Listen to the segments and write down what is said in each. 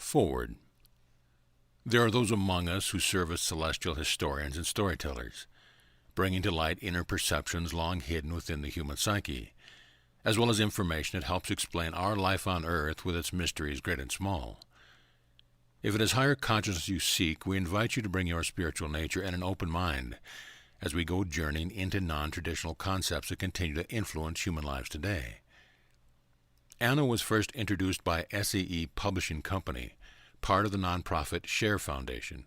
Forward. There are those among us who serve as celestial historians and storytellers, bringing to light inner perceptions long hidden within the human psyche, as well as information that helps explain our life on earth with its mysteries great and small. If it is higher consciousness you seek, we invite you to bring your spiritual nature and an open mind as we go journeying into non-traditional concepts that continue to influence human lives today. Anna was first introduced by SEE Publishing Company, part of the nonprofit Share Foundation.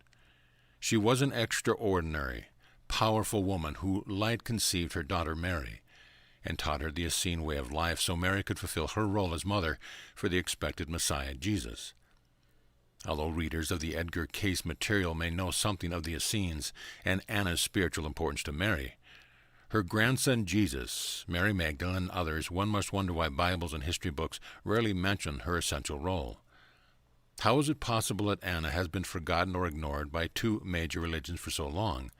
She was an extraordinary, powerful woman who light conceived her daughter Mary and taught her the Essene way of life so Mary could fulfill her role as mother for the expected Messiah, Jesus. Although readers of the Edgar Cayce material may know something of the Essenes and Anna's spiritual importance to Mary, her grandson Jesus, Mary Magdalene, and others, one must wonder why Bibles and history books rarely mention her essential role. How is it possible that Anna has been forgotten or ignored by two major religions for so long?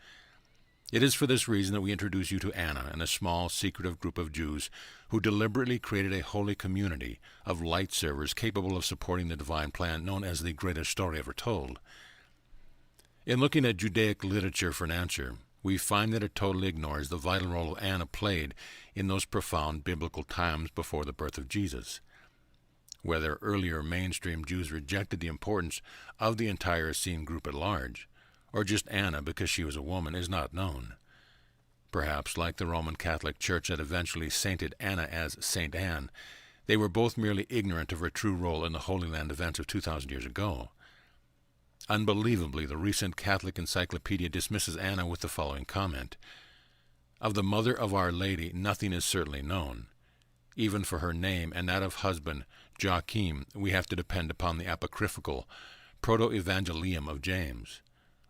It is for this reason that we introduce you to Anna and a small, secretive group of Jews who deliberately created a holy community of light servers capable of supporting the divine plan known as the greatest story ever told. In looking at Judaic literature for an answer, we find that it totally ignores the vital role Anna played in those profound biblical times before the birth of Jesus. Whether earlier mainstream Jews rejected the importance of the entire Essene group at large, or just Anna because she was a woman, is not known. Perhaps, like the Roman Catholic Church that eventually sainted Anna as Saint Anne, they were both merely ignorant of her true role in the Holy Land events of 2,000 years ago. Unbelievably, the recent Catholic Encyclopedia dismisses Anna with the following comment: "Of the mother of Our Lady nothing is certainly known. Even for her name and that of husband Joachim we have to depend upon the apocryphal Proto-Evangelium of James,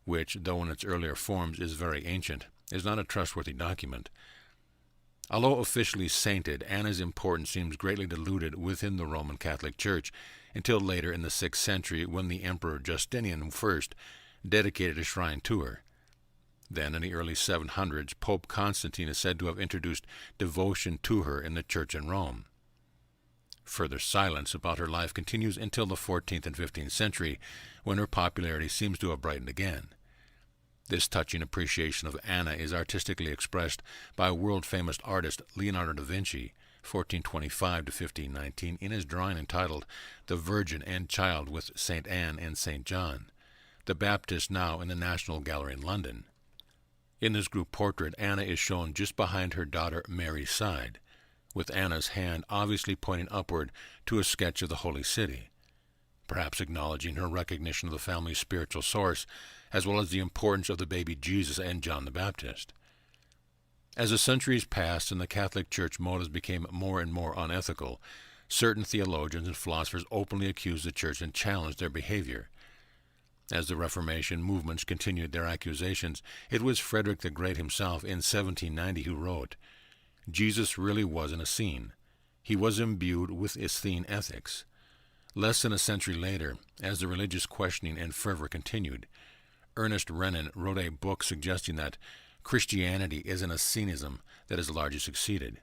which, though in its earlier forms is very ancient, is not a trustworthy document." Although officially sainted, Anna's importance seems greatly diluted within the Roman Catholic Church until later in the 6th century when the Emperor Justinian I dedicated a shrine to her. Then, in the early 700s, Pope Constantine is said to have introduced devotion to her in the Church in Rome. Further silence about her life continues until the 14th and 15th century, when her popularity seems to have brightened again. This touching appreciation of Anna is artistically expressed by world-famous artist Leonardo da Vinci, 1425 to 1519, in his drawing entitled "The Virgin and Child with St. Anne and St. John," the Baptist now in the National Gallery in London. In this group portrait, Anna is shown just behind her daughter Mary's side, with Anna's hand obviously pointing upward to a sketch of the Holy City, perhaps acknowledging her recognition of the family's spiritual source, as well as the importance of the baby Jesus and John the Baptist. As the centuries passed and the Catholic Church motives became more and more unethical, certain theologians and philosophers openly accused the Church and challenged their behavior. As the Reformation movements continued their accusations, it was Frederick the Great himself in 1790 who wrote, "Jesus really was an Essene. He was imbued with Essene ethics." Less than a century later, as the religious questioning and fervor continued, Ernest Renan wrote a book suggesting that Christianity is an Essenism that has largely succeeded.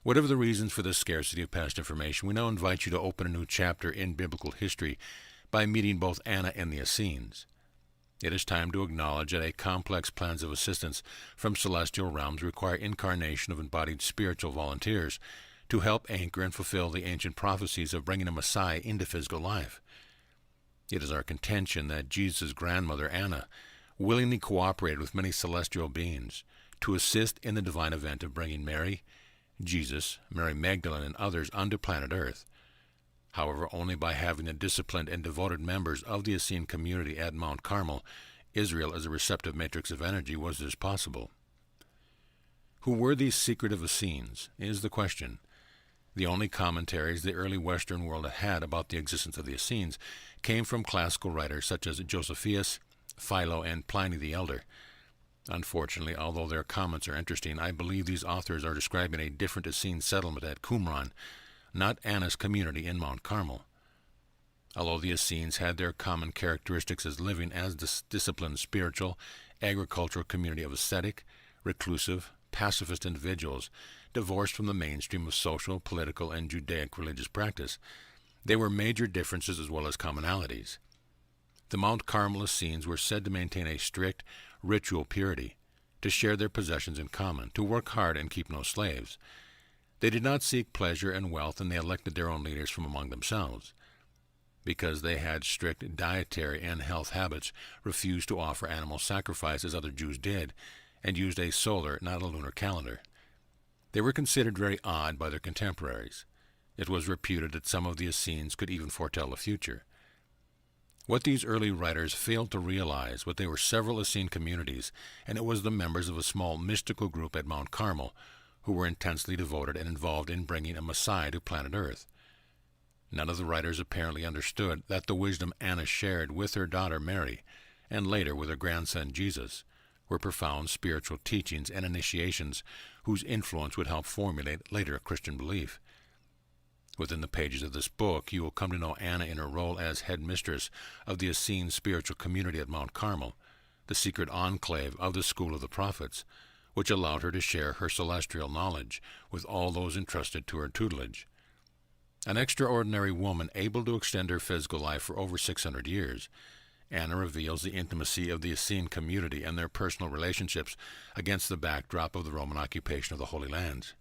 Whatever the reasons for the scarcity of past information, we now invite you to open a new chapter in biblical history by meeting both Anna and the Essenes. It is time to acknowledge that a complex plans of assistance from celestial realms require incarnation of embodied spiritual volunteers to help anchor and fulfill the ancient prophecies of bringing a Messiah into physical life. It is our contention that Jesus' grandmother, Anna, willingly cooperated with many celestial beings to assist in the divine event of bringing Mary, Jesus, Mary Magdalene, and others onto planet Earth. However, only by having the disciplined and devoted members of the Essene community at Mount Carmel, Israel as a receptive matrix of energy, was this possible. Who were these secretive Essenes is the question. The only commentaries the early Western world had about the existence of the Essenes came from classical writers such as Josephus, Philo, and Pliny the Elder. Unfortunately, although their comments are interesting, I believe these authors are describing a different Essene settlement at Qumran, not Anna's community in Mount Carmel. Although the Essenes had their common characteristics as living as this disciplined spiritual, agricultural community of ascetic, reclusive, pacifist individuals, divorced from the mainstream of social, political, and Judaic religious practice, There were major differences as well as commonalities. The Mount Carmel Essenes were said to maintain a strict ritual purity, to share their possessions in common, to work hard and keep no slaves. They did not seek pleasure and wealth, and they elected their own leaders from among themselves. Because they had strict dietary and health habits, refused to offer animal sacrifice as other Jews did, and used a solar, not a lunar calendar. They were considered very odd by their contemporaries. It was reputed that some of the Essenes could even foretell the future. What these early writers failed to realize was there were several Essene communities, and it was the members of a small mystical group at Mount Carmel who were intensely devoted and involved in bringing a Messiah to planet Earth. None of the writers apparently understood that the wisdom Anna shared with her daughter Mary, and later with her grandson Jesus, were profound spiritual teachings and initiations whose influence would help formulate later Christian belief. Within the pages of this book, you will come to know Anna in her role as headmistress of the Essene spiritual community at Mount Carmel, the secret enclave of the School of the Prophets, which allowed her to share her celestial knowledge with all those entrusted to her tutelage. An extraordinary woman able to extend her physical life for over 600 years, Anna reveals the intimacy of the Essene community and their personal relationships against the backdrop of the Roman occupation of the Holy Lands.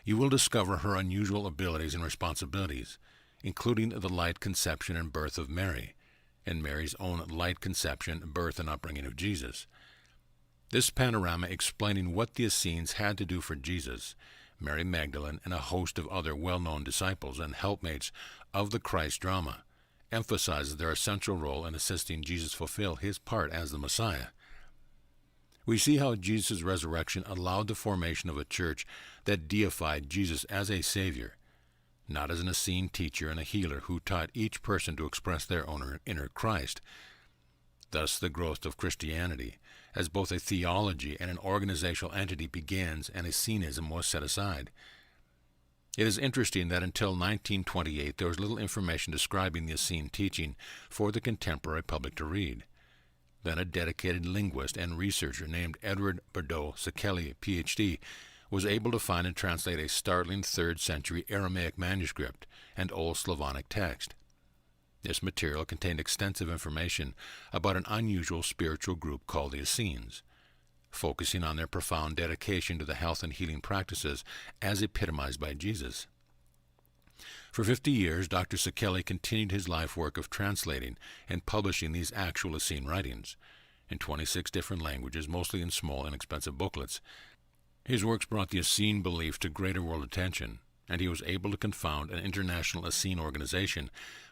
You will discover her unusual abilities and responsibilities, including the light conception and birth of Mary, and Mary's own light conception, birth, and upbringing of Jesus. This panorama explaining what the Essenes had to do for Jesus, Mary Magdalene, and a host of other well-known disciples and helpmates of the Christ drama, emphasizes their essential role in assisting Jesus fulfill his part as the Messiah. We see how Jesus' resurrection allowed the formation of a church that deified Jesus as a Savior, not as an Essene teacher and a healer who taught each person to express their own inner Christ. Thus the growth of Christianity, as both a theology and an organizational entity, begins, and Essenism was set aside. It is interesting that until 1928 there was little information describing the Essene teaching for the contemporary public to read. Then a dedicated linguist and researcher named Edward Bordeaux Sekeli, Ph.D., was able to find and translate a startling 3rd century Aramaic manuscript and Old Slavonic text. This material contained extensive information about an unusual spiritual group called the Essenes, focusing on their profound dedication to the health and healing practices as epitomized by Jesus. For 50 years, Dr. Sekeli continued his life work of translating and publishing these actual Essene writings in 26 different languages, mostly in small, inexpensive booklets. His works brought the Essene belief to greater world attention, and he was able to confound an international Essene organization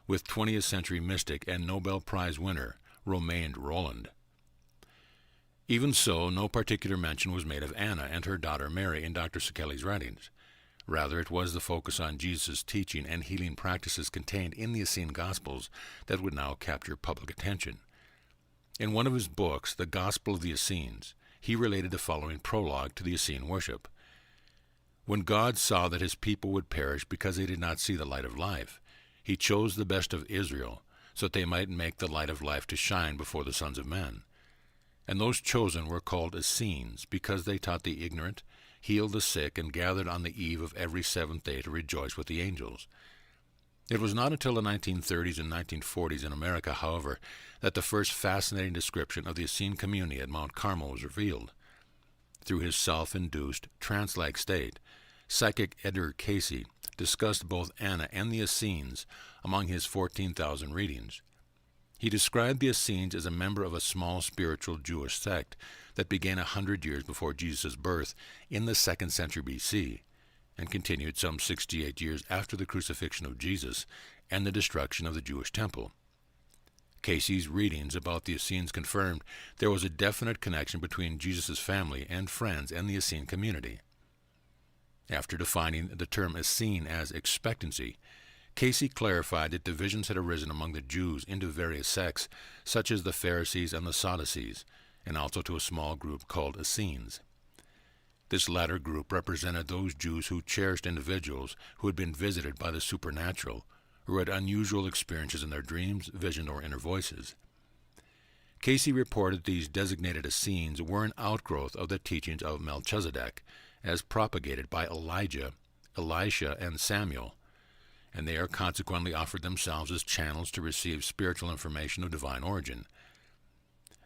with 20th century mystic and Nobel Prize winner Romain Rolland. Even so, no particular mention was made of Anna and her daughter Mary in Dr. Sekeli's writings. Rather, it was the focus on Jesus' teaching and healing practices contained in the Essene Gospels that would now capture public attention. In one of his books, The Gospel of the Essenes, he related the following prologue to the Essene worship. When God saw that his people would perish because they did not see the light of life, he chose the best of Israel, so that they might make the light of life to shine before the sons of men. And those chosen were called Essenes, because they taught the ignorant, healed the sick, and gathered on the eve of every 7th day to rejoice with the angels. It was not until the 1930s and 1940s in America, however, that the first fascinating description of the Essene community at Mount Carmel was revealed. Through his self-induced, trance-like state, psychic Edgar Cayce discussed both Anna and the Essenes among his 14,000 readings. He described the Essenes as a member of a small spiritual Jewish sect that began 100 years before Jesus' birth in the 2nd century B.C., and continued some 68 years after the crucifixion of Jesus and the destruction of the Jewish temple. Cayce's readings about the Essenes confirmed there was a definite connection between Jesus' family and friends and the Essene community. After defining the term Essene as expectancy, Cayce clarified that divisions had arisen among the Jews into various sects, such as the Pharisees and the Sadducees, and also to a small group called Essenes. This latter group represented those Jews who cherished individuals who had been visited by the supernatural, who had unusual experiences in their dreams, vision, or inner voices. Cayce reported these designated Essenes were an outgrowth of the teachings of Melchizedek, as propagated by Elijah, Elisha, and Samuel, and they are consequently offered themselves as channels to receive spiritual information of divine origin.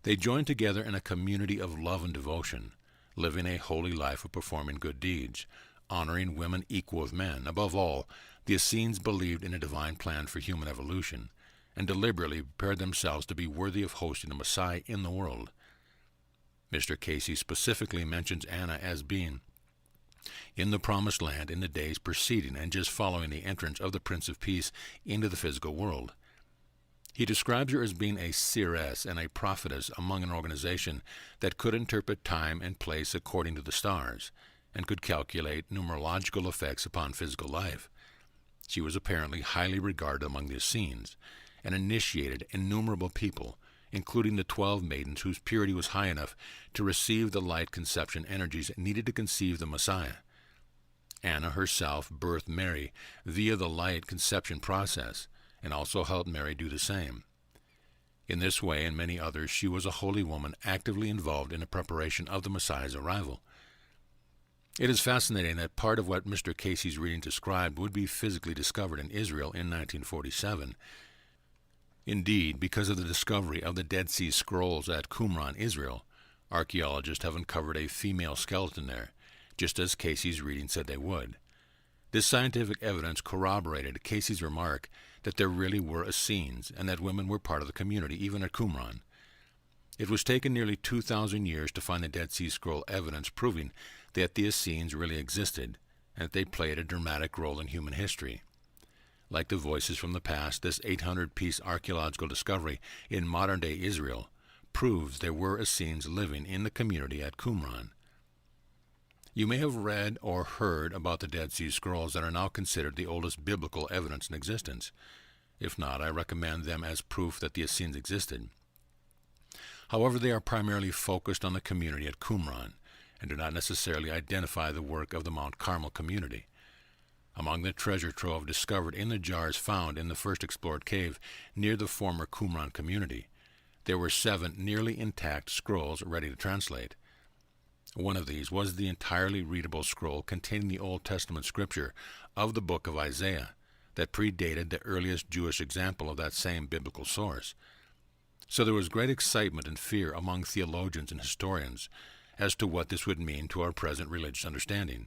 They join together in a community of love and devotion, living a holy life of performing good deeds, honoring women equal with men. Above all, the Essenes believed in a divine plan for human evolution, and deliberately prepared themselves to be worthy of hosting the Messiah in the world. Mr. Casey specifically mentions Anna as being in the Promised Land in the days preceding and just following the entrance of the Prince of Peace into the physical world. He describes her as being a seeress and a prophetess among an organization that could interpret time and place according to the stars, and could calculate numerological effects upon physical life. She was apparently highly regarded among the Essenes, and initiated innumerable people, including the 12 maidens whose purity was high enough to receive the light conception energies needed to conceive the Messiah. Anna herself birthed Mary via the light conception process, and also helped Mary do the same. In this way and many others, she was a holy woman actively involved in the preparation of the Messiah's arrival. It is fascinating that part of what Mr. Casey's reading described would be physically discovered in Israel in 1947. Indeed, because of the discovery of the Dead Sea Scrolls at Qumran, Israel, archaeologists have uncovered a female skeleton there, just as Casey's reading said they would. This scientific evidence corroborated Casey's remark that there really were Essenes and that women were part of the community, even at Qumran. It was taken nearly 2,000 years to find the Dead Sea Scroll evidence proving that the Essenes really existed and that they played a dramatic role in human history. Like the voices from the past, this 800-piece archaeological discovery in modern-day Israel proves there were Essenes living in the community at Qumran. You may have read or heard about the Dead Sea Scrolls that are now considered the oldest biblical evidence in existence. If not, I recommend them as proof that the Essenes existed. However, they are primarily focused on the community at Qumran and do not necessarily identify the work of the Mount Carmel community. Among the treasure trove discovered in the jars found in the first explored cave near the former Qumran community, there were 7 nearly intact scrolls ready to translate. One of these was the entirely readable scroll containing the Old Testament scripture of the book of Isaiah that predated the earliest Jewish example of that same biblical source. So there was great excitement and fear among theologians and historians as to what this would mean to our present religious understanding.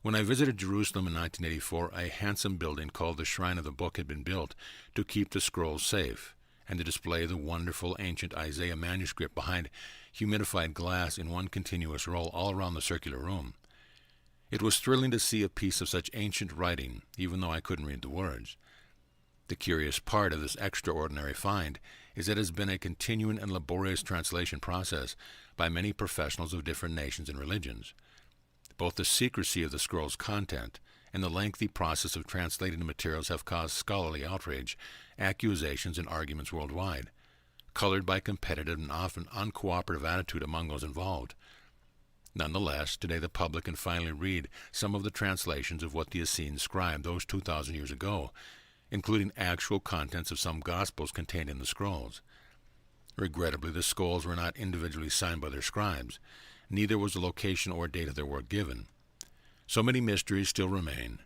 When I visited Jerusalem in 1984, a handsome building called the Shrine of the Book had been built to keep the scrolls safe and to display the wonderful ancient Isaiah manuscript behind humidified glass in one continuous row all around the circular room. It was thrilling to see a piece of such ancient writing, even though I couldn't read the words. The curious part of this extraordinary find is that it has been a continuing and laborious translation process by many professionals of different nations and religions. Both the secrecy of the scroll's content and the lengthy process of translating the materials have caused scholarly outrage, accusations, and arguments worldwide, colored by competitive and often uncooperative attitude among those involved. Nonetheless, today the public can finally read some of the translations of what the Essenes scribed those 2,000 years ago, including actual contents of some Gospels contained in the scrolls. Regrettably, the scrolls were not individually signed by their scribes. Neither was the location or date of their work given. So many mysteries still remain.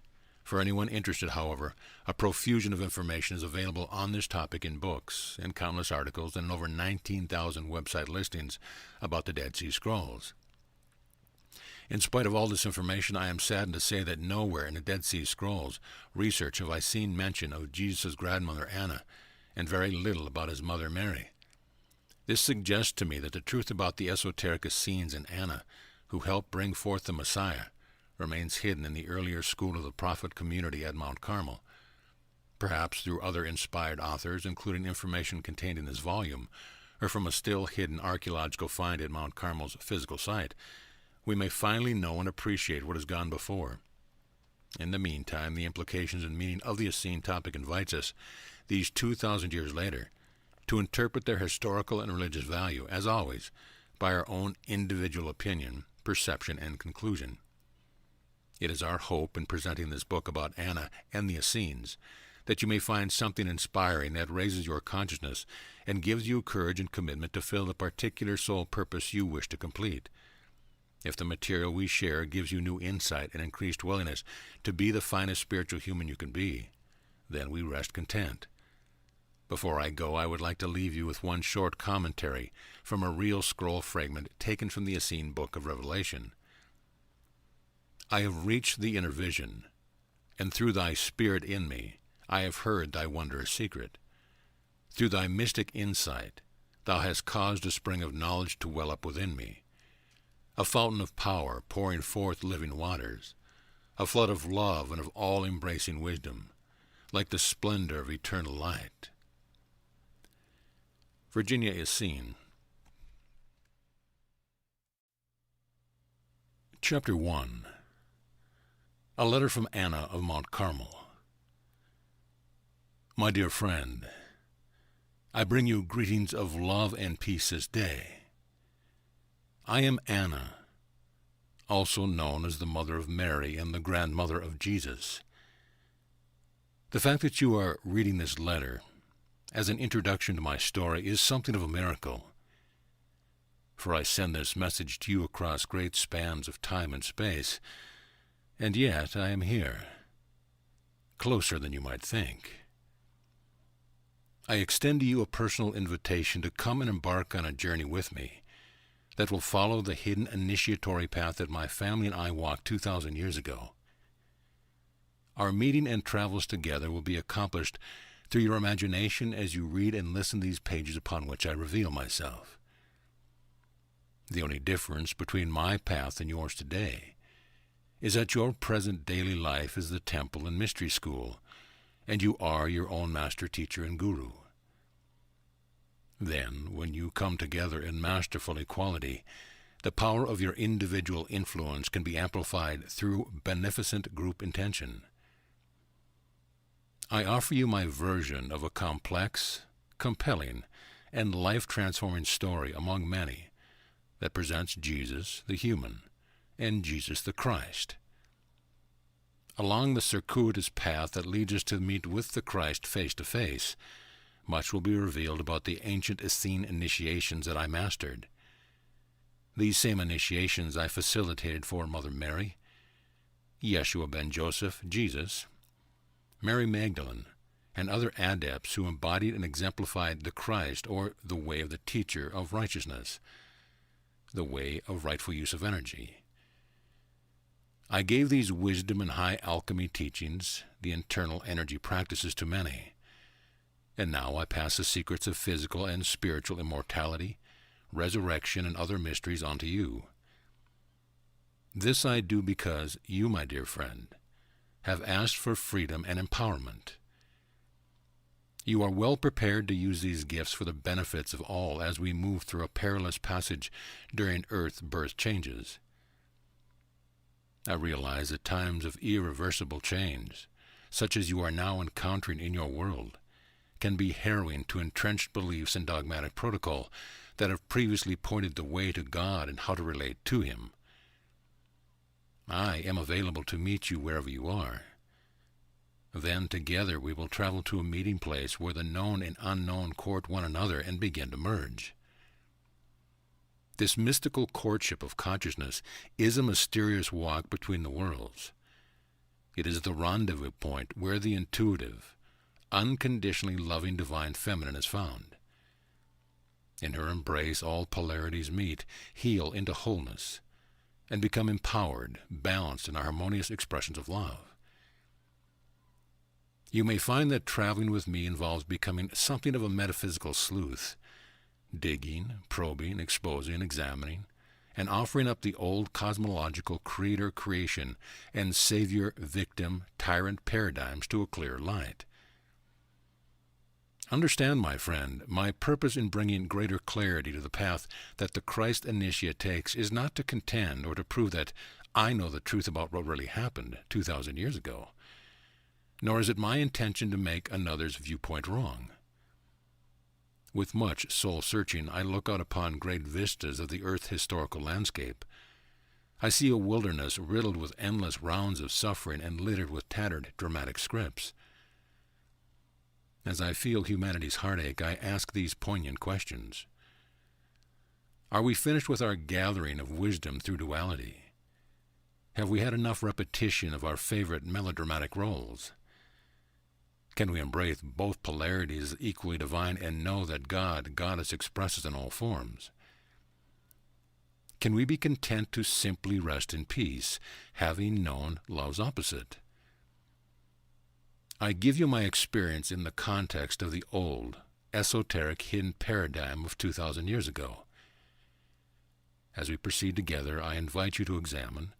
For anyone interested, however, a profusion of information is available on this topic in books, in countless articles, and in over 19,000 website listings about the Dead Sea Scrolls. In spite of all this information, I am saddened to say that nowhere in the Dead Sea Scrolls research have I seen mention of Jesus' grandmother Anna, and very little about his mother Mary. This suggests to me that the truth about the esoteric Essenes and Anna, who helped bring forth the Messiah, remains hidden in the earlier school of the prophet community at Mount Carmel. Perhaps through other inspired authors, including information contained in this volume, or from a still hidden archaeological find at Mount Carmel's physical site, we may finally know and appreciate what has gone before. In the meantime, the implications and meaning of the Essene topic invites us, these 2,000 years later, to interpret their historical and religious value, as always, by our own individual opinion, perception, and conclusion. It is our hope in presenting this book about Anna and the Essenes that you may find something inspiring that raises your consciousness and gives you courage and commitment to fill the particular sole purpose you wish to complete. If the material we share gives you new insight and increased willingness to be the finest spiritual human you can be, then we rest content. Before I go, I would like to leave you with one short commentary from a real scroll fragment taken from the Essene book of Revelation. I have reached the inner vision, and through thy spirit in me, I have heard thy wondrous secret. Through thy mystic insight, thou hast caused a spring of knowledge to well up within me, a fountain of power pouring forth living waters, a flood of love and of all-embracing wisdom, like the splendor of eternal light. Virginia Essene. Chapter 1. A letter from Anna of Mount Carmel. My dear friend, I bring you greetings of love and peace this day. I am Anna, also known as the mother of Mary and the grandmother of Jesus. The fact that you are reading this letter as an introduction to my story is something of a miracle, for I send this message to you across great spans of time and space, and yet I am here, closer than you might think. I extend to you a personal invitation to come and embark on a journey with me that will follow the hidden initiatory path that my family and I walked 2,000 years ago. Our meeting and travels together will be accomplished through your imagination as you read and listen to these pages upon which I reveal myself. The only difference between my path and yours today is that your present daily life is the temple and mystery school, and you are your own master teacher and guru. Then, when you come together in masterful equality, the power of your individual influence can be amplified through beneficent group intention. I offer you my version of a complex, compelling, and life-transforming story among many that presents Jesus the human and Jesus the Christ. Along the circuitous path that leads us to meet with the Christ face to face, much will be revealed about the ancient Essene initiations that I mastered. These same initiations I facilitated for Mother Mary, Yeshua ben Joseph, Jesus, Mary Magdalene, and other adepts who embodied and exemplified the Christ, or the way of the teacher of righteousness, the way of rightful use of energy. I gave these wisdom and high alchemy teachings, the internal energy practices, to many, and now I pass the secrets of physical and spiritual immortality, resurrection, and other mysteries on to you. This I do because you, my dear friend, have asked for freedom and empowerment. You are well prepared to use these gifts for the benefits of all as we move through a perilous passage during earth-birth changes. I realize that times of irreversible change, such as you are now encountering in your world, can be harrowing to entrenched beliefs and dogmatic protocol that have previously pointed the way to God and how to relate to Him. I am available to meet you wherever you are. Then together we will travel to a meeting place where the known and unknown court one another and begin to merge. This mystical courtship of consciousness is a mysterious walk between the worlds. It is the rendezvous point where the intuitive, unconditionally loving divine feminine is found. In her embrace all polarities meet, heal into wholeness, and become empowered, balanced, and harmonious expressions of love. You may find that traveling with me involves becoming something of a metaphysical sleuth, digging, probing, exposing, examining, and offering up the old cosmological creator-creation and savior-victim-tyrant paradigms to a clear light. Understand, my friend, my purpose in bringing greater clarity to the path that the Christ initiate takes is not to contend or to prove that I know the truth about what really happened 2,000 years ago, nor is it my intention to make another's viewpoint wrong. With much soul-searching, I look out upon great vistas of the earth's historical landscape. I see a wilderness riddled with endless rounds of suffering and littered with tattered dramatic scripts. As I feel humanity's heartache, I ask these poignant questions. Are we finished with our gathering of wisdom through duality? Have we had enough repetition of our favorite melodramatic roles? Can we embrace both polarities as equally divine and know that Goddess expresses in all forms? Can we be content to simply rest in peace, having known love's opposite? I give you my experience in the context of the old, esoteric, hidden paradigm of 2,000 years ago. As we proceed together, I invite you to examine,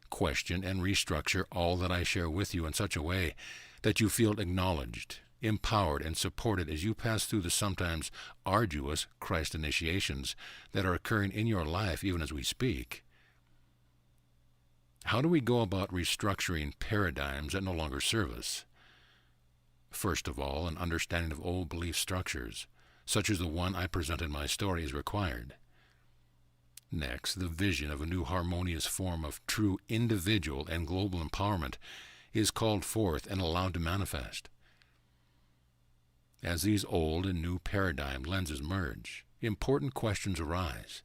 question, and restructure all that I share with you in such a way that you feel acknowledged, empowered, and supported as you pass through the sometimes arduous Christ initiations that are occurring in your life even as we speak. How do we go about restructuring paradigms that no longer serve us? First of all, an understanding of old belief structures, such as the one I present in my story, is required. Next, the vision of a new harmonious form of true individual and global empowerment is called forth and allowed to manifest. As these old and new paradigm lenses merge, important questions arise.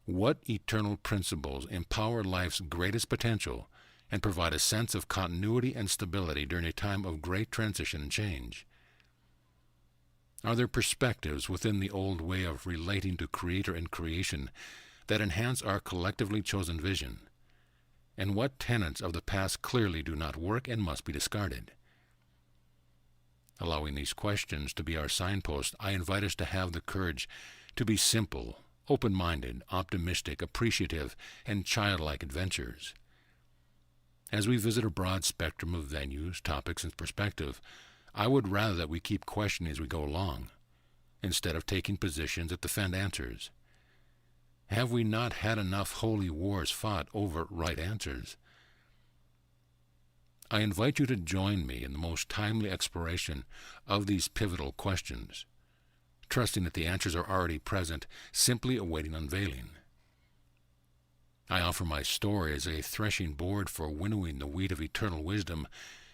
What eternal principles empower life's greatest potential and provide a sense of continuity and stability during a time of great transition and change? Are there perspectives within the old way of relating to Creator and creation that enhance our collectively chosen vision? And what tenets of the past clearly do not work and must be discarded? Allowing these questions to be our signpost, I invite us to have the courage to be simple, open-minded, optimistic, appreciative, and childlike adventurers. As we visit a broad spectrum of venues, topics, and perspective, I would rather that we keep questioning as we go along, instead of taking positions that defend answers. Have we not had enough holy wars fought over right answers? I invite you to join me in the most timely exploration of these pivotal questions, trusting that the answers are already present, simply awaiting unveiling. I offer my story as a threshing board for winnowing the wheat of eternal wisdom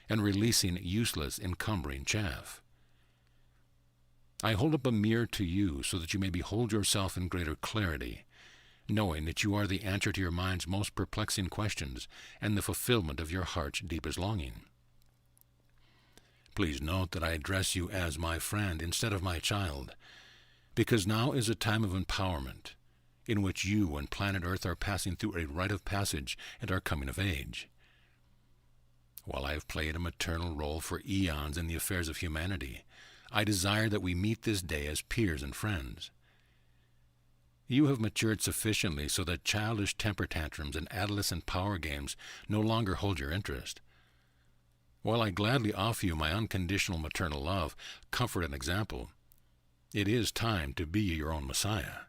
and releasing useless, encumbering chaff. I hold up a mirror to you so that you may behold yourself in greater clarity, knowing that you are the answer to your mind's most perplexing questions and the fulfillment of your heart's deepest longing. Please note that I address you as my friend instead of my child, because now is a time of empowerment, in which you and planet Earth are passing through a rite of passage and are coming of age. While I have played a maternal role for eons in the affairs of humanity, I desire that we meet this day as peers and friends. You have matured sufficiently so that childish temper tantrums and adolescent power games no longer hold your interest. While I gladly offer you my unconditional maternal love, comfort, and example, it is time to be your own Messiah.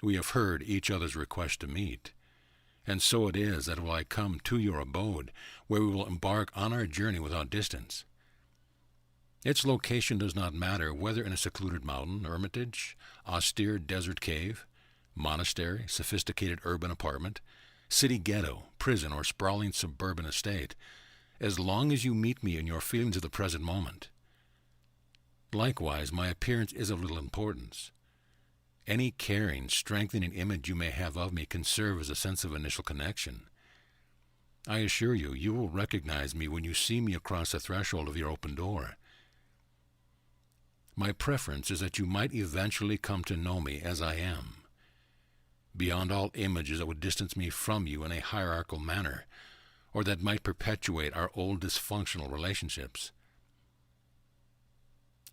We have heard each other's request to meet, and so it is that will I come to your abode, where we will embark on our journey without distance. Its location does not matter, whether in a secluded mountain, hermitage, austere desert cave, monastery, sophisticated urban apartment, city ghetto, prison, or sprawling suburban estate, as long as you meet me in your feelings of the present moment. Likewise, my appearance is of little importance. Any caring, strengthening image you may have of me can serve as a sense of initial connection. I assure you, you will recognize me when you see me across the threshold of your open door. My preference is that you might eventually come to know me as I am, beyond all images that would distance me from you in a hierarchical manner, or that might perpetuate our old dysfunctional relationships.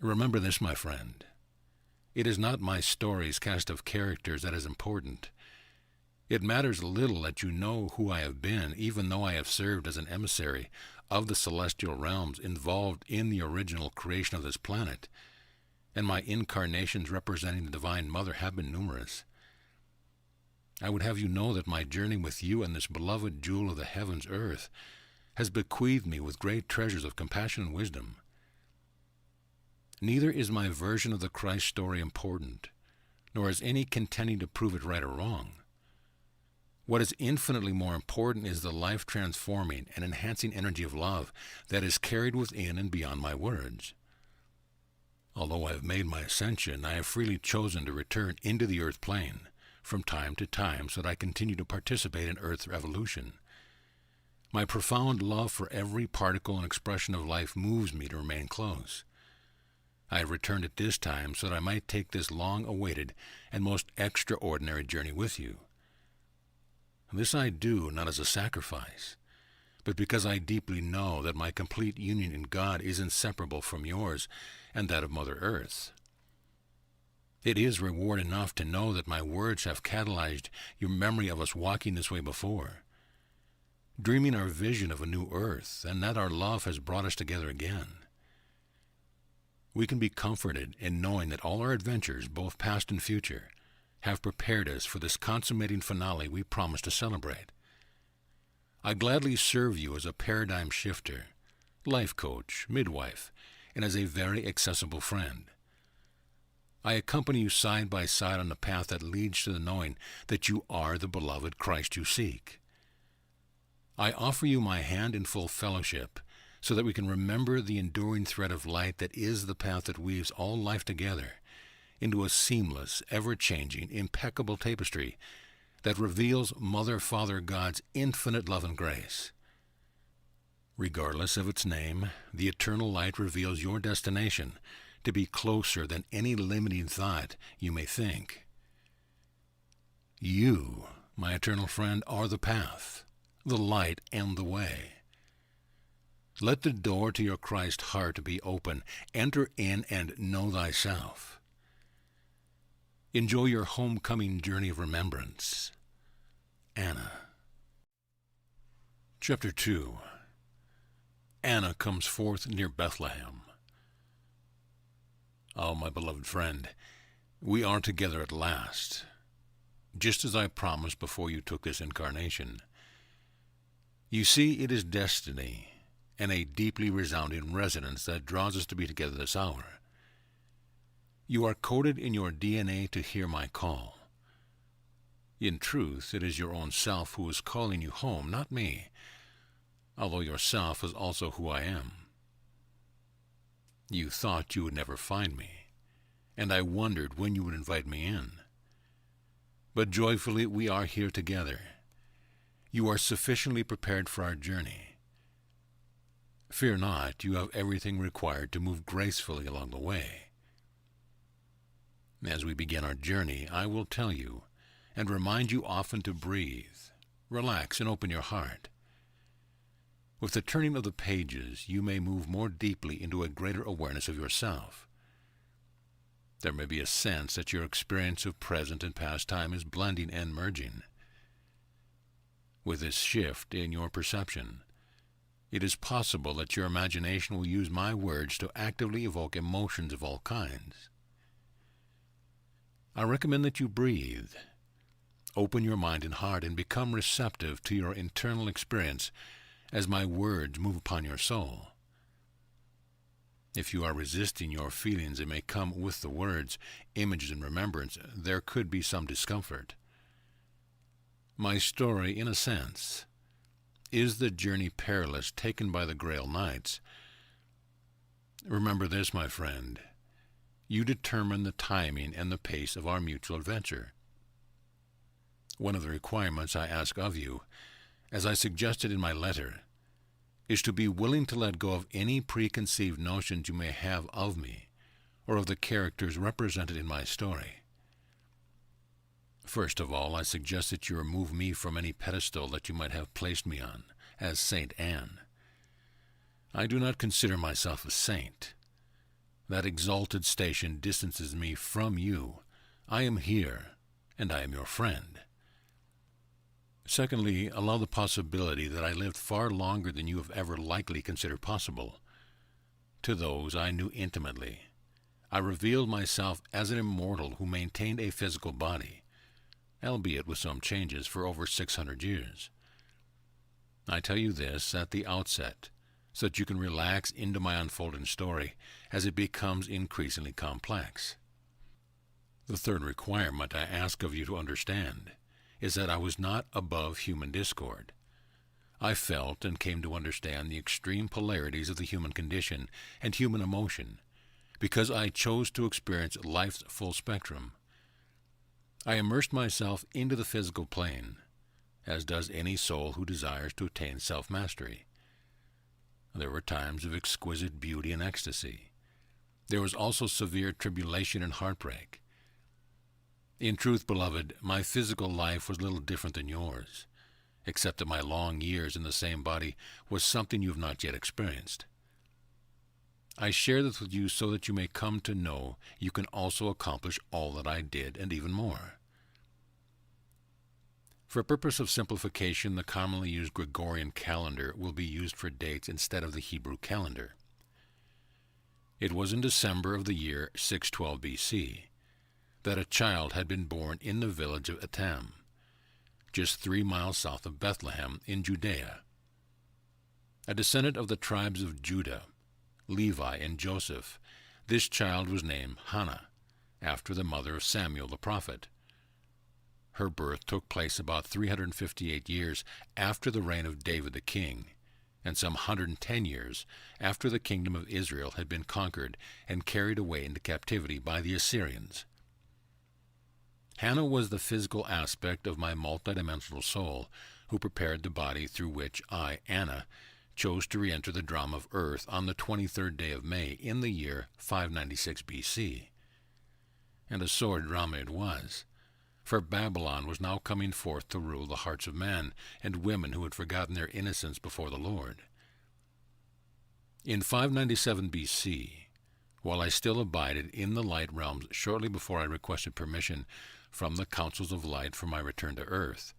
Remember this, my friend. It is not my story's cast of characters that is important. It matters little that you know who I have been, even though I have served as an emissary of the celestial realms involved in the original creation of this planet, and my incarnations representing the Divine Mother have been numerous. I would have you know that my journey with you and this beloved jewel of the heavens, Earth, has bequeathed me with great treasures of compassion and wisdom. Neither is my version of the Christ story important, nor is any contending to prove it right or wrong. What is infinitely more important is the life-transforming and enhancing energy of love that is carried within and beyond my words. Although I have made my ascension, I have freely chosen to return into the earth plane from time to time so that I continue to participate in Earth's evolution. My profound love for every particle and expression of life moves me to remain close. I have returned at this time so that I might take this long-awaited and most extraordinary journey with you. This I do not as a sacrifice, but because I deeply know that my complete union in God is inseparable from yours and that of Mother Earth. It is reward enough to know that my words have catalyzed your memory of us walking this way before, dreaming our vision of a new earth, and that our love has brought us together again. We can be comforted in knowing that all our adventures, both past and future, have prepared us for this consummating finale we promise to celebrate. I gladly serve you as a paradigm shifter, life coach, midwife, and as a very accessible friend. I accompany you side by side on the path that leads to the knowing that you are the beloved Christ you seek. I offer you my hand in full fellowship so that we can remember the enduring thread of light that is the path that weaves all life together into a seamless, ever-changing, impeccable tapestry that reveals Mother, Father, God's infinite love and grace. Regardless of its name, the eternal light reveals your destination to be closer than any limiting thought you may think. You, my eternal friend, are the path, the light, and the way. Let the door to your Christ heart be open. Enter in and know thyself. Enjoy your homecoming journey of remembrance. Anna. Chapter 2. Anna comes forth near Bethlehem. Oh, my beloved friend, we are together at last, just as I promised before you took this incarnation. You see, it is destiny and a deeply resounding resonance that draws us to be together this hour. You are coded in your DNA to hear my call. In truth, it is your own self who is calling you home, not me, although yourself is also who I am. You thought you would never find me, and I wondered when you would invite me in. But joyfully we are here together. You are sufficiently prepared for our journey. Fear not, you have everything required to move gracefully along the way. As we begin our journey, I will tell you and remind you often to breathe, relax, and open your heart. With the turning of the pages, you may move more deeply into a greater awareness of yourself. There may be a sense that your experience of present and past time is blending and merging. With this shift in your perception, it is possible that your imagination will use my words to actively evoke emotions of all kinds. I recommend that you breathe, open your mind and heart, and become receptive to your internal experience as my words move upon your soul. If you are resisting your feelings that may come with the words, images, and remembrance, there could be some discomfort. My story, in a sense, is the journey perilous taken by the Grail Knights. Remember this, my friend. You determine the timing and the pace of our mutual adventure. One of the requirements I ask of you, as I suggested in my letter, is to be willing to let go of any preconceived notions you may have of me or of the characters represented in my story. First of all, I suggest that you remove me from any pedestal that you might have placed me on, as Saint Anne. I do not consider myself a saint. That exalted station distances me from you. I am here, and I am your friend. Secondly, allow the possibility that I lived far longer than you have ever likely considered possible. To those I knew intimately, I revealed myself as an immortal who maintained a physical body, albeit with some changes, for over 600 years. I tell you this at the outset, so that you can relax into my unfolding story as it becomes increasingly complex. The third requirement I ask of you to understand is that I was not above human discord. I felt and came to understand the extreme polarities of the human condition and human emotion, because I chose to experience life's full spectrum. I immersed myself into the physical plane, as does any soul who desires to attain self-mastery. There were times of exquisite beauty and ecstasy. There was also severe tribulation and heartbreak. In truth, beloved, my physical life was little different than yours, except that my long years in the same body was something you have not yet experienced. I share this with you so that you may come to know you can also accomplish all that I did and even more. For purpose of simplification, the commonly used Gregorian calendar will be used for dates instead of the Hebrew calendar. It was in December of the year 612 BC that a child had been born in the village of Etam, just 3 miles south of Bethlehem in Judea. A descendant of the tribes of Judah, Levi, and Joseph, this child was named Hannah, after the mother of Samuel the prophet. Her birth took place about 358 years after the reign of David the king, and some 110 years after the kingdom of Israel had been conquered and carried away into captivity by the Assyrians. Hannah was the physical aspect of my multidimensional soul, who prepared the body through which I, Anna, chose to re-enter the drama of earth on the 23rd day of May in the year 596 BC. And a sore drama it was, for Babylon was now coming forth to rule the hearts of men and women who had forgotten their innocence before the Lord. In 597 BC, while I still abided in the light realms shortly before I requested permission from the councils of light for my return to earth,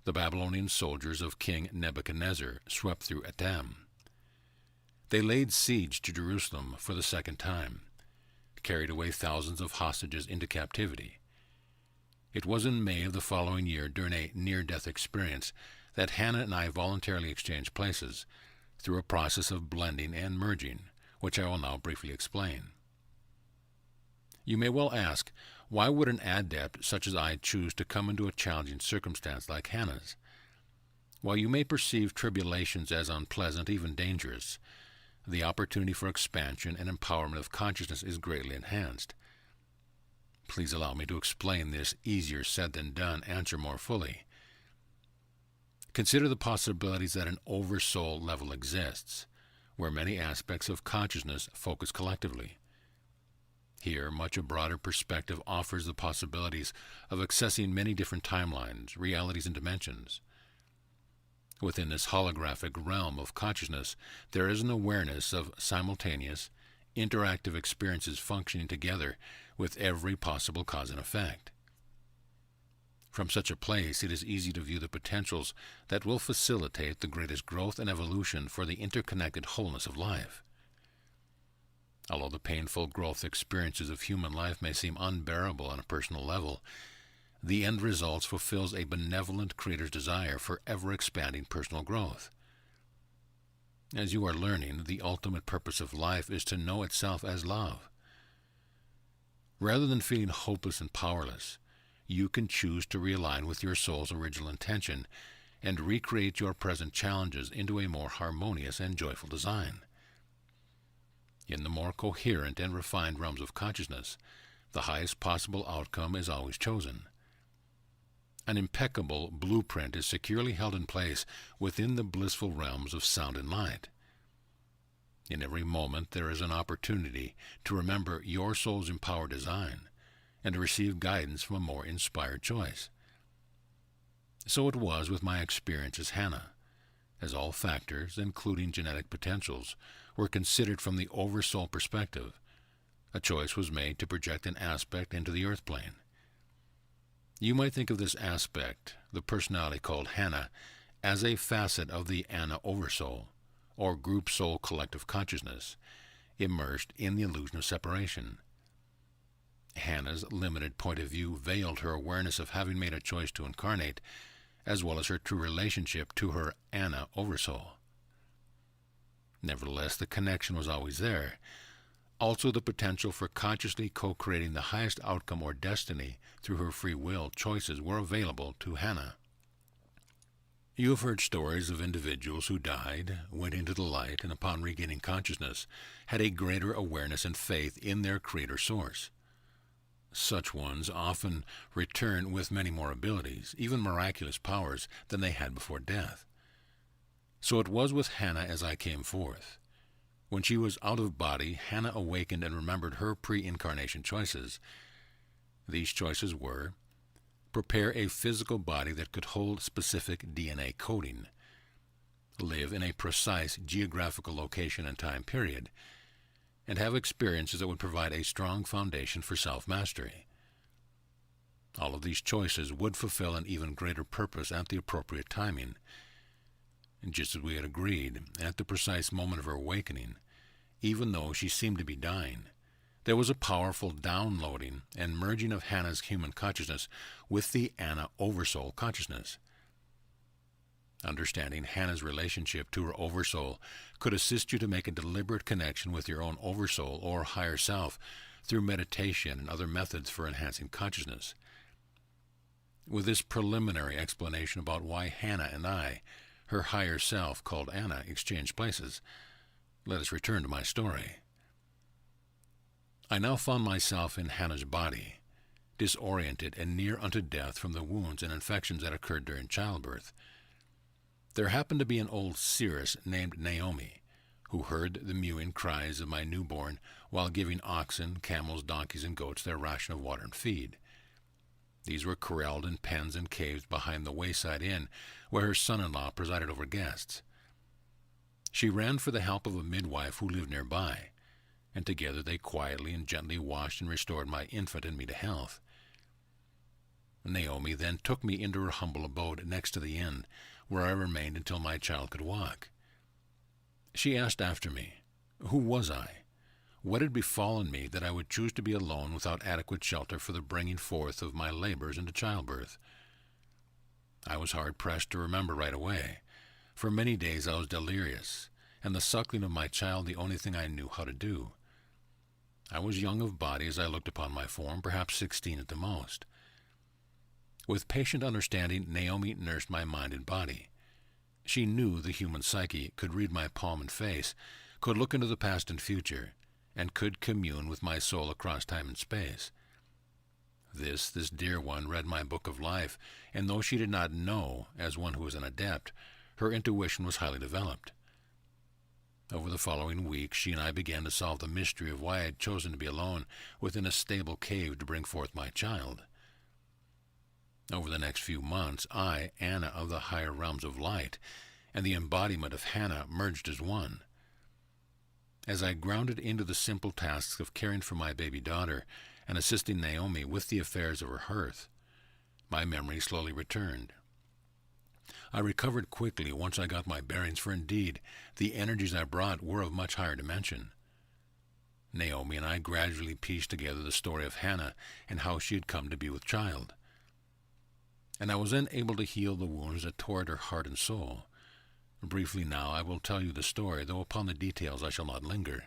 the Babylonian soldiers of King Nebuchadnezzar swept through Etam. They laid siege to Jerusalem for the second time, carried away thousands of hostages into captivity. It was in May of the following year, during a near-death experience, that Hannah and I voluntarily exchanged places through a process of blending and merging, which I will now briefly explain. You may well ask, why would an adept such as I choose to come into a challenging circumstance like Hannah's? While you may perceive tribulations as unpleasant, even dangerous, the opportunity for expansion and empowerment of consciousness is greatly enhanced. Please allow me to explain this easier said than done answer more fully. Consider the possibilities that an oversoul level exists, where many aspects of consciousness focus collectively. Here, much a broader perspective offers the possibilities of accessing many different timelines, realities, and dimensions. Within this holographic realm of consciousness, there is an awareness of simultaneous, interactive experiences functioning together with every possible cause and effect. From such a place, it is easy to view the potentials that will facilitate the greatest growth and evolution for the interconnected wholeness of life. Although the painful growth experiences of human life may seem unbearable on a personal level, the end result fulfills a benevolent Creator's desire for ever-expanding personal growth. As you are learning, the ultimate purpose of life is to know itself as love. Rather than feeling hopeless and powerless, you can choose to realign with your soul's original intention and recreate your present challenges into a more harmonious and joyful design. In the more coherent and refined realms of consciousness, the highest possible outcome is always chosen. An impeccable blueprint is securely held in place within the blissful realms of sound and light. In every moment there is an opportunity to remember your soul's empowered design and to receive guidance from a more inspired choice. So it was with my experience as Hannah, as all factors, including genetic potentials, were considered from the oversoul perspective. A choice was made to project an aspect into the earth plane. You might think of this aspect, the personality called Hannah, as a facet of the Anna Oversoul, or group soul collective consciousness, immersed in the illusion of separation. Hannah's limited point of view veiled her awareness of having made a choice to incarnate, as well as her true relationship to her Anna Oversoul. Nevertheless, the connection was always there. Also, the potential for consciously co-creating the highest outcome or destiny through her free will choices were available to Hannah. You have heard stories of individuals who died, went into the light, and upon regaining consciousness, had a greater awareness and faith in their Creator Source. Such ones often return with many more abilities, even miraculous powers, than they had before death. So it was with Hannah as I came forth. When she was out of body, Hannah awakened and remembered her pre-incarnation choices. These choices were: prepare a physical body that could hold specific DNA coding, live in a precise geographical location and time period, and have experiences that would provide a strong foundation for self-mastery. All of these choices would fulfill an even greater purpose at the appropriate timing. And just as we had agreed, at the precise moment of her awakening, even though she seemed to be dying, there was a powerful downloading and merging of Hannah's human consciousness with the Anna Oversoul consciousness. Understanding Hannah's relationship to her Oversoul could assist you to make a deliberate connection with your own Oversoul or higher self through meditation and other methods for enhancing consciousness. With this preliminary explanation about why Hannah and I, her higher self called Anna, exchanged places, let us return to my story. I now found myself in Hannah's body, disoriented and near unto death from the wounds and infections that occurred during childbirth. There happened to be an old seeress named Naomi, who heard the mewing cries of my newborn while giving oxen, camels, donkeys, and goats their ration of water and feed. These were corralled in pens and caves behind the wayside inn, where her son-in-law presided over guests. She ran for the help of a midwife who lived nearby, and together they quietly and gently washed and restored my infant and me to health. Naomi then took me into her humble abode next to the inn, where I remained until my child could walk. She asked after me. Who was I? What had befallen me that I would choose to be alone without adequate shelter for the bringing forth of my labors into childbirth? I was hard-pressed to remember right away. For many days I was delirious, and the suckling of my child the only thing I knew how to do. I was young of body as I looked upon my form, perhaps 16 at the most. With patient understanding, Naomi nursed my mind and body. She knew the human psyche, could read my palm and face, could look into the past and future, and could commune with my soul across time and space. This dear one read my book of life, and though she did not know, as one who is an adept, her intuition was highly developed. Over the following weeks, she and I began to solve the mystery of why I had chosen to be alone within a stable cave to bring forth my child. Over the next few months, I, Anna of the higher realms of light, and the embodiment of Hannah merged as one. As I grounded into the simple tasks of caring for my baby daughter and assisting Naomi with the affairs of her hearth, my memory slowly returned. I recovered quickly once I got my bearings, for indeed the energies I brought were of much higher dimension. Naomi and I gradually pieced together the story of Hannah and how she had come to be with child. And I was then able to heal the wounds that tore at her heart and soul. Briefly now I will tell you the story, though upon the details I shall not linger.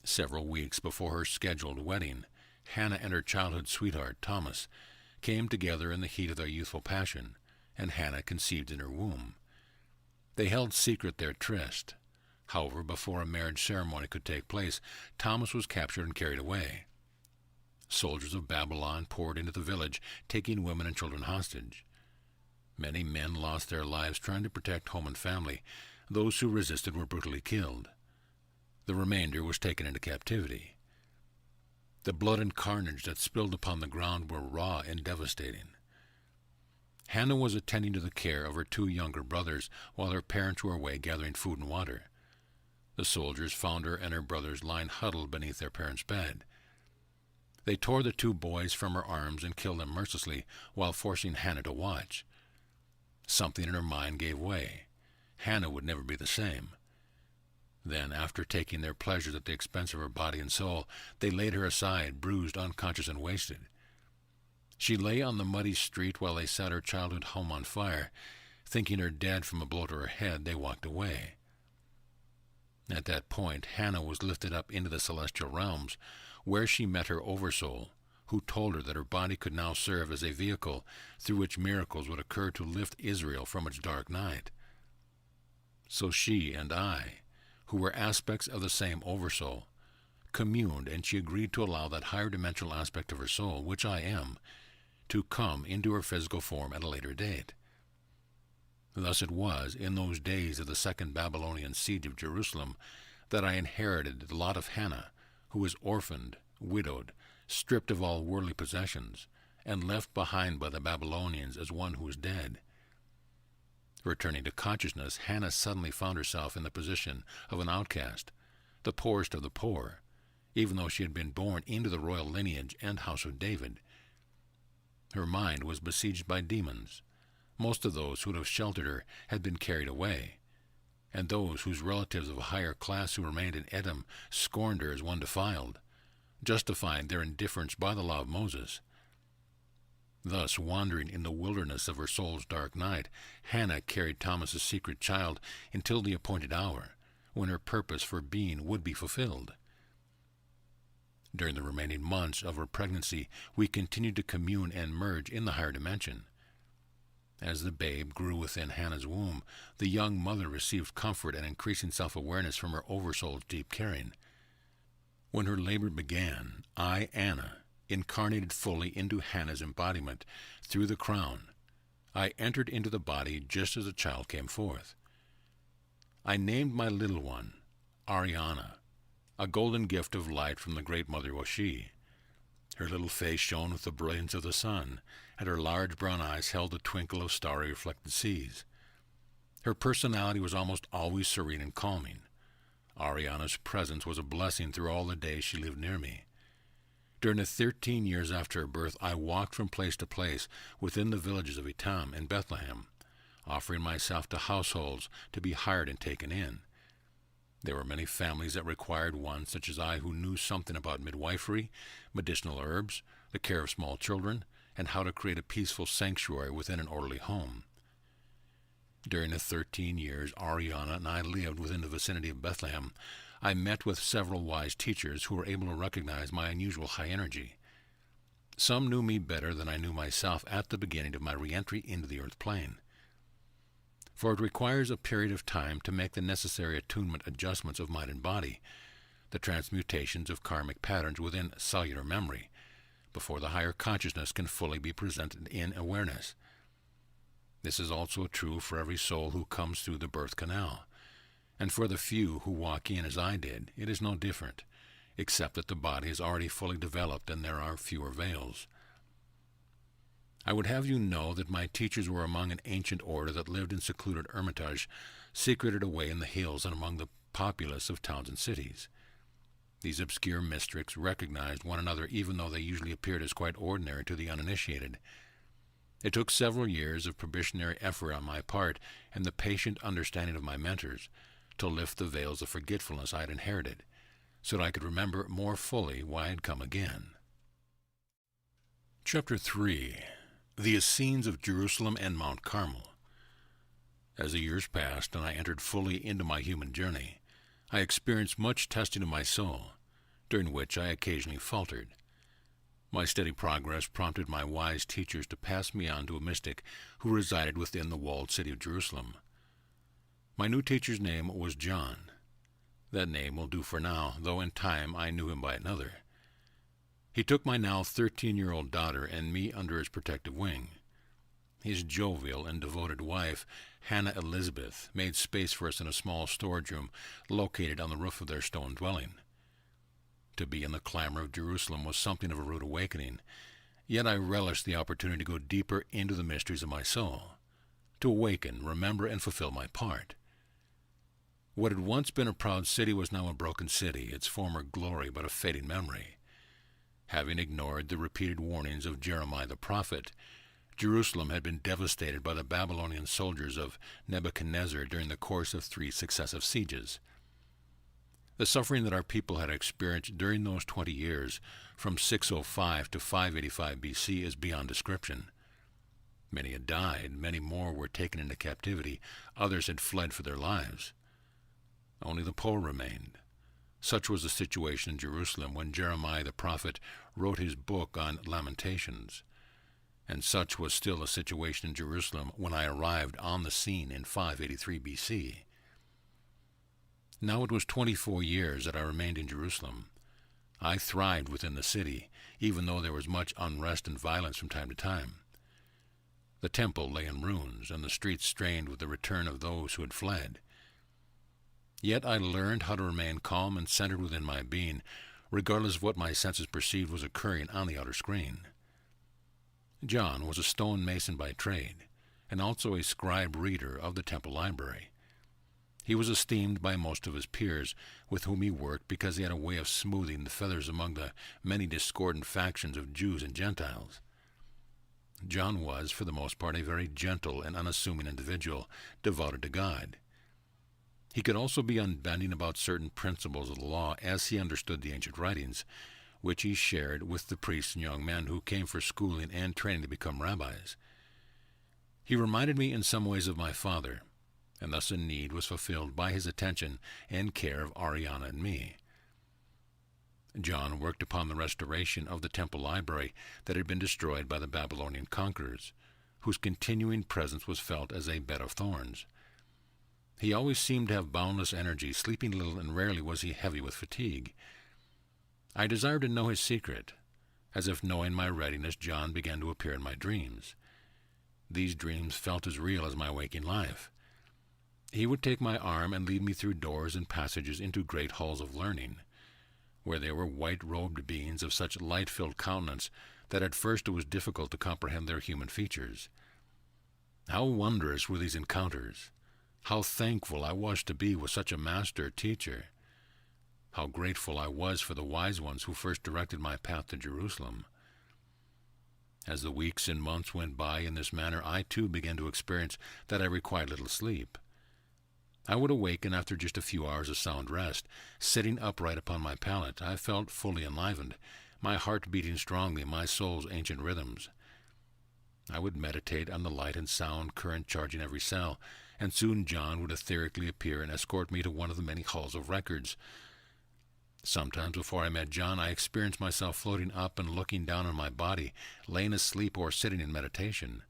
Several weeks before her scheduled wedding, Hannah and her childhood sweetheart, Thomas, came together in the heat of their youthful passion, and Hannah conceived in her womb. They held secret their tryst. However, before a marriage ceremony could take place, Thomas was captured and carried away. Soldiers of Babylon poured into the village, taking women and children hostage. Many men lost their lives trying to protect home and family. Those who resisted were brutally killed. The remainder was taken into captivity. The blood and carnage that spilled upon the ground were raw and devastating. Hannah was attending to the care of her two younger brothers while her parents were away gathering food and water. The soldiers found her and her brothers lying huddled beneath their parents' bed. They tore the two boys from her arms and killed them mercilessly while forcing Hannah to watch. Something in her mind gave way. Hannah would never be the same. Then, after taking their pleasures at the expense of her body and soul, they laid her aside, bruised, unconscious, and wasted. She lay on the muddy street while they set her childhood home on fire. Thinking her dead from a blow to her head, they walked away. At that point, Hannah was lifted up into the celestial realms, where she met her Oversoul, who told her that her body could now serve as a vehicle through which miracles would occur to lift Israel from its dark night. So she and I, who were aspects of the same Oversoul, communed, and she agreed to allow that higher dimensional aspect of her soul, which I am, to come into her physical form at a later date. Thus it was, in those days of the second Babylonian siege of Jerusalem, that I inherited the lot of Hannah, who was orphaned, widowed, stripped of all worldly possessions, and left behind by the Babylonians as one who was dead. Returning to consciousness, Hannah suddenly found herself in the position of an outcast, the poorest of the poor, even though she had been born into the royal lineage and house of David. Her mind was besieged by demons. Most of those who would have sheltered her had been carried away, and those whose relatives of a higher class who remained in Edom scorned her as one defiled, justifying their indifference by the law of Moses. Thus, wandering in the wilderness of her soul's dark night, Hannah carried Thomas's secret child until the appointed hour, when her purpose for being would be fulfilled. During the remaining months of her pregnancy, we continued to commune and merge in the higher dimension. As the babe grew within Hannah's womb, the young mother received comfort and increasing self-awareness from her oversoul's deep caring. When her labor began, I, Anna, incarnated fully into Hannah's embodiment through the crown. I entered into the body just as the child came forth. I named my little one Ariana, a golden gift of light from the great mother was she. Her little face shone with the brilliance of the sun, and her large brown eyes held the twinkle of starry reflected seas. Her personality was almost always serene and calming. Ariana's presence was a blessing through all the days she lived near me. During the 13 years after her birth, I walked from place to place within the villages of Etam and Bethlehem, offering myself to households to be hired and taken in. There were many families that required one, such as I, who knew something about midwifery, medicinal herbs, the care of small children, and how to create a peaceful sanctuary within an orderly home. During the 13 years Ariana and I lived within the vicinity of Bethlehem, I met with several wise teachers who were able to recognize my unusual high energy. Some knew me better than I knew myself at the beginning of my re-entry into the earth plane. For it requires a period of time to make the necessary attunement adjustments of mind and body, the transmutations of karmic patterns within cellular memory, before the higher consciousness can fully be presented in awareness. This is also true for every soul who comes through the birth canal, and for the few who walk in as I did, it is no different, except that the body is already fully developed and there are fewer veils. I would have you know that my teachers were among an ancient order that lived in secluded hermitage, secreted away in the hills and among the populace of towns and cities. These obscure mystics recognized one another even though they usually appeared as quite ordinary to the uninitiated. It took several years of probationary effort on my part and the patient understanding of my mentors to lift the veils of forgetfulness I had inherited, so that I could remember more fully why I had come again. Chapter 3. The Essenes of Jerusalem and Mount Carmel. As the years passed and I entered fully into my human journey, I experienced much testing of my soul, during which I occasionally faltered. My steady progress prompted my wise teachers to pass me on to a mystic who resided within the walled city of Jerusalem. My new teacher's name was John. That name will do for now, though in time I knew him by another. He took my now 13-year-old daughter and me under his protective wing. His jovial and devoted wife, Hannah Elizabeth, made space for us in a small storage room located on the roof of their stone dwelling. To be in the clamor of Jerusalem was something of a rude awakening, yet I relished the opportunity to go deeper into the mysteries of my soul, to awaken, remember, and fulfill my part. What had once been a proud city was now a broken city, its former glory but a fading memory. Having ignored the repeated warnings of Jeremiah the prophet, Jerusalem had been devastated by the Babylonian soldiers of Nebuchadnezzar during the course of 3 successive sieges. The suffering that our people had experienced during those 20 years, from 605 to 585 BC, is beyond description. Many had died, many more were taken into captivity, others had fled for their lives. Only the poor remained. Such was the situation in Jerusalem when Jeremiah the prophet wrote his book on Lamentations, and such was still the situation in Jerusalem when I arrived on the scene in 583 BC. Now it was 24 years that I remained in Jerusalem. I thrived within the city, even though there was much unrest and violence from time to time. The temple lay in ruins, and the streets strained with the return of those who had fled. Yet I learned how to remain calm and centered within my being, regardless of what my senses perceived was occurring on the outer screen. John was a stone mason by trade, and also a scribe reader of the temple library. He was esteemed by most of his peers with whom he worked because he had a way of smoothing the feathers among the many discordant factions of Jews and Gentiles. John was, for the most part, a very gentle and unassuming individual, devoted to God. He could also be unbending about certain principles of the law as he understood the ancient writings, which he shared with the priests and young men who came for schooling and training to become rabbis. He reminded me in some ways of my father, and thus a need was fulfilled by his attention and care of Ariana and me. John worked upon the restoration of the temple library that had been destroyed by the Babylonian conquerors, whose continuing presence was felt as a bed of thorns. He always seemed to have boundless energy, sleeping little, and rarely was he heavy with fatigue. I desired to know his secret. As if knowing my readiness, John began to appear in my dreams. These dreams felt as real as my waking life. He would take my arm and lead me through doors and passages into great halls of learning, where there were white-robed beings of such light-filled countenance that at first it was difficult to comprehend their human features. How wondrous were these encounters! How thankful I was to be with such a master-teacher! How grateful I was for the wise ones who first directed my path to Jerusalem. As the weeks and months went by in this manner, I too began to experience that I required little sleep. I would awaken after just a few hours of sound rest. Sitting upright upon my pallet, I felt fully enlivened, my heart beating strongly, my soul's ancient rhythms. I would meditate on the light and sound current charging every cell, and soon John would etherically appear and escort me to one of the many halls of records. Sometimes before I met John, I experienced myself floating up and looking down on my body, laying asleep or sitting in meditation.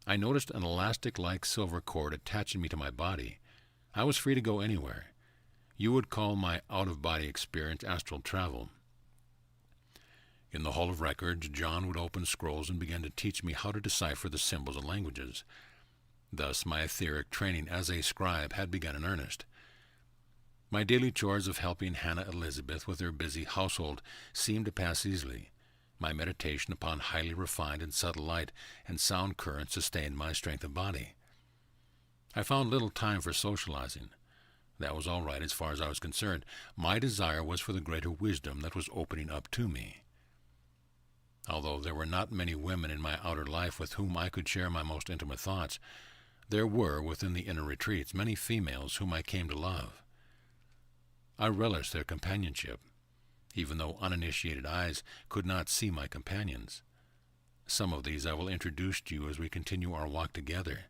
I noticed an elastic-like silver cord attaching me to my body. I was free to go anywhere. You would call my out-of-body experience astral travel. In the Hall of Records, John would open scrolls and begin to teach me how to decipher the symbols and languages. Thus my etheric training as a scribe had begun in earnest. My daily chores of helping Hannah Elizabeth with her busy household seemed to pass easily. My meditation upon highly refined and subtle light and sound currents sustained my strength of body. I found little time for socializing. That was all right as far as I was concerned. My desire was for the greater wisdom that was opening up to me. Although there were not many women in my outer life with whom I could share my most intimate thoughts, there were, within the inner retreats, many females whom I came to love. I relished their companionship, even though uninitiated eyes could not see my companions. Some of these I will introduce to you as we continue our walk together,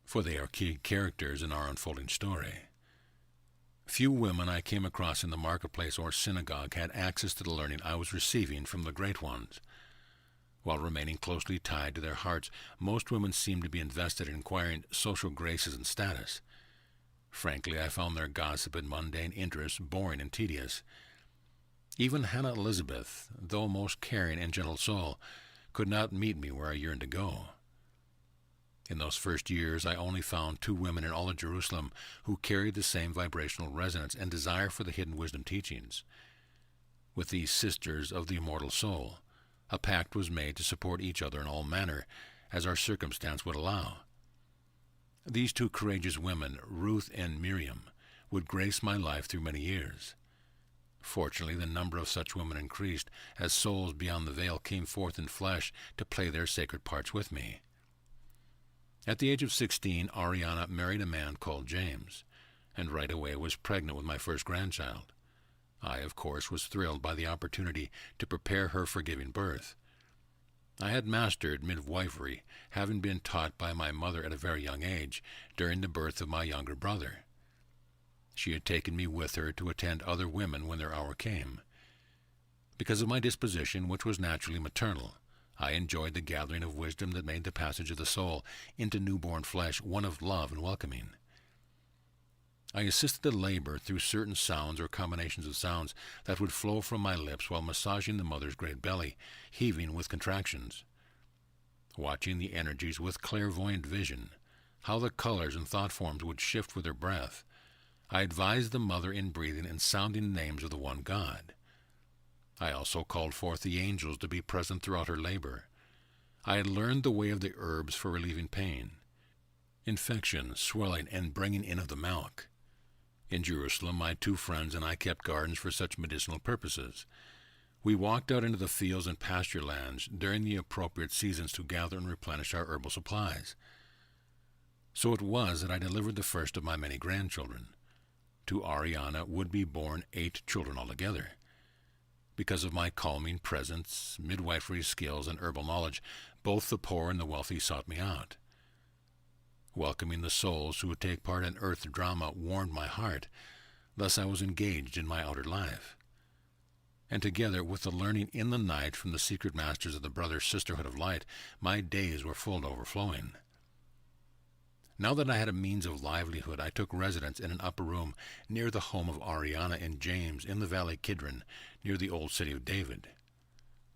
for they are key characters in our unfolding story. Few women I came across in the marketplace or synagogue had access to the learning I was receiving from the great ones. While remaining closely tied to their hearts, most women seemed to be invested in acquiring social graces and status. Frankly, I found their gossip and mundane interests boring and tedious. Even Hannah Elizabeth, though a most caring and gentle soul, could not meet me where I yearned to go. In those first years, I only found 2 women in all of Jerusalem who carried the same vibrational resonance and desire for the hidden wisdom teachings. With these sisters of the immortal soul, a pact was made to support each other in all manner, as our circumstance would allow. These 2 courageous women, Ruth and Miriam, would grace my life through many years. Fortunately, the number of such women increased as souls beyond the veil came forth in flesh to play their sacred parts with me. At the age of 16, Ariana married a man called James, and right away was pregnant with my first grandchild. I, of course, was thrilled by the opportunity to prepare her for giving birth. I had mastered midwifery, having been taught by my mother at a very young age, during the birth of my younger brother. She had taken me with her to attend other women when their hour came. Because of my disposition, which was naturally maternal, I enjoyed the gathering of wisdom that made the passage of the soul into newborn flesh one of love and welcoming. I assisted the labor through certain sounds or combinations of sounds that would flow from my lips while massaging the mother's great belly, heaving with contractions. Watching the energies with clairvoyant vision, how the colors and thought forms would shift with her breath, I advised the mother in breathing and sounding the names of the one God. I also called forth the angels to be present throughout her labor. I had learned the way of the herbs for relieving pain, infection, swelling, and bringing in of the milk. In Jerusalem, my two friends and I kept gardens for such medicinal purposes. We walked out into the fields and pasture lands during the appropriate seasons to gather and replenish our herbal supplies. So it was that I delivered the first of my many grandchildren. To Ariana would be born 8 children altogether. Because of my calming presence, midwifery skills, and herbal knowledge, both the poor and the wealthy sought me out. Welcoming the souls who would take part in earth drama warmed my heart. Thus I was engaged in my outer life. And together with the learning in the night from the secret masters of the Brother Sisterhood of Light, my days were full to overflowing. Now that I had a means of livelihood, I took residence in an upper room near the home of Ariana and James in the Valley Kidron, near the old city of David.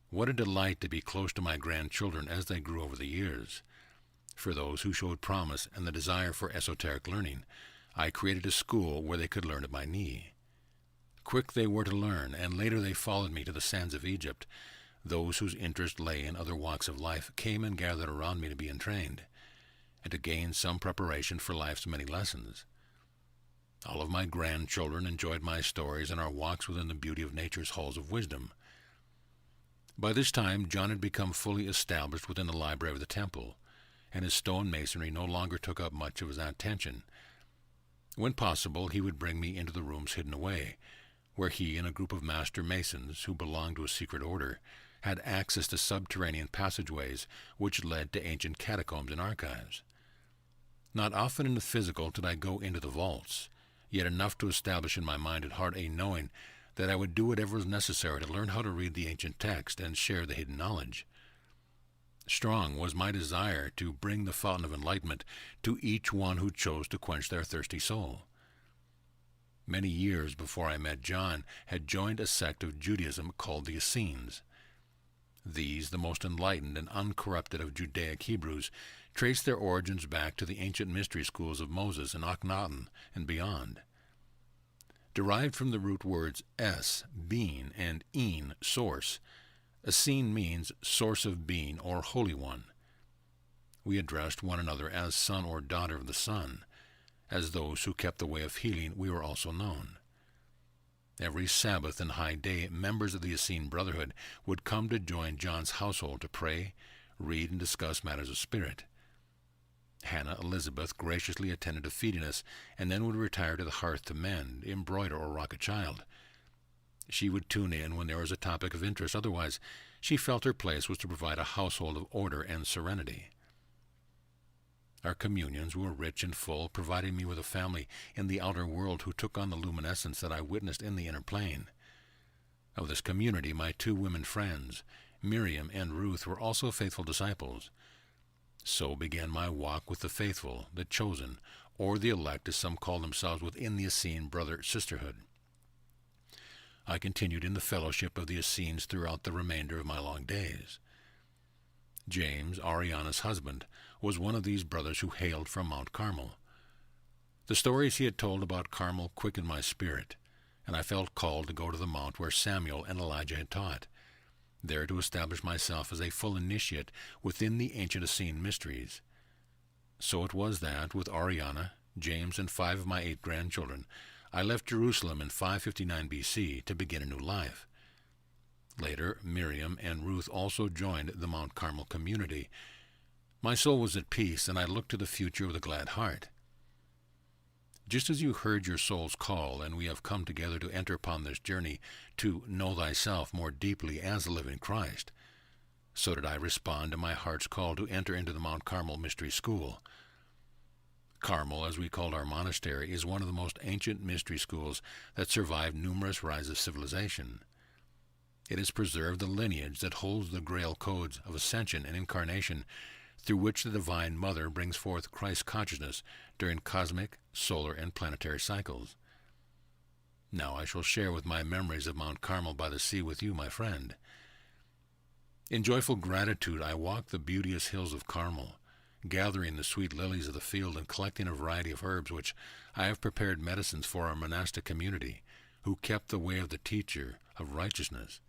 What a delight to be close to my grandchildren as they grew over the years. For those who showed promise and the desire for esoteric learning, I created a school where they could learn at my knee. Quick they were to learn, and later they followed me to the sands of Egypt. Those whose interest lay in other walks of life came and gathered around me to be entrained, and to gain some preparation for life's many lessons. All of my grandchildren enjoyed my stories and our walks within the beauty of nature's halls of wisdom. By this time, John had become fully established within the library of the temple, and his stone masonry no longer took up much of his attention. When possible, he would bring me into the rooms hidden away, where he and a group of master masons, who belonged to a secret order, had access to subterranean passageways which led to ancient catacombs and archives. Not often in the physical did I go into the vaults, yet enough to establish in my mind and heart a knowing that I would do whatever was necessary to learn how to read the ancient text and share the hidden knowledge. Strong was my desire to bring the fountain of enlightenment to each one who chose to quench their thirsty soul. Many years before I met John, had joined a sect of Judaism called the Essenes. These, the most enlightened and uncorrupted of Judaic Hebrews, trace their origins back to the ancient mystery schools of Moses and Akhenaten and beyond. Derived from the root words es, being, and ein, source, Essene means source of being or holy one. We addressed one another as son or daughter of the sun. As those who kept the way of healing, we were also known. Every Sabbath and high day, members of the Essene Brotherhood would come to join John's household to pray, read, and discuss matters of spirit. Hannah Elizabeth graciously attended to feeding us, and then would retire to the hearth to mend, embroider, or rock a child. She would tune in when there was a topic of interest. Otherwise, she felt her place was to provide a household of order and serenity. Our communions were rich and full, providing me with a family in the outer world who took on the luminescence that I witnessed in the inner plane. Of this community, my 2 women friends, Miriam and Ruth, were also faithful disciples. So began my walk with the faithful, the chosen, or the elect, as some call themselves within the Essene Brother-Sisterhood. I continued in the fellowship of the Essenes throughout the remainder of my long days. James, Ariana's husband, was one of these brothers who hailed from Mount Carmel. The stories he had told about Carmel quickened my spirit, and I felt called to go to the mount where Samuel and Elijah had taught, there to establish myself as a full initiate within the ancient Essene mysteries. So it was that, with Ariana, James, and 5 of my 8 grandchildren, I left Jerusalem in 559 B.C. to begin a new life. Later, Miriam and Ruth also joined the Mount Carmel community. My soul was at peace, and I looked to the future with a glad heart. Just as you heard your soul's call, and we have come together to enter upon this journey to know thyself more deeply as the living Christ, so did I respond to my heart's call to enter into the Mount Carmel Mystery School. Carmel, as we called our monastery, is one of the most ancient mystery schools that survived numerous rises of civilization. It has preserved the lineage that holds the Grail codes of ascension and incarnation through which the Divine Mother brings forth Christ consciousness during cosmic, solar, and planetary cycles. Now I shall share with my memories of Mount Carmel by the sea with you, my friend. In joyful gratitude I walked the beauteous hills of Carmel, gathering the sweet lilies of the field and collecting a variety of herbs which I have prepared medicines for our monastic community, who kept the way of the teacher of righteousness.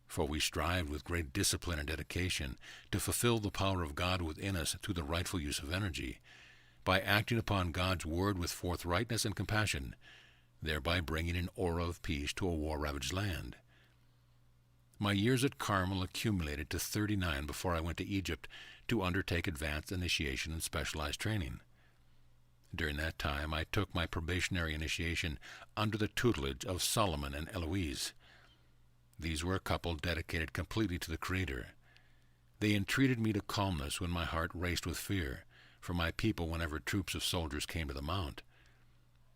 For we strived with great discipline and dedication to fulfill the power of God within us through the rightful use of energy, by acting upon God's word with forthrightness and compassion, thereby bringing an aura of peace to a war-ravaged land. My years at Carmel accumulated to 39 before I went to Egypt to undertake advanced initiation and specialized training. During that time I took my probationary initiation under the tutelage of Solomon and Eloise. These were a couple dedicated completely to the Creator. They entreated me to calmness when my heart raced with fear for my people whenever troops of soldiers came to the mount.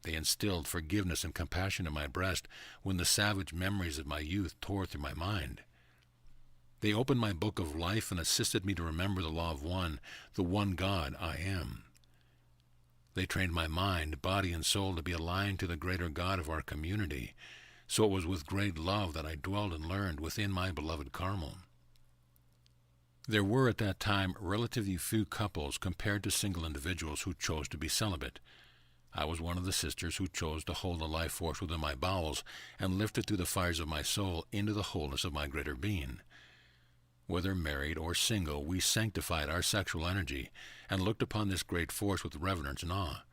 They instilled forgiveness and compassion in my breast when the savage memories of my youth tore through my mind. They opened my book of life and assisted me to remember the law of one, the one God I am. They trained my mind, body, and soul to be aligned to the greater God of our community, so it was with great love that I dwelled and learned within my beloved Carmel. There were at that time relatively few couples compared to single individuals who chose to be celibate. I was one of the sisters who chose to hold the life force within my bowels and lift it through the fires of my soul into the wholeness of my greater being. Whether married or single, we sanctified our sexual energy and looked upon this great force with reverence and awe.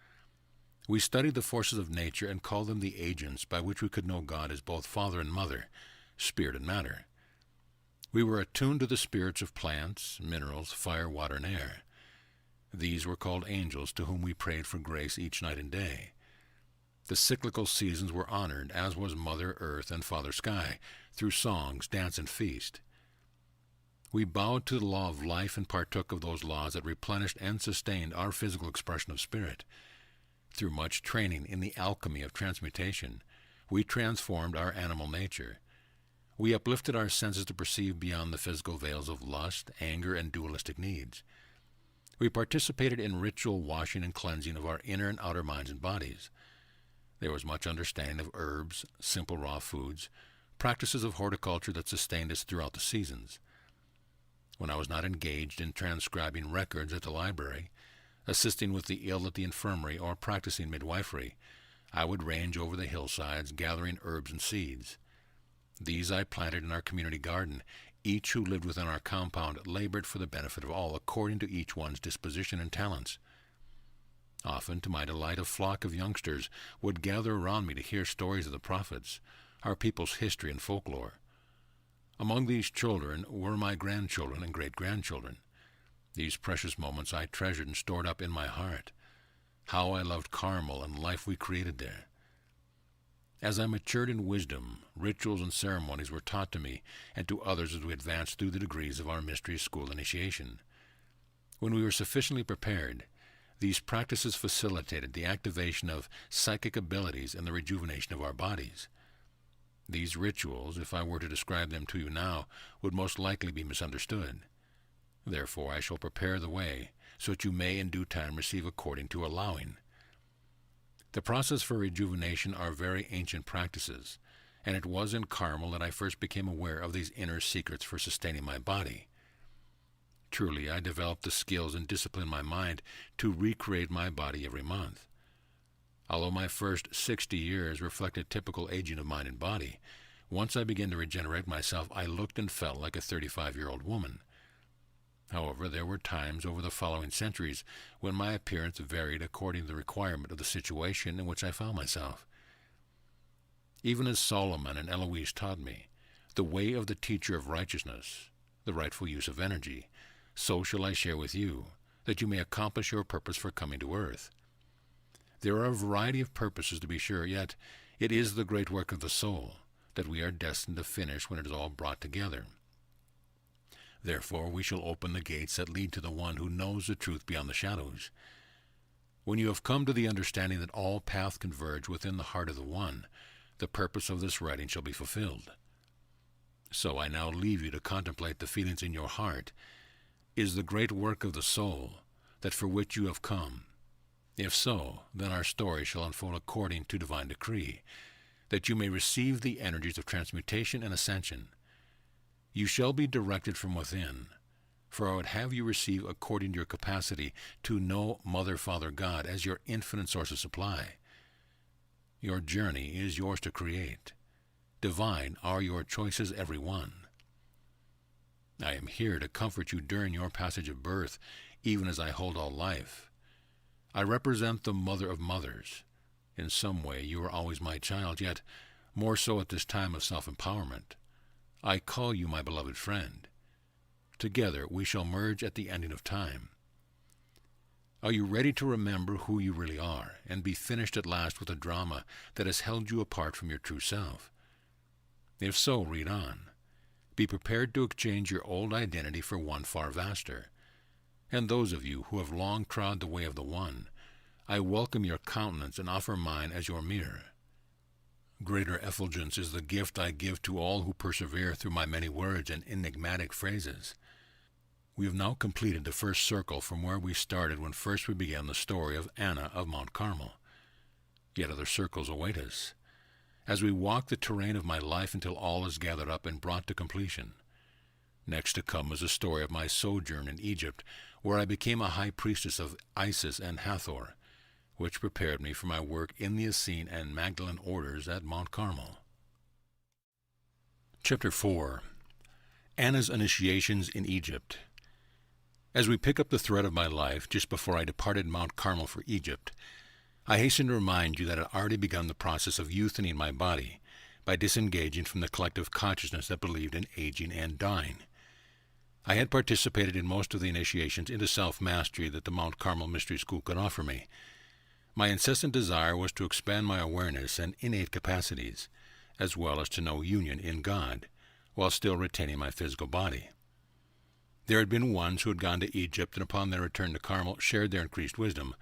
We studied the forces of nature and called them the agents by which we could know God as both Father and Mother, Spirit and Matter. We were attuned to the spirits of plants, minerals, fire, water, and air. These were called angels, to whom we prayed for grace each night and day. The cyclical seasons were honored, as was Mother Earth and Father Sky, through songs, dance, and feast. We bowed to the law of life and partook of those laws that replenished and sustained our physical expression of spirit. Through much training in the alchemy of transmutation, we transformed our animal nature. We uplifted our senses to perceive beyond the physical veils of lust, anger, and dualistic needs. We participated in ritual washing and cleansing of our inner and outer minds and bodies. There was much understanding of herbs, simple raw foods, practices of horticulture that sustained us throughout the seasons. When I was not engaged in transcribing records at the library, assisting with the ill at the infirmary, or practicing midwifery, I would range over the hillsides gathering herbs and seeds. These I planted in our community garden. Each who lived within our compound labored for the benefit of all, according to each one's disposition and talents. Often, to my delight, a flock of youngsters would gather around me to hear stories of the prophets, our people's history and folklore. Among these children were my grandchildren and great-grandchildren. These precious moments I treasured and stored up in my heart. How I loved Carmel and life we created there. As I matured in wisdom, rituals and ceremonies were taught to me and to others as we advanced through the degrees of our mystery school initiation. When we were sufficiently prepared, these practices facilitated the activation of psychic abilities and the rejuvenation of our bodies. These rituals, if I were to describe them to you now, would most likely be misunderstood. Therefore I shall prepare the way, so that you may in due time receive according to allowing. The process for rejuvenation are very ancient practices, and it was in Carmel that I first became aware of these inner secrets for sustaining my body. Truly, I developed the skills and disciplined my mind to recreate my body every month. Although my first 60 years reflected typical aging of mind and body, once I began to regenerate myself, I looked and felt like a 35-year-old woman. However, there were times over the following centuries when my appearance varied according to the requirement of the situation in which I found myself. Even as Solomon and Eloise taught me, the way of the teacher of righteousness, the rightful use of energy, so shall I share with you, that you may accomplish your purpose for coming to earth. There are a variety of purposes, to be sure, yet it is the great work of the soul that we are destined to finish when it is all brought together. Therefore we shall open the gates that lead to the one who knows the truth beyond the shadows. When you have come to the understanding that all paths converge within the heart of the One, the purpose of this writing shall be fulfilled. So I now leave you to contemplate the feelings in your heart. Is the great work of the soul that for which you have come? If so, then our story shall unfold according to divine decree, that you may receive the energies of transmutation and ascension. You shall be directed from within, for I would have you receive according to your capacity to know Mother, Father, God as your infinite source of supply. Your journey is yours to create. Divine are your choices, every one. I am here to comfort you during your passage of birth, even as I hold all life. I represent the Mother of Mothers. In some way you are always my child, yet more so at this time of self-empowerment. I call you my beloved friend. Together we shall merge at the ending of time. Are you ready to remember who you really are, and be finished at last with the drama that has held you apart from your true self? If so, read on. Be prepared to exchange your old identity for one far vaster. And those of you who have long trod the way of the One, I welcome your countenance and offer mine as your mirror. Greater effulgence is the gift I give to all who persevere through my many words and enigmatic phrases. We have now completed the first circle from where we started when first we began the story of Anna of Mount Carmel. Yet other circles await us, as we walk the terrain of my life until all is gathered up and brought to completion. Next to come is the story of my sojourn in Egypt, where I became a high priestess of Isis and Hathor, which prepared me for my work in the Essene and Magdalene orders at Mount Carmel. Chapter 4. Anna's Initiations in Egypt. As we pick up the thread of my life just before I departed Mount Carmel for Egypt, I hasten to remind you that I had already begun the process of youthening my body by disengaging from the collective consciousness that believed in aging and dying. I had participated in most of the initiations into self-mastery that the Mount Carmel Mystery School could offer me. My incessant desire was to expand my awareness and innate capacities, as well as to know union in God, while still retaining my physical body. There had been ones who had gone to Egypt and upon their return to Carmel shared their increased wisdom,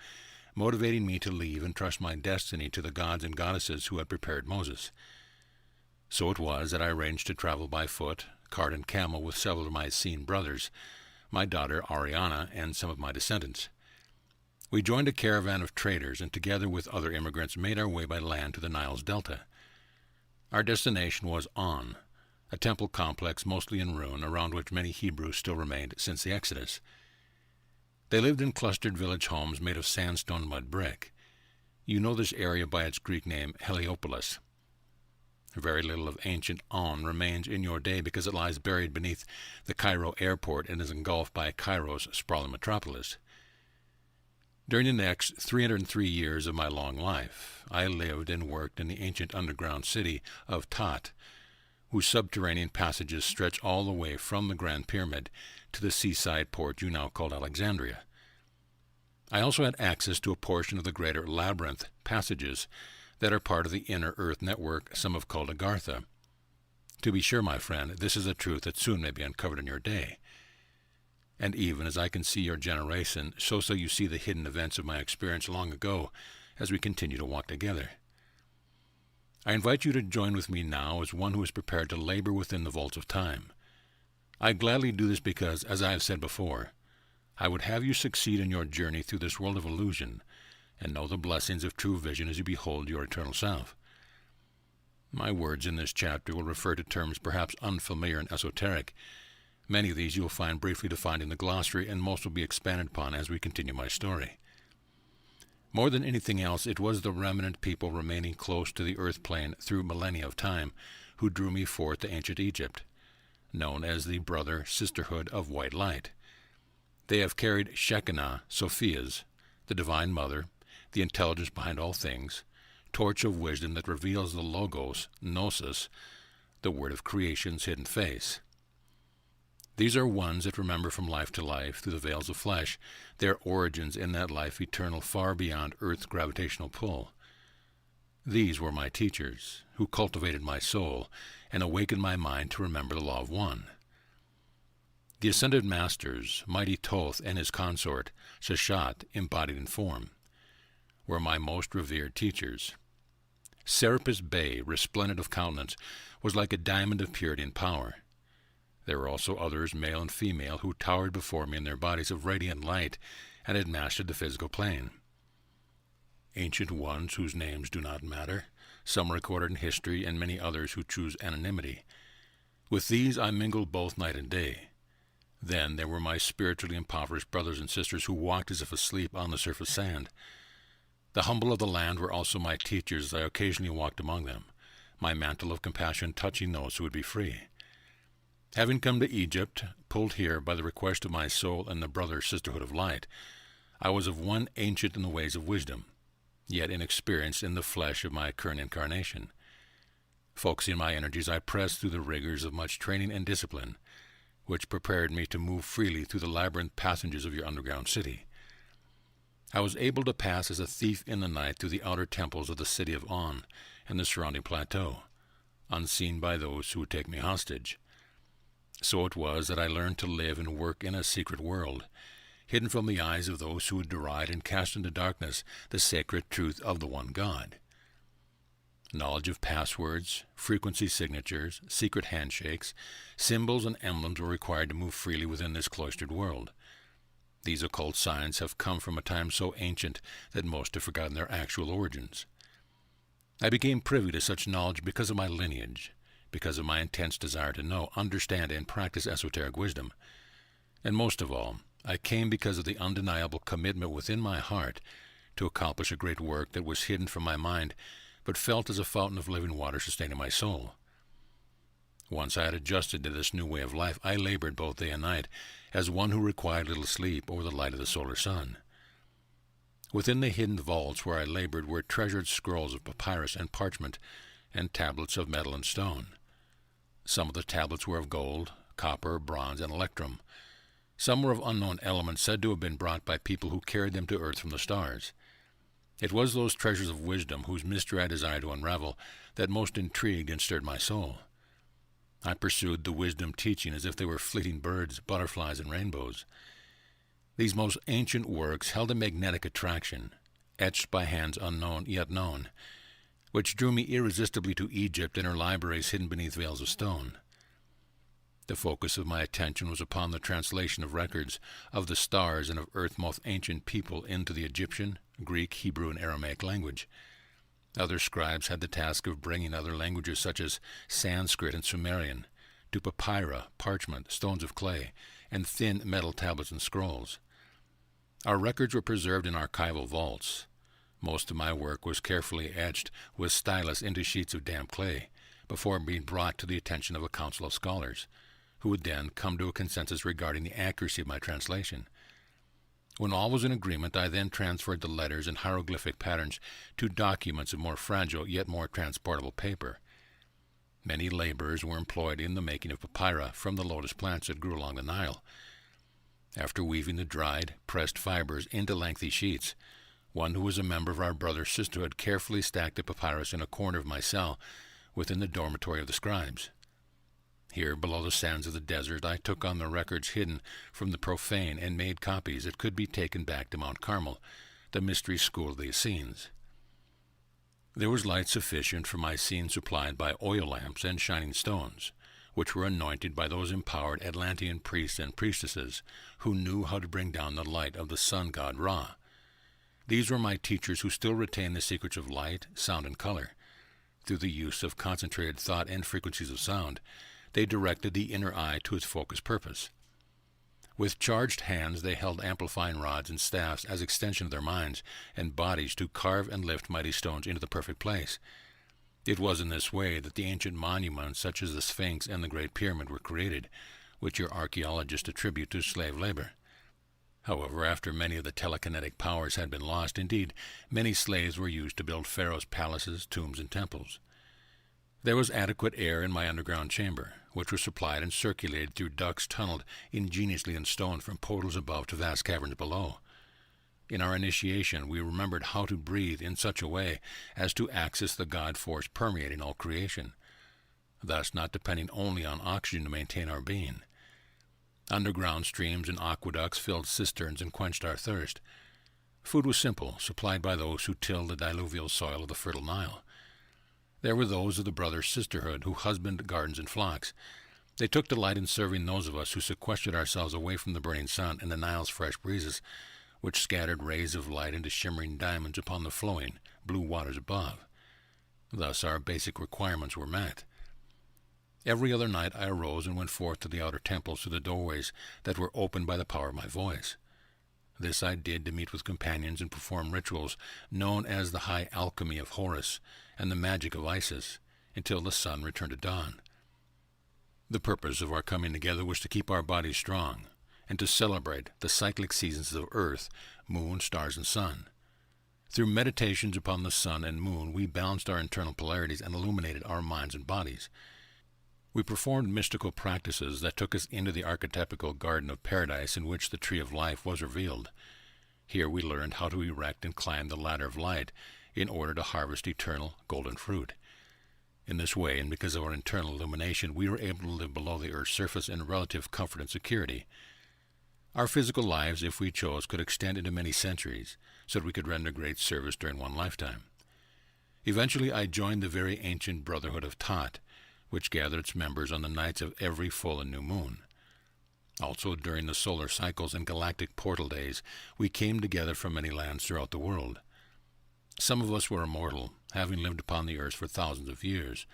motivating me to leave and trust my destiny to the gods and goddesses who had prepared Moses. So it was that I arranged to travel by foot, cart and camel with several of my Essene brothers, my daughter Ariana, and some of my descendants. We joined a caravan of traders and together with other immigrants made our way by land to the Nile's delta. Our destination was On, a temple complex mostly in ruin around which many Hebrews still remained since the Exodus. They lived in clustered village homes made of sandstone mud brick. You know this area by its Greek name Heliopolis. Very little of ancient On remains in your day because it lies buried beneath the Cairo airport and is engulfed by Cairo's sprawling metropolis. During the next 303 years of my long life, I lived and worked in the ancient underground city of Tat, whose subterranean passages stretch all the way from the Grand Pyramid to the seaside port you now call Alexandria. I also had access to a portion of the greater labyrinth passages that are part of the inner earth network some have called Agartha. To be sure, my friend, this is a truth that soon may be uncovered in your day. And even as I can see your generation, so shall you see the hidden events of my experience long ago as we continue to walk together. I invite you to join with me now as one who is prepared to labor within the vaults of time. I gladly do this because, as I have said before, I would have you succeed in your journey through this world of illusion and know the blessings of true vision as you behold your eternal self. My words in this chapter will refer to terms perhaps unfamiliar and esoteric. Many of these you will find briefly defined in the glossary, and most will be expanded upon as we continue my story. More than anything else, it was the remnant people remaining close to the earth plane through millennia of time who drew me forth to ancient Egypt, known as the Brother-Sisterhood of White Light. They have carried Shekinah, Sophia's, the Divine Mother, the intelligence behind all things, torch of wisdom that reveals the Logos, Gnosis, the word of creation's hidden face. These are ones that remember from life to life through the veils of flesh, their origins in that life eternal far beyond Earth's gravitational pull. These were my teachers, who cultivated my soul and awakened my mind to remember the law of one. The ascended masters, mighty Thoth and his consort, Sheshat, embodied in form, were my most revered teachers. Serapis Bey, resplendent of countenance, was like a diamond of purity and power. There were also others, male and female, who towered before me in their bodies of radiant light and had mastered the physical plane. Ancient ones whose names do not matter, some recorded in history, and many others who choose anonymity. With these I mingled both night and day. Then there were my spiritually impoverished brothers and sisters who walked as if asleep on the surface sand. The humble of the land were also my teachers as I occasionally walked among them, my mantle of compassion touching those who would be free. Having come to Egypt, pulled here by the request of my soul and the brother sisterhood of light, I was of one ancient in the ways of wisdom, yet inexperienced in the flesh of my current incarnation. Focusing my energies, I pressed through the rigors of much training and discipline, which prepared me to move freely through the labyrinth passages of your underground city. I was able to pass as a thief in the night through the outer temples of the city of On and the surrounding plateau, unseen by those who would take me hostage. So it was that I learned to live and work in a secret world, hidden from the eyes of those who would deride and cast into darkness the sacred truth of the one God. Knowledge of passwords, frequency signatures, secret handshakes, symbols, and emblems were required to move freely within this cloistered world. These occult signs have come from a time so ancient that most have forgotten their actual origins. I became privy to such knowledge because of my lineage, because of my intense desire to know, understand, and practice esoteric wisdom. And most of all, I came because of the undeniable commitment within my heart to accomplish a great work that was hidden from my mind, but felt as a fountain of living water sustaining my soul. Once I had adjusted to this new way of life, I labored both day and night, as one who required little sleep or the light of the solar sun. Within the hidden vaults where I labored were treasured scrolls of papyrus and parchment, and tablets of metal and stone. Some of the tablets were of gold, copper, bronze, and electrum. Some were of unknown elements said to have been brought by people who carried them to earth from the stars. It was those treasures of wisdom whose mystery I desired to unravel that most intrigued and stirred my soul. I pursued the wisdom teaching as if they were fleeting birds, butterflies, and rainbows. These most ancient works held a magnetic attraction, etched by hands unknown yet known, which drew me irresistibly to Egypt and her libraries hidden beneath veils of stone. The focus of my attention was upon the translation of records of the stars and of Earth's most ancient people into the Egyptian, Greek, Hebrew, and Aramaic language. Other scribes had the task of bringing other languages such as Sanskrit and Sumerian to papyri, parchment, stones of clay, and thin metal tablets and scrolls. Our records were preserved in archival vaults. Most of my work was carefully etched with stylus into sheets of damp clay before being brought to the attention of a council of scholars, who would then come to a consensus regarding the accuracy of my translation. When all was in agreement, I then transferred the letters and hieroglyphic patterns to documents of more fragile yet more transportable paper. Many laborers were employed in the making of papyri from the lotus plants that grew along the Nile. After weaving the dried, pressed fibers into lengthy sheets, one who was a member of our brother sisterhood carefully stacked the papyrus in a corner of my cell within the dormitory of the scribes. Here, below the sands of the desert, I took on the records hidden from the profane and made copies that could be taken back to Mount Carmel, the mystery school of the Essenes. There was light sufficient for my scene supplied by oil lamps and shining stones, which were anointed by those empowered Atlantean priests and priestesses who knew how to bring down the light of the sun god Ra. These were my teachers who still retained the secrets of light, sound, and color. Through the use of concentrated thought and frequencies of sound, they directed the inner eye to its focused purpose. With charged hands they held amplifying rods and staffs as extension of their minds and bodies to carve and lift mighty stones into the perfect place. It was in this way that the ancient monuments such as the Sphinx and the Great Pyramid were created, which your archaeologists attribute to slave labor. However, after many of the telekinetic powers had been lost, indeed, many slaves were used to build pharaohs' palaces, tombs, and temples. There was adequate air in my underground chamber, which was supplied and circulated through ducts tunneled ingeniously in stone from portals above to vast caverns below. In our initiation, we remembered how to breathe in such a way as to access the God force permeating all creation, thus not depending only on oxygen to maintain our being. Underground streams and aqueducts filled cisterns and quenched our thirst. Food was simple, supplied by those who tilled the diluvial soil of the fertile Nile. There were those of the brother sisterhood who husbanded gardens and flocks. They took delight in serving those of us who sequestered ourselves away from the burning sun and the Nile's fresh breezes, which scattered rays of light into shimmering diamonds upon the flowing, blue waters above. Thus our basic requirements were met. Every other night I arose and went forth to the outer temples through the doorways that were opened by the power of my voice. This I did to meet with companions and perform rituals known as the high alchemy of Horus and the magic of Isis, until the sun returned to dawn. The purpose of our coming together was to keep our bodies strong, and to celebrate the cyclic seasons of earth, moon, stars, and sun. Through meditations upon the sun and moon, we balanced our internal polarities and illuminated our minds and bodies. We performed mystical practices that took us into the archetypical garden of paradise in which the tree of life was revealed. Here we learned how to erect and climb the ladder of light in order to harvest eternal golden fruit. In this way, and because of our internal illumination, we were able to live below the earth's surface in relative comfort and security. Our physical lives, if we chose, could extend into many centuries, so that we could render great service during one lifetime. Eventually I joined the very ancient Brotherhood of Thoth, which gathered its members on the nights of every full and new moon. Also, during the solar cycles and galactic portal days, we came together from many lands throughout the world. Some of us were immortal, having lived upon the earth for thousands of years.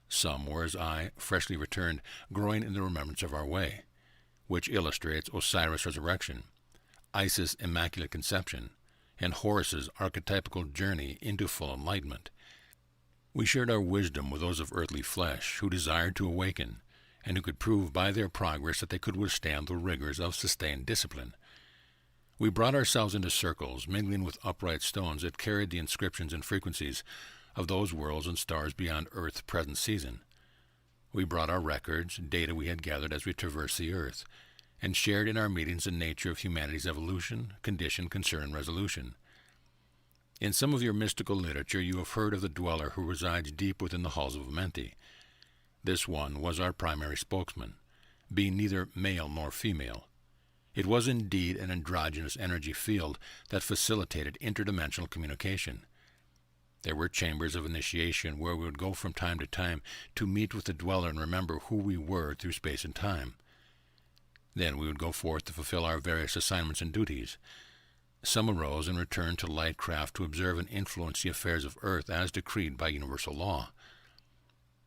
Some were, as I, freshly returned, growing in the remembrance of our way, which illustrates Osiris' resurrection, Isis' immaculate conception, and Horus's archetypical journey into full enlightenment. We shared our wisdom with those of earthly flesh who desired to awaken, and who could prove by their progress that they could withstand the rigors of sustained discipline. We brought ourselves into circles, mingling with upright stones that carried the inscriptions and frequencies of those worlds and stars beyond Earth's present season. We brought our records, data we had gathered as we traversed the earth, and shared in our meetings the nature of humanity's evolution, condition, concern, and resolution. In some of your mystical literature you have heard of the dweller who resides deep within the halls of Amenti. This one was our primary spokesman, being neither male nor female. It was indeed an androgynous energy field that facilitated interdimensional communication. There were chambers of initiation where we would go from time to time to meet with the dweller and remember who we were through space and time. Then we would go forth to fulfill our various assignments and duties. Some arose and returned to Lightcraft to observe and influence the affairs of Earth as decreed by universal law.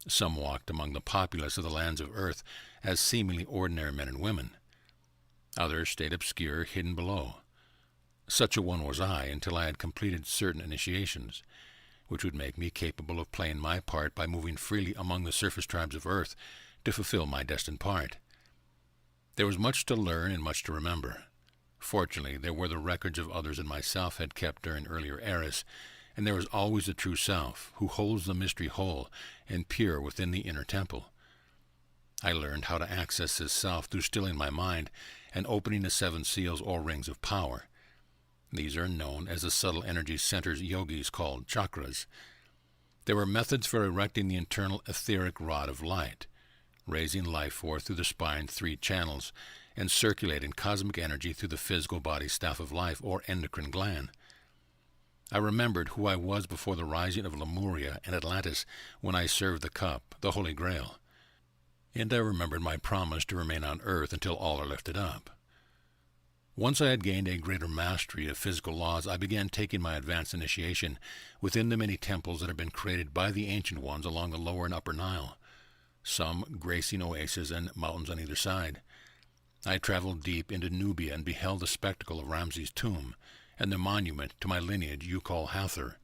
Some walked among the populace of the lands of Earth as seemingly ordinary men and women. Others stayed obscure, hidden below. Such a one was I until I had completed certain initiations, which would make me capable of playing my part by moving freely among the surface tribes of Earth to fulfill my destined part. There was much to learn and much to remember. Fortunately, there were the records of others and myself had kept during earlier eras, and there is always the true self, who holds the mystery whole and pure within the inner temple. I learned how to access this self through stilling my mind and opening the 7 seals or rings of power. These are known as the subtle energy centers yogis called chakras. There were methods for erecting the internal etheric rod of light, raising life forth through the spine's 3 channels, and circulating cosmic energy through the physical body's staff of life or endocrine gland. I remembered who I was before the rising of Lemuria and Atlantis when I served the cup, the Holy Grail. And I remembered my promise to remain on earth until all are lifted up. Once I had gained a greater mastery of physical laws, I began taking my advanced initiation within the many temples that had been created by the Ancient Ones along the lower and upper Nile, some gracing oases and mountains on either side. I traveled deep into Nubia and beheld the spectacle of Ramses' tomb and the monument to my lineage you call Hathor.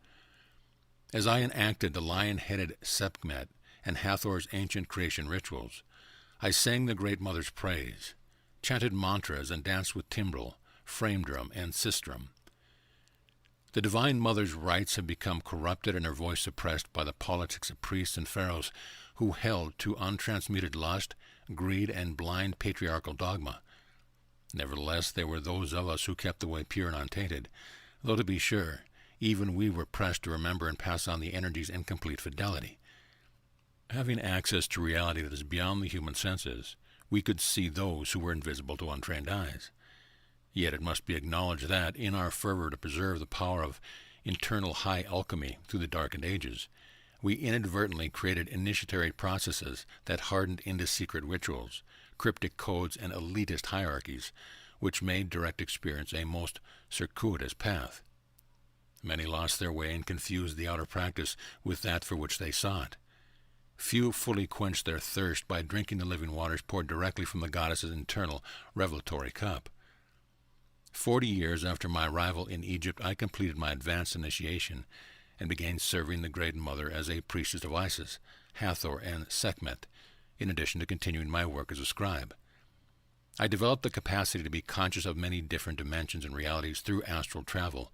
As I enacted the lion-headed Sekhmet and Hathor's ancient creation rituals, I sang the Great Mother's praise, chanted mantras, and danced with timbrel, frame drum, and sistrum. The Divine Mother's rites have become corrupted and her voice suppressed by the politics of priests and pharaohs who held to untransmuted lust, greed, and blind patriarchal dogma. Nevertheless, there were those of us who kept the way pure and untainted, though to be sure, even we were pressed to remember and pass on the energies in complete fidelity. Having access to reality that is beyond the human senses, we could see those who were invisible to untrained eyes. Yet it must be acknowledged that, in our fervor to preserve the power of internal high alchemy through the darkened ages, we inadvertently created initiatory processes that hardened into secret rituals, cryptic codes, and elitist hierarchies, which made direct experience a most circuitous path. Many lost their way and confused the outer practice with that for which they sought. Few fully quenched their thirst by drinking the living waters poured directly from the goddess's internal revelatory cup. 40 years after my arrival in Egypt, I completed my advanced initiation and began serving the Great Mother as a priestess of Isis, Hathor, and Sekhmet, in addition to continuing my work as a scribe. I developed the capacity to be conscious of many different dimensions and realities through astral travel,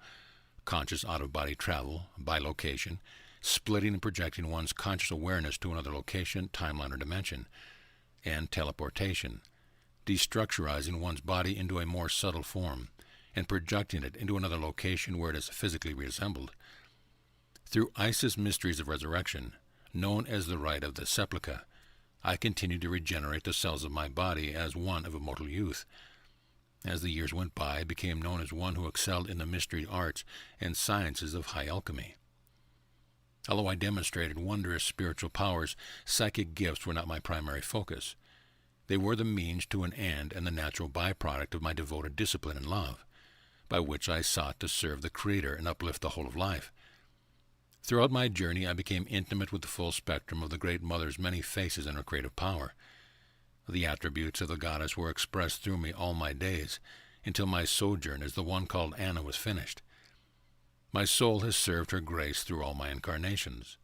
conscious out-of-body travel, bilocation, splitting and projecting one's conscious awareness to another location, timeline, or dimension, and teleportation, destructurizing one's body into a more subtle form, and projecting it into another location where it is physically reassembled. Through Isis' mysteries of resurrection, known as the rite of the sepulchre, I continued to regenerate the cells of my body as one of immortal youth. As the years went by, I became known as one who excelled in the mystery arts and sciences of high alchemy. Although I demonstrated wondrous spiritual powers, psychic gifts were not my primary focus. They were the means to an end and the natural byproduct of my devoted discipline and love, by which I sought to serve the Creator and uplift the whole of life. Throughout my journey, I became intimate with the full spectrum of the Great Mother's many faces and her creative power. The attributes of the goddess were expressed through me all my days, until my sojourn as the one called Anna was finished. My soul has served her grace through all my incarnations.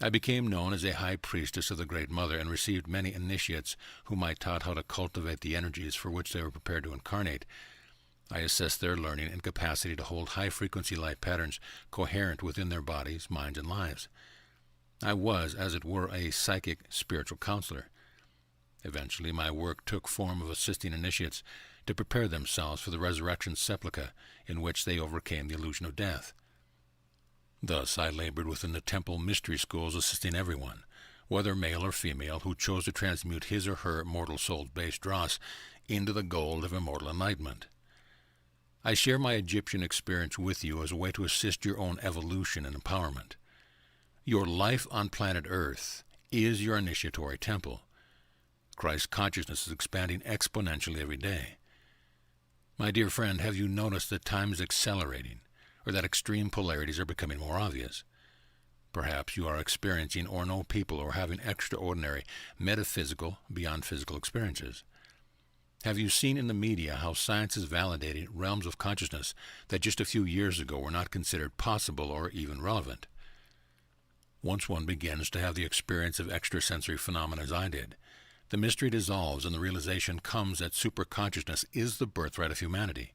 I became known as a high priestess of the Great Mother and received many initiates whom I taught how to cultivate the energies for which they were prepared to incarnate. I assessed their learning and capacity to hold high-frequency light patterns coherent within their bodies, minds, and lives. I was, as it were, a psychic spiritual counselor. Eventually, my work took form of assisting initiates to prepare themselves for the resurrection sepulchre in which they overcame the illusion of death. Thus, I labored within the temple mystery schools, assisting everyone, whether male or female, who chose to transmute his or her mortal soul's base dross into the gold of immortal enlightenment. I share my Egyptian experience with you as a way to assist your own evolution and empowerment. Your life on planet Earth is your initiatory temple. Christ's consciousness is expanding exponentially every day. My dear friend, have you noticed that time is accelerating, or that extreme polarities are becoming more obvious? Perhaps you are experiencing or know people who are having extraordinary metaphysical, beyond physical experiences. Have you seen in the media how science is validating realms of consciousness that just a few years ago were not considered possible or even relevant? Once one begins to have the experience of extrasensory phenomena as I did, the mystery dissolves and the realization comes that superconsciousness is the birthright of humanity.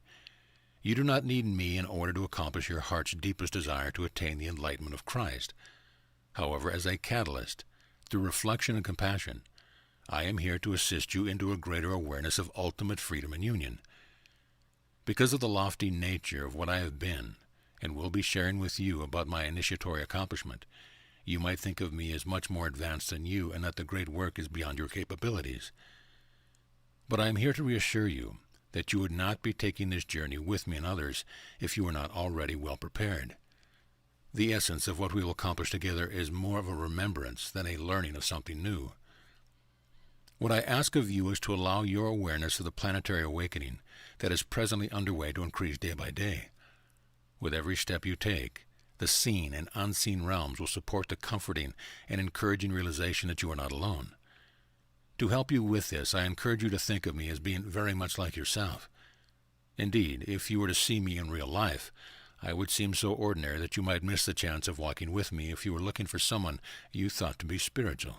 You do not need me in order to accomplish your heart's deepest desire to attain the enlightenment of Christ. However, as a catalyst, through reflection and compassion, I am here to assist you into a greater awareness of ultimate freedom and union. Because of the lofty nature of what I have been and will be sharing with you about my initiatory accomplishment, you might think of me as much more advanced than you and that the great work is beyond your capabilities. But I am here to reassure you that you would not be taking this journey with me and others if you were not already well prepared. The essence of what we will accomplish together is more of a remembrance than a learning of something new. What I ask of you is to allow your awareness of the planetary awakening that is presently underway to increase day by day. With every step you take, the seen and unseen realms will support the comforting and encouraging realization that you are not alone. To help you with this, I encourage you to think of me as being very much like yourself. Indeed, if you were to see me in real life, I would seem so ordinary that you might miss the chance of walking with me if you were looking for someone you thought to be spiritual.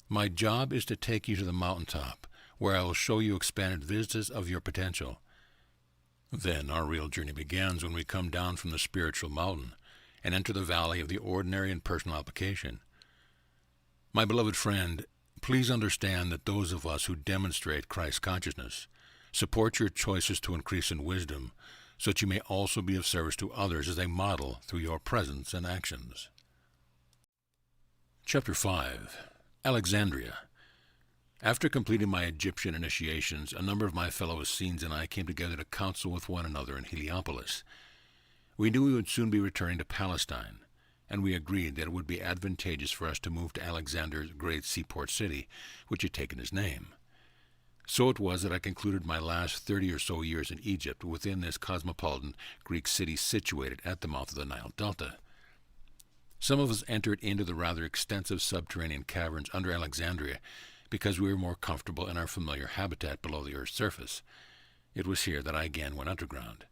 My job is to take you to the mountaintop, where I will show you expanded vistas of your potential. Then our real journey begins when we come down from the spiritual mountain and enter the valley of the ordinary and personal application. My beloved friend, please understand that those of us who demonstrate Christ consciousness support your choices to increase in wisdom, so that you may also be of service to others as they model through your presence and actions. Chapter 5. Alexandria. After completing my Egyptian initiations, a number of my fellow Essenes and I came together to counsel with one another in Heliopolis. We knew we would soon be returning to Palestine, and we agreed that it would be advantageous for us to move to Alexander's great seaport city, which had taken his name. So it was that I concluded my last 30 or so years in Egypt within this cosmopolitan Greek city situated at the mouth of the Nile Delta. Some of us entered into the rather extensive subterranean caverns under Alexandria because we were more comfortable in our familiar habitat below the earth's surface. It was here that I again went underground.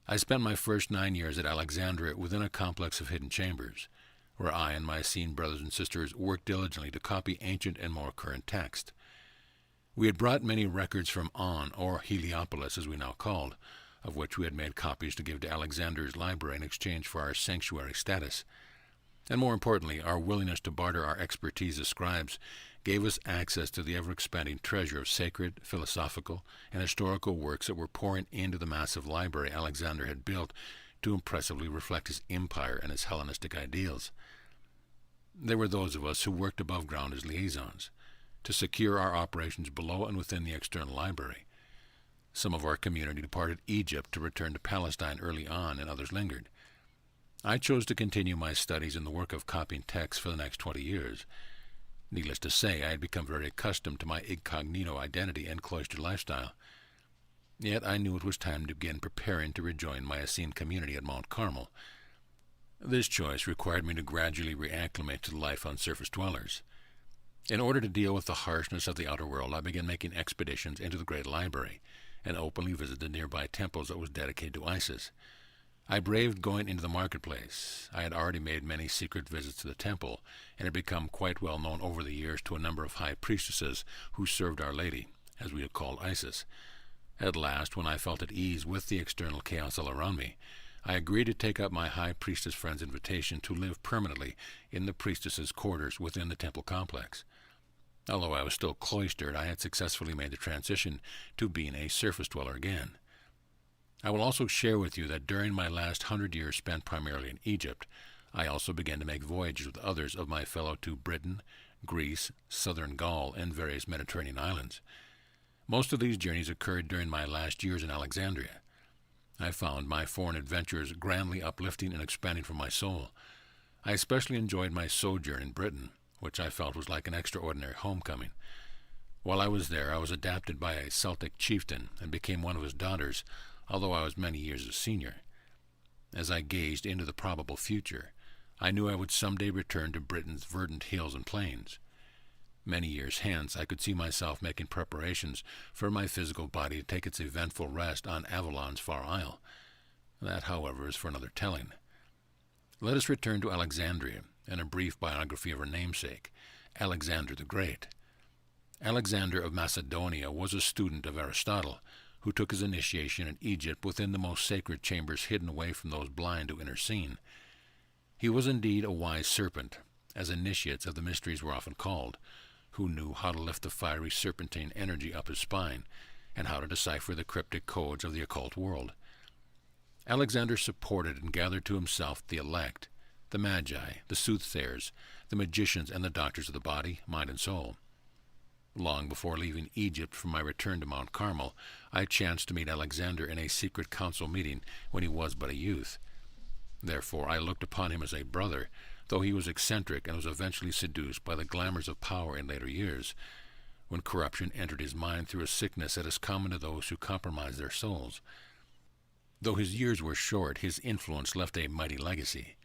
I spent my first 9 years at Alexandria within a complex of hidden chambers, where I and my Essene brothers and sisters worked diligently to copy ancient and more current text. We had brought many records from On, or Heliopolis as we now called, of which we had made copies to give to Alexander's library in exchange for our sanctuary status. And more importantly, our willingness to barter our expertise as scribes gave us access to the ever-expanding treasure of sacred, philosophical, and historical works that were pouring into the massive library Alexander had built to impressively reflect his empire and his Hellenistic ideals. There were those of us who worked above ground as liaisons, to secure our operations below and within the external library. Some of our community departed Egypt to return to Palestine early on, and others lingered. I chose to continue my studies in the work of copying texts for the next 20 years. Needless to say, I had become very accustomed to my incognito identity and cloistered lifestyle. Yet I knew it was time to begin preparing to rejoin my Essene community at Mount Carmel. This choice required me to gradually reacclimate to the life on surface dwellers. In order to deal with the harshness of the outer world, I began making expeditions into the great library, and openly visited nearby temples that was dedicated to Isis. I braved going into the marketplace. I had already made many secret visits to the temple, and had become quite well known over the years to a number of high priestesses who served Our Lady, as we had called Isis. At last, when I felt at ease with the external chaos all around me, I agreed to take up my high priestess friend's invitation to live permanently in the priestess's quarters within the temple complex. Although I was still cloistered, I had successfully made the transition to being a surface dweller again. I will also share with you that during my last 100 years spent primarily in Egypt, I also began to make voyages with others of my fellow to Britain, Greece, southern Gaul, and various Mediterranean islands. Most of these journeys occurred during my last years in Alexandria. I found my foreign adventures grandly uplifting and expanding for my soul. I especially enjoyed my sojourn in Britain, which I felt was like an extraordinary homecoming. While I was there, I was adopted by a Celtic chieftain and became one of his daughters, although I was many years his senior. As I gazed into the probable future, I knew I would someday return to Britain's verdant hills and plains. Many years hence, I could see myself making preparations for my physical body to take its eventful rest on Avalon's far isle. That, however, is for another telling. Let us return to Alexandria and a brief biography of her namesake, Alexander the Great. Alexander of Macedonia was a student of Aristotle, who took his initiation in Egypt within the most sacred chambers hidden away from those blind to inner seeing. He was indeed a wise serpent, as initiates of the mysteries were often called, who knew how to lift the fiery serpentine energy up his spine, and how to decipher the cryptic codes of the occult world. Alexander supported and gathered to himself the elect, the magi, the soothsayers, the magicians, and the doctors of the body, mind, and soul. Long before leaving Egypt for my return to Mount Carmel, I chanced to meet Alexander in a secret council meeting when he was but a youth. Therefore I looked upon him as a brother, though he was eccentric and was eventually seduced by the glamours of power in later years, when corruption entered his mind through a sickness that is common to those who compromise their souls. Though his years were short, his influence left a mighty legacy.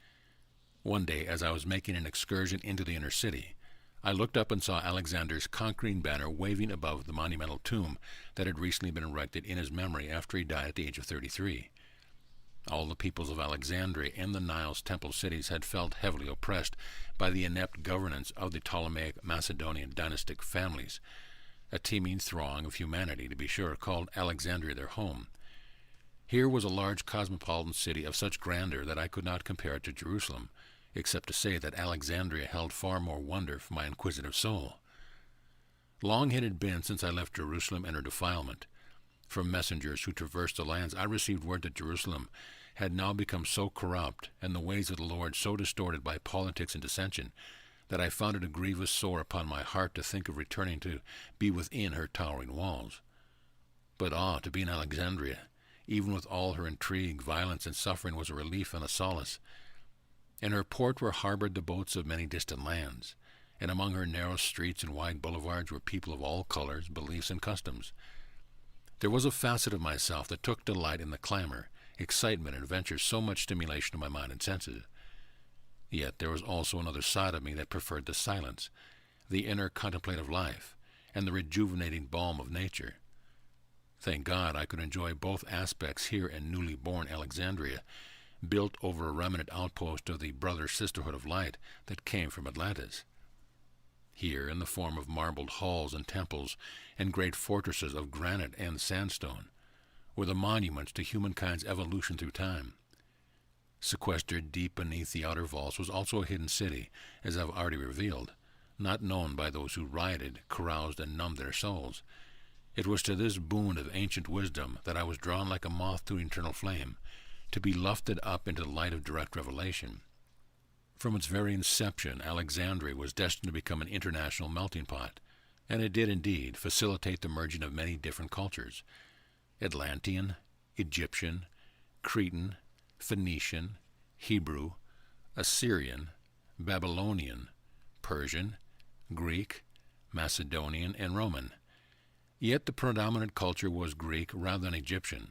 One day, as I was making an excursion into the inner city, I looked up and saw Alexander's conquering banner waving above the monumental tomb that had recently been erected in his memory after he died at the age of 33. All the peoples of Alexandria and the Nile's temple cities had felt heavily oppressed by the inept governance of the Ptolemaic Macedonian dynastic families. A teeming throng of humanity, to be sure, called Alexandria their home. Here was a large cosmopolitan city of such grandeur that I could not compare it to Jerusalem, except to say that Alexandria held far more wonder for my inquisitive soul. Long had it been since I left Jerusalem and her defilement. From messengers who traversed the lands, I received word that Jerusalem had now become so corrupt, and the ways of the Lord so distorted by politics and dissension, that I found it a grievous sore upon my heart to think of returning to be within her towering walls. But to be in Alexandria, even with all her intrigue, violence, and suffering, was a relief and a solace. In her port were harbored the boats of many distant lands, and among her narrow streets and wide boulevards were people of all colors, beliefs, and customs. There was a facet of myself that took delight in the clamor, excitement, and adventure, so much stimulation of my mind and senses. Yet there was also another side of me that preferred the silence, the inner contemplative life, and the rejuvenating balm of nature. Thank God I could enjoy both aspects here in newly born Alexandria, built over a remnant outpost of the brother sisterhood of light that came from Atlantis. Here, in the form of marbled halls and temples and great fortresses of granite and sandstone, were the monuments to humankind's evolution through time. Sequestered deep beneath the outer vaults was also a hidden city, as I've already revealed, not known by those who rioted, caroused, and numbed their souls. It was to this boon of ancient wisdom that I was drawn like a moth to eternal flame, to be lifted up into the light of direct revelation. From its very inception, Alexandria was destined to become an international melting pot, and it did indeed facilitate the merging of many different cultures: Atlantean, Egyptian, Cretan, Phoenician, Hebrew, Assyrian, Babylonian, Persian, Greek, Macedonian, and Roman. Yet the predominant culture was Greek rather than Egyptian,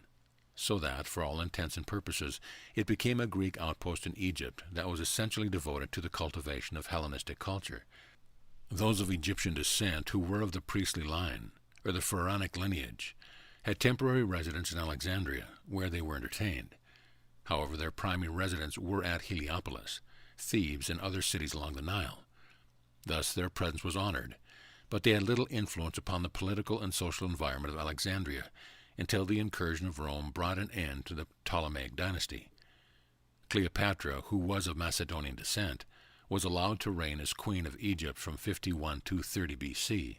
so that, for all intents and purposes, it became a Greek outpost in Egypt that was essentially devoted to the cultivation of Hellenistic culture. Those of Egyptian descent who were of the priestly line, or the pharaonic lineage, had temporary residence in Alexandria, where they were entertained. However, their primary residents were at Heliopolis, Thebes, and other cities along the Nile. Thus their presence was honored, but they had little influence upon the political and social environment of Alexandria until the incursion of Rome brought an end to the Ptolemaic dynasty. Cleopatra, who was of Macedonian descent, was allowed to reign as Queen of Egypt from 51 to 30 B.C.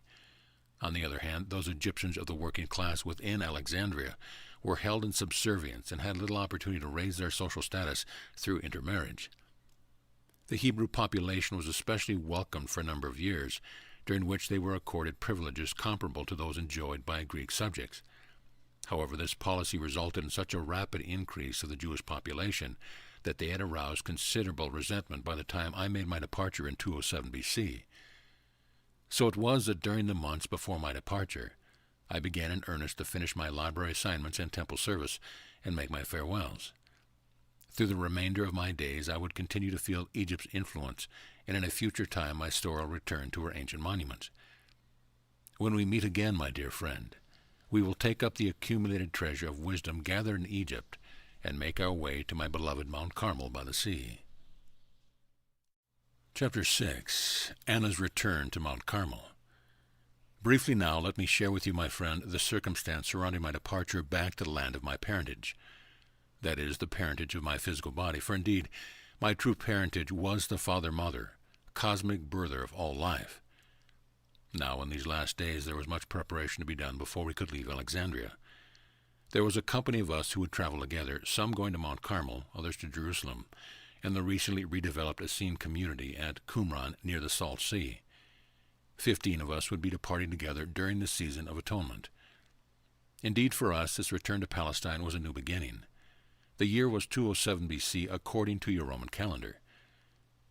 On the other hand, those Egyptians of the working class within Alexandria were held in subservience and had little opportunity to raise their social status through intermarriage. The Hebrew population was especially welcomed for a number of years, during which they were accorded privileges comparable to those enjoyed by Greek subjects. However, this policy resulted in such a rapid increase of the Jewish population that they had aroused considerable resentment by the time I made my departure in 207 B.C. So it was that during the months before my departure, I began in earnest to finish my library assignments and temple service and make my farewells. Through the remainder of my days I would continue to feel Egypt's influence, and in a future time my story will return to her ancient monuments. When we meet again, my dear friend, we will take up the accumulated treasure of wisdom gathered in Egypt and make our way to my beloved Mount Carmel by the sea. Chapter 6. Anna's Return to Mount Carmel. Briefly now, let me share with you, my friend, the circumstance surrounding my departure back to the land of my parentage. That is, the parentage of my physical body, for indeed, my true parentage was the Father-Mother, cosmic birther of all life. Now, in these last days, there was much preparation to be done before we could leave Alexandria. There was a company of us who would travel together, some going to Mount Carmel, others to Jerusalem, and the recently redeveloped Essene community at Qumran near the Salt Sea. 15 of us would be departing together during the season of atonement. Indeed, for us, this return to Palestine was a new beginning. The year was 207 B.C. according to your Roman calendar.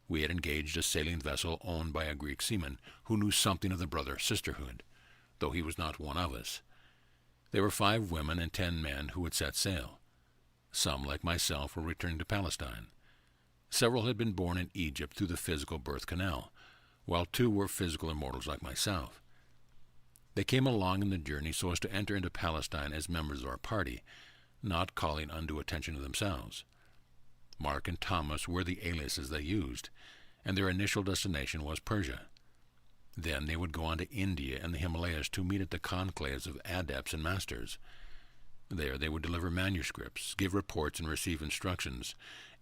We had engaged a sailing vessel owned by a Greek seaman who knew something of the brother sisterhood, though he was not one of us. There were 5 women and 10 men who had set sail. Some, like myself, were returning to Palestine. Several had been born in Egypt through the physical birth canal, while 2 were physical immortals like myself. They came along in the journey so as to enter into Palestine as members of our party, not calling undue attention to themselves. Mark and Thomas were the aliases they used, and their initial destination was Persia. Then they would go on to India and the Himalayas to meet at the conclaves of adepts and masters. There they would deliver manuscripts, give reports, and receive instructions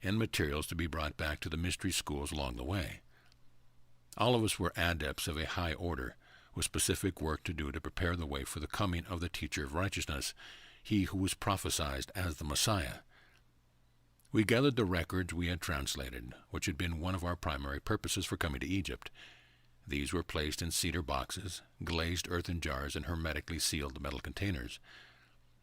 and materials to be brought back to the mystery schools along the way. All of us were adepts of a high order, with specific work to do to prepare the way for the coming of the teacher of righteousness, he who was prophesied as the Messiah. We gathered the records we had translated, which had been one of our primary purposes for coming to Egypt. These were placed in cedar boxes, glazed earthen jars, and hermetically sealed metal containers.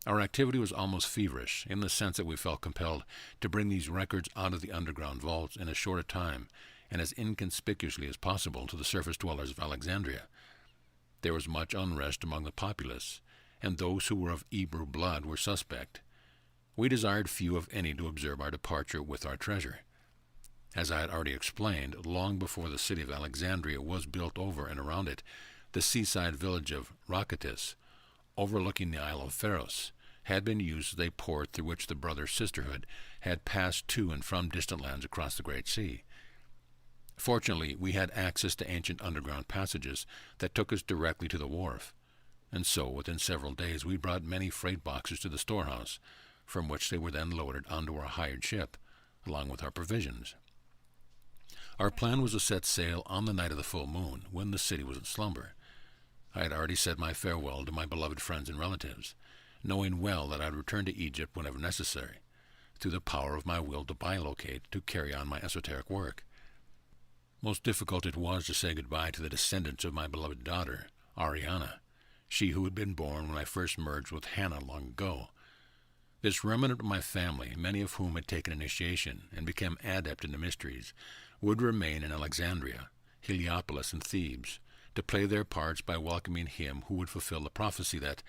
Our activity was almost feverish, in the sense that we felt compelled to bring these records out of the underground vaults in as short a time and as inconspicuously as possible to the surface dwellers of Alexandria. There was much unrest among the populace, and those who were of Hebrew blood were suspect. We desired few, if any, to observe our departure with our treasure. As I had already explained, long before the city of Alexandria was built over and around it, the seaside village of Rhacotis, overlooking the Isle of Pharos, had been used as a port through which the brother sisterhood had passed to and from distant lands across the Great Sea. Fortunately, we had access to ancient underground passages that took us directly to the wharf, and so within several days we brought many freight boxes to the storehouse, from which they were then loaded onto our hired ship, along with our provisions. Our plan was to set sail on the night of the full moon, when the city was in slumber. I had already said my farewell to my beloved friends and relatives, knowing well that I would return to Egypt whenever necessary, through the power of my will to bilocate to carry on my esoteric work. Most difficult it was to say goodbye to the descendants of my beloved daughter, Ariana, she who had been born when I first merged with Hannah long ago. This remnant of my family, many of whom had taken initiation and become adept in the mysteries, would remain in Alexandria, Heliopolis, and Thebes, to play their parts by welcoming him who would fulfill the prophecy that,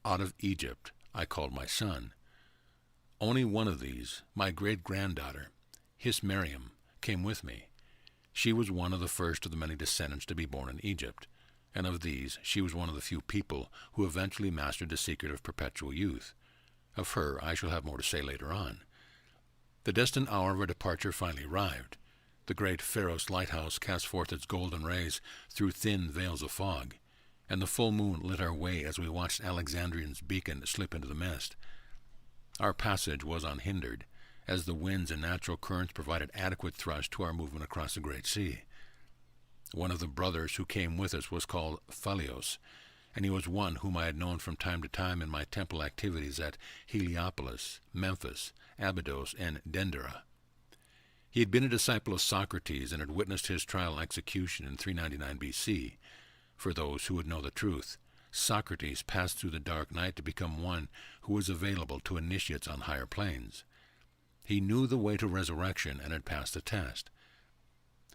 out of Egypt, I called my son. Only one of these, my great-granddaughter, Hismariam, came with me. She was one of the first of the many descendants to be born in Egypt, and of these she was one of the few people who eventually mastered the secret of perpetual youth. Of her I shall have more to say later on. The destined hour of our departure finally arrived. The great Pharos lighthouse cast forth its golden rays through thin veils of fog, and the full moon lit our way as we watched Alexandrian's beacon slip into the mist. Our passage was unhindered, as the winds and natural currents provided adequate thrust to our movement across the Great Sea. One of the brothers who came with us was called Phalios, and he was one whom I had known from time to time in my temple activities at Heliopolis, Memphis, Abydos, and Dendera. He had been a disciple of Socrates and had witnessed his trial and execution in 399 B.C. For those who would know the truth, Socrates passed through the dark night to become one who was available to initiates on higher planes. He knew the way to resurrection and had passed the test.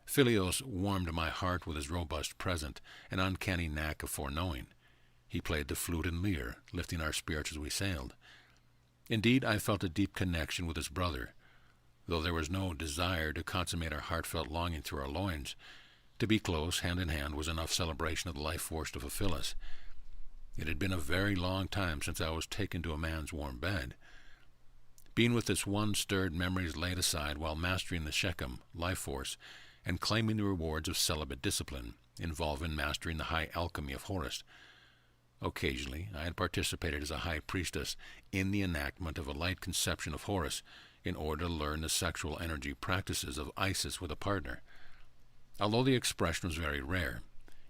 Philios warmed my heart with his robust presence and uncanny knack of foreknowing. He played the flute and lyre, lifting our spirits as we sailed. Indeed, I felt a deep connection with his brother, though there was no desire to consummate our heartfelt longing through our loins. To be close, hand in hand, was enough celebration of the life force to fulfill us. It had been a very long time since I was taken to a man's warm bed. Being with this one stirred memories laid aside while mastering the Shechem life force and claiming the rewards of celibate discipline involved in mastering the high alchemy of Horus. Occasionally, I had participated as a high priestess in the enactment of a light conception of Horus in order to learn the sexual energy practices of Isis with a partner. Although the expression was very rare,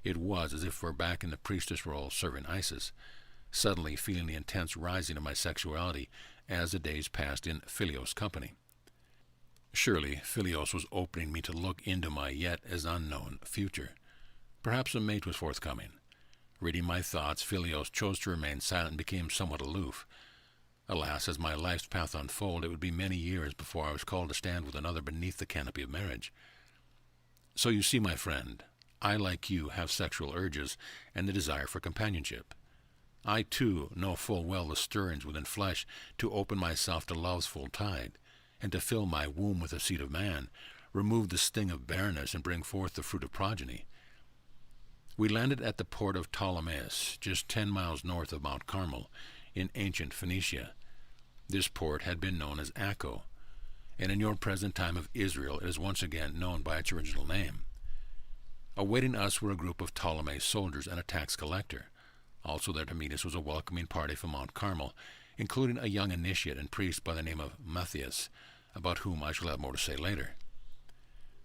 it was as if we're back in the priestess role serving Isis, suddenly feeling the intense rising of my sexuality as the days passed in Philios' company. Surely Philios was opening me to look into my yet as unknown future. Perhaps a mate was forthcoming. Reading my thoughts, Philios chose to remain silent and became somewhat aloof. Alas, as my life's path unfolded, it would be many years before I was called to stand with another beneath the canopy of marriage. So you see, my friend, I, like you, have sexual urges and the desire for companionship. I, too, know full well the stirrings within flesh to open myself to love's full tide, and to fill my womb with the seed of man, remove the sting of barrenness, and bring forth the fruit of progeny. We landed at the port of Ptolemais, just 10 miles north of Mount Carmel, in ancient Phoenicia. This port had been known as Acco, and in your present time of Israel it is once again known by its original name. Awaiting us were a group of Ptolemy's soldiers and a tax collector. Also there to meet us was a welcoming party from Mount Carmel, including a young initiate and priest by the name of Matthias, about whom I shall have more to say later.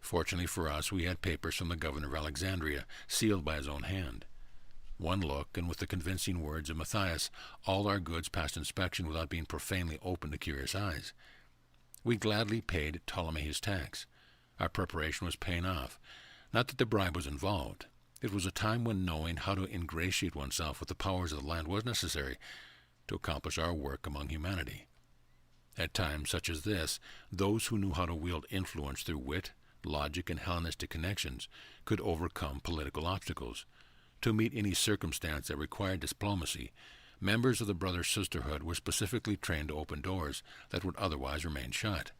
Fortunately for us, we had papers from the governor of Alexandria, sealed by his own hand. One look, and with the convincing words of Matthias, all our goods passed inspection without being profanely opened to curious eyes. We gladly paid Ptolemy his tax. Our preparation was paying off. Not that the bribe was involved. It was a time when knowing how to ingratiate oneself with the powers of the land was necessary to accomplish our work among humanity. At times such as this, those who knew how to wield influence through wit, logic, and Hellenistic connections could overcome political obstacles. To meet any circumstance that required diplomacy, members of the brother sisterhood were specifically trained to open doors that would otherwise remain shut.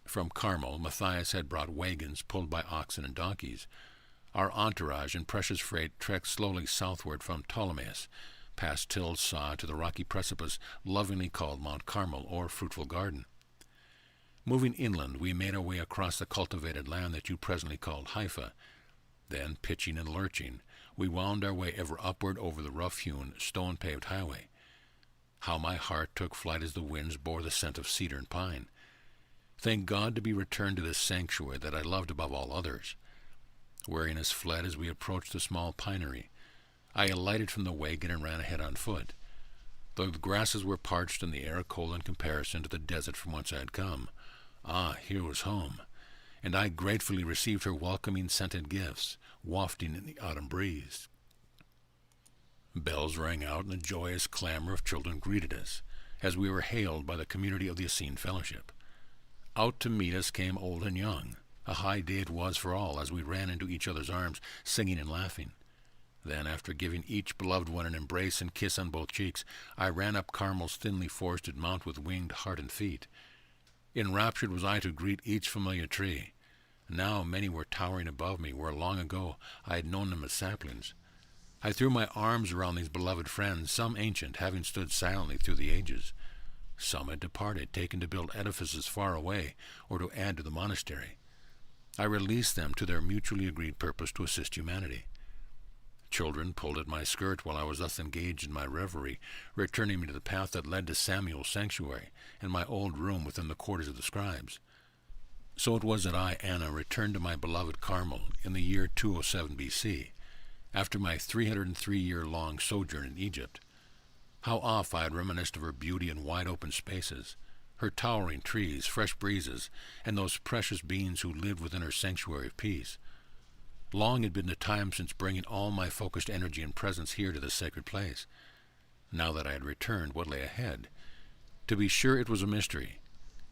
From Carmel, Matthias had brought wagons pulled by oxen and donkeys. Our entourage and precious freight trekked slowly southward from Ptolemais, past Till's Saw to the rocky precipice lovingly called Mount Carmel or Fruitful Garden. Moving inland, we made our way across the cultivated land that you presently called Haifa. Then, pitching and lurching, we wound our way ever upward over the rough-hewn, stone-paved highway. How my heart took flight as the winds bore the scent of cedar and pine. Thank God to be returned to this sanctuary that I loved above all others. Weariness fled as we approached the small pinery. I alighted from the wagon and ran ahead on foot. Though the grasses were parched and the air cold in comparison to the desert from whence I had come, here was home, and I gratefully received her welcoming scented gifts, wafting in the autumn breeze. Bells rang out, and a joyous clamor of children greeted us, as we were hailed by the community of the Essene Fellowship. Out to meet us came old and young. A high day it was for all, as we ran into each other's arms, singing and laughing. Then, after giving each beloved one an embrace and kiss on both cheeks, I ran up Carmel's thinly forested mount with winged heart and feet. Enraptured was I to greet each familiar tree. Now many were towering above me, where long ago I had known them as saplings. I threw my arms around these beloved friends, some ancient, having stood silently through the ages. Some had departed, taken to build edifices far away, or to add to the monastery. I released them to their mutually agreed purpose to assist humanity. Children pulled at my skirt while I was thus engaged in my reverie, returning me to the path that led to Samuel's sanctuary and my old room within the quarters of the scribes. So it was that I, Anna, returned to my beloved Carmel in the year 207 B.C., after my 303-year-long sojourn in Egypt. How oft I had reminisced of her beauty and wide-open spaces, her towering trees, fresh breezes, and those precious beings who lived within her sanctuary of peace. Long had been the time since bringing all my focused energy and presence here to this sacred place. Now that I had returned, what lay ahead? To be sure, it was a mystery.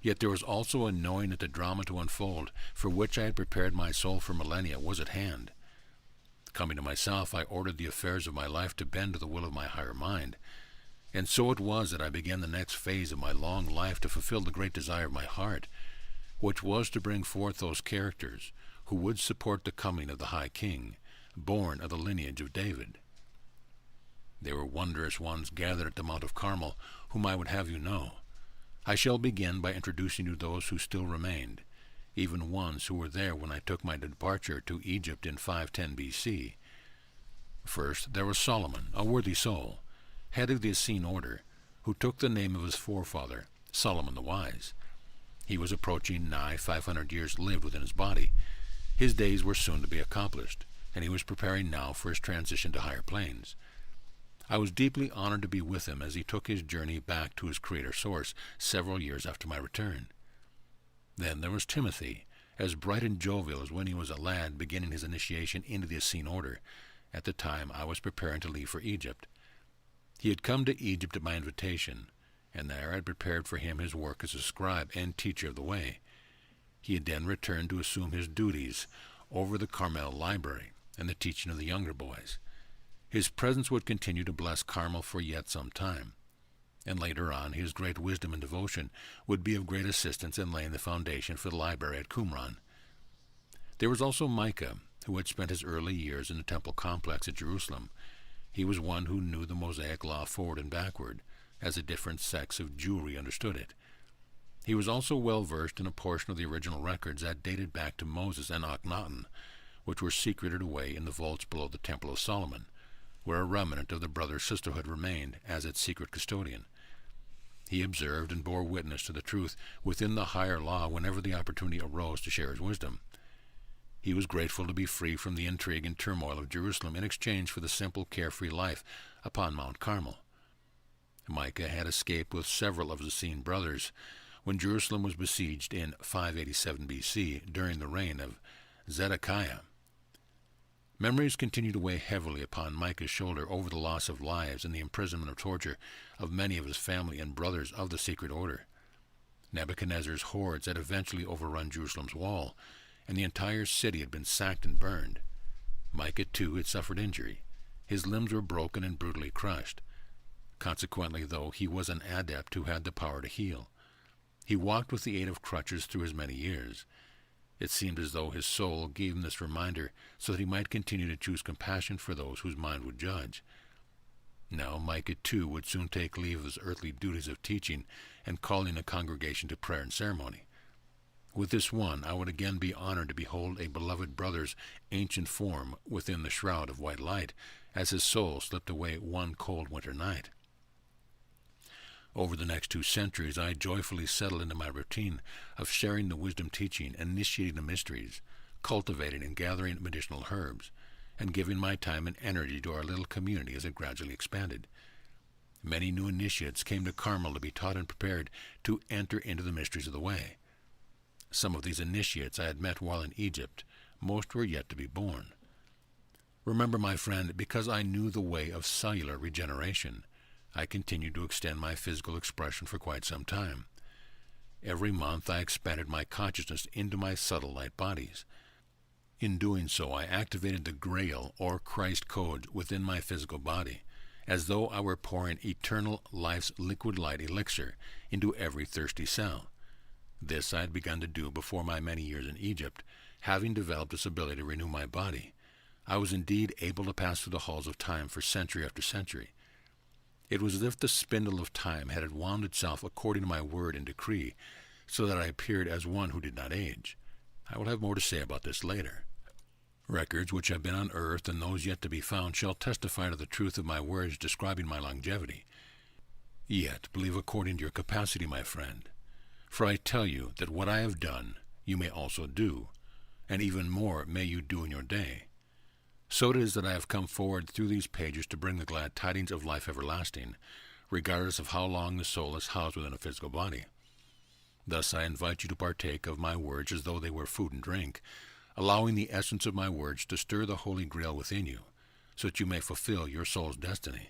Yet there was also a knowing that the drama to unfold, for which I had prepared my soul for millennia, was at hand. Coming to myself, I ordered the affairs of my life to bend to the will of my higher mind. And so it was that I began the next phase of my long life to fulfill the great desire of my heart, which was to bring forth those characters who would support the coming of the High King, born of the lineage of David. There were wondrous ones gathered at the Mount of Carmel, whom I would have you know. I shall begin by introducing you those who still remained, even ones who were there when I took my departure to Egypt in 510 B.C. First, there was Solomon, a worthy soul, head of the Essene order, who took the name of his forefather, Solomon the Wise. He was approaching nigh 500 years lived within his body. His days were soon to be accomplished, and he was preparing now for his transition to higher planes. I was deeply honored to be with him as he took his journey back to his Creator Source several years after my return. Then there was Timothy, as bright and jovial as when he was a lad beginning his initiation into the Essene order, at the time I was preparing to leave for Egypt. He had come to Egypt at my invitation, and there I had prepared for him his work as a scribe and teacher of the way. He had then returned to assume his duties over the Carmel library and the teaching of the younger boys. His presence would continue to bless Carmel for yet some time, and later on his great wisdom and devotion would be of great assistance in laying the foundation for the library at Qumran. There was also Micah, who had spent his early years in the temple complex at Jerusalem. He was one who knew the Mosaic law forward and backward, as the different sects of Jewry understood it. He was also well versed in a portion of the original records that dated back to Moses and Akhenaten, which were secreted away in the vaults below the Temple of Solomon, where a remnant of the brother sisterhood remained as its secret custodian. He observed and bore witness to the truth within the higher law whenever the opportunity arose to share his wisdom. He was grateful to be free from the intrigue and turmoil of Jerusalem in exchange for the simple, carefree life upon Mount Carmel. Micah had escaped with several of his Essene brothers, when Jerusalem was besieged in 587 B.C. during the reign of Zedekiah. Memories continue to weigh heavily upon Micah's shoulder over the loss of lives and the imprisonment or torture of many of his family and brothers of the secret order. Nebuchadnezzar's hordes had eventually overrun Jerusalem's wall, and the entire city had been sacked and burned. Micah, too, had suffered injury. His limbs were broken and brutally crushed. Consequently, though, he was an adept who had the power to heal. He walked with the aid of crutches through his many years. It seemed as though his soul gave him this reminder so that he might continue to choose compassion for those whose mind would judge. Now Micah, too, would soon take leave of his earthly duties of teaching and calling a congregation to prayer and ceremony. With this one, I would again be honored to behold a beloved brother's ancient form within the shroud of white light as his soul slipped away one cold winter night. Over the next 2 centuries, I joyfully settled into my routine of sharing the wisdom teaching, initiating the mysteries, cultivating and gathering medicinal herbs, and giving my time and energy to our little community as it gradually expanded. Many new initiates came to Carmel to be taught and prepared to enter into the mysteries of the way. Some of these initiates I had met while in Egypt. Most were yet to be born. Remember, my friend, because I knew the way of cellular regeneration, I continued to extend my physical expression for quite some time. Every month I expanded my consciousness into my subtle light bodies. In doing so, I activated the Grail or Christ codes within my physical body, as though I were pouring eternal life's liquid light elixir into every thirsty cell. This I had begun to do before my many years in Egypt, having developed this ability to renew my body. I was indeed able to pass through the halls of time for century after century. It was as if the spindle of time had wound itself according to my word and decree, so that I appeared as one who did not age. I will have more to say about this later. Records which have been unearthed and those yet to be found shall testify to the truth of my words describing my longevity. Yet believe according to your capacity, my friend, for I tell you that what I have done you may also do, and even more may you do in your day. So it is that I have come forward through these pages to bring the glad tidings of life everlasting, regardless of how long the soul is housed within a physical body. Thus I invite you to partake of my words as though they were food and drink, allowing the essence of my words to stir the Holy Grail within you, so that you may fulfill your soul's destiny.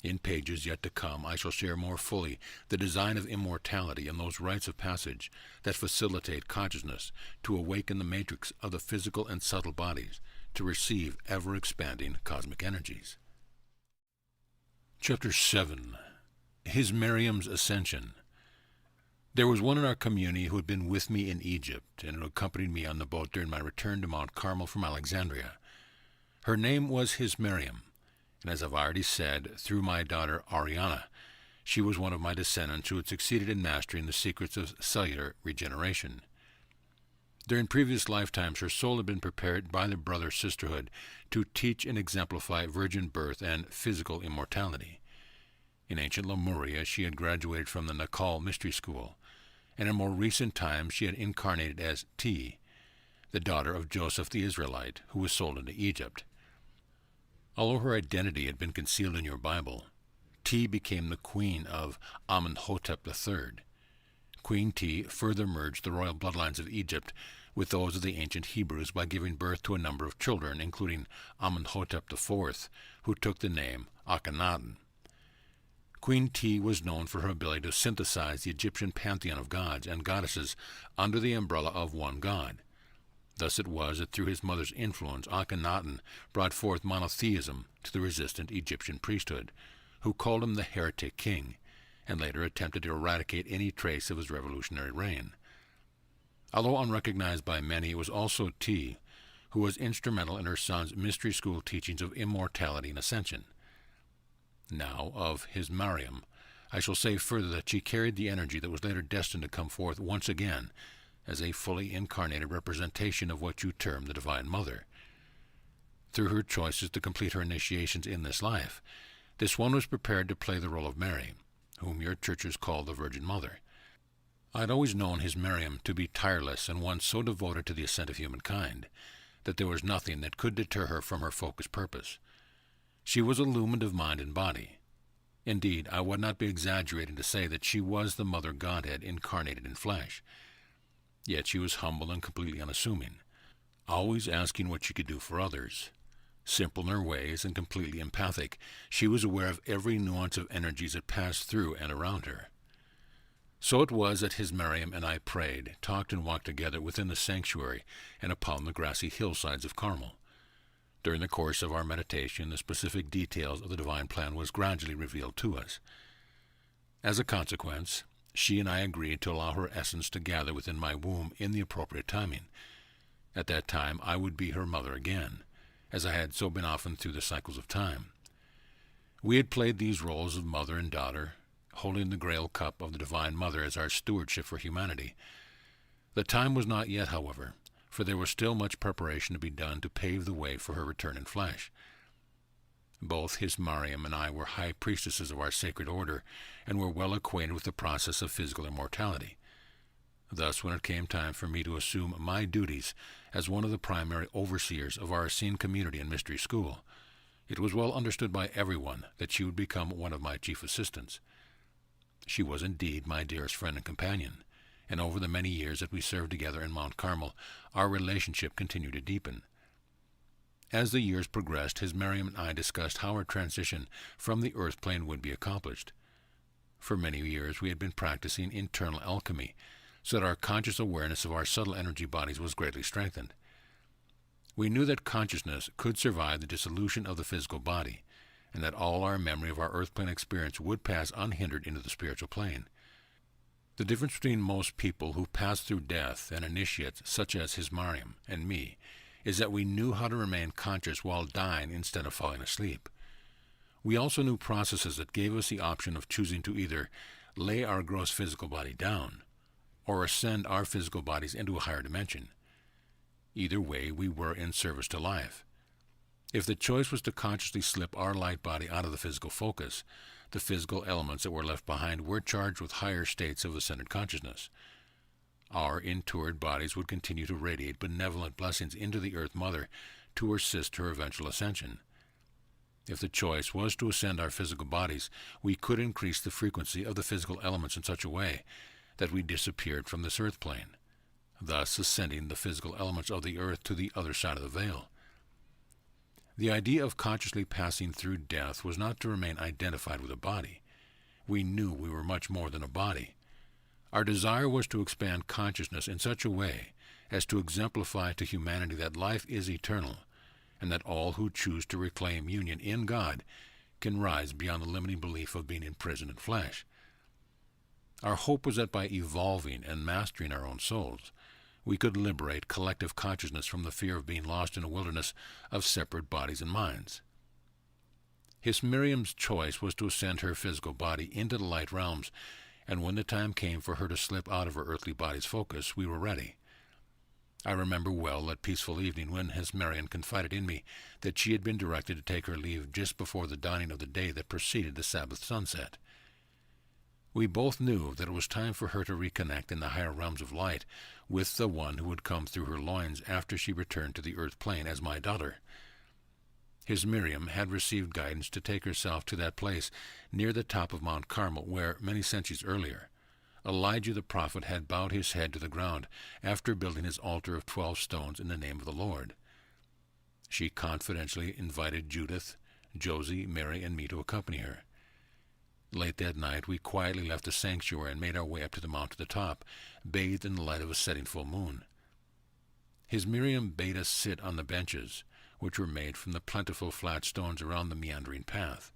In pages yet to come I shall share more fully the design of immortality and those rites of passage that facilitate consciousness to awaken the matrix of the physical and subtle bodies, to receive ever-expanding cosmic energies. Chapter 7. His Miriam's Ascension. There was one in our community who had been with me in Egypt and who accompanied me on the boat during my return to Mount Carmel from Alexandria. Her name was His Miriam, and as I've already said, through my daughter Ariana, she was one of my descendants who had succeeded in mastering the secrets of cellular regeneration. During previous lifetimes, her soul had been prepared by the brother sisterhood to teach and exemplify virgin birth and physical immortality. In ancient Lemuria, she had graduated from the Nakal Mystery School, and in more recent times she had incarnated as Ti, the daughter of Joseph the Israelite, who was sold into Egypt. Although her identity had been concealed in your Bible, Ti became the queen of Amenhotep III. Queen Ti further merged the royal bloodlines of Egypt with those of the ancient Hebrews by giving birth to a number of children, including Amenhotep IV, who took the name Akhenaten. Queen Ti was known for her ability to synthesize the Egyptian pantheon of gods and goddesses under the umbrella of one god. Thus it was that through his mother's influence, Akhenaten brought forth monotheism to the resistant Egyptian priesthood, who called him the heretic king, and later attempted to eradicate any trace of his revolutionary reign. Although unrecognized by many, it was also Ti who was instrumental in her son's mystery school teachings of immortality and ascension. Now, of His Miriam, I shall say further that she carried the energy that was later destined to come forth once again as a fully incarnated representation of what you term the Divine Mother. Through her choices to complete her initiations in this life, this one was prepared to play the role of Mary, whom your churches call the Virgin Mother. I had always known His Miriam to be tireless and one so devoted to the ascent of humankind that there was nothing that could deter her from her focused purpose. She was illumined of mind and body. Indeed, I would not be exaggerating to say that she was the Mother Godhead incarnated in flesh. Yet she was humble and completely unassuming, always asking what she could do for others. Simple in her ways and completely empathic, she was aware of every nuance of energies that passed through and around her. So it was that His Miriam and I prayed, talked and walked together within the sanctuary and upon the grassy hillsides of Carmel. During the course of our meditation, the specific details of the divine plan was gradually revealed to us. As a consequence, she and I agreed to allow her essence to gather within my womb in the appropriate timing. At that time, I would be her mother again, as I had so been often through the cycles of time. We had played these roles of mother and daughter, holding the Grail cup of the Divine Mother as our stewardship for humanity. The time was not yet, however, for there was still much preparation to be done to pave the way for her return in flesh. Both His Miriam and I were high priestesses of our sacred order, and were well acquainted with the process of physical immortality. Thus, when it came time for me to assume my duties as one of the primary overseers of our Essene community and mystery school, it was well understood by everyone that she would become one of my chief assistants. She was indeed my dearest friend and companion, and over the many years that we served together in Mount Carmel, our relationship continued to deepen. As the years progressed, His Miriam and I discussed how our transition from the earth plane would be accomplished. For many years we had been practicing internal alchemy, so that our conscious awareness of our subtle energy bodies was greatly strengthened. We knew that consciousness could survive the dissolution of the physical body, and that all our memory of our earth plane experience would pass unhindered into the spiritual plane. The difference between most people who pass through death and initiates, such as His Miriam and me, is that we knew how to remain conscious while dying instead of falling asleep. We also knew processes that gave us the option of choosing to either lay our gross physical body down or ascend our physical bodies into a higher dimension. Either way, we were in service to life. If the choice was to consciously slip our light body out of the physical focus, the physical elements that were left behind were charged with higher states of ascended consciousness. Our interred bodies would continue to radiate benevolent blessings into the Earth Mother to assist her eventual ascension. If the choice was to ascend our physical bodies, we could increase the frequency of the physical elements in such a way that we disappeared from this earth plane, thus ascending the physical elements of the earth to the other side of the veil. The idea of consciously passing through death was not to remain identified with a body. We knew we were much more than a body. Our desire was to expand consciousness in such a way as to exemplify to humanity that life is eternal, and that all who choose to reclaim union in God can rise beyond the limiting belief of being imprisoned in flesh. Our hope was that by evolving and mastering our own souls, we could liberate collective consciousness from the fear of being lost in a wilderness of separate bodies and minds. His Miriam's choice was to ascend her physical body into the light realms, and when the time came for her to slip out of her earthly body's focus, we were ready. I remember well that peaceful evening when His Miriam confided in me that she had been directed to take her leave just before the dawning of the day that preceded the Sabbath sunset. We both knew that it was time for her to reconnect in the higher realms of light with the one who would come through her loins after she returned to the earth plane as my daughter. His Miriam had received guidance to take herself to that place near the top of Mount Carmel where, many centuries earlier, Elijah the prophet had bowed his head to the ground after building his altar of 12 stones in the name of the Lord. She confidentially invited Judith, Josie, Mary, and me to accompany her. Late that night, we quietly left the sanctuary and made our way up to the mount at the top, bathed in the light of a setting full moon. His Miriam bade us sit on the benches, which were made from the plentiful flat stones around the meandering path.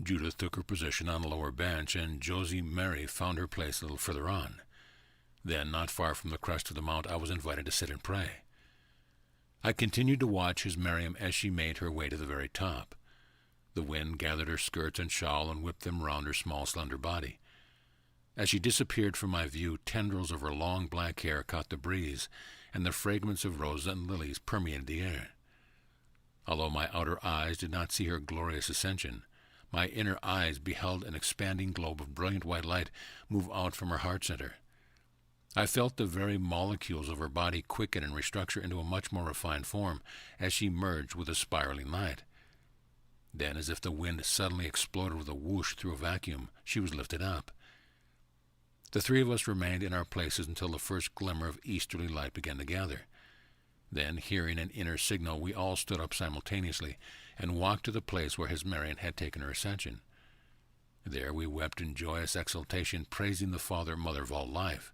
Judith took her position on the lower bench, and Josie Mary found her place a little further on. Then, not far from the crest of the mount, I was invited to sit and pray. I continued to watch His Miriam as she made her way to the very top. The wind gathered her skirts and shawl and whipped them round her small, slender body. As she disappeared from my view, tendrils of her long black hair caught the breeze, and the fragrance of roses and lilies permeated the air. Although my outer eyes did not see her glorious ascension, my inner eyes beheld an expanding globe of brilliant white light move out from her heart center. I felt the very molecules of her body quicken and restructure into a much more refined form as she merged with the spiraling light. Then, as if the wind suddenly exploded with a whoosh through a vacuum, she was lifted up. The three of us remained in our places until the first glimmer of easterly light began to gather. Then, hearing an inner signal, we all stood up simultaneously and walked to the place where His Marian had taken her ascension. There we wept in joyous exultation, praising the Father and Mother of all life.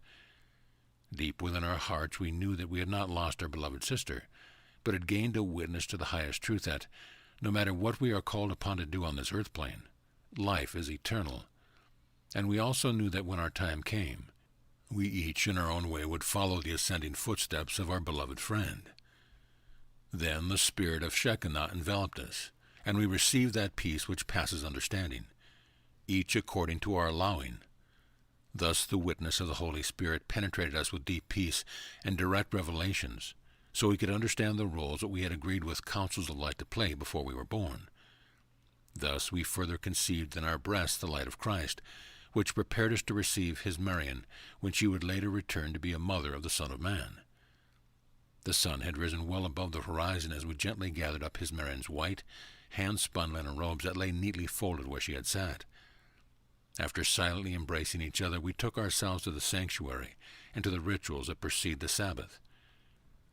Deep within our hearts we knew that we had not lost our beloved sister, but had gained a witness to the highest truth that, no matter what we are called upon to do on this earth plane, life is eternal. And we also knew that when our time came, we each in our own way would follow the ascending footsteps of our beloved friend. Then the spirit of Shekinah enveloped us, and we received that peace which passes understanding, each according to our allowing. Thus the witness of the Holy Spirit penetrated us with deep peace and direct revelations, so we could understand the roles that we had agreed with councils of light to play before we were born. Thus we further conceived in our breasts the light of Christ, which prepared us to receive His Marian when she would later return to be a mother of the Son of Man. The sun had risen well above the horizon as we gently gathered up His Marian's white, hand-spun linen robes that lay neatly folded where she had sat. After silently embracing each other, we took ourselves to the sanctuary and to the rituals that precede the Sabbath.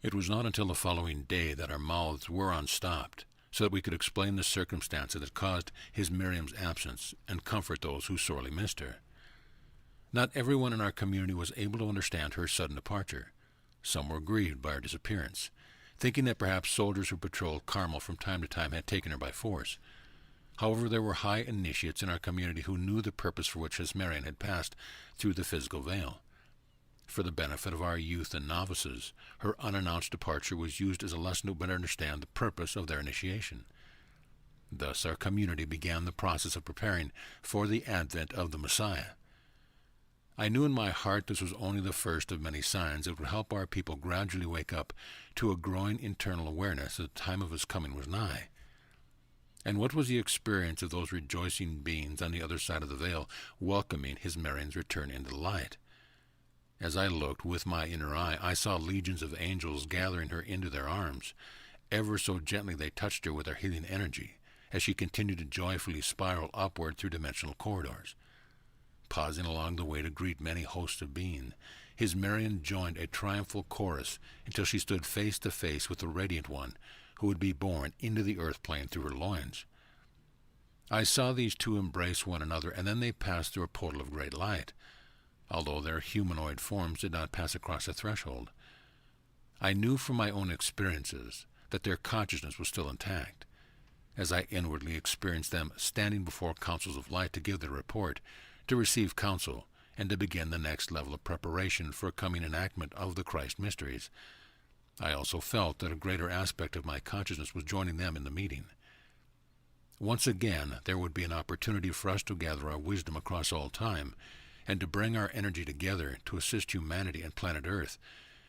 It was not until the following day that our mouths were unstopped, so that we could explain the circumstances that caused His Miriam's absence and comfort those who sorely missed her. Not everyone in our community was able to understand her sudden departure. Some were grieved by her disappearance, thinking that perhaps soldiers who patrolled Carmel from time to time had taken her by force. However, there were high initiates in our community who knew the purpose for which His Marian had passed through the physical veil. For the benefit of our youth and novices, her unannounced departure was used as a lesson to better understand the purpose of their initiation. Thus our community began the process of preparing for the advent of the Messiah. I knew in my heart this was only the first of many signs that would help our people gradually wake up to a growing internal awareness that the time of His coming was nigh. And what was the experience of those rejoicing beings on the other side of the veil, welcoming His Marian's return into the light? As I looked with my inner eye, I saw legions of angels gathering her into their arms. Ever so gently they touched her with their healing energy, as she continued to joyfully spiral upward through dimensional corridors. Pausing along the way to greet many hosts of beings, His Marian joined a triumphal chorus until she stood face to face with the Radiant One, who would be born into the earth plane through her loins. I saw these two embrace one another, and then they passed through a portal of great light, although their humanoid forms did not pass across the threshold. I knew from my own experiences that their consciousness was still intact, as I inwardly experienced them standing before councils of light to give their report, to receive counsel, and to begin the next level of preparation for a coming enactment of the Christ mysteries. I also felt that a greater aspect of my consciousness was joining them in the meeting. Once again, there would be an opportunity for us to gather our wisdom across all time, and to bring our energy together to assist humanity and planet Earth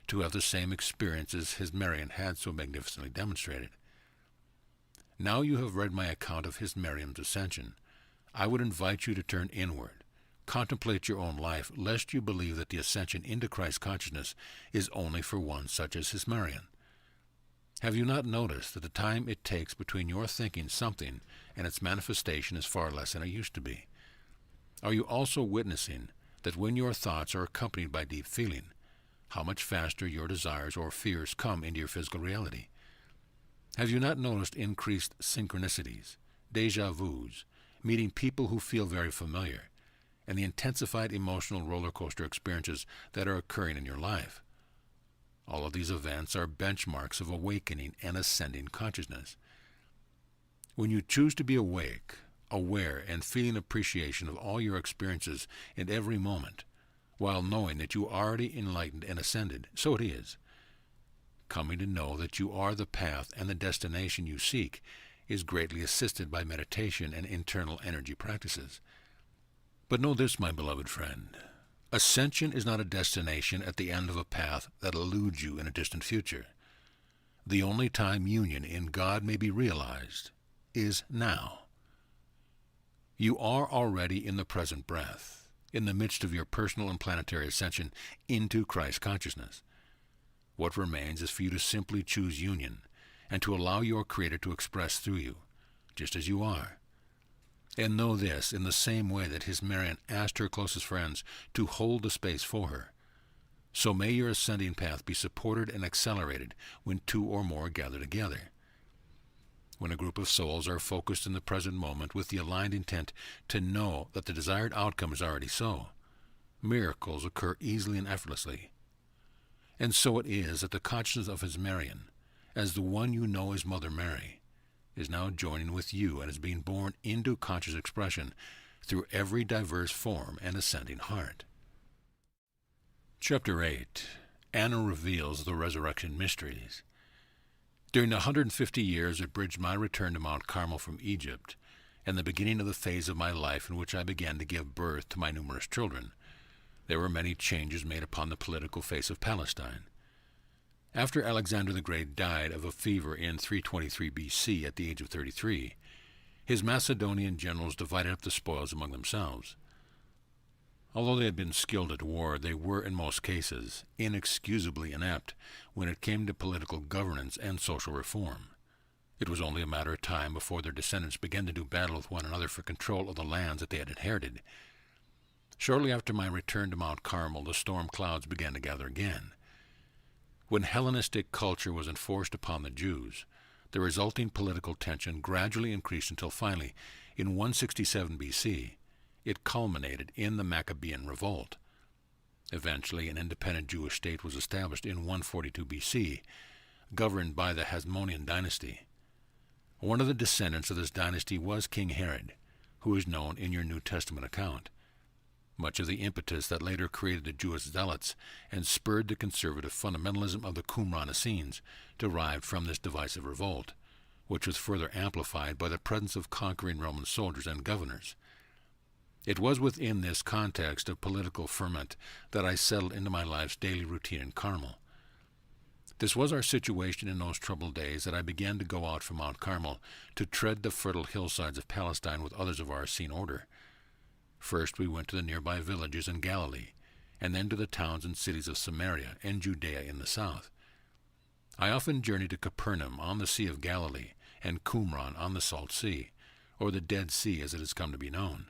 to have the same experiences His Marian had so magnificently demonstrated. Now you have read my account of His Marian's ascension. I would invite you to turn inward, contemplate your own life, lest you believe that the ascension into Christ consciousness is only for one such as His Marian. Have you not noticed that the time it takes between your thinking something and its manifestation is far less than it used to be? Are you also witnessing that when your thoughts are accompanied by deep feeling, how much faster your desires or fears come into your physical reality? Have you not noticed increased synchronicities, déjà vus, meeting people who feel very familiar, and the intensified emotional roller coaster experiences that are occurring in your life? All of these events are benchmarks of awakening and ascending consciousness. When you choose to be awake, aware, and feeling appreciation of all your experiences in every moment, while knowing that you are already enlightened and ascended, so it is. Coming to know that you are the path and the destination you seek is greatly assisted by meditation and internal energy practices. But know this, my beloved friend. Ascension is not a destination at the end of a path that eludes you in a distant future. The only time union in God may be realized is now. You are already in the present breath, in the midst of your personal and planetary ascension into Christ consciousness. What remains is for you to simply choose union and to allow your Creator to express through you, just as you are. And know this, in the same way that His Marian asked her closest friends to hold the space for her, so may your ascending path be supported and accelerated when two or more gather together. When a group of souls are focused in the present moment with the aligned intent to know that the desired outcome is already so, miracles occur easily and effortlessly. And so it is that the consciousness of His Marian, as the one you know as Mother Mary, is now joining with you and is being born into conscious expression through every diverse form and ascending heart. Chapter 8. Anna reveals the resurrection mysteries. During the 150 years that bridged my return to Mount Carmel from Egypt, and the beginning of the phase of my life in which I began to give birth to my numerous children, there were many changes made upon the political face of Palestine. After Alexander the Great died of a fever in 323 B.C. at the age of 33, his Macedonian generals divided up the spoils among themselves. Although they had been skilled at war, they were, in most cases, inexcusably inept when it came to political governance and social reform. It was only a matter of time before their descendants began to do battle with one another for control of the lands that they had inherited. Shortly after my return to Mount Carmel, the storm clouds began to gather again. When Hellenistic culture was enforced upon the Jews, the resulting political tension gradually increased until finally, in 167 B.C., it culminated in the Maccabean Revolt. Eventually, an independent Jewish state was established in 142 B.C., governed by the Hasmonean dynasty. One of the descendants of this dynasty was King Herod, who is known in your New Testament account. Much of the impetus that later created the Jewish zealots and spurred the conservative fundamentalism of the Qumran Essenes derived from this divisive revolt, which was further amplified by the presence of conquering Roman soldiers and governors. It was within this context of political ferment that I settled into my life's daily routine in Carmel. This was our situation in those troubled days that I began to go out from Mount Carmel to tread the fertile hillsides of Palestine with others of our Essene order. First we went to the nearby villages in Galilee, and then to the towns and cities of Samaria and Judea in the south. I often journeyed to Capernaum on the Sea of Galilee and Qumran on the Salt Sea, or the Dead Sea as it has come to be known.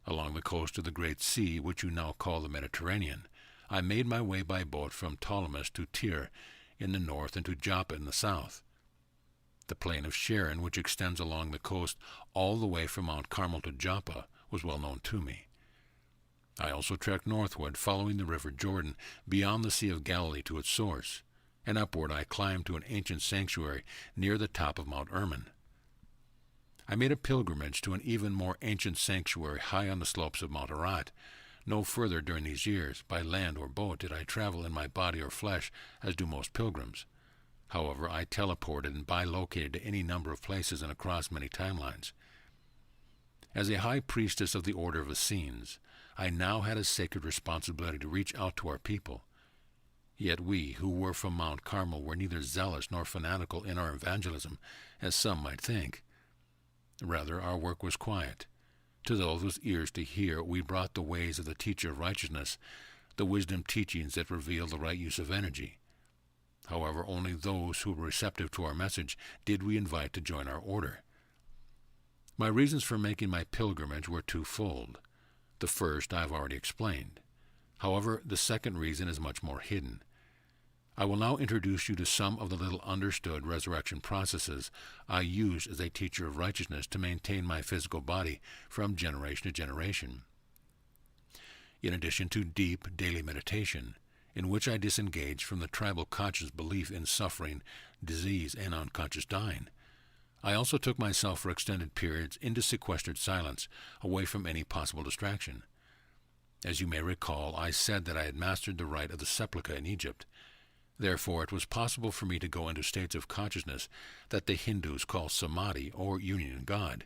Along the coast of the Great Sea, which you now call the Mediterranean, I made my way by boat from Ptolemais to Tyre in the north and to Joppa in the south. The plain of Sharon, which extends along the coast all the way from Mount Carmel to Joppa, was well known to me. I also trekked northward, following the river Jordan beyond the Sea of Galilee to its source, and upward I climbed to an ancient sanctuary near the top of Mount Hermon. I made a pilgrimage to an even more ancient sanctuary high on the slopes of Mount Ararat. No further during these years, by land or boat, did I travel in my body or flesh, as do most pilgrims. However, I teleported and bilocated to any number of places and across many timelines. As a high priestess of the Order of Essenes, I now had a sacred responsibility to reach out to our people. Yet we, who were from Mount Carmel, were neither zealous nor fanatical in our evangelism, as some might think. Rather, our work was quiet. To those with ears to hear, we brought the ways of the teacher of righteousness, the wisdom teachings that reveal the right use of energy. However, only those who were receptive to our message did we invite to join our order. My reasons for making my pilgrimage were twofold. The first I have already explained. However, the second reason is much more hidden. I will now introduce you to some of the little understood resurrection processes I used as a teacher of righteousness to maintain my physical body from generation to generation. In addition to deep daily meditation, in which I disengaged from the tribal conscious belief in suffering, disease, and unconscious dying, I also took myself for extended periods into sequestered silence, away from any possible distraction. As you may recall, I said that I had mastered the rite of the sepulchre in Egypt. Therefore, it was possible for me to go into states of consciousness that the Hindus call samadhi, or union in God,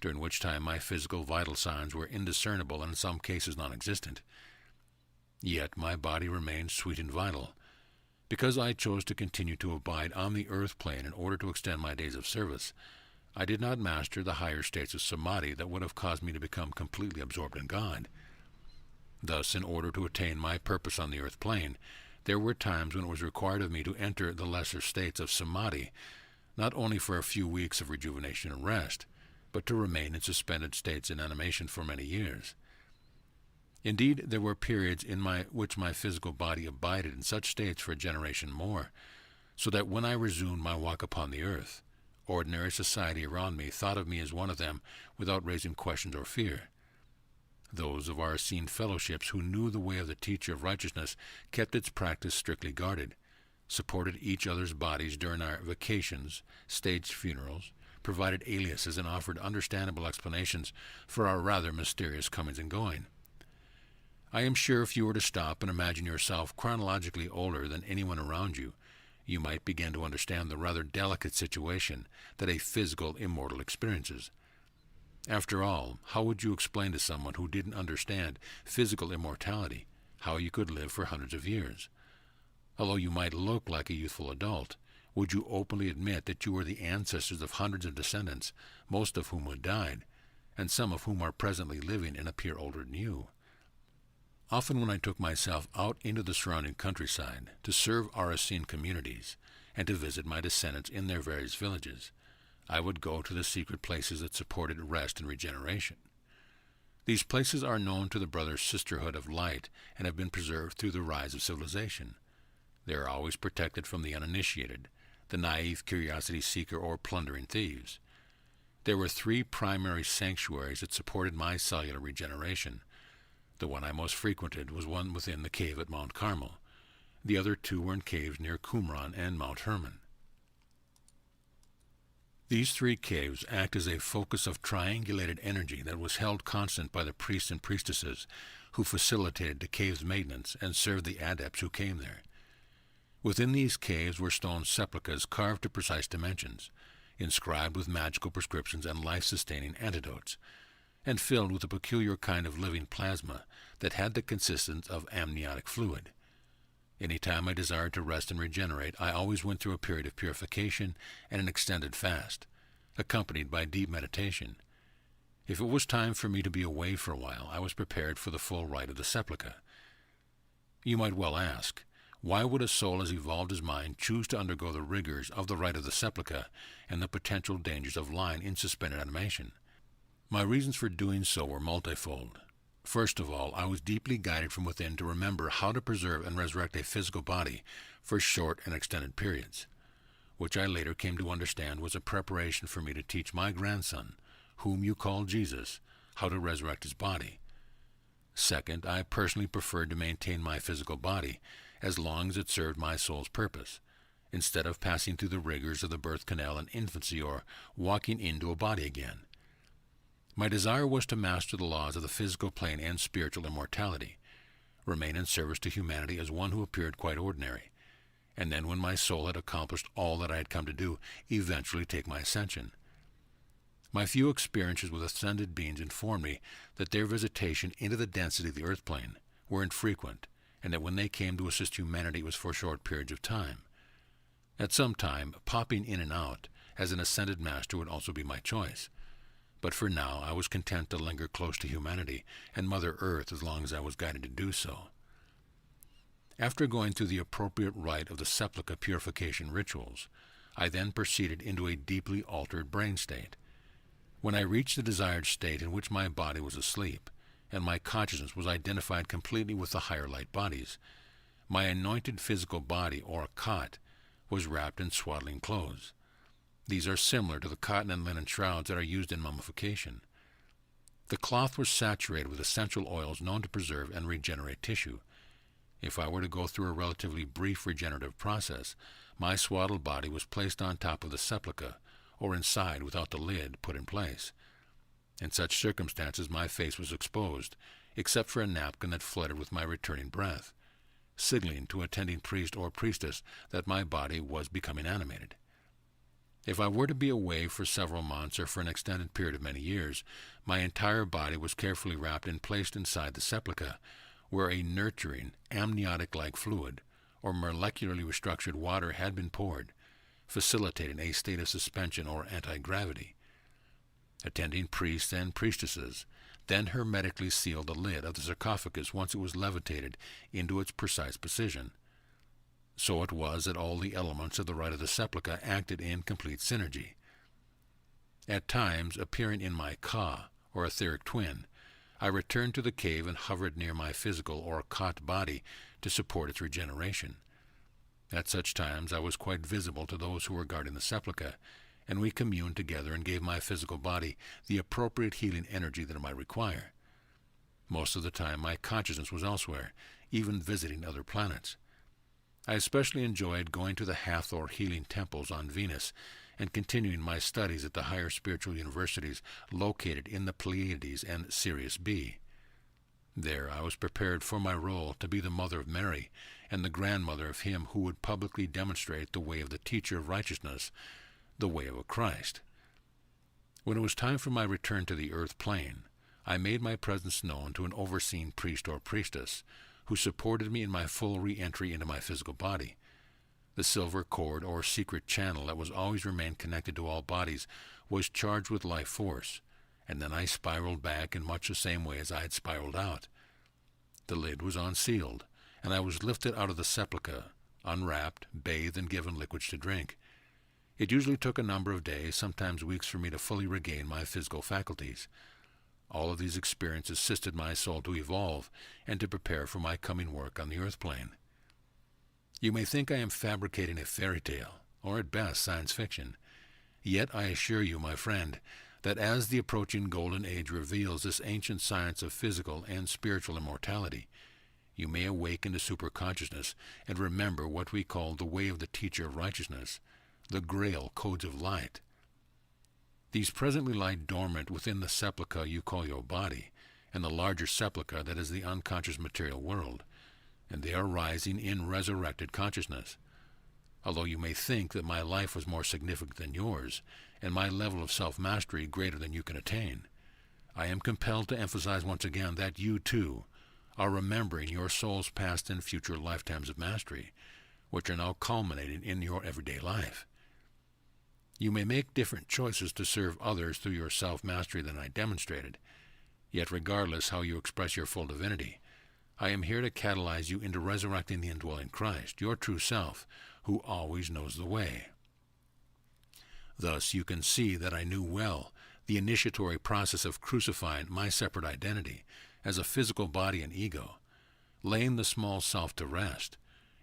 during which time my physical vital signs were indiscernible and in some cases non-existent. Yet my body remained sweet and vital. Because I chose to continue to abide on the earth plane in order to extend my days of service, I did not master the higher states of samadhi that would have caused me to become completely absorbed in God. Thus, in order to attain my purpose on the earth plane, there were times when it was required of me to enter the lesser states of samadhi, not only for a few weeks of rejuvenation and rest, but to remain in suspended states in animation for many years. Indeed, there were periods in which my physical body abided in such states for a generation more, so that when I resumed my walk upon the earth, ordinary society around me thought of me as one of them without raising questions or fear. Those of our Essene fellowships who knew the way of the teacher of righteousness kept its practice strictly guarded, supported each other's bodies during our vacations, staged funerals, provided aliases, and offered understandable explanations for our rather mysterious comings and going. I am sure if you were to stop and imagine yourself chronologically older than anyone around you, you might begin to understand the rather delicate situation that a physical immortal experiences. After all, how would you explain to someone who didn't understand physical immortality how you could live for hundreds of years? Although you might look like a youthful adult, would you openly admit that you were the ancestors of hundreds of descendants, most of whom had died, and some of whom are presently living and appear older than you? Often when I took myself out into the surrounding countryside to serve our Essene communities and to visit my descendants in their various villages, I would go to the secret places that supported rest and regeneration. These places are known to the Brother Sisterhood of Light and have been preserved through the rise of civilization. They are always protected from the uninitiated, the naive curiosity seeker, or plundering thieves. There were 3 primary sanctuaries that supported my cellular regeneration. The one I most frequented was one within the cave at Mount Carmel. The other 2 were in caves near Qumran and Mount Hermon. These 3 caves act as a focus of triangulated energy that was held constant by the priests and priestesses who facilitated the cave's maintenance and served the adepts who came there. Within these caves were stone sepulchres carved to precise dimensions, inscribed with magical prescriptions and life-sustaining antidotes, and filled with a peculiar kind of living plasma that had the consistence of amniotic fluid. Any time I desired to rest and regenerate, I always went through a period of purification and an extended fast, accompanied by deep meditation. If it was time for me to be away for a while, I was prepared for the full rite of the sepulchre. You might well ask, why would a soul as evolved as mine choose to undergo the rigors of the rite of the sepulchre and the potential dangers of lying in suspended animation? My reasons for doing so were multifold. First of all, I was deeply guided from within to remember how to preserve and resurrect a physical body for short and extended periods, which I later came to understand was a preparation for me to teach my grandson, whom you call Jesus, how to resurrect his body. Second, I personally preferred to maintain my physical body as long as it served my soul's purpose, instead of passing through the rigors of the birth canal in infancy or walking into a body again. My desire was to master the laws of the physical plane and spiritual immortality, remain in service to humanity as one who appeared quite ordinary, and then when my soul had accomplished all that I had come to do, eventually take my ascension. My few experiences with ascended beings informed me that their visitation into the density of the earth plane were infrequent, and that when they came to assist humanity it was for short periods of time. At some time, popping in and out as an ascended master would also be my choice. But for now, I was content to linger close to humanity and Mother Earth as long as I was guided to do so. After going through the appropriate rite of the sepulchre purification rituals, I then proceeded into a deeply altered brain state. When I reached the desired state in which my body was asleep, and my consciousness was identified completely with the higher light bodies, my anointed physical body, or Khat, was wrapped in swaddling clothes. These are similar to the cotton and linen shrouds that are used in mummification. The cloth was saturated with essential oils known to preserve and regenerate tissue. If I were to go through a relatively brief regenerative process, my swaddled body was placed on top of the sepulchre, or inside without the lid put in place. In such circumstances my face was exposed, except for a napkin that fluttered with my returning breath, signaling to attending priest or priestess that my body was becoming animated. If I were to be away for several months or for an extended period of many years, my entire body was carefully wrapped and placed inside the sepulchre, where a nurturing, amniotic-like fluid, or molecularly restructured water had been poured, facilitating a state of suspension or anti-gravity. Attending priests and priestesses then hermetically sealed the lid of the sarcophagus once it was levitated into its precise position. So it was that all the elements of the rite of the Sepulchre acted in complete synergy. At times, appearing in my ka, or etheric twin, I returned to the cave and hovered near my physical or Khat body to support its regeneration. At such times I was quite visible to those who were guarding the sepulchre, and we communed together and gave my physical body the appropriate healing energy that it might require. Most of the time my consciousness was elsewhere, even visiting other planets. I especially enjoyed going to the Hathor healing temples on Venus and continuing my studies at the higher spiritual universities located in the Pleiades and Sirius B. There I was prepared for my role to be the mother of Mary and the grandmother of him who would publicly demonstrate the way of the teacher of righteousness, the way of a Christ. When it was time for my return to the earth plane, I made my presence known to an overseeing priest or priestess, who supported me in my full re-entry into my physical body. The silver cord or secret channel that was always remained connected to all bodies was charged with life force, and then I spiraled back in much the same way as I had spiraled out. The lid was unsealed, and I was lifted out of the sepulchre, unwrapped, bathed, and given liquids to drink. It usually took a number of days, sometimes weeks, for me to fully regain my physical faculties. All of these experiences assisted my soul to evolve and to prepare for my coming work on the earth plane. You may think I am fabricating a fairy tale, or at best science fiction. Yet I assure you, my friend, that as the approaching golden age reveals this ancient science of physical and spiritual immortality, you may awaken to superconsciousness and remember what we call the way of the teacher of righteousness, the Grail codes of light. These presently lie dormant within the sepulchre you call your body, and the larger sepulchre that is the unconscious material world, and they are rising in resurrected consciousness. Although you may think that my life was more significant than yours, and my level of self-mastery greater than you can attain, I am compelled to emphasize once again that you, too, are remembering your soul's past and future lifetimes of mastery, which are now culminating in your everyday life. You may make different choices to serve others through your self-mastery than I demonstrated, yet regardless how you express your full divinity, I am here to catalyze you into resurrecting the indwelling Christ, your true self, who always knows the way. Thus you can see that I knew well the initiatory process of crucifying my separate identity as a physical body and ego, laying the small self to rest,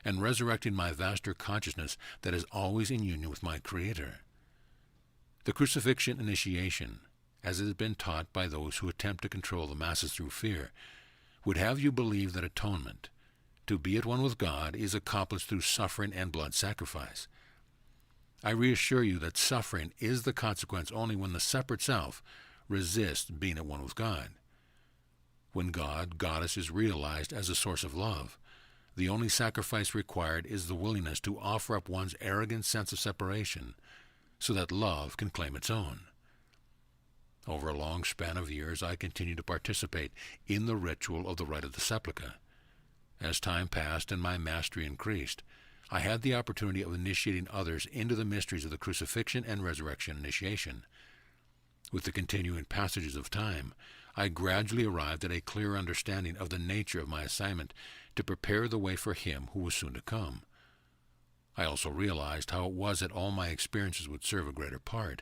and resurrecting my vaster consciousness that is always in union with my Creator. The crucifixion initiation, as it has been taught by those who attempt to control the masses through fear, would have you believe that atonement, to be at one with God, is accomplished through suffering and blood sacrifice. I reassure you that suffering is the consequence only when the separate self resists being at one with God. When God, Goddess, is realized as a source of love, the only sacrifice required is the willingness to offer up one's arrogant sense of separation, so that love can claim its own. Over a long span of years, I continued to participate in the ritual of the rite of the sepulchre. As time passed and my mastery increased, I had the opportunity of initiating others into the mysteries of the crucifixion and resurrection initiation. With the continuing passages of time, I gradually arrived at a clear understanding of the nature of my assignment to prepare the way for him who was soon to come. I also realized how it was that all my experiences would serve a greater part.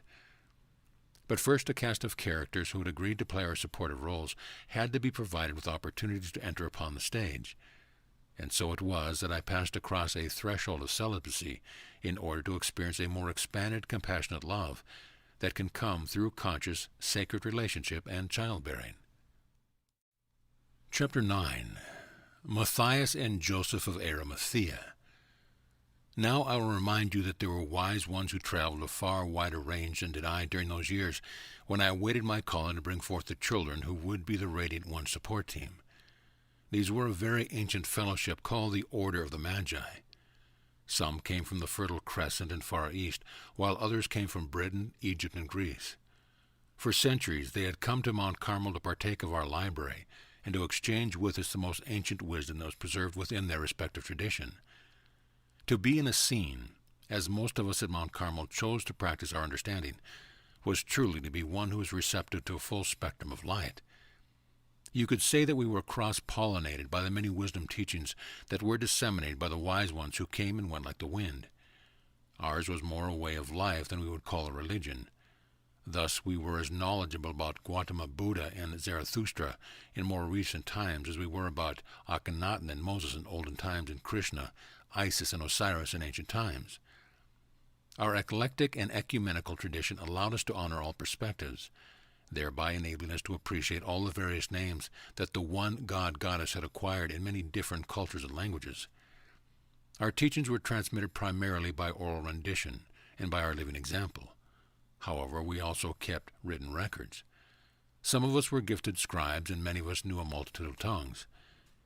But first, a cast of characters who had agreed to play our supportive roles had to be provided with opportunities to enter upon the stage. And so it was that I passed across a threshold of celibacy in order to experience a more expanded, compassionate love that can come through conscious, sacred relationship and childbearing. Chapter 9. Matthias and Joseph of Arimathea. Now I will remind you that there were wise ones who traveled a far wider range than did I during those years when I awaited my calling to bring forth the children who would be the Radiant One support team. These were a very ancient fellowship called the Order of the Magi. Some came from the Fertile Crescent and Far East, while others came from Britain, Egypt, and Greece. For centuries they had come to Mount Carmel to partake of our library and to exchange with us the most ancient wisdom that was preserved within their respective tradition. To be in a scene, as most of us at Mount Carmel chose to practice our understanding, was truly to be one who was receptive to a full spectrum of light. You could say that we were cross-pollinated by the many wisdom teachings that were disseminated by the wise ones who came and went like the wind. Ours was more a way of life than we would call a religion. Thus we were as knowledgeable about Gautama Buddha and Zarathustra in more recent times as we were about Akhenaten and Moses in olden times and Krishna, Isis, and Osiris in ancient times. Our eclectic and ecumenical tradition allowed us to honor all perspectives, thereby enabling us to appreciate all the various names that the one God-Goddess had acquired in many different cultures and languages. Our teachings were transmitted primarily by oral rendition and by our living example. However, we also kept written records. Some of us were gifted scribes, and many of us knew a multitude of tongues.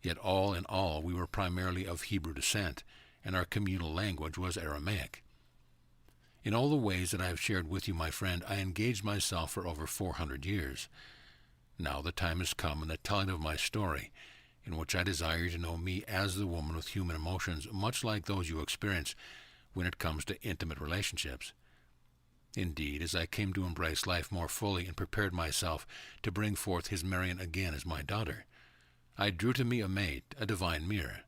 Yet all in all, we were primarily of Hebrew descent, and our communal language was Aramaic. In all the ways that I have shared with you, my friend, I engaged myself for over 400 years. Now the time has come in the telling of my story, in which I desire you to know me as the woman with human emotions, much like those you experience when it comes to intimate relationships. Indeed, as I came to embrace life more fully and prepared myself to bring forth his Marian again as my daughter, I drew to me a mate, a divine mirror.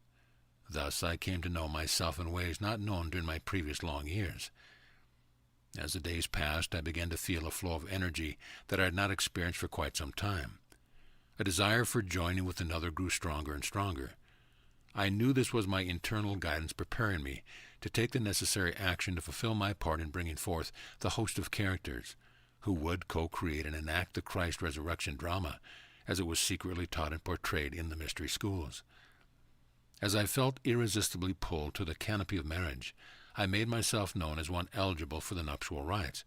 Thus I came to know myself in ways not known during my previous long years. As the days passed, I began to feel a flow of energy that I had not experienced for quite some time. A desire for joining with another grew stronger and stronger. I knew this was my internal guidance preparing me to take the necessary action to fulfill my part in bringing forth the host of characters who would co-create and enact the Christ resurrection drama as it was secretly taught and portrayed in the mystery schools. As I felt irresistibly pulled to the canopy of marriage, I made myself known as one eligible for the nuptial rites.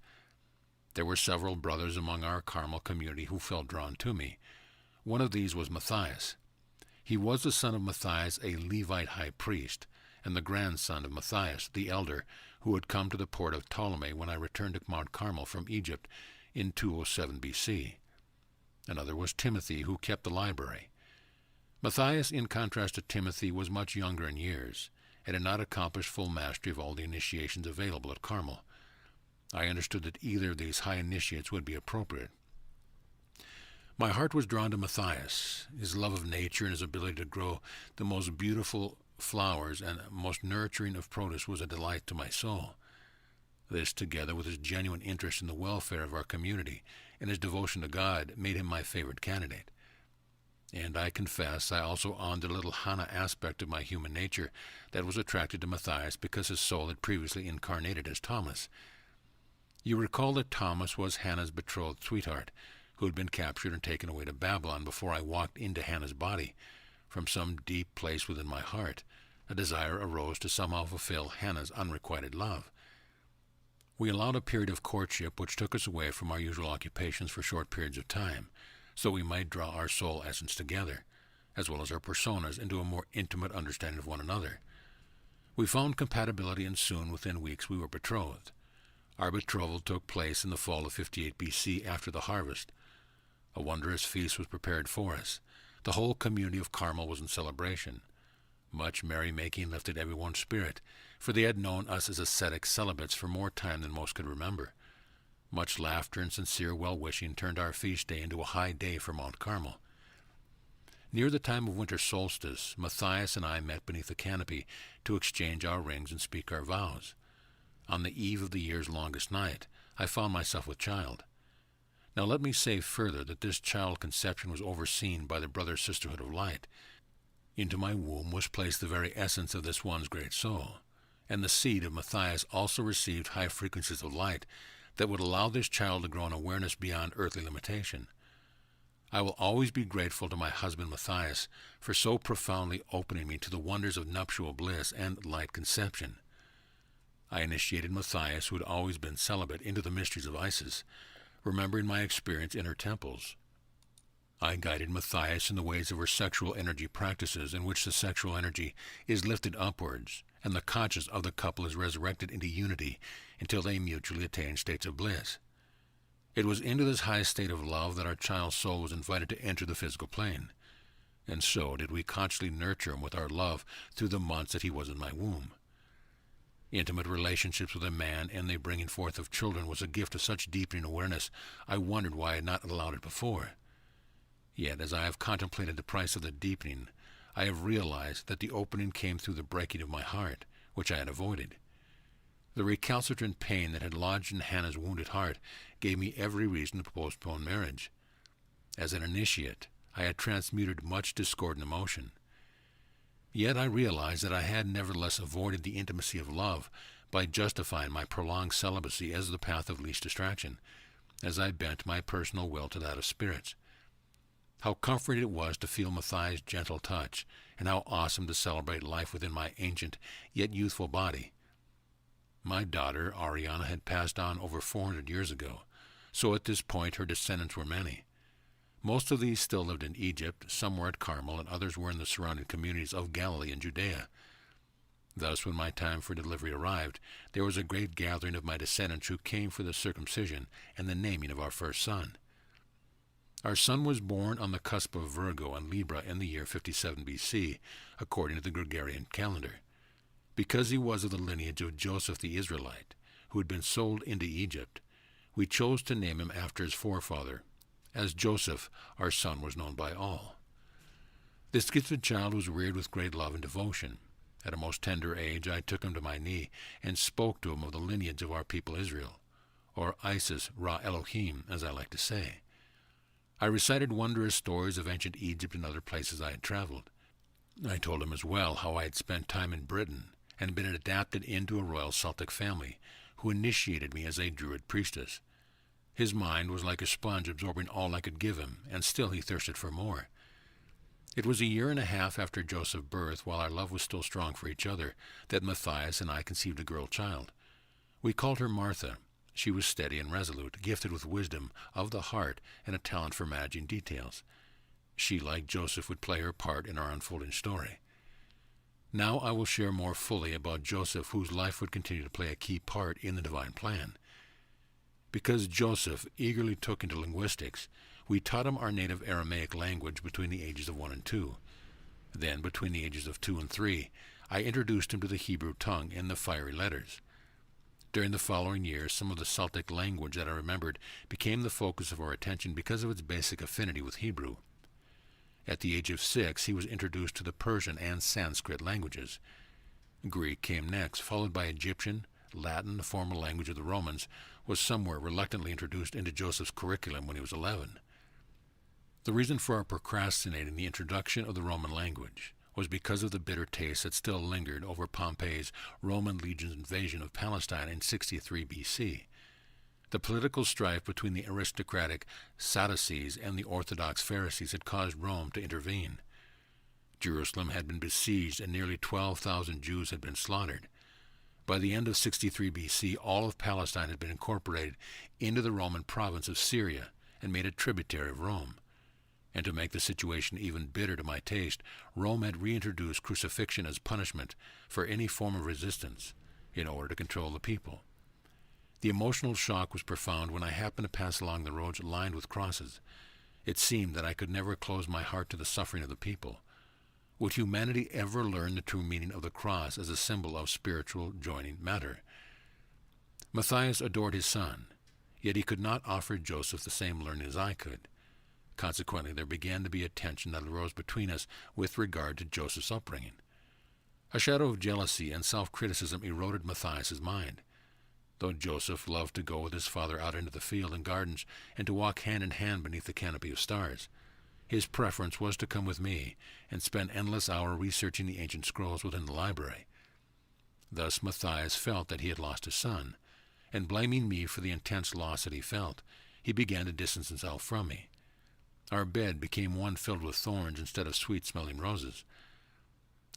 There were several brothers among our Carmel community who felt drawn to me. One of these was Matthias. He was the son of Matthias, a Levite high priest, and the grandson of Matthias, the elder, who had come to the port of Ptolemy when I returned to Mount Carmel from Egypt in 207 B.C. Another was Timothy, who kept the library. Matthias, in contrast to Timothy, was much younger in years, and had not accomplished full mastery of all the initiations available at Carmel. I understood that either of these high initiates would be appropriate. My heart was drawn to Matthias. His love of nature and his ability to grow the most beautiful flowers and most nurturing of produce was a delight to my soul. This, together with his genuine interest in the welfare of our community and his devotion to God, made him my favorite candidate. And I confess I also owned a little Hannah aspect of my human nature that was attracted to Matthias because his soul had previously incarnated as Thomas. You recall that Thomas was Hannah's betrothed sweetheart, who had been captured and taken away to Babylon before I walked into Hannah's body. From some deep place within my heart, a desire arose to somehow fulfill Hannah's unrequited love. We allowed a period of courtship which took us away from our usual occupations for short periods of time, so we might draw our soul essence together, as well as our personas, into a more intimate understanding of one another. We found compatibility, and soon, within weeks, we were betrothed. Our betrothal took place in the fall of 58 B.C. after the harvest. A wondrous feast was prepared for us. The whole community of Carmel was in celebration. Much merrymaking lifted everyone's spirit, for they had known us as ascetic celibates for more time than most could remember. Much laughter and sincere well-wishing turned our feast day into a high day for Mount Carmel. Near the time of winter solstice, Matthias and I met beneath the canopy to exchange our rings and speak our vows. On the eve of the year's longest night, I found myself with child. Now let me say further that this child conception was overseen by the Brother Sisterhood of Light. Into my womb was placed the very essence of this one's great soul, and the seed of Matthias also received high frequencies of light that would allow this child to grow in awareness beyond earthly limitation. I will always be grateful to my husband Matthias for so profoundly opening me to the wonders of nuptial bliss and light conception. I initiated Matthias, who had always been celibate, into the mysteries of Isis, remembering my experience in her temples. I guided Matthias in the ways of her sexual energy practices, in which the sexual energy is lifted upwards, and the conscience of the couple is resurrected into unity until they mutually attain states of bliss. It was into this high state of love that our child's soul was invited to enter the physical plane, and so did we consciously nurture him with our love through the months that he was in my womb. Intimate relationships with a man and the bringing forth of children was a gift of such deepening awareness, I wondered why I had not allowed it before. Yet, as I have contemplated the price of the deepening, I have realized that the opening came through the breaking of my heart, which I had avoided. The recalcitrant pain that had lodged in Hannah's wounded heart gave me every reason to postpone marriage. As an initiate, I had transmuted much discordant emotion. Yet I realized that I had nevertheless avoided the intimacy of love by justifying my prolonged celibacy as the path of least distraction, as I bent my personal will to that of spirits. How comforting it was to feel Matthias' gentle touch, and how awesome to celebrate life within my ancient yet youthful body. My daughter, Ariana, had passed on over 400 years ago, so at this point her descendants were many. Most of these still lived in Egypt, some were at Carmel, and others were in the surrounding communities of Galilee and Judea. Thus, when my time for delivery arrived, there was a great gathering of my descendants who came for the circumcision and the naming of our first son. Our son was born on the cusp of Virgo and Libra in the year 57 B.C., according to the Gregorian calendar. Because he was of the lineage of Joseph the Israelite, who had been sold into Egypt, we chose to name him after his forefather. As Joseph, our son was known by all. This gifted child was reared with great love and devotion. At a most tender age, I took him to my knee and spoke to him of the lineage of our people Israel, or Isis Ra Elohim, as I like to say. I recited wondrous stories of ancient Egypt and other places I had traveled. I told him as well how I had spent time in Britain and been adapted into a royal Celtic family, who initiated me as a Druid priestess. His mind was like a sponge absorbing all I could give him, and still he thirsted for more. It was a year and a half after Joseph's birth, while our love was still strong for each other, that Matthias and I conceived a girl child. We called her Martha. She was steady and resolute, gifted with wisdom of the heart and a talent for managing details. She, like Joseph, would play her part in our unfolding story. Now I will share more fully about Joseph, whose life would continue to play a key part in the divine plan. Because Joseph eagerly took into linguistics, we taught him our native Aramaic language between the ages of 1 and 2. Then, between the ages of 2 and 3, I introduced him to the Hebrew tongue and the fiery letters. During the following years, some of the Celtic language that I remembered became the focus of our attention because of its basic affinity with Hebrew. At the age of 6, he was introduced to the Persian and Sanskrit languages. Greek came next, followed by Egyptian. Latin, the formal language of the Romans, was somewhere reluctantly introduced into Joseph's curriculum when he was 11. The reason for our procrastinating the introduction of the Roman language was because of the bitter taste that still lingered over Pompey's Roman legion's invasion of Palestine in 63 B.C. The political strife between the aristocratic Sadducees and the Orthodox Pharisees had caused Rome to intervene. Jerusalem had been besieged and nearly 12,000 Jews had been slaughtered. By the end of 63 B.C., all of Palestine had been incorporated into the Roman province of Syria and made a tributary of Rome. And to make the situation even bitter to my taste, Rome had reintroduced crucifixion as punishment for any form of resistance in order to control the people. The emotional shock was profound when I happened to pass along the roads lined with crosses. It seemed that I could never close my heart to the suffering of the people. Would humanity ever learn the true meaning of the cross as a symbol of spiritual joining matter? Matthias adored his son, yet he could not offer Joseph the same learning as I could. Consequently, there began to be a tension that arose between us with regard to Joseph's upbringing. A shadow of jealousy and self-criticism eroded Matthias's mind. Though Joseph loved to go with his father out into the field and gardens and to walk hand in hand beneath the canopy of stars, his preference was to come with me and spend endless hours researching the ancient scrolls within the library. Thus Matthias felt that he had lost his son, and blaming me for the intense loss that he felt, he began to distance himself from me. Our bed became one filled with thorns instead of sweet-smelling roses.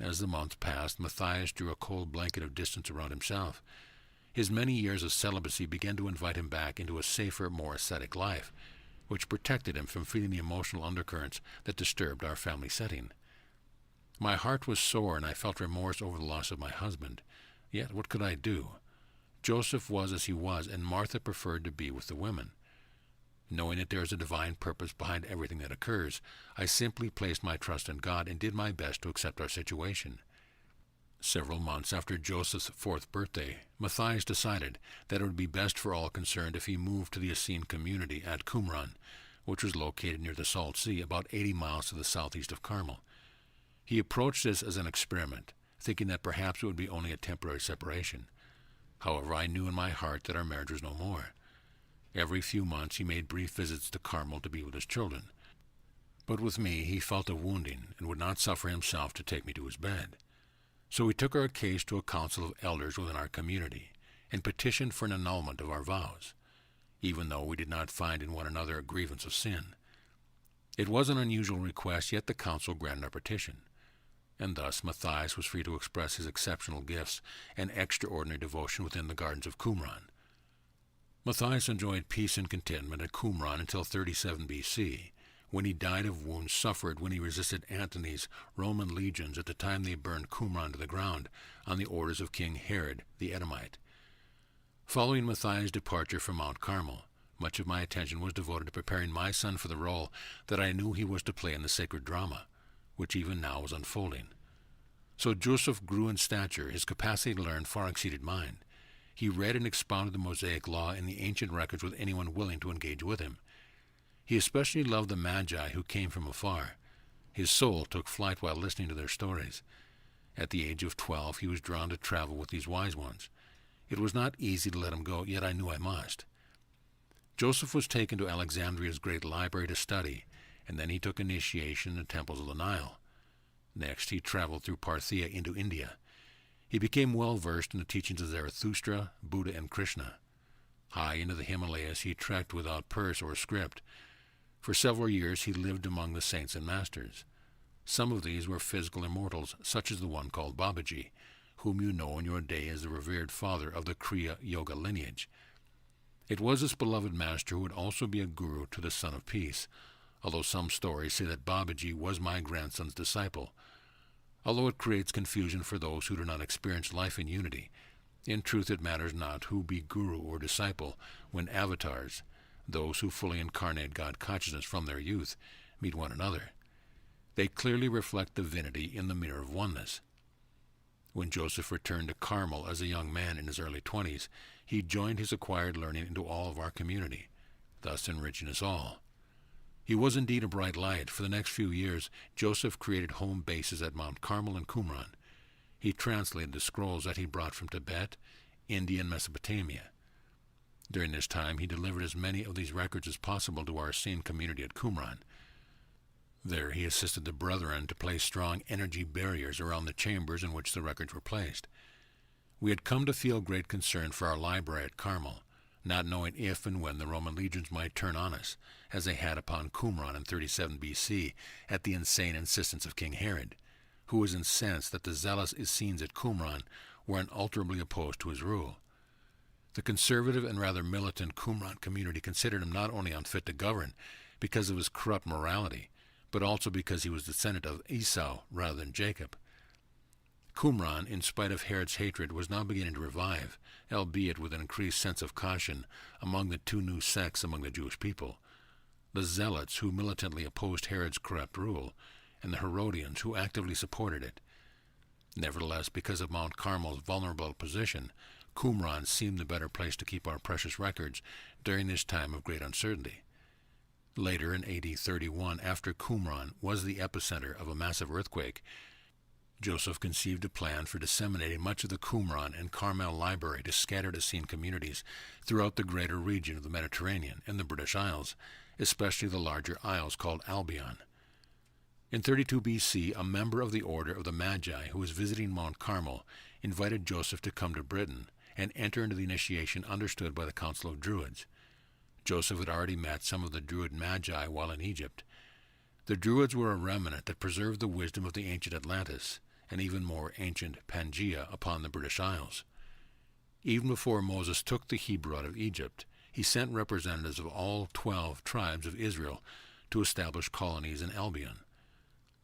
As the months passed, Matthias drew a cold blanket of distance around himself. His many years of celibacy began to invite him back into a safer, more ascetic life, which protected him from feeling the emotional undercurrents that disturbed our family setting. My heart was sore, and I felt remorse over the loss of my husband. Yet what could I do? Joseph was as he was, and Martha preferred to be with the women. Knowing that there is a divine purpose behind everything that occurs, I simply placed my trust in God and did my best to accept our situation. Several months after Joseph's 4th birthday, Matthias decided that it would be best for all concerned if he moved to the Essene community at Qumran, which was located near the Salt Sea, about 80 miles to the southeast of Carmel. He approached this as an experiment, thinking that perhaps it would be only a temporary separation. However, I knew in my heart that our marriage was no more. Every few months he made brief visits to Carmel to be with his children. But with me he felt a wounding and would not suffer himself to take me to his bed. So we took our case to a council of elders within our community and petitioned for an annulment of our vows, even though we did not find in one another a grievance of sin. It was an unusual request, yet the council granted our petition, and thus Matthias was free to express his exceptional gifts and extraordinary devotion within the gardens of Qumran. Matthias enjoyed peace and contentment at Qumran until 37 B.C., when he died of wounds suffered when he resisted Antony's Roman legions at the time they burned Qumran to the ground on the orders of King Herod the Edomite. Following Matthias' departure from Mount Carmel, much of my attention was devoted to preparing my son for the role that I knew he was to play in the sacred drama, which even now was unfolding. So Joseph grew in stature. His capacity to learn far exceeded mine. He read and expounded the Mosaic law and the ancient records with anyone willing to engage with him. He especially loved the Magi who came from afar. His soul took flight while listening to their stories. At the age of 12, he was drawn to travel with these wise ones. It was not easy to let him go, yet I knew I must. Joseph was taken to Alexandria's great library to study, and then he took initiation in the temples of the Nile. Next, he traveled through Parthia into India. He became well-versed in the teachings of Zarathustra, Buddha, and Krishna. High into the Himalayas, he trekked without purse or script. For several years, he lived among the saints and masters. Some of these were physical immortals, such as the one called Babaji, whom you know in your day as the revered father of the Kriya Yoga lineage. It was this beloved master who would also be a guru to the Son of Peace, although some stories say that Babaji was my grandson's disciple. Although it creates confusion for those who do not experience life in unity, in truth it matters not who be guru or disciple when avatars, those who fully incarnate God consciousness from their youth, meet one another. They clearly reflect divinity in the mirror of oneness. When Joseph returned to Carmel as a young man in his early 20s, he joined his acquired learning into all of our community, thus enriching us all. He was indeed a bright light. For the next few years, Joseph created home bases at Mount Carmel and Qumran. He translated the scrolls that he brought from Tibet, India, and Mesopotamia. During this time, he delivered as many of these records as possible to our Essene community at Qumran. There he assisted the brethren to place strong energy barriers around the chambers in which the records were placed. We had come to feel great concern for our library at Carmel, not knowing if and when the Roman legions might turn on us, as they had upon Qumran in 37 B.C. at the insane insistence of King Herod, who was incensed that the zealous Essenes at Qumran were unalterably opposed to his rule. The conservative and rather militant Qumran community considered him not only unfit to govern because of his corrupt morality, but also because he was descendant of Esau rather than Jacob. Qumran, in spite of Herod's hatred, was now beginning to revive, albeit with an increased sense of caution among the two new sects among the Jewish people, the Zealots, who militantly opposed Herod's corrupt rule, and the Herodians, who actively supported it. Nevertheless, because of Mount Carmel's vulnerable position, Qumran seemed the better place to keep our precious records during this time of great uncertainty. Later, in AD 31, after Qumran was the epicenter of a massive earthquake, Joseph conceived a plan for disseminating much of the Qumran and Carmel library to scattered Essene communities throughout the greater region of the Mediterranean and the British Isles, especially the larger isles called Albion. In 32 B.C., a member of the Order of the Magi who was visiting Mount Carmel invited Joseph to come to Britain and enter into the initiation understood by the Council of Druids. Joseph had already met some of the Druid Magi while in Egypt. The Druids were a remnant that preserved the wisdom of the ancient Atlantis, and even more ancient Pangaea upon the British Isles. Even before Moses took the Hebrew out of Egypt, he sent representatives of all 12 tribes of Israel to establish colonies in Albion.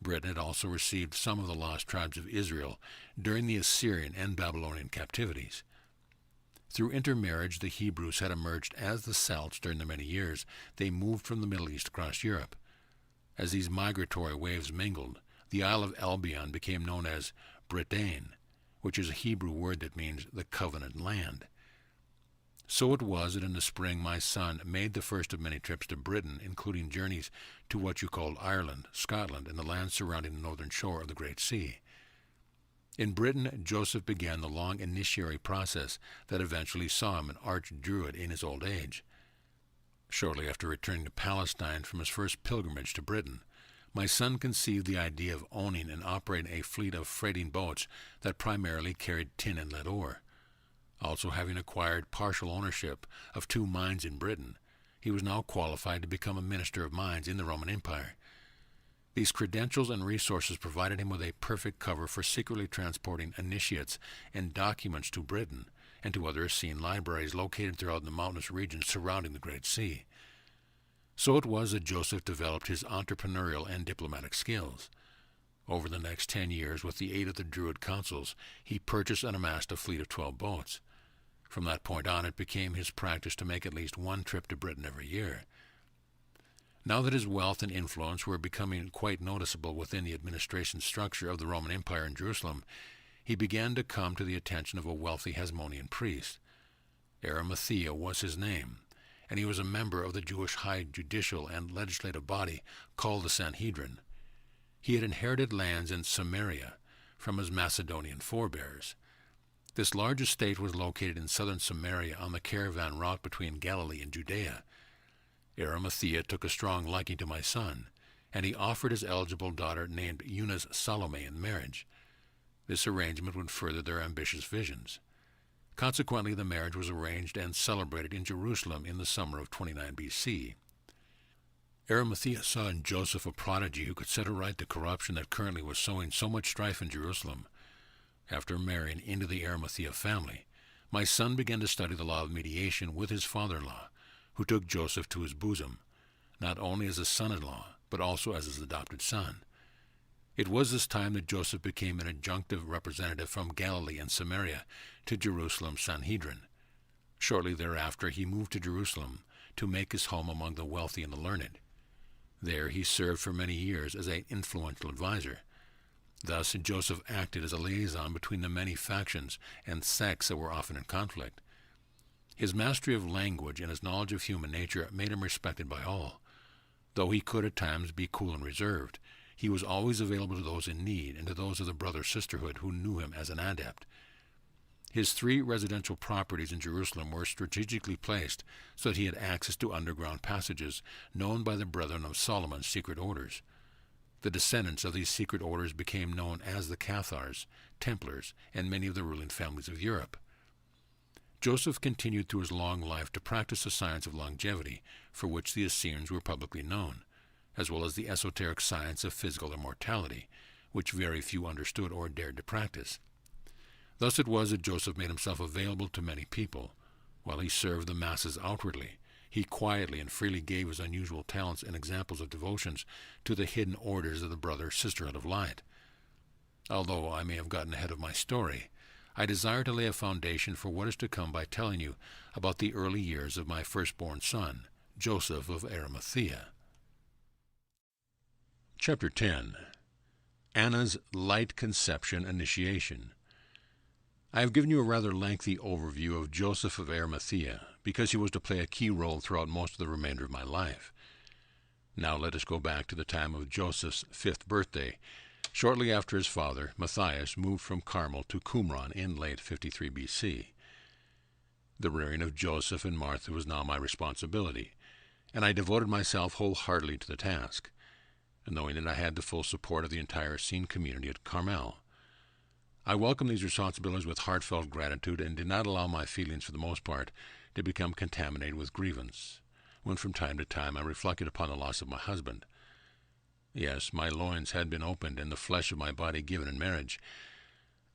Britain had also received some of the lost tribes of Israel during the Assyrian and Babylonian captivities. Through intermarriage, the Hebrews had emerged as the Celts during the many years they moved from the Middle East across Europe. As these migratory waves mingled, the Isle of Albion became known as Britain, which is a Hebrew word that means the covenant land. So it was that in the spring my son made the first of many trips to Britain, including journeys to what you called Ireland, Scotland, and the lands surrounding the northern shore of the Great Sea. In Britain, Joseph began the long initiatory process that eventually saw him an archdruid in his old age. Shortly after returning to Palestine from his first pilgrimage to Britain, my son conceived the idea of owning and operating a fleet of freighting boats that primarily carried tin and lead ore. Also having acquired partial ownership of 2 mines in Britain, he was now qualified to become a minister of mines in the Roman Empire. These credentials and resources provided him with a perfect cover for secretly transporting initiates and documents to Britain and to other Essene libraries located throughout the mountainous regions surrounding the Great Sea. So it was that Joseph developed his entrepreneurial and diplomatic skills. Over the next 10 years, with the aid of the Druid councils, he purchased and amassed a fleet of 12 boats. From that point on, it became his practice to make at least 1 trip to Britain every year. Now that his wealth and influence were becoming quite noticeable within the administration structure of the Roman Empire in Jerusalem, he began to come to the attention of a wealthy Hasmonean priest. Arimathea was his name, and he was a member of the Jewish high judicial and legislative body called the Sanhedrin. He had inherited lands in Samaria from his Macedonian forebears. This large estate was located in southern Samaria on the caravan route between Galilee and Judea. Arimathea took a strong liking to my son, and he offered his eligible daughter named Eunice Salome in marriage. This arrangement would further their ambitious visions. Consequently, the marriage was arranged and celebrated in Jerusalem in the summer of 29 B.C. Arimathea saw in Joseph a prodigy who could set aright the corruption that currently was sowing so much strife in Jerusalem. After marrying into the Arimathea family, my son began to study the law of mediation with his father-in-law, who took Joseph to his bosom, not only as a son-in-law, but also as his adopted son. It was this time that Joseph became an adjunctive representative from Galilee and Samaria to Jerusalem's Sanhedrin. Shortly thereafter, he moved to Jerusalem to make his home among the wealthy and the learned. There he served for many years as an influential advisor. Thus, Joseph acted as a liaison between the many factions and sects that were often in conflict. His mastery of language and his knowledge of human nature made him respected by all. Though he could at times be cool and reserved, he was always available to those in need and to those of the brother-sisterhood who knew him as an adept. His 3 residential properties in Jerusalem were strategically placed so that he had access to underground passages known by the Brethren of Solomon's secret orders. The descendants of these secret orders became known as the Cathars, Templars, and many of the ruling families of Europe. Joseph continued through his long life to practice the science of longevity, for which the Essenes were publicly known, as well as the esoteric science of physical immortality, which very few understood or dared to practice. Thus it was that Joseph made himself available to many people. While he served the masses outwardly, he quietly and freely gave his unusual talents and examples of devotions to the hidden orders of the Brother-Sisterhood of Light. Although I may have gotten ahead of my story, I desire to lay a foundation for what is to come by telling you about the early years of my firstborn son, Joseph of Arimathea. Chapter 10. Anna's Light Conception Initiation. I have given you a rather lengthy overview of Joseph of Arimathea, because he was to play a key role throughout most of the remainder of my life. Now let us go back to the time of Joseph's 5th birthday, shortly after his father, Matthias, moved from Carmel to Qumran in late 53 B.C. The rearing of Joseph and Martha was now my responsibility, and I devoted myself wholeheartedly to the task, knowing that I had the full support of the entire Essene community at Carmel. I welcomed these responsibilities with heartfelt gratitude and did not allow my feelings, for the most part, to become contaminated with grievance, when from time to time I reflected upon the loss of my husband. Yes, my loins had been opened and the flesh of my body given in marriage.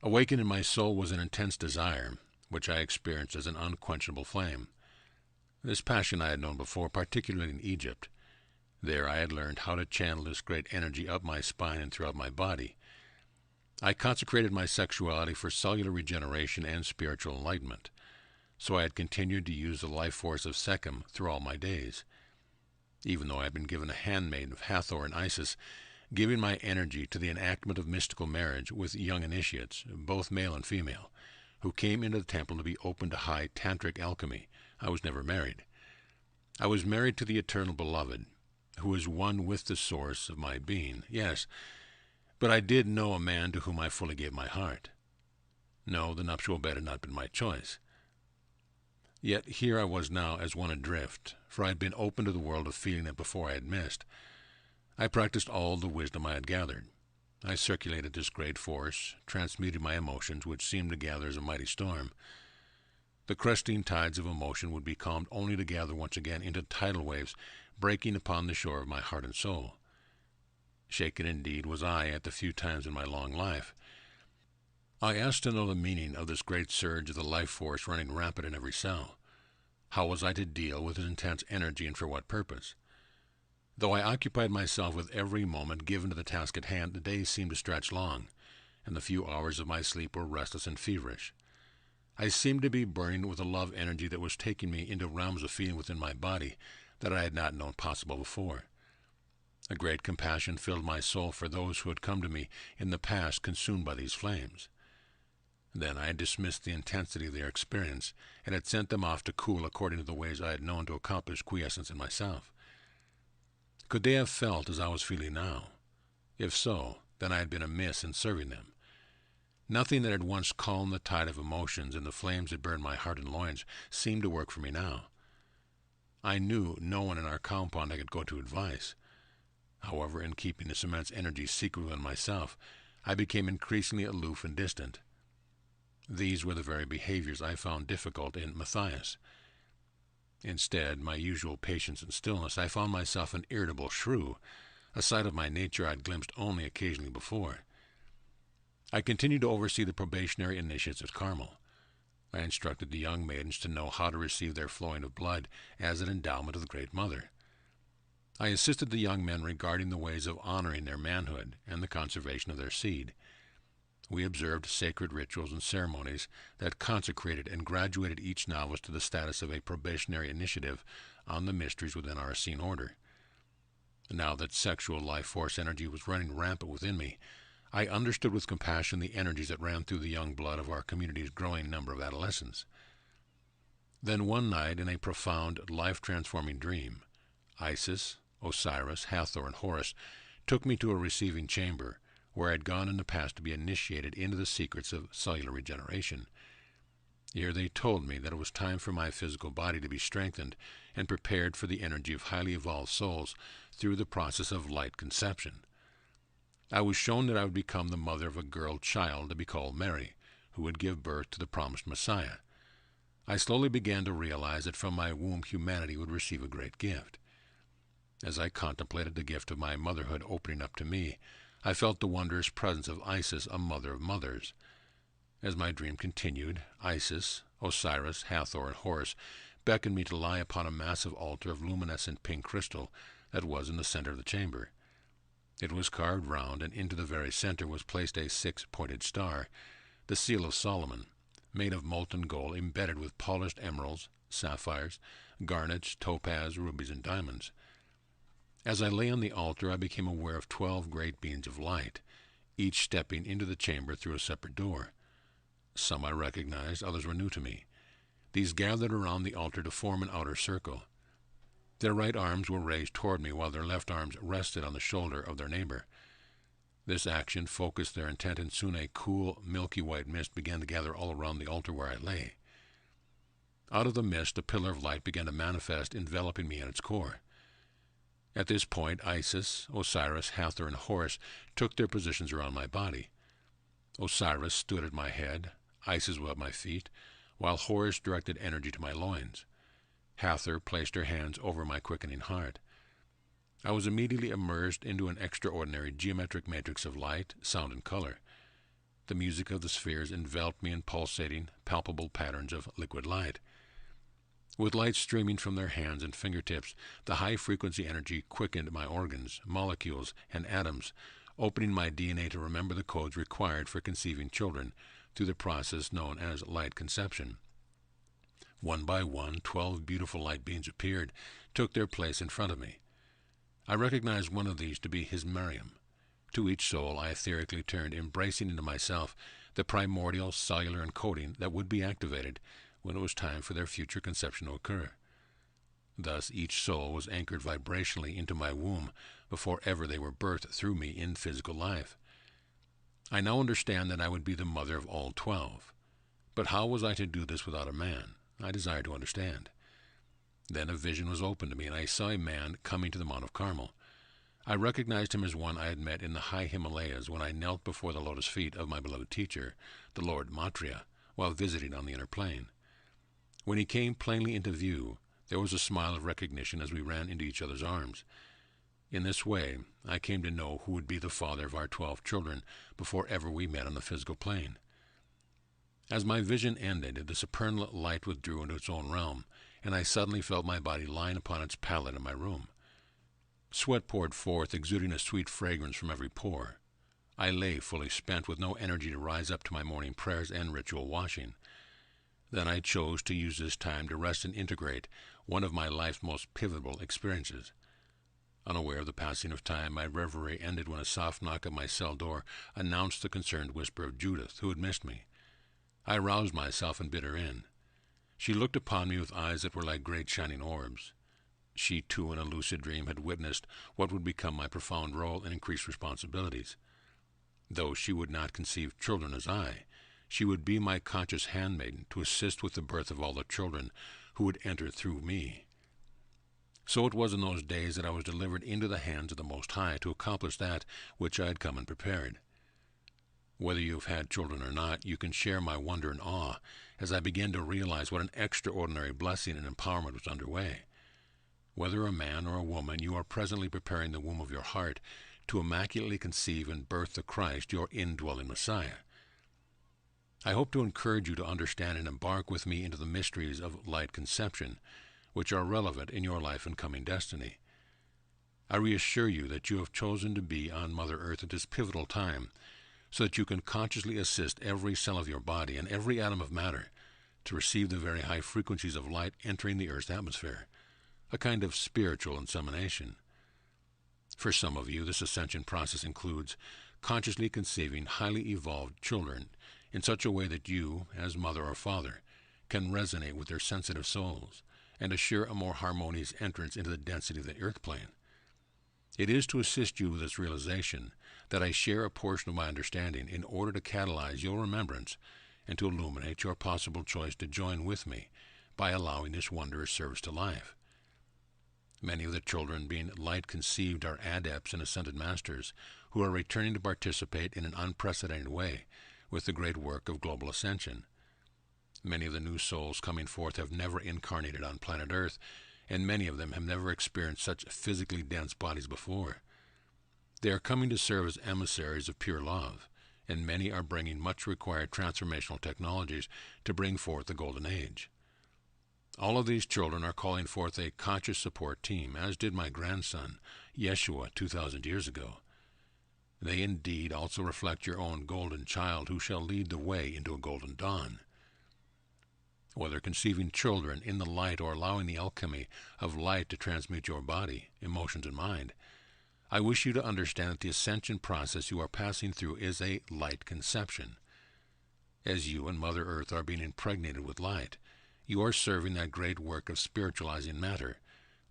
Awakened in my soul was an intense desire, which I experienced as an unquenchable flame. This passion I had known before, particularly in Egypt. There I had learned how to channel this great energy up my spine and throughout my body. I consecrated my sexuality for cellular regeneration and spiritual enlightenment, so I had continued to use the life force of Sekhem through all my days. Even though I had been given a handmaid of Hathor and Isis, giving my energy to the enactment of mystical marriage with young initiates, both male and female, who came into the temple to be open to high tantric alchemy, I was never married. I was married to the eternal beloved, who is one with the source of my being. Yes, but I did know a man to whom I fully gave my heart. No, the nuptial bed had not been my choice. Yet here I was now as one adrift, for I had been open to the world of feeling that before I had missed. I practiced all the wisdom I had gathered. I circulated this great force, transmuted my emotions, which seemed to gather as a mighty storm. The cresting tides of emotion would be calmed only to gather once again into tidal waves breaking upon the shore of my heart and soul. Shaken indeed was I at the few times in my long life. I asked to know the meaning of this great surge of the life force running rapid in every cell. How was I to deal with its intense energy, and for what purpose? Though I occupied myself with every moment given to the task at hand, the days seemed to stretch long, and the few hours of my sleep were restless and feverish. I seemed to be burning with a love energy that was taking me into realms of feeling within my body that I had not known possible before. A great compassion filled my soul for those who had come to me in the past consumed by these flames. Then I had dismissed the intensity of their experience, and had sent them off to cool according to the ways I had known to accomplish quiescence in myself. Could they have felt as I was feeling now? If so, then I had been amiss in serving them. Nothing that had once calmed the tide of emotions and the flames that burned my heart and loins seemed to work for me now. I knew no one in our compound I could go to advice. However, in keeping this immense energy secret within myself, I became increasingly aloof and distant. These were the very behaviors I found difficult in Matthias. Instead, my usual patience and stillness, I found myself an irritable shrew, a side of my nature I had glimpsed only occasionally before. I continued to oversee the probationary initiates at Carmel. I instructed the young maidens to know how to receive their flowing of blood as an endowment of the Great Mother. I assisted the young men regarding the ways of honoring their manhood and the conservation of their seed. We observed sacred rituals and ceremonies that consecrated and graduated each novice to the status of a probationary initiative on the mysteries within our Essene order. Now that sexual life force energy was running rampant within me, I understood with compassion the energies that ran through the young blood of our community's growing number of adolescents. Then one night, in a profound, life-transforming dream, Isis, Osiris, Hathor, and Horus took me to a receiving chamber, where I had gone in the past to be initiated into the secrets of cellular regeneration. Here they told me that it was time for my physical body to be strengthened and prepared for the energy of highly evolved souls through the process of light conception. I was shown that I would become the mother of a girl child to be called Mary, who would give birth to the promised Messiah. I slowly began to realize that from my womb humanity would receive a great gift. As I contemplated the gift of my motherhood opening up to me, I felt the wondrous presence of Isis, a mother of mothers. As my dream continued, Isis, Osiris, Hathor, and Horus beckoned me to lie upon a massive altar of luminescent pink crystal that was in the center of the chamber. It was carved round, and into the very center was placed a six-pointed star, the seal of Solomon, made of molten gold embedded with polished emeralds, sapphires, garnets, topaz, rubies, and diamonds. As I lay on the altar, I became aware of 12 great beings of light, each stepping into the chamber through a separate door. Some I recognized, others were new to me. These gathered around the altar to form an outer circle. Their right arms were raised toward me, while their left arms rested on the shoulder of their neighbor. This action focused their intent, and soon a cool, milky white mist began to gather all around the altar where I lay. Out of the mist, a pillar of light began to manifest, enveloping me at its core. At this point, Isis, Osiris, Hathor, and Horus took their positions around my body. Osiris stood at my head, Isis was at my feet, while Horus directed energy to my loins. Hathor placed her hands over my quickening heart. I was immediately immersed into an extraordinary geometric matrix of light, sound, and color. The music of the spheres enveloped me in pulsating, palpable patterns of liquid light. With light streaming from their hands and fingertips, the high-frequency energy quickened my organs, molecules, and atoms, opening my DNA to remember the codes required for conceiving children through the process known as light conception. One by one, 12 beautiful light beings appeared, took their place in front of me. I recognized one of these to be his Miriam. To each soul I etherically turned, embracing into myself the primordial cellular encoding that would be activated when it was time for their future conception to occur. Thus each soul was anchored vibrationally into my womb before ever they were birthed through me in physical life. I now understand that I would be the mother of all 12. But how was I to do this without a man? I desired to understand. Then a vision was opened to me, and I saw a man coming to the Mount of Carmel. I recognized him as one I had met in the high Himalayas when I knelt before the lotus feet of my beloved teacher, the Lord Maitreya, while visiting on the inner plane. When he came plainly into view, there was a smile of recognition as we ran into each other's arms. In this way, I came to know who would be the father of our 12 children before ever we met on the physical plane. As my vision ended, the supernal light withdrew into its own realm, and I suddenly felt my body lying upon its pallet in my room. Sweat poured forth, exuding a sweet fragrance from every pore. I lay fully spent, with no energy to rise up to my morning prayers and ritual washing. Then I chose to use this time to rest and integrate one of my life's most pivotal experiences. Unaware of the passing of time, my reverie ended when a soft knock at my cell door announced the concerned whisper of Judith, who had missed me. I roused myself and bid her in. She looked upon me with eyes that were like great shining orbs. She, too, in a lucid dream, had witnessed what would become my profound role and increased responsibilities. Though she would not conceive children as I, she would be my conscious handmaiden to assist with the birth of all the children who would enter through me. So it was in those days that I was delivered into the hands of the Most High to accomplish that which I had come and prepared. Whether you have had children or not, you can share my wonder and awe as I began to realize what an extraordinary blessing and empowerment was underway. Whether a man or a woman, you are presently preparing the womb of your heart to immaculately conceive and birth the Christ, your indwelling Messiah. I hope to encourage you to understand and embark with me into the mysteries of light conception, which are relevant in your life and coming destiny. I reassure you that you have chosen to be on Mother Earth at this pivotal time, so that you can consciously assist every cell of your body and every atom of matter to receive the very high frequencies of light entering the Earth's atmosphere, a kind of spiritual insemination. For some of you, this ascension process includes consciously conceiving highly evolved children in such a way that you, as mother or father, can resonate with their sensitive souls and assure a more harmonious entrance into the density of the earth plane. It is to assist you with this realization that I share a portion of my understanding in order to catalyze your remembrance and to illuminate your possible choice to join with me by allowing this wondrous service to life. Many of the children being light-conceived are adepts and ascended masters who are returning to participate in an unprecedented way with the great work of global ascension. Many of the new souls coming forth have never incarnated on planet Earth, and many of them have never experienced such physically dense bodies before. They are coming to serve as emissaries of pure love, and many are bringing much required transformational technologies to bring forth the Golden Age. All of these children are calling forth a conscious support team, as did my grandson, Yeshua, 2,000 years ago. They indeed also reflect your own golden child who shall lead the way into a golden dawn. Whether conceiving children in the light or allowing the alchemy of light to transmute your body, emotions, and mind, I wish you to understand that the ascension process you are passing through is a light conception. As you and Mother Earth are being impregnated with light, you are serving that great work of spiritualizing matter,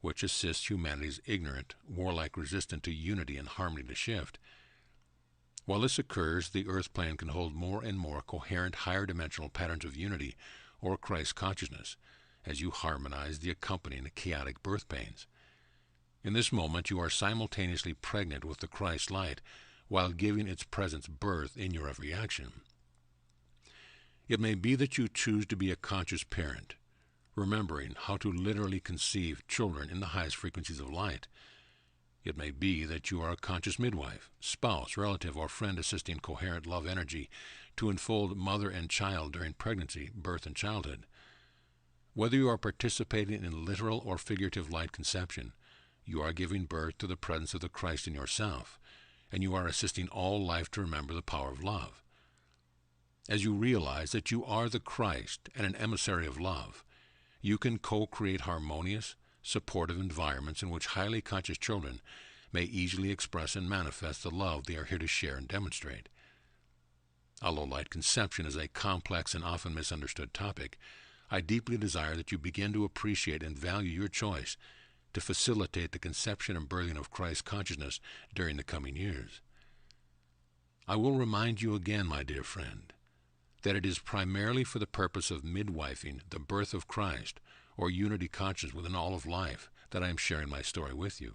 which assists humanity's ignorant, warlike resistance to unity and harmony to shift. While this occurs, the earth plane can hold more and more coherent higher dimensional patterns of unity or Christ consciousness as you harmonize the accompanying chaotic birth pains. In this moment, you are simultaneously pregnant with the Christ light while giving its presence birth in your every action. It may be that you choose to be a conscious parent, remembering how to literally conceive children in the highest frequencies of light. It may be that you are a conscious midwife, spouse, relative, or friend assisting coherent love energy to enfold mother and child during pregnancy, birth, and childhood. Whether you are participating in literal or figurative light conception, you are giving birth to the presence of the Christ in yourself, and you are assisting all life to remember the power of love. As you realize that you are the Christ and an emissary of love, you can co-create harmonious, supportive environments in which highly conscious children may easily express and manifest the love they are here to share and demonstrate. Although light conception is a complex and often misunderstood topic, I deeply desire that you begin to appreciate and value your choice to facilitate the conception and birthing of Christ consciousness during the coming years. I will remind you again, my dear friend, that it is primarily for the purpose of midwifing the birth of Christ, or unity conscious within all of life, that I am sharing my story with you.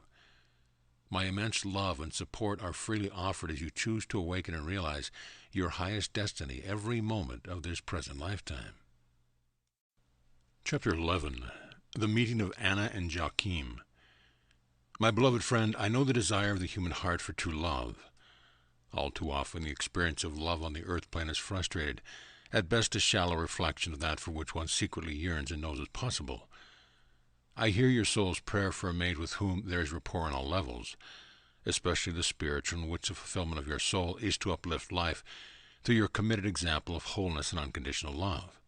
My immense love and support are freely offered as you choose to awaken and realize your highest destiny every moment of this present lifetime. Chapter 11. The Meeting of Anna and Joachim. My beloved friend, I know the desire of the human heart for true love. All too often the experience of love on the earth plane is frustrated, at best a shallow reflection of that for which one secretly yearns and knows is possible. I hear your soul's prayer for a mate with whom there is rapport on all levels, especially the spiritual, in which the fulfillment of your soul is to uplift life through your committed example of wholeness and unconditional love.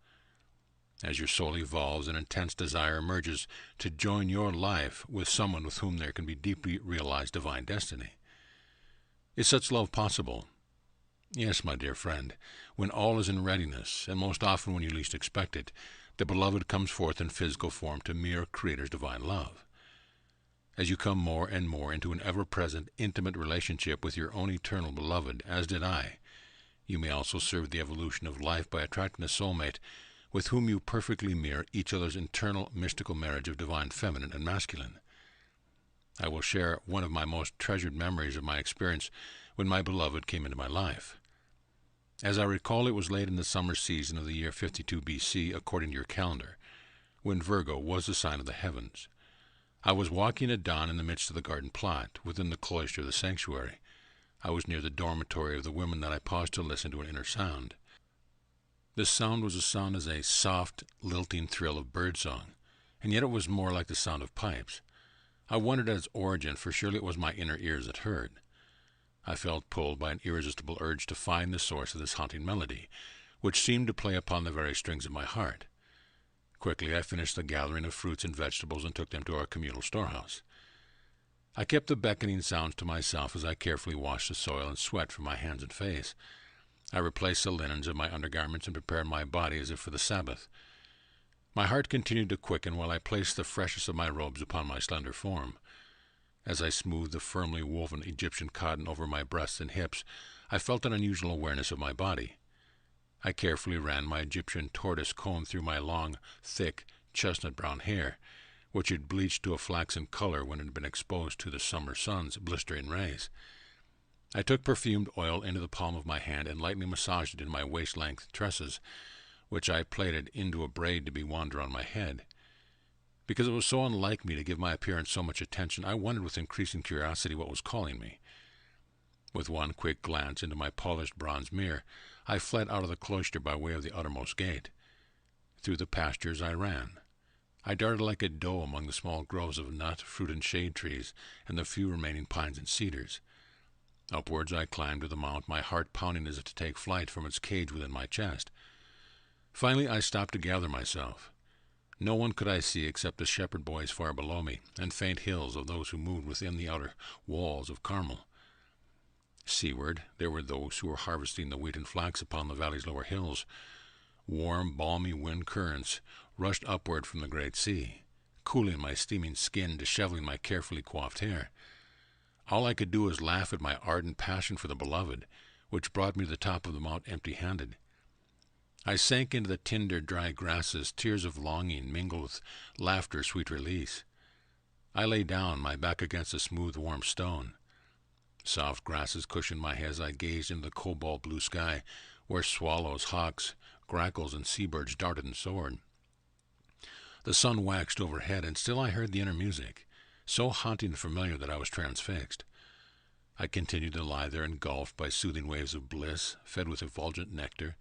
As your soul evolves, an intense desire emerges to join your life with someone with whom there can be deeply realized divine destiny. Is such love possible? Yes, my dear friend, when all is in readiness, and most often when you least expect it, the beloved comes forth in physical form to mirror Creator's divine love. As you come more and more into an ever-present, intimate relationship with your own eternal beloved, as did I, you may also serve the evolution of life by attracting a soulmate with whom you perfectly mirror each other's internal mystical marriage of divine feminine and masculine. I will share one of my most treasured memories of my experience when my beloved came into my life. As I recall, it was late in the summer season of the year 52 BC, according to your calendar, when Virgo was the sign of the heavens. I was walking at dawn in the midst of the garden plot, within the cloister of the sanctuary. I was near the dormitory of the women that I paused to listen to an inner sound. This sound was as a soft, lilting thrill of birdsong, and yet it was more like the sound of pipes. I wondered at its origin, for surely it was my inner ears that heard. I felt pulled by an irresistible urge to find the source of this haunting melody, which seemed to play upon the very strings of my heart. Quickly I finished the gathering of fruits and vegetables and took them to our communal storehouse. I kept the beckoning sounds to myself as I carefully washed the soil and sweat from my hands and face. I replaced the linens of my undergarments and prepared my body as if for the Sabbath. My heart continued to quicken while I placed the freshest of my robes upon my slender form. As I smoothed the firmly woven Egyptian cotton over my breasts and hips, I felt an unusual awareness of my body. I carefully ran my Egyptian tortoise comb through my long, thick, chestnut-brown hair, which had bleached to a flaxen color when it had been exposed to the summer sun's blistering rays. I took perfumed oil into the palm of my hand and lightly massaged it in my waist-length tresses, which I plaited into a braid to be wound around my head. Because it was so unlike me to give my appearance so much attention, I wondered with increasing curiosity what was calling me. With one quick glance into my polished bronze mirror, I fled out of the cloister by way of the uttermost gate. Through the pastures I ran. I darted like a doe among the small groves of nut, fruit, and shade trees, and the few remaining pines and cedars. Upwards I climbed to the mount, my heart pounding as if to take flight from its cage within my chest. Finally I stopped to gather myself. No one could I see except the shepherd boys far below me, and faint hills of those who moved within the outer walls of Carmel. Seaward there were those who were harvesting the wheat and flax upon the valley's lower hills. Warm, balmy wind currents rushed upward from the great sea, cooling my steaming skin, disheveling my carefully coiffed hair. All I could do was laugh at my ardent passion for the beloved, which brought me to the top of the mount empty-handed. I sank into the tinder dry grasses, tears of longing mingled with laughter sweet release. I lay down, my back against a smooth warm stone. Soft grasses cushioned my head as I gazed into the cobalt blue sky, where swallows, hawks, grackles, and seabirds darted and soared. The sun waxed overhead, and still I heard the inner music, so haunting and familiar that I was transfixed. I continued to lie there engulfed by soothing waves of bliss, fed with effulgent nectar.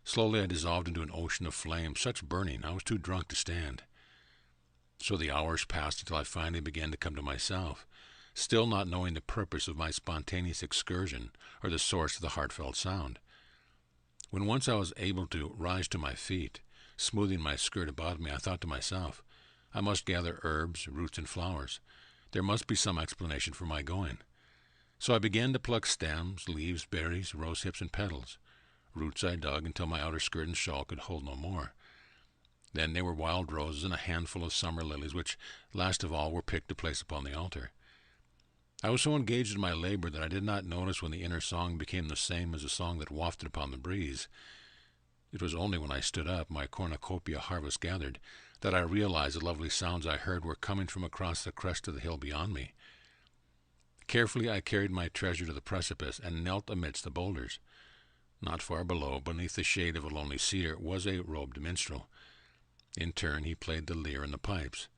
Slowly I dissolved into an ocean of flame, such burning I was too drunk to stand. So the hours passed until I finally began to come to myself, still not knowing the purpose of my spontaneous excursion or the source of the heartfelt sound. When once I was able to rise to my feet, smoothing my skirt about me, I thought to myself, I must gather herbs, roots, and flowers. There must be some explanation for my going. So I began to pluck stems, leaves, berries, rose hips, and petals. Roots I dug until my outer skirt and shawl could hold no more. Then there were wild roses and a handful of summer lilies, which last of all were picked to place upon the altar. I was so engaged in my labor that I did not notice when the inner song became the same as a song that wafted upon the breeze. It was only when I stood up, my cornucopia harvest gathered, that I realized the lovely sounds I heard were coming from across the crest of the hill beyond me. Carefully I carried my treasure to the precipice and knelt amidst the boulders. Not far below, beneath the shade of a lonely cedar, was a robed minstrel. In turn he played the lyre and the pipes.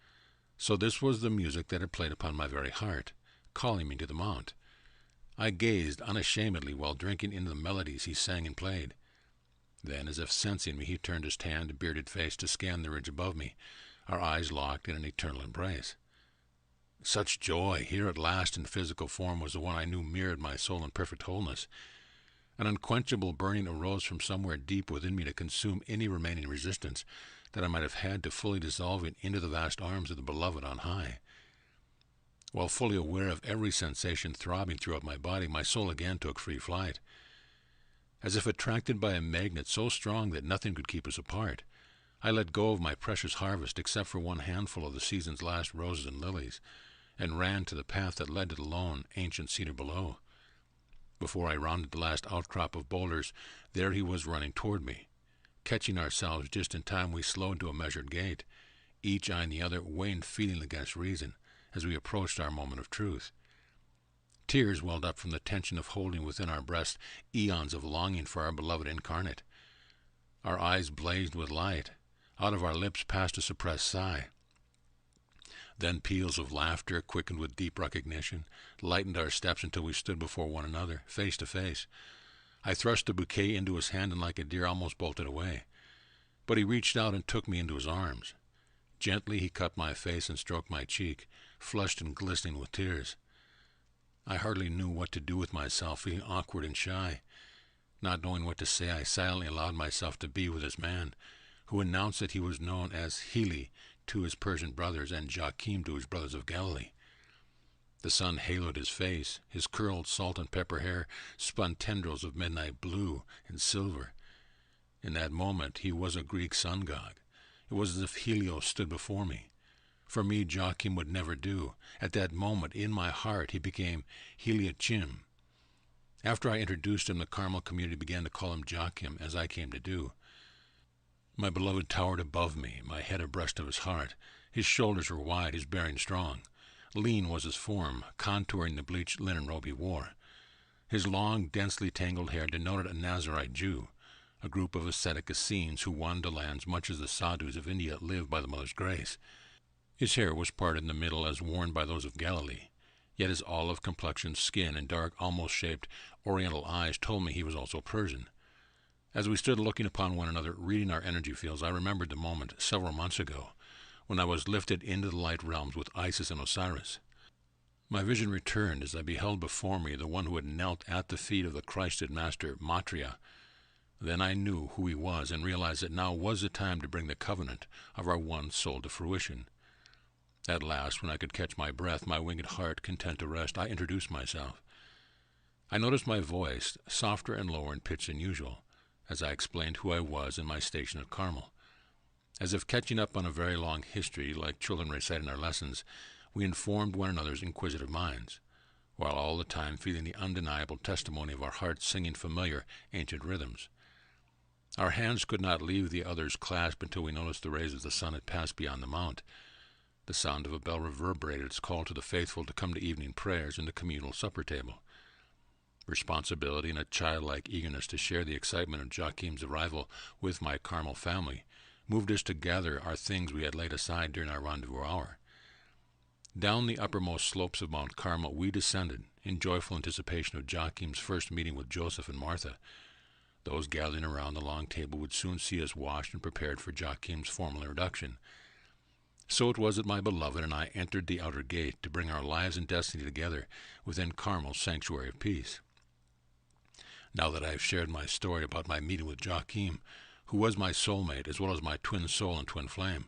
So this was the music that had played upon my very heart, calling me to the mount. I gazed unashamedly while drinking in the melodies he sang and played. Then, as if sensing me, he turned his tanned, bearded face to scan the ridge above me, our eyes locked in an eternal embrace. Such joy, here at last in physical form, was the one I knew mirrored my soul in perfect wholeness. An unquenchable burning arose from somewhere deep within me to consume any remaining resistance that I might have had to fully dissolving into the vast arms of the beloved on high. While fully aware of every sensation throbbing throughout my body, my soul again took free flight. As if attracted by a magnet so strong that nothing could keep us apart, I let go of my precious harvest except for one handful of the season's last roses and lilies, and ran to the path that led to the lone, ancient cedar below. Before I rounded the last outcrop of boulders, there he was running toward me. Catching ourselves just in time, we slowed to a measured gait, each eyeing the other, weighing feeling against reason, as we approached our moment of truth. Tears welled up from the tension of holding within our breasts eons of longing for our beloved incarnate. Our eyes blazed with light. Out of our lips passed a suppressed sigh. Then peals of laughter, quickened with deep recognition, lightened our steps until we stood before one another, face to face. I thrust the bouquet into his hand and like a deer almost bolted away. But he reached out and took me into his arms. Gently he cupped my face and stroked my cheek, flushed and glistening with tears. I hardly knew what to do with myself, feeling awkward and shy. Not knowing what to say, I silently allowed myself to be with this man, who announced that he was known as Heli to his Persian brothers and Joachim to his brothers of Galilee. The sun haloed his face. His curled salt and pepper hair spun tendrils of midnight blue and silver. In that moment he was a Greek sun god. It was as if Helios stood before me. For me, Joachim would never do. At that moment, in my heart, he became Heliachim. After I introduced him, the Carmel community began to call him Joachim, as I came to do. My beloved towered above me, my head abreast of his heart. His shoulders were wide, his bearing strong. Lean was his form, contouring the bleached linen robe he wore. His long, densely tangled hair denoted a Nazarite Jew, a group of ascetic Essenes who wander lands much as the sadhus of India live by the Mother's grace. His hair was parted in the middle as worn by those of Galilee, yet his olive-complexioned skin and dark, almost-shaped oriental eyes told me he was also Persian. As we stood looking upon one another, reading our energy fields, I remembered the moment, several months ago, when I was lifted into the light realms with Isis and Osiris. My vision returned as I beheld before me the one who had knelt at the feet of the Christed Master, Maitreya. Then I knew who he was and realized that now was the time to bring the covenant of our one soul to fruition. At last, when I could catch my breath, my winged heart content to rest, I introduced myself. I noticed my voice, softer and lower in pitch than usual, as I explained who I was and my station at Carmel. As if catching up on a very long history, like children reciting our lessons, we informed one another's inquisitive minds, while all the time feeling the undeniable testimony of our hearts singing familiar, ancient rhythms. Our hands could not leave the other's clasp until we noticed the rays of the sun had passed beyond the mount. The sound of a bell reverberated its call to the faithful to come to evening prayers and the communal supper table. Responsibility and a childlike eagerness to share the excitement of Joachim's arrival with my Carmel family moved us to gather our things we had laid aside during our rendezvous hour. Down the uppermost slopes of Mount Carmel we descended, in joyful anticipation of Joachim's first meeting with Joseph and Martha. Those gathering around the long table would soon see us washed and prepared for Joachim's formal introduction. So it was that my beloved and I entered the outer gate to bring our lives and destiny together within Carmel's sanctuary of peace. Now that I have shared my story about my meeting with Joachim, who was my soulmate as well as my twin soul and twin flame,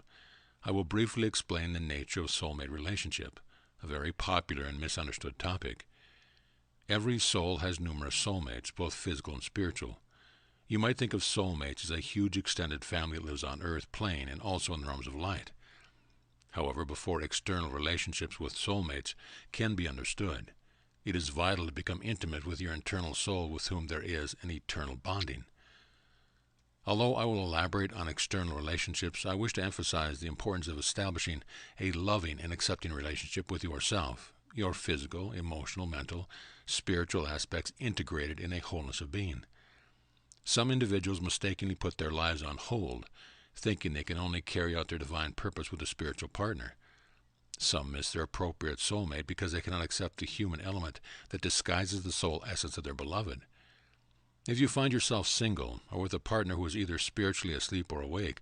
I will briefly explain the nature of soulmate relationship, a very popular and misunderstood topic. Every soul has numerous soulmates, both physical and spiritual. You might think of soulmates as a huge extended family that lives on Earth plane and also in the realms of light. However, before external relationships with soulmates can be understood, it is vital to become intimate with your internal soul with whom there is an eternal bonding. Although I will elaborate on external relationships, I wish to emphasize the importance of establishing a loving and accepting relationship with yourself, your physical, emotional, mental, spiritual aspects integrated in a wholeness of being. Some individuals mistakenly put their lives on hold, thinking they can only carry out their divine purpose with a spiritual partner. Some miss their appropriate soulmate because they cannot accept the human element that disguises the soul essence of their beloved. If you find yourself single or with a partner who is either spiritually asleep or awake,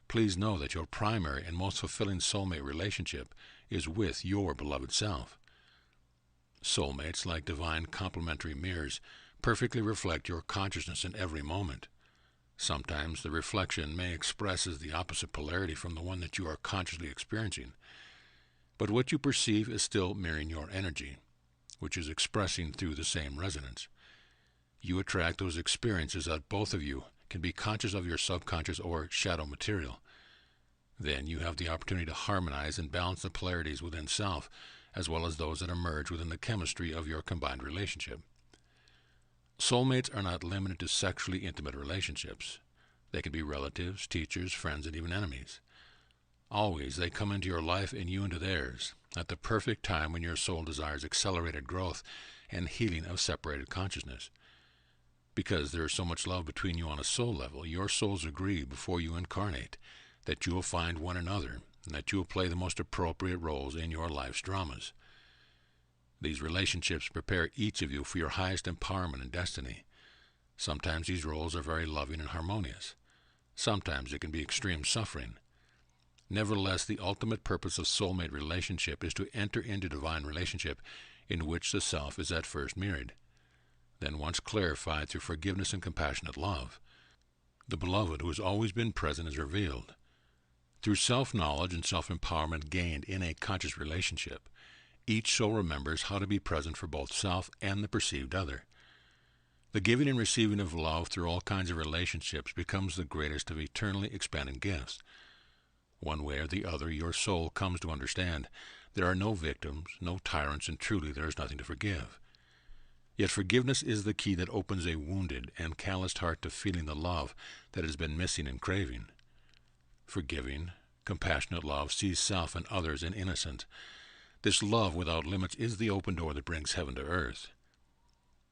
please know that your primary and most fulfilling soulmate relationship is with your beloved self. Soulmates, like divine complementary mirrors, perfectly reflect your consciousness in every moment. Sometimes the reflection may express as the opposite polarity from the one that you are consciously experiencing, but what you perceive is still mirroring your energy, which is expressing through the same resonance. You attract those experiences that both of you can be conscious of your subconscious or shadow material. Then you have the opportunity to harmonize and balance the polarities within self, as well as those that emerge within the chemistry of your combined relationship. Soulmates are not limited to sexually intimate relationships. They can be relatives, teachers, friends, and even enemies. Always they come into your life and you into theirs, at the perfect time when your soul desires accelerated growth and healing of separated consciousness. Because there is so much love between you on a soul level, your souls agree before you incarnate that you will find one another and that you will play the most appropriate roles in your life's dramas. These relationships prepare each of you for your highest empowerment and destiny. Sometimes these roles are very loving and harmonious. Sometimes it can be extreme suffering. Nevertheless, the ultimate purpose of soulmate relationship is to enter into divine relationship in which the self is at first mirrored. Then once clarified through forgiveness and compassionate love, the beloved who has always been present is revealed. Through self-knowledge and self-empowerment gained in a conscious relationship, each soul remembers how to be present for both self and the perceived other. The giving and receiving of love through all kinds of relationships becomes the greatest of eternally expanding gifts. One way or the other, your soul comes to understand there are no victims, no tyrants, and truly there is nothing to forgive. Yet forgiveness is the key that opens a wounded and calloused heart to feeling the love that has been missing and craving. Forgiving, compassionate love sees self and others as innocent. This love without limits is the open door that brings heaven to earth.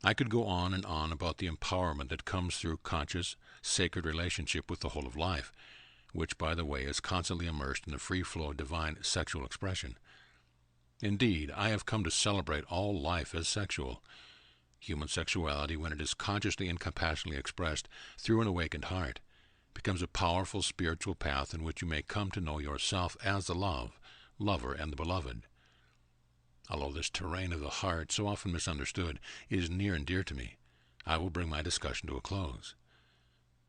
I could go on and on about the empowerment that comes through conscious, sacred relationship with the whole of life, which, by the way, is constantly immersed in the free flow of divine sexual expression. Indeed, I have come to celebrate all life as sexual. Human sexuality, when it is consciously and compassionately expressed through an awakened heart, becomes a powerful spiritual path in which you may come to know yourself as the lover, and the beloved. Although this terrain of the heart, so often misunderstood, is near and dear to me, I will bring my discussion to a close.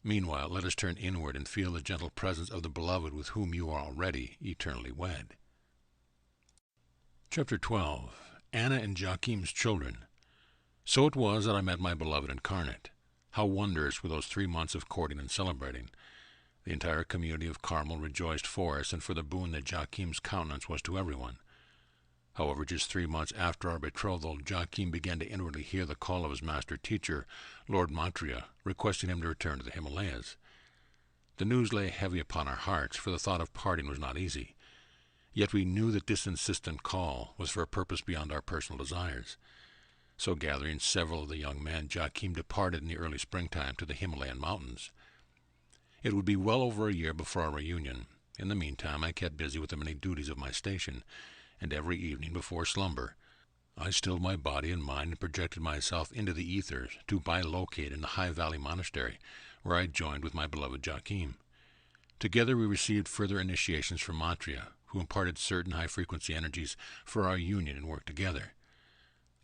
Meanwhile, let us turn inward and feel the gentle presence of the beloved with whom you are already eternally wed. Chapter 12. Anna and Joachim's Children. So it was that I met my beloved incarnate. How wondrous were those 3 months of courting and celebrating. The entire community of Carmel rejoiced for us and for the boon that Joachim's countenance was to everyone. However, just 3 months after our betrothal, Joachim began to inwardly hear the call of his master teacher, Lord Maitreya, requesting him to return to the Himalayas. The news lay heavy upon our hearts, for the thought of parting was not easy. Yet we knew that this insistent call was for a purpose beyond our personal desires. So gathering several of the young men, Joachim departed in the early springtime to the Himalayan mountains. It would be well over a year before our reunion. In the meantime, I kept busy with the many duties of my station, and every evening before slumber, I stilled my body and mind and projected myself into the ethers to bilocate in the High Valley Monastery, where I joined with my beloved Joachim. Together we received further initiations from Maitreya, who imparted certain high-frequency energies for our union and work together.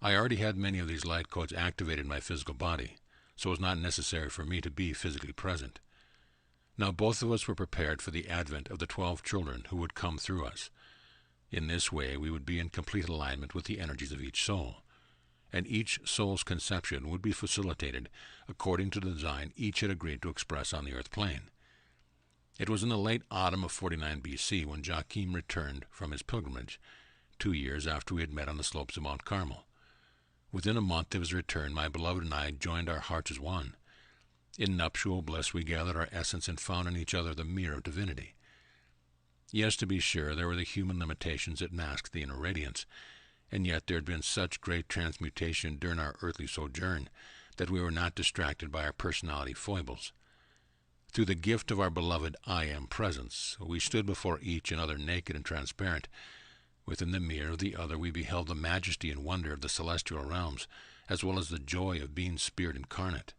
I already had many of these light codes activated in my physical body, so it was not necessary for me to be physically present. Now both of us were prepared for the advent of the 12 children who would come through us. In this way we would be in complete alignment with the energies of each soul. and each soul's conception would be facilitated according to the design each had agreed to express on the earth plane. It was in the late autumn of 49 B.C. when Joachim returned from his pilgrimage, 2 years after we had met on the slopes of Mount Carmel. Within a month of his return, my beloved and I joined our hearts as one. In nuptial bliss we gathered our essence and found in each other the mirror of divinity. Yes, to be sure, there were the human limitations that masked the inner radiance, and yet there had been such great transmutation during our earthly sojourn that we were not distracted by our personality foibles. Through the gift of our beloved I Am presence, we stood before each and other naked and transparent. Within the mirror of the other we beheld the majesty and wonder of the celestial realms, as well as the joy of being spirit incarnate.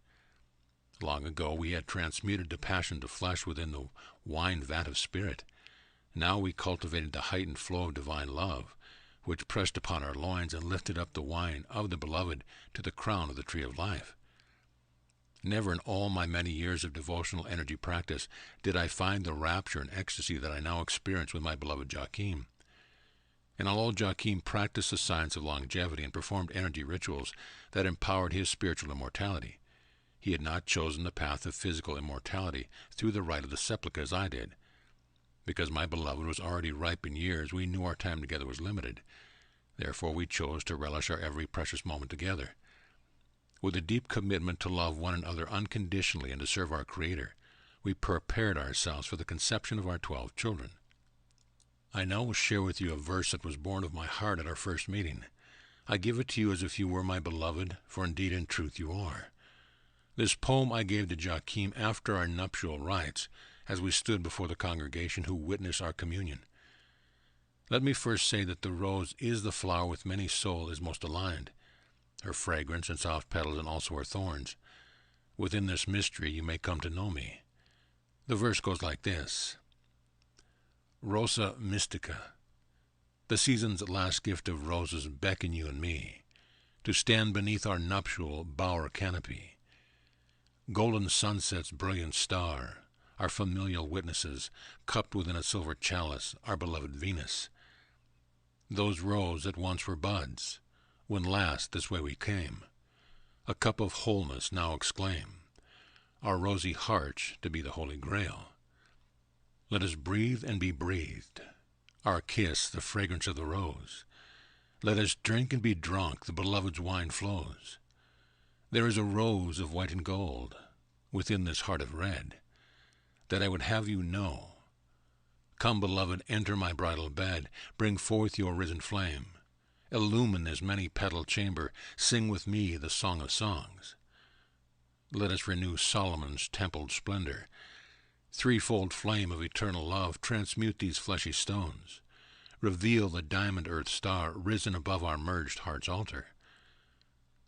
Long ago we had transmuted the passion to flesh within the wine vat of spirit. Now we cultivated the heightened flow of divine love, which pressed upon our loins and lifted up the wine of the beloved to the crown of the tree of life. Never in all my many years of devotional energy practice did I find the rapture and ecstasy that I now experience with my beloved Joachim. And although Joachim practiced the science of longevity and performed energy rituals that empowered his spiritual immortality, he had not chosen the path of physical immortality through the rite of the sepulchre as I did. Because my beloved was already ripe in years, we knew our time together was limited. Therefore we chose to relish our every precious moment together. With a deep commitment to love one another unconditionally and to serve our Creator, we prepared ourselves for the conception of our 12 children. I now will share with you a verse that was born of my heart at our first meeting. I give it to you as if you were my beloved, for indeed in truth you are. This poem I gave to Joachim after our nuptial rites, as we stood before the congregation who witnessed our communion. Let me first say that the rose is the flower with many soul is most aligned, her fragrance and soft petals and also her thorns. Within this mystery you may come to know me. The verse goes like this. Rosa Mystica. The season's last gift of roses beckon you and me to stand beneath our nuptial bower canopy. Golden sunset's brilliant star, our familial witnesses, cupped within a silver chalice, our beloved Venus. Those roses that once were buds, when last this way we came, a cup of wholeness now exclaim, our rosy hearts to be the Holy Grail. Let us breathe and be breathed, our kiss the fragrance of the rose. Let us drink and be drunk, the beloved's wine flows. There is a rose of white and gold within this heart of red, that I would have you know. Come, beloved, enter my bridal bed, bring forth your risen flame. Illumine this many-petaled chamber, sing with me the song of songs. Let us renew Solomon's templed splendor. Threefold flame of eternal love, transmute these fleshy stones. Reveal the diamond earth star risen above our merged heart's altar.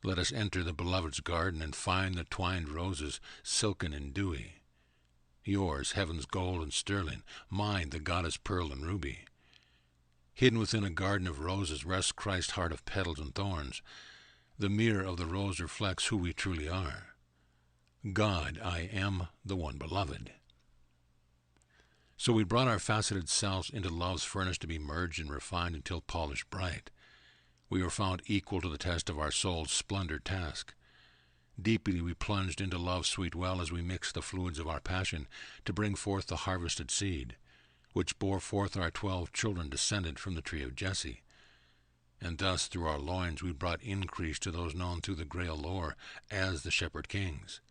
Let us enter the beloved's garden and find the twined roses silken and dewy. Yours, heaven's gold and sterling, mine, the goddess pearl and ruby. Hidden within a garden of roses rests Christ's heart of petals and thorns. The mirror of the rose reflects who we truly are. God, I am the one beloved. So we brought our faceted selves into love's furnace to be merged and refined until polished bright. We were found equal to the test of our soul's splendor task. Deeply we plunged into love's sweet well as we mixed the fluids of our passion to bring forth the harvested seed, which bore forth our 12 children descended from the tree of Jesse. And thus through our loins we brought increase to those known through the Grail lore as the Shepherd Kings.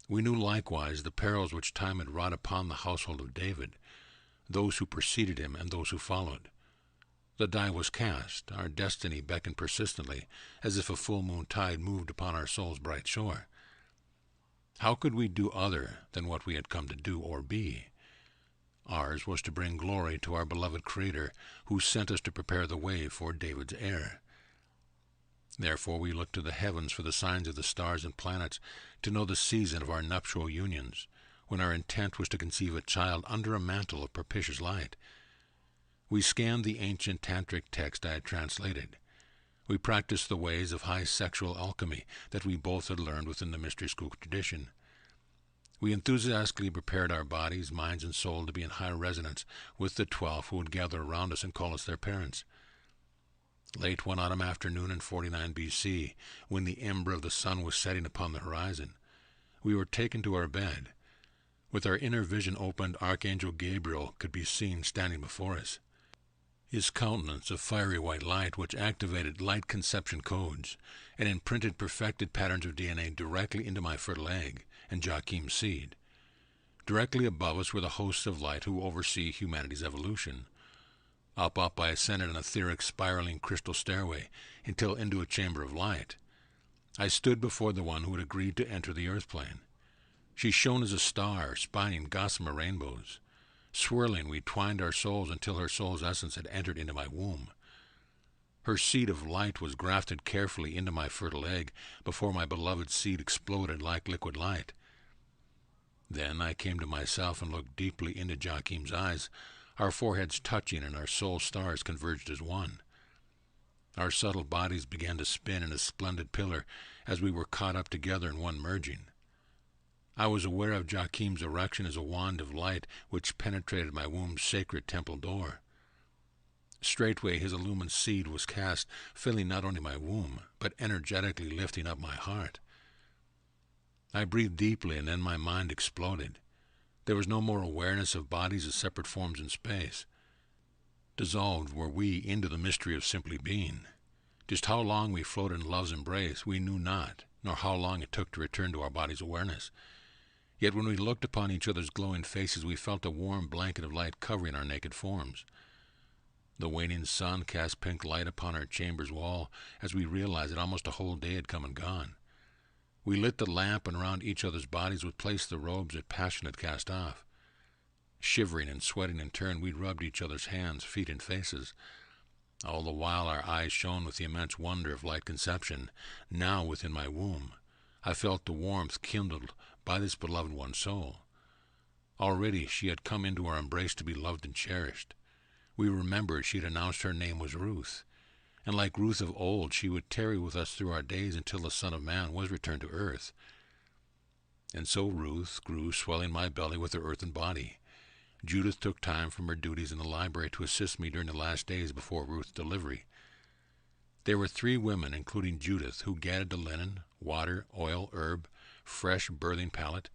We knew likewise the perils which time had wrought upon the household of David, those who preceded him and those who followed. The die was cast, our destiny beckoned persistently, as if a full moon tide moved upon our soul's bright shore. How could we do other than what we had come to do or be? Ours was to bring glory to our beloved Creator, who sent us to prepare the way for David's heir. Therefore we looked to the heavens for the signs of the stars and planets to know the season of our nuptial unions, when our intent was to conceive a child under a mantle of propitious light. We scanned the ancient tantric text I had translated. We practiced the ways of high sexual alchemy that we both had learned within the mystery school tradition. We enthusiastically prepared our bodies, minds, and soul to be in high resonance with the 12 who would gather around us and call us their parents. Late one autumn afternoon in 49 BC, when the ember of the sun was setting upon the horizon, we were taken to our bed. With our inner vision opened, Archangel Gabriel could be seen standing before us. His countenance of fiery white light, which activated light conception codes and imprinted perfected patterns of DNA directly into my fertile egg and Joachim's seed. Directly above us were the hosts of light who oversee humanity's evolution. Up I ascended an etheric spiraling crystal stairway until into a chamber of light. I stood before the one who had agreed to enter the earth plane. She shone as a star, spinning gossamer rainbows. Swirling, we twined our souls until her soul's essence had entered into my womb. Her seed of light was grafted carefully into my fertile egg before my beloved seed exploded like liquid light. Then I came to myself and looked deeply into Joachim's eyes, our foreheads touching and our soul stars converged as one. Our subtle bodies began to spin in a splendid pillar as we were caught up together in one merging. I was aware of Joachim's erection as a wand of light which penetrated my womb's sacred temple door. Straightway his illumined seed was cast, filling not only my womb, but energetically lifting up my heart. I breathed deeply, and then my mind exploded. There was no more awareness of bodies as separate forms in space. Dissolved were we into the mystery of simply being. Just how long we floated in love's embrace we knew not, nor how long it took to return to our body's awareness. Yet when we looked upon each other's glowing faces, we felt a warm blanket of light covering our naked forms. The waning sun cast pink light upon our chamber's wall as we realized that almost a whole day had come and gone. We lit the lamp, and around each other's bodies would place the robes that passion had cast off. Shivering and sweating in turn, we rubbed each other's hands, feet, and faces. All the while our eyes shone with the immense wonder of light conception. Now within my womb, I felt the warmth kindled by this beloved one's soul. Already she had come into our embrace to be loved and cherished. We remembered she had announced her name was Ruth, and like Ruth of old, she would tarry with us through our days until the Son of Man was returned to earth. And so Ruth grew, swelling my belly with her earthen body. Judith took time from her duties in the library to assist me during the last days before Ruth's delivery. There were 3 women, including Judith, who gathered the linen, water, oil, herb, fresh birthing pallet.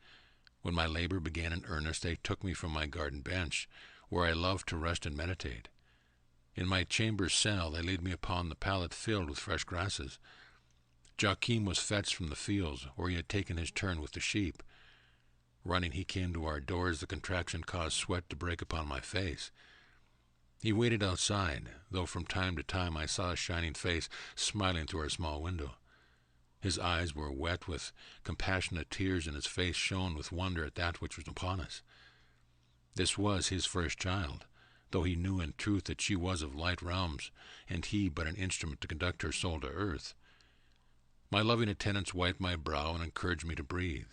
When my labor began in earnest, they took me from my garden bench, where I loved to rest and meditate. In my chamber cell, they laid me upon the pallet filled with fresh grasses. Joachim was fetched from the fields, where he had taken his turn with the sheep. Running, he came to our door as the contraction caused sweat to break upon my face. He waited outside, though from time to time I saw his shining face smiling through our small window. His eyes were wet with compassionate tears, and his face shone with wonder at that which was upon us. This was his first child, though he knew in truth that she was of light realms, and he but an instrument to conduct her soul to earth. My loving attendants wiped my brow and encouraged me to breathe,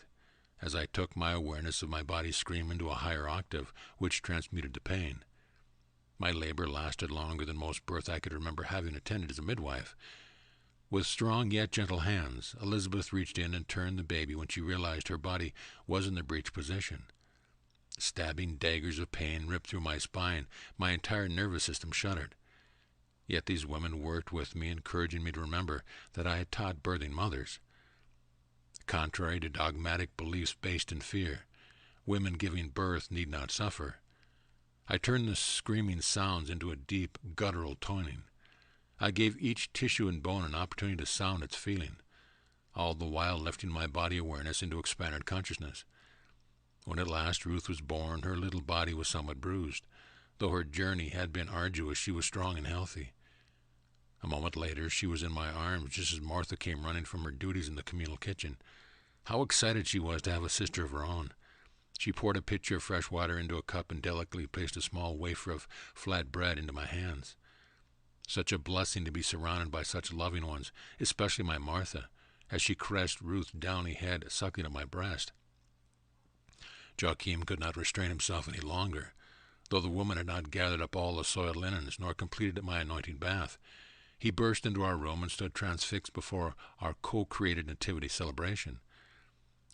as I took my awareness of my body's scream into a higher octave, which transmuted the pain. My labor lasted longer than most births I could remember having attended as a midwife. With strong yet gentle hands, Elizabeth reached in and turned the baby when she realized her body was in the breech position. Stabbing daggers of pain ripped through my spine. My entire nervous system shuddered. Yet these women worked with me, encouraging me to remember that I had taught birthing mothers. Contrary to dogmatic beliefs based in fear, women giving birth need not suffer. I turned the screaming sounds into a deep, guttural toning. I gave each tissue and bone an opportunity to sound its feeling, all the while lifting my body awareness into expanded consciousness. When at last Ruth was born, her little body was somewhat bruised. Though her journey had been arduous, she was strong and healthy. A moment later, she was in my arms just as Martha came running from her duties in the communal kitchen. How excited she was to have a sister of her own. She poured a pitcher of fresh water into a cup and delicately placed a small wafer of flat bread into my hands. Such a blessing to be surrounded by such loving ones, especially my Martha, as she caressed Ruth's downy head, sucking at my breast. Joachim could not restrain himself any longer, though the woman had not gathered up all the soiled linens nor completed my anointing bath. He burst into our room and stood transfixed before our co-created nativity celebration.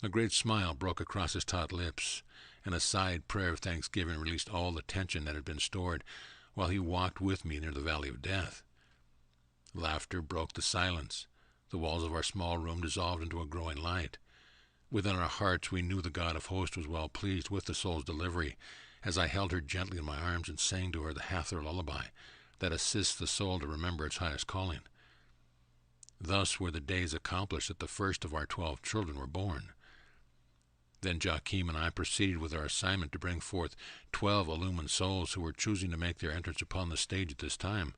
A great smile broke across his taut lips, and a sighed prayer of thanksgiving released all the tension that had been stored while he walked with me near the valley of death. Laughter broke the silence. The walls of our small room dissolved into a growing light. Within our hearts we knew the God of hosts was well pleased with the soul's delivery, as I held her gently in my arms and sang to her the Hathor lullaby that assists the soul to remember its highest calling. Thus were the days accomplished that the first of our 12 children were born. Then Joachim and I proceeded with our assignment to bring forth 12 illumined souls who were choosing to make their entrance upon the stage at this time,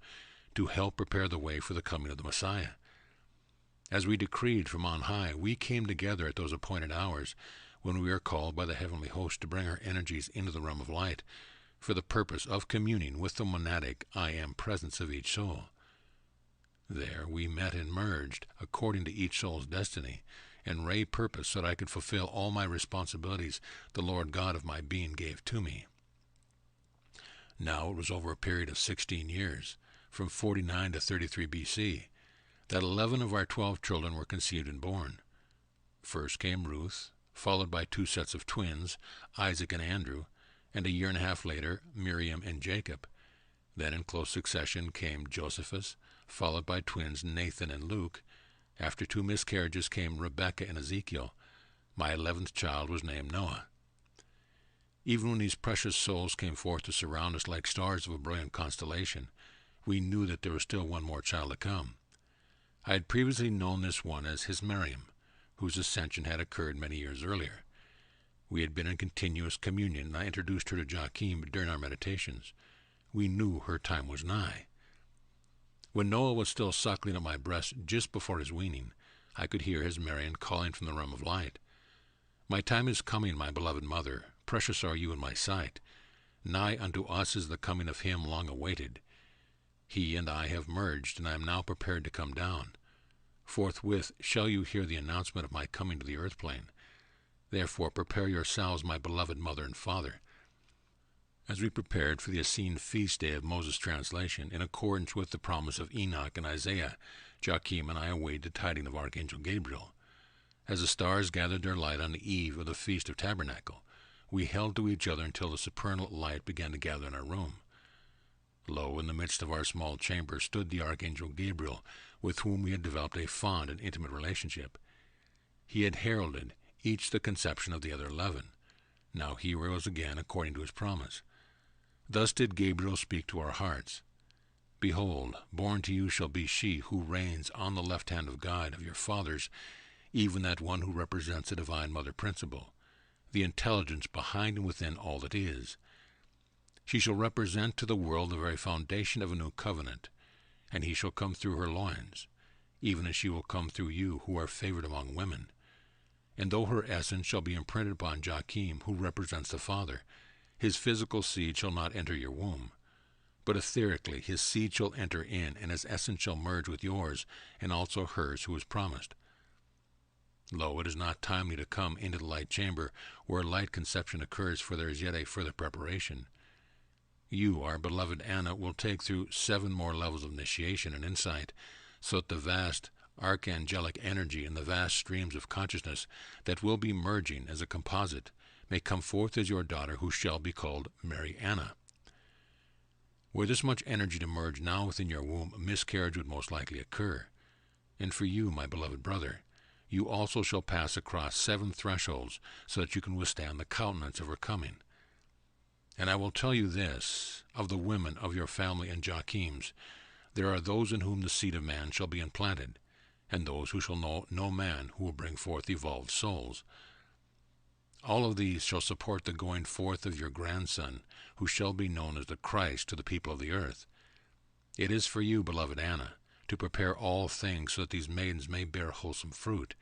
to help prepare the way for the coming of the Messiah. As we decreed from on high, we came together at those appointed hours when we are called by the heavenly host to bring our energies into the realm of light for the purpose of communing with the monadic I Am presence of each soul. There we met and merged according to each soul's destiny and ray purpose, so that I could fulfill all my responsibilities the Lord God of my being gave to me. Now it was over a period of 16 years, from 49 to 33 B.C., that 11 of our 12 children were conceived and born. First came Ruth, followed by 2 sets of twins, Isaac and Andrew, and a year and a half later, Miriam and Jacob. Then in close succession came Josephus, followed by twins Nathan and Luke. After 2 miscarriages came Rebekah and Ezekiel. My 11th child was named Noah. Even when these precious souls came forth to surround us like stars of a brilliant constellation, we knew that there was still one more child to come. I had previously known this one as his Miriam, whose ascension had occurred many years earlier. We had been in continuous communion, and I introduced her to Joachim during our meditations. We knew her time was nigh. When Noah was still suckling at my breast just before his weaning, I could hear his Marian calling from the realm of light. My time is coming, my beloved mother. Precious are you in my sight. Nigh unto us is the coming of him long awaited. He and I have merged, and I am now prepared to come down. Forthwith shall you hear the announcement of my coming to the earth plane. Therefore prepare yourselves, my beloved mother and father. As we prepared for the Essene feast day of Moses' translation, in accordance with the promise of Enoch and Isaiah, Joachim and I awaited the tidings of Archangel Gabriel. As the stars gathered their light on the eve of the Feast of Tabernacle, we held to each other until the supernal light began to gather in our room. Lo, in the midst of our small chamber stood the Archangel Gabriel, with whom we had developed a fond and intimate relationship. He had heralded each the conception of the other 11. Now he rose again according to his promise. Thus did Gabriel speak to our hearts. Behold, born to you shall be she who reigns on the left hand of God of your fathers, even that one who represents the divine mother principle, the intelligence behind and within all that is. She shall represent to the world the very foundation of a new covenant, and he shall come through her loins, even as she will come through you who are favored among women. And though her essence shall be imprinted upon Joachim, who represents the Father, his physical seed shall not enter your womb. But etherically his seed shall enter in, and his essence shall merge with yours, and also hers who is promised. Lo, it is not timely to come into the light chamber, where light conception occurs, for there is yet a further preparation. You, our beloved Anna, will take through 7 more levels of initiation and insight, so that the vast archangelic energy and the vast streams of consciousness that will be merging as a composite may come forth as your daughter, who shall be called Mary Anna. Were this much energy to merge now within your womb, miscarriage would most likely occur. And for you, my beloved brother, you also shall pass across 7 thresholds, so that you can withstand the countenance of her coming. And I will tell you this, of the women of your family and Joachim's, there are those in whom the seed of man shall be implanted, and those who shall know no man, who will bring forth evolved souls. All of these shall support the going forth of your grandson, who shall be known as the Christ to the people of the earth. It is for you, beloved Anna, to prepare all things so that these maidens may bear wholesome fruit.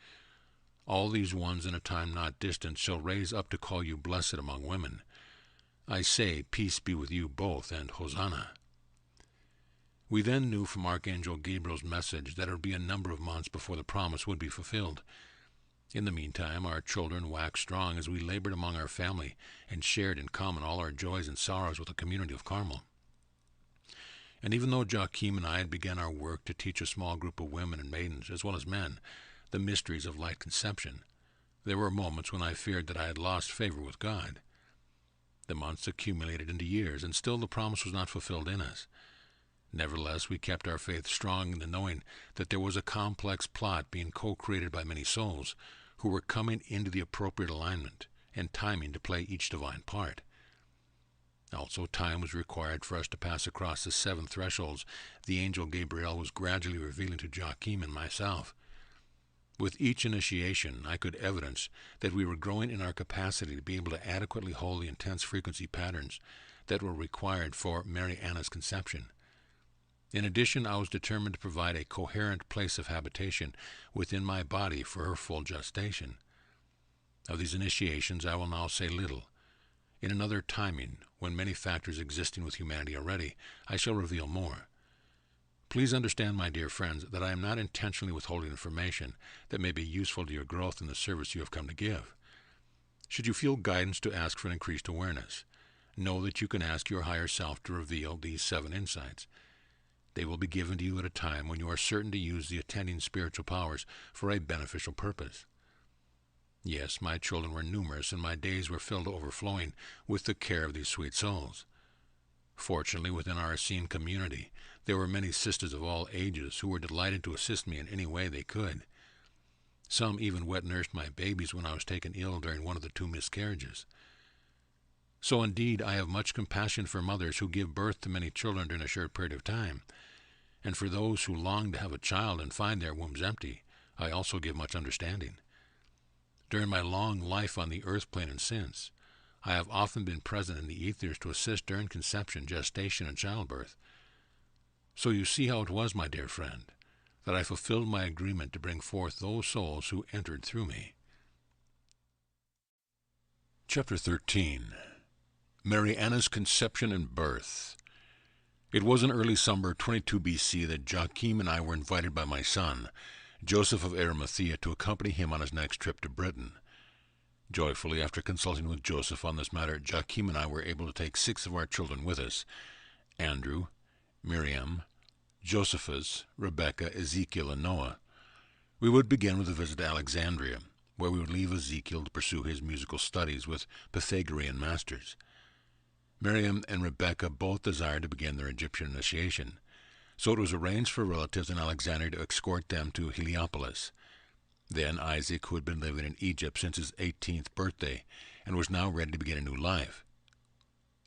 All these ones in a time not distant shall raise up to call you blessed among women. I say, peace be with you both, and Hosanna. We then knew from Archangel Gabriel's message that it would be a number of months before the promise would be fulfilled. In the meantime, our children waxed strong as we labored among our family and shared in common all our joys and sorrows with the community of Carmel. And even though Joachim and I had begun our work to teach a small group of women and maidens, as well as men, the mysteries of light conception, there were moments when I feared that I had lost favor with God. The months accumulated into years, and still the promise was not fulfilled in us. Nevertheless, we kept our faith strong in the knowing that there was a complex plot being co-created by many souls who were coming into the appropriate alignment and timing to play each divine part. Also, time was required for us to pass across the 7 thresholds the angel Gabriel was gradually revealing to Joachim and myself. With each initiation, I could evidence that we were growing in our capacity to be able to adequately hold the intense frequency patterns that were required for Mary Anna's conception. In addition, I was determined to provide a coherent place of habitation within my body for her full gestation. Of these initiations, I will now say little. In another timing, when many factors existing with humanity are ready, I shall reveal more. Please understand, my dear friends, that I am not intentionally withholding information that may be useful to your growth in the service you have come to give. Should you feel guidance to ask for an increased awareness, know that you can ask your higher self to reveal these 7 insights. They will be given to you at a time when you are certain to use the attending spiritual powers for a beneficial purpose. Yes, my children were numerous, and my days were filled to overflowing with the care of these sweet souls. Fortunately, within our Essene community, there were many sisters of all ages who were delighted to assist me in any way they could. Some even wet-nursed my babies when I was taken ill during one of the 2 miscarriages. So indeed, I have much compassion for mothers who give birth to many children during a short period of time, and for those who long to have a child and find their wombs empty, I also give much understanding. During my long life on the earth plane and since, I have often been present in the ethers to assist during conception, gestation, and childbirth. So you see how it was, my dear friend, that I fulfilled my agreement to bring forth those souls who entered through me. Chapter 13. Mary Anna's Conception and Birth. It was in early summer 22 BC that Joachim and I were invited by my son, Joseph of Arimathea, to accompany him on his next trip to Britain. Joyfully, after consulting with Joseph on this matter, Joachim and I were able to take 6 of our children with us: Andrew, Miriam, Josephus, Rebecca, Ezekiel, and Noah. We would begin with a visit to Alexandria, where we would leave Ezekiel to pursue his musical studies with Pythagorean masters. Miriam and Rebecca both desired to begin their Egyptian initiation, so it was arranged for relatives in Alexandria to escort them to Heliopolis. Then Isaac, who had been living in Egypt since his 18th birthday and was now ready to begin a new life,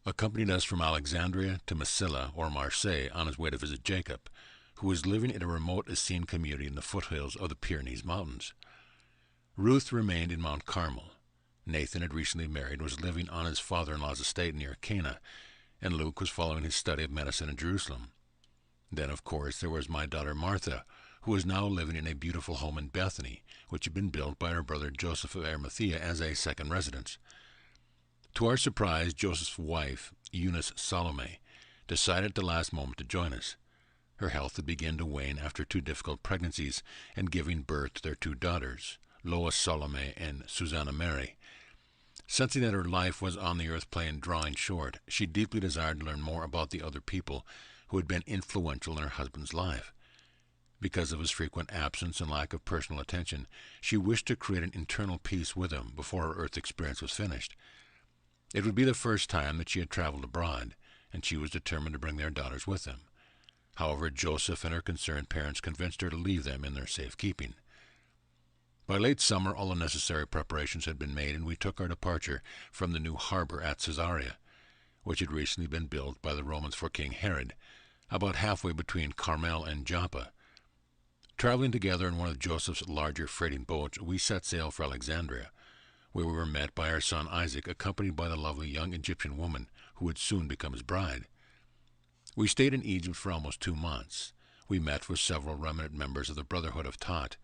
accompanied us from Alexandria to Massilia or Marseille on his way to visit Jacob, who was living in a remote Essene community in the foothills of the Pyrenees Mountains. Ruth remained in Mount Carmel. Nathan had recently married and was living on his father-in-law's estate near Cana, and Luke was following his study of medicine in Jerusalem. Then, of course, there was my daughter Martha, who was now living in a beautiful home in Bethany, which had been built by her brother Joseph of Arimathea as a second residence. To our surprise, Joseph's wife, Eunice Salome, decided at the last moment to join us. Her health had begun to wane after 2 difficult pregnancies and giving birth to their 2 daughters, Lois Salome and Susanna Mary. Sensing that her life was on the earth plane drawing short, she deeply desired to learn more about the other people who had been influential in her husband's life. Because of his frequent absence and lack of personal attention, she wished to create an internal peace with him before her earth experience was finished. It would be the first time that she had traveled abroad, and she was determined to bring their daughters with them. However, Joseph and her concerned parents convinced her to leave them in their safekeeping. By late summer, all the necessary preparations had been made, and we took our departure from the new harbor at Caesarea, which had recently been built by the Romans for King Herod, about halfway between Carmel and Joppa. Traveling together in one of Joseph's larger freighting boats, we set sail for Alexandria, where we were met by our son Isaac, accompanied by the lovely young Egyptian woman who would soon become his bride. We stayed in Egypt for almost 2 months. We met with several remnant members of the Brotherhood of Thoth.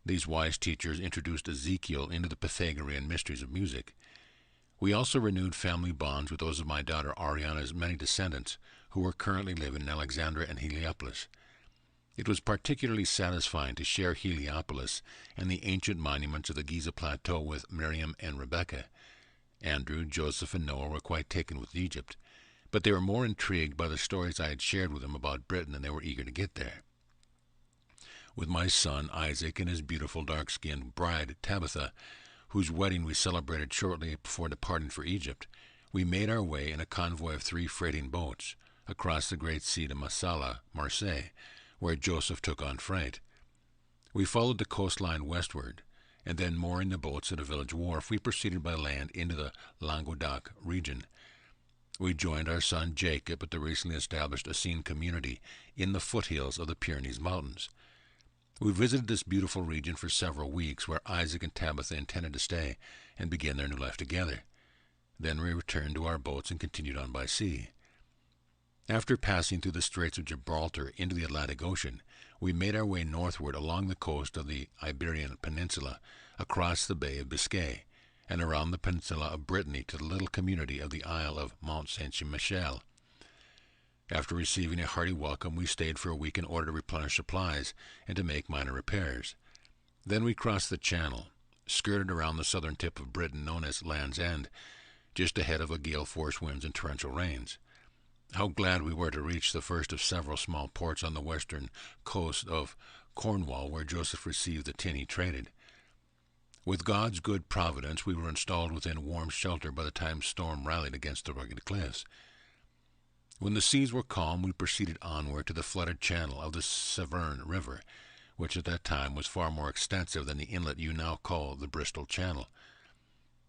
These wise teachers introduced Ezekiel into the Pythagorean mysteries of music. We also renewed family bonds with those of my daughter Ariana's many descendants who were currently living in Alexandria and Heliopolis. It was particularly satisfying to share Heliopolis and the ancient monuments of the Giza Plateau with Miriam and Rebecca. Andrew, Joseph, and Noah were quite taken with Egypt, but they were more intrigued by the stories I had shared with them about Britain than they were eager to get there. With my son Isaac and his beautiful dark-skinned bride Tabitha, whose wedding we celebrated shortly before departing for Egypt, we made our way in a convoy of 3 freighting boats, across the great sea to Massala, Marseille, where Joseph took on freight. We followed the coastline westward, and then mooring the boats at a village wharf, we proceeded by land into the Languedoc region. We joined our son Jacob at the recently established Essene community in the foothills of the Pyrenees Mountains. We visited this beautiful region for several weeks, where Isaac and Tabitha intended to stay and begin their new life together. Then we returned to our boats and continued on by sea. After passing through the Straits of Gibraltar into the Atlantic Ocean, we made our way northward along the coast of the Iberian Peninsula, across the Bay of Biscay, and around the peninsula of Brittany to the little community of the Isle of Mont Saint-Michel. After receiving a hearty welcome, we stayed for a week in order to replenish supplies and to make minor repairs. Then we crossed the Channel, skirted around the southern tip of Britain known as Land's End, just ahead of a gale-force winds and torrential rains. How glad we were to reach the first of several small ports on the western coast of Cornwall, where Joseph received the tin he traded. With God's good providence, we were installed within warm shelter by the time storm rallied against the rugged cliffs. When the seas were calm, we proceeded onward to the flooded channel of the Severn River, which at that time was far more extensive than the inlet you now call the Bristol Channel.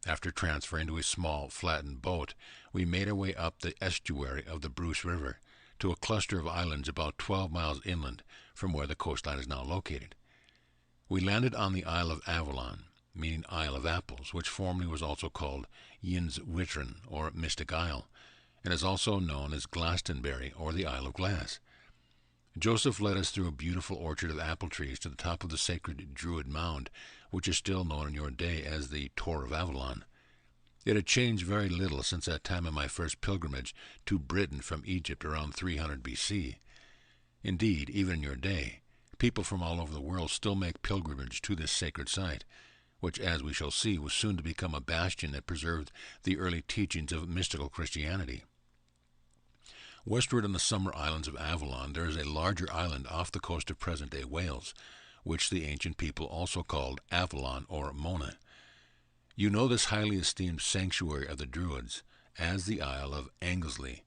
After transferring to a small, flattened boat, we made our way up the estuary of the Bruce River to a cluster of islands about 12 miles inland from where the coastline is now located. We landed on the Isle of Avalon, meaning Isle of Apples, which formerly was also called Yins Witren, or Mystic Isle, and is also known as Glastonbury, or the Isle of Glass. Joseph led us through a beautiful orchard of apple trees to the top of the sacred Druid Mound, which is still known in your day as the Tor of Avalon. It had changed very little since that time of my first pilgrimage to Britain from Egypt around 300 B.C. Indeed, even in your day, people from all over the world still make pilgrimage to this sacred site, which, as we shall see, was soon to become a bastion that preserved the early teachings of mystical Christianity. Westward on the summer islands of Avalon, there is a larger island off the coast of present-day Wales, which the ancient people also called Avalon or Mona. You know this highly esteemed sanctuary of the Druids as the Isle of Anglesey.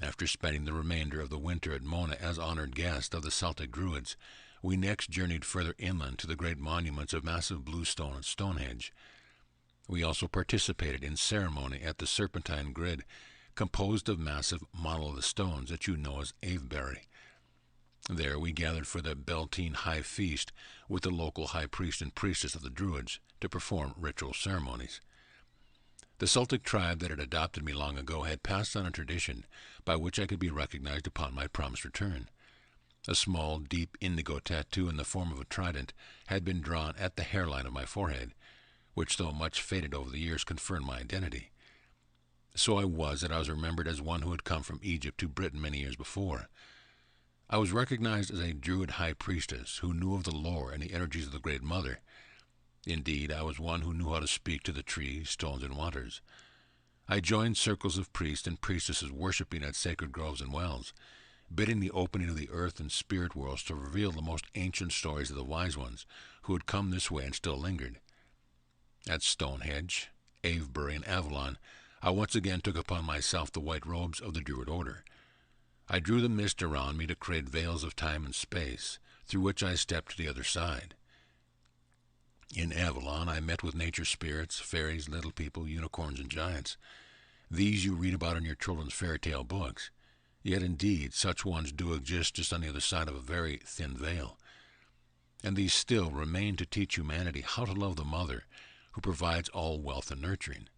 After spending the remainder of the winter at Mona as honored guest of the Celtic Druids, we next journeyed further inland to the great monuments of massive bluestone and Stonehenge. We also participated in ceremony at the Serpentine Grid, composed of massive monolith stones that you know as Avebury. There we gathered for the Beltane High Feast with the local high priest and priestess of the Druids to perform ritual ceremonies. The Celtic tribe that had adopted me long ago had passed on a tradition by which I could be recognized upon my promised return. A small, deep indigo tattoo in the form of a trident had been drawn at the hairline of my forehead, which, though much faded over the years, confirmed my identity. So I was remembered as one who had come from Egypt to Britain many years before. I was recognized as a Druid high priestess who knew of the lore and the energies of the Great Mother. Indeed, I was one who knew how to speak to the trees, stones, and waters. I joined circles of priests and priestesses worshipping at sacred groves and wells, bidding the opening of the earth and spirit worlds to reveal the most ancient stories of the wise ones who had come this way and still lingered. At Stonehenge, Avebury, and Avalon, I once again took upon myself the white robes of the Druid order. I drew the mist around me to create veils of time and space, through which I stepped to the other side. In Avalon, I met with nature spirits, fairies, little people, unicorns, and giants. These you read about in your children's fairy tale books. Yet indeed, such ones do exist just on the other side of a very thin veil. And these still remain to teach humanity how to love the Mother, who provides all wealth and nurturing.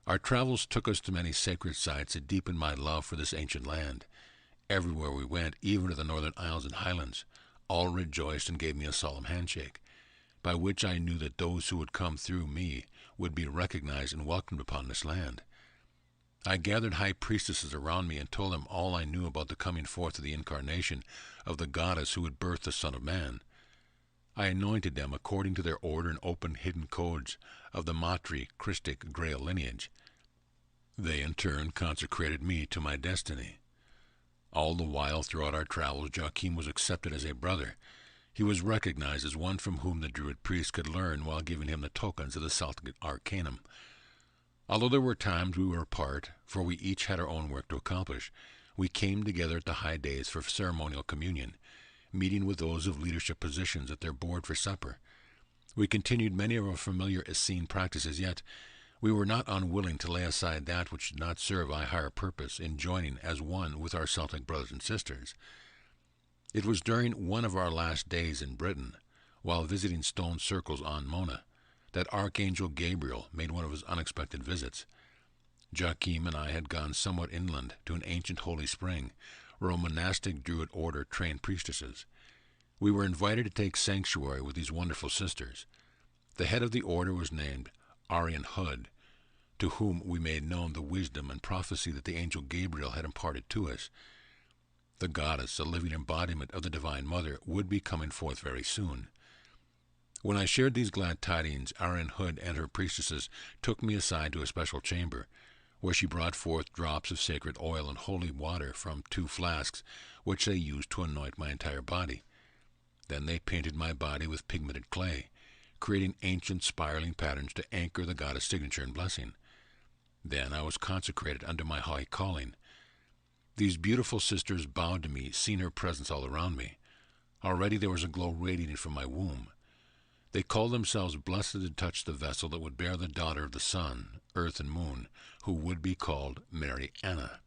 Our travels took us to many sacred sites that deepened my love for this ancient land. Everywhere we went, even to the northern isles and highlands, all rejoiced and gave me a solemn handshake, by which I knew that those who would come through me would be recognized and welcomed upon this land. I gathered high priestesses around me and told them all I knew about the coming forth of the incarnation of the goddess who would birth the Son of Man. I anointed them according to their order and opened hidden codes of the Matri Christic Grail lineage. They in turn consecrated me to my destiny. All the while throughout our travels, Joachim was accepted as a brother. He was recognized as one from whom the Druid priest could learn while giving him the tokens of the Celtic Arcanum. Although there were times we were apart, for we each had our own work to accomplish, We came together at the high days for ceremonial communion, meeting with those of leadership positions at their board for supper. We continued many of our familiar Essene practices, yet we were not unwilling to lay aside that which did not serve a higher purpose in joining as one with our Celtic brothers and sisters. It was during one of our last days in Britain, while visiting stone circles on Mona, that Archangel Gabriel made one of his unexpected visits. Joachim and I had gone somewhat inland to an ancient holy spring, where a monastic Druid order trained priestesses. We were invited to take sanctuary with these wonderful sisters. The head of the order was named Arian Hood, to whom we made known the wisdom and prophecy that the angel Gabriel had imparted to us. The goddess, a living embodiment of the Divine Mother, would be coming forth very soon. When I shared these glad tidings, Arian Hood and her priestesses took me aside to a special chamber, where she brought forth drops of sacred oil and holy water from 2 flasks, which they used to anoint my entire body. Then they painted my body with pigmented clay, creating ancient spiraling patterns to anchor the goddess' signature and blessing. Then I was consecrated under my high calling. These beautiful sisters bowed to me, seeing her presence all around me. Already there was a glow radiating from my womb. They called themselves blessed to touch the vessel that would bear the daughter of the sun, earth, and moon, who would be called Mary Anna.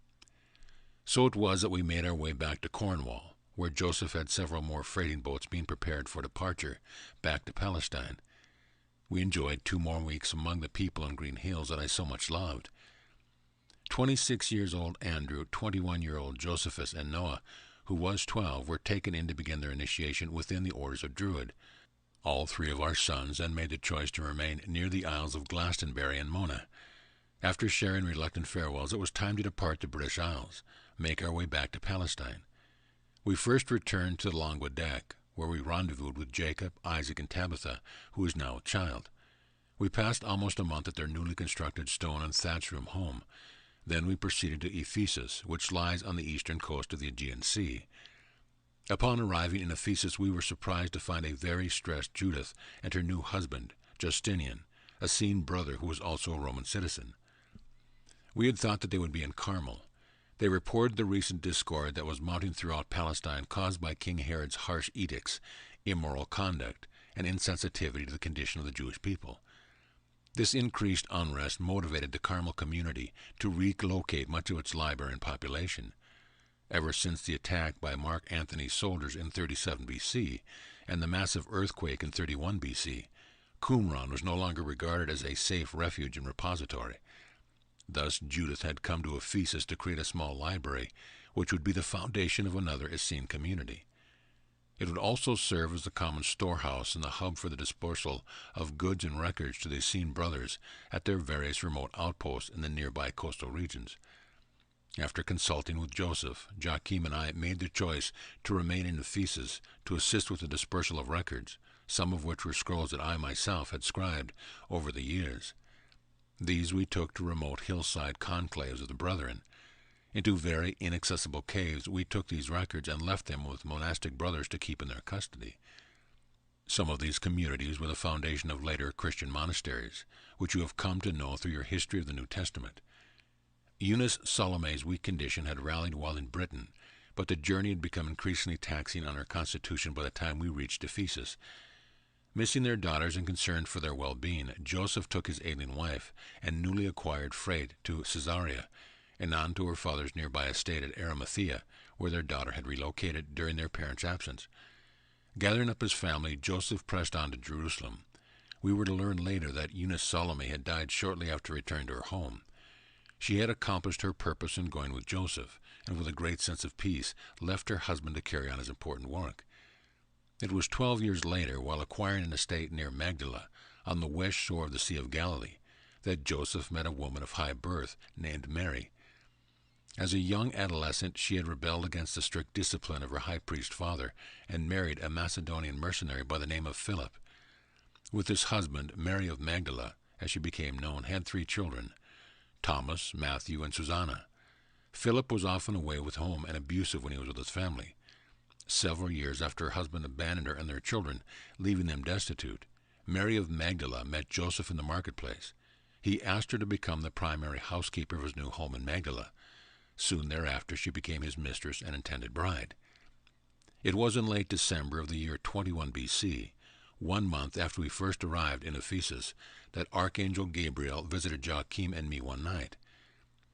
So it was that we made our way back to Cornwall, where Joseph had several more freighting boats being prepared for departure back to Palestine. We enjoyed 2 more weeks among the people in Green Hills that I so much loved. 26-year-old Andrew, 21-year-old Josephus, and Noah, who was 12, were taken in to begin their initiation within the orders of Druid. All 3 of our sons then made the choice to remain near the Isles of Glastonbury and Mona. After sharing reluctant farewells, it was time to depart the British Isles, make our way back to Palestine. We first returned to Languedoc, where we rendezvoused with Jacob, Isaac, and Tabitha, who is now a child. We passed almost a month at their newly constructed stone and thatch room home. Then we proceeded to Ephesus, which lies on the eastern coast of the Aegean Sea. Upon arriving in Ephesus, we were surprised to find a very stressed Judith and her new husband, Justinian, a Essene brother who was also a Roman citizen. We had thought that they would be in Carmel. They reported the recent discord that was mounting throughout Palestine caused by King Herod's harsh edicts, immoral conduct, and insensitivity to the condition of the Jewish people. This increased unrest motivated the Carmel community to relocate much of its library and population. Ever since the attack by Mark Antony's soldiers in 37 BC and the massive earthquake in 31 BC, Qumran was no longer regarded as a safe refuge and repository. Thus Judith had come to Ephesus to create a small library, which would be the foundation of another Essene community. It would also serve as the common storehouse and the hub for the dispersal of goods and records to the Essene brothers at their various remote outposts in the nearby coastal regions. After consulting with Joseph, Joachim and I made the choice to remain in Ephesus to assist with the dispersal of records, some of which were scrolls that I myself had scribed over the years. These we took to remote hillside conclaves of the brethren. Into very inaccessible caves we took these records and left them with monastic brothers to keep in their custody. Some of these communities were the foundation of later Christian monasteries, which you have come to know through your history of the New Testament. Eunice Salome's weak condition had rallied while in Britain, but the journey had become increasingly taxing on her constitution by the time we reached Ephesus. Missing their daughters and concerned for their well-being, Joseph took his ailing wife and newly acquired freight to Caesarea, and on to her father's nearby estate at Arimathea, where their daughter had relocated during their parents' absence. Gathering up his family, Joseph pressed on to Jerusalem. We were to learn later that Eunice Salome had died shortly after returning to her home. She had accomplished her purpose in going with Joseph, and with a great sense of peace left her husband to carry on his important work. It was 12 years later, while acquiring an estate near Magdala, on the west shore of the Sea of Galilee, that Joseph met a woman of high birth named Mary. As a young adolescent, she had rebelled against the strict discipline of her high priest father and married a Macedonian mercenary by the name of Philip. With this husband, Mary of Magdala, as she became known, had 3 children, Thomas, Matthew, and Susanna. Philip was often away with home and abusive when he was with his family. Several years after her husband abandoned her and their children, leaving them destitute, Mary of Magdala met Joseph in the marketplace. He asked her to become the primary housekeeper of his new home in Magdala. Soon thereafter she became his mistress and intended bride. It was in late December of the year 21 BC, 1 month after we first arrived in Ephesus, that Archangel Gabriel visited Joachim and me one night.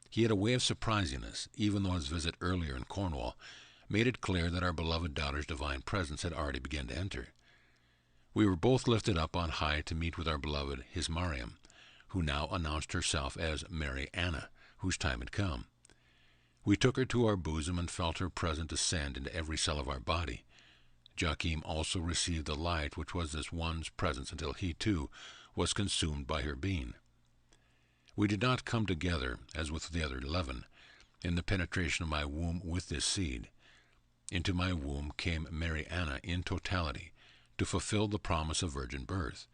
He had a way of surprising us, even though his visit earlier in Cornwall made it clear that our beloved daughter's divine presence had already begun to enter. We were both lifted up on high to meet with our beloved his Mariam, who now announced herself as Mary Anna, whose time had come. We took her to our bosom and felt her presence ascend into every cell of our body. Joachim also received the light which was this one's presence until he, too, was consumed by her being. We did not come together, as with the other 11, in the penetration of my womb with this seed. Into my womb came Mary Anna in totality, to fulfill the promise of virgin birth.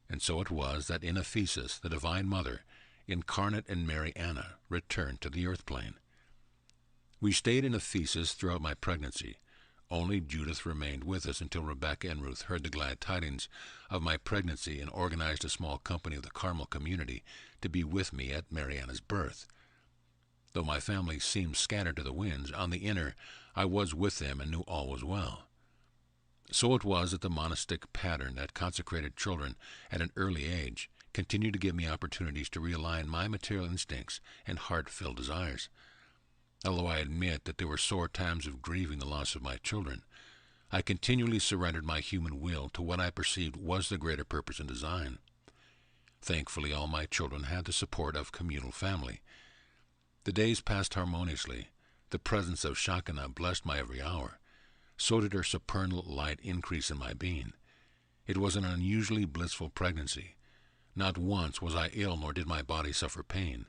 And so it was that in Ephesus the Divine Mother, incarnate in Mary Anna, returned to the earth plane. We stayed in Ephesus throughout my pregnancy. Only Judith remained with us until Rebecca and Ruth heard the glad tidings of my pregnancy and organized a small company of the Carmel community to be with me at Mary Anna's birth. Though my family seemed scattered to the winds, on the inner I was with them and knew all was well. So it was that the monastic pattern that consecrated children at an early age continued to give me opportunities to realign my material instincts and heart-filled desires. Although I admit that there were sore times of grieving the loss of my children, I continually surrendered my human will to what I perceived was the greater purpose and design. Thankfully, all my children had the support of communal family. The days passed harmoniously. The presence of Shekinah blessed my every hour. So did her supernal light increase in my being. It was an unusually blissful pregnancy. Not once was I ill, nor did my body suffer pain.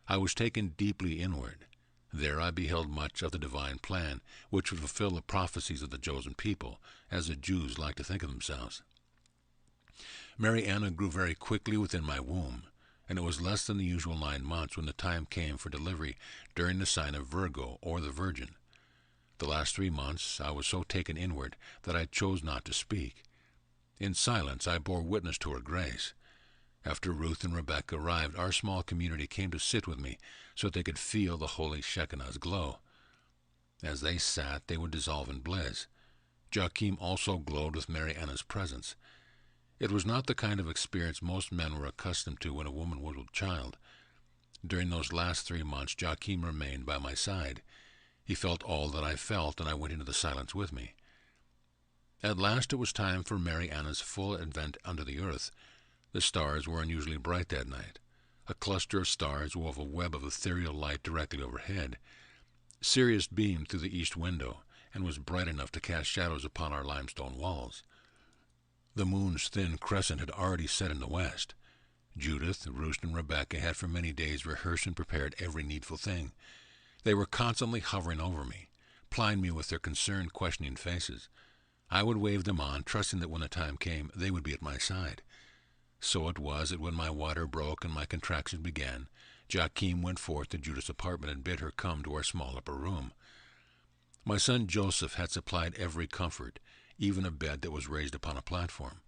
I was taken deeply inward. There I beheld much of the divine plan, which would fulfill the prophecies of the chosen people, as the Jews like to think of themselves. Mary Anna grew very quickly within my womb, and it was less than the usual 9 months when the time came for delivery during the sign of Virgo, or the Virgin. The last 3 months I was so taken inward that I chose not to speak. In silence I bore witness to her grace. After Ruth and Rebecca arrived, our small community came to sit with me so that they could feel the holy Shekinah's glow. As they sat, they would dissolve in bliss. Joachim also glowed with Mary Anna's presence. It was not the kind of experience most men were accustomed to when a woman was with child. During those last 3 months, Joachim remained by my side. He felt all that I felt, and I went into the silence with me. At last it was time for Mary Anna's full advent under the earth. The stars were unusually bright that night. A cluster of stars wove a web of ethereal light directly overhead. Sirius beamed through the east window, and was bright enough to cast shadows upon our limestone walls. The moon's thin crescent had already set in the west. Judith, Ruth, and Rebecca had for many days rehearsed and prepared every needful thing. They were constantly hovering over me, plying me with their concerned, questioning faces. I would wave them on, trusting that when the time came, they would be at my side. So it was that when my water broke and my contractions began, Joachim went forth to Judith's apartment and bid her come to our small upper room. My son Joseph had supplied every comfort, even a bed that was raised upon a platform,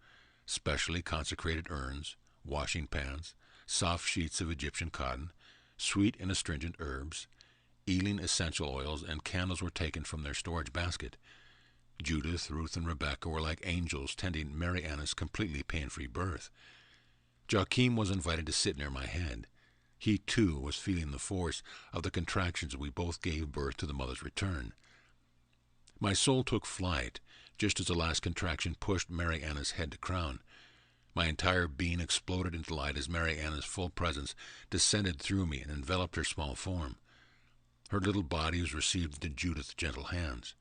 specially consecrated urns, washing pans, soft sheets of Egyptian cotton, sweet and astringent herbs, Ealing essential oils, and candles were taken from their storage basket. Judith, Ruth, and Rebecca were like angels tending Mary Anna's completely pain-free birth. Joachim was invited to sit near my head. He, too, was feeling the force of the contractions we both gave birth to the mother's return. My soul took flight, just as the last contraction pushed Mary Anna's head to crown. My entire being exploded into light as Mary Anna's full presence descended through me and enveloped her small form. Her little body was received into Judith's gentle hands.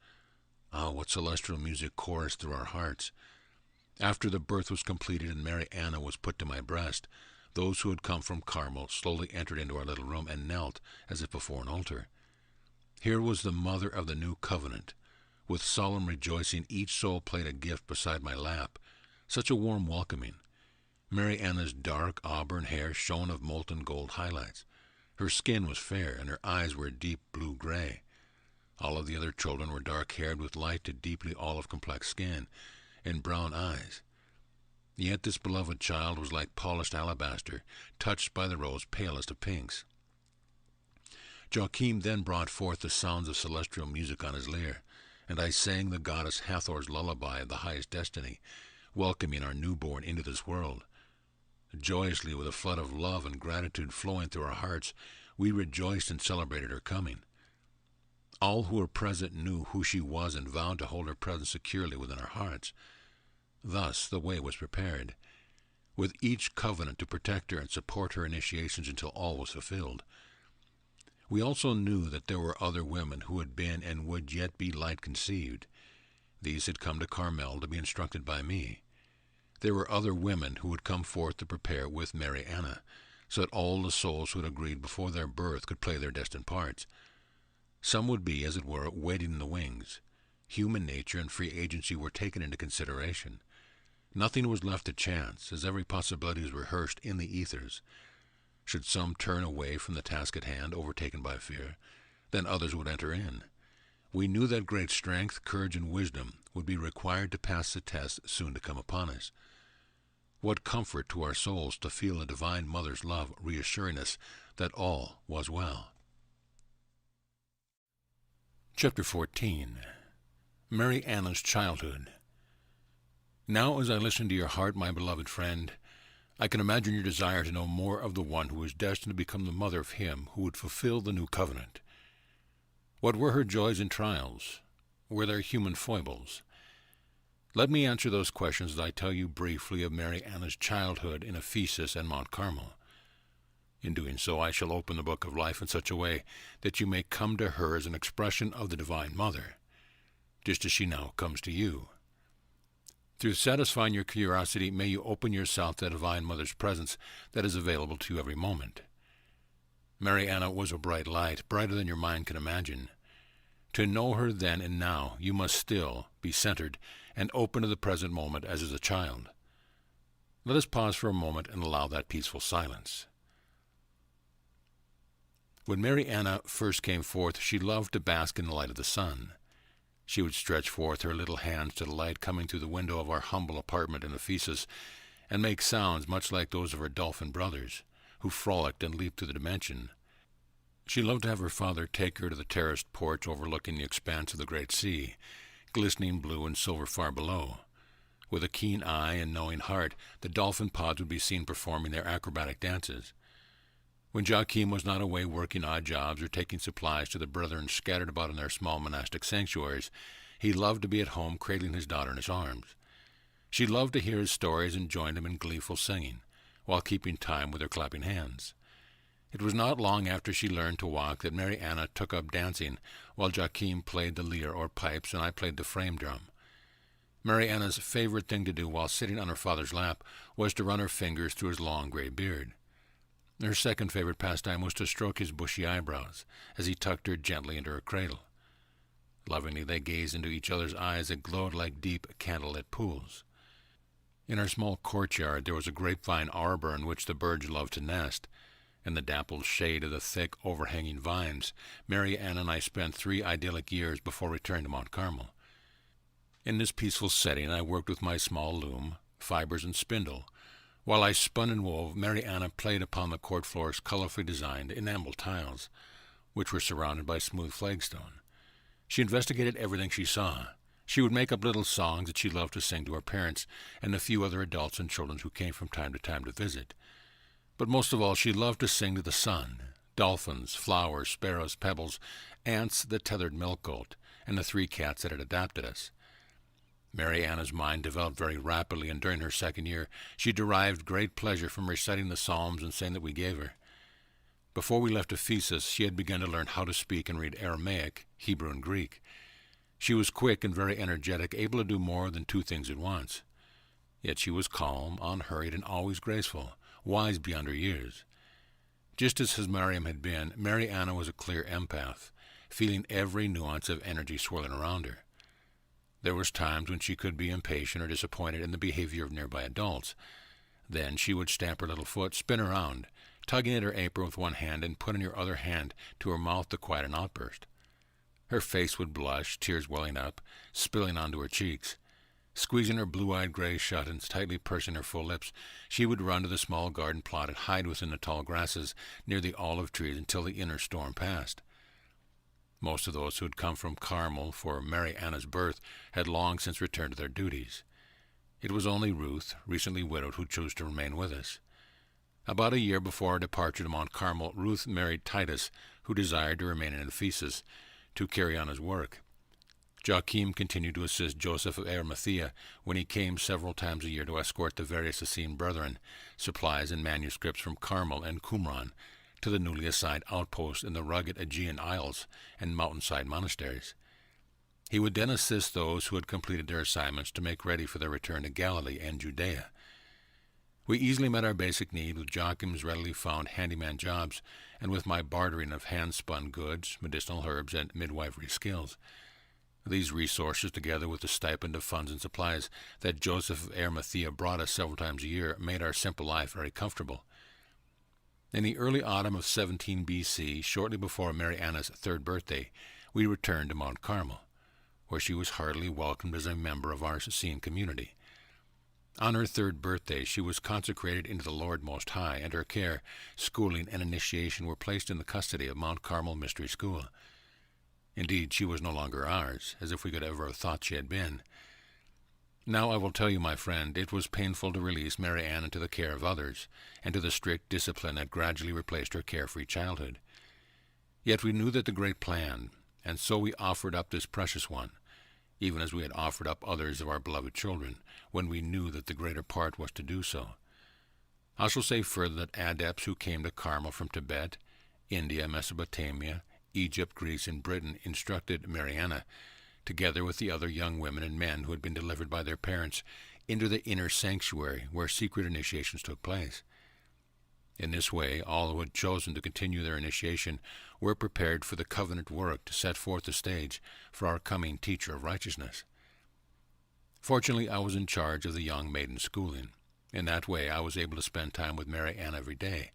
Ah, what celestial music chorused through our hearts! After the birth was completed and Mary Anna was put to my breast, those who had come from Carmel slowly entered into our little room and knelt as if before an altar. Here was the mother of the new covenant. With solemn rejoicing, each soul played a gift beside my lap. Such a warm welcoming. Mary Anna's dark auburn hair shone of molten gold highlights. Her skin was fair, and her eyes were deep blue-gray. All of the other children were dark-haired with light to deeply olive-complex skin and brown eyes. Yet this beloved child was like polished alabaster, touched by the rose palest of pinks. Joachim then brought forth the sounds of celestial music on his lyre, and I sang the goddess Hathor's lullaby of the highest destiny, welcoming our newborn into this world. Joyously, with a flood of love and gratitude flowing through our hearts, we rejoiced and celebrated her coming. All who were present knew who she was and vowed to hold her presence securely within our hearts. Thus the way was prepared, with each covenant to protect her and support her initiations until all was fulfilled. We also knew that there were other women who had been and would yet be light conceived. These had come to Carmel to be instructed by me. There were other women who would come forth to prepare with Mary Anna, so that all the souls who had agreed before their birth could play their destined parts. Some would be, as it were, waiting in the wings. Human nature and free agency were taken into consideration. Nothing was left to chance, as every possibility was rehearsed in the ethers. Should some turn away from the task at hand, overtaken by fear, then others would enter in. We knew that great strength, courage, and wisdom would be required to pass the test soon to come upon us. What comfort to our souls to feel a Divine Mother's love reassuring us that all was well. Chapter 14. Mary Anna's Childhood. Now, as I listen to your heart, my beloved friend, I can imagine your desire to know more of the one who was destined to become the mother of him who would fulfill the new covenant. What were her joys and trials? Were there human foibles? Let me answer those questions as I tell you briefly of Mary Anna's childhood in Ephesus and Mount Carmel. In doing so, I shall open the book of life in such a way that you may come to her as an expression of the Divine Mother, just as she now comes to you. Through satisfying your curiosity, may you open yourself to the Divine Mother's presence that is available to you every moment. Mary Anna was a bright light, brighter than your mind can imagine. To know her then and now, you must still be centered and open to the present moment as is a child. Let us pause for a moment and allow that peaceful silence. When Mary Anna first came forth, she loved to bask in the light of the sun. She would stretch forth her little hands to the light coming through the window of our humble apartment in Ephesus, and make sounds much like those of her dolphin brothers, who frolicked and leaped through the dimension. She loved to have her father take her to the terraced porch overlooking the expanse of the great sea, glistening blue and silver far below. With a keen eye and knowing heart, the dolphin pods would be seen performing their acrobatic dances. When Joachim was not away working odd jobs or taking supplies to the brethren scattered about in their small monastic sanctuaries, he loved to be at home cradling his daughter in his arms. She loved to hear his stories and joined him in gleeful singing, while keeping time with her clapping hands. It was not long after she learned to walk that Mary Anna took up dancing, while Joachim played the lyre or pipes and I played the frame drum. Mary Anna's favorite thing to do while sitting on her father's lap was to run her fingers through his long gray beard. Her second favorite pastime was to stroke his bushy eyebrows as he tucked her gently into her cradle. Lovingly they gazed into each other's eyes that glowed like deep candlelit pools. In our small courtyard there was a grapevine arbor in which the birds loved to nest. In the dappled shade of the thick, overhanging vines, Mary Anna and I spent 3 idyllic years before returning to Mount Carmel. In this peaceful setting I worked with my small loom, fibers, and spindle. While I spun and wove, Mary Anna played upon the court floor's colorfully designed enamel tiles, which were surrounded by smooth flagstone. She investigated everything she saw. She would make up little songs that she loved to sing to her parents and a few other adults and children who came from time to visit. But most of all, she loved to sing to the sun, dolphins, flowers, sparrows, pebbles, ants, the tethered milk goat, and the 3 cats that had adopted us. Mary Anna's mind developed very rapidly, and during her second year she derived great pleasure from reciting the psalms and saying that we gave her. Before we left Ephesus, she had begun to learn how to speak and read Aramaic, Hebrew, and Greek. She was quick and very energetic, able to do more than 2 things at once. Yet she was calm, unhurried, and always graceful, wise beyond her years. Just as his Miriam had been, Mary Anna was a clear empath, feeling every nuance of energy swirling around her. There was times when she could be impatient or disappointed in the behavior of nearby adults. Then she would stamp her little foot, spin around, tugging at her apron with one hand and putting her other hand to her mouth to quiet an outburst. Her face would blush, tears welling up, spilling onto her cheeks. Squeezing her blue-eyed gray shut and tightly pursing her full lips, she would run to the small garden plot and hide within the tall grasses near the olive trees until the inner storm passed. Most of those who had come from Carmel for Mary Anna's birth had long since returned to their duties. It was only Ruth, recently widowed, who chose to remain with us. About a year before our departure to Mount Carmel, Ruth married Titus, who desired to remain in Ephesus to carry on his work. Joachim continued to assist Joseph of Arimathea when he came several times a year to escort the various Essene brethren, supplies and manuscripts from Carmel and Qumran to the newly assigned outposts in the rugged Aegean Isles and mountainside monasteries. He would then assist those who had completed their assignments to make ready for their return to Galilee and Judea. We easily met our basic need with Joachim's readily found handyman jobs and with my bartering of hand-spun goods, medicinal herbs, and midwifery skills. These resources, together with the stipend of funds and supplies that Joseph of Arimathea brought us several times a year, made our simple life very comfortable. In the early autumn of 17 B.C., shortly before Mary Anna's third birthday, we returned to Mount Carmel, where she was heartily welcomed as a member of our Essene community. On her third birthday, she was consecrated into the Lord Most High, and her care, schooling, and initiation were placed in the custody of Mount Carmel Mystery School. Indeed, she was no longer ours, as if we could ever have thought she had been. Now I will tell you, my friend, it was painful to release Mary Ann into the care of others, and to the strict discipline that gradually replaced her carefree childhood. Yet we knew that the great plan, and so we offered up this precious one, even as we had offered up others of our beloved children, when we knew that the greater part was to do so. I shall say further that adepts who came to Carmel from Tibet, India, Mesopotamia, Egypt, Greece, and Britain instructed Mariana, together with the other young women and men who had been delivered by their parents, into the inner sanctuary where secret initiations took place. In this way, all who had chosen to continue their initiation were prepared for the covenant work to set forth the stage for our coming teacher of righteousness. Fortunately, I was in charge of the young maiden's schooling. In that way, I was able to spend time with Mary Ann every day.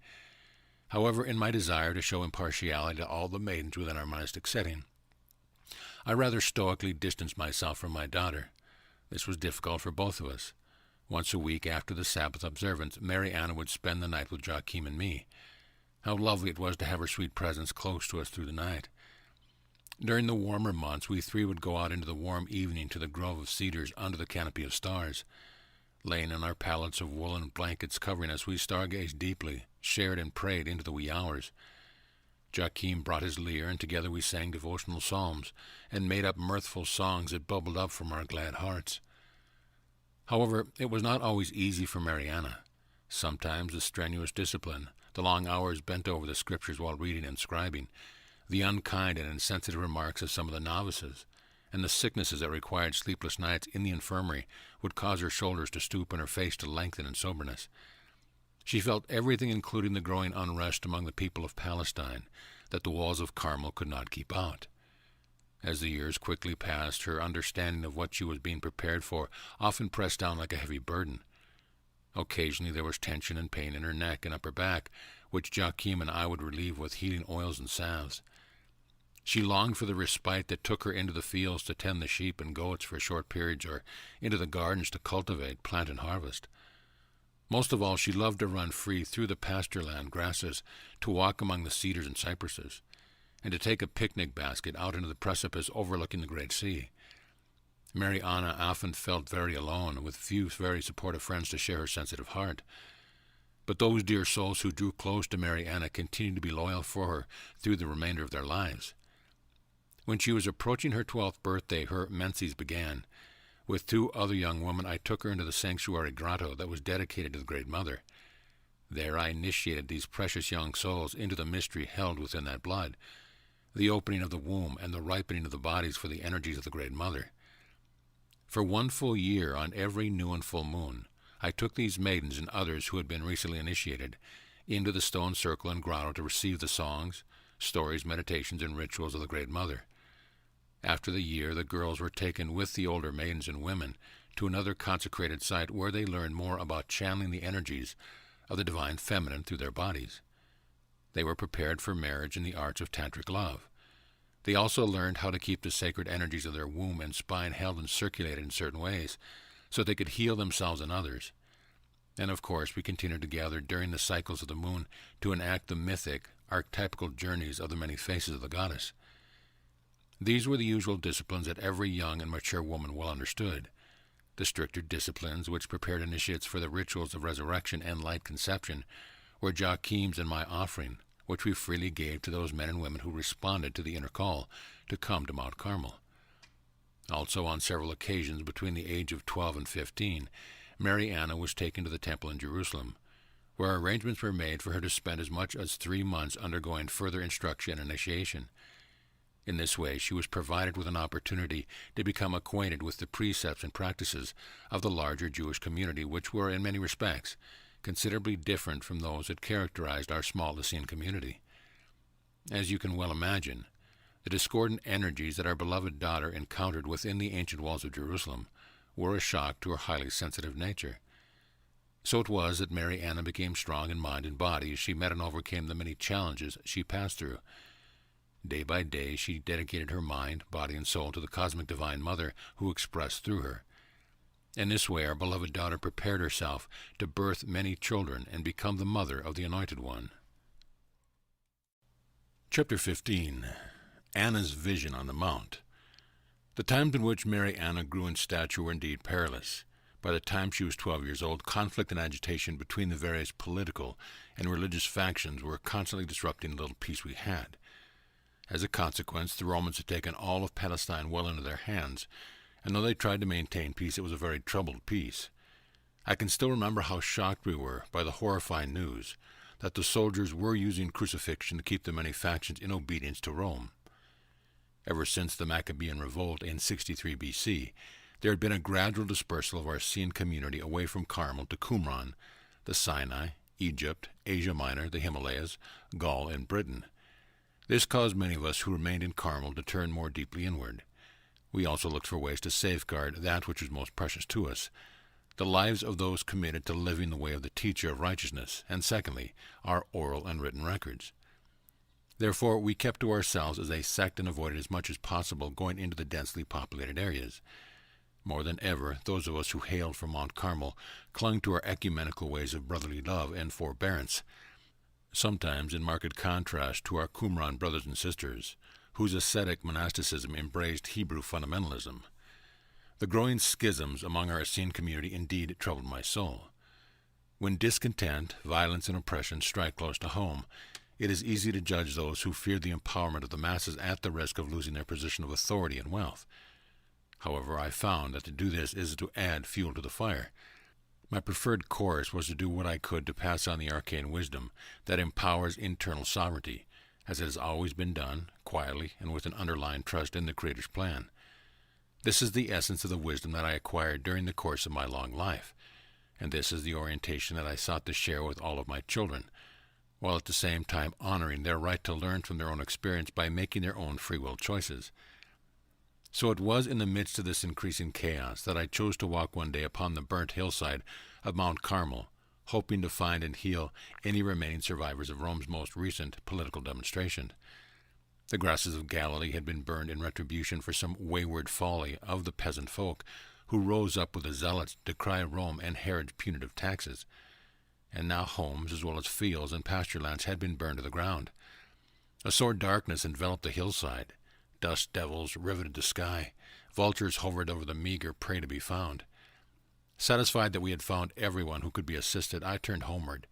However, in my desire to show impartiality to all the maidens within our monastic setting, I rather stoically distanced myself from my daughter. This was difficult for both of us. Once a week after the Sabbath observance, Mary Ann would spend the night with Joachim and me. How lovely it was to have her sweet presence close to us through the night. During the warmer months, we three would go out into the warm evening to the grove of cedars under the canopy of stars. Laying on our pallets of woolen blankets covering us, we stargazed deeply, shared and prayed into the wee hours. Joachim brought his lyre, and together we sang devotional psalms and made up mirthful songs that bubbled up from our glad hearts. However, it was not always easy for Mariana. Sometimes the strenuous discipline, the long hours bent over the scriptures while reading and scribing, the unkind and insensitive remarks of some of the novices, and the sicknesses that required sleepless nights in the infirmary would cause her shoulders to stoop and her face to lengthen in soberness. She felt everything, including the growing unrest among the people of Palestine, that the walls of Carmel could not keep out. As the years quickly passed, her understanding of what she was being prepared for often pressed down like a heavy burden. Occasionally there was tension and pain in her neck and upper back, which Joachim and I would relieve with healing oils and salves. She longed for the respite that took her into the fields to tend the sheep and goats for short periods, or into the gardens to cultivate, plant, and harvest. Most of all, she loved to run free through the pasture land grasses, to walk among the cedars and cypresses, and to take a picnic basket out into the precipice overlooking the great sea. Mary Anna often felt very alone, with few very supportive friends to share her sensitive heart. But those dear souls who drew close to Mary Anna continued to be loyal for her through the remainder of their lives. When she was approaching her 12th birthday, her menses began. With 2 other young women, I took her into the sanctuary grotto that was dedicated to the Great Mother. There I initiated these precious young souls into the mystery held within that blood, the opening of the womb and the ripening of the bodies for the energies of the Great Mother. For 1 full year, on every new and full moon, I took these maidens and others who had been recently initiated into the stone circle and grotto to receive the songs, stories, meditations, and rituals of the Great Mother. After the year, the girls were taken with the older maidens and women to another consecrated site where they learned more about channeling the energies of the divine feminine through their bodies. They were prepared for marriage in the arts of tantric love. They also learned how to keep the sacred energies of their womb and spine held and circulated in certain ways, so they could heal themselves and others. And of course, we continued to gather during the cycles of the moon to enact the mythic, archetypical journeys of the many faces of the goddess. These were the usual disciplines that every young and mature woman well understood. The stricter disciplines which prepared initiates for the rituals of resurrection and light conception were Joachim's and my offering, which we freely gave to those men and women who responded to the inner call to come to Mount Carmel. Also, on several occasions between the age of 12 and 15, Mary Anna was taken to the temple in Jerusalem, where arrangements were made for her to spend as much as 3 months undergoing further instruction and initiation. In this way, she was provided with an opportunity to become acquainted with the precepts and practices of the larger Jewish community, which were, in many respects, considerably different from those that characterized our small Essene community. As you can well imagine, the discordant energies that our beloved daughter encountered within the ancient walls of Jerusalem were a shock to her highly sensitive nature. So it was that Mary Anna became strong in mind and body as she met and overcame the many challenges she passed through. Day by day she dedicated her mind, body, and soul to the cosmic Divine Mother who expressed through her. In this way our beloved daughter prepared herself to birth many children and become the mother of the Anointed One. Chapter 15. Anna's Vision on the Mount. The times in which Mary Anna grew in stature were indeed perilous. By the time she was 12 years old, conflict and agitation between the various political and religious factions were constantly disrupting the little peace we had. As a consequence, the Romans had taken all of Palestine well into their hands, and though they tried to maintain peace, it was a very troubled peace. I can still remember how shocked we were by the horrifying news that the soldiers were using crucifixion to keep the many factions in obedience to Rome. Ever since the Maccabean revolt in 63 BC, there had been a gradual dispersal of our Essene community away from Carmel to Qumran, the Sinai, Egypt, Asia Minor, the Himalayas, Gaul, and Britain. This caused many of us who remained in Carmel to turn more deeply inward. We also looked for ways to safeguard that which was most precious to us, the lives of those committed to living the way of the teacher of righteousness, and secondly, our oral and written records. Therefore, we kept to ourselves as a sect and avoided as much as possible going into the densely populated areas. More than ever, those of us who hailed from Mount Carmel clung to our ecumenical ways of brotherly love and forbearance, sometimes in marked contrast to our Qumran brothers and sisters, whose ascetic monasticism embraced Hebrew fundamentalism. The growing schisms among our Essene community indeed troubled my soul. When discontent, violence, and oppression strike close to home, it is easy to judge those who fear the empowerment of the masses at the risk of losing their position of authority and wealth. However, I found that to do this is to add fuel to the fire. My preferred course was to do what I could to pass on the arcane wisdom that empowers internal sovereignty, as it has always been done, quietly and with an underlying trust in the Creator's plan. This is the essence of the wisdom that I acquired during the course of my long life, and this is the orientation that I sought to share with all of my children, while at the same time honoring their right to learn from their own experience by making their own free will choices. So it was in the midst of this increasing chaos that I chose to walk one day upon the burnt hillside of Mount Carmel, hoping to find and heal any remaining survivors of Rome's most recent political demonstration. The grasses of Galilee had been burned in retribution for some wayward folly of the peasant folk, who rose up with the zealots to decry Rome and Herod's punitive taxes. And now homes as well as fields and pasture lands had been burned to the ground. A sore darkness enveloped the hillside. Dust devils riveted the sky. Vultures hovered over the meager prey to be found. Satisfied that we had found everyone who could be assisted, I turned homeward.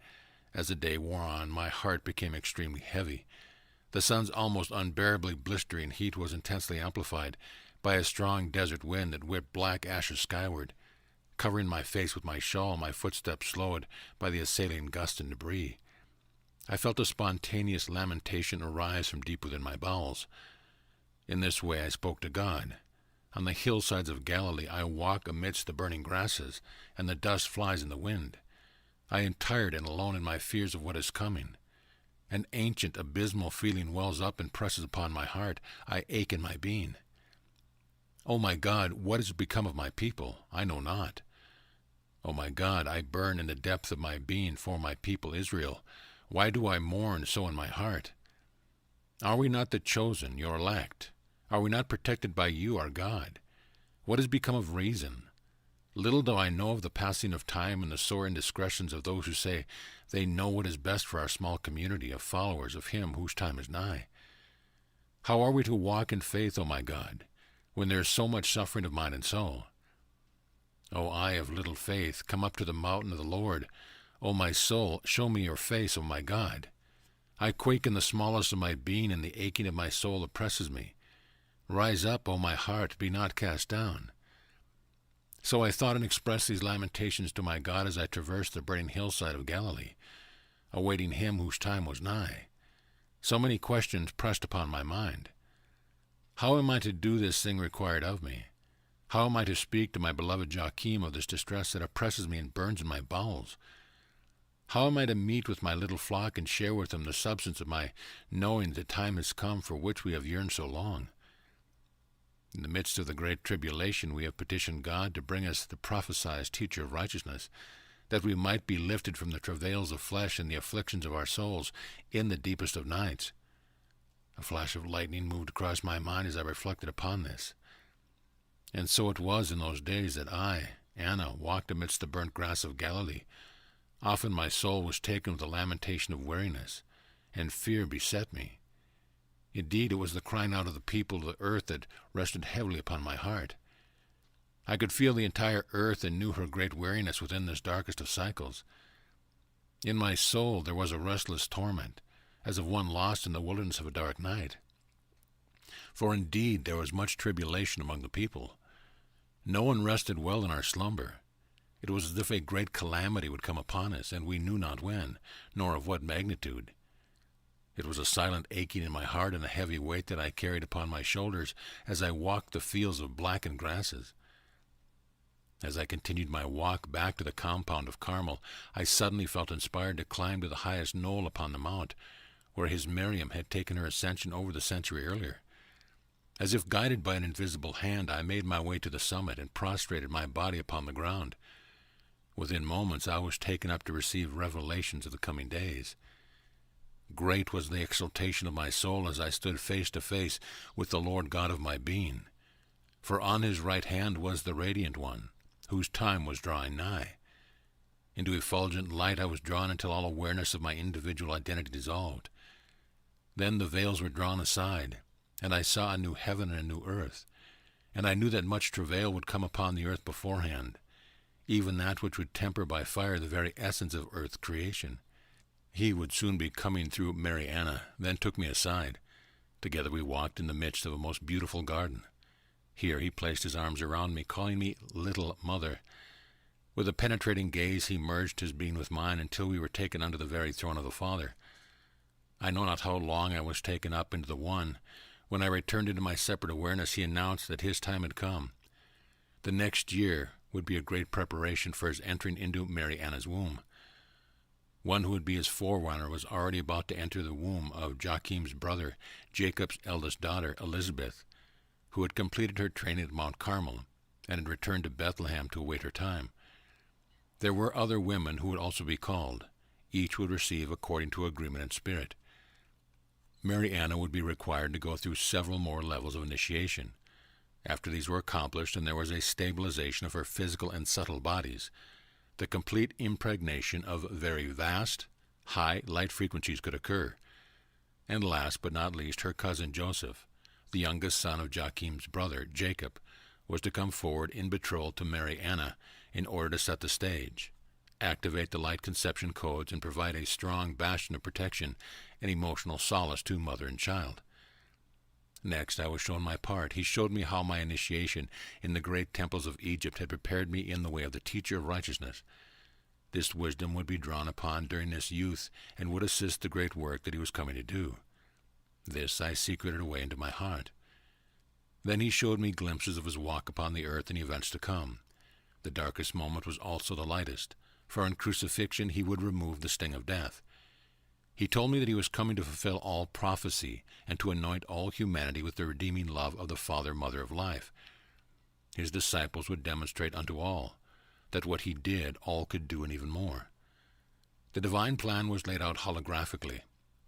As the day wore on, my heart became extremely heavy. The sun's almost unbearably blistering heat was intensely amplified by a strong desert wind that whipped black ashes skyward. Covering my face with my shawl, my footsteps slowed by the assailing gust and debris. I felt a spontaneous lamentation arise from deep within my bowels. In this way I spoke to God. On the hillsides of Galilee I walk amidst the burning grasses, and the dust flies in the wind. I am tired and alone in my fears of what is coming. An ancient, abysmal feeling wells up and presses upon my heart. I ache in my being. O my God, what has become of my people? I know not. O my God, I burn in the depth of my being for my people Israel. Why do I mourn so in my heart? Are we not the chosen, your elect? Are we not protected by you, our God? What has become of reason? Little do I know of the passing of time and the sore indiscretions of those who say they know what is best for our small community of followers of him whose time is nigh. How are we to walk in faith, O my God, when there is so much suffering of mind and soul? O eye of little faith, come up to the mountain of the Lord. O my soul, show me your face, O my God. I quake in the smallest of my being, and the aching of my soul oppresses me. Rise up, O my heart, be not cast down. So I thought and expressed these lamentations to my God as I traversed the burning hillside of Galilee, awaiting him whose time was nigh. So many questions pressed upon my mind. How am I to do this thing required of me? How am I to speak to my beloved Joachim of this distress that oppresses me and burns in my bowels? How am I to meet with my little flock and share with them the substance of my knowing the time has come for which we have yearned so long? In the midst of the great tribulation we have petitioned God to bring us the prophesied teacher of righteousness, that we might be lifted from the travails of flesh and the afflictions of our souls in the deepest of nights. A flash of lightning moved across my mind as I reflected upon this. And so it was in those days that I, Anna, walked amidst the burnt grass of Galilee. Often my soul was taken with a lamentation of weariness, and fear beset me. Indeed, it was the crying out of the people of the earth that rested heavily upon my heart. I could feel the entire earth and knew her great weariness within this darkest of cycles. In my soul there was a restless torment, as of one lost in the wilderness of a dark night. For indeed there was much tribulation among the people. No one rested well in our slumber. It was as if a great calamity would come upon us, and we knew not when, nor of what magnitude. It was a silent aching in my heart and a heavy weight that I carried upon my shoulders as I walked the fields of blackened grasses. As I continued my walk back to the compound of Carmel, I suddenly felt inspired to climb to the highest knoll upon the mount, where his Miriam had taken her ascension over the century earlier. As if guided by an invisible hand, I made my way to the summit and prostrated my body upon the ground. Within moments I was taken up to receive revelations of the coming days. Great was the exultation of my soul as I stood face to face with the Lord God of my being. For on his right hand was the Radiant One, whose time was drawing nigh. Into effulgent light I was drawn until all awareness of my individual identity dissolved. Then the veils were drawn aside, and I saw a new heaven and a new earth, and I knew that much travail would come upon the earth beforehand, even that which would temper by fire the very essence of earth creation. He would soon be coming through Mary Anna, then took me aside. Together we walked in the midst of a most beautiful garden. Here he placed his arms around me, calling me little mother. With a penetrating gaze he merged his being with mine until we were taken unto the very throne of the Father. I know not how long I was taken up into the one. When I returned into my separate awareness, he announced that his time had come. The next year would be a great preparation for his entering into Mary Anna's womb. One who would be his forerunner was already about to enter the womb of Joachim's brother, Jacob's eldest daughter, Elizabeth, who had completed her training at Mount Carmel and had returned to Bethlehem to await her time. There were other women who would also be called. Each would receive according to agreement in spirit. Mary Anna would be required to go through several more levels of initiation. After these were accomplished, and there was a stabilization of her physical and subtle bodies, the complete impregnation of very vast, high light frequencies could occur. And last but not least, her cousin Joseph, the youngest son of Joachim's brother, Jacob, was to come forward in betrothal to Mary Anna in order to set the stage, activate the light conception codes, and provide a strong bastion of protection and emotional solace to mother and child. Next, I was shown my part. He showed me how my initiation in the great temples of Egypt had prepared me in the way of the teacher of righteousness. This wisdom would be drawn upon during this youth and would assist the great work that he was coming to do. This I secreted away into my heart. Then he showed me glimpses of his walk upon the earth and events to come. The darkest moment was also the lightest, for in crucifixion he would remove the sting of death. He told me that he was coming to fulfill all prophecy and to anoint all humanity with the redeeming love of the Father, Mother of life. His disciples would demonstrate unto all that what he did, all could do and even more. The divine plan was laid out holographically.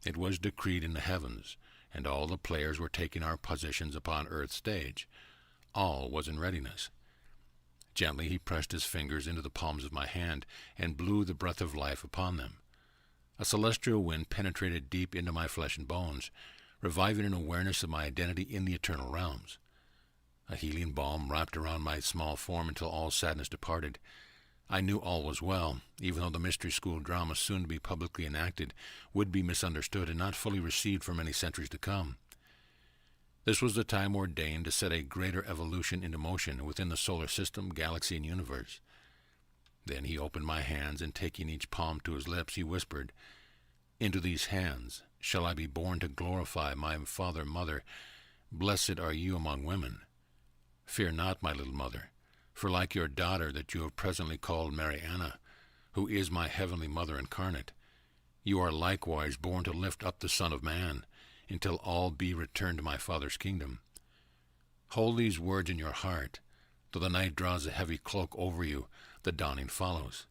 It was decreed in the heavens, and all the players were taking our positions upon earth's stage. All was in readiness. Gently he pressed his fingers into the palms of my hand and blew the breath of life upon them. A celestial wind penetrated deep into my flesh and bones, reviving an awareness of my identity in the eternal realms. A healing balm wrapped around my small form until all sadness departed. I knew all was well, even though the mystery school drama soon to be publicly enacted would be misunderstood and not fully received for many centuries to come. This was the time ordained to set a greater evolution into motion within the solar system, galaxy, and universe. Then he opened my hands, and taking each palm to his lips, he whispered, "Into these hands shall I be born to glorify my father and mother. Blessed are you among women. Fear not, my little mother, for like your daughter that you have presently called Mariana, who is my heavenly mother incarnate, you are likewise born to lift up the Son of Man, until all be returned to my Father's kingdom. Hold these words in your heart. Though the night draws a heavy cloak over you, the dawning follows.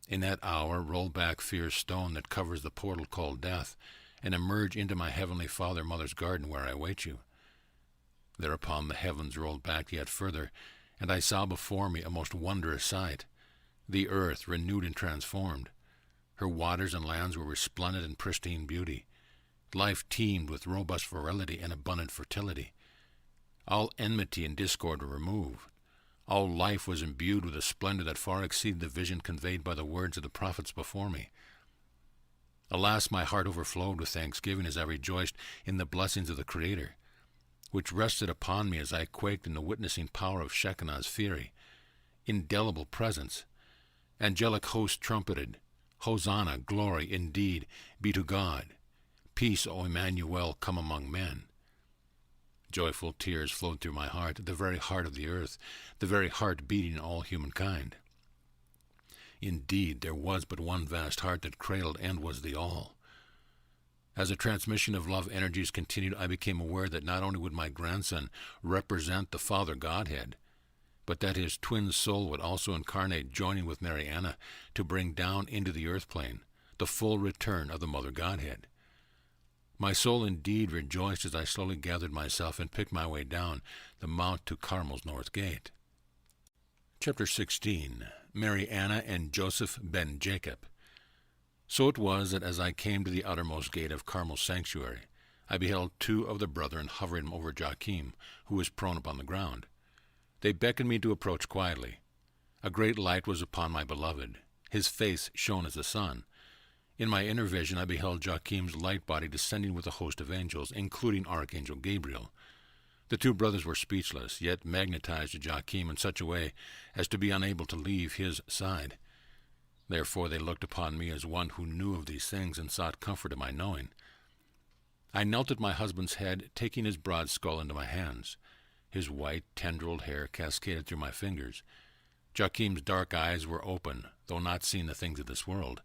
In that hour roll back fear's stone that covers the portal called death, and emerge into my heavenly Father-Mother's garden where I await you." Thereupon the heavens rolled back yet further, and I saw before me a most wondrous sight, the earth renewed and transformed. Her waters and lands were resplendent in pristine beauty. Life teemed with robust virility and abundant fertility. All enmity and discord were removed. All life was imbued with a splendor that far exceeded the vision conveyed by the words of the prophets before me. Alas, my heart overflowed with thanksgiving as I rejoiced in the blessings of the Creator, which rested upon me as I quaked in the witnessing power of Shekinah's fury. Indelible presence. Angelic hosts trumpeted, "Hosanna, glory, indeed, be to God. Peace, O Emmanuel, come among men." Joyful tears flowed through my heart, the very heart of the earth, the very heart beating all humankind. Indeed, there was but one vast heart that cradled and was the all. As the transmission of love energies continued, I became aware that not only would my grandson represent the Father Godhead, but that his twin soul would also incarnate, joining with Mariana, to bring down into the earth plane the full return of the Mother Godhead. My soul indeed rejoiced as I slowly gathered myself and picked my way down the mount to Carmel's north gate. Chapter 16. Mariana and Joseph ben Jacob. So it was that as I came to the outermost gate of Carmel's sanctuary, I beheld two of the brethren hovering over Joachim, who was prone upon the ground. They beckoned me to approach quietly. A great light was upon my beloved. His face shone as the sun. In my inner vision I beheld Joachim's light body descending with a host of angels, including Archangel Gabriel. The two brothers were speechless, yet magnetized to Joachim in such a way as to be unable to leave his side. Therefore they looked upon me as one who knew of these things and sought comfort in my knowing. I knelt at my husband's head, taking his broad skull into my hands. His white, tendrilled hair cascaded through my fingers. Joachim's dark eyes were open, though not seeing the things of this world.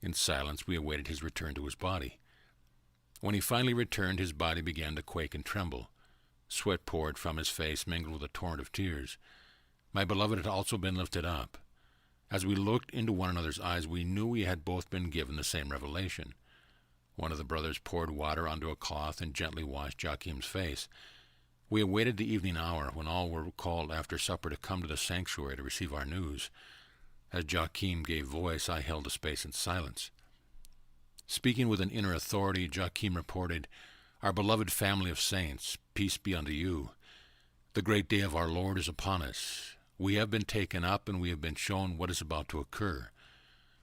In silence we awaited his return to his body. When he finally returned, his body began to quake and tremble. Sweat poured from his face, mingled with a torrent of tears. My beloved had also been lifted up. As we looked into one another's eyes, we knew we had both been given the same revelation. One of the brothers poured water onto a cloth and gently washed Joachim's face. We awaited the evening hour, when all were called after supper to come to the sanctuary to receive our news. As Joachim gave voice, I held a space in silence. Speaking with an inner authority, Joachim reported, "Our beloved family of saints, peace be unto you. The great day of our Lord is upon us. We have been taken up, and we have been shown what is about to occur.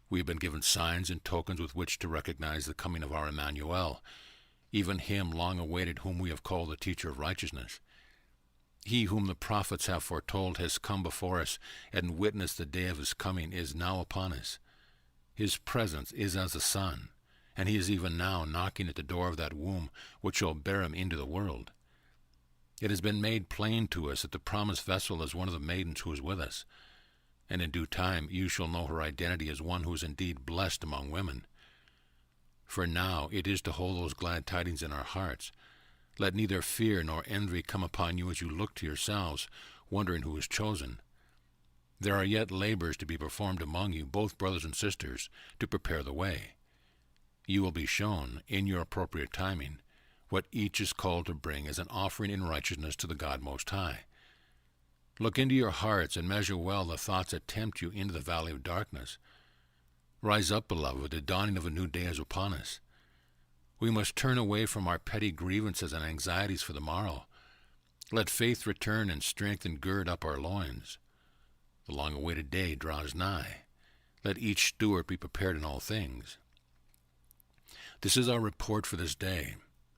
We have been given signs and tokens with which to recognize the coming of our Emmanuel, even him long awaited whom we have called the teacher of righteousness. He whom the prophets have foretold has come before us, and witnessed the day of his coming is now upon us. His presence is as the sun, and he is even now knocking at the door of that womb which shall bear him into the world. It has been made plain to us that the promised vessel is one of the maidens who is with us, and in due time you shall know her identity as one who is indeed blessed among women. For now it is to hold those glad tidings in our hearts. Let neither fear nor envy come upon you as you look to yourselves, wondering who is chosen. There are yet labors to be performed among you, both brothers and sisters, to prepare the way. You will be shown, in your appropriate timing, what each is called to bring as an offering in righteousness to the God Most High. Look into your hearts and measure well the thoughts that tempt you into the valley of darkness. Rise up, beloved, the dawning of a new day is upon us. We must turn away from our petty grievances and anxieties for the morrow. Let faith return and strength and gird up our loins. The long-awaited day draws nigh. Let each steward be prepared in all things. This is our report for this day.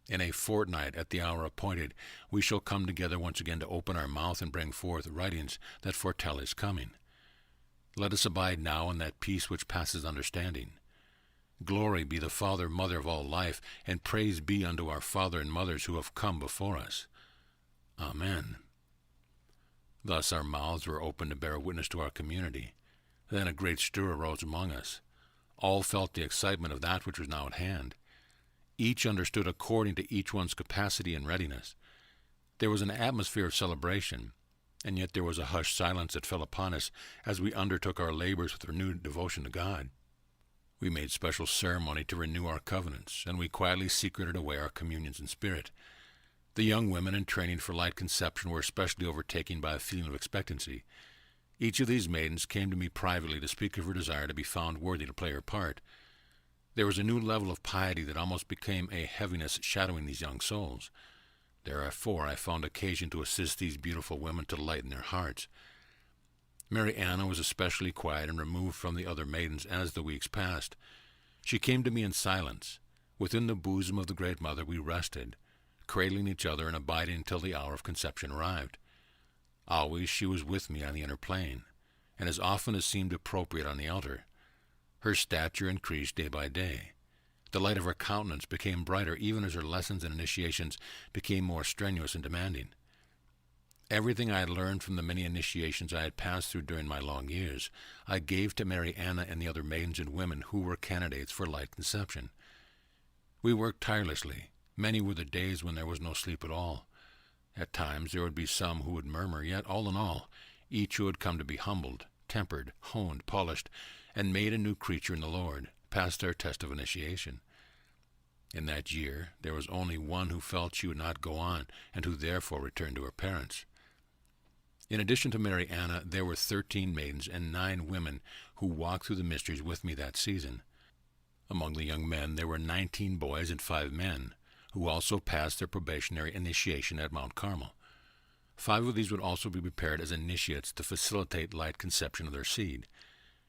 In a fortnight, at the hour appointed, we shall come together once again to open our mouth and bring forth writings that foretell his coming. Let us abide now in that peace which passes understanding. Glory be the Father, Mother of all life, and praise be unto our Father and mothers who have come before us. Amen. Thus our mouths were opened to bear witness to our community. Then a great stir arose among us. All felt the excitement of that which was now at hand. Each understood according to each one's capacity and readiness. There was an atmosphere of celebration, and yet there was a hushed silence that fell upon us as we undertook our labors with renewed devotion to God. We made special ceremony to renew our covenants, and we quietly secreted away our communions in spirit. The young women in training for light conception were especially overtaken by a feeling of expectancy. Each of these maidens came to me privately to speak of her desire to be found worthy to play her part. There was a new level of piety that almost became a heaviness shadowing these young souls. Therefore I found occasion to assist these beautiful women to lighten their hearts. Mary Anna was especially quiet and removed from the other maidens as the weeks passed. She came to me in silence. Within the bosom of the Great Mother we rested, cradling each other and abiding until the hour of conception arrived. Always she was with me on the inner plane, and as often as seemed appropriate on the altar. Her stature increased day by day. The light of her countenance became brighter even as her lessons and initiations became more strenuous and demanding. Everything I had learned from the many initiations I had passed through during my long years, I gave to Mary Anna and the other maidens and women who were candidates for light conception. We worked tirelessly. Many were the days when there was no sleep at all. At times there would be some who would murmur, yet all in all, each who had come to be humbled, tempered, honed, polished, and made a new creature in the Lord, passed their test of initiation. In that year there was only one who felt she would not go on, and who therefore returned to her parents. In addition to Mary Anna, there were 13 maidens and 9 women who walked through the mysteries with me that season. Among the young men there were 19 boys and 5 men, who also passed their probationary initiation at Mount Carmel. 5 of these would also be prepared as initiates to facilitate light conception of their seed.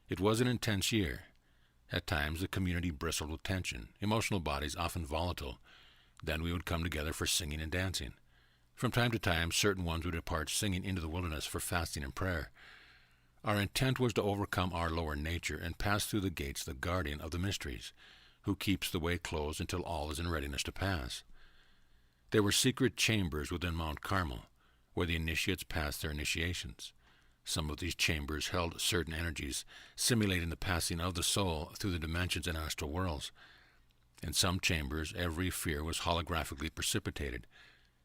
It was an intense year. At times the community bristled with tension, emotional bodies often volatile. Then we would come together for singing and dancing. From time to time, certain ones would depart singing into the wilderness for fasting and prayer. Our intent was to overcome our lower nature and pass through the gates the guardian of the mysteries, who keeps the way closed until all is in readiness to pass. There were secret chambers within Mount Carmel, where the initiates passed their initiations. Some of these chambers held certain energies, simulating the passing of the soul through the dimensions and astral worlds. In some chambers, every fear was holographically precipitated.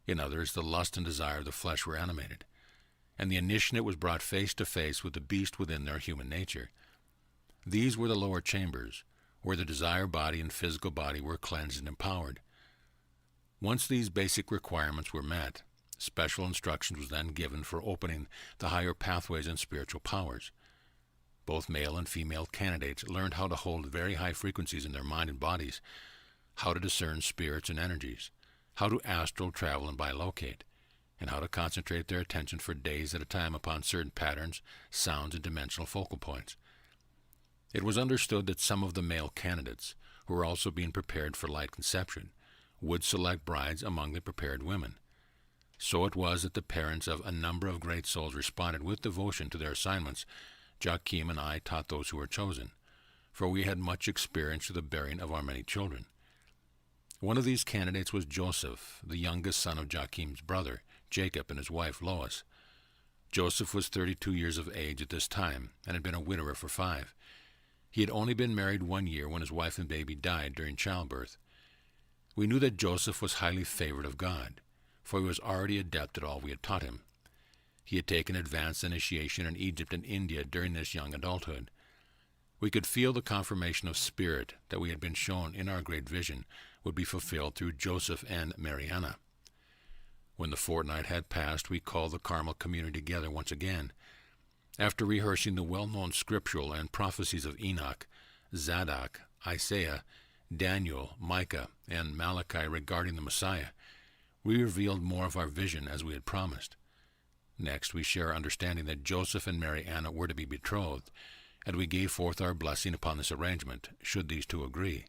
In others, the lust and desire of the flesh were animated, and the initiate was brought face to face with the beast within their human nature. These were the lower chambers, where the desire body and physical body were cleansed and empowered. Once these basic requirements were met, special instructions was then given for opening the higher pathways and spiritual powers. Both male and female candidates learned how to hold very high frequencies in their mind and bodies, how to discern spirits and energies, how to astral travel and bilocate, and how to concentrate their attention for days at a time upon certain patterns, sounds, and dimensional focal points. It was understood that some of the male candidates, who were also being prepared for light conception, would select brides among the prepared women. So it was that the parents of a number of great souls responded with devotion to their assignments. Joachim and I taught those who were chosen, for we had much experience with the bearing of our many children. One of these candidates was Joseph, the youngest son of Joachim's brother, Jacob, and his wife Lois. Joseph was 32 years of age at this time, and had been a widower for 5. He had only been married 1 year when his wife and baby died during childbirth. We knew that Joseph was highly favored of God, for he was already adept at all we had taught him. He had taken advanced initiation in Egypt and India during his young adulthood. We could feel the confirmation of spirit that we had been shown in our great vision would be fulfilled through Joseph and Mary Anna. When the fortnight had passed, we called the Carmel community together once again. After rehearsing the well-known scriptural and prophecies of Enoch, Zadok, Isaiah, Daniel, Micah, and Malachi regarding the Messiah, we revealed more of our vision as we had promised. Next, we share our understanding that Joseph and Mary Anna were to be betrothed, and we gave forth our blessing upon this arrangement, should these two agree.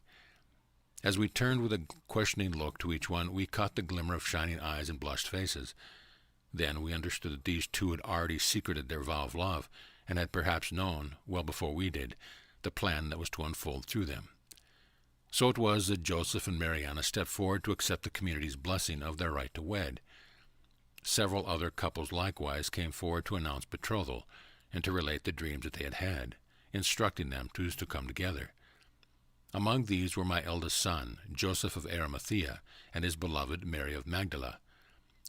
As we turned with a questioning look to each one, we caught the glimmer of shining eyes and blushed faces. Then we understood that these two had already secreted their vow of love, and had perhaps known, well before we did, the plan that was to unfold through them. So it was that Joseph and Mary Anna stepped forward to accept the community's blessing of their right to wed. Several other couples likewise came forward to announce betrothal, and to relate the dreams that they had had, instructing them to come together. Among these were my eldest son, Joseph of Arimathea, and his beloved Mary of Magdala,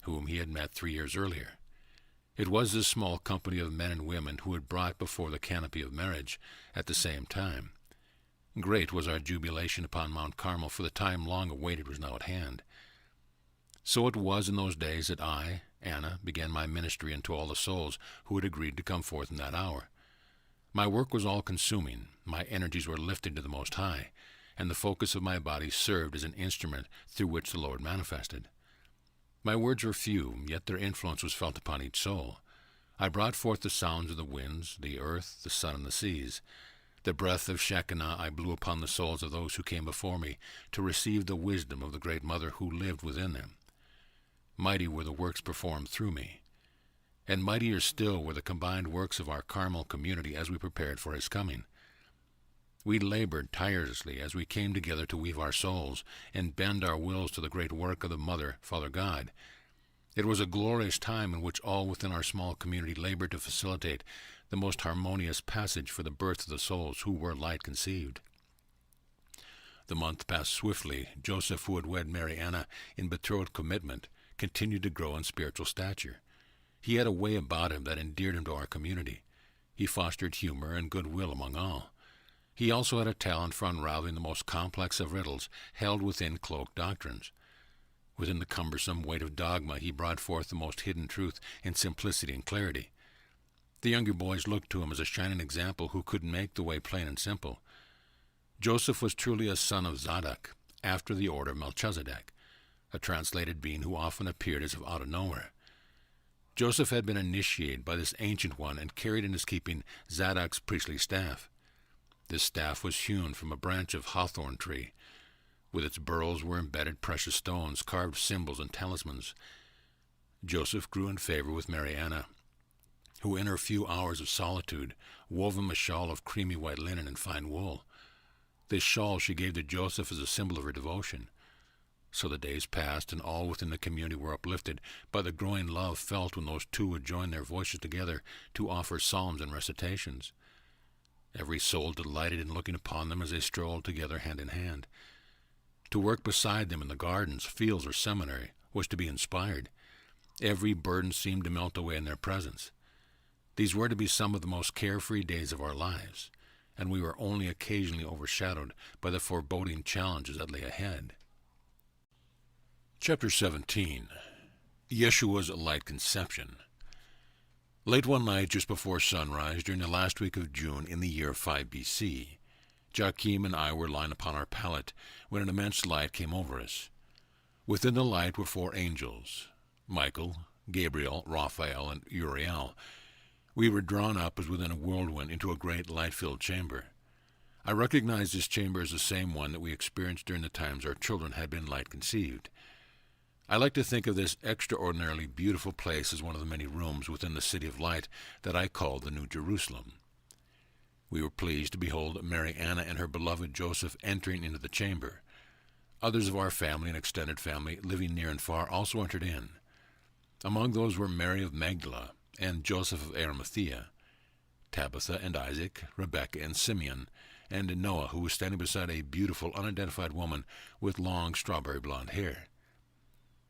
whom he had met 3 years earlier. It was this small company of men and women who had brought before the canopy of marriage at the same time. Great was our jubilation upon Mount Carmel, for the time long awaited was now at hand. So it was in those days that I, Anna, began my ministry unto all the souls who had agreed to come forth in that hour. My work was all-consuming, my energies were lifted to the Most High, and the focus of my body served as an instrument through which the Lord manifested. My words were few, yet their influence was felt upon each soul. I brought forth the sounds of the winds, the earth, the sun, and the seas. The breath of Shekinah I blew upon the souls of those who came before me to receive the wisdom of the great Mother who lived within them. Mighty were the works performed through me, and mightier still were the combined works of our Carmel community as we prepared for his coming. We labored tirelessly as we came together to weave our souls and bend our wills to the great work of the Mother, Father God. It was a glorious time in which all within our small community labored to facilitate the most harmonious passage for the birth of the souls who were light conceived. The month passed swiftly. Joseph, who had wed Mary Anna in betrothed commitment, continued to grow in spiritual stature. He had a way about him that endeared him to our community. He fostered humor and goodwill among all. He also had a talent for unraveling the most complex of riddles held within cloaked doctrines. Within the cumbersome weight of dogma, he brought forth the most hidden truth in simplicity and clarity. The younger boys looked to him as a shining example who could make the way plain and simple. Joseph was truly a son of Zadok, after the order of Melchizedek, a translated being who often appeared as if out of nowhere. Joseph had been initiated by this ancient one and carried in his keeping Zadok's priestly staff. This staff was hewn from a branch of hawthorn tree. With its burls were embedded precious stones, carved symbols and talismans. Joseph grew in favor with Mary Anna, who in her few hours of solitude wove him a shawl of creamy white linen and fine wool. This shawl she gave to Joseph as a symbol of her devotion. So the days passed, and all within the community were uplifted by the growing love felt when those two would join their voices together to offer psalms and recitations. Every soul delighted in looking upon them as they strolled together hand in hand. To work beside them in the gardens, fields, or seminary was to be inspired. Every burden seemed to melt away in their presence. These were to be some of the most carefree days of our lives, and we were only occasionally overshadowed by the foreboding challenges that lay ahead. Chapter 17. Yeshua's Light Conception. Late one night, just before sunrise, during the last week of June in the year 5 B.C., Joachim and I were lying upon our pallet when an immense light came over us. Within the light were 4 angels, Michael, Gabriel, Raphael, and Uriel. We were drawn up as within a whirlwind into a great light-filled chamber. I recognized this chamber as the same one that we experienced during the times our children had been light conceived. I like to think of this extraordinarily beautiful place as one of the many rooms within the City of Light that I call the New Jerusalem. We were pleased to behold Mary Anna and her beloved Joseph entering into the chamber. Others of our family and extended family, living near and far, also entered in. Among those were Mary of Magdala and Joseph of Arimathea, Tabitha and Isaac, Rebekah and Simeon, and Noah, who was standing beside a beautiful, unidentified woman with long strawberry blonde hair.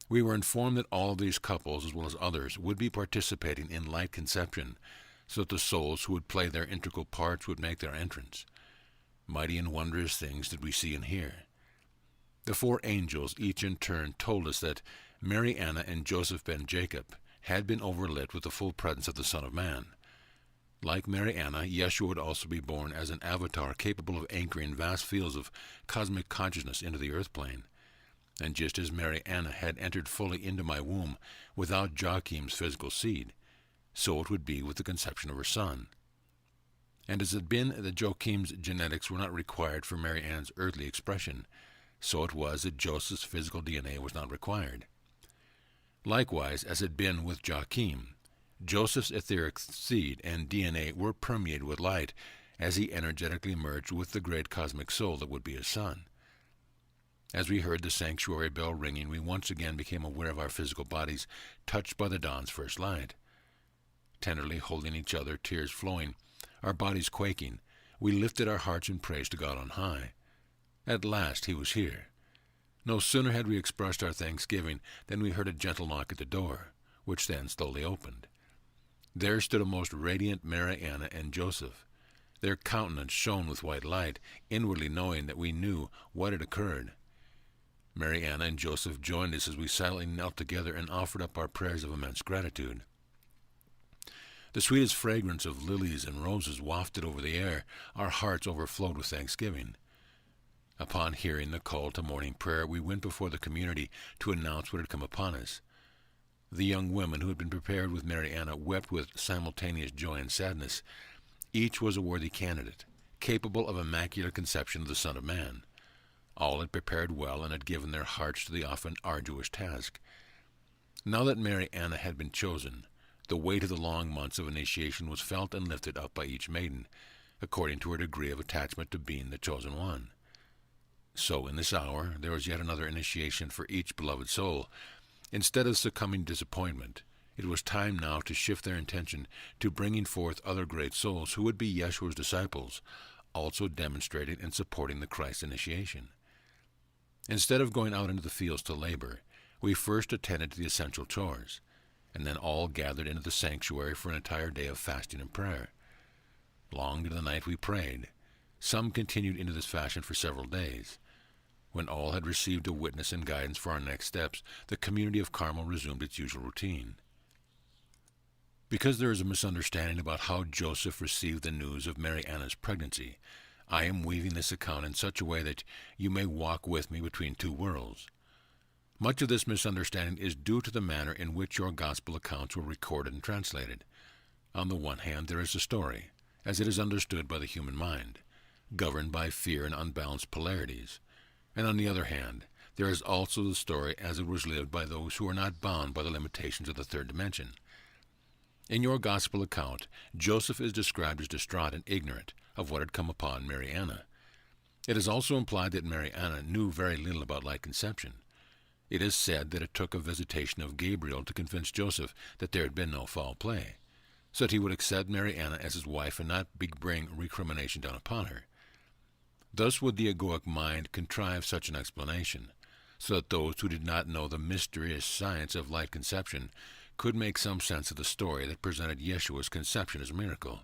We were informed that all of these couples, as well as others, would be participating in light conception, so that the souls who would play their integral parts would make their entrance. Mighty and wondrous things did we see and hear. The 4 angels, each in turn, told us that Mary Anna and Joseph ben Jacob had been overlit with the full presence of the Son of Man. Like Mary Anna, Yeshua would also be born as an avatar capable of anchoring vast fields of cosmic consciousness into the earth plane. And just as Mary Anna had entered fully into my womb without Joachim's physical seed, so it would be with the conception of her son. And as it had been that Joachim's genetics were not required for Mary Anna's earthly expression, so it was that Joseph's physical DNA was not required. Likewise, as it had been with Joachim, Joseph's etheric seed and DNA were permeated with light as he energetically merged with the great cosmic soul that would be his son. As we heard the sanctuary bell ringing, we once again became aware of our physical bodies touched by the dawn's first light. Tenderly holding each other, tears flowing, our bodies quaking, we lifted our hearts in praise to God on high. At last he was here. No sooner had we expressed our thanksgiving than we heard a gentle knock at the door, which then slowly opened. There stood a most radiant Mary Anna and Joseph. Their countenance shone with white light, inwardly knowing that we knew what had occurred. Mary Anna and Joseph joined us as we silently knelt together and offered up our prayers of immense gratitude. The sweetest fragrance of lilies and roses wafted over the air. Our hearts overflowed with thanksgiving. Upon hearing the call to morning prayer, we went before the community to announce what had come upon us. The young women who had been prepared with Mary Anna wept with simultaneous joy and sadness. Each was a worthy candidate, capable of immaculate conception of the Son of Man. All had prepared well and had given their hearts to the often arduous task. Now that Mary Anna had been chosen, the weight of the long months of initiation was felt and lifted up by each maiden, according to her degree of attachment to being the chosen one. So in this hour there was yet another initiation for each beloved soul. Instead of succumbing to disappointment, it was time now to shift their intention to bringing forth other great souls who would be Yeshua's disciples, also demonstrating and supporting the Christ initiation. Instead of going out into the fields to labor, we first attended to the essential chores, and then all gathered into the sanctuary for an entire day of fasting and prayer. Long into the night we prayed. Some continued into this fashion for several days. When all had received a witness and guidance for our next steps, the community of Carmel resumed its usual routine. Because there is a misunderstanding about how Joseph received the news of Mary Anna's pregnancy, I am weaving this account in such a way that you may walk with me between two worlds. Much of this misunderstanding is due to the manner in which your gospel accounts were recorded and translated. On the one hand, there is the story, as it is understood by the human mind, governed by fear and unbalanced polarities. And on the other hand, there is also the story as it was lived by those who are not bound by the limitations of the third dimension. In your gospel account, Joseph is described as distraught and ignorant of what had come upon Mary Anna. It is also implied that Mary Anna knew very little about light conception. It is said that it took a visitation of Gabriel to convince Joseph that there had been no foul play, so that he would accept Mary Anna as his wife and not bring recrimination down upon her. Thus would the egoic mind contrive such an explanation, so that those who did not know the mysterious science of light conception could make some sense of the story that presented Yeshua's conception as a miracle.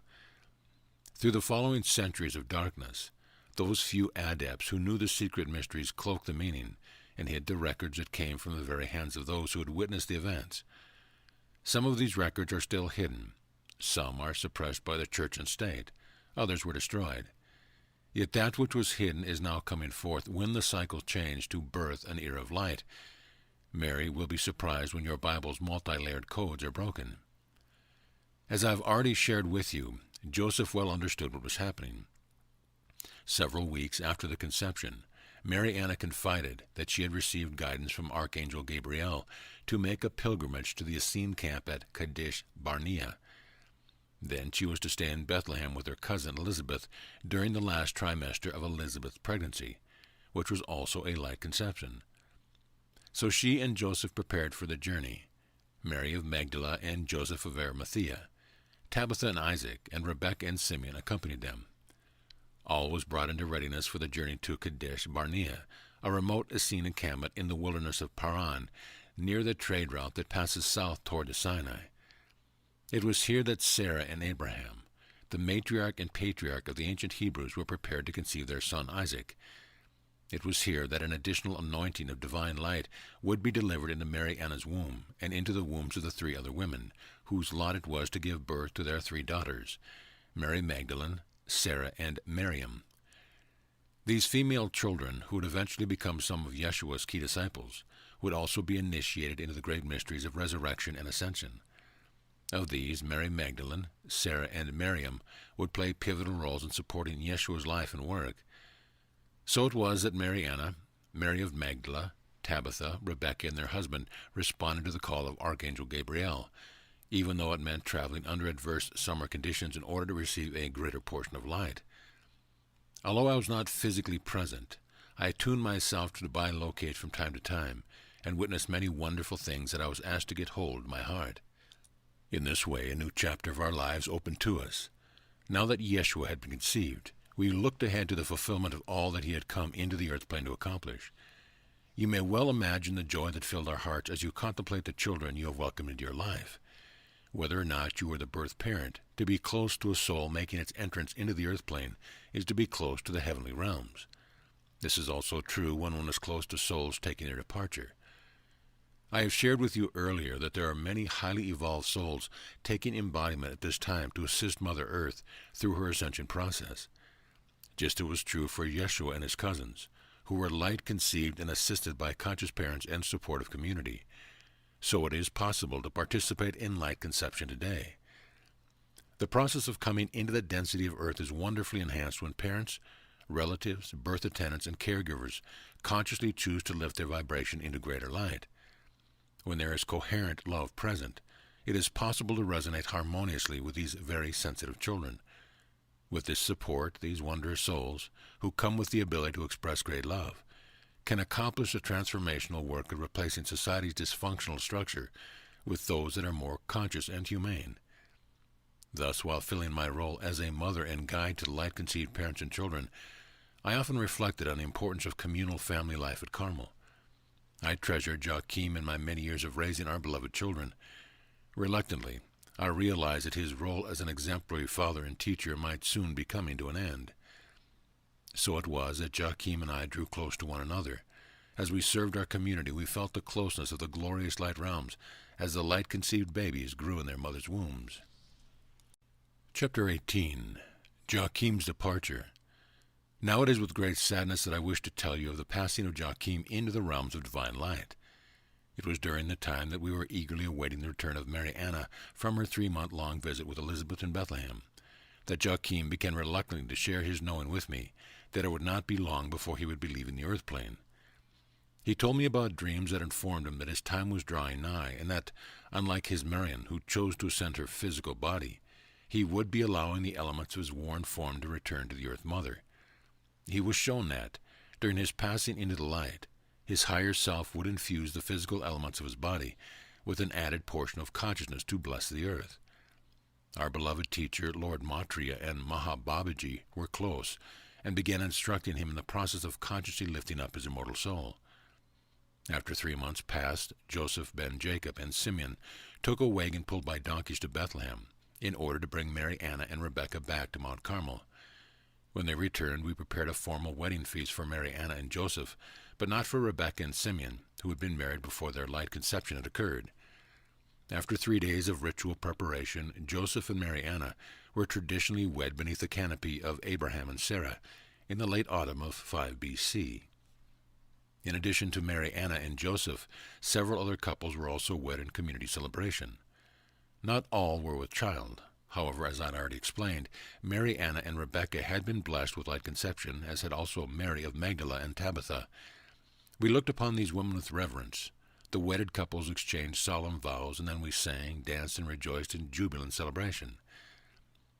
Through the following centuries of darkness, those few adepts who knew the secret mysteries cloaked the meaning and hid the records that came from the very hands of those who had witnessed the events. Some of these records are still hidden. Some are suppressed by the church and state. Others were destroyed. Yet that which was hidden is now coming forth when the cycle changed to birth an era of light. Mary will be surprised when your Bible's multi-layered codes are broken. As I've already shared with you, Joseph well understood what was happening. Several weeks after the conception, Mary Anna confided that she had received guidance from Archangel Gabriel to make a pilgrimage to the Essene camp at Kadesh Barnea. Then she was to stay in Bethlehem with her cousin Elizabeth during the last trimester of Elizabeth's pregnancy, which was also a light conception. So she and Joseph prepared for the journey. Mary of Magdala and Joseph of Arimathea, Tabitha and Isaac, and Rebekah and Simeon accompanied them. All was brought into readiness for the journey to Kadesh Barnea, a remote Essene encampment in the wilderness of Paran, near the trade route that passes south toward the Sinai. It was here that Sarah and Abraham, the matriarch and patriarch of the ancient Hebrews, were prepared to conceive their son Isaac. It was here that an additional anointing of divine light would be delivered into Mary Anna's womb and into the wombs of the three other women, whose lot it was to give birth to their three daughters, Mary Magdalene, Sarah, and Miriam. These female children, who would eventually become some of Yeshua's key disciples, would also be initiated into the great mysteries of resurrection and ascension. Of these, Mary Magdalene, Sarah, and Miriam would play pivotal roles in supporting Yeshua's life and work. So it was that Mary Anna, Mary of Magdala, Tabitha, Rebecca, and their husband responded to the call of Archangel Gabriel, even though it meant traveling under adverse summer conditions in order to receive a greater portion of light. Although I was not physically present, I attuned myself to bilocate from time to time and witnessed many wonderful things that I was asked to get hold of my heart. In this way, a new chapter of our lives opened to us. Now that Yeshua had been conceived, we looked ahead to the fulfillment of all that he had come into the earth plane to accomplish. You may well imagine the joy that filled our hearts as you contemplate the children you have welcomed into your life. Whether or not you were the birth parent, to be close to a soul making its entrance into the earth plane is to be close to the heavenly realms. This is also true when one is close to souls taking their departure. I have shared with you earlier that there are many highly evolved souls taking embodiment at this time to assist Mother Earth through her ascension process. Just as it was true for Yeshua and his cousins, who were light-conceived and assisted by conscious parents and supportive community. So it is possible to participate in light conception today. The process of coming into the density of Earth is wonderfully enhanced when parents, relatives, birth attendants, and caregivers consciously choose to lift their vibration into greater light. When there is coherent love present, it is possible to resonate harmoniously with these very sensitive children. With this support, these wondrous souls, who come with the ability to express great love, can accomplish the transformational work of replacing society's dysfunctional structure with those that are more conscious and humane. Thus, while filling my role as a mother and guide to light-conceived parents and children, I often reflected on the importance of communal family life at Carmel. I treasured Joachim in my many years of raising our beloved children. Reluctantly, I realized that his role as an exemplary father and teacher might soon be coming to an end. So it was that Joachim and I drew close to one another. As we served our community, we felt the closeness of the glorious light realms as the light-conceived babies grew in their mothers' wombs. Chapter 18. Joachim's Departure. Now it is with great sadness that I wish to tell you of the passing of Joachim into the realms of divine light. It was during the time that we were eagerly awaiting the return of Mary Anna from her 3-month-long visit with Elizabeth in Bethlehem, that Joachim began reluctantly to share his knowing with me that it would not be long before he would be leaving the earth plane. He told me about dreams that informed him that his time was drawing nigh, and that, unlike his Marian, who chose to ascend her physical body, he would be allowing the elements of his worn form to return to the Earth Mother. He was shown that, during his passing into the light, his higher self would infuse the physical elements of his body with an added portion of consciousness to bless the earth. Our beloved teacher, Lord Maitreya and Mahababaji, were close, and began instructing him in the process of consciously lifting up his immortal soul. After 3 months passed, Joseph ben Jacob and Simeon took a wagon pulled by donkeys to Bethlehem in order to bring Mary Anna and Rebecca back to Mount Carmel. When they returned, we prepared a formal wedding feast for Mary Anna and Joseph, but not for Rebecca and Simeon, who had been married before their light conception had occurred. After 3 days of ritual preparation, Joseph and Mary Anna were traditionally wed beneath the canopy of Abraham and Sarah in the late autumn of 5 B.C. In addition to Mary Anna and Joseph, several other couples were also wed in community celebration. Not all were with child. However, as I had already explained, Mary Anna and Rebecca had been blessed with light conception, as had also Mary of Magdala and Tabitha. We looked upon these women with reverence. The wedded couples exchanged solemn vows, and then we sang, danced, and rejoiced in jubilant celebration.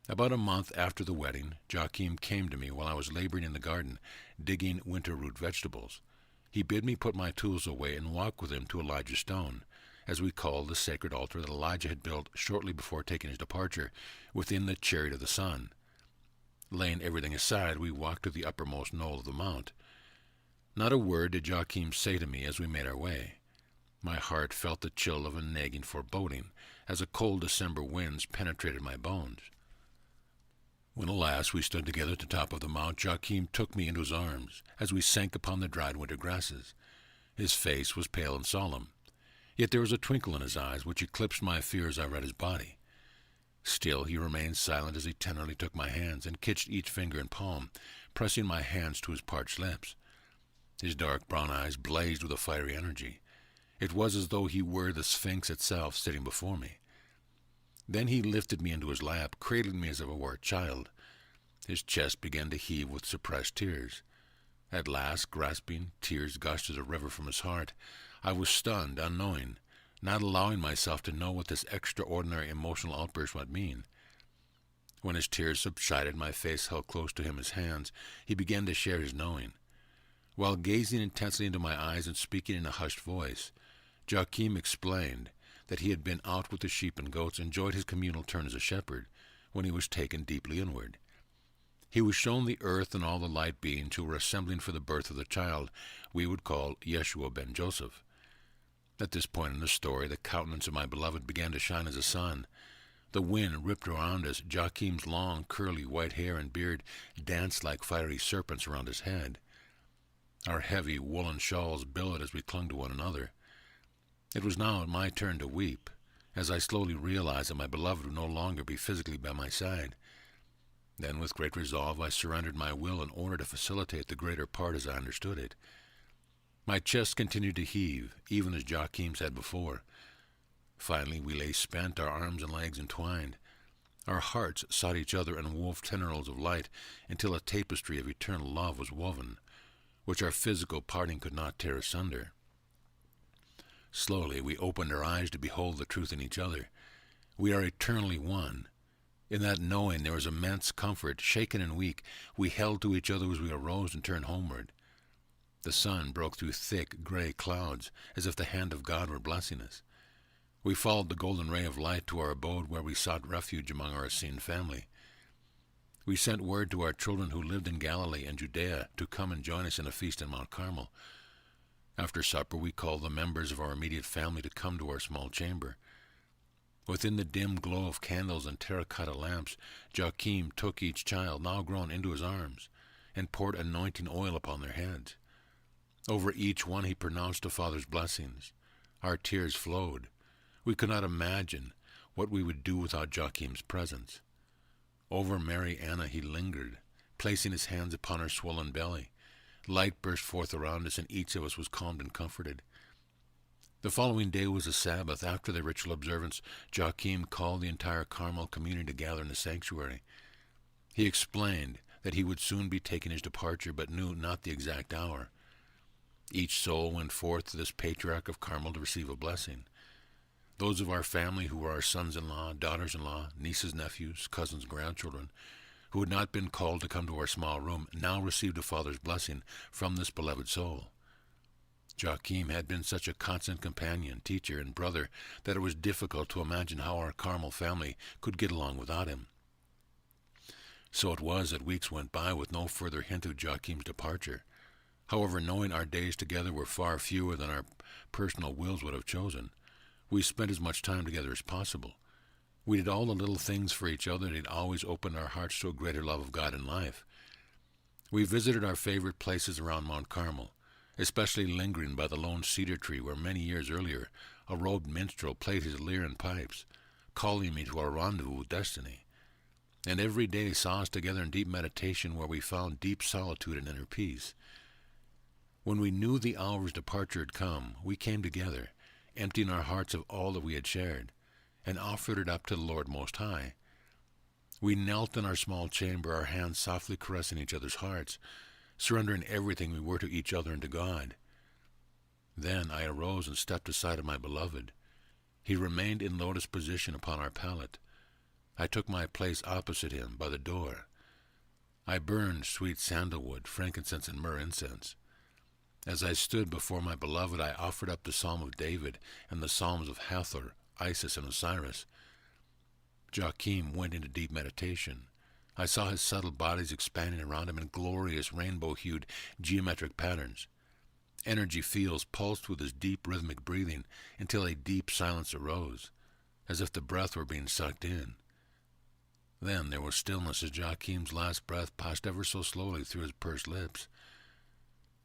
About a month after the wedding, Joachim came to me while I was laboring in the garden, digging winter root vegetables. He bid me put my tools away and walk with him to Elijah's stone, as we called the sacred altar that Elijah had built shortly before taking his departure, within the chariot of the sun. Laying everything aside, we walked to the uppermost knoll of the mount. Not a word did Joachim say to me as we made our way. My heart felt the chill of a nagging foreboding, as a cold December winds penetrated my bones. When at last we stood together at the top of the mount, Joachim took me into his arms as we sank upon the dried winter grasses. His face was pale and solemn, yet there was a twinkle in his eyes which eclipsed my fear as I read his body. Still he remained silent as he tenderly took my hands and kissed each finger and palm, pressing my hands to his parched lips. His dark brown eyes blazed with a fiery energy. It was as though he were the Sphinx itself sitting before me. Then he lifted me into his lap, cradling me as if I were a child. His chest began to heave with suppressed tears. At last, grasping, tears gushed as a river from his heart. I was stunned, unknowing, not allowing myself to know what this extraordinary emotional outburst might mean. When his tears subsided, my face held close to him his hands. He began to share his knowing. While gazing intensely into my eyes and speaking in a hushed voice, Joachim explained that he had been out with the sheep and goats, enjoyed his communal turn as a shepherd, when he was taken deeply inward. He was shown the earth and all the light beings who were assembling for the birth of the child we would call Yeshua ben Joseph. At this point in the story, the countenance of my beloved began to shine as a sun. The wind ripped around us. Joachim's long, curly, white hair and beard danced like fiery serpents around his head. Our heavy woolen shawls billowed as we clung to one another. It was now my turn to weep, as I slowly realized that my beloved would no longer be physically by my side. Then, with great resolve, I surrendered my will in order to facilitate the greater part as I understood it. My chest continued to heave, even as Joachim's had before. Finally, we lay spent, our arms and legs entwined. Our hearts sought each other and wove tendrils of light until a tapestry of eternal love was woven, which our physical parting could not tear asunder. Slowly, we opened our eyes to behold the truth in each other. We are eternally one. In that knowing there was immense comfort. Shaken and weak, we held to each other as we arose and turned homeward. The sun broke through thick, gray clouds, as if the hand of God were blessing us. We followed the golden ray of light to our abode, where we sought refuge among our Essene family. We sent word to our children who lived in Galilee and Judea to come and join us in a feast in Mount Carmel. After supper, we called the members of our immediate family to come to our small chamber. Within the dim glow of candles and terracotta lamps, Joachim took each child, now grown, into his arms, and poured anointing oil upon their heads. Over each one he pronounced the Father's blessings. Our tears flowed. We could not imagine what we would do without Joachim's presence. Over Mary Anna he lingered, placing his hands upon her swollen belly. Light burst forth around us, and each of us was calmed and comforted. The following day was a Sabbath. After the ritual observance, Joachim called the entire Carmel community to gather in the sanctuary. He explained that he would soon be taking his departure, but knew not the exact hour. Each soul went forth to this patriarch of Carmel to receive a blessing. Those of our family who were our sons-in-law, daughters-in-law, nieces, nephews, cousins, grandchildren, who had not been called to come to our small room, now received a Father's blessing from this beloved soul. Joachim had been such a constant companion, teacher, and brother that it was difficult to imagine how our Carmel family could get along without him. So it was that weeks went by with no further hint of Joachim's departure. However, knowing our days together were far fewer than our personal wills would have chosen, we spent as much time together as possible. We did all the little things for each other that had always opened our hearts to a greater love of God and life. We visited our favorite places around Mount Carmel, especially lingering by the lone cedar tree where many years earlier a robed minstrel played his lyre and pipes, calling me to our rendezvous with destiny. And every day saw us together in deep meditation, where we found deep solitude and inner peace. When we knew the hour's departure had come, we came together, emptying our hearts of all that we had shared, and offered it up to the Lord Most High. We knelt in our small chamber, our hands softly caressing each other's hearts, surrendering everything we were to each other and to God. Then I arose and stepped aside of my beloved. He remained in lotus position upon our pallet. I took my place opposite him by the door. I burned sweet sandalwood, frankincense, and myrrh incense. As I stood before my beloved, I offered up the Psalm of David and the Psalms of Hathor, Isis, and Osiris. Joachim went into deep meditation. I saw his subtle bodies expanding around him in glorious rainbow-hued geometric patterns. Energy fields pulsed with his deep rhythmic breathing until a deep silence arose, as if the breath were being sucked in. Then there was stillness as Joachim's last breath passed ever so slowly through his pursed lips.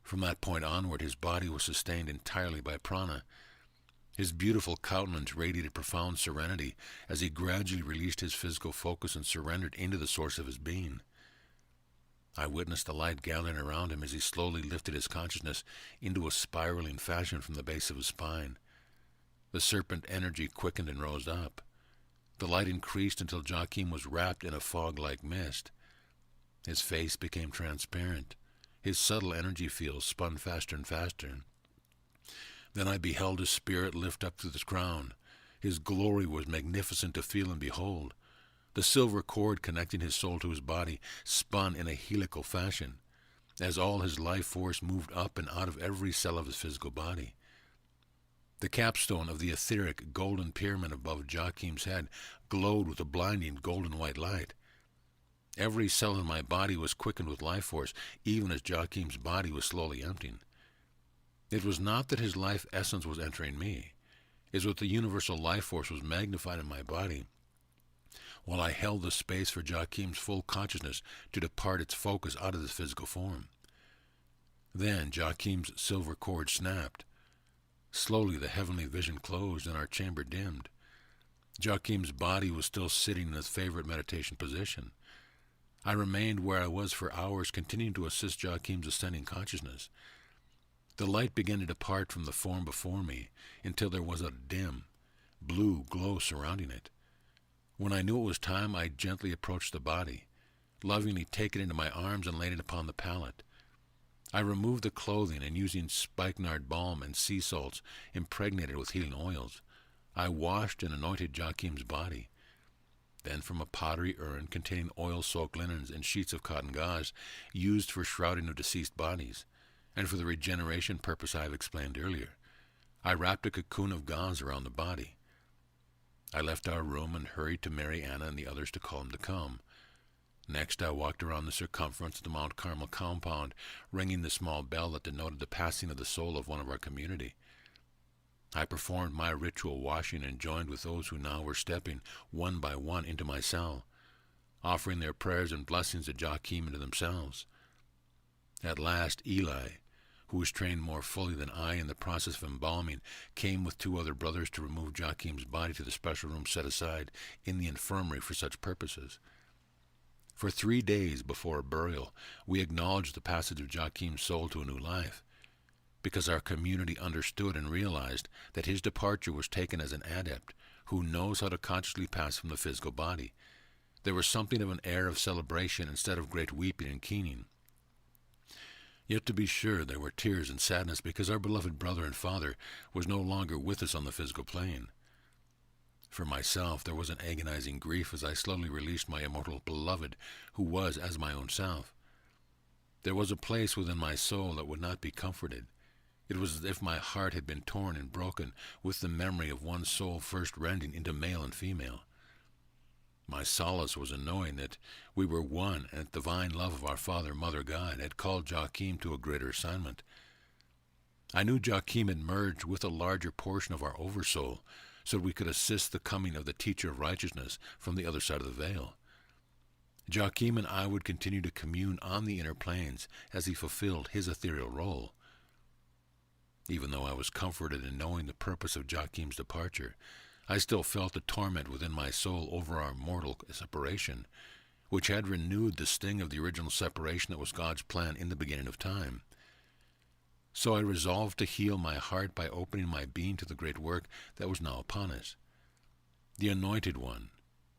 From that point onward, his body was sustained entirely by prana. His beautiful countenance radiated profound serenity as he gradually released his physical focus and surrendered into the source of his being. I witnessed the light gathering around him as he slowly lifted his consciousness into a spiraling fashion from the base of his spine. The serpent energy quickened and rose up. The light increased until Joachim was wrapped in a fog-like mist. His face became transparent. His subtle energy fields spun faster and faster. Then I beheld his spirit lift up to the crown. His glory was magnificent to feel and behold. The silver cord connecting his soul to his body spun in a helical fashion, as all his life force moved up and out of every cell of his physical body. The capstone of the etheric golden pyramid above Joachim's head glowed with a blinding golden white light. Every cell in my body was quickened with life force, even as Joachim's body was slowly emptying. It was not that his life essence was entering me. It was that the universal life force was magnified in my body, while I held the space for Joachim's full consciousness to depart its focus out of the physical form. Then Joachim's silver cord snapped. Slowly the heavenly vision closed and our chamber dimmed. Joachim's body was still sitting in his favorite meditation position. I remained where I was for hours, continuing to assist Joachim's ascending consciousness. The light began to depart from the form before me until there was a dim, blue glow surrounding it. When I knew it was time, I gently approached the body, lovingly take it into my arms and laid it upon the pallet. I removed the clothing and using spikenard balm and sea salts impregnated with healing oils, I washed and anointed Joachim's body. Then from a pottery urn containing oil-soaked linens and sheets of cotton gauze used for shrouding of deceased bodies, and for the regeneration purpose I have explained earlier, I wrapped a cocoon of gauze around the body. I left our room and hurried to Mary Anna and the others to call him to come. Next, I walked around the circumference of the Mount Carmel compound, ringing the small bell that denoted the passing of the soul of one of our community. I performed my ritual washing and joined with those who now were stepping one by one into my cell, offering their prayers and blessings to Joachim and to themselves. At last, Eli, who was trained more fully than I in the process of embalming, came with 2 other brothers to remove Joachim's body to the special room set aside in the infirmary for such purposes. For 3 days before burial, we acknowledged the passage of Joachim's soul to a new life, because our community understood and realized that his departure was taken as an adept who knows how to consciously pass from the physical body. There was something of an air of celebration instead of great weeping and keening. Yet to be sure there were tears and sadness because our beloved brother and father was no longer with us on the physical plane. For myself, there was an agonizing grief as I slowly released my immortal beloved, who was as my own self. There was a place within my soul that would not be comforted. It was as if my heart had been torn and broken with the memory of one soul first rending into male and female. My solace was in knowing that we were one and that the divine love of our Father, Mother God had called Joachim to a greater assignment. I knew Joachim had merged with a larger portion of our oversoul, so that we could assist the coming of the teacher of righteousness from the other side of the veil. Joachim and I would continue to commune on the inner planes as he fulfilled his ethereal role. Even though I was comforted in knowing the purpose of Joachim's departure, I still felt the torment within my soul over our mortal separation, which had renewed the sting of the original separation that was God's plan in the beginning of time. So I resolved to heal my heart by opening my being to the great work that was now upon us. The Anointed One,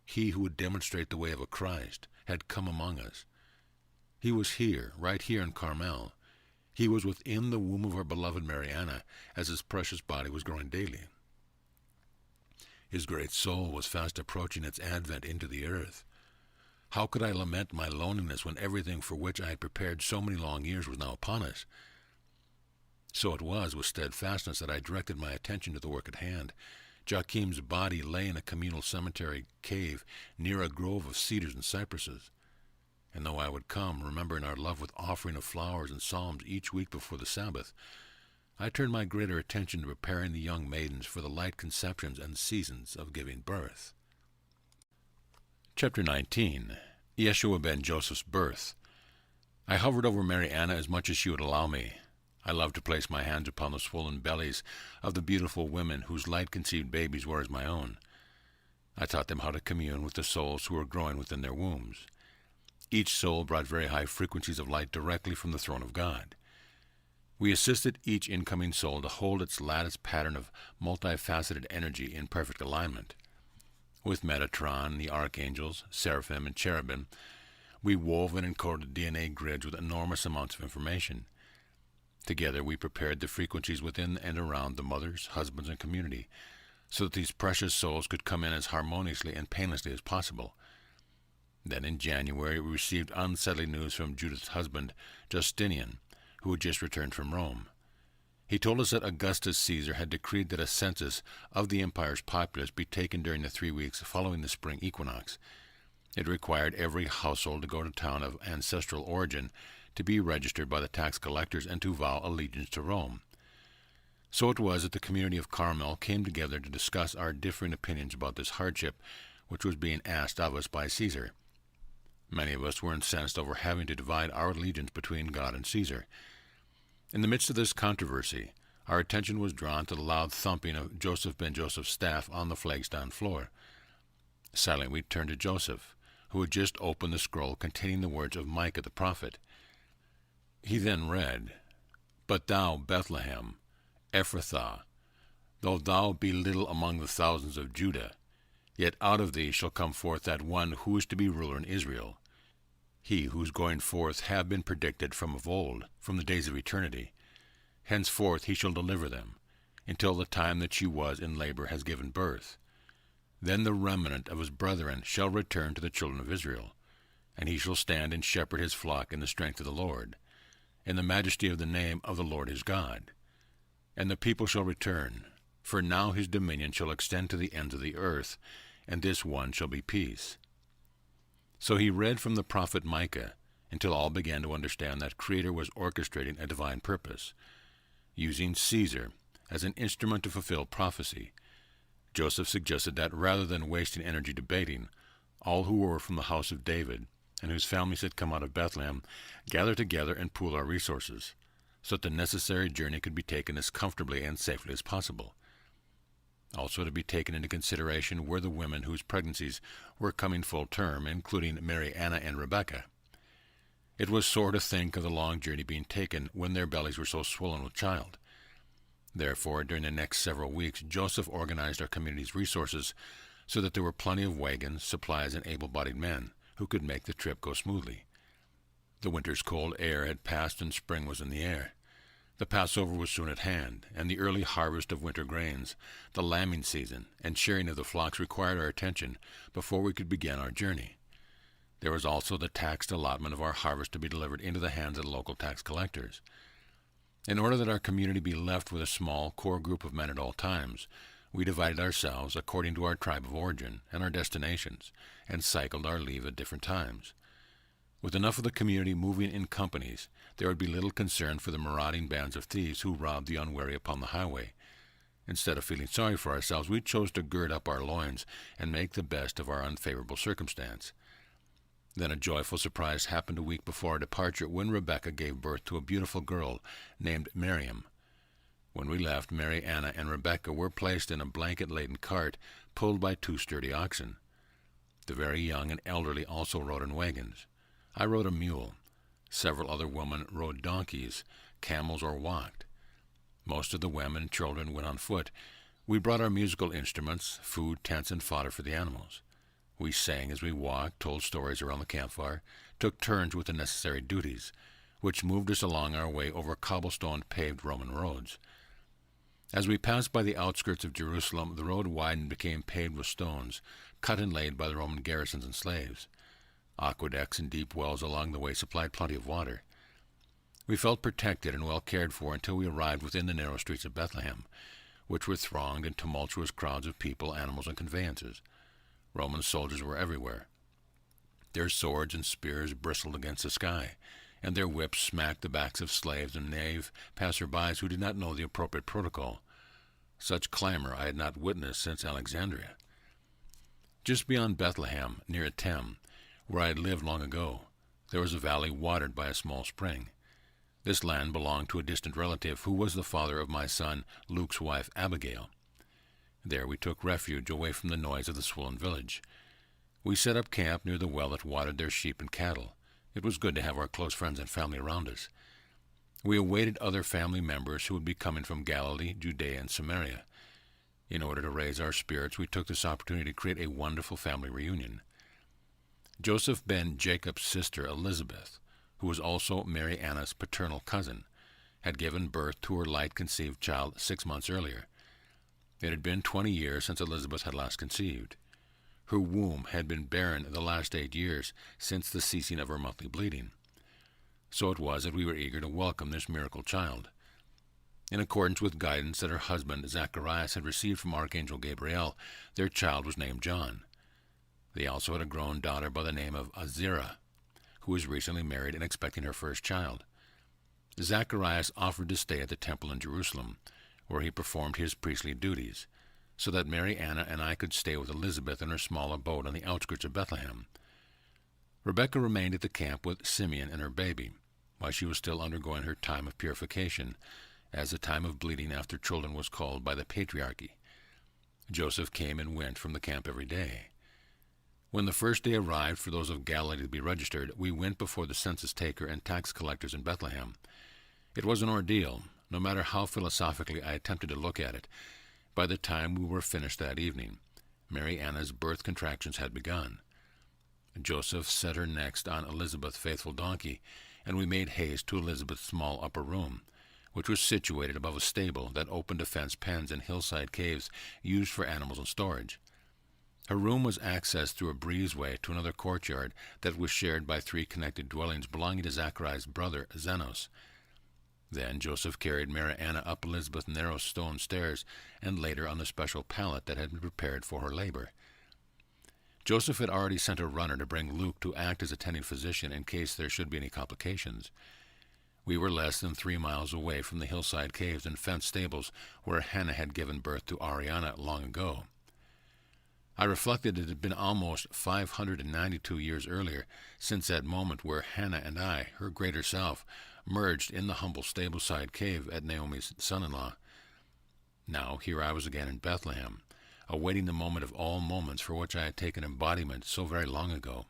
he who would demonstrate the way of a Christ, had come among us. He was here, right here in Carmel. He was within the womb of our beloved Mariana as his precious body was growing daily. His great soul was fast approaching its advent into the earth. How could I lament my loneliness when everything for which I had prepared so many long years was now upon us? So it was with steadfastness that I directed my attention to the work at hand. Joachim's body lay in a communal cemetery cave near a grove of cedars and cypresses. And though I would come, remembering our love with offering of flowers and psalms each week before the Sabbath, I turned my greater attention to preparing the young maidens for the light conceptions and seasons of giving birth. Chapter 19. Yeshua ben Joseph's birth. I hovered over Mary Anna as much as she would allow me. I loved to place my hands upon the swollen bellies of the beautiful women whose light-conceived babies were as my own. I taught them how to commune with the souls who were growing within their wombs. Each soul brought very high frequencies of light directly from the throne of God. We assisted each incoming soul to hold its lattice pattern of multifaceted energy in perfect alignment. With Metatron, the archangels, seraphim, and cherubim, we wove and encoded DNA grids with enormous amounts of information. Together we prepared the frequencies within and around the mothers, husbands, and community, so that these precious souls could come in as harmoniously and painlessly as possible. Then in January we received unsettling news from Judith's husband, Justinian, who had just returned from Rome. He told us that Augustus Caesar had decreed that a census of the empire's populace be taken during the 3 weeks following the spring equinox. It required every household to go to town of ancestral origin to be registered by the tax collectors and to vow allegiance to Rome. So it was that the community of Carmel came together to discuss our differing opinions about this hardship which was being asked of us by Caesar. Many of us were incensed over having to divide our allegiance between God and Caesar. In the midst of this controversy, our attention was drawn to the loud thumping of Joseph ben Joseph's staff on the flagstone floor. Silently we turned to Joseph, who had just opened the scroll containing the words of Micah the prophet. He then read, "But thou, Bethlehem, Ephrathah, though thou be little among the thousands of Judah, yet out of thee shall come forth that one who is to be ruler in Israel, he whose going forth have been predicted from of old, from the days of eternity. Henceforth he shall deliver them, until the time that she was in labor has given birth. Then the remnant of his brethren shall return to the children of Israel, and he shall stand and shepherd his flock in the strength of the Lord, in the majesty of the name of the Lord his God. And the people shall return, for now his dominion shall extend to the ends of the earth, and this one shall be peace." So he read from the prophet Micah until all began to understand that Creator was orchestrating a divine purpose, using Caesar as an instrument to fulfill prophecy. Joseph suggested that rather than wasting energy debating, all who were from the house of David and whose families had come out of Bethlehem gather together and pool our resources, so that the necessary journey could be taken as comfortably and safely as possible. Also to be taken into consideration were the women whose pregnancies were coming full term, including Mary Anna and Rebecca. It was sore to think of the long journey being taken when their bellies were so swollen with child. Therefore, during the next several weeks, Joseph organized our community's resources so that there were plenty of wagons, supplies, and able-bodied men who could make the trip go smoothly. The winter's cold air had passed and spring was in the air. The Passover was soon at hand, and the early harvest of winter grains, the lambing season, and shearing of the flocks required our attention before we could begin our journey. There was also the taxed allotment of our harvest to be delivered into the hands of the local tax collectors. In order that our community be left with a small core group of men at all times, we divided ourselves according to our tribe of origin and our destinations, and cycled our leave at different times. With enough of the community moving in companies, there would be little concern for the marauding bands of thieves who robbed the unwary upon the highway. Instead of feeling sorry for ourselves, we chose to gird up our loins and make the best of our unfavorable circumstance. Then a joyful surprise happened a week before our departure when Rebecca gave birth to a beautiful girl named Miriam. When we left, Mary Anna and Rebecca were placed in a blanket-laden cart pulled by 2 sturdy oxen. The very young and elderly also rode in wagons. I rode a mule. Several other women rode donkeys, camels, or walked. Most of the women and children went on foot. We brought our musical instruments, food, tents, and fodder for the animals. We sang as we walked, told stories around the campfire, took turns with the necessary duties, which moved us along our way over cobblestone paved Roman roads. As we passed by the outskirts of Jerusalem, the road widened and became paved with stones, cut and laid by the Roman garrisons and slaves. Aqueducts and deep wells along the way supplied plenty of water. We felt protected and well cared for until we arrived within the narrow streets of Bethlehem, which were thronged in tumultuous crowds of people, animals, and conveyances. Roman soldiers were everywhere. Their swords and spears bristled against the sky, and their whips smacked the backs of slaves and knave passers-by who did not know the appropriate protocol. Such clamor I had not witnessed since Alexandria. Just beyond Bethlehem, near Etem, where I had lived long ago, there was a valley watered by a small spring. This land belonged to a distant relative who was the father of my son Luke's wife Abigail. There we took refuge away from the noise of the swollen village. We set up camp near the well that watered their sheep and cattle. It was good to have our close friends and family around us. We awaited other family members who would be coming from Galilee, Judea, and Samaria. In order to raise our spirits, we took this opportunity to create a wonderful family reunion. Joseph ben Jacob's sister Elizabeth, who was also Mary Anna's paternal cousin, had given birth to her light-conceived child 6 months earlier. It had been 20 years since Elizabeth had last conceived. Her womb had been barren the last 8 years since the ceasing of her monthly bleeding. So it was that we were eager to welcome this miracle child. In accordance with guidance that her husband Zacharias had received from Archangel Gabriel, their child was named John. They also had a grown daughter by the name of Azira, who was recently married and expecting her first child. Zacharias offered to stay at the temple in Jerusalem, where he performed his priestly duties, so that Mary Anna and I could stay with Elizabeth in her small abode on the outskirts of Bethlehem. Rebecca remained at the camp with Simeon and her baby, while she was still undergoing her time of purification, as the time of bleeding after children was called by the patriarchy. Joseph came and went from the camp every day. When the first day arrived for those of Galilee to be registered, we went before the census taker and tax collectors in Bethlehem. It was an ordeal, no matter how philosophically I attempted to look at it. By the time we were finished that evening, Mary Anna's birth contractions had begun. Joseph set her next on Elizabeth's faithful donkey, and we made haste to Elizabeth's small upper room, which was situated above a stable that opened to fenced pens and hillside caves used for animals and storage. Her room was accessed through a breezeway to another courtyard that was shared by 3 connected dwellings belonging to Zacharias' brother, Zenos. Then Joseph carried Mary Anna up Elizabeth's narrow stone stairs and laid her on the special pallet that had been prepared for her labor. Joseph had already sent a runner to bring Luke to act as attending physician in case there should be any complications. We were less than 3 miles away from the hillside caves and fenced stables where Hannah had given birth to Ariana long ago. I reflected it had been almost 592 years earlier since that moment where Hannah and I, her greater self, merged in the humble stableside cave at Naomi's son-in-law. Now here I was again in Bethlehem, awaiting the moment of all moments for which I had taken embodiment so very long ago.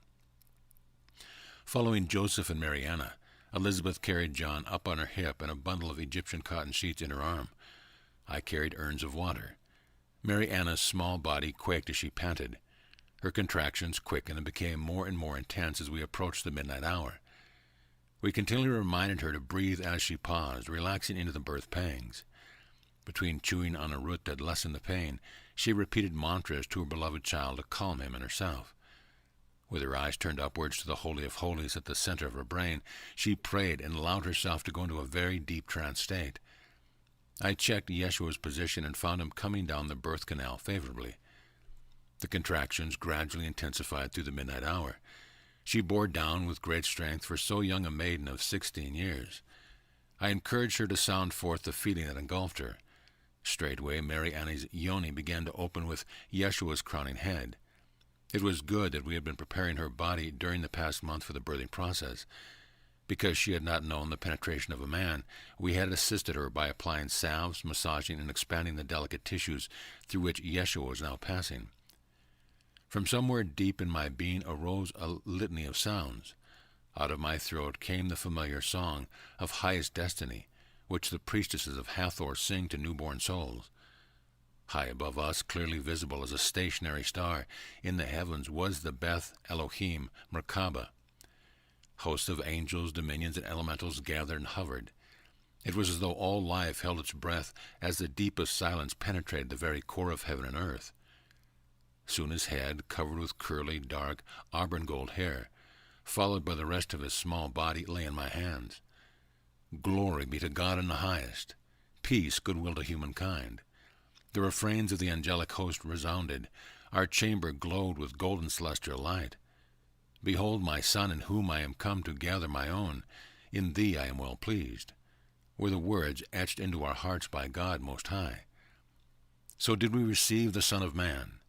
Following Joseph and Mary Anna, Elizabeth carried John up on her hip and a bundle of Egyptian cotton sheets in her arm. I carried urns of water. Mary Anna's small body quaked as she panted. Her contractions quickened and became more and more intense as we approached the midnight hour. We continually reminded her to breathe as she paused, relaxing into the birth pangs. Between chewing on a root that lessened the pain, she repeated mantras to her beloved child to calm him and herself. With her eyes turned upwards to the Holy of Holies at the center of her brain, she prayed and allowed herself to go into a very deep trance state. I checked Yeshua's position and found him coming down the birth canal favorably. The contractions gradually intensified through the midnight hour. She bore down with great strength for so young a maiden of 16 years. I encouraged her to sound forth the feeling that engulfed her. Straightway Mary Anna's yoni began to open with Yeshua's crowning head. It was good that we had been preparing her body during the past month for the birthing process. Because she had not known the penetration of a man, we had assisted her by applying salves, massaging, and expanding the delicate tissues through which Yeshua was now passing. From somewhere deep in my being arose a litany of sounds. Out of my throat came the familiar song of highest destiny, which the priestesses of Hathor sing to newborn souls. High above us, clearly visible as a stationary star in the heavens, was the Beth Elohim Merkabah. Hosts of angels, dominions, and elementals gathered and hovered. It was as though all life held its breath as the deepest silence penetrated the very core of heaven and earth. Soon his head, covered with curly, dark, auburn gold hair, followed by the rest of his small body, lay in my hands. Glory be to God in the highest. Peace, goodwill to humankind. The refrains of the angelic host resounded. Our chamber glowed with golden celestial light. Behold my Son, in whom I am come to gather my own. In thee I am well pleased, were the words etched into our hearts by God Most High. So did we receive the Son of Man.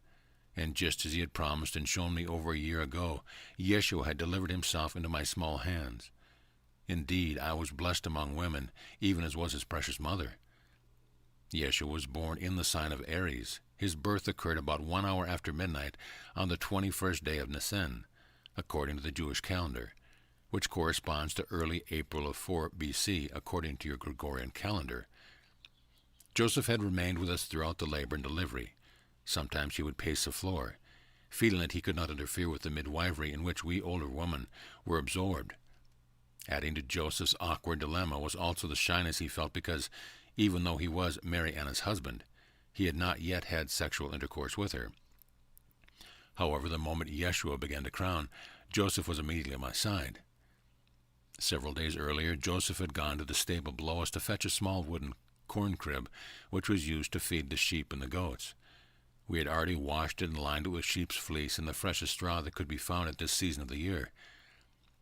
And just as he had promised and shown me over a year ago, Yeshua had delivered himself into my small hands. Indeed, I was blessed among women, even as was his precious mother. Yeshua was born in the sign of Aries. His birth occurred about 1 hour after midnight on the 21st day of Nisan, according to the Jewish calendar, which corresponds to early April of 4 BC, according to your Gregorian calendar. Joseph had remained with us throughout the labor and delivery. Sometimes he would pace the floor, feeling that he could not interfere with the midwifery in which we older women were absorbed. Adding to Joseph's awkward dilemma was also the shyness he felt because, even though he was Mary Anna's husband, he had not yet had sexual intercourse with her. However, the moment Yeshua began to crown, Joseph was immediately at my side. Several days earlier, Joseph had gone to the stable below us to fetch a small wooden corn crib, which was used to feed the sheep and the goats. We had already washed it and lined it with sheep's fleece and the freshest straw that could be found at this season of the year.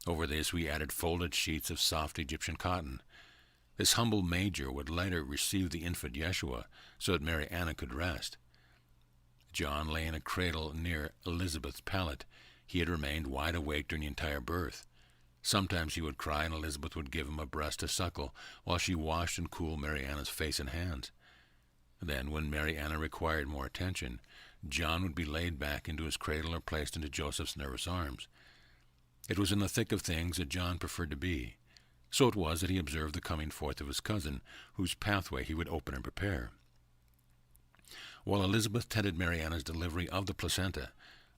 Over this we added folded sheets of soft Egyptian cotton. This humble major would later receive the infant Yeshua so that Mary Anna could rest. John lay in a cradle near Elizabeth's pallet. He had remained wide awake during the entire birth. Sometimes he would cry and Elizabeth would give him a breast to suckle while she washed and cooled Mary Anna's face and hands. Then, when Mary Anna required more attention, John would be laid back into his cradle or placed into Joseph's nervous arms. It was in the thick of things that John preferred to be. So it was that he observed the coming forth of his cousin, whose pathway he would open and prepare. While Elizabeth tended Mary Anna's delivery of the placenta,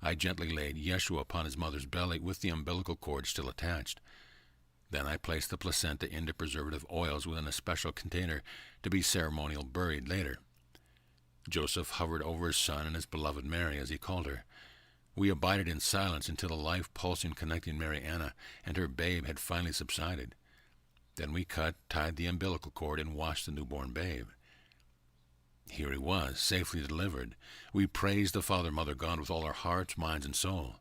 I gently laid Yeshua upon his mother's belly with the umbilical cord still attached. Then I placed the placenta into preservative oils within a special container to be ceremonially buried later. Joseph hovered over his son and his beloved Mary, as he called her. We abided in silence until the life pulsing connecting Mary Anna and her babe had finally subsided. Then we tied the umbilical cord, and washed the newborn babe. Here he was, safely delivered. We praised the Father, Mother, God with all our hearts, minds, and soul.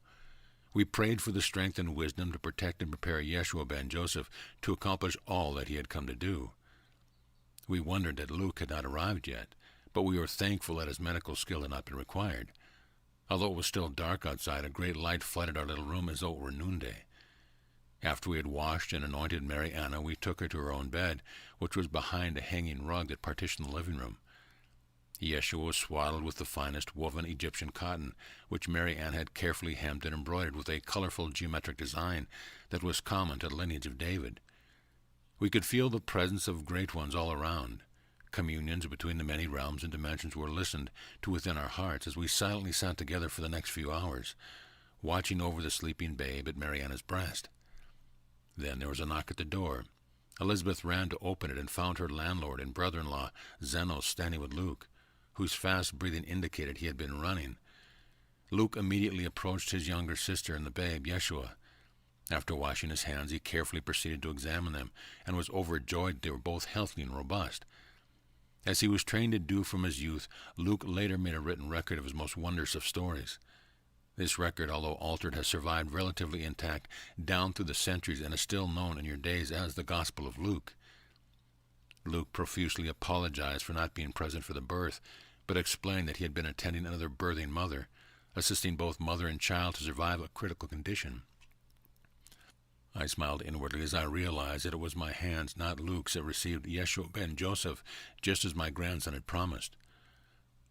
We prayed for the strength and wisdom to protect and prepare Yeshua ben Joseph to accomplish all that he had come to do. We wondered that Luke had not arrived yet, but we were thankful that his medical skill had not been required. Although it was still dark outside, a great light flooded our little room as though it were noonday. After we had washed and anointed Mary Anna, we took her to her own bed, which was behind a hanging rug that partitioned the living room. Yeshua was swaddled with the finest woven Egyptian cotton, which Mary Ann had carefully hemmed and embroidered with a colorful geometric design that was common to the lineage of David. We could feel the presence of great ones all around. Communions between the many realms and dimensions were listened to within our hearts as we silently sat together for the next few hours, watching over the sleeping babe at Mary Anna's breast. Then there was a knock at the door. Elizabeth ran to open it and found her landlord and brother-in-law, Zenos, standing with Luke, whose fast breathing indicated he had been running. Luke immediately approached his younger sister and the babe, Yeshua. After washing his hands, he carefully proceeded to examine them, and was overjoyed they were both healthy and robust. As he was trained to do from his youth, Luke later made a written record of his most wondrous of stories. This record, although altered, has survived relatively intact down through the centuries and is still known in your days as the Gospel of Luke. Luke profusely apologized for not being present for the birth, but explained that he had been attending another birthing mother, assisting both mother and child to survive a critical condition. I smiled inwardly as I realized that it was my hands, not Luke's, that received Yeshua ben Joseph, just as my grandson had promised.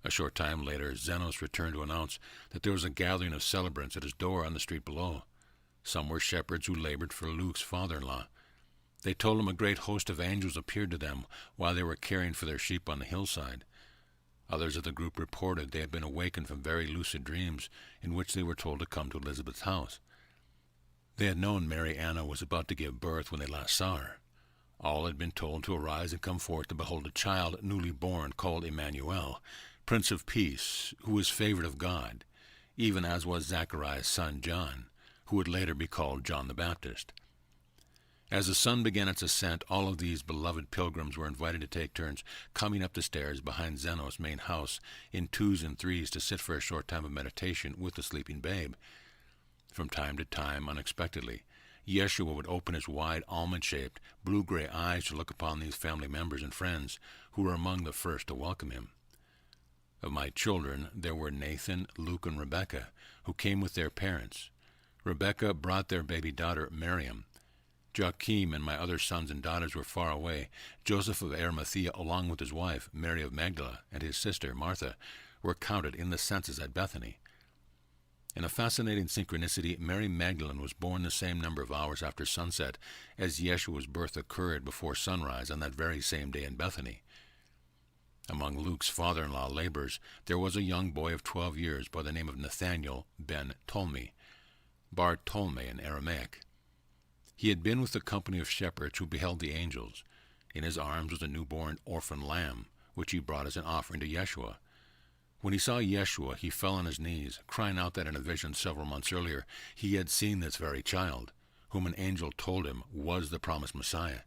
A short time later, Zenos returned to announce that there was a gathering of celebrants at his door on the street below. Some were shepherds who labored for Luke's father-in-law. They told him a great host of angels appeared to them while they were caring for their sheep on the hillside. Others of the group reported they had been awakened from very lucid dreams in which they were told to come to Elizabeth's house. They had known Mary Anna was about to give birth when they last saw her. All had been told to arise and come forth to behold a child newly born called Emmanuel, Prince of Peace, who was favored of God, even as was Zachariah's son John, who would later be called John the Baptist. As the sun began its ascent, all of these beloved pilgrims were invited to take turns coming up the stairs behind Zenos' main house in twos and threes to sit for a short time of meditation with the sleeping babe. From time to time, unexpectedly, Yeshua would open his wide, almond-shaped, blue-gray eyes to look upon these family members and friends who were among the first to welcome him. Of my children there were Nathan, Luke, and Rebekah, who came with their parents. Rebekah brought their baby daughter Miriam. Joachim and my other sons and daughters were far away. Joseph of Arimathea, along with his wife, Mary of Magdala, and his sister, Martha, were counted in the census at Bethany. In a fascinating synchronicity, Mary Magdalene was born the same number of hours after sunset as Yeshua's birth occurred before sunrise on that very same day in Bethany. Among Luke's father-in-law laborers, there was a young boy of 12 years by the name of Nathanael ben Tolmi, Bar Tolme in Aramaic. He had been with the company of shepherds who beheld the angels. In his arms was a newborn orphan lamb, which he brought as an offering to Yeshua. When he saw Yeshua, he fell on his knees, crying out that in a vision several months earlier he had seen this very child, whom an angel told him was the promised Messiah.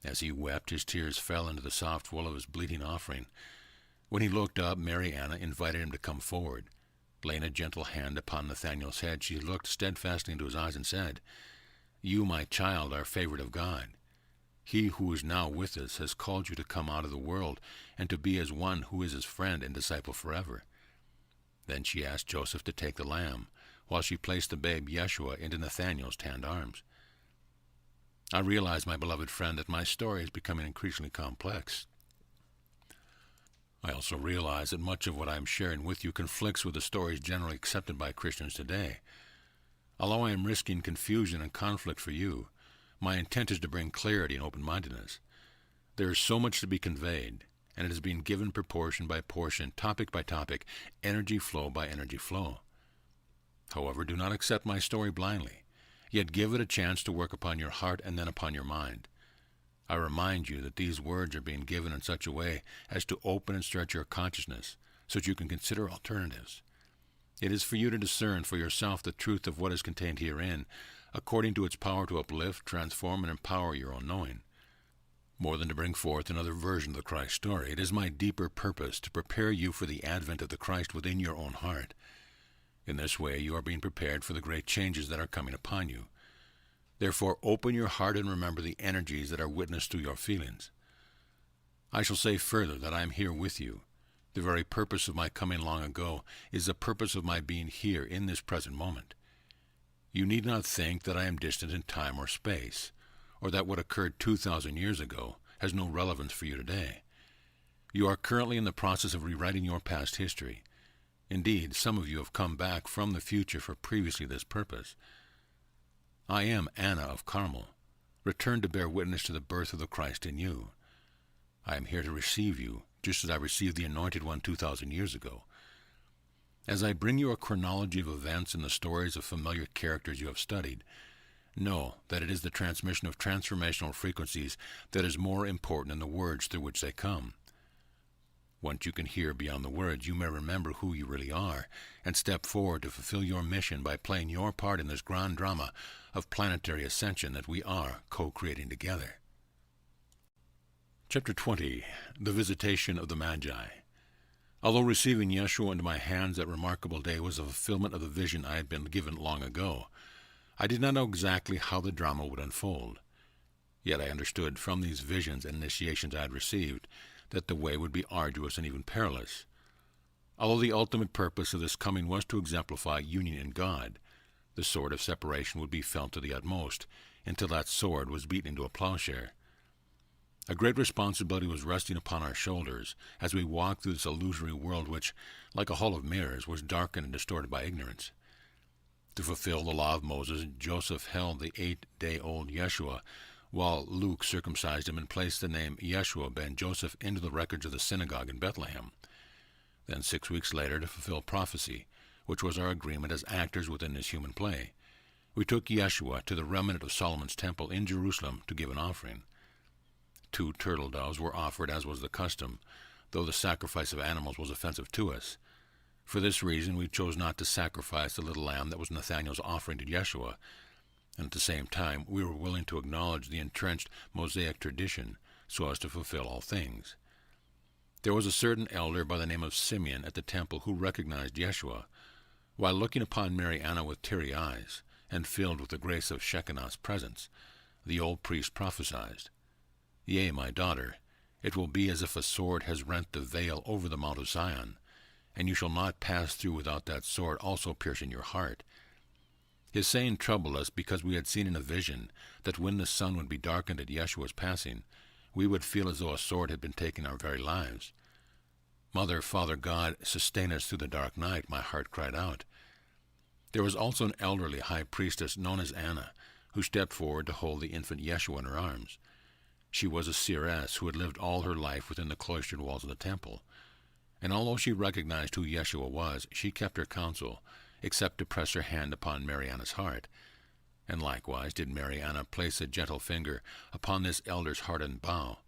As he wept, his tears fell into the soft wool of his bleeding offering. When he looked up, Mary Anna invited him to come forward. Laying a gentle hand upon Nathanael's head, she looked steadfastly into his eyes and said, "You, my child, are favored of God. He who is now with us has called you to come out of the world and to be as one who is his friend and disciple forever." Then she asked Joseph to take the lamb, while she placed the babe Yeshua into Nathanael's tanned arms. I realize, my beloved friend, that my story is becoming increasingly complex. I also realize that much of what I am sharing with you conflicts with the stories generally accepted by Christians today. Although I am risking confusion and conflict for you, my intent is to bring clarity and open-mindedness. There is so much to be conveyed, and it is being given portion by portion, topic by topic, energy flow by energy flow. However, do not accept my story blindly, yet give it a chance to work upon your heart and then upon your mind. I remind you that these words are being given in such a way as to open and stretch your consciousness so that you can consider alternatives. It is for you to discern for yourself the truth of what is contained herein, according to its power to uplift, transform, and empower your own knowing. More than to bring forth another version of the Christ story, it is my deeper purpose to prepare you for the advent of the Christ within your own heart. In this way, you are being prepared for the great changes that are coming upon you. Therefore, open your heart and remember the energies that are witnessed through your feelings. I shall say further that I am here with you. The very purpose of my coming long ago is the purpose of my being here in this present moment. You need not think that I am distant in time or space, or that what occurred 2,000 years ago has no relevance for you today. You are currently in the process of rewriting your past history. Indeed, some of you have come back from the future for precisely this purpose. I am Anna of Carmel, returned to bear witness to the birth of the Christ in you. I am here to receive you, just as I received the Anointed One 2,000 years ago. As I bring you a chronology of events and the stories of familiar characters you have studied, know that it is the transmission of transformational frequencies that is more important than the words through which they come. Once you can hear beyond the words, you may remember who you really are and step forward to fulfill your mission by playing your part in this grand drama of planetary ascension that we are co-creating together. Chapter 20. The Visitation of the Magi. Although receiving Yeshua into my hands that remarkable day was a fulfillment of the vision I had been given long ago, I did not know exactly how the drama would unfold. Yet I understood from these visions and initiations I had received that the way would be arduous and even perilous. Although the ultimate purpose of this coming was to exemplify union in God, the sword of separation would be felt to the utmost until that sword was beaten into a plowshare. A great responsibility was resting upon our shoulders as we walked through this illusory world which, like a hall of mirrors, was darkened and distorted by ignorance. To fulfill the law of Moses, Joseph held the 8-day-old Yeshua, while Luke circumcised him and placed the name Yeshua ben Joseph into the records of the synagogue in Bethlehem. Then 6 weeks later, to fulfill prophecy, which was our agreement as actors within this human play, we took Yeshua to the remnant of Solomon's temple in Jerusalem to give an offering. 2 turtle doves were offered as was the custom, though the sacrifice of animals was offensive to us. For this reason we chose not to sacrifice the little lamb that was Nathanael's offering to Yeshua, and at the same time we were willing to acknowledge the entrenched Mosaic tradition so as to fulfill all things. There was a certain elder by the name of Simeon at the temple who recognized Yeshua. While looking upon Mary Anna with teary eyes, and filled with the grace of Shekinah's presence, the old priest prophesied, "Yea, my daughter, It will be as if a sword has rent the veil over the Mount of Zion, and you shall not pass through without that sword also piercing your heart. His saying troubled us because we had seen in a vision that when the sun would be darkened at Yeshua's passing, we would feel as though a sword had been taking our very lives. Mother, Father God, sustain us through the dark night, my heart cried out. There was also an elderly high priestess known as Anna, who stepped forward to hold the infant Yeshua in her arms. She was a seeress who had lived all her life within the cloistered walls of the temple, and although she recognized who Yeshua was, she kept her counsel, except to press her hand upon Mariana's heart. And likewise did Mariana place a gentle finger upon this elder's hardened bow,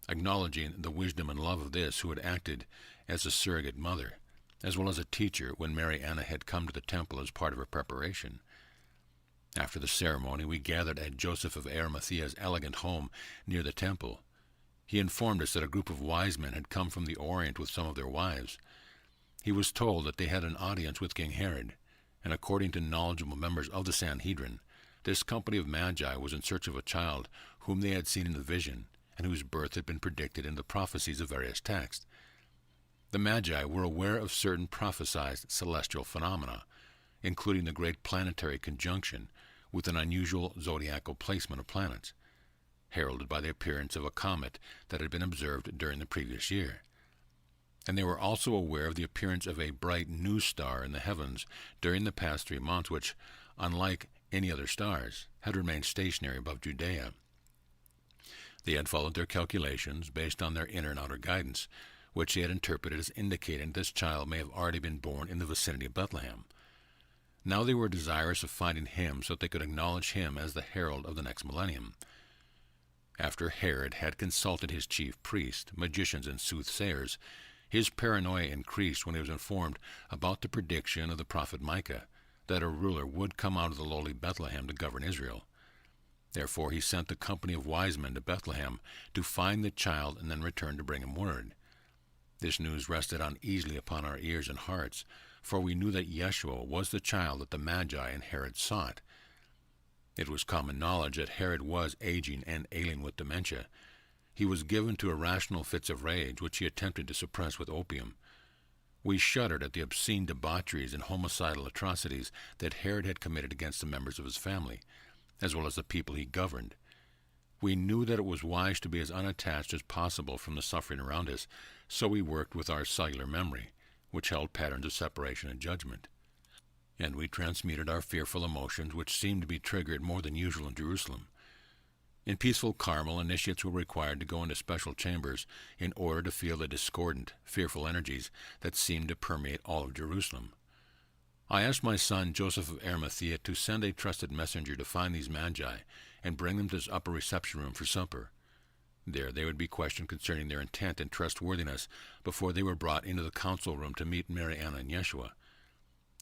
acknowledging the wisdom and love of this who had acted as a surrogate mother, as well as a teacher when Mariana had come to the temple as part of her preparation. After the ceremony, we gathered at Joseph of Arimathea's elegant home near the temple. He informed us that a group of wise men had come from the Orient with some of their wives. He was told that they had an audience with King Herod, and according to knowledgeable members of the Sanhedrin, this company of magi was in search of a child whom they had seen in the vision, and whose birth had been predicted in the prophecies of various texts. The magi were aware of certain prophesied celestial phenomena, including the great planetary conjunction with an unusual zodiacal placement of planets, heralded by the appearance of a comet that had been observed during the previous year. And they were also aware of the appearance of a bright new star in the heavens during the past 3 months, which, unlike any other stars, had remained stationary above Judea. They had followed their calculations based on their inner and outer guidance, which they had interpreted as indicating this child may have already been born in the vicinity of Bethlehem. Now they were desirous of finding him so that they could acknowledge him as the herald of the next millennium. After Herod had consulted his chief priests, magicians, and soothsayers, his paranoia increased when he was informed about the prediction of the prophet Micah that a ruler would come out of the lowly Bethlehem to govern Israel. Therefore he sent the company of wise men to Bethlehem to find the child and then return to bring him word. This news rested uneasily upon our ears and hearts, for we knew that Yeshua was the child that the Magi and Herod sought. It was common knowledge that Herod was aging and ailing with dementia. He was given to irrational fits of rage, which he attempted to suppress with opium. We shuddered at the obscene debaucheries and homicidal atrocities that Herod had committed against the members of his family, as well as the people he governed. We knew that it was wise to be as unattached as possible from the suffering around us, so we worked with our cellular memory, which held patterns of separation and judgment. And we transmuted our fearful emotions, which seemed to be triggered more than usual in Jerusalem. In peaceful Carmel, initiates were required to go into special chambers in order to feel the discordant, fearful energies that seemed to permeate all of Jerusalem. I asked my son Joseph of Arimathea to send a trusted messenger to find these magi and bring them to this upper reception room for supper. There they would be questioned concerning their intent and trustworthiness before they were brought into the council room to meet Mariana and Yeshua.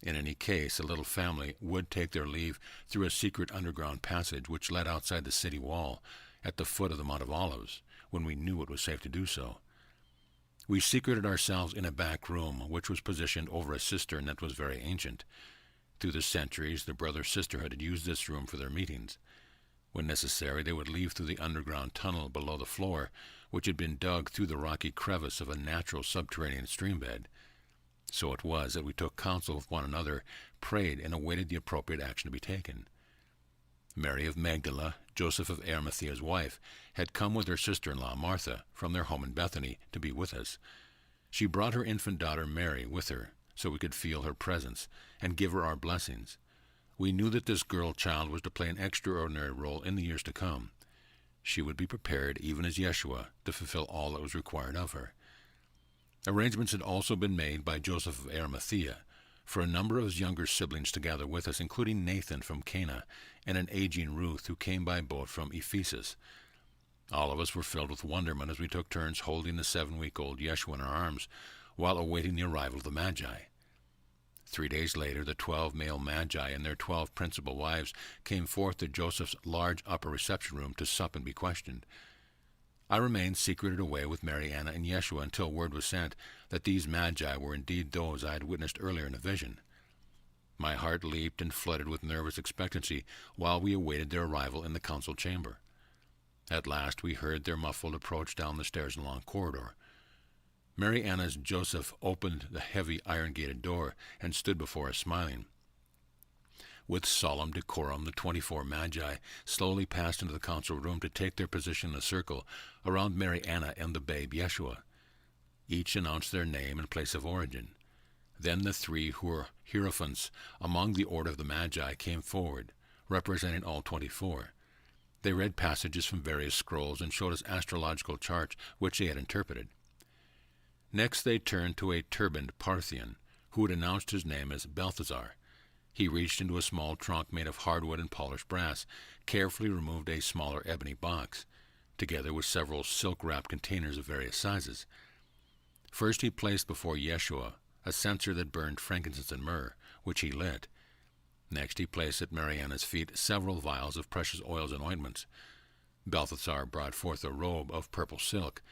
In any case, the little family would take their leave through a secret underground passage which led outside the city wall at the foot of the Mount of Olives, when we knew it was safe to do so. We secreted ourselves in a back room, which was positioned over a cistern that was very ancient. Through the centuries, the brother-sisterhood had used this room for their meetings. When necessary, they would leave through the underground tunnel below the floor, which had been dug through the rocky crevice of a natural subterranean stream bed. So it was that we took counsel with one another, prayed, and awaited the appropriate action to be taken. Mary of Magdala, Joseph of Arimathea's wife, had come with her sister-in-law, Martha, from their home in Bethany to be with us. She brought her infant daughter, Mary, with her, so we could feel her presence and give her our blessings. We knew that this girl child was to play an extraordinary role in the years to come. She would be prepared, even as Yeshua, to fulfill all that was required of her. Arrangements had also been made by Joseph of Arimathea for a number of his younger siblings to gather with us, including Nathan from Cana and an aging Ruth who came by boat from Ephesus. All of us were filled with wonderment as we took turns holding the 7-week-old Yeshua in our arms while awaiting the arrival of the Magi. 3 days later, the 12 male Magi and their 12 principal wives came forth to Joseph's large upper reception room to sup and be questioned. I remained secreted away with Mariana and Yeshua until word was sent that these Magi were indeed those I had witnessed earlier in a vision. My heart leaped and flooded with nervous expectancy while we awaited their arrival in the council chamber. At last we heard their muffled approach down the stairs and long corridor. Mary Anna's Joseph opened the heavy iron-gated door and stood before us smiling. With solemn decorum, the 24 magi slowly passed into the council room to take their position in a circle around Mary Anna and the babe Yeshua. Each announced their name and place of origin. Then the three who were hierophants among the order of the magi came forward, representing all 24. They read passages from various scrolls and showed us astrological charts which they had interpreted. Next they turned to a turbaned Parthian, who had announced his name as Balthazar. He reached into a small trunk made of hardwood and polished brass, carefully removed a smaller ebony box, together with several silk-wrapped containers of various sizes. First he placed before Yeshua a censer that burned frankincense and myrrh, which he lit. Next he placed at Mary Anna's feet several vials of precious oils and ointments. Balthazar brought forth a robe of purple silk,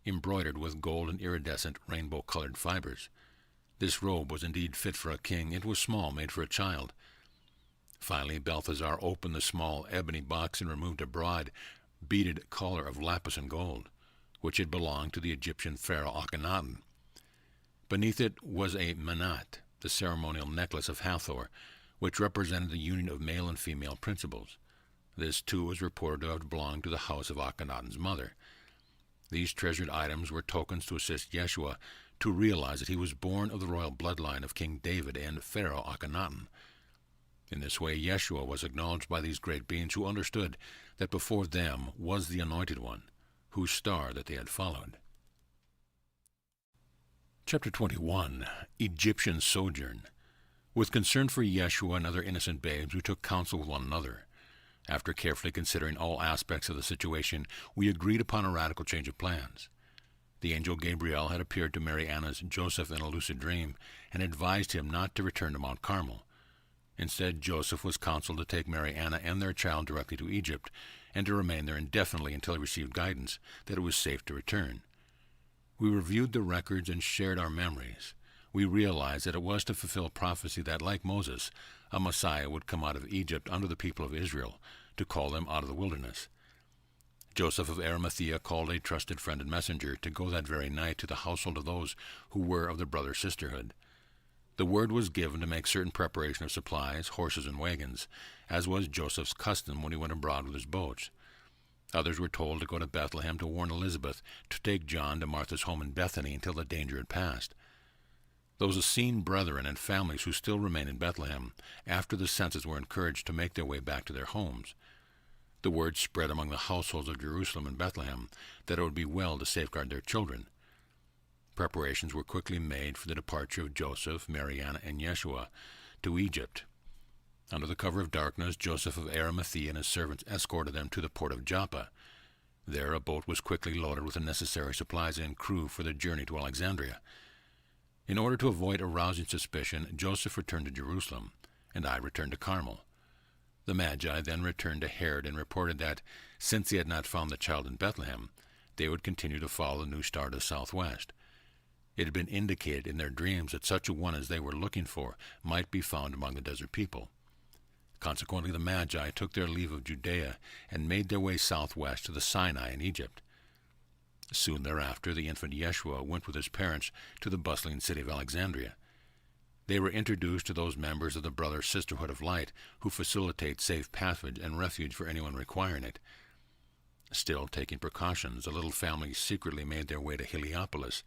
embroidered with gold and iridescent rainbow-colored fibers. This robe was indeed fit for a king. It was small, made for a child. Finally, Balthazar opened the small ebony box and removed a broad, beaded collar of lapis and gold, which had belonged to the Egyptian pharaoh Akhenaten. Beneath it was a manat, the ceremonial necklace of Hathor, which represented the union of male and female principles. This, too, was reported to have belonged to the house of Akhenaten's mother. These treasured items were tokens to assist Yeshua to realize that he was born of the royal bloodline of King David and Pharaoh Akhenaten. In this way, Yeshua was acknowledged by these great beings who understood that before them was the Anointed One, whose star that they had followed. Chapter 21. Egyptian Sojourn. With concern for Yeshua and other innocent babes, we took counsel with one another. After carefully considering all aspects of the situation, we agreed upon a radical change of plans. The angel Gabriel had appeared to Mary Anna's Joseph in a lucid dream and advised him not to return to Mount Carmel. Instead, Joseph was counseled to take Mary Anna and their child directly to Egypt and to remain there indefinitely until he received guidance that it was safe to return. We reviewed the records and shared our memories. We realized that it was to fulfill prophecy that, like Moses, a Messiah would come out of Egypt under the people of Israel to call them out of the wilderness. Joseph of Arimathea called a trusted friend and messenger to go that very night to the household of those who were of the brother sisterhood. The word was given to make certain preparation of supplies, horses, and wagons, as was Joseph's custom when he went abroad with his boats. Others were told to go to Bethlehem to warn Elizabeth to take John to Martha's home in Bethany until the danger had passed. Those Essene brethren and families who still remained in Bethlehem after the census were encouraged to make their way back to their homes. The word spread among the households of Jerusalem and Bethlehem that it would be well to safeguard their children. Preparations were quickly made for the departure of Joseph, Mary Anna, and Yeshua to Egypt. Under the cover of darkness, Joseph of Arimathea and his servants escorted them to the port of Joppa. There a boat was quickly loaded with the necessary supplies and crew for the journey to Alexandria. In order to avoid arousing suspicion, Joseph returned to Jerusalem, and I returned to Carmel. The Magi then returned to Herod and reported that, since they had not found the child in Bethlehem, they would continue to follow the new star to the southwest. It had been indicated in their dreams that such a one as they were looking for might be found among the desert people. Consequently, the Magi took their leave of Judea and made their way southwest to the Sinai in Egypt. Soon thereafter, the infant Yeshua went with his parents to the bustling city of Alexandria. They were introduced to those members of the Brother Sisterhood of Light who facilitate safe passage and refuge for anyone requiring it. Still taking precautions, the little family secretly made their way to Heliopolis.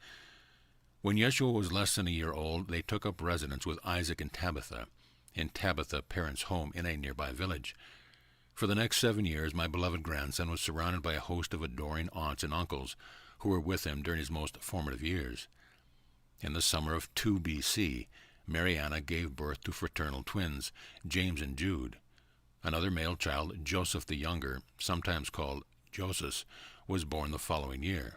When Yeshua was less than a year old, they took up residence with Isaac and Tabitha, in Tabitha, parents' home in a nearby village. For the next 7 years, my beloved grandson was surrounded by a host of adoring aunts and uncles who were with him during his most formative years. In the summer of 2 B.C., Mary Anna gave birth to fraternal twins, James and Jude. Another male child, Joseph the Younger, sometimes called Joses, was born the following year.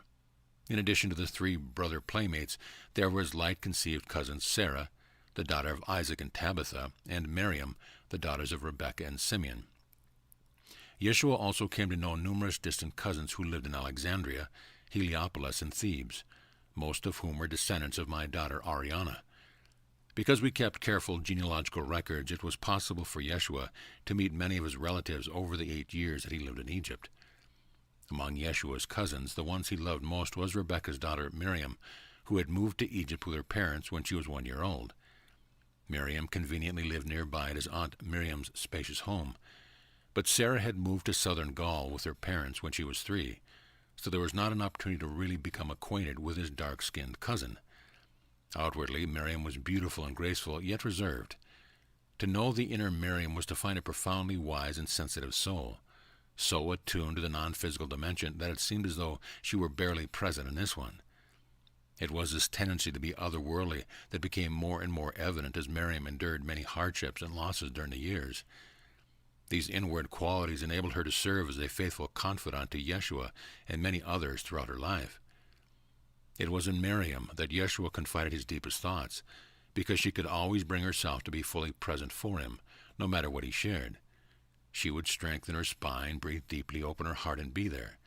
In addition to the 3 brother playmates, there was light-conceived cousin Sarah, the daughter of Isaac and Tabitha, and Miriam, the daughters of Rebekah and Simeon. Yeshua also came to know numerous distant cousins who lived in Alexandria, Heliopolis, and Thebes, most of whom were descendants of my daughter Ariana. Because we kept careful genealogical records, it was possible for Yeshua to meet many of his relatives over the 8 years that he lived in Egypt. Among Yeshua's cousins, the ones he loved most was Rebekah's daughter Miriam, who had moved to Egypt with her parents when she was 1 year old. Miriam conveniently lived nearby at his aunt Miriam's spacious home, but Sarah had moved to southern Gaul with her parents when she was 3, so there was not an opportunity to really become acquainted with his dark-skinned cousin. Outwardly, Miriam was beautiful and graceful, yet reserved. To know the inner Miriam was to find a profoundly wise and sensitive soul, so attuned to the non-physical dimension that it seemed as though she were barely present in this one. It was this tendency to be otherworldly that became more and more evident as Miriam endured many hardships and losses during the years. These inward qualities enabled her to serve as a faithful confidant to Yeshua and many others throughout her life. It was in Miriam that Yeshua confided his deepest thoughts, because she could always bring herself to be fully present for him, no matter what he shared. She would strengthen her spine, breathe deeply, open her heart, and be there.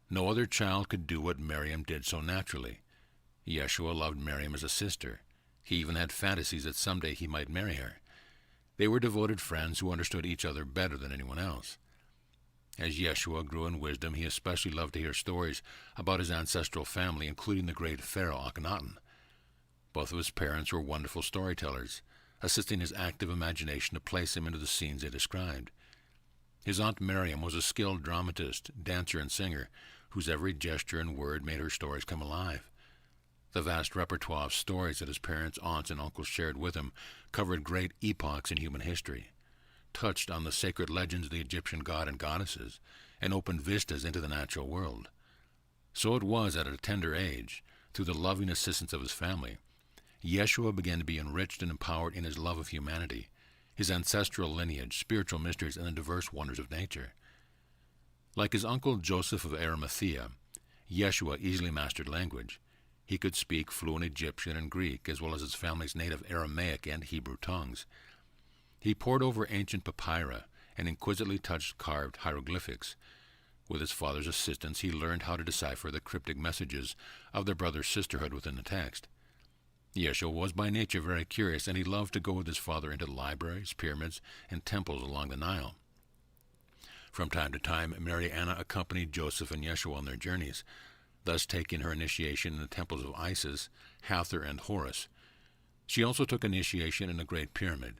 No other child could do what Miriam did so naturally. Yeshua loved Miriam as a sister. He even had fantasies that someday he might marry her. They were devoted friends who understood each other better than anyone else. As Yeshua grew in wisdom, he especially loved to hear stories about his ancestral family, including the great Pharaoh Akhenaten. Both of his parents were wonderful storytellers, assisting his active imagination to place him into the scenes they described. His aunt Miriam was a skilled dramatist, dancer, and singer, whose every gesture and word made her stories come alive. The vast repertoire of stories that his parents, aunts, and uncles shared with him covered great epochs in human history, touched on the sacred legends of the Egyptian god and goddesses, and opened vistas into the natural world. So it was that at a tender age, through the loving assistance of his family, Yeshua began to be enriched and empowered in his love of humanity, his ancestral lineage, spiritual mysteries, and the diverse wonders of nature. Like his uncle Joseph of Arimathea, Yeshua easily mastered language. He could speak fluent Egyptian and Greek, as well as his family's native Aramaic and Hebrew tongues. He pored over ancient papyri and inquisitively touched carved hieroglyphics. With his father's assistance, he learned how to decipher the cryptic messages of the brother sisterhood within the text. Yeshua was by nature very curious, and he loved to go with his father into libraries, pyramids, and temples along the Nile. From time to time, Mary Anna accompanied Joseph and Yeshua on their journeys, thus taking her initiation in the temples of Isis, Hathor, and Horus. She also took initiation in the Great Pyramid.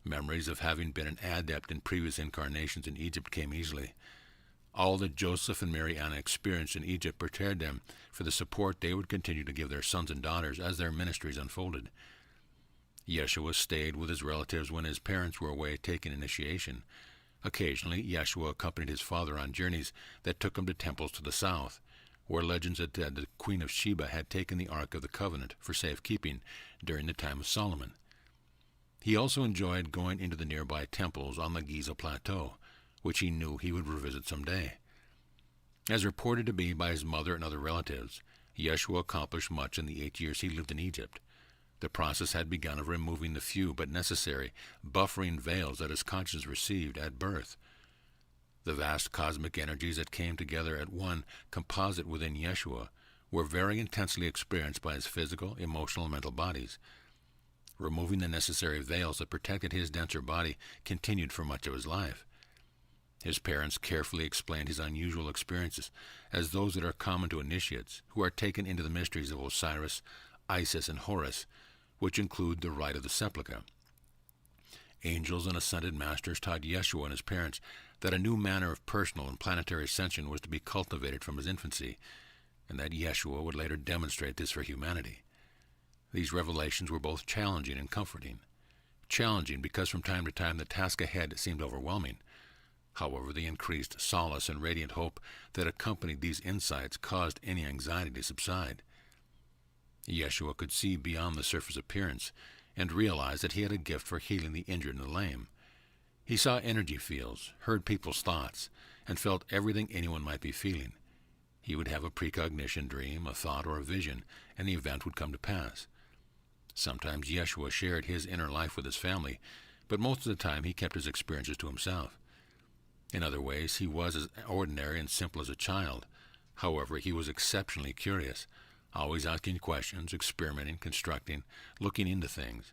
Memories of having been an adept in previous incarnations in Egypt came easily. All that Joseph and Mary Anna experienced in Egypt prepared them for the support they would continue to give their sons and daughters as their ministries unfolded. Yeshua stayed with his relatives when his parents were away taking initiation. Occasionally, Yeshua accompanied his father on journeys that took him to temples to the south, where legends that the Queen of Sheba had taken the Ark of the Covenant for safekeeping during the time of Solomon. He also enjoyed going into the nearby temples on the Giza Plateau, which he knew he would revisit someday. As reported to be by his mother and other relatives, Yeshua accomplished much in the 8 years he lived in Egypt. The process had begun of removing the few but necessary buffering veils that his conscience received at birth. The vast cosmic energies that came together at one composite within Yeshua were very intensely experienced by his physical, emotional, and mental bodies. Removing the necessary veils that protected his denser body continued for much of his life. His parents carefully explained his unusual experiences as those that are common to initiates, who are taken into the mysteries of Osiris, Isis, and Horus, which include the rite of the sepulchre. Angels and ascended masters taught Yeshua and his parents that a new manner of personal and planetary ascension was to be cultivated from his infancy, and that Yeshua would later demonstrate this for humanity. These revelations were both challenging and comforting. Challenging because from time to time the task ahead seemed overwhelming. However, the increased solace and radiant hope that accompanied these insights caused any anxiety to subside. Yeshua could see beyond the surface appearance and realized that he had a gift for healing the injured and the lame. He saw energy fields, heard people's thoughts, and felt everything anyone might be feeling. He would have a precognition dream, a thought, or a vision, and the event would come to pass. Sometimes Yeshua shared his inner life with his family, but most of the time he kept his experiences to himself. In other ways, he was as ordinary and simple as a child. However, he was exceptionally curious, always asking questions, experimenting, constructing, looking into things.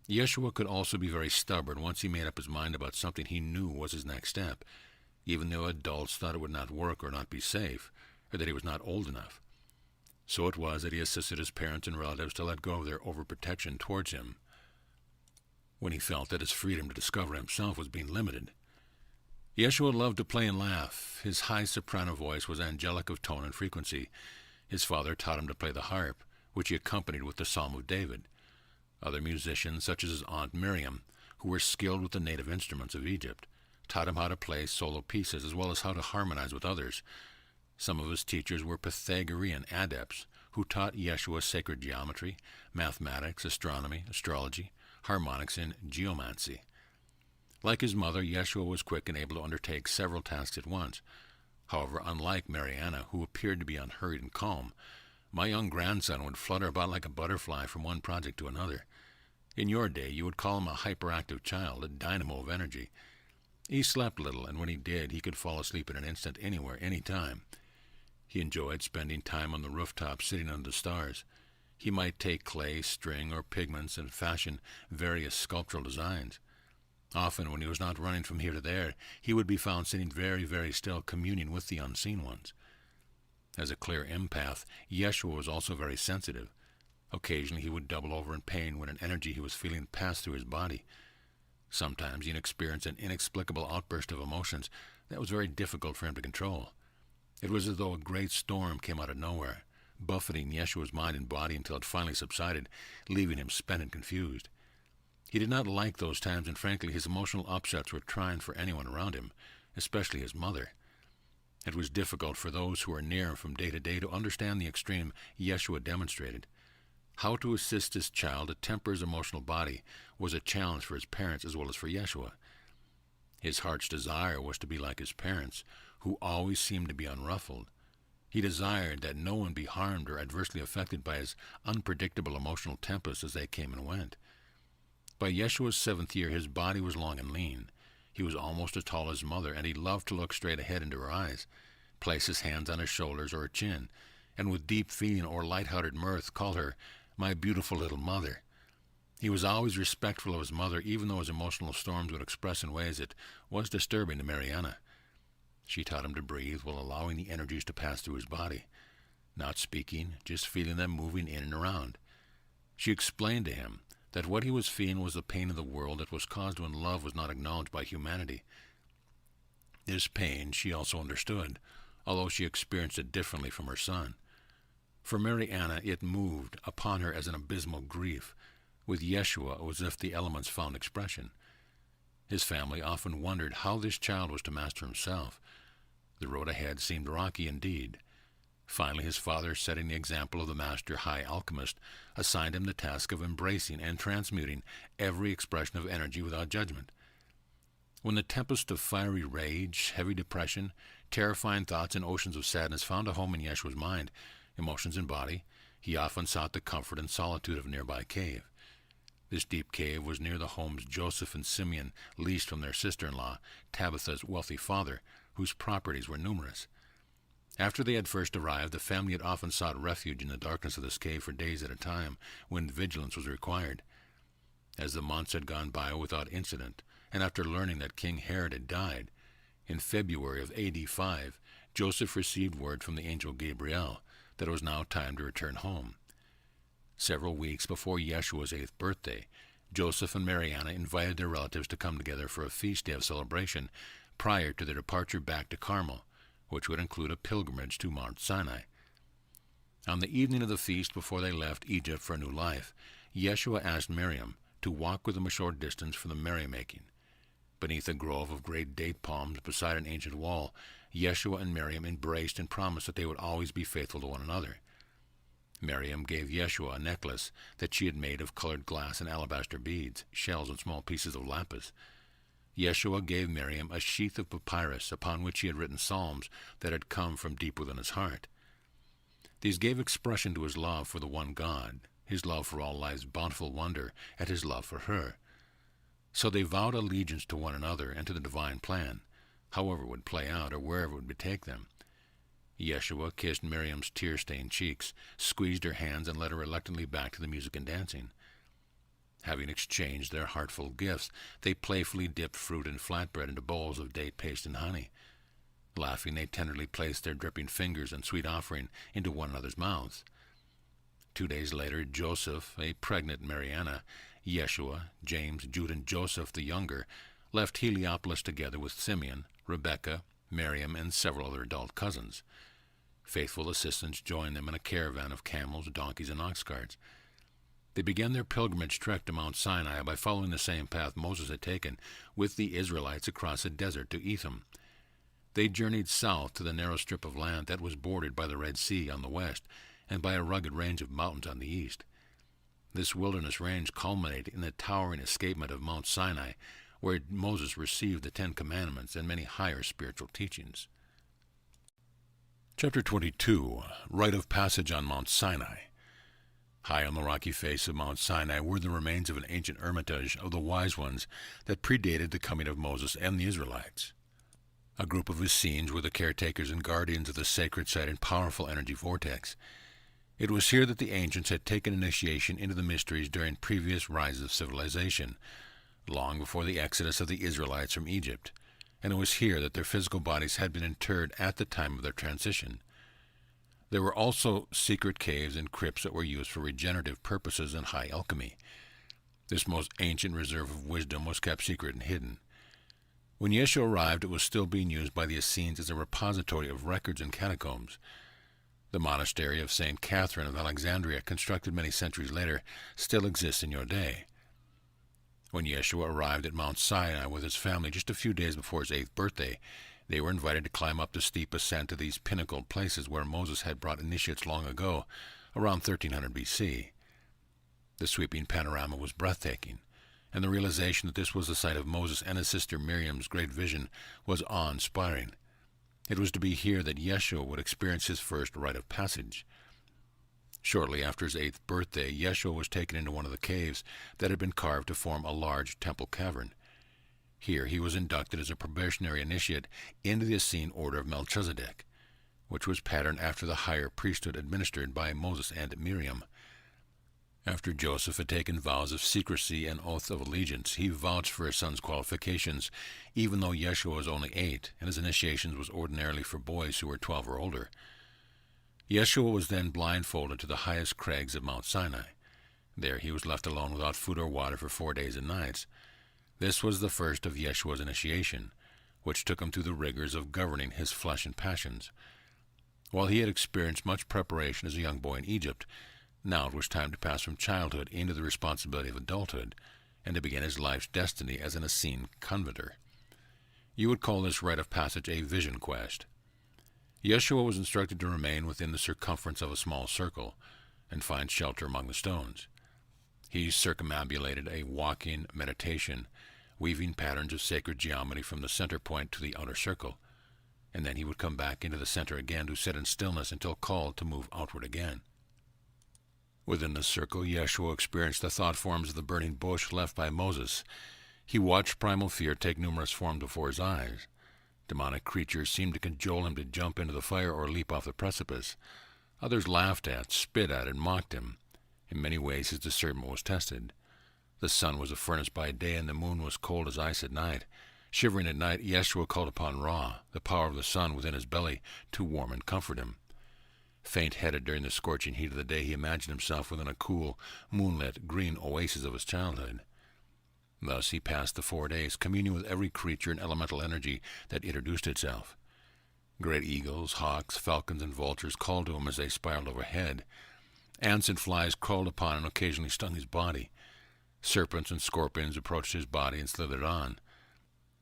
Yeshua could also be very stubborn once he made up his mind about something he knew was his next step. even though adults thought it would not work or not be safe, or that he was not old enough. So it was that he assisted his parents and relatives to let go of their overprotection towards him when he felt that his freedom to discover himself was being limited. Yeshua loved to play and laugh. His high soprano voice was angelic of tone and frequency. His father taught him to play the harp, which he accompanied with the Psalm of David. Other musicians, such as his aunt Miriam, who were skilled with the native instruments of Egypt, taught him how to play solo pieces as well as how to harmonize with others. Some of his teachers were Pythagorean adepts who taught Yeshua sacred geometry, mathematics, astronomy, astrology, harmonics, and geomancy. Like his mother, Yeshua was quick and able to undertake several tasks at once. However, unlike Mariana, who appeared to be unhurried and calm, my young grandson would flutter about like a butterfly from one project to another. In your day, you would call him a hyperactive child, a dynamo of energy. He slept little, and when he did, he could fall asleep in an instant anywhere, any time. He enjoyed spending time on the rooftop sitting under the stars. He might take clay, string, or pigments and fashion various sculptural designs. Often, when he was not running from here to there, he would be found sitting very, very still, communing with the unseen ones. As a clear empath, Yeshua was also very sensitive. Occasionally he would double over in pain when an energy he was feeling passed through his body. Sometimes he'd experience an inexplicable outburst of emotions that was very difficult for him to control. It was as though a great storm came out of nowhere, buffeting Yeshua's mind and body until it finally subsided, leaving him spent and confused. He did not like those times, and frankly his emotional upsets were trying for anyone around him, especially his mother. It was difficult for those who were near him from day to day to understand the extreme Yeshua demonstrated. How to assist this child to temper his emotional body was a challenge for his parents as well as for Yeshua. His heart's desire was to be like his parents, who always seemed to be unruffled. He desired that no one be harmed or adversely affected by his unpredictable emotional tempests as they came and went. By Yeshua's 7th year, his body was long and lean. He was almost as tall as his mother, and he loved to look straight ahead into her eyes, place his hands on her shoulders or her chin, and with deep feeling or light-hearted mirth call her, "My beautiful little mother." He was always respectful of his mother, even though his emotional storms would express in ways that was disturbing to Mariana. She taught him to breathe while allowing the energies to pass through his body, not speaking, just feeling them moving in and around. She explained to him that what he was feeling was the pain of the world that was caused when love was not acknowledged by humanity. This pain she also understood, although she experienced it differently from her son. For Mariana, it moved upon her as an abysmal grief. With Yeshua, it was as if the elements found expression. His family often wondered how this child was to master himself. The road ahead seemed rocky indeed. Finally, his father, setting the example of the master high alchemist, assigned him the task of embracing and transmuting every expression of energy without judgment. When the tempest of fiery rage, heavy depression, terrifying thoughts, and oceans of sadness found a home in Yeshua's mind, emotions, and body, he often sought the comfort and solitude of a nearby cave. This deep cave was near the homes Joseph and Simeon leased from their sister-in-law, Tabitha's wealthy father, whose properties were numerous. After they had first arrived, the family had often sought refuge in the darkness of this cave for days at a time, when vigilance was required. As the months had gone by without incident, and after learning that King Herod had died, in February of AD 5, Joseph received word from the angel Gabriel that it was now time to return home. Several weeks before Yeshua's 8th birthday, Joseph and Mariana invited their relatives to come together for a feast day of celebration prior to their departure back to Carmel, which would include a pilgrimage to Mount Sinai. On the evening of the feast before they left Egypt for a new life, Yeshua asked Miriam to walk with him a short distance for the merrymaking. Beneath a grove of great date palms beside an ancient wall, Yeshua and Miriam embraced and promised that they would always be faithful to one another. Miriam gave Yeshua a necklace that she had made of colored glass and alabaster beads, shells, and small pieces of lapis. Yeshua gave Miriam a sheath of papyrus upon which he had written psalms that had come from deep within his heart. These gave expression to his love for the one God, his love for all life's bountiful wonder, and his love for her. So they vowed allegiance to one another and to the divine plan, however it would play out or wherever it would take them. Yeshua kissed Miriam's tear-stained cheeks, squeezed her hands, and led her reluctantly back to the music and dancing. Having exchanged their heartful gifts, they playfully dipped fruit and flatbread into bowls of date paste and honey. Laughing, they tenderly placed their dripping fingers and sweet offering into one another's mouths. 2 days later, Joseph, a pregnant Mariana, Yeshua, James, Jude, and Joseph the younger left Heliopolis together with Simeon, Rebekah, Miriam, and several other adult cousins. Faithful assistants joined them in a caravan of camels, donkeys, and ox carts. They began their pilgrimage trek to Mount Sinai by following the same path Moses had taken with the Israelites across the desert to Etham. They journeyed south to the narrow strip of land that was bordered by the Red Sea on the west and by a rugged range of mountains on the east. This wilderness range culminated in the towering escarpment of Mount Sinai, where Moses received the 10 Commandments and many higher spiritual teachings. Chapter 22, Rite of Passage on Mount Sinai. High on the rocky face of Mount Sinai were the remains of an ancient hermitage of the wise ones that predated the coming of Moses and the Israelites. A group of Essenes were the caretakers and guardians of the sacred site and powerful energy vortex. It was here that the ancients had taken initiation into the mysteries during previous rises of civilization, long before the exodus of the Israelites from Egypt, and it was here that their physical bodies had been interred at the time of their transition. There were also secret caves and crypts that were used for regenerative purposes and high alchemy. This most ancient reserve of wisdom was kept secret and hidden. When Yeshua arrived, it was still being used by the Essenes as a repository of records and catacombs. The monastery of St. Catherine of Alexandria, constructed many centuries later, still exists in your day. When Yeshua arrived at Mount Sinai with his family just a few days before his 8th birthday, they were invited to climb up the steep ascent to these pinnacled places where Moses had brought initiates long ago, around 1300 B.C. The sweeping panorama was breathtaking, and the realization that this was the site of Moses and his sister Miriam's great vision was awe-inspiring. It was to be here that Yeshua would experience his first rite of passage. Shortly after his 8th birthday, Yeshua was taken into one of the caves that had been carved to form a large temple cavern. Here he was inducted as a probationary initiate into the Essene order of Melchizedek, which was patterned after the higher priesthood administered by Moses and Miriam. After Joseph had taken vows of secrecy and oath of allegiance, he vouched for his son's qualifications, even though Yeshua was only 8, and his initiation was ordinarily for boys who were 12 or older. Yeshua was then blindfolded to the highest crags of Mount Sinai. There he was left alone without food or water for 4 days and nights. This was the first of Yeshua's initiation, which took him through the rigors of governing his flesh and passions. While he had experienced much preparation as a young boy in Egypt, now it was time to pass from childhood into the responsibility of adulthood, and to begin his life's destiny as an Essene converter. You would call this rite of passage a vision quest. Yeshua was instructed to remain within the circumference of a small circle and find shelter among the stones. He circumambulated a walking meditation, weaving patterns of sacred geometry from the center point to the outer circle, and then he would come back into the center again to sit in stillness until called to move outward again. Within the circle, Yeshua experienced the thought forms of the burning bush left by Moses. He watched primal fear take numerous forms before his eyes. Demonic creatures seemed to cajole him to jump into the fire or leap off the precipice. Others laughed at, spit at, and mocked him. In many ways his discernment was tested. The sun was a furnace by day, and the moon was cold as ice at night. Shivering at night, Yeshua called upon Ra, the power of the sun within his belly, to warm and comfort him. Faint-headed during the scorching heat of the day, he imagined himself within a cool, moonlit, green oasis of his childhood. Thus he passed the 4 days, communing with every creature and elemental energy that introduced itself. Great eagles, hawks, falcons, and vultures called to him as they spiraled overhead. Ants and flies crawled upon and occasionally stung his body. Serpents and scorpions approached his body and slithered on.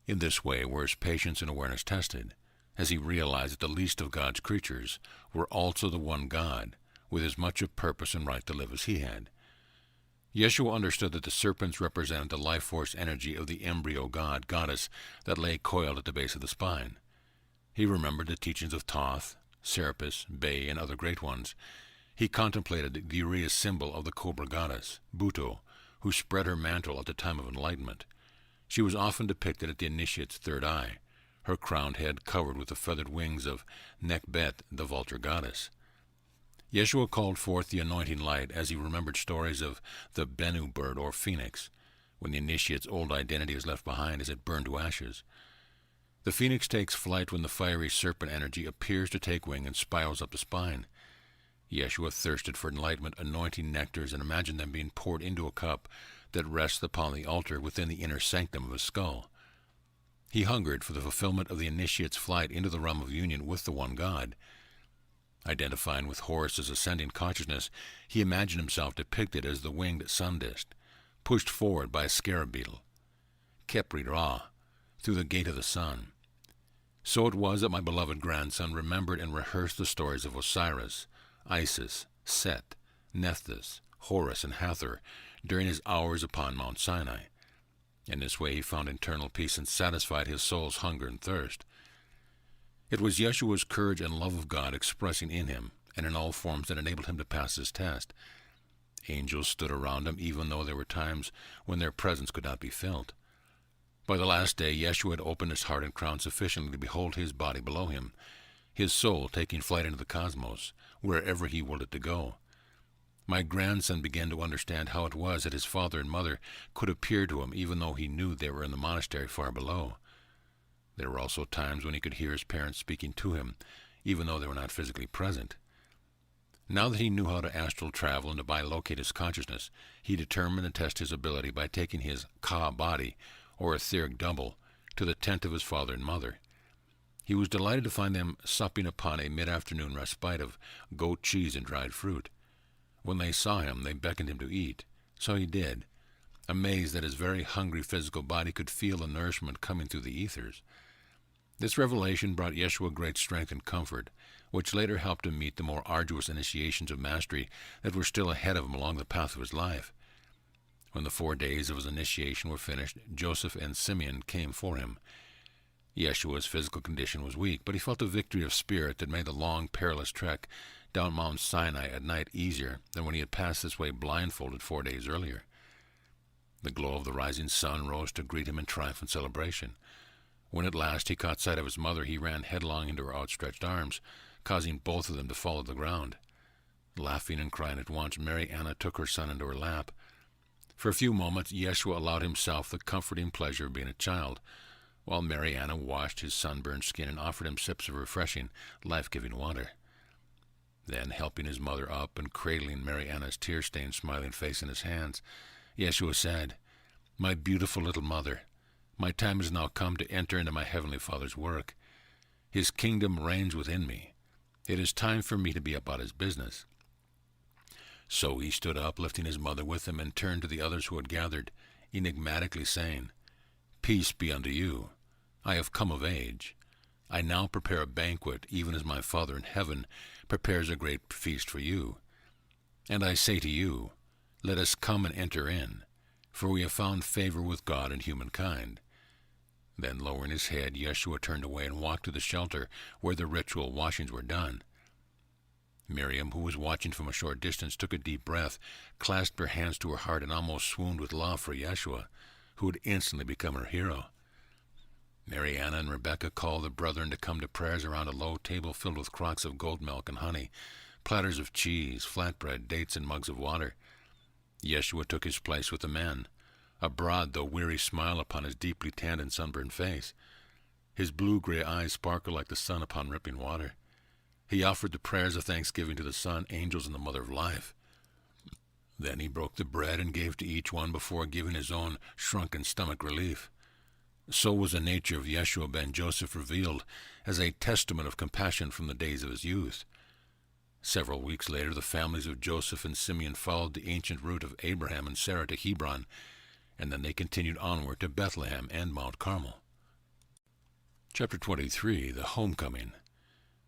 In this way were his patience and awareness tested, as he realized that the least of God's creatures were also the one God, with as much of purpose and right to live as he had. Yeshua understood that the serpents represented the life force energy of the embryo god, goddess, that lay coiled at the base of the spine. He remembered the teachings of Thoth, Serapis, Bay, and other great ones. He contemplated the uraeus symbol of the cobra goddess, Buto, who spread her mantle at the time of enlightenment. She was often depicted at the initiate's third eye, her crowned head covered with the feathered wings of Nekbet, the vulture goddess. Yeshua called forth the anointing light as he remembered stories of the Bennu bird or phoenix, when the initiate's old identity is left behind as it burned to ashes. The phoenix takes flight when the fiery serpent energy appears to take wing and spirals up the spine. Yeshua thirsted for enlightenment, anointing nectars, and imagined them being poured into a cup that rests upon the altar within the inner sanctum of his skull. He hungered for the fulfillment of the initiate's flight into the realm of union with the one God. Identifying with Horus's ascending consciousness, he imagined himself depicted as the winged sun disk, pushed forward by a scarab beetle. Khepri Ra, through the gate of the sun. So it was that my beloved grandson remembered and rehearsed the stories of Osiris, Isis, Set, Nephthys, Horus, and Hathor during his hours upon Mount Sinai. In this way he found internal peace and satisfied his soul's hunger and thirst. It was Yeshua's courage and love of God expressing in him and in all forms that enabled him to pass his test. Angels stood around him even though there were times when their presence could not be felt. By the last day, Yeshua had opened his heart and crown sufficiently to behold his body below him, his soul taking flight into the cosmos, wherever he willed it to go. My grandson began to understand how it was that his father and mother could appear to him even though he knew they were in the monastery far below. There were also times when he could hear his parents speaking to him, even though they were not physically present. Now that he knew how to astral travel and to bilocate his consciousness, he determined to test his ability by taking his Ka body, or etheric double, to the tent of his father and mother. He was delighted to find them supping upon a mid-afternoon respite of goat cheese and dried fruit. When they saw him, they beckoned him to eat. So he did, amazed that his very hungry physical body could feel the nourishment coming through the ethers. This revelation brought Yeshua great strength and comfort, which later helped him meet the more arduous initiations of mastery that were still ahead of him along the path of his life. When the 4 days of his initiation were finished, Joseph and Simeon came for him. Yeshua's physical condition was weak, but he felt a victory of spirit that made the long, perilous trek down Mount Sinai at night easier than when he had passed this way blindfolded 4 days earlier. The glow of the rising sun rose to greet him in triumphant celebration. When at last he caught sight of his mother, he ran headlong into her outstretched arms, causing both of them to fall to the ground. Laughing and crying at once, Mary Anna took her son into her lap. For a few moments, Yeshua allowed himself the comforting pleasure of being a child, while Mary Anna washed his sunburned skin and offered him sips of refreshing, life-giving water. Then, helping his mother up and cradling Mary Anna's tear-stained, smiling face in his hands, Yeshua said, "My beautiful little mother, my time has now come to enter into my Heavenly Father's work. His kingdom reigns within me. It is time for me to be about his business." So he stood up, lifting his mother with him, and turned to the others who had gathered, enigmatically saying, "Peace be unto you. I have come of age. I now prepare a banquet, even as my Father in heaven prepares a great feast for you. And I say to you, let us come and enter in, for we have found favor with God and humankind." Then, lowering his head, Yeshua turned away and walked to the shelter where the ritual washings were done. Miriam, who was watching from a short distance, took a deep breath, clasped her hands to her heart, and almost swooned with love for Yeshua, who had instantly become her hero. Mary Anna and Rebecca called the brethren to come to prayers around a low table filled with crocks of goat milk and honey, platters of cheese, flatbread, dates, and mugs of water. Yeshua took his place with the men, a broad though weary smile upon his deeply tanned and sunburned face. His blue-gray eyes sparkled like the sun upon rippling water. He offered the prayers of thanksgiving to the sun, angels, and the Mother of Life. Then he broke the bread and gave to each one before giving his own shrunken stomach relief. So was the nature of Yeshua ben Joseph revealed as a testament of compassion from the days of his youth. Several weeks later, the families of Joseph and Simeon followed the ancient route of Abraham and Sarah to Hebron, and then they continued onward to Bethlehem and Mount Carmel. Chapter 23, The Homecoming.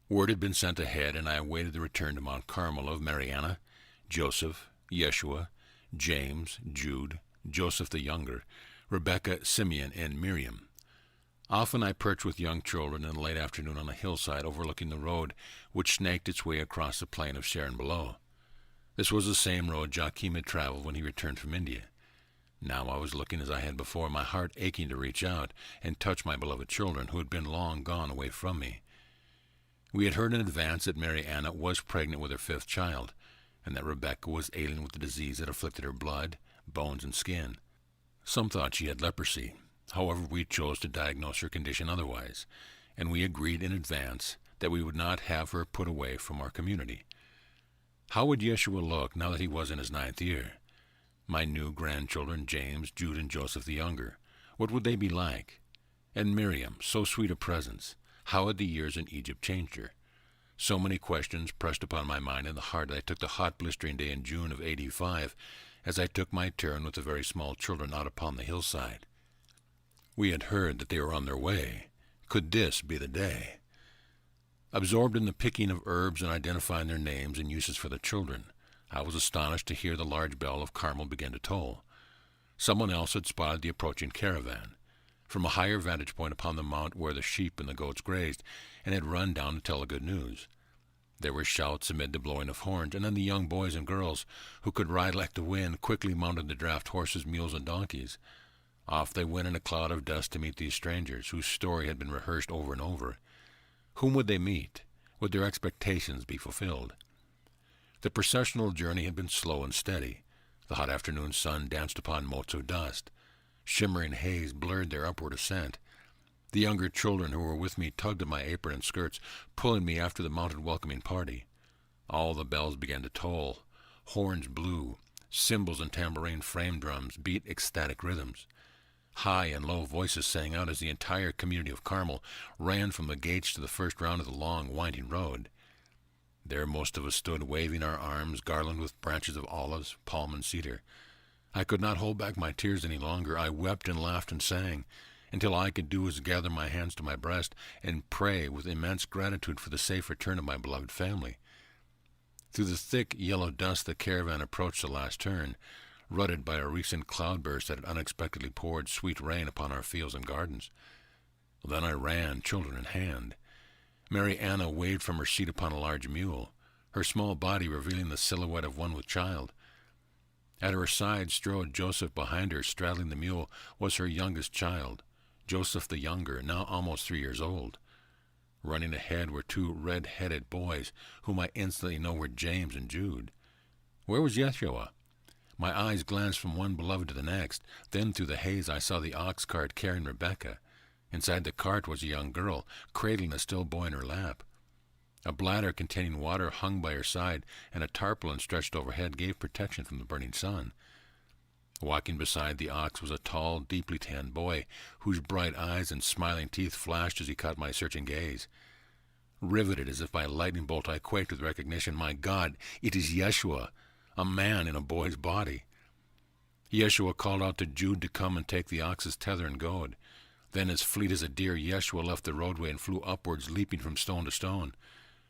Word had been sent ahead, and I awaited the return to Mount Carmel of Mary Anna, Joseph, Yeshua, James, Jude, Joseph the Younger, Rebecca, Simeon, and Miriam. Often I perched with young children in the late afternoon on a hillside overlooking the road which snaked its way across the plain of Sharon below. This was the same road Joachim had traveled when he returned from India. Now I was looking as I had before, my heart aching to reach out and touch my beloved children who had been long gone away from me. We had heard in advance that Mary Anna was pregnant with her 5th child, and that Rebecca was ailing with the disease that afflicted her blood, bones, and skin. Some thought she had leprosy. However, we chose to diagnose her condition otherwise, and we agreed in advance that we would not have her put away from our community. How would Yeshua look now that he was in his 9th year? My new grandchildren, James, Jude, and Joseph the younger, what would they be like? And Miriam, so sweet a presence, how had the years in Egypt changed her? So many questions pressed upon my mind and the heart that I took the hot blistering day in June of '85 as I took my turn with the very small children out upon the hillside. We had heard that they were on their way. Could this be the day? Absorbed in the picking of herbs and identifying their names and uses for the children, I was astonished to hear the large bell of Carmel begin to toll. Someone else had spotted the approaching caravan from a higher vantage point upon the mount where the sheep and the goats grazed, and had run down to tell the good news. There were shouts amid the blowing of horns, and then the young boys and girls, who could ride like the wind, quickly mounted the draft horses, mules, and donkeys. Off they went in a cloud of dust to meet these strangers, whose story had been rehearsed over and over. Whom would they meet? Would their expectations be fulfilled? The processional journey had been slow and steady. The hot afternoon sun danced upon motes of dust. Shimmering haze blurred their upward ascent. The younger children who were with me tugged at my apron and skirts, pulling me after the mounted welcoming party. All the bells began to toll. Horns blew. Cymbals and tambourine frame drums beat ecstatic rhythms. High and low voices sang out as the entire community of Carmel ran from the gates to the first round of the long, winding road. There most of us stood waving our arms, garlanded with branches of olives, palm, and cedar. I could not hold back my tears any longer. I wept and laughed and sang, until all I could do was gather my hands to my breast and pray with immense gratitude for the safe return of my beloved family. Through the thick yellow dust the caravan approached the last turn, rutted by a recent cloudburst that had unexpectedly poured sweet rain upon our fields and gardens. Then I ran, children in hand. Mary Anna waved from her seat upon a large mule, her small body revealing the silhouette of one with child. At her side strode Joseph. Behind her, straddling the mule, was her youngest child, Joseph the younger, now almost 3 years old. Running ahead were 2 red-headed boys, whom I instantly know were James and Jude. Where was Yeshua? My eyes glanced from one beloved to the next. Then through the haze I saw the ox cart carrying Rebekah. Inside the cart was a young girl, cradling a still boy in her lap. A bladder containing water hung by her side, and a tarpaulin stretched overhead gave protection from the burning sun. Walking beside the ox was a tall, deeply tanned boy, whose bright eyes and smiling teeth flashed as he caught my searching gaze. Riveted as if by a lightning bolt, I quaked with recognition. My God, it is Yeshua, a man in a boy's body. Yeshua called out to Jude to come and take the ox's tether and goad. Then, as fleet as a deer, Yeshua left the roadway and flew upwards, leaping from stone to stone.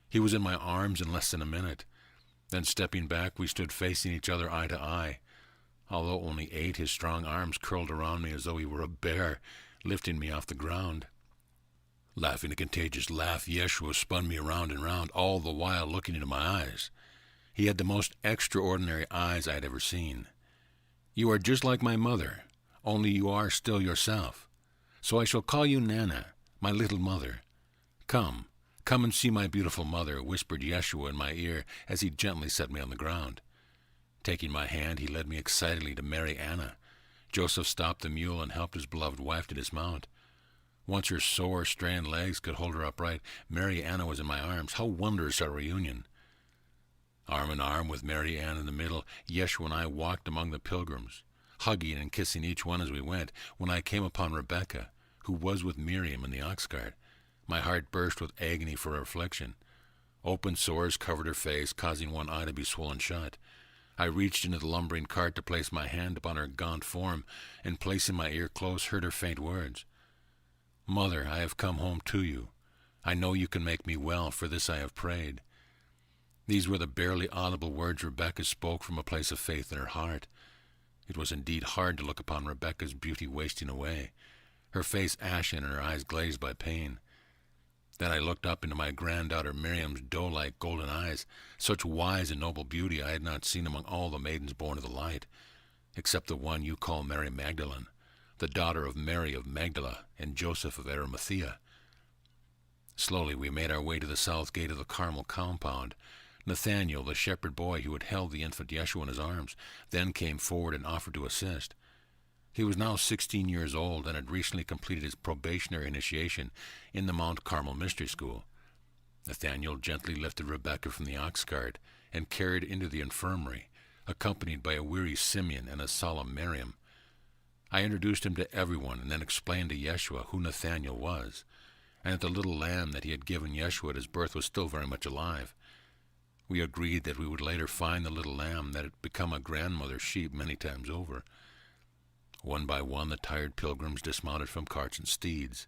He was in my arms in less than a minute. Then, stepping back, we stood facing each other eye to eye. Although only 8, his strong arms curled around me as though he were a bear, lifting me off the ground. Laughing a contagious laugh, Yeshua spun me round and round, all the while looking into my eyes. He had the most extraordinary eyes I had ever seen. You are just like my mother, only you are still yourself. So I shall call you Nana, my little mother. Come and see my beautiful mother, whispered Yeshua in my ear as he gently set me on the ground. Taking my hand, he led me excitedly to Mary Anna. Joseph stopped the mule and helped his beloved wife to dismount. Once her sore, strained legs could hold her upright, Mary Anna was in my arms. How wondrous our reunion! Arm in arm with Mary Ann in the middle, Yeshua and I walked among the pilgrims, hugging and kissing each one as we went. When I came upon Rebekah, who was with Miriam in the ox cart, my heart burst with agony for her affliction. Open sores covered her face, causing one eye to be swollen shut. I reached into the lumbering cart to place my hand upon her gaunt form, and placing my ear close, heard her faint words. Mother, I have come home to you. I know you can make me well, for this I have prayed. These were the barely audible words Rebekah spoke from a place of faith in her heart. It was indeed hard to look upon Rebekah's beauty wasting away, her face ashen and her eyes glazed by pain. Then I looked up into my granddaughter Miriam's doe-like golden eyes. Such wise and noble beauty I had not seen among all the maidens born of the light, except the one you call Mary Magdalene, the daughter of Mary of Magdala and Joseph of Arimathea. Slowly we made our way to the south gate of the Carmel compound. Nathanael, the shepherd boy who had held the infant Yeshua in his arms, then came forward and offered to assist. He was now 16 years old and had recently completed his probationary initiation in the Mount Carmel Mystery School. Nathaniel gently lifted Rebecca from the ox cart and carried her into the infirmary, accompanied by a weary Simeon and a solemn Miriam. I introduced him to everyone and then explained to Yeshua who Nathaniel was, and that the little lamb that he had given Yeshua at his birth was still very much alive. We agreed that we would later find the little lamb that had become a grandmother's sheep many times over. One by one, the tired pilgrims dismounted from carts and steeds.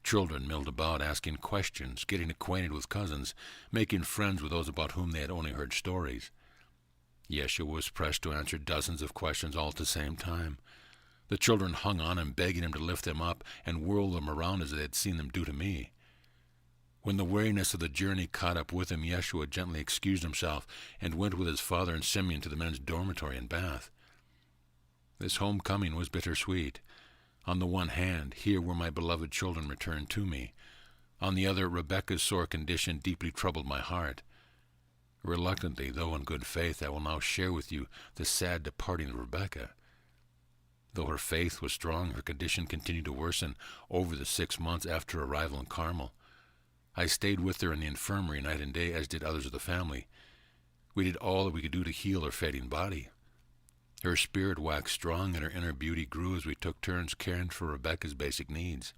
Children milled about, asking questions, getting acquainted with cousins, making friends with those about whom they had only heard stories. Yeshua was pressed to answer dozens of questions all at the same time. The children hung on him, begging him to lift them up and whirl them around as they had seen them do to me. When the weariness of the journey caught up with him, Yeshua gently excused himself and went with his father and Simeon to the men's dormitory in Bath. This homecoming was bittersweet. On the one hand, here were my beloved children returned to me. On the other, Rebekah's sore condition deeply troubled my heart. Reluctantly, though in good faith, I will now share with you the sad departing of Rebekah. Though her faith was strong, her condition continued to worsen over the 6 months after arrival in Carmel. I stayed with her in the infirmary night and day, as did others of the family. We did all that we could do to heal her fading body. Her spirit waxed strong, and her inner beauty grew as we took turns caring for Rebekah's basic needs.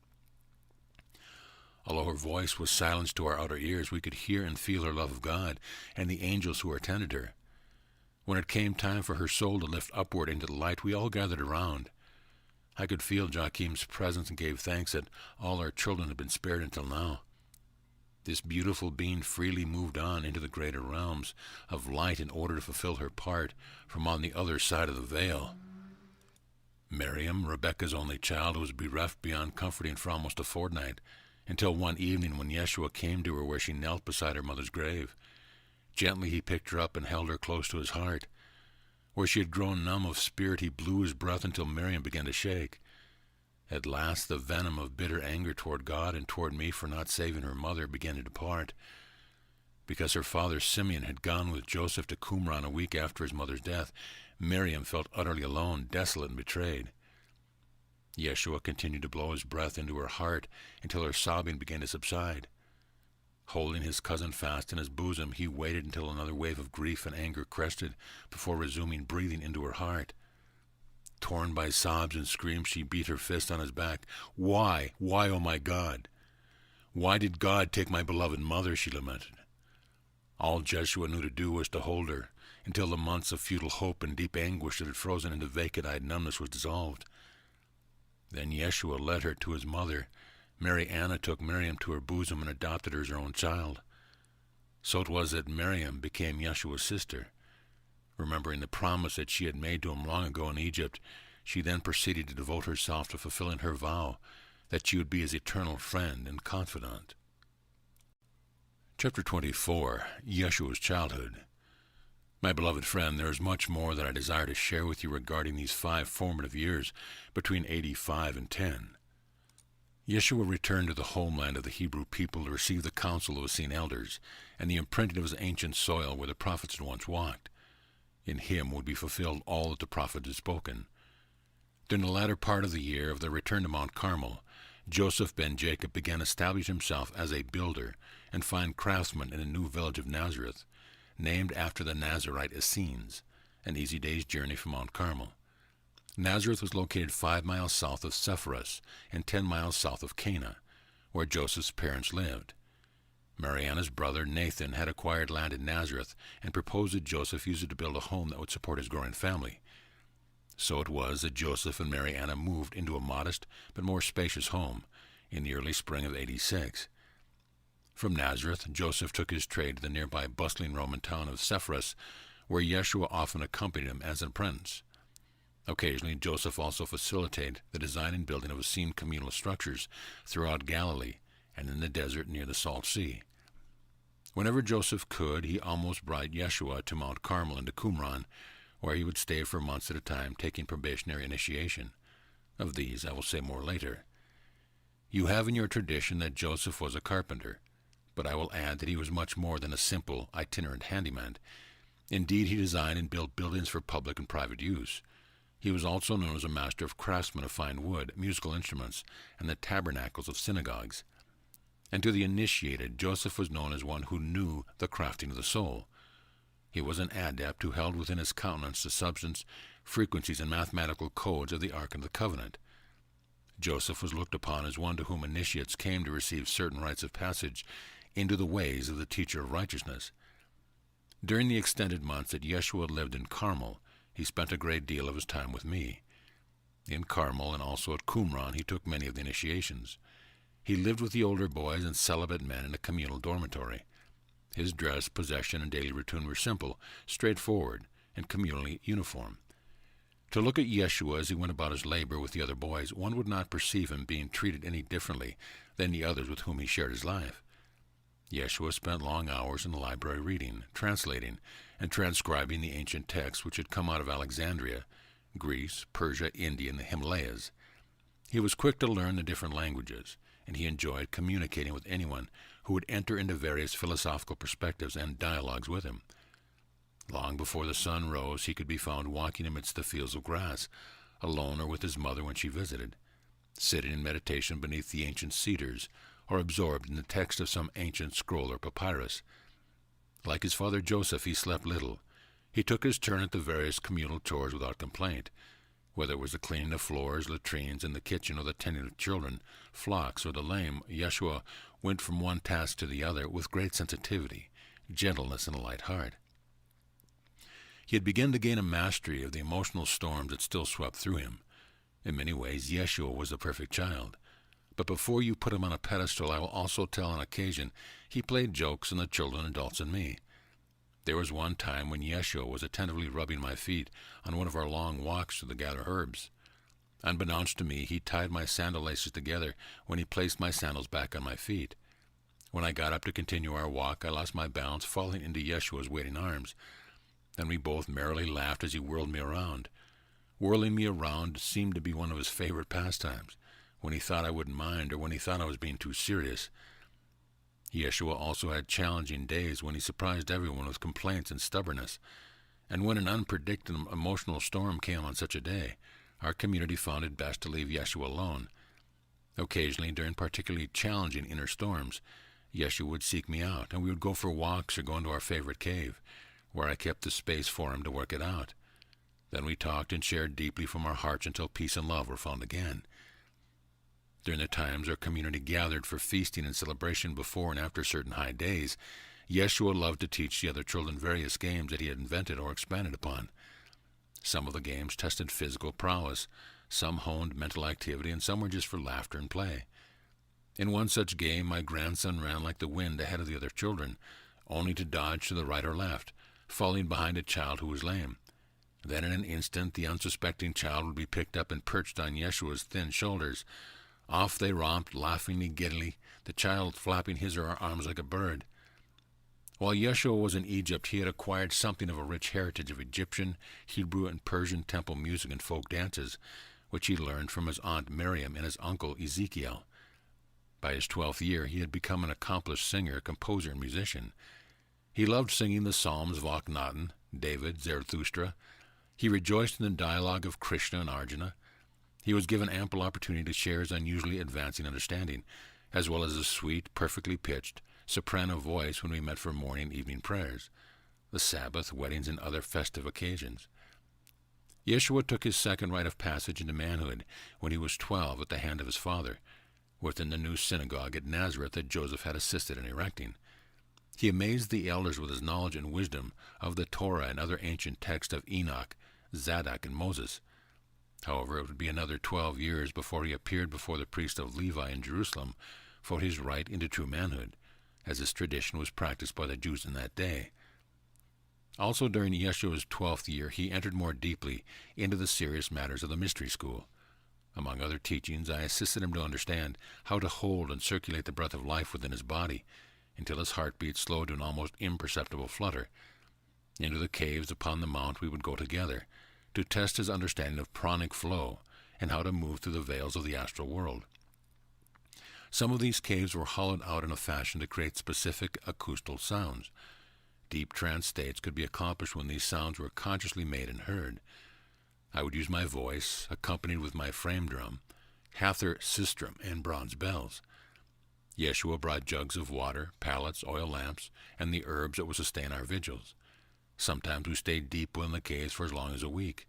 Although her voice was silenced to our outer ears, we could hear and feel her love of God and the angels who attended her. When it came time for her soul to lift upward into the light, we all gathered around. I could feel Joachim's presence and gave thanks that all our children had been spared until now. This beautiful being freely moved on into the greater realms of light in order to fulfill her part from on the other side of the veil. Miriam, Rebekah's only child, was bereft beyond comforting for almost a fortnight, until one evening when Yeshua came to her where she knelt beside her mother's grave. Gently he picked her up and held her close to his heart. Where she had grown numb of spirit, he blew his breath until Miriam began to shake. At last the venom of bitter anger toward God and toward me for not saving her mother began to depart. Because her father Simeon had gone with Joseph to Qumran a week after his mother's death, Miriam felt utterly alone, desolate, and betrayed. Yeshua continued to blow his breath into her heart until her sobbing began to subside. Holding his cousin fast in his bosom, he waited until another wave of grief and anger crested before resuming breathing into her heart. Torn by sobs and screams, she beat her fist on his back. Why, oh my God? Why did God take my beloved mother, she lamented. All Jeshua knew to do was to hold her until the months of futile hope and deep anguish that had frozen into vacant-eyed numbness was dissolved. Then Yeshua led her to his mother. Mary Anna took Miriam to her bosom and adopted her as her own child. So it was that Miriam became Yeshua's sister. Remembering the promise that she had made to him long ago in Egypt, she then proceeded to devote herself to fulfilling her vow that she would be his eternal friend and confidant. Chapter 24, Yeshua's Childhood. My beloved friend, there is much more that I desire to share with you regarding these 5 formative years between 85 and 10. Yeshua returned to the homeland of the Hebrew people to receive the counsel of Essene elders and the imprinting of his ancient soil where the prophets had once walked. In him would be fulfilled all that the prophets had spoken. During the latter part of the year of their return to Mount Carmel, Joseph ben Jacob began establishing himself as a builder and fine craftsman in a new village of Nazareth, named after the Nazarite Essenes, an easy day's journey from Mount Carmel. Nazareth was located 5 miles south of Sepphoris and 10 miles south of Cana, where Joseph's parents lived. Mariana's brother Nathan had acquired land in Nazareth and proposed that Joseph use it to build a home that would support his growing family. So it was that Joseph and Mariana moved into a modest but more spacious home in the early spring of 86. From Nazareth, Joseph took his trade to the nearby bustling Roman town of Sepphoris, where Yeshua often accompanied him as an apprentice. Occasionally, Joseph also facilitated the design and building of Essene communal structures throughout Galilee and in the desert near the Salt Sea. Whenever Joseph could, he almost brought Yeshua to Mount Carmel and to Qumran, where he would stay for months at a time, taking probationary initiation. Of these I will say more later. You have in your tradition that Joseph was a carpenter, but I will add that he was much more than a simple, itinerant handyman. Indeed, he designed and built buildings for public and private use. He was also known as a master of craftsmen of fine wood, musical instruments, and the tabernacles of synagogues. And to the initiated, Joseph was known as one who knew the crafting of the soul. He was an adept who held within his countenance the substance, frequencies, and mathematical codes of the Ark of the Covenant. Joseph was looked upon as one to whom initiates came to receive certain rites of passage into the ways of the teacher of righteousness. During the extended months that Yeshua lived in Carmel, he spent a great deal of his time with me. In Carmel and also at Qumran he took many of the initiations. He lived with the older boys and celibate men in a communal dormitory. His dress, possession, and daily routine were simple, straightforward, and communally uniform. To look at Yeshua as he went about his labor with the other boys, one would not perceive him being treated any differently than the others with whom he shared his life. Yeshua spent long hours in the library reading, translating, and transcribing the ancient texts which had come out of Alexandria, Greece, Persia, India, and the Himalayas. He was quick to learn the different languages, and he enjoyed communicating with anyone who would enter into various philosophical perspectives and dialogues with him. Long before the sun rose, he could be found walking amidst the fields of grass, alone or with his mother when she visited, sitting in meditation beneath the ancient cedars, or absorbed in the text of some ancient scroll or papyrus. Like his father Joseph, he slept little. He took his turn at the various communal chores without complaint, whether it was the cleaning of floors, latrines, in the kitchen, or the tending of children, flocks, or the lame. Yeshua went from one task to the other with great sensitivity, gentleness, and a light heart. He had begun to gain a mastery of the emotional storms that still swept through him. In many ways, Yeshua was the perfect child. But before you put him on a pedestal, I will also tell on occasion he played jokes on the children, adults, and me. There was one time when Yeshua was attentively rubbing my feet on one of our long walks to the gather herbs. Unbeknownst to me, he tied my sandal laces together when he placed my sandals back on my feet. When I got up to continue our walk, I lost my balance, falling into Yeshua's waiting arms. Then we both merrily laughed as he whirled me around. Whirling me around seemed to be one of his favorite pastimes, when he thought I wouldn't mind or when he thought I was being too serious. Yeshua also had challenging days when he surprised everyone with complaints and stubbornness, and when an unpredictable emotional storm came on such a day, our community found it best to leave Yeshua alone. Occasionally, during particularly challenging inner storms, Yeshua would seek me out, and we would go for walks or go into our favorite cave, where I kept the space for him to work it out. Then we talked and shared deeply from our hearts until peace and love were found again. During the times our community gathered for feasting and celebration before and after certain high days, Yeshua loved to teach the other children various games that he had invented or expanded upon. Some of the games tested physical prowess, some honed mental activity, and some were just for laughter and play. In one such game, my grandson ran like the wind ahead of the other children, only to dodge to the right or left, falling behind a child who was lame. Then in an instant the unsuspecting child would be picked up and perched on Yeshua's thin shoulders. Off they romped, laughingly, giddily, the child flapping his or her arms like a bird. While Yeshua was in Egypt, he had acquired something of a rich heritage of Egyptian, Hebrew, and Persian temple music and folk dances, which he learned from his aunt Miriam and his uncle Ezekiel. By his 12th year, he had become an accomplished singer, composer, and musician. He loved singing the Psalms of Akhenaten, David, Zarathustra. He rejoiced in the dialogue of Krishna and Arjuna. He was given ample opportunity to share his unusually advancing understanding, as well as a sweet, perfectly pitched, soprano voice when we met for morning and evening prayers, the Sabbath, weddings, and other festive occasions. Yeshua took his second rite of passage into manhood when he was 12 at the hand of his father, within the new synagogue at Nazareth that Joseph had assisted in erecting. He amazed the elders with his knowledge and wisdom of the Torah and other ancient texts of Enoch, Zadok, and Moses. However, it would be another 12 years before he appeared before the priest of Levi in Jerusalem for his rite into true manhood, as this tradition was practiced by the Jews in that day. Also during Yeshua's 12th year, he entered more deeply into the serious matters of the mystery school. Among other teachings, I assisted him to understand how to hold and circulate the breath of life within his body, until his heartbeat slowed to an almost imperceptible flutter. Into the caves upon the mount we would go together, to test his understanding of pranic flow and how to move through the veils of the astral world. Some of these caves were hollowed out in a fashion to create specific acoustical sounds. Deep trance states could be accomplished when these sounds were consciously made and heard. I would use my voice, accompanied with my frame drum, hather sistrum, and bronze bells. Yeshua brought jugs of water, pallets, oil lamps, and the herbs that would sustain our vigils. Sometimes we stayed deep within the caves for as long as a week.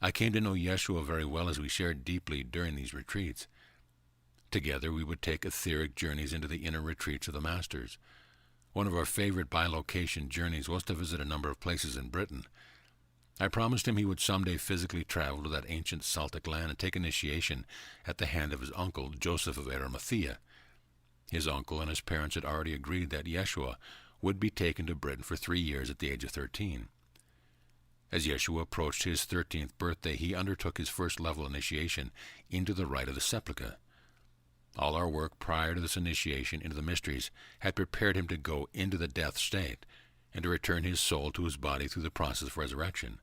I came to know Yeshua very well as we shared deeply during these retreats. Together we would take etheric journeys into the inner retreats of the Masters. One of our favorite bilocation journeys was to visit a number of places in Britain. I promised him he would someday physically travel to that ancient Celtic land and take initiation at the hand of his uncle, Joseph of Arimathea. His uncle and his parents had already agreed that Yeshua would be taken to Britain for 3 years at the age of 13. As Yeshua approached his 13th birthday, he undertook his first level initiation into the rite of the sepulchre. All our work prior to this initiation into the mysteries had prepared him to go into the death state and to return his soul to his body through the process of resurrection.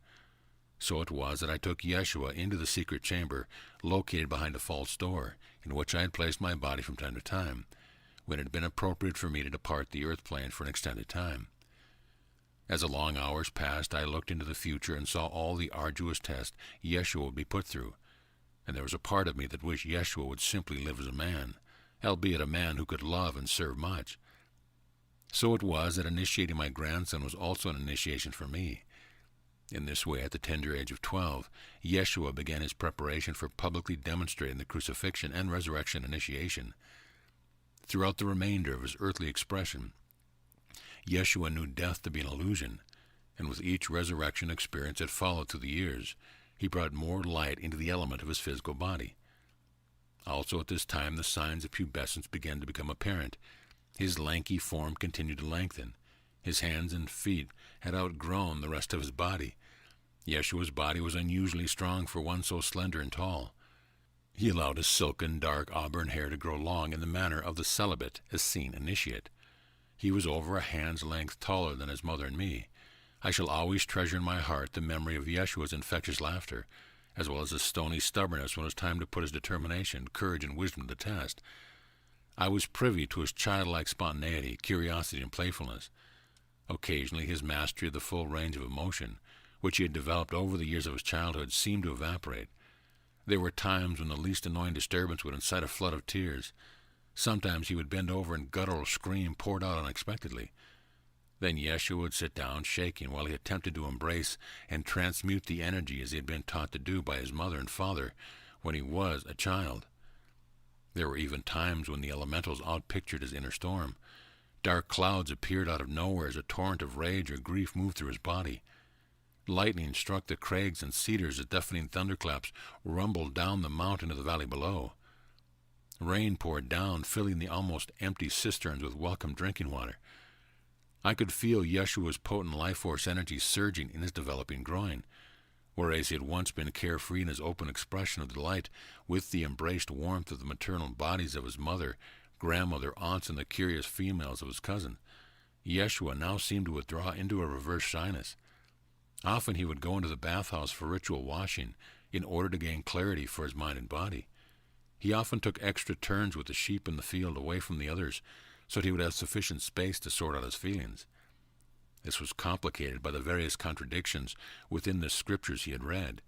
So it was that I took Yeshua into the secret chamber located behind a false door, in which I had placed my body from time to time, when it had been appropriate for me to depart the earth plane for an extended time. As the long hours passed, I looked into the future and saw all the arduous tests Yeshua would be put through, and there was a part of me that wished Yeshua would simply live as a man, albeit a man who could love and serve much. So it was that initiating my grandson was also an initiation for me. In this way, at the tender age of 12, Yeshua began his preparation for publicly demonstrating the crucifixion and resurrection initiation. Throughout the remainder of his earthly expression, Yeshua knew death to be an illusion, and with each resurrection experience that followed through the years, he brought more light into the element of his physical body. Also at this time, the signs of pubescence began to become apparent. His lanky form continued to lengthen. His hands and feet had outgrown the rest of his body. Yeshua's body was unusually strong for one so slender and tall. He allowed his silken, dark auburn hair to grow long in the manner of the celibate Essene initiate. He was over a hand's length taller than his mother and me. I shall always treasure in my heart the memory of Yeshua's infectious laughter, as well as his stony stubbornness when it was time to put his determination, courage, and wisdom to the test. I was privy to his childlike spontaneity, curiosity, and playfulness. Occasionally his mastery of the full range of emotion, which he had developed over the years of his childhood, seemed to evaporate. There were times when the least annoying disturbance would incite a flood of tears. Sometimes he would bend over and guttural scream poured out unexpectedly. Then Yeshua would sit down, shaking, while he attempted to embrace and transmute the energy as he had been taught to do by his mother and father when he was a child. There were even times when the elementals outpictured his inner storm. Dark clouds appeared out of nowhere as a torrent of rage or grief moved through his body. Lightning struck the crags and cedars as deafening thunderclaps rumbled down the mountain to the valley below. Rain poured down, filling the almost empty cisterns with welcome drinking water. I could feel Yeshua's potent life force energy surging in his developing groin, whereas he had once been carefree in his open expression of delight with the embraced warmth of the maternal bodies of his mother, grandmother, aunts, and the curious females of his cousin. Yeshua now seemed to withdraw into a reverse shyness. Often he would go into the bathhouse for ritual washing in order to gain clarity for his mind and body. He often took extra turns with the sheep in the field away from the others so that he would have sufficient space to sort out his feelings. This was complicated by the various contradictions within the scriptures he had read,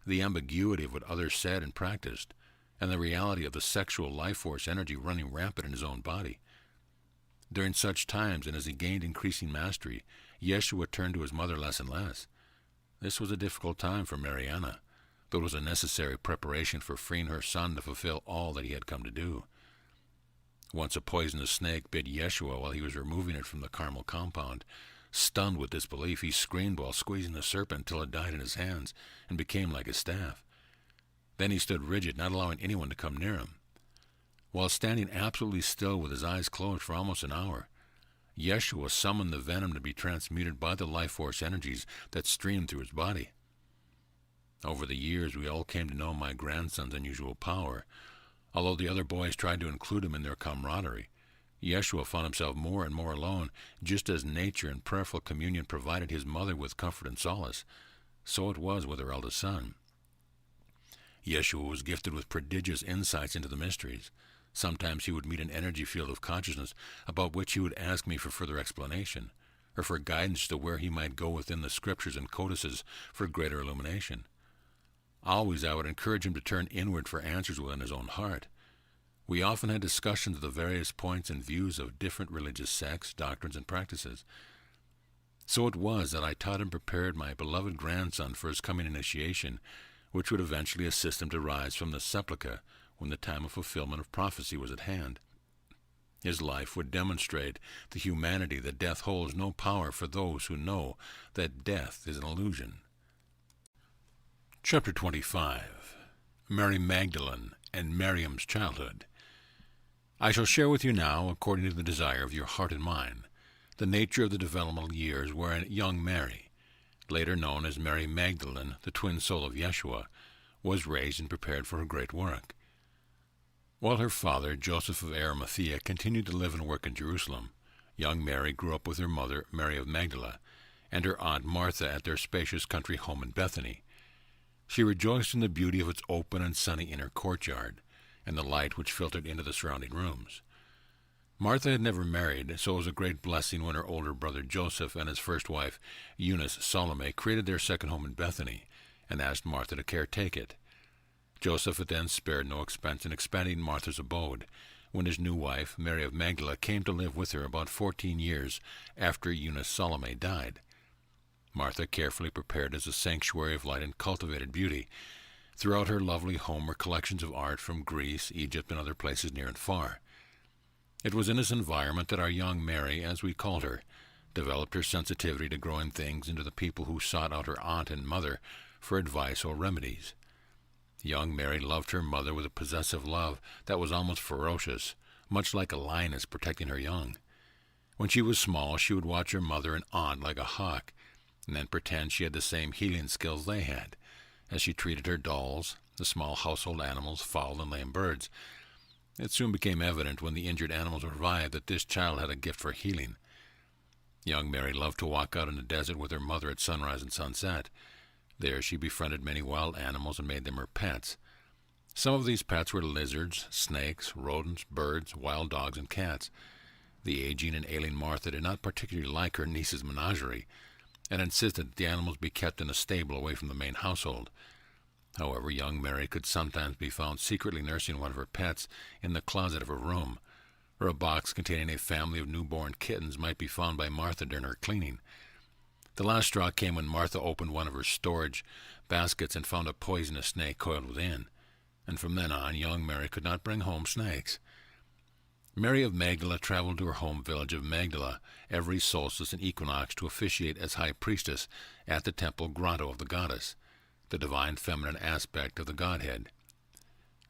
the ambiguity of what others said and practiced, and the reality of the sexual life force energy running rampant in his own body. During such times, and as he gained increasing mastery, Yeshua turned to his mother less and less. This was a difficult time for Mariana, but it was a necessary preparation for freeing her son to fulfill all that he had come to do. Once a poisonous snake bit Yeshua while he was removing it from the Carmel compound. Stunned with disbelief, he screamed while squeezing the serpent until it died in his hands and became like his staff. Then he stood rigid, not allowing anyone to come near him. While standing absolutely still with his eyes closed for almost an hour, Yeshua summoned the venom to be transmuted by the life force energies that streamed through his body. Over the years, we all came to know my grandson's unusual power. Although the other boys tried to include him in their camaraderie, Yeshua found himself more and more alone, just as nature and prayerful communion provided his mother with comfort and solace. So it was with her eldest son. Yeshua was gifted with prodigious insights into the mysteries. Sometimes he would meet an energy field of consciousness about which he would ask me for further explanation, or for guidance to where he might go within the scriptures and codices for greater illumination. Always I would encourage him to turn inward for answers within his own heart. We often had discussions of the various points and views of different religious sects, doctrines, and practices. So it was that I taught and prepared my beloved grandson for his coming initiation, which would eventually assist him to rise from the sepulchre when the time of fulfillment of prophecy was at hand. His life would demonstrate the humanity that death holds no power for those who know that death is an illusion. Chapter 25. Mary Magdalene and Miriam's Childhood. I shall share with you now, according to the desire of your heart and mind, the nature of the developmental years wherein young Mary, later known as Mary Magdalene, the twin soul of Yeshua, was raised and prepared for her great work. While her father, Joseph of Arimathea, continued to live and work in Jerusalem, young Mary grew up with her mother, Mary of Magdala, and her aunt Martha at their spacious country home in Bethany. She rejoiced in the beauty of its open and sunny inner courtyard, and the light which filtered into the surrounding rooms. Martha had never married, so it was a great blessing when her older brother Joseph and his first wife, Eunice Salome, created their second home in Bethany, and asked Martha to caretake it. Joseph had then spared no expense in expanding Martha's abode, when his new wife, Mary of Magdala, came to live with her about 14 years after Eunice Salome died. Martha carefully prepared as a sanctuary of light and cultivated beauty. Throughout her lovely home were collections of art from Greece, Egypt, and other places near and far. It was in this environment that our young Mary, as we called her, developed her sensitivity to growing things and to the people who sought out her aunt and mother for advice or remedies. Young Mary loved her mother with a possessive love that was almost ferocious, much like a lioness protecting her young. When she was small, she would watch her mother and aunt like a hawk, and then pretend she had the same healing skills they had, as she treated her dolls, the small household animals, fowl and lame birds. It soon became evident when the injured animals revived that this child had a gift for healing. Young Mary loved to walk out in the desert with her mother at sunrise and sunset. There she befriended many wild animals and made them her pets. Some of these pets were lizards, snakes, rodents, birds, wild dogs, and cats. The aging and ailing Martha did not particularly like her niece's menagerie, and insisted that the animals be kept in a stable away from the main household. However, young Mary could sometimes be found secretly nursing one of her pets in the closet of her room, or a box containing a family of newborn kittens might be found by Martha during her cleaning. The last straw came when Martha opened one of her storage baskets and found a poisonous snake coiled within, and from then on young Mary could not bring home snakes. Mary of Magdala traveled to her home village of Magdala every solstice and equinox to officiate as high priestess at the temple grotto of the goddess, the divine feminine aspect of the Godhead.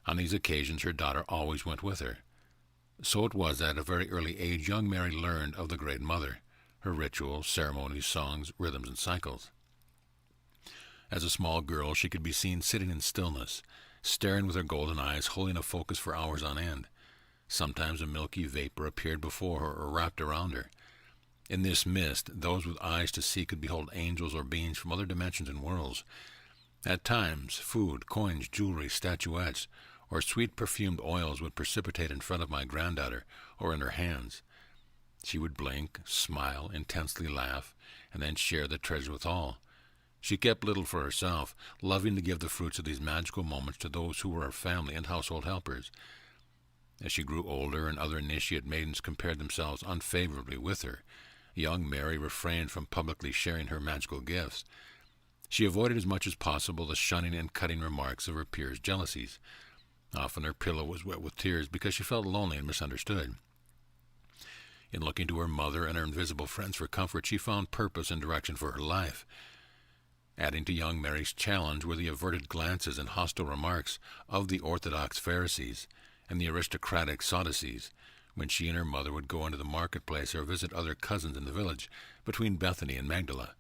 On these occasions her daughter always went with her. So it was that at a very early age young Mary learned of the Great Mother, her rituals, ceremonies, songs, rhythms, and cycles. As a small girl she could be seen sitting in stillness, staring with her golden eyes, holding a focus for hours on end. Sometimes a milky vapor appeared before her or wrapped around her. In this mist, those with eyes to see could behold angels or beings from other dimensions and worlds. At times, food, coins, jewelry, statuettes, or sweet perfumed oils would precipitate in front of my granddaughter or in her hands. She would blink, smile, intensely laugh, and then share the treasure with all. She kept little for herself, loving to give the fruits of these magical moments to those who were her family and household helpers. As she grew older and other initiate maidens compared themselves unfavorably with her, young Mary refrained from publicly sharing her magical gifts. She avoided as much as possible the shunning and cutting remarks of her peers' jealousies. Often her pillow was wet with tears because she felt lonely and misunderstood. In looking to her mother and her invisible friends for comfort, she found purpose and direction for her life. Adding to young Mary's challenge were the averted glances and hostile remarks of the orthodox Pharisees and the aristocratic Sadducees when she and her mother would go into the marketplace or visit other cousins in the village between Bethany and Magdala.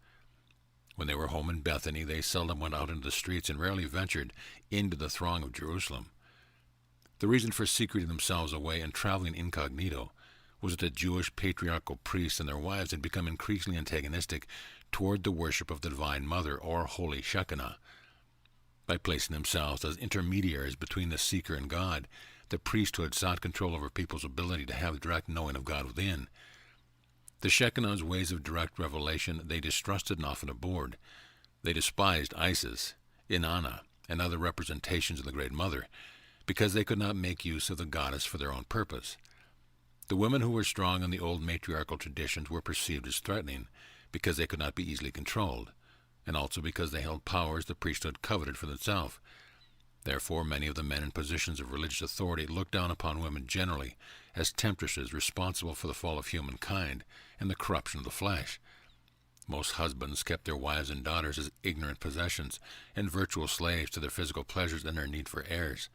When they were home in Bethany, they seldom went out into the streets and rarely ventured into the throng of Jerusalem. The reason for secreting themselves away and traveling incognito was that the Jewish patriarchal priests and their wives had become increasingly antagonistic toward the worship of the Divine Mother, or Holy Shekinah. By placing themselves as intermediaries between the seeker and God, the priesthood sought control over people's ability to have direct knowing of God within. The Shekinah's ways of direct revelation they distrusted and often abhorred. They despised Isis, Inanna, and other representations of the Great Mother, because they could not make use of the goddess for their own purpose. The women who were strong in the old matriarchal traditions were perceived as threatening, because they could not be easily controlled, and also because they held powers the priesthood coveted for themselves. Therefore, many of the men in positions of religious authority looked down upon women generally as temptresses responsible for the fall of humankind and the corruption of the flesh. Most husbands kept their wives and daughters as ignorant possessions and virtual slaves to their physical pleasures and their need for heirs.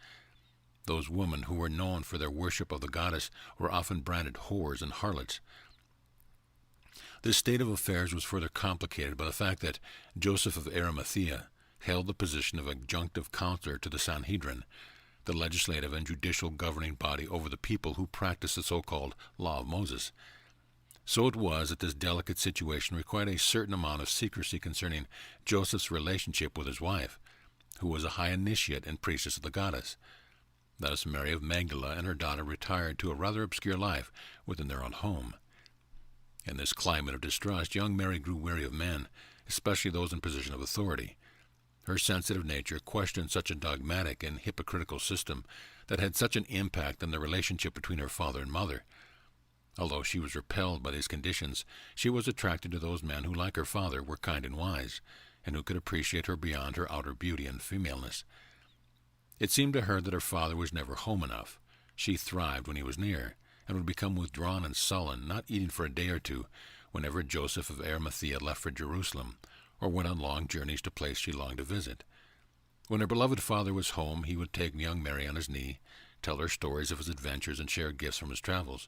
Those women who were known for their worship of the goddess were often branded whores and harlots. This state of affairs was further complicated by the fact that Joseph of Arimathea held the position of adjunctive counselor to the Sanhedrin, the legislative and judicial governing body over the people who practiced the so-called Law of Moses. So it was that this delicate situation required a certain amount of secrecy concerning Joseph's relationship with his wife, who was a high initiate and priestess of the goddess. Thus Mary of Magdala and her daughter retired to a rather obscure life within their own home. In this climate of distrust, young Mary grew weary of men, especially those in position of authority. Her sensitive nature questioned such a dogmatic and hypocritical system that had such an impact on the relationship between her father and mother. Although she was repelled by these conditions, she was attracted to those men who, like her father, were kind and wise, and who could appreciate her beyond her outer beauty and femaleness. It seemed to her that her father was never home enough. She thrived when he was near, and would become withdrawn and sullen, not eating for a day or two, whenever Joseph of Arimathea left for Jerusalem, or went on long journeys to places she longed to visit. When her beloved father was home, he would take young Mary on his knee, tell her stories of his adventures, and share gifts from his travels.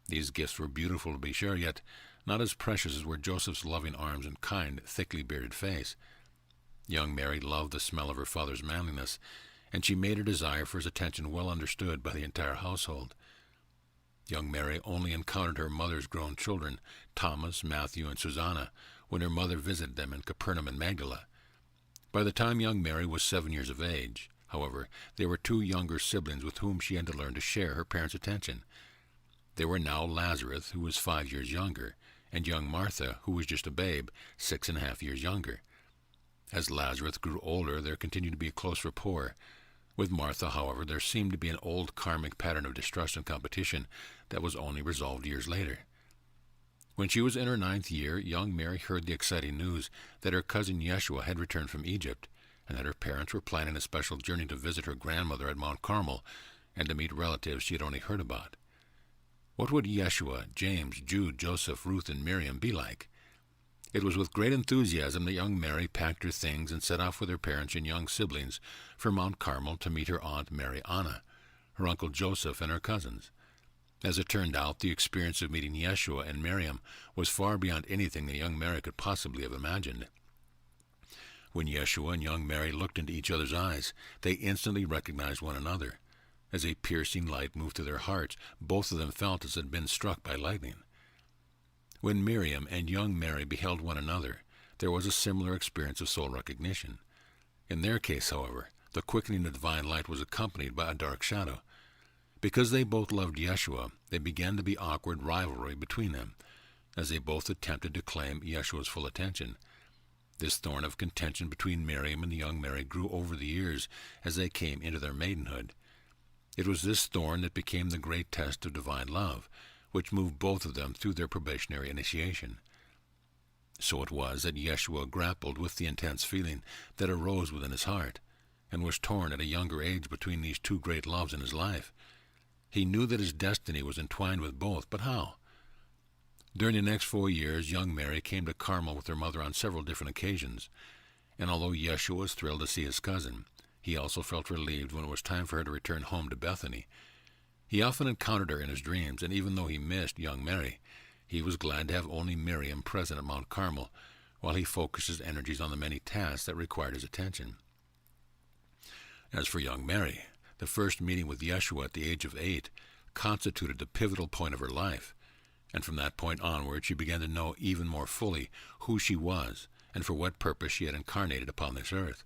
These gifts were beautiful to be sure, yet not as precious as were Joseph's loving arms and kind, thickly bearded face. Young Mary loved the smell of her father's manliness, and she made her desire for his attention well understood by the entire household. Young Mary only encountered her mother's grown children, Thomas, Matthew, and Susanna, when her mother visited them in Capernaum and Magdala. By the time young Mary was 7 years of age, however, there were 2 younger siblings with whom she had to learn to share her parents' attention. They were now Lazarus, who was 5 years younger, and young Martha, who was just a babe, 6.5 years younger. As Lazarus grew older, there continued to be a close rapport. With Martha, however, there seemed to be an old karmic pattern of distrust and competition that was only resolved years later. When she was in her 9th year, young Mary heard the exciting news that her cousin Yeshua had returned from Egypt, and that her parents were planning a special journey to visit her grandmother at Mount Carmel and to meet relatives she had only heard about. What would Yeshua, James, Jude, Joseph, Ruth, and Miriam be like? It was with great enthusiasm that young Mary packed her things and set off with her parents and young siblings for Mount Carmel to meet her Aunt Mary Anna, her Uncle Joseph, and her cousins. As it turned out, the experience of meeting Yeshua and Miriam was far beyond anything that young Mary could possibly have imagined. When Yeshua and young Mary looked into each other's eyes, they instantly recognized one another. As a piercing light moved through their hearts, both of them felt as had been struck by lightning. When Miriam and young Mary beheld one another, there was a similar experience of soul recognition. In their case, however, the quickening of divine light was accompanied by a dark shadow. Because they both loved Yeshua, there began to be awkward rivalry between them, as they both attempted to claim Yeshua's full attention. This thorn of contention between Miriam and the young Mary grew over the years as they came into their maidenhood. It was this thorn that became the great test of divine love, which moved both of them through their probationary initiation. So it was that Yeshua grappled with the intense feeling that arose within his heart, and was torn at a younger age between these 2 great loves in his life. He knew that his destiny was entwined with both, but how? During the next 4 years, young Mary came to Carmel with her mother on several different occasions, and although Yeshua was thrilled to see his cousin, he also felt relieved when it was time for her to return home to Bethany. He often encountered her in his dreams, and even though he missed young Mary, he was glad to have only Miriam present at Mount Carmel, while he focused his energies on the many tasks that required his attention. As for young Mary, the first meeting with Yeshua at the age of 8 constituted the pivotal point of her life, and from that point onward she began to know even more fully who she was and for what purpose she had incarnated upon this earth.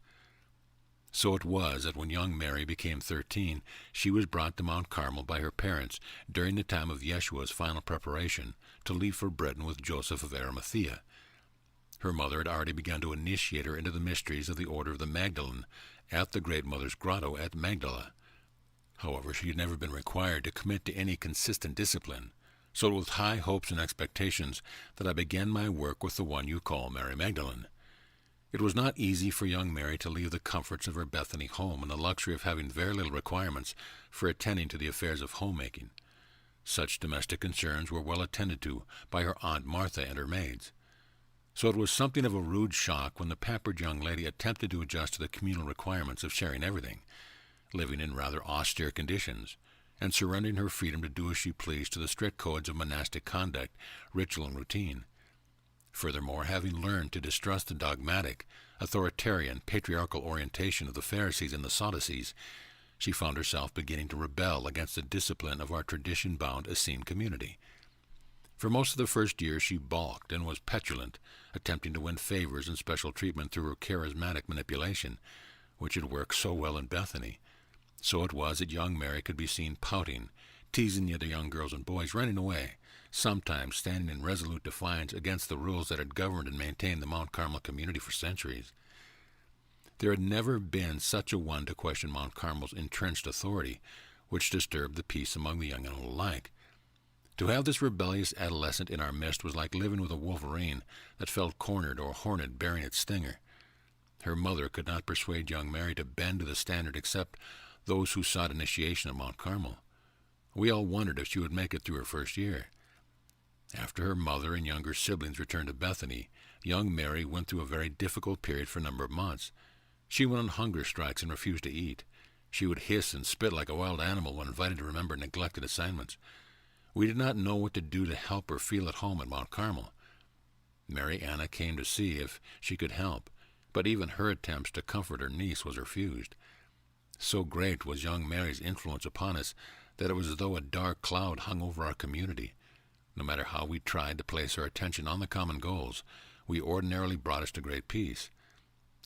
So it was that when young Mary became 13, she was brought to Mount Carmel by her parents during the time of Yeshua's final preparation to leave for Britain with Joseph of Arimathea. Her mother had already begun to initiate her into the mysteries of the Order of the Magdalene at the Great Mother's Grotto at Magdala. However, she had never been required to commit to any consistent discipline, so it was with high hopes and expectations that I began my work with the one you call Mary Magdalene. It was not easy for young Mary to leave the comforts of her Bethany home and the luxury of having very little requirements for attending to the affairs of homemaking. Such domestic concerns were well attended to by her Aunt Martha and her maids. So it was something of a rude shock when the pampered young lady attempted to adjust to the communal requirements of sharing everything, living in rather austere conditions, and surrendering her freedom to do as she pleased to the strict codes of monastic conduct, ritual, and routine. Furthermore, having learned to distrust the dogmatic, authoritarian, patriarchal orientation of the Pharisees and the Sadducees, she found herself beginning to rebel against the discipline of our tradition-bound Essene community. For most of the first year she balked and was petulant, attempting to win favors and special treatment through her charismatic manipulation, which had worked so well in Bethany. So it was that young Mary could be seen pouting, teasing the other young girls and boys, running away, sometimes standing in resolute defiance against the rules that had governed and maintained the Mount Carmel community for centuries. There had never been such a one to question Mount Carmel's entrenched authority, which disturbed the peace among the young and old alike. To have this rebellious adolescent in our midst was like living with a wolverine that felt cornered or a hornet bearing its stinger. Her mother could not persuade young Mary to bend to the standard except those who sought initiation at Mount Carmel. We all wondered if she would make it through her first year. After her mother and younger siblings returned to Bethany, young Mary went through a very difficult period for a number of months. She went on hunger strikes and refused to eat. She would hiss and spit like a wild animal when invited to remember neglected assignments. We did not know what to do to help her feel at home at Mount Carmel. Mary Anna came to see if she could help, but even her attempts to comfort her niece was refused. So great was young Mary's influence upon us that it was as though a dark cloud hung over our community. No matter how we tried to place our attention on the common goals, we ordinarily brought us to great peace.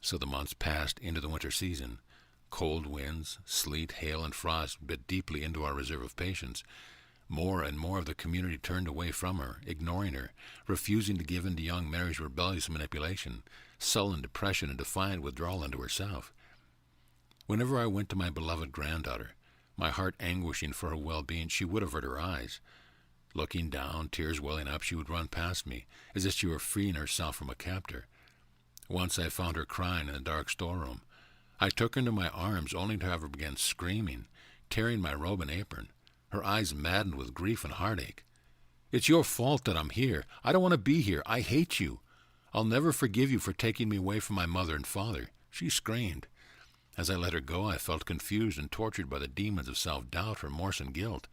So the months passed into the winter season. Cold winds, sleet, hail, and frost bit deeply into our reserve of patience. More and more of the community turned away from her, ignoring her, refusing to give in to young Mary's rebellious manipulation, sullen depression, and defiant withdrawal into herself. Whenever I went to my beloved granddaughter, my heart anguishing for her well-being, she would avert her eyes. Looking down, tears welling up, she would run past me, as if she were freeing herself from a captor. Once I found her crying in the dark storeroom. I took her into my arms, only to have her begin screaming, tearing my robe and apron, her eyes maddened with grief and heartache. "It's your fault that I'm here. I don't want to be here. I hate you. I'll never forgive you for taking me away from my mother and father," she screamed. As I let her go, I felt confused and tortured by the demons of self-doubt, remorse, and guilt.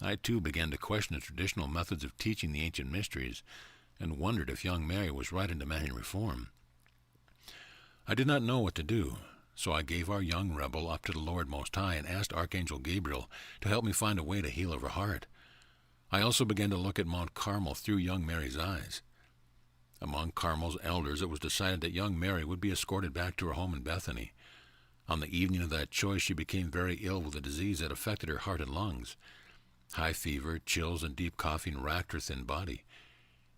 I, too, began to question the traditional methods of teaching the ancient mysteries, and wondered if young Mary was right in demanding reform. I did not know what to do, so I gave our young rebel up to the Lord Most High and asked Archangel Gabriel to help me find a way to heal her heart. I also began to look at Mount Carmel through young Mary's eyes. Among Carmel's elders, it was decided that young Mary would be escorted back to her home in Bethany. On the evening of that choice, she became very ill with a disease that affected her heart and lungs. High fever, chills, and deep coughing racked her thin body.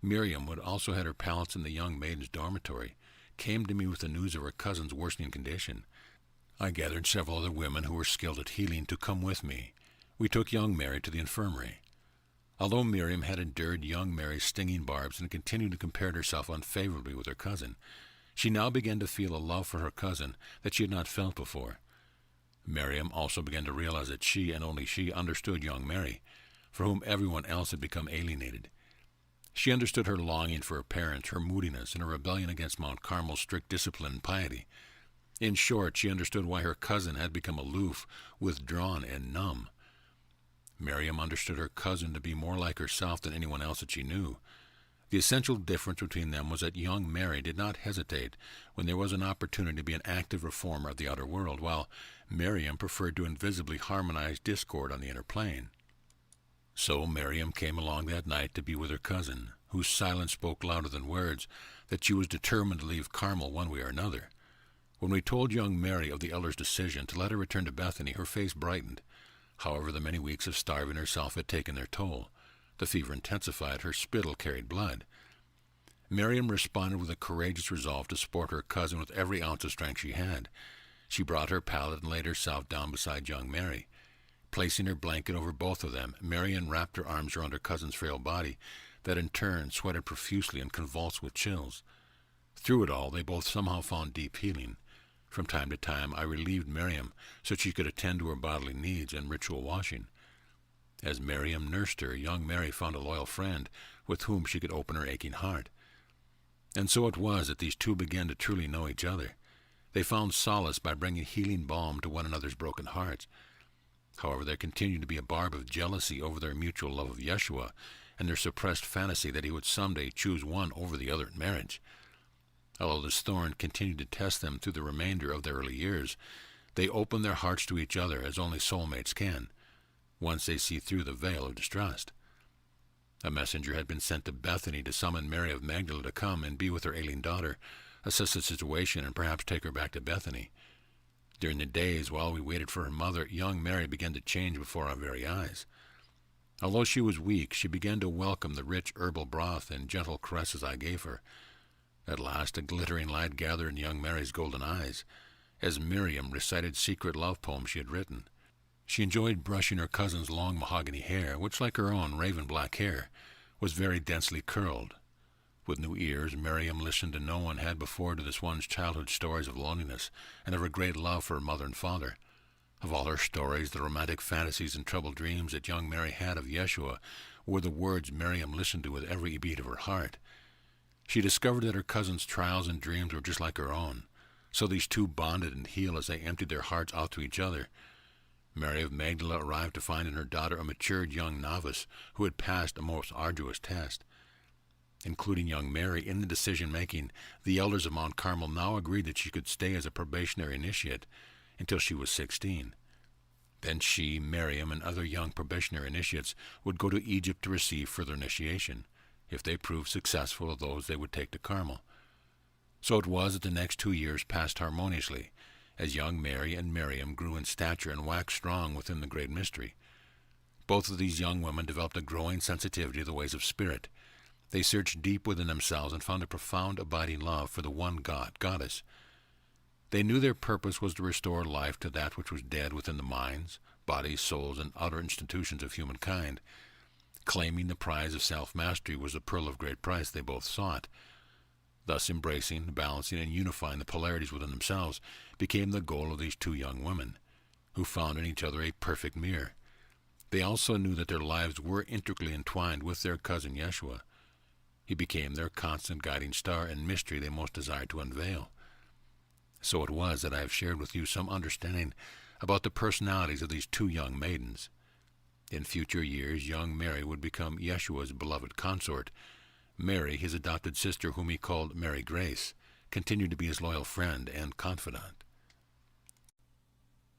Miriam, who had also had her pallets in the young maiden's dormitory, came to me with the news of her cousin's worsening condition. I gathered several other women who were skilled at healing to come with me. We took young Mary to the infirmary. Although Miriam had endured young Mary's stinging barbs and continued to compare herself unfavorably with her cousin, she now began to feel a love for her cousin that she had not felt before. Miriam also began to realize that she, and only she, understood young Mary, for whom everyone else had become alienated. She understood her longing for her parents, her moodiness, and her rebellion against Mount Carmel's strict discipline and piety. In short, she understood why her cousin had become aloof, withdrawn, and numb. Miriam understood her cousin to be more like herself than anyone else that she knew. The essential difference between them was that young Mary did not hesitate when there was an opportunity to be an active reformer of the outer world, while Miriam preferred to invisibly harmonize discord on the inner plane. So Miriam came along that night to be with her cousin, whose silence spoke louder than words, that she was determined to leave Carmel one way or another. When we told young Mary of the elder's decision to let her return to Bethany, her face brightened. However, the many weeks of starving herself had taken their toll. The fever intensified, her spittle carried blood. Miriam responded with a courageous resolve to support her cousin with every ounce of strength she had. She brought her pallet and laid herself down beside young Mary. Placing her blanket over both of them, Marian wrapped her arms around her cousin's frail body, that in turn sweated profusely and convulsed with chills. Through it all, they both somehow found deep healing. From time to time, I relieved Miriam so she could attend to her bodily needs and ritual washing. As Miriam nursed her, young Mary found a loyal friend with whom she could open her aching heart. And so it was that these two began to truly know each other. They found solace by bringing healing balm to one another's broken hearts. However, there continued to be a barb of jealousy over their mutual love of Yeshua and their suppressed fantasy that he would someday choose one over the other in marriage. Although this thorn continued to test them through the remainder of their early years, they opened their hearts to each other as only soulmates can, once they see through the veil of distrust. A messenger had been sent to Bethany to summon Mary of Magdala to come and be with her ailing daughter, assess the situation, and perhaps take her back to Bethany. During the days while we waited for her mother, young Mary began to change before our very eyes. Although she was weak, she began to welcome the rich herbal broth and gentle caresses I gave her. At last a glittering light gathered in young Mary's golden eyes, as Miriam recited secret love poems she had written. She enjoyed brushing her cousin's long mahogany hair, which, like her own raven black hair, was very densely curled. With new ears, Miriam listened to no one had before to this one's childhood stories of loneliness and of her great love for her mother and father. Of all her stories, the romantic fantasies and troubled dreams that young Mary had of Yeshua were the words Miriam listened to with every beat of her heart. She discovered that her cousin's trials and dreams were just like her own, so these two bonded and healed as they emptied their hearts out to each other. Mary of Magdala arrived to find in her daughter a matured young novice who had passed a most arduous test. Including young Mary in the decision-making, the elders of Mount Carmel now agreed that she could stay as a probationary initiate until she was 16. Then she, Miriam, and other young probationary initiates would go to Egypt to receive further initiation. If they proved successful of those, they would take to Carmel. So it was that the next 2 years passed harmoniously, as young Mary and Miriam grew in stature and waxed strong within the great mystery. Both of these young women developed a growing sensitivity to the ways of spirit. They searched deep within themselves and found a profound, abiding love for the one goddess. They knew their purpose was to restore life to that which was dead within the minds, bodies, souls, and outer institutions of humankind. Claiming the prize of self-mastery was the pearl of great price they both sought. Thus embracing, balancing, and unifying the polarities within themselves became the goal of these two young women, who found in each other a perfect mirror. They also knew that their lives were intricately entwined with their cousin Yeshua. He became their constant guiding star and mystery they most desired to unveil. So it was that I have shared with you some understanding about the personalities of these two young maidens. In future years, young Mary would become Yeshua's beloved consort. Mary, his adopted sister, whom he called Mary Grace, continued to be his loyal friend and confidant.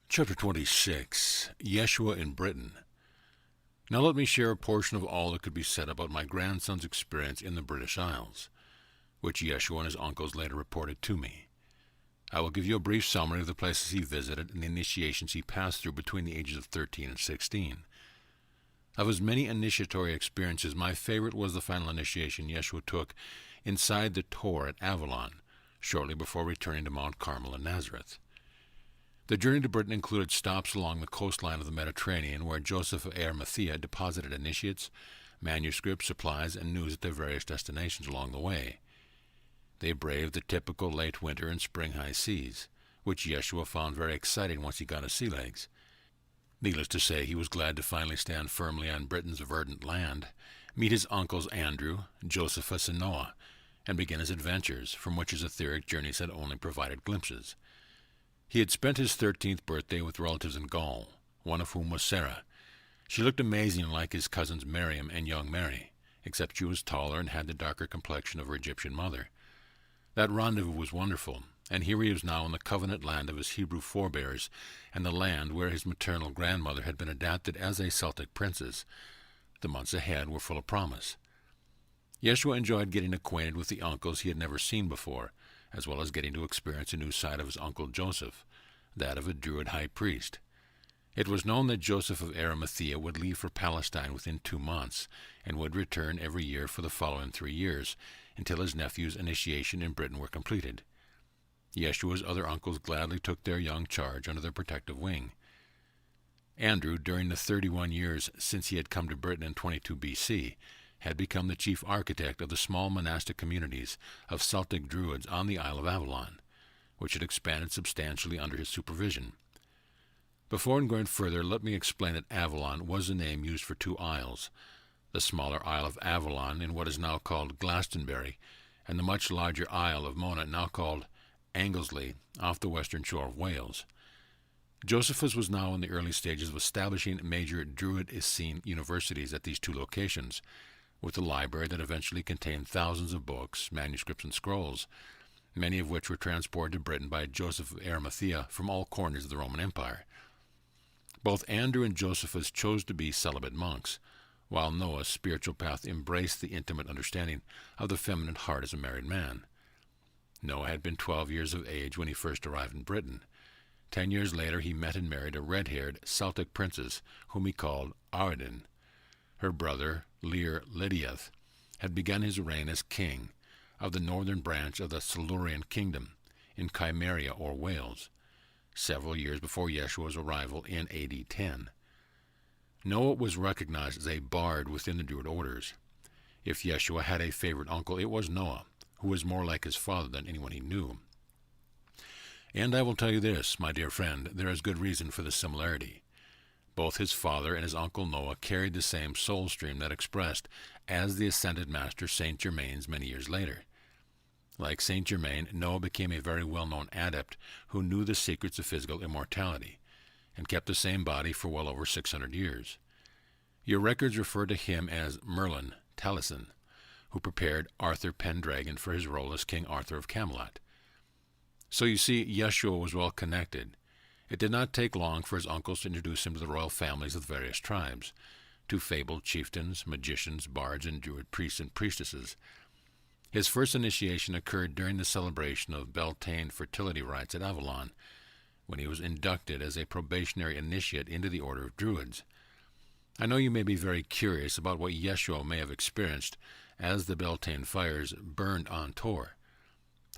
Chapter 26. Yeshua in Britain. Now let me share a portion of all that could be said about my grandson's experience in the British Isles, which Yeshua and his uncles later reported to me. I will give you a brief summary of the places he visited and the initiations he passed through between the ages of 13 and 16. Of his many initiatory experiences, my favorite was the final initiation Yeshua took inside the Tor at Avalon, shortly before returning to Mount Carmel in Nazareth. The journey to Britain included stops along the coastline of the Mediterranean, where Joseph of Arimathea deposited initiates, manuscripts, supplies, and news at their various destinations along the way. They braved the typical late winter and spring high seas, which Yeshua found very exciting once he got his sea legs. Needless to say, he was glad to finally stand firmly on Britain's verdant land, meet his uncles Andrew, Josephus, and Noah, and begin his adventures, from which his etheric journeys had only provided glimpses. He had spent his 13th birthday with relatives in Gaul, one of whom was Sarah. She looked amazing like his cousins Miriam and young Mary, except she was taller and had the darker complexion of her Egyptian mother. That rendezvous was wonderful, and here he was now in the covenant land of his Hebrew forebears, and the land where his maternal grandmother had been adopted as a Celtic princess. The months ahead were full of promise. Yeshua enjoyed getting acquainted with the uncles he had never seen before, as well as getting to experience a new side of his uncle Joseph, that of a Druid high priest. It was known that Joseph of Arimathea would leave for Palestine within 2 months, and would return every year for the following 3 years, until his nephew's initiation in Britain were completed. Yeshua's other uncles gladly took their young charge under their protective wing. Andrew, during the 31 years since he had come to Britain in 22 BC, had become the chief architect of the small monastic communities of Celtic Druids on the Isle of Avalon, which had expanded substantially under his supervision. Before going further, let me explain that Avalon was a name used for 2 isles, the smaller Isle of Avalon in what is now called Glastonbury, and the much larger Isle of Mona, now called Anglesey, off the western shore of Wales. Josephus was now in the early stages of establishing major Druid Essene universities at these 2 locations, with a library that eventually contained thousands of books, manuscripts, and scrolls, many of which were transported to Britain by Joseph of Arimathea from all corners of the Roman Empire. Both Andrew and Josephus chose to be celibate monks, while Noah's spiritual path embraced the intimate understanding of the feminine heart as a married man. Noah had been 12 years of age when he first arrived in Britain. 10 years later he met and married a red-haired Celtic princess whom he called Arden. Her brother, Leir Lydiath, had begun his reign as king of the northern branch of the Silurian kingdom in Cimmeria or Wales, several years before Yeshua's arrival in AD 10. Noah was recognized as a bard within the Druid orders. If Yeshua had a favorite uncle, it was Noah, who was more like his father than anyone he knew. And I will tell you this, my dear friend, there is good reason for this similarity. Both his father and his uncle Noah carried the same soul stream that expressed as the ascended master Saint Germain's many years later. Like Saint Germain, Noah became a very well-known adept who knew the secrets of physical immortality, and kept the same body for well over 600 years. Your records refer to him as Merlin Taliesin, who prepared Arthur Pendragon for his role as King Arthur of Camelot. So you see, Yeshua was well connected. It did not take long for his uncles to introduce him to the royal families of the various tribes, to fabled chieftains, magicians, bards, and Druid priests and priestesses. His first initiation occurred during the celebration of Beltane fertility rites at Avalon, when he was inducted as a probationary initiate into the Order of Druids. I know you may be very curious about what Yeshua may have experienced as the Beltane fires burned on Tor.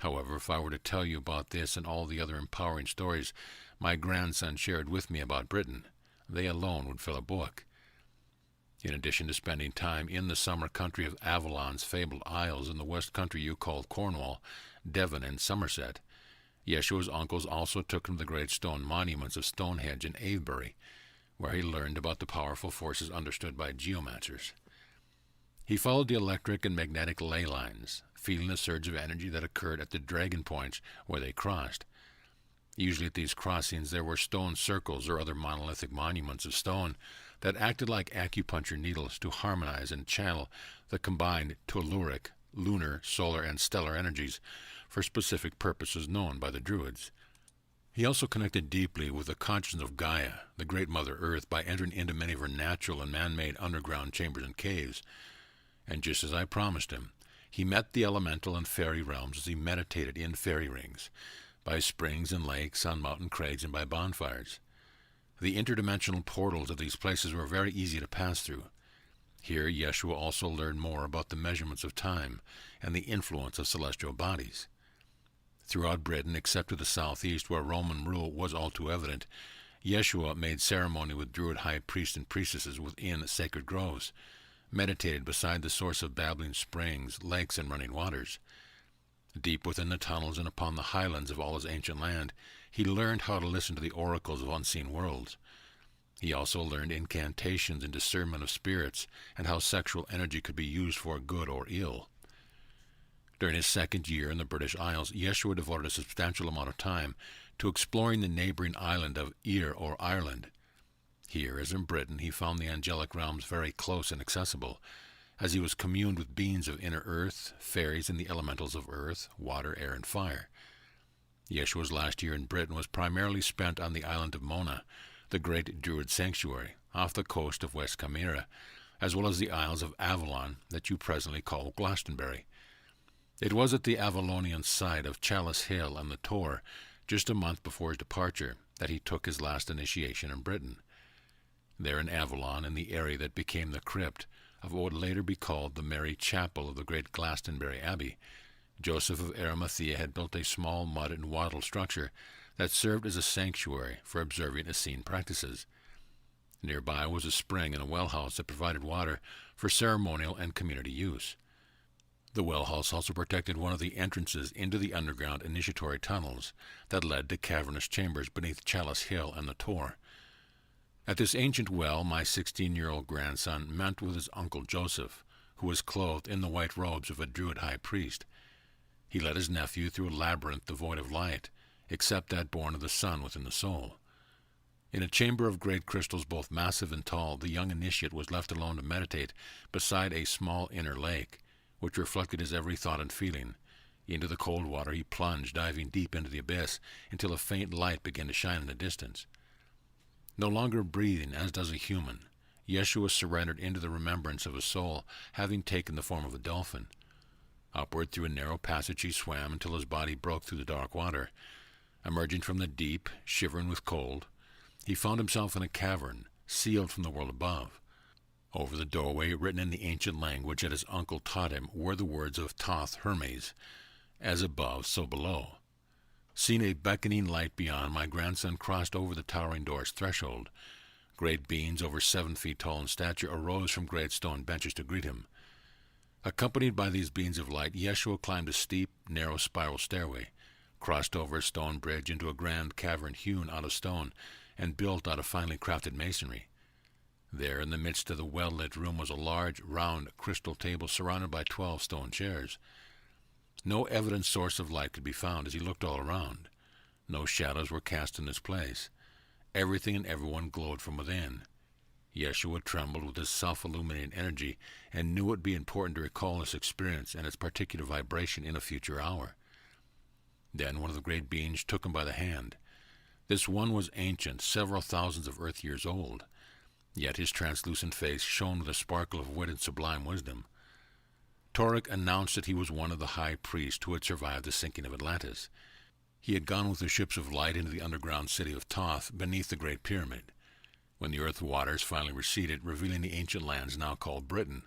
However, if I were to tell you about this and all the other empowering stories my grandson shared with me about Britain, they alone would fill a book. In addition to spending time in the summer country of Avalon's fabled isles in the west country you called Cornwall, Devon, and Somerset, Yeshua's uncles also took him to the great stone monuments of Stonehenge and Avebury, where he learned about the powerful forces understood by geomancers. He followed the electric and magnetic ley lines, feeling the surge of energy that occurred at the dragon points where they crossed. Usually at these crossings there were stone circles or other monolithic monuments of stone that acted like acupuncture needles to harmonize and channel the combined telluric, lunar, solar, and stellar energies for specific purposes known by the Druids. He also connected deeply with the consciousness of Gaia, the great Mother Earth, by entering into many of her natural and man-made underground chambers and caves. And just as I promised him, he met the elemental and fairy realms as he meditated in fairy rings, by springs and lakes, on mountain crags, and by bonfires. The interdimensional portals of these places were very easy to pass through. Here Yeshua also learned more about the measurements of time and the influence of celestial bodies. Throughout Britain, except to the southeast where Roman rule was all too evident, Yeshua made ceremony with Druid high priests and priestesses within sacred groves, meditated beside the source of babbling springs, lakes, and running waters. Deep within the tunnels and upon the highlands of all his ancient land, he learned how to listen to the oracles of unseen worlds. He also learned incantations and discernment of spirits, and how sexual energy could be used for good or ill. During his second year in the British Isles, Yeshua devoted a substantial amount of time to exploring the neighboring island of Ir or Ireland. Here, as in Britain, he found the angelic realms very close and accessible, as he was communed with beings of inner earth, fairies, and the elementals of earth, water, air, and fire. Yeshua's last year in Britain was primarily spent on the island of Mona, the great Druid sanctuary, off the coast of West Chimera, as well as the Isles of Avalon that you presently call Glastonbury. It was at the Avalonian side of Chalice Hill and the Tor, just a month before his departure, that he took his last initiation in Britain, There in Avalon, in the area that became the crypt of what would later be called the Mary Chapel of the great Glastonbury Abbey, Joseph of Arimathea had built a small mud and wattle structure that served as a sanctuary for observing Essene practices. Nearby was a spring and a well house that provided water for ceremonial and community use. The well house also protected one of the entrances into the underground initiatory tunnels that led to cavernous chambers beneath Chalice Hill and the Tor. At this ancient well, my 16-year-old grandson met with his uncle Joseph, who was clothed in the white robes of a Druid high priest. He led his nephew through a labyrinth devoid of light, except that born of the sun within the soul. In a chamber of great crystals both massive and tall, the young initiate was left alone to meditate beside a small inner lake, which reflected his every thought and feeling. Into the cold water he plunged, diving deep into the abyss, until a faint light began to shine in the distance. No longer breathing as does a human, Yeshua surrendered into the remembrance of a soul having taken the form of a dolphin. Upward through a narrow passage he swam until his body broke through the dark water. Emerging from the deep, shivering with cold, he found himself in a cavern, sealed from the world above. Over the doorway, written in the ancient language that his uncle taught him, were the words of Thoth Hermes, "As above, so below." Seeing a beckoning light beyond, my grandson crossed over the towering door's threshold. Great beings over 7 feet tall in stature arose from great stone benches to greet him. Accompanied by these beings of light, Yeshua climbed a steep, narrow spiral stairway, crossed over a stone bridge into a grand cavern hewn out of stone and built out of finely crafted masonry. There, in the midst of the well-lit room, was a large, round, crystal table surrounded by 12 stone chairs. No evident source of light could be found as he looked all around. No shadows were cast in this place. Everything and everyone glowed from within. Yeshua trembled with his self-illuminating energy and knew it would be important to recall this experience and its particular vibration in a future hour. Then one of the great beings took him by the hand. This one was ancient, several thousands of earth years old, yet his translucent face shone with a sparkle of wit and sublime wisdom. Torek announced that he was one of the high priests who had survived the sinking of Atlantis. He had gone with the ships of light into the underground city of Thoth beneath the Great Pyramid. When the earth waters finally receded, revealing the ancient lands now called Britain,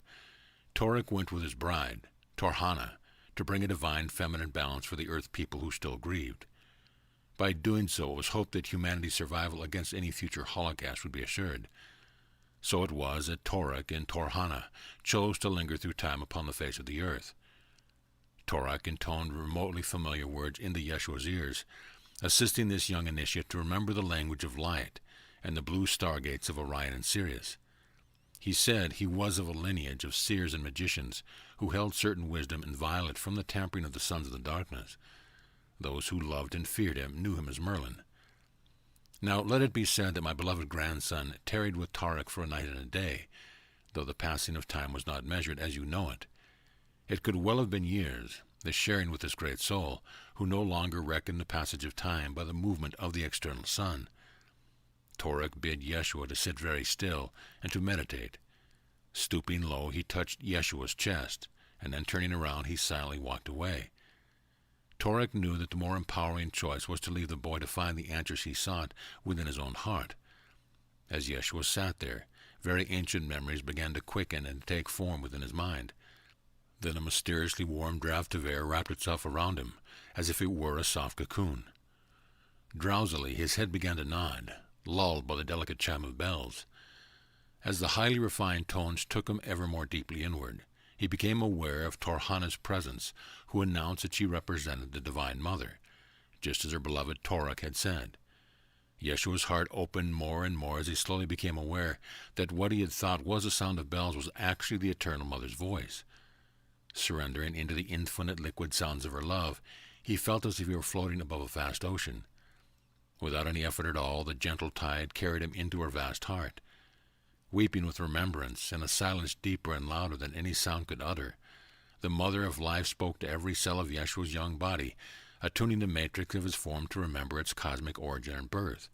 Torek went with his bride, Torhana, to bring a divine feminine balance for the earth people who still grieved. By doing so, it was hoped that humanity's survival against any future holocaust would be assured. So it was that Torek and Torhana chose to linger through time upon the face of the earth. Torek intoned remotely familiar words into Yeshua's ears, assisting this young initiate to remember the language of light and the blue stargates of Orion and Sirius. He said he was of a lineage of seers and magicians who held certain wisdom inviolate from the tampering of the sons of the darkness. Those who loved and feared him knew him as Merlin. Now let it be said that my beloved grandson tarried with Torek for a night and a day, though the passing of time was not measured as you know it. It could well have been years, the sharing with this great soul, who no longer reckoned the passage of time by the movement of the external sun. Torek bid Yeshua to sit very still and to meditate. Stooping low, he touched Yeshua's chest, and then turning around, he silently walked away. Torek knew that the more empowering choice was to leave the boy to find the answers he sought within his own heart. As Yeshua sat there, very ancient memories began to quicken and to take form within his mind. Then a mysteriously warm draught of air wrapped itself around him, as if it were a soft cocoon. Drowsily, his head began to nod, lulled by the delicate chime of bells. As the highly refined tones took him ever more deeply inward, he became aware of Torhana's presence, who announced that she represented the Divine Mother, just as her beloved Torek had said. Yeshua's heart opened more and more as he slowly became aware that what he had thought was the sound of bells was actually the Eternal Mother's voice. Surrendering into the infinite liquid sounds of her love, he felt as if he were floating above a vast ocean. Without any effort at all, the gentle tide carried him into her vast heart. Weeping with remembrance, in a silence deeper and louder than any sound could utter, the Mother of Life spoke to every cell of Yeshua's young body, attuning the matrix of his form to remember its cosmic origin and birth.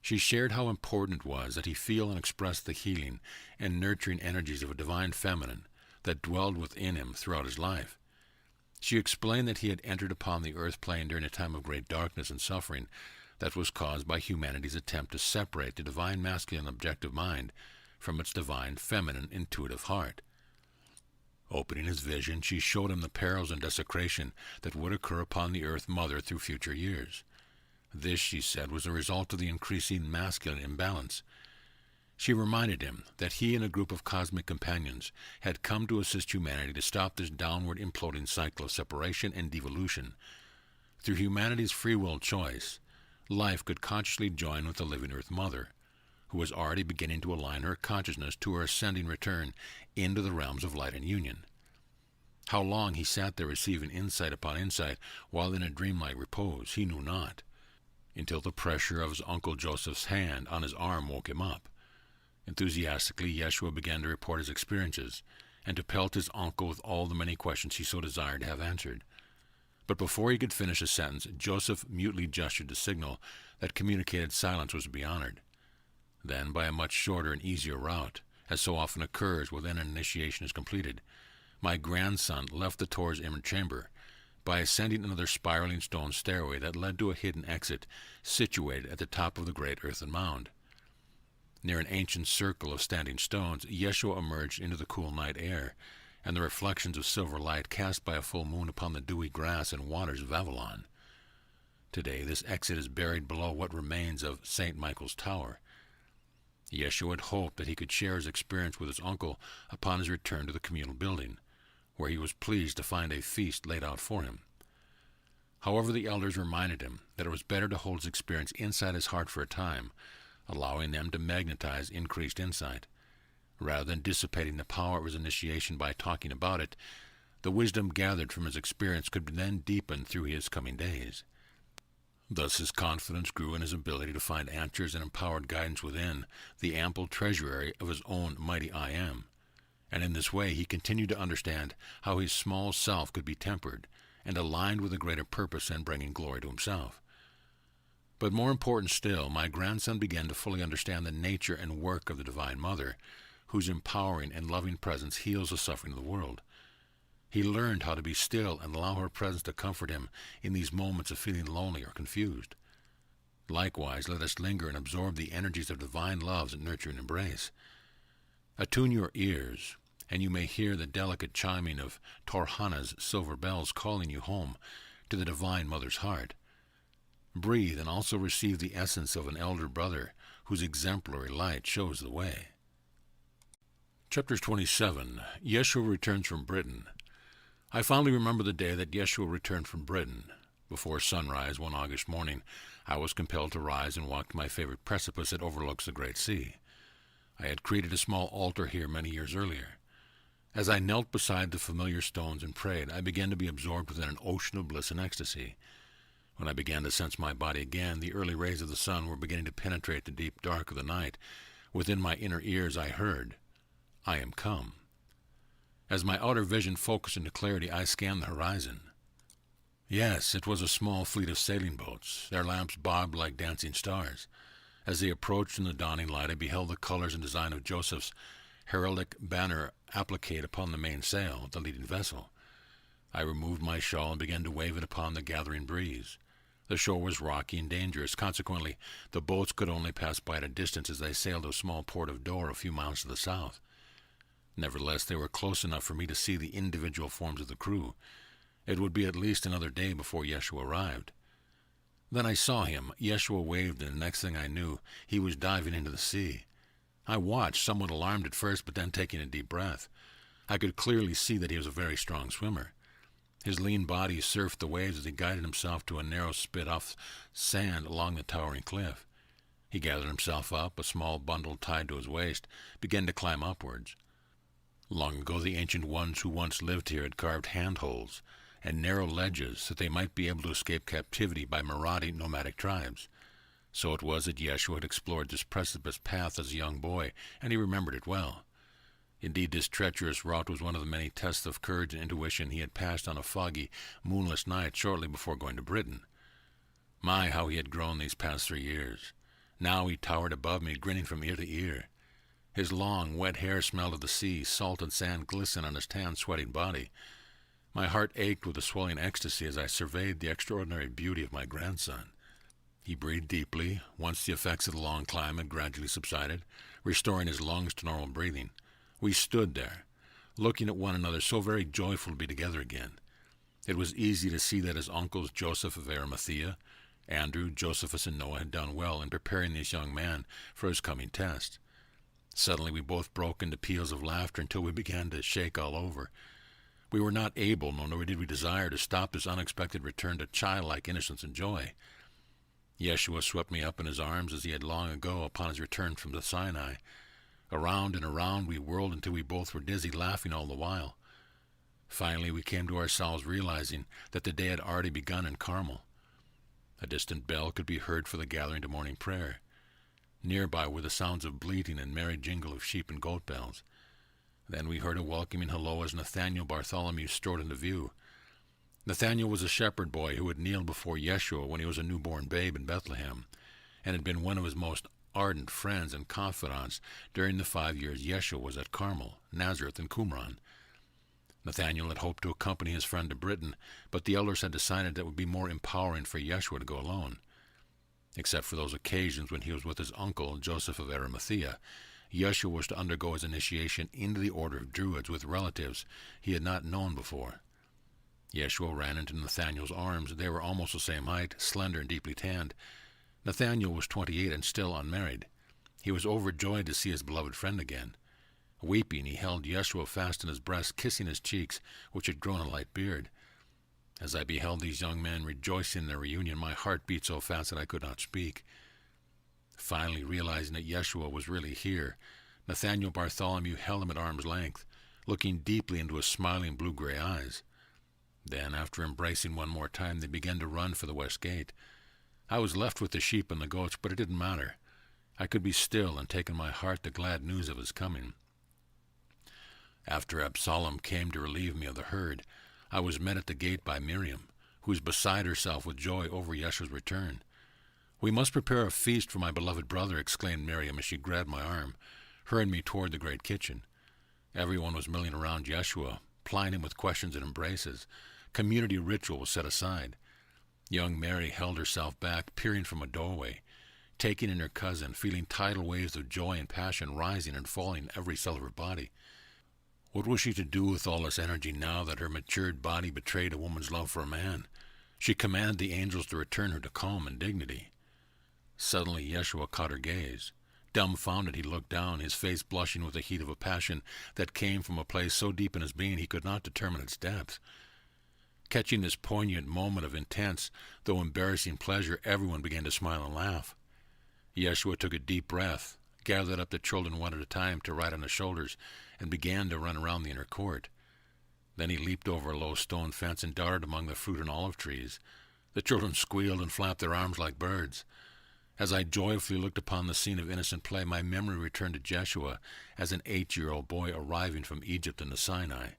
She shared how important it was that he feel and express the healing and nurturing energies of a divine feminine that dwelled within him throughout his life. She explained that he had entered upon the earth plane during a time of great darkness and suffering that was caused by humanity's attempt to separate the divine masculine objective mind from its divine feminine intuitive heart. Opening his vision, she showed him the perils and desecration that would occur upon the Earth Mother through future years. This, she said, was a result of the increasing masculine imbalance. She reminded him that he and a group of cosmic companions had come to assist humanity to stop this downward imploding cycle of separation and devolution. Through humanity's free will choice, life could consciously join with the living Earth Mother, who was already beginning to align her consciousness to her ascending return into the realms of light and union. How long he sat there receiving insight upon insight while in a dreamlike repose, he knew not, until the pressure of his Uncle Joseph's hand on his arm woke him up. Enthusiastically, Yeshua began to report his experiences, and to pelt his uncle with all the many questions he so desired to have answered. But before he could finish a sentence, Joseph mutely gestured to signal that communicated silence was to be honored. Then, by a much shorter and easier route, as so often occurs when an initiation is completed, my grandson left the Torah's inner chamber by ascending another spiraling stone stairway that led to a hidden exit situated at the top of the great earthen mound. Near an ancient circle of standing stones, Yeshua emerged into the cool night air, and the reflections of silver light cast by a full moon upon the dewy grass and waters of Avalon. Today, this exit is buried below what remains of St. Michael's Tower. Yeshua had hoped that he could share his experience with his uncle upon his return to the communal building, where he was pleased to find a feast laid out for him. However, the elders reminded him that it was better to hold his experience inside his heart for a time, allowing them to magnetize increased insight. Rather than dissipating the power of his initiation by talking about it, the wisdom gathered from his experience could then deepen through his coming days. Thus his confidence grew in his ability to find answers and empowered guidance within the ample treasury of his own mighty I Am. And in this way he continued to understand how his small self could be tempered and aligned with a greater purpose and bringing glory to himself. But more important still, my grandson began to fully understand the nature and work of the Divine Mother, whose empowering and loving presence heals the suffering of the world. He learned how to be still and allow her presence to comfort him in these moments of feeling lonely or confused. Likewise, let us linger and absorb the energies of divine love's nurturing embrace. Attune your ears, and you may hear the delicate chiming of Torhana's silver bells calling you home to the Divine Mother's heart. Breathe and also receive the essence of an elder brother whose exemplary light shows the way. Chapter 27. Yeshua returns from Britain. I fondly remember the day that Yeshua returned from Britain. Before sunrise one August morning, I was compelled to rise and walk to my favorite precipice that overlooks the great sea. I had created a small altar here many years earlier. As I knelt beside the familiar stones and prayed, I began to be absorbed within an ocean of bliss and ecstasy. When I began to sense my body again, the early rays of the sun were beginning to penetrate the deep dark of the night. Within my inner ears I heard, "I am come." As my outer vision focused into clarity, I scanned the horizon. Yes, it was a small fleet of sailing boats. Their lamps bobbed like dancing stars. As they approached in the dawning light, I beheld the colors and design of Joseph's heraldic banner appliqued upon the mainsail, the leading vessel. I removed my shawl and began to wave it upon the gathering breeze. The shore was rocky and dangerous. Consequently, the boats could only pass by at a distance as they sailed to a small port of Dor a few miles to the south. Nevertheless, they were close enough for me to see the individual forms of the crew. It would be at least another day before Yeshua arrived. Then I saw him. Yeshua waved, and the next thing I knew, he was diving into the sea. I watched, somewhat alarmed at first, but then taking a deep breath. I could clearly see that he was a very strong swimmer. His lean body surfed the waves as he guided himself to a narrow spit of sand along the towering cliff. He gathered himself up, a small bundle tied to his waist, began to climb upwards. Long ago the ancient ones who once lived here had carved handholds and narrow ledges that they might be able to escape captivity by marauding nomadic tribes. So it was that Yeshua had explored this precipice path as a young boy, and he remembered it well. Indeed, this treacherous route was one of the many tests of courage and intuition he had passed on a foggy, moonless night shortly before going to Britain. My, how he had grown these past 3 years. Now he towered above me, grinning from ear to ear. His long, wet hair smelled of the sea, salt and sand glistened on his tan, sweating body. My heart ached with a swelling ecstasy as I surveyed the extraordinary beauty of my grandson. He breathed deeply once the effects of the long climb had gradually subsided, restoring his lungs to normal breathing. We stood there, looking at one another, so very joyful to be together again. It was easy to see that his uncles Joseph of Arimathea, Andrew, Josephus, and Noah had done well in preparing this young man for his coming test. Suddenly we both broke into peals of laughter until we began to shake all over. We were not able, nor did we desire, to stop this unexpected return to childlike innocence and joy. Yeshua swept me up in his arms as he had long ago upon his return from the Sinai. Around and around we whirled until we both were dizzy, laughing all the while. Finally we came to ourselves, realizing that the day had already begun in Carmel. A distant bell could be heard for the gathering to morning prayer. Nearby were the sounds of bleating and merry jingle of sheep and goat bells. Then we heard a welcoming hello as Nathaniel Bartholomew strode into view. Nathaniel was a shepherd boy who had kneeled before Yeshua when he was a newborn babe in Bethlehem, and had been one of his most ardent friends and confidants during the 5 years Yeshua was at Carmel, Nazareth, and Qumran. Nathaniel had hoped to accompany his friend to Britain, but the elders had decided that it would be more empowering for Yeshua to go alone. Except for those occasions when he was with his uncle, Joseph of Arimathea, Yeshua was to undergo his initiation into the order of Druids with relatives he had not known before. Yeshua ran into Nathaniel's arms. They were almost the same height, slender and deeply tanned. Nathaniel was 28 and still unmarried. He was overjoyed to see his beloved friend again. Weeping, he held Yeshua fast in his breast, kissing his cheeks, which had grown a light beard. As I beheld these young men rejoicing in their reunion, my heart beat so fast that I could not speak. Finally, realizing that Yeshua was really here, Nathaniel Bartholomew held him at arm's length, looking deeply into his smiling blue-gray eyes. Then, after embracing one more time, they began to run for the west gate. I was left with the sheep and the goats, but it didn't matter. I could be still and take in my heart the glad news of his coming. After Absalom came to relieve me of the herd, I was met at the gate by Miriam, who was beside herself with joy over Yeshua's return. "We must prepare a feast for my beloved brother," exclaimed Miriam as she grabbed my arm, hurrying me toward the great kitchen. Everyone was milling around Yeshua, plying him with questions and embraces. Community ritual was set aside. Young Mary held herself back, peering from a doorway, taking in her cousin, feeling tidal waves of joy and passion rising and falling in every cell of her body. What was she to do with all this energy now that her matured body betrayed a woman's love for a man? She commanded the angels to return her to calm and dignity. Suddenly Yeshua caught her gaze. Dumbfounded, he looked down, his face blushing with the heat of a passion that came from a place so deep in his being he could not determine its depth. Catching this poignant moment of intense, though embarrassing pleasure, everyone began to smile and laugh. Yeshua took a deep breath, gathered up the children one at a time to ride on his shoulders, and began to run around the inner court. Then he leaped over a low stone fence and darted among the fruit and olive trees. The children squealed and flapped their arms like birds. As I joyfully looked upon the scene of innocent play, my memory returned to Jeshua as an 8-year-old boy arriving from Egypt and the Sinai.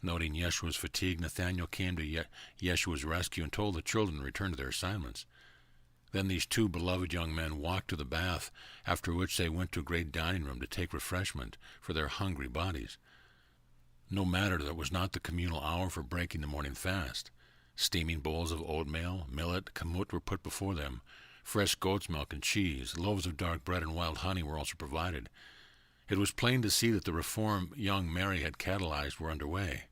Noting Yeshua's fatigue, Nathanael came to Yeshua's rescue and told the children to return to their assignments. Then these two beloved young men walked to the bath, after which they went to a great dining room to take refreshment for their hungry bodies. No matter that it was not the communal hour for breaking the morning fast. Steaming bowls of oatmeal, millet, kamut were put before them. Fresh goat's milk and cheese, loaves of dark bread and wild honey were also provided. It was plain to see that the reform young Mary had catalyzed were underway.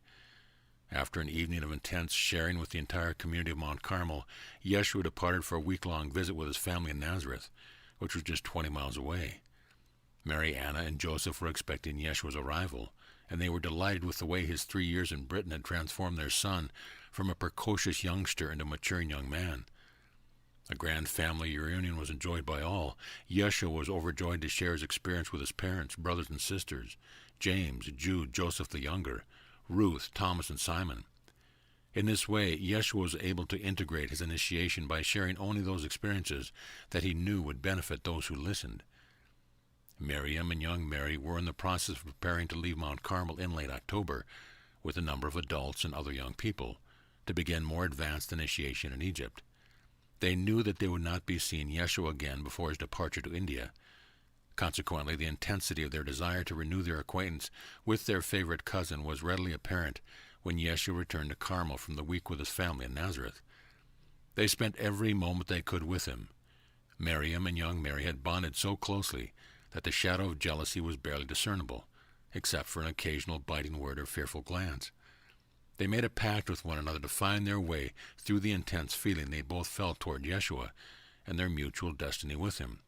After an evening of intense sharing with the entire community of Mount Carmel, Yeshua departed for a week-long visit with his family in Nazareth, which was just 20 miles away. Mary, Anna, and Joseph were expecting Yeshua's arrival, and they were delighted with the way his 3 years in Britain had transformed their son from a precocious youngster into a maturing young man. A grand family reunion was enjoyed by all. Yeshua was overjoyed to share his experience with his parents, brothers and sisters, James, Jude, Joseph the younger, Ruth, Thomas, and Simon. In this way, Yeshua was able to integrate his initiation by sharing only those experiences that he knew would benefit those who listened. Miriam and young Mary were in the process of preparing to leave Mount Carmel in late October, with a number of adults and other young people, to begin more advanced initiation in Egypt. They knew that they would not be seeing Yeshua again before his departure to India. Consequently, the intensity of their desire to renew their acquaintance with their favorite cousin was readily apparent when Yeshua returned to Carmel from the week with his family in Nazareth. They spent every moment they could with him. Miriam and young Mary had bonded so closely that the shadow of jealousy was barely discernible, except for an occasional biting word or fearful glance. They made a pact with one another to find their way through the intense feeling they both felt toward Yeshua and their mutual destiny with him.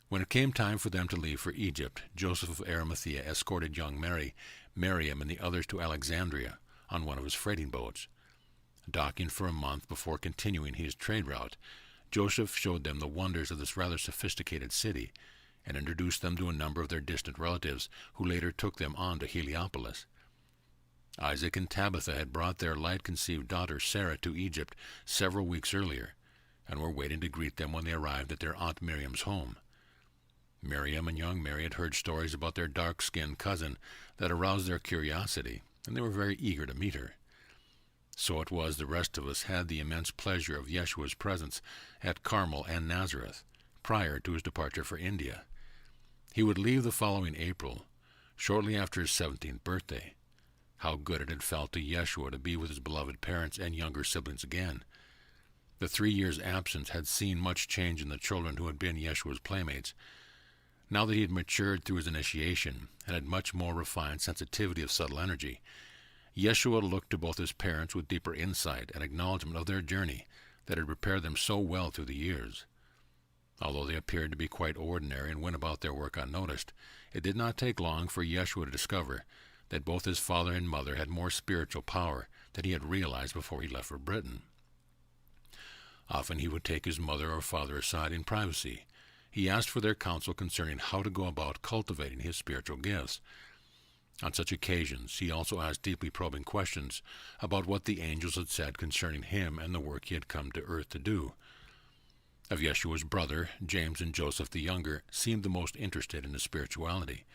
When it came time for them to leave for Egypt, Joseph of Arimathea escorted young Mary, Miriam, and the others to Alexandria on one of his freighting boats. Docking for a month before continuing his trade route, Joseph showed them the wonders of this rather sophisticated city and introduced them to a number of their distant relatives who later took them on to Heliopolis. Isaac and Tabitha had brought their light-conceived daughter Sarah to Egypt several weeks earlier and were waiting to greet them when they arrived at their Aunt Miriam's home. Miriam and young Mary had heard stories about their dark-skinned cousin that aroused their curiosity, and they were very eager to meet her. So it was the rest of us had the immense pleasure of Yeshua's presence at Carmel and Nazareth, prior to his departure for India. He would leave the following April, shortly after his 17th birthday. How good it had felt to Yeshua to be with his beloved parents and younger siblings again. The 3 years' absence had seen much change in the children who had been Yeshua's playmates. Now that he had matured through his initiation and had much more refined sensitivity of subtle energy, Yeshua looked to both his parents with deeper insight and acknowledgement of their journey that had prepared them so well through the years. Although they appeared to be quite ordinary and went about their work unnoticed, it did not take long for Yeshua to discover that both his father and mother had more spiritual power than he had realized before he left for Britain. Often he would take his mother or father aside in privacy. He asked for their counsel concerning how to go about cultivating his spiritual gifts. On such occasions, he also asked deeply probing questions about what the angels had said concerning him and the work he had come to earth to do. Of Yeshua's brother, James and Joseph the younger seemed the most interested in his spirituality.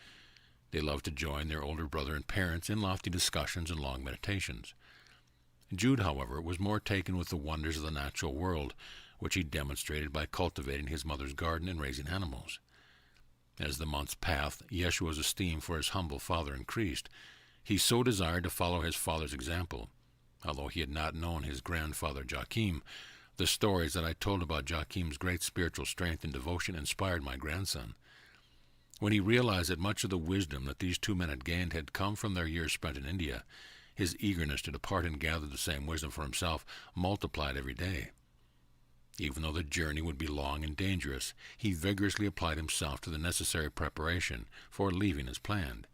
They loved to join their older brother and parents in lofty discussions and long meditations. Jude, however, was more taken with the wonders of the natural world, which he demonstrated by cultivating his mother's garden and raising animals. As the months passed, Yeshua's esteem for his humble father increased. He so desired to follow his father's example. Although he had not known his grandfather Joachim, the stories that I told about Joachim's great spiritual strength and devotion inspired my grandson. When he realized that much of the wisdom that these two men had gained had come from their years spent in India, his eagerness to depart and gather the same wisdom for himself multiplied every day. Even though the journey would be long and dangerous, he vigorously applied himself to the necessary preparation for leaving as planned.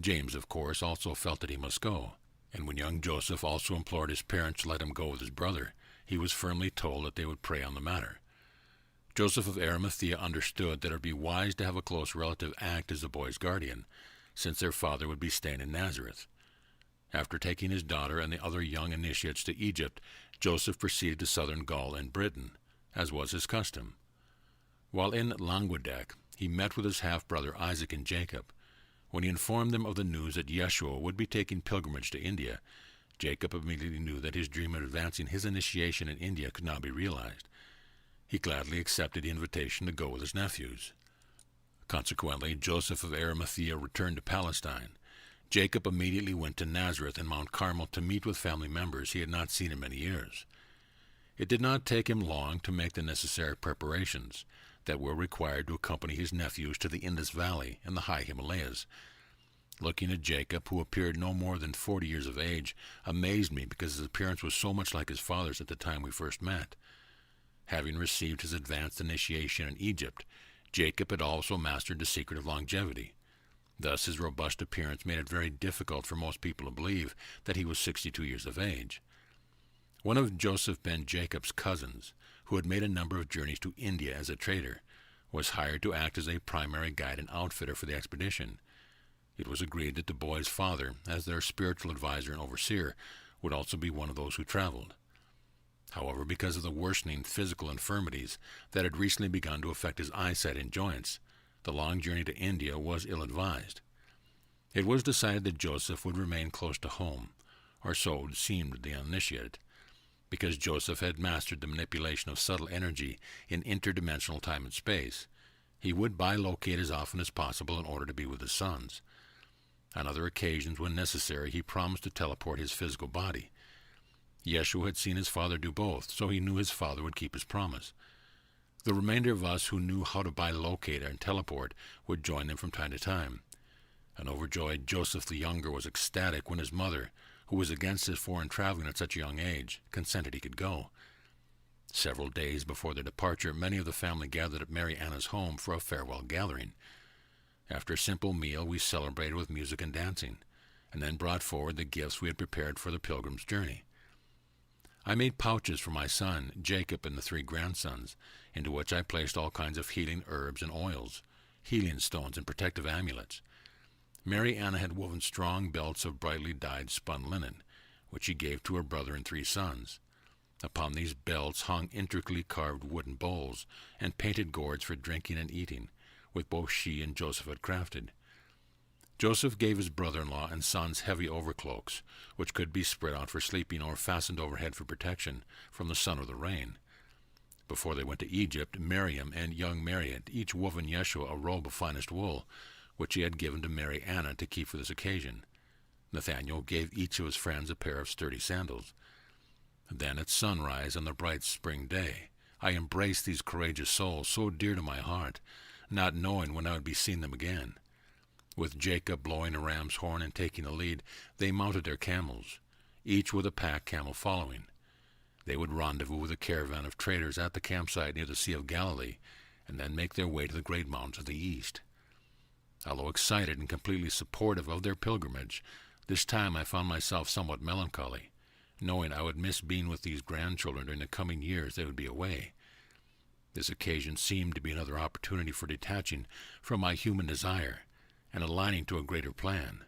James, of course, also felt that he must go, and when young Joseph also implored his parents to let him go with his brother, he was firmly told that they would pray on the matter. Joseph of Arimathea understood that it would be wise to have a close relative act as the boy's guardian, since their father would be staying in Nazareth. After taking his daughter and the other young initiates to Egypt, Joseph proceeded to southern Gaul and Britain, as was his custom. While in Languedoc, he met with his half-brother Isaac and Jacob. When he informed them of the news that Yeshua would be taking pilgrimage to India, Jacob immediately knew that his dream of advancing his initiation in India could now be realized. He gladly accepted the invitation to go with his nephews. Consequently, Joseph of Arimathea returned to Palestine. Jacob immediately went to Nazareth and Mount Carmel to meet with family members he had not seen in many years. It did not take him long to make the necessary preparations that were required to accompany his nephews to the Indus Valley and the high Himalayas. Looking at Jacob, who appeared no more than 40 years of age, amazed me because his appearance was so much like his father's at the time we first met. Having received his advanced initiation in Egypt, Jacob had also mastered the secret of longevity. Thus his robust appearance made it very difficult for most people to believe that he was 62 years of age. One of Joseph ben Jacob's cousins, who had made a number of journeys to India as a trader, was hired to act as a primary guide and outfitter for the expedition. It was agreed that the boy's father, as their spiritual advisor and overseer, would also be one of those who traveled. However, because of the worsening physical infirmities that had recently begun to affect his eyesight and joints, the long journey to India was ill-advised. It was decided that Joseph would remain close to home, or so it seemed to the uninitiated, because Joseph had mastered the manipulation of subtle energy in interdimensional time and space. He would bilocate as often as possible in order to be with his sons. On other occasions, when necessary, he promised to teleport his physical body. Yeshua had seen his father do both, so he knew his father would keep his promise. The remainder of us who knew how to bilocate and teleport would join them from time to time. An overjoyed Joseph the Younger was ecstatic when his mother, who was against his foreign traveling at such a young age, consented he could go. Several days before their departure, many of the family gathered at Mary Anna's home for a farewell gathering. After a simple meal, we celebrated with music and dancing, and then brought forward the gifts we had prepared for the pilgrim's journey. I made pouches for my son, Jacob, and the 3 grandsons, into which I placed all kinds of healing herbs and oils, healing stones, and protective amulets. Mary Anna had woven strong belts of brightly dyed spun linen, which she gave to her brother and 3 sons. Upon these belts hung intricately carved wooden bowls and painted gourds for drinking and eating, which both she and Joseph had crafted. Joseph gave his brother-in-law and sons heavy overcloaks, which could be spread out for sleeping or fastened overhead for protection from the sun or the rain. Before they went to Egypt, Miriam and young Mary had each woven Yeshua a robe of finest wool, which he had given to Mary Anna to keep for this occasion. Nathanael gave each of his friends a pair of sturdy sandals. Then at sunrise on the bright spring day, I embraced these courageous souls so dear to my heart, not knowing when I would be seeing them again. With Jacob blowing a ram's horn and taking the lead, they mounted their camels, each with a pack camel following. They would rendezvous with a caravan of traders at the campsite near the Sea of Galilee, and then make their way to the great mountains of the east. Although excited and completely supportive of their pilgrimage, this time I found myself somewhat melancholy, knowing I would miss being with these grandchildren during the coming years they would be away. This occasion seemed to be another opportunity for detaching from my human desire and aligning to a greater plan.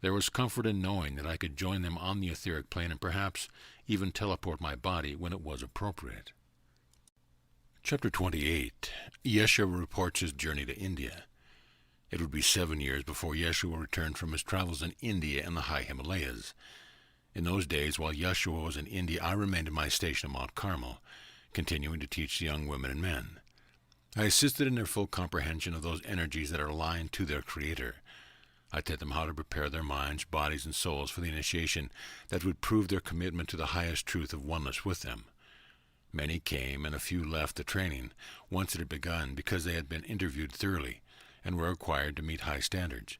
There was comfort in knowing that I could join them on the etheric plane and perhaps even teleport my body when it was appropriate. Chapter 28. Yeshua reports his journey to India. It would be 7 years before Yeshua returned from his travels in India and the high Himalayas. In those days, while Yeshua was in India, I remained at my station at Mount Carmel, continuing to teach the young women and men. I assisted in their full comprehension of those energies that are aligned to their Creator. I taught them how to prepare their minds, bodies, and souls for the initiation that would prove their commitment to the highest truth of oneness with them. Many came, and a few left the training, once it had begun, because they had been interviewed thoroughly and were required to meet high standards.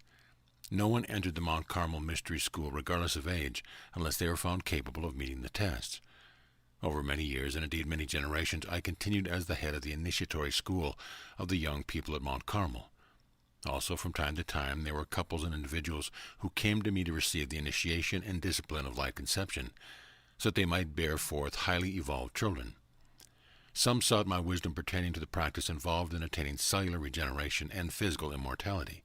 No one entered the Mount Carmel Mystery School, regardless of age, unless they were found capable of meeting the tests. Over many years, and indeed many generations, I continued as the head of the initiatory school of the young people at Mount Carmel. Also, from time to time, there were couples and individuals who came to me to receive the initiation and discipline of life conception, so that they might bear forth highly evolved children. Some sought my wisdom pertaining to the practice involved in attaining cellular regeneration and physical immortality.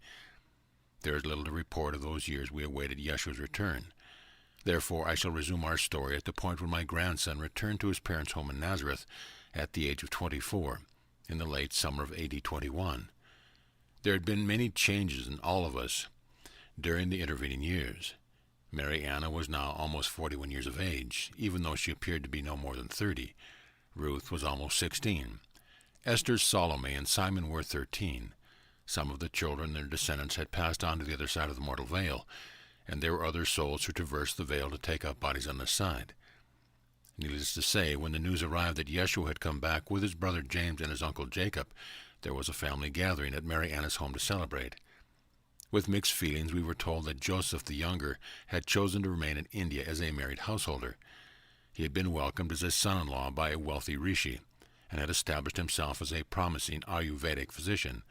There is little to report of those years we awaited Yeshua's return. Therefore, I shall resume our story at the point when my grandson returned to his parents' home in Nazareth at the age of 24, in the late summer of AD 21. There had been many changes in all of us during the intervening years. Mary Anna was now almost 41 years of age, even though she appeared to be no more than 30. Ruth was almost 16. Esther, Salome, and Simon were 13. Some of the children and their descendants had passed on to the other side of the mortal veil, and there were other souls who traversed the veil to take up bodies on this side. Needless to say, when the news arrived that Yeshua had come back with his brother James and his uncle Jacob, there was a family gathering at Mary Anna's home to celebrate. With mixed feelings, we were told that Joseph the Younger had chosen to remain in India as a married householder. He had been welcomed as a son-in-law by a wealthy rishi, and had established himself as a promising Ayurvedic physician.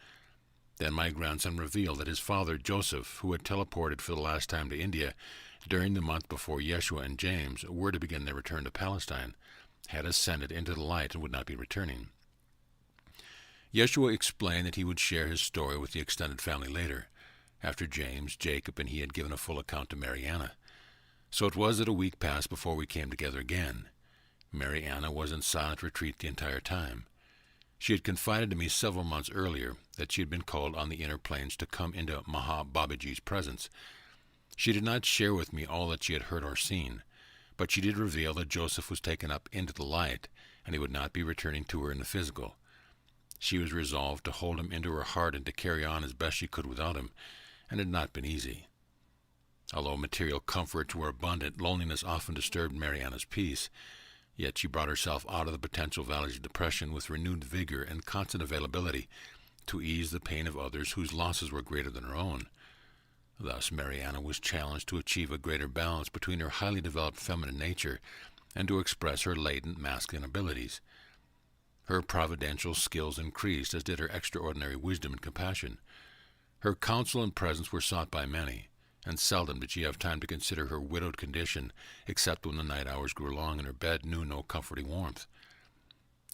Then my grandson revealed that his father, Joseph, who had teleported for the last time to India during the month before Yeshua and James were to begin their return to Palestine, had ascended into the light and would not be returning. Yeshua explained that he would share his story with the extended family later, after James, Jacob, and he had given a full account to Mary Anna. So it was that a week passed before we came together again. Mary Anna was in silent retreat the entire time. She had confided to me several months earlier that she had been called on the inner planes to come into Maha Babaji's presence. She did not share with me all that she had heard or seen, but she did reveal that Joseph was taken up into the light, and he would not be returning to her in the physical. She was resolved to hold him into her heart and to carry on as best she could without him, and it had not been easy. Although material comforts were abundant, loneliness often disturbed Mariana's peace. Yet she brought herself out of the potential valleys of depression with renewed vigor and constant availability to ease the pain of others whose losses were greater than her own. Thus, Mariana was challenged to achieve a greater balance between her highly developed feminine nature and to express her latent masculine abilities. Her providential skills increased, as did her extraordinary wisdom and compassion. Her counsel and presence were sought by many, and seldom did she have time to consider her widowed condition, except when the night hours grew long and her bed knew no comforting warmth.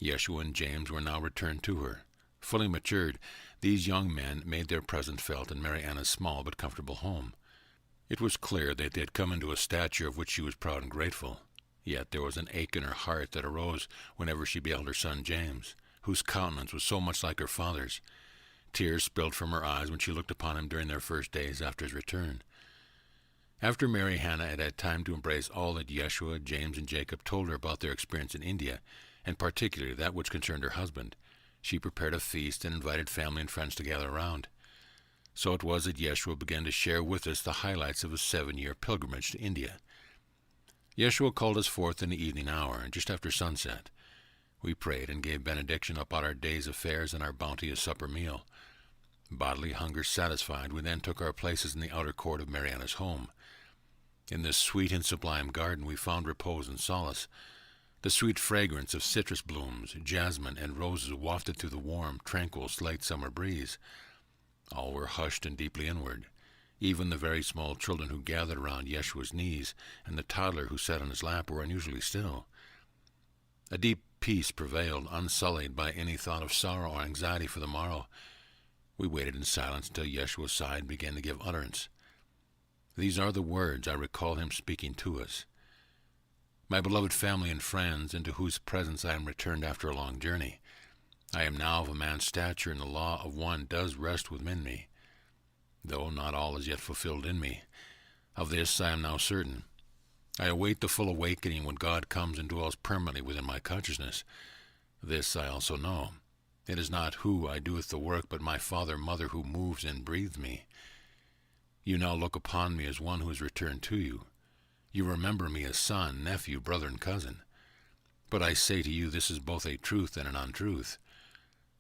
Yeshua and James were now returned to her. Fully matured, these young men made their presence felt in Mariana's small but comfortable home. It was clear that they had come into a stature of which she was proud and grateful. Yet there was an ache in her heart that arose whenever she beheld her son James, whose countenance was so much like her father's. Tears spilled from her eyes when she looked upon him during their first days after his return. After Mariana had had time to embrace all that Yeshua, James, and Jacob told her about their experience in India, and particularly that which concerned her husband, she prepared a feast and invited family and friends to gather around. So it was that Yeshua began to share with us the highlights of his 7-year pilgrimage to India. Yeshua called us forth in the evening hour, and just after sunset. We prayed and gave benediction about our day's affairs and our bounteous supper meal. Bodily hunger satisfied, we then took our places in the outer court of Mariana's home. In this sweet and sublime garden we found repose and solace. The sweet fragrance of citrus blooms, jasmine, and roses wafted through the warm, tranquil, late summer breeze. All were hushed and deeply inward. Even the very small children who gathered around Yeshua's knees and the toddler who sat on his lap were unusually still. A deep peace prevailed, unsullied by any thought of sorrow or anxiety for the morrow. We waited in silence until Yeshua sighed and began to give utterance. These are the words I recall him speaking to us. My beloved family and friends, into whose presence I am returned after a long journey, I am now of a man's stature, and the law of one does rest within me, though not all is yet fulfilled in me. Of this I am now certain. I await the full awakening when God comes and dwells permanently within my consciousness. This I also know. It is not who I doeth the work, but my Father, Mother, who moves and breathes me. You now look upon me as one who is returned to you. You remember me as son, nephew, brother, and cousin. But I say to you, this is both a truth and an untruth.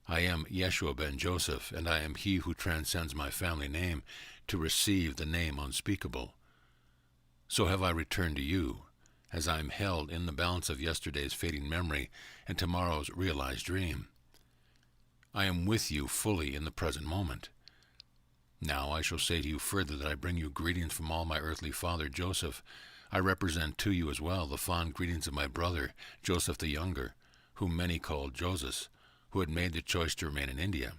I am Yeshua ben Joseph, and I am he who transcends my family name to receive the name unspeakable. So have I returned to you, as I am held in the balance of yesterday's fading memory and tomorrow's realized dream. I am with you fully in the present moment. Now I shall say to you further that I bring you greetings from all my earthly father Joseph. I represent to you as well the fond greetings of my brother, Joseph the Younger, whom many called Joses, who had made the choice to remain in India.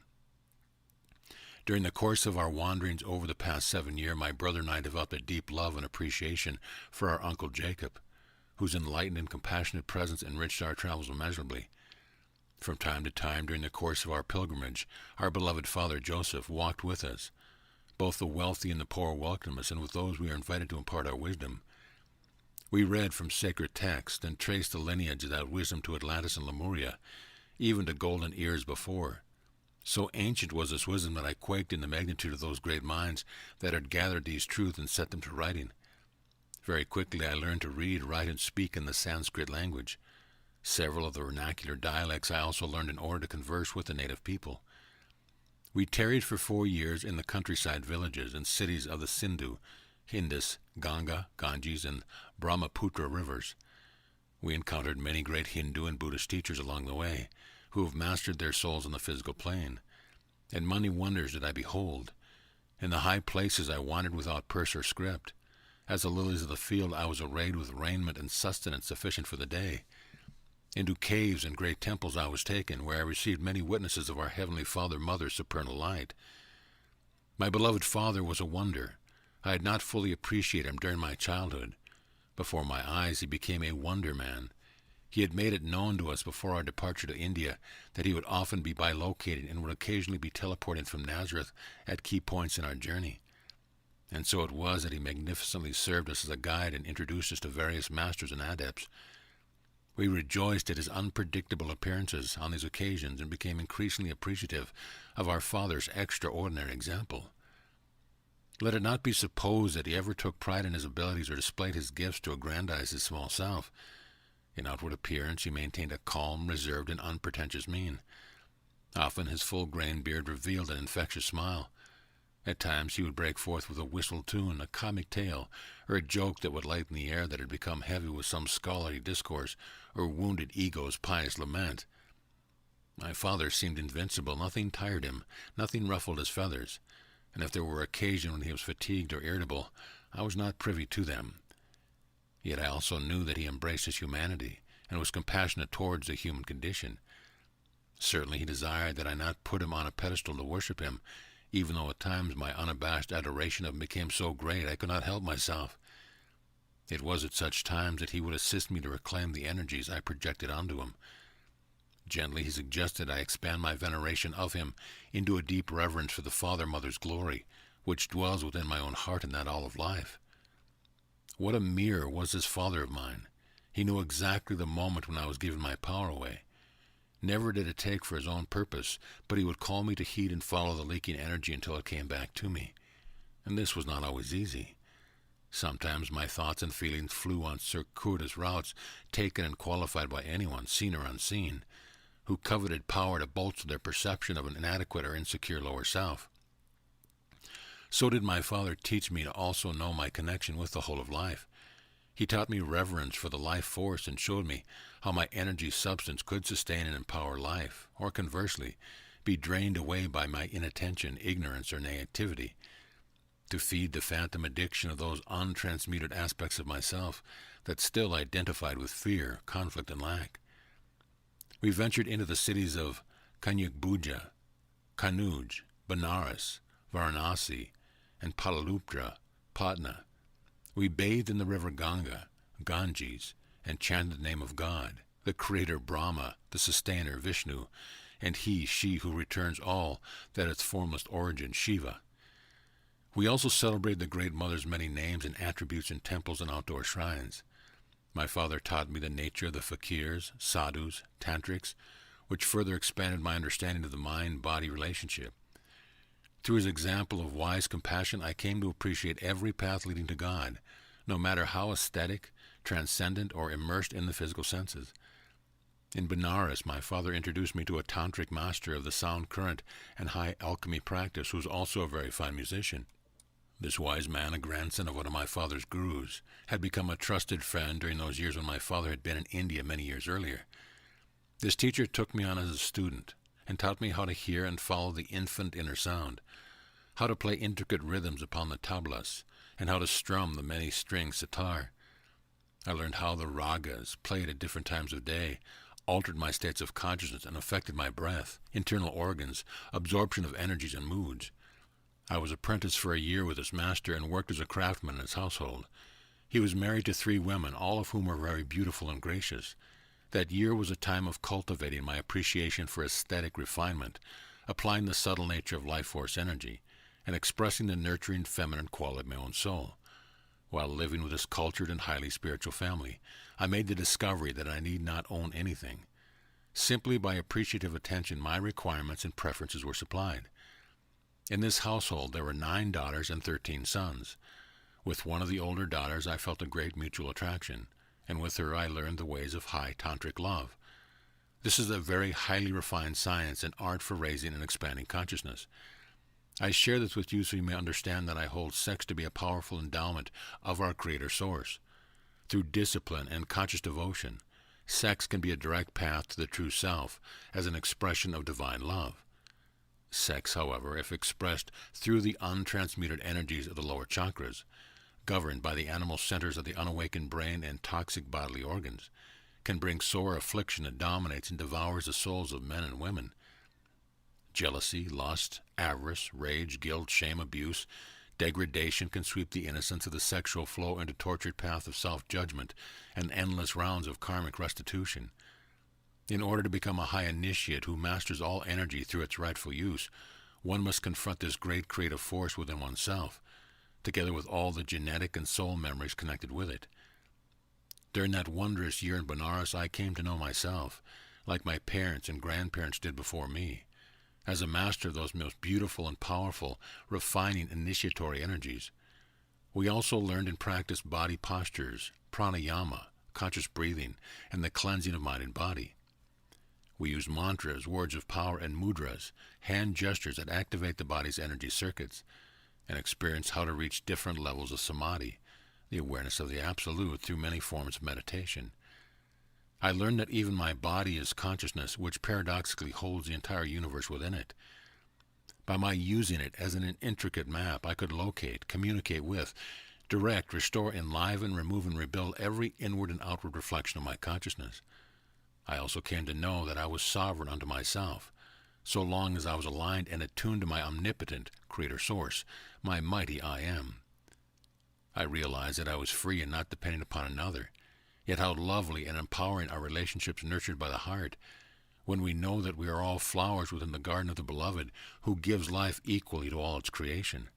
During the course of our wanderings over the past 7 years, my brother and I developed a deep love and appreciation for our uncle Jacob, whose enlightened and compassionate presence enriched our travels immeasurably. From time to time during the course of our pilgrimage, our beloved father Joseph walked with us. Both the wealthy and the poor welcomed us, and with those we are invited to impart our wisdom. We read from sacred texts and traced the lineage of that wisdom to Atlantis and Lemuria, even to golden eras before. So ancient was this wisdom that I quaked in the magnitude of those great minds that had gathered these truths and set them to writing. Very quickly I learned to read, write, and speak in the Sanskrit language. Several of the vernacular dialects I also learned in order to converse with the native people. We tarried for 4 years in the countryside villages and cities of the Sindhu, Indus, Ganga, Ganges, and Brahmaputra rivers. We encountered many great Hindu and Buddhist teachers along the way, who have mastered their souls on the physical plane. And many wonders did I behold. In the high places I wandered without purse or script. As the lilies of the field I was arrayed with raiment and sustenance sufficient for the day. Into caves and great temples I was taken, where I received many witnesses of our Heavenly Father Mother's supernal light. My beloved Father was a wonder. I had not fully appreciated him during my childhood. Before my eyes he became a wonder man. He had made it known to us before our departure to India that he would often be bilocated and would occasionally be teleported from Nazareth at key points in our journey. And so it was that he magnificently served us as a guide and introduced us to various masters and adepts. We rejoiced at his unpredictable appearances on these occasions and became increasingly appreciative of our Father's extraordinary example. Let it not be supposed that he ever took pride in his abilities or displayed his gifts to aggrandize his small self. In outward appearance he maintained a calm, reserved, and unpretentious mien. Often his full-grained beard revealed an infectious smile. At times he would break forth with a whistled tune, a comic tale, or a joke that would lighten the air that had become heavy with some scholarly discourse, or wounded ego's pious lament. My father seemed invincible. Nothing tired him, nothing ruffled his feathers, and if there were occasions when he was fatigued or irritable, I was not privy to them. Yet I also knew that he embraced his humanity, and was compassionate towards the human condition. Certainly he desired that I not put him on a pedestal to worship him, even though at times my unabashed adoration of him became so great I could not help myself. It was at such times that he would assist me to reclaim the energies I projected onto him. Gently he suggested I expand my veneration of him into a deep reverence for the Father-Mother's glory, which dwells within my own heart in that all of life. What a mirror was this father of mine! He knew exactly the moment when I was giving my power away. Never did it take for his own purpose, but he would call me to heed and follow the leaking energy until it came back to me. And this was not always easy. Sometimes my thoughts and feelings flew on circuitous routes, taken and qualified by anyone, seen or unseen, who coveted power to bolster their perception of an inadequate or insecure lower self. So did my father teach me to also know my connection with the whole of life. He taught me reverence for the life force and showed me how my energy substance could sustain and empower life, or conversely, be drained away by my inattention, ignorance, or naivety, to feed the phantom addiction of those untransmuted aspects of myself that still identified with fear, conflict, and lack. We ventured into the cities of Kanyakbhuja, Kanuj, Benares, Varanasi, and Pataliputra, Patna. We bathed in the river Ganga, Ganges, and chanted the name of God, the Creator Brahma, the Sustainer Vishnu, and He, She who returns all that its formless origin, Shiva. We also celebrated the Great Mother's many names and attributes in temples and outdoor shrines. My father taught me the nature of the fakirs, sadhus, tantrics, which further expanded my understanding of the mind-body relationship. Through his example of wise compassion, I came to appreciate every path leading to God, no matter how aesthetic, transcendent, or immersed in the physical senses. In Benares, my father introduced me to a tantric master of the sound current and high alchemy practice, who was also a very fine musician. This wise man, a grandson of one of my father's gurus, had become a trusted friend during those years when my father had been in India many years earlier. This teacher took me on as a student and taught me how to hear and follow the infinite inner sound, how to play intricate rhythms upon the tablas, and how to strum the many-stringed sitar. I learned how the ragas, played at different times of day, altered my states of consciousness and affected my breath, internal organs, absorption of energies and moods. I was apprenticed for a year with his master and worked as a craftsman in his household. He was married to 3 women, all of whom were very beautiful and gracious. That year was a time of cultivating my appreciation for aesthetic refinement, applying the subtle nature of life force energy, and expressing the nurturing feminine quality of my own soul. While living with this cultured and highly spiritual family, I made the discovery that I need not own anything. Simply by appreciative attention, my requirements and preferences were supplied. In this household there were 9 daughters and 13 sons. With one of the older daughters I felt a great mutual attraction, and with her I learned the ways of high tantric love. This is a very highly refined science and art for raising and expanding consciousness. I share this with you so you may understand that I hold sex to be a powerful endowment of our Creator Source. Through discipline and conscious devotion, sex can be a direct path to the true self as an expression of divine love. Sex, however, if expressed through the untransmuted energies of the lower chakras, governed by the animal centers of the unawakened brain and toxic bodily organs, can bring sore affliction that dominates and devours the souls of men and women. Jealousy, lust, avarice, rage, guilt, shame, abuse, degradation can sweep the innocence of the sexual flow into tortured path of self-judgment and endless rounds of karmic restitution. In order to become a high initiate who masters all energy through its rightful use, one must confront this great creative force within oneself, together with all the genetic and soul memories connected with it. During that wondrous year in Benares, I came to know myself, like my parents and grandparents did before me. as a master of those most beautiful and powerful, refining initiatory energies. We also learned and practiced body postures, pranayama, conscious breathing, and the cleansing of mind and body. We used mantras, words of power, and mudras, hand gestures that activate the body's energy circuits, and experienced how to reach different levels of samadhi, the awareness of the Absolute, through many forms of meditation. I learned that even my body is consciousness, which paradoxically holds the entire universe within it. By my using it as an intricate map, I could locate, communicate with, direct, restore, enliven, remove, and rebuild every inward and outward reflection of my consciousness. I also came to know that I was sovereign unto myself, so long as I was aligned and attuned to my omnipotent Creator Source, my mighty I Am. I realized that I was free and not dependent upon another. Yet how lovely and empowering are relationships nurtured by the heart, when we know that we are all flowers within the garden of the Beloved, who gives life equally to all its creation.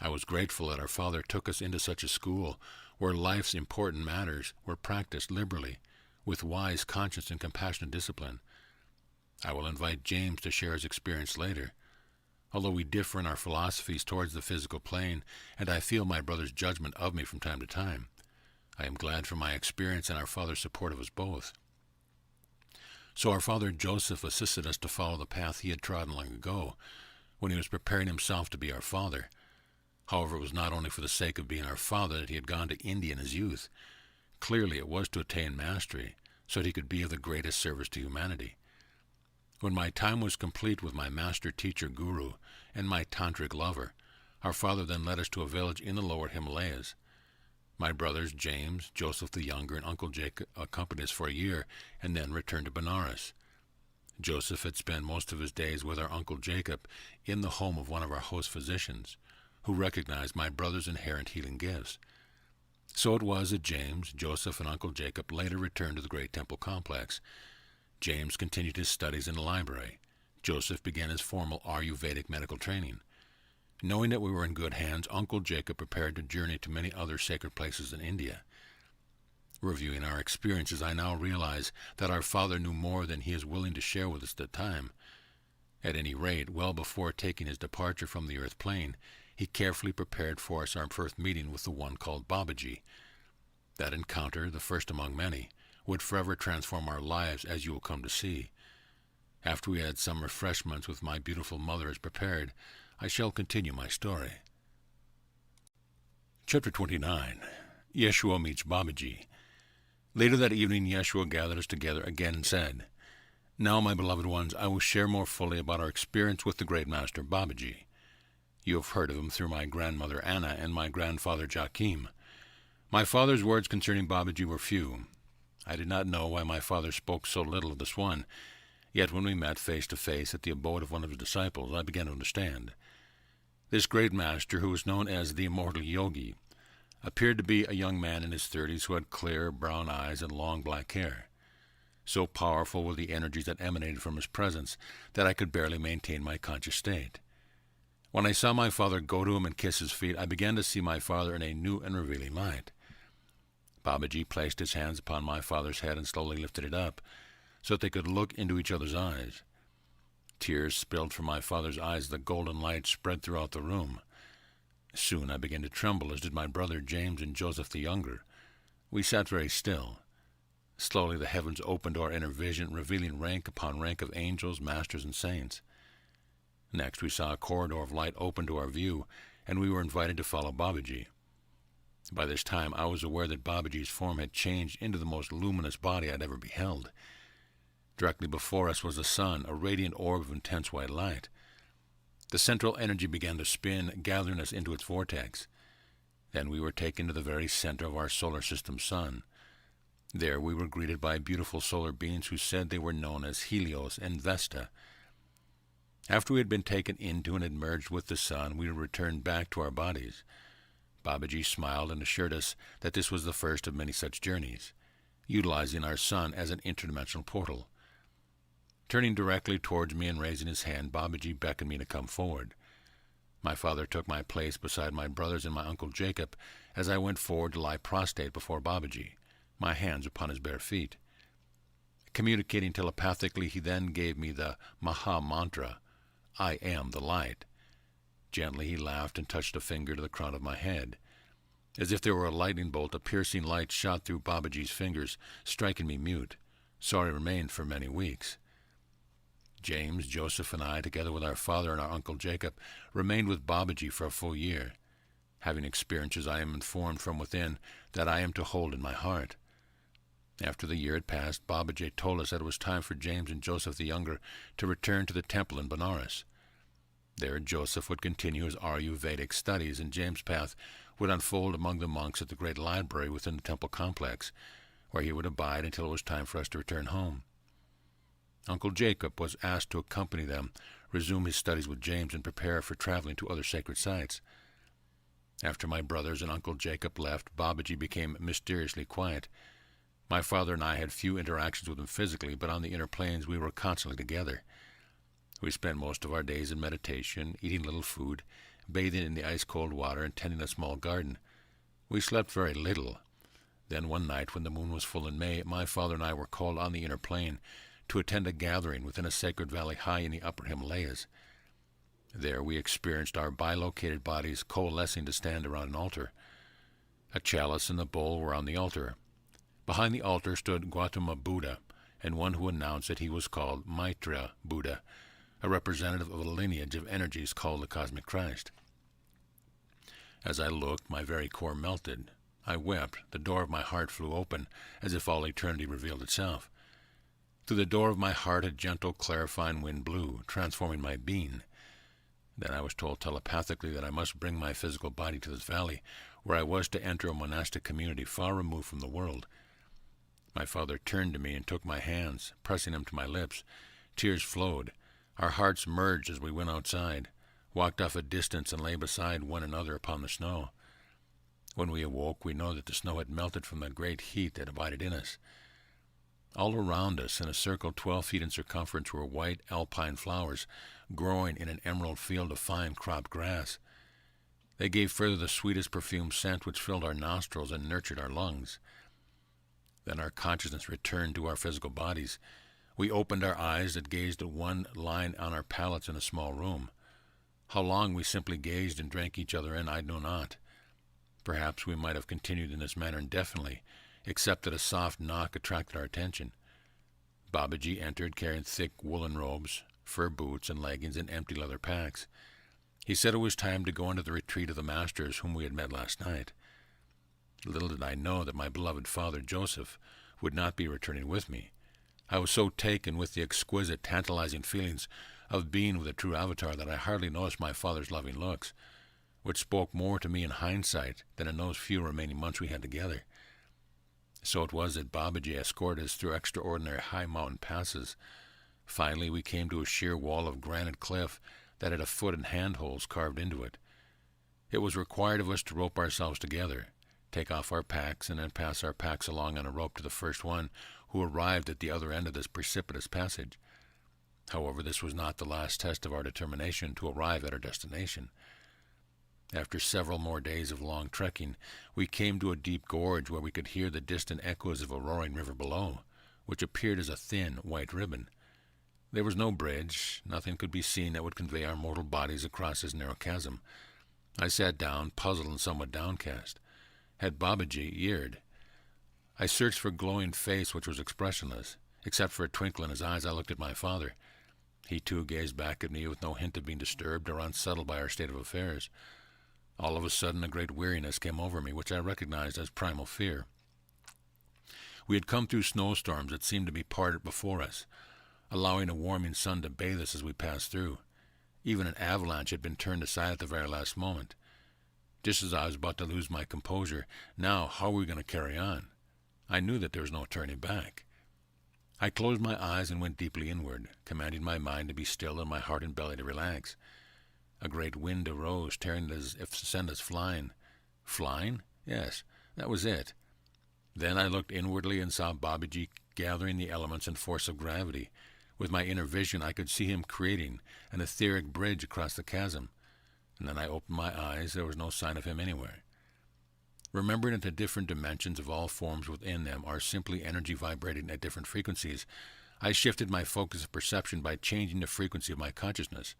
I was grateful that our Father took us into such a school, where life's important matters were practiced liberally, with wise conscience and compassionate discipline. I will invite James to share his experience later. Although we differ in our philosophies towards the physical plane, and I feel my brother's judgment of me from time to time, I am glad for my experience and our Father's support of us both. So our father Joseph assisted us to follow the path he had trodden long ago, when he was preparing himself to be our father. However, it was not only for the sake of being our father that he had gone to India in his youth. Clearly it was to attain mastery, so that he could be of the greatest service to humanity. When my time was complete with my master teacher Guru and my tantric lover, our father then led us to a village in the lower Himalayas. My brothers James, Joseph the Younger, and Uncle Jacob accompanied us for a year and then returned to Benares. Joseph had spent most of his days with our Uncle Jacob in the home of one of our host physicians, who recognized my brother's inherent healing gifts. So it was that James, Joseph, and Uncle Jacob later returned to the great temple complex. James continued his studies in the library. Joseph began his formal Ayurvedic medical training. Knowing that we were in good hands, Uncle Jacob prepared to journey to many other sacred places in India. Reviewing our experiences, I now realize that our father knew more than he is willing to share with us at the time. At any rate, well before taking his departure from the earth plane, he carefully prepared for us our first meeting with the one called Babaji. That encounter, the first among many, would forever transform our lives, as you will come to see. After we had some refreshments with my beautiful mother as prepared, I shall continue my story. Chapter 29. Yeshua meets Babaji. Later that evening, Yeshua gathered us together again and said, "Now, my beloved ones, I will share more fully about our experience with the great master Babaji. You have heard of him through my grandmother Anna and my grandfather Joachim. My father's words concerning Babaji were few. I did not know why my father spoke so little of this one, yet when we met face to face at the abode of one of his disciples, I began to understand. This great master, who was known as the Immortal Yogi, appeared to be a young man in his 30s who had clear brown eyes and long black hair. So powerful were the energies that emanated from his presence that I could barely maintain my conscious state. When I saw my father go to him and kiss his feet, I began to see my father in a new and revealing light. Babaji placed his hands upon my father's head and slowly lifted it up, so that they could look into each other's eyes. Tears spilled from my father's eyes as the golden light spread throughout the room. Soon I began to tremble, as did my brother James and Joseph the Younger. We sat very still. Slowly the heavens opened to our inner vision, revealing rank upon rank of angels, masters, and saints. Next we saw a corridor of light open to our view, and we were invited to follow Babaji. By this time I was aware that Babaji's form had changed into the most luminous body I had ever beheld. Directly before us was the sun, a radiant orb of intense white light. The central energy began to spin, gathering us into its vortex. Then we were taken to the very center of our solar system sun. There we were greeted by beautiful solar beings who said they were known as Helios and Vesta. After we had been taken into and had merged with the sun, we returned back to our bodies. Babaji smiled and assured us that this was the first of many such journeys, utilizing our sun as an interdimensional portal. Turning directly towards me and raising his hand, Babaji beckoned me to come forward. My father took my place beside my brothers and my Uncle Jacob as I went forward to lie prostrate before Babaji, my hands upon his bare feet. Communicating telepathically, he then gave me the Maha Mantra, I am the light." Gently he laughed and touched a finger to the crown of my head. As if there were a lightning bolt, a piercing light shot through Babaji's fingers, striking me mute. So I remained for many weeks. James, Joseph, and I, together with our father and our Uncle Jacob, remained with Babaji for a full year, having experiences I am informed from within that I am to hold in my heart. After the year had passed, Babaji told us that it was time for James and Joseph the younger to return to the temple in Benares. There Joseph would continue his Ayurvedic studies, and James' path would unfold among the monks at the great library within the temple complex, where he would abide until it was time for us to return home. Uncle Jacob was asked to accompany them, resume his studies with James, and prepare for traveling to other sacred sites. After my brothers and Uncle Jacob left, Babaji became mysteriously quiet. My father and I had few interactions with him physically, but on the inner planes we were constantly together. We spent most of our days in meditation, eating little food, bathing in the ice-cold water, and tending a small garden. We slept very little. Then one night, when the moon was full in May, my father and I were called on the inner plane to attend a gathering within a sacred valley high in the upper Himalayas. There we experienced our bilocated bodies coalescing to stand around an altar. A chalice and a bowl were on the altar. Behind the altar stood Gautama Buddha, and one who announced that he was called Maitreya Buddha, a representative of a lineage of energies called the Cosmic Christ. As I looked, my very core melted. I wept. The door of my heart flew open, as if all eternity revealed itself. Through the door of my heart a gentle, clarifying wind blew, transforming my being. Then I was told telepathically that I must bring my physical body to this valley, where I was to enter a monastic community far removed from the world. My father turned to me and took my hands, pressing them to my lips. Tears flowed. Our hearts merged as we went outside, walked off a distance, and lay beside one another upon the snow. When we awoke, we know that the snow had melted from the great heat that abided in us. All around us, in a circle 12 feet in circumference, were white alpine flowers, growing in an emerald field of fine cropped grass. They gave further the sweetest perfumed scent which filled our nostrils and nurtured our lungs. Then our consciousness returned to our physical bodies. We opened our eyes that gazed at one line on our pallets in a small room. How long we simply gazed and drank each other in, I know not. Perhaps we might have continued in this manner indefinitely, except that a soft knock attracted our attention. Babaji entered carrying thick woolen robes, fur boots, and leggings in empty leather packs. He said it was time to go into the retreat of the masters whom we had met last night. Little did I know that my beloved father, Joseph, would not be returning with me. I was so taken with the exquisite, tantalizing feelings of being with a true avatar that I hardly noticed my father's loving looks, which spoke more to me in hindsight than in those few remaining months we had together. So it was that Babaji escorted us through extraordinary high mountain passes. Finally, we came to a sheer wall of granite cliff that had a foot and handholds carved into it. It was required of us to rope ourselves together, take off our packs, and then pass our packs along on a rope to the first one who arrived at the other end of this precipitous passage. However, this was not the last test of our determination to arrive at our destination. After several more days of long trekking, we came to a deep gorge where we could hear the distant echoes of a roaring river below, which appeared as a thin, white ribbon. There was no bridge. Nothing could be seen that would convey our mortal bodies across this narrow chasm. I sat down, puzzled and somewhat downcast. Had Babaji erred? I searched for a glowing face which was expressionless. Except for a twinkle in his eyes, I looked at my father. He, too, gazed back at me with no hint of being disturbed or unsettled by our state of affairs. All of a sudden, a great weariness came over me, which I recognized as primal fear. We had come through snowstorms that seemed to be parted before us, allowing a warming sun to bathe us as we passed through. Even an avalanche had been turned aside at the very last moment. Just as I was about to lose my composure, now how were we going to carry on? I knew that there was no turning back. I closed my eyes and went deeply inward, commanding my mind to be still and my heart and belly to relax. A great wind arose, tearing as if to send us flying. Flying? Yes, that was it. Then I looked inwardly and saw Babaji gathering the elements and force of gravity. With my inner vision, I could see him creating an etheric bridge across the chasm. And then I opened my eyes. There was no sign of him anywhere. Remembering that the different dimensions of all forms within them are simply energy vibrating at different frequencies, I shifted my focus of perception by changing the frequency of my consciousness.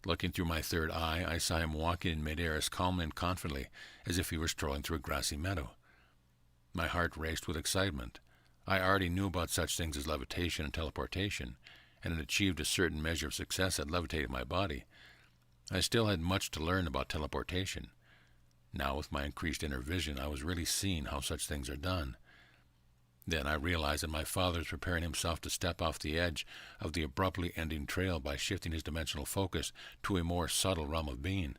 Looking through my third eye, I saw him walking in midair as calmly and confidently as if he were strolling through a grassy meadow. My heart raced with excitement. I already knew about such things as levitation and teleportation, and had achieved a certain measure of success at levitating my body. I still had much to learn about teleportation. Now, with my increased inner vision, I was really seeing how such things are done. Then I realized that my father was preparing himself to step off the edge of the abruptly ending trail by shifting his dimensional focus to a more subtle realm of being.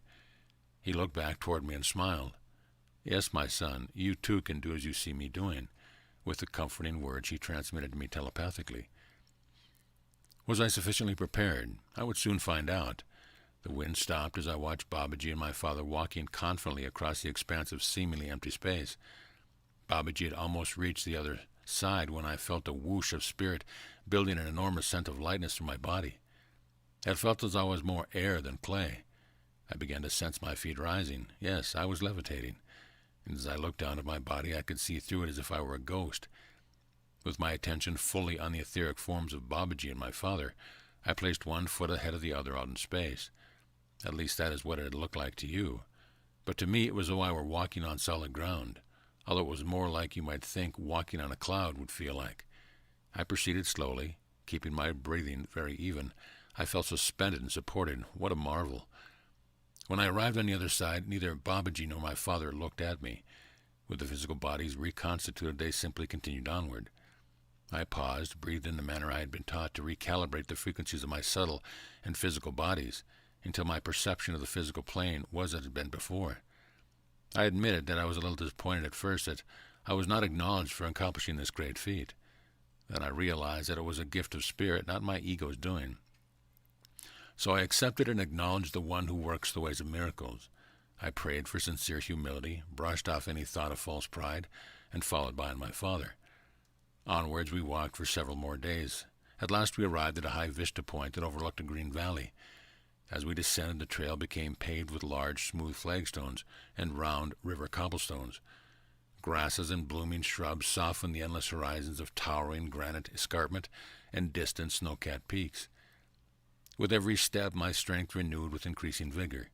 He looked back toward me and smiled. "Yes, my son, you too can do as you see me doing," with the comforting words he transmitted to me telepathically. Was I sufficiently prepared? I would soon find out. The wind stopped as I watched Babaji and my father walking confidently across the expanse of seemingly empty space. Babaji had almost reached the other side when I felt a whoosh of spirit building an enormous sense of lightness through my body. It felt as though I was more air than clay. I began to sense my feet rising. Yes, I was levitating. And as I looked down at my body, I could see through it as if I were a ghost. With my attention fully on the etheric forms of Babaji and my father, I placed one foot ahead of the other out in space. At least that is what it had looked like to you. But to me it was as though I were walking on solid ground, although it was more like you might think walking on a cloud would feel like. I proceeded slowly, keeping my breathing very even. I felt suspended and supported. What a marvel! When I arrived on the other side, neither Babaji nor my father looked at me. With the physical bodies reconstituted, they simply continued onward. I paused, breathed in the manner I had been taught to recalibrate the frequencies of my subtle and physical bodies, until my perception of the physical plane was as it had been before. I admitted that I was a little disappointed at first that I was not acknowledged for accomplishing this great feat. Then I realized that it was a gift of spirit, not my ego's doing. So I accepted and acknowledged the one who works the ways of miracles. I prayed for sincere humility, brushed off any thought of false pride, and followed behind my father. Onwards we walked for several more days. At last we arrived at a high vista point that overlooked a green valley. As we descended, the trail became paved with large, smooth flagstones and round river cobblestones. Grasses and blooming shrubs softened the endless horizons of towering granite escarpment and distant snow-capped peaks. With every step, my strength renewed with increasing vigor.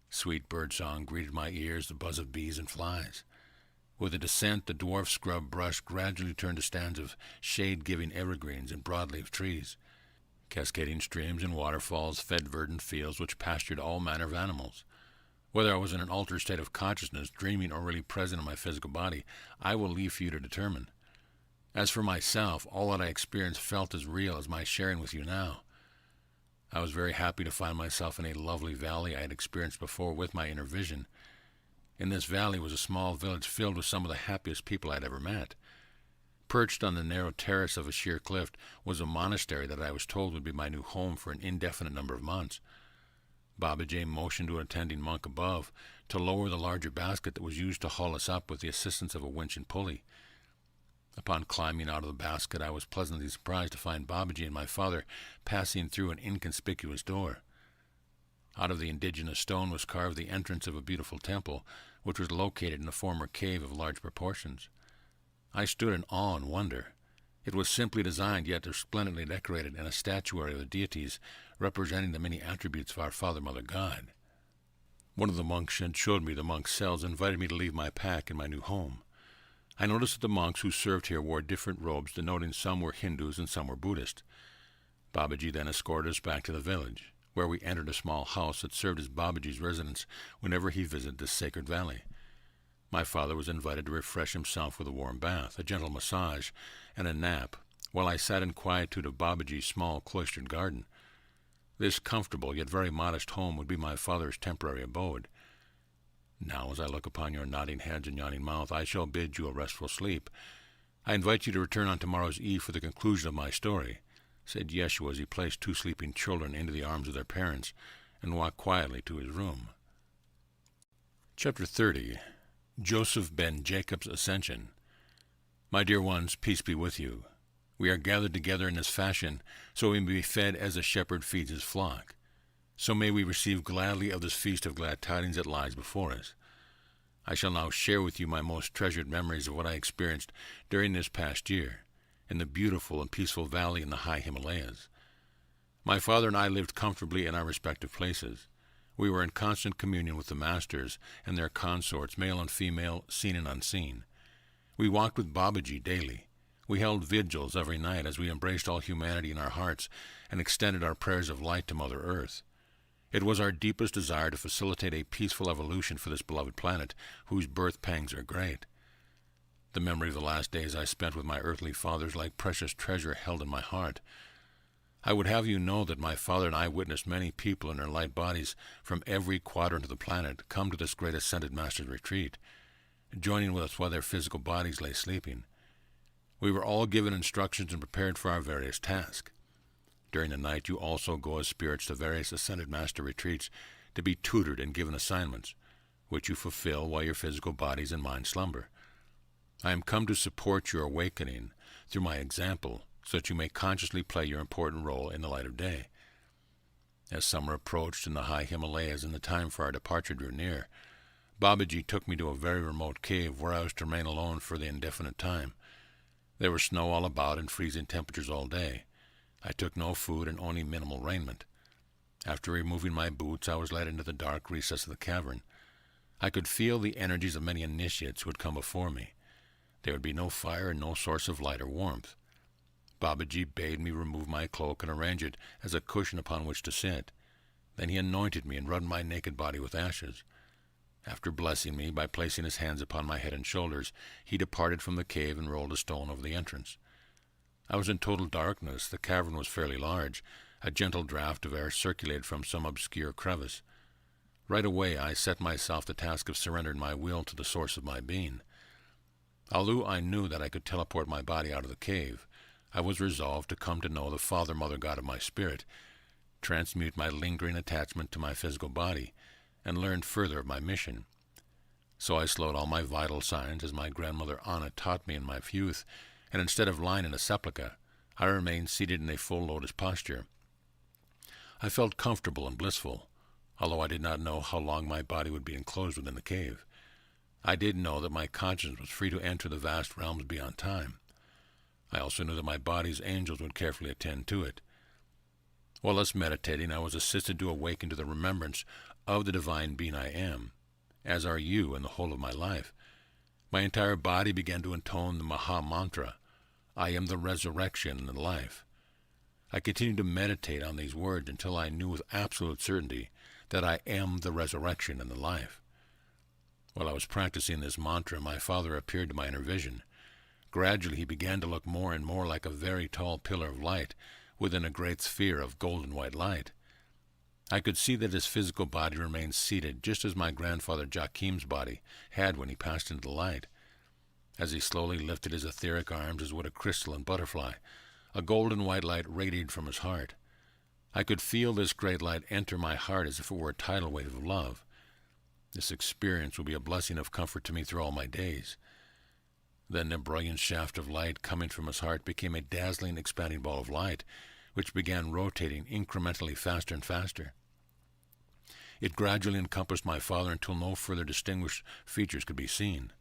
Sweet birdsong greeted my ears, the buzz of bees and flies. With the descent, the dwarf scrub brush gradually turned to stands of shade-giving evergreens and broadleaf trees. Cascading streams and waterfalls fed verdant fields which pastured all manner of animals. Whether I was in an altered state of consciousness, dreaming, or really present in my physical body, I will leave for you to determine. As for myself, all that I experienced felt as real as my sharing with you now. I was very happy to find myself in a lovely valley I had experienced before with my inner vision. In this valley was a small village filled with some of the happiest people I had ever met. Perched on the narrow terrace of a sheer cliff was a monastery that I was told would be my new home for an indefinite number of months. Babaji motioned to an attending monk above to lower the larger basket that was used to haul us up with the assistance of a winch and pulley. Upon climbing out of the basket, I was pleasantly surprised to find Babaji and my father passing through an inconspicuous door. Out of the indigenous stone was carved the entrance of a beautiful temple, which was located in a former cave of large proportions. I stood in awe and wonder. It was simply designed, yet resplendently decorated, in a statuary of the deities representing the many attributes of our Father, Mother, God. One of the monks had showed me the monks' cells and invited me to leave my pack in my new home. I noticed that the monks who served here wore different robes, denoting some were Hindus and some were Buddhist. Babaji then escorted us back to the village, where we entered a small house that served as Babaji's residence whenever he visited this sacred valley. My father was invited to refresh himself with a warm bath, a gentle massage, and a nap, while I sat in quietude of Babaji's small cloistered garden. This comfortable yet very modest home would be my father's temporary abode. Now, as I look upon your nodding heads and yawning mouth, I shall bid you a restful sleep. I invite you to return on tomorrow's eve for the conclusion of my story," said Yeshua as he placed two sleeping children into the arms of their parents and walked quietly to his room. Chapter 30. Joseph ben Jacob's Ascension. My dear ones, peace be with you. We are gathered together in this fashion so we may be fed as a shepherd feeds his flock. So may we receive gladly of this feast of glad tidings that lies before us. I shall now share with you my most treasured memories of what I experienced during this past year in the beautiful and peaceful valley in the high Himalayas. My father and I lived comfortably in our respective places. We were in constant communion with the masters and their consorts, male and female, seen and unseen. We walked with Babaji daily. We held vigils every night as we embraced all humanity in our hearts and extended our prayers of light to Mother Earth. It was our deepest desire to facilitate a peaceful evolution for this beloved planet, whose birth pangs are great. The memory of the last days I spent with my earthly fathers like precious treasure held in my heart. I would have you know that my father and I witnessed many people in their light bodies from every quadrant of the planet come to this great ascended master's retreat, joining with us while their physical bodies lay sleeping. We were all given instructions and prepared for our various tasks. During the night you also go as spirits to various ascended master retreats to be tutored and given assignments, which you fulfill while your physical bodies and minds slumber. I am come to support your awakening through my example, so that you may consciously play your important role in the light of day. As summer approached in the high Himalayas and the time for our departure drew near, Babaji took me to a very remote cave where I was to remain alone for the indefinite time. There was snow all about and freezing temperatures all day. I took no food and only minimal raiment. After removing my boots, I was led into the dark recess of the cavern. I could feel the energies of many initiates who had come before me. There would be no fire and no source of light or warmth. Babaji bade me remove my cloak and arrange it as a cushion upon which to sit. Then he anointed me and rubbed my naked body with ashes. After blessing me by placing his hands upon my head and shoulders, he departed from the cave and rolled a stone over the entrance. I was in total darkness. The cavern was fairly large. A gentle draught of air circulated from some obscure crevice. Right away I set myself the task of surrendering my will to the source of my being. Although I knew that I could teleport my body out of the cave, I was resolved to come to know the Father, Mother, God of my spirit, transmute my lingering attachment to my physical body, and learn further of my mission. So I slowed all my vital signs as my grandmother Anna taught me in my youth, and instead of lying in a sepulchre, I remained seated in a full lotus posture. I felt comfortable and blissful, although I did not know how long my body would be enclosed within the cave. I did know that my conscience was free to enter the vast realms beyond time. I also knew that my body's angels would carefully attend to it. While thus meditating, I was assisted to awaken to the remembrance of the divine being I am, as are you in the whole of my life. My entire body began to intone the Maha Mantra, I am the resurrection and the life. I continued to meditate on these words until I knew with absolute certainty that I am the resurrection and the life. While I was practicing this mantra, my father appeared to my inner vision. Gradually he began to look more and more like a very tall pillar of light within a great sphere of golden white light. I could see that his physical body remained seated just as my grandfather Joachim's body had when he passed into the light. As he slowly lifted his etheric arms as would a crystalline butterfly, a golden white light radiated from his heart. I could feel this great light enter my heart as if it were a tidal wave of love. This experience will be a blessing of comfort to me through all my days. Then the brilliant shaft of light coming from his heart became a dazzling, expanding ball of light, which began rotating incrementally faster and faster. It gradually encompassed my father until no further distinguished features could be seen.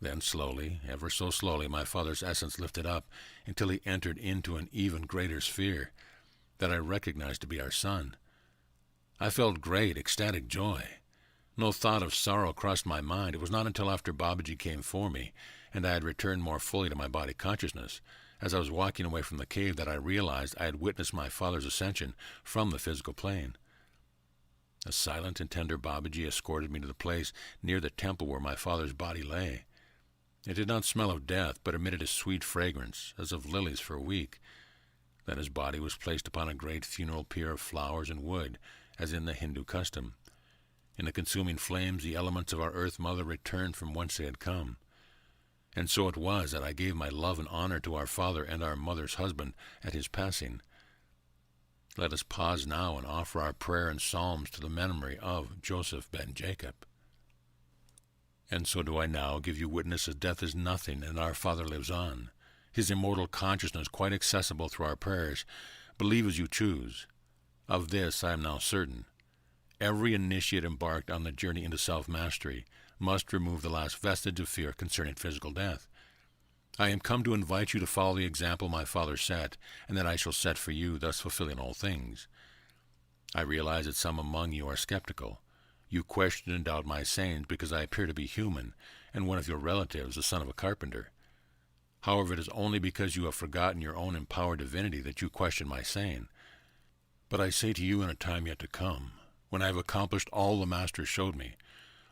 Then slowly, ever so slowly, my father's essence lifted up until he entered into an even greater sphere that I recognized to be our son. I felt great, ecstatic joy. No thought of sorrow crossed my mind. It was not until after Babaji came for me, and I had returned more fully to my body consciousness, as I was walking away from the cave, that I realized I had witnessed my father's ascension from the physical plane. A silent and tender Babaji escorted me to the place near the temple where my father's body lay. It did not smell of death, but emitted a sweet fragrance, as of lilies for a week. Then his body was placed upon a great funeral pyre of flowers and wood, as in the Hindu custom. In the consuming flames, the elements of our Earth Mother returned from whence they had come. And so it was that I gave my love and honor to our father and our mother's husband at his passing. Let us pause now and offer our prayer and psalms to the memory of Joseph ben Jacob. And so do I now give you witness that death is nothing and our Father lives on, his immortal consciousness quite accessible through our prayers. Believe as you choose. Of this I am now certain. Every initiate embarked on the journey into self-mastery must remove the last vestige of fear concerning physical death. I am come to invite you to follow the example my father set, and that I shall set for you, thus fulfilling all things. I realize that some among you are skeptical. You question and doubt my sayings because I appear to be human, and one of your relatives, the son of a carpenter. However, it is only because you have forgotten your own empowered divinity that you question my saying. But I say to you in a time yet to come, when I have accomplished all the Master showed me,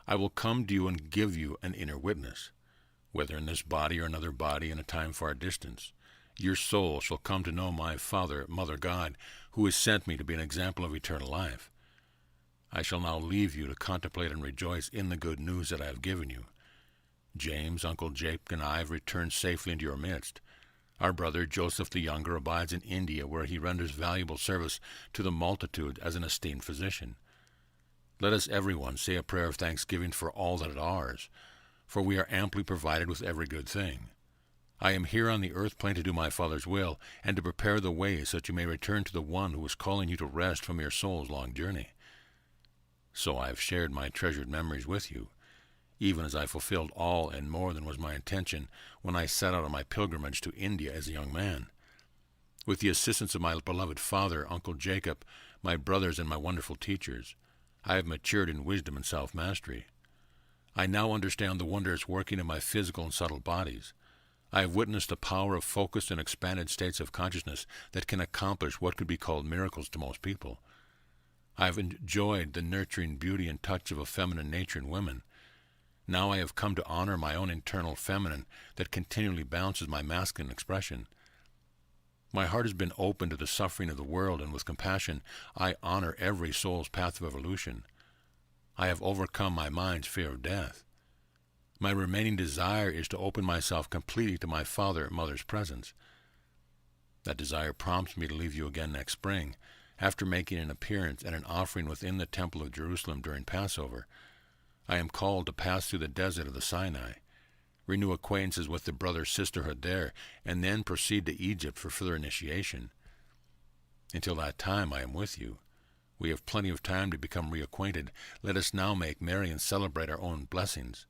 I will come to you and give you an inner witness, whether in this body or another body in a time far distant. Your soul shall come to know my Father, Mother God, who has sent me to be an example of eternal life. I shall now leave you to contemplate and rejoice in the good news that I have given you. James, Uncle Jacob, and I have returned safely into your midst. Our brother Joseph the Younger abides in India, where he renders valuable service to the multitude as an esteemed physician. Let us everyone say a prayer of thanksgiving for all that is ours, for we are amply provided with every good thing. I am here on the earth plane to do my Father's will, and to prepare the way so that you may return to the one who is calling you to rest from your soul's long journey. So I have shared my treasured memories with you, even as I fulfilled all and more than was my intention when I set out on my pilgrimage to India as a young man. With the assistance of my beloved father, Uncle Jacob, my brothers, and my wonderful teachers, I have matured in wisdom and self-mastery. I now understand the wondrous working of my physical and subtle bodies. I have witnessed the power of focused and expanded states of consciousness that can accomplish what could be called miracles to most people. I have enjoyed the nurturing beauty and touch of a feminine nature in women. Now I have come to honor my own internal feminine that continually balances my masculine expression. My heart has been open to the suffering of the world, and with compassion I honor every soul's path of evolution. I have overcome my mind's fear of death. My remaining desire is to open myself completely to my father and mother's presence. That desire prompts me to leave you again next spring, after making an appearance and an offering within the Temple of Jerusalem during Passover. I am called to pass through the desert of the Sinai, renew acquaintances with the brother-sisterhood there, and then proceed to Egypt for further initiation. Until that time I am with you. We have plenty of time to become reacquainted. Let us now make merry and celebrate our own blessings.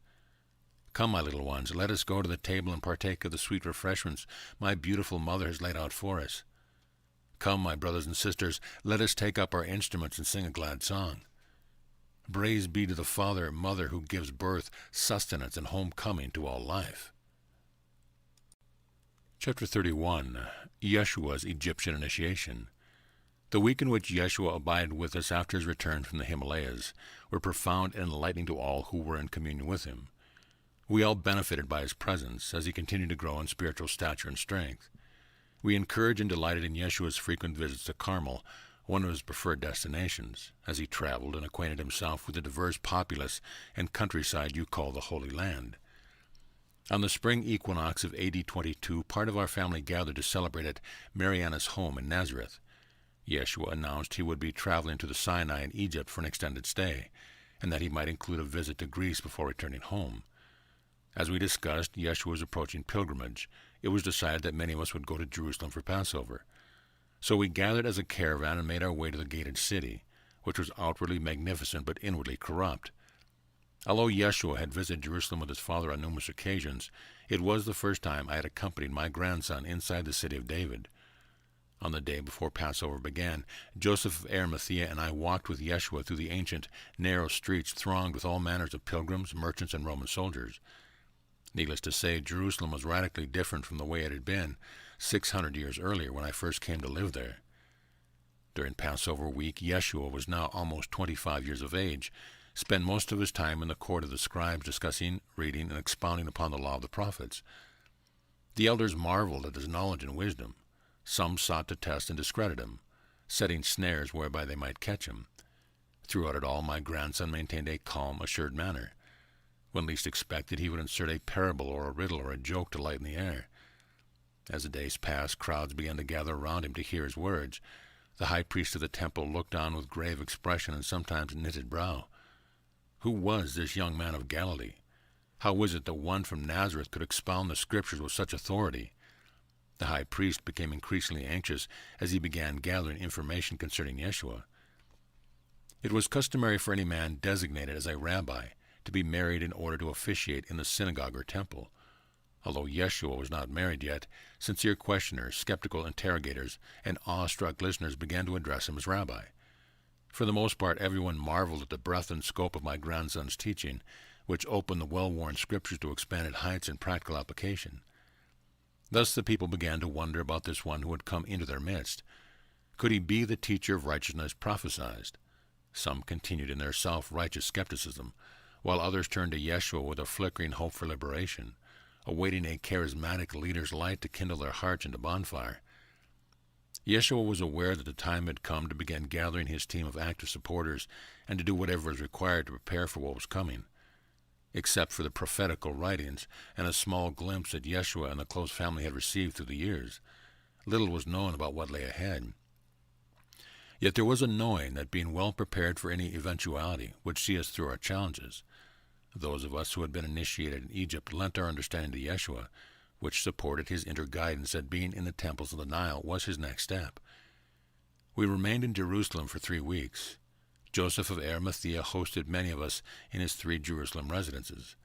Come, my little ones, let us go to the table and partake of the sweet refreshments my beautiful mother has laid out for us. Come, my brothers and sisters, let us take up our instruments and sing a glad song. Praise be to the Father and Mother who gives birth, sustenance, and homecoming to all life. Chapter 31. Yeshua's Egyptian Initiation. The week in which Yeshua abided with us after his return from the Himalayas were profound and enlightening to all who were in communion with him. We all benefited by his presence as he continued to grow in spiritual stature and strength. We encouraged and delighted in Yeshua's frequent visits to Carmel, one of his preferred destinations, as he traveled and acquainted himself with the diverse populace and countryside you call the Holy Land. On the spring equinox of AD 22, part of our family gathered to celebrate at Mariana's home in Nazareth. Yeshua announced he would be traveling to the Sinai in Egypt for an extended stay, and that he might include a visit to Greece before returning home. As we discussed Yeshua's approaching pilgrimage, it was decided that many of us would go to Jerusalem for Passover. So we gathered as a caravan and made our way to the gated city, which was outwardly magnificent but inwardly corrupt. Although Yeshua had visited Jerusalem with his father on numerous occasions, it was the first time I had accompanied my grandson inside the city of David. On the day before Passover began, Joseph of Arimathea and I walked with Yeshua through the ancient, narrow streets thronged with all manners of pilgrims, merchants, and Roman soldiers. Needless to say, Jerusalem was radically different from the way it had been 600 years earlier when I first came to live there. During Passover week, Yeshua was now almost 25 years of age, spent most of his time in the court of the scribes discussing, reading, and expounding upon the law of the prophets. The elders marveled at his knowledge and wisdom. Some sought to test and discredit him, setting snares whereby they might catch him. Throughout it all, my grandson maintained a calm, assured manner. When least expected, he would insert a parable or a riddle or a joke to lighten the air. As the days passed, crowds began to gather around him to hear his words. The high priest of the temple looked on with grave expression and sometimes knitted brow. Who was this young man of Galilee? How was it that one from Nazareth could expound the Scriptures with such authority? The high priest became increasingly anxious as he began gathering information concerning Yeshua. It was customary for any man designated as a rabbi to be married in order to officiate in the synagogue or temple. Although Yeshua was not married yet, sincere questioners, skeptical interrogators, and awestruck listeners began to address him as rabbi. For the most part, everyone marveled at the breadth and scope of my grandson's teaching, which opened the well-worn scriptures to expanded heights in practical application. Thus the people began to wonder about this one who had come into their midst. Could he be the teacher of righteousness prophesied? Some continued in their self-righteous skepticism, while others turned to Yeshua with a flickering hope for liberation, awaiting a charismatic leader's light to kindle their hearts into bonfire. Yeshua was aware that the time had come to begin gathering his team of active supporters and to do whatever was required to prepare for what was coming. Except for the prophetical writings and a small glimpse that Yeshua and the close family had received through the years, little was known about what lay ahead. Yet there was a knowing that being well prepared for any eventuality would see us through our challenges. Those of us who had been initiated in Egypt lent our understanding to Yeshua, which supported his inner guidance that being in the temples of the Nile was his next step. We remained in Jerusalem for 3 weeks. Joseph of Arimathea hosted many of us in his 3 Jerusalem residences.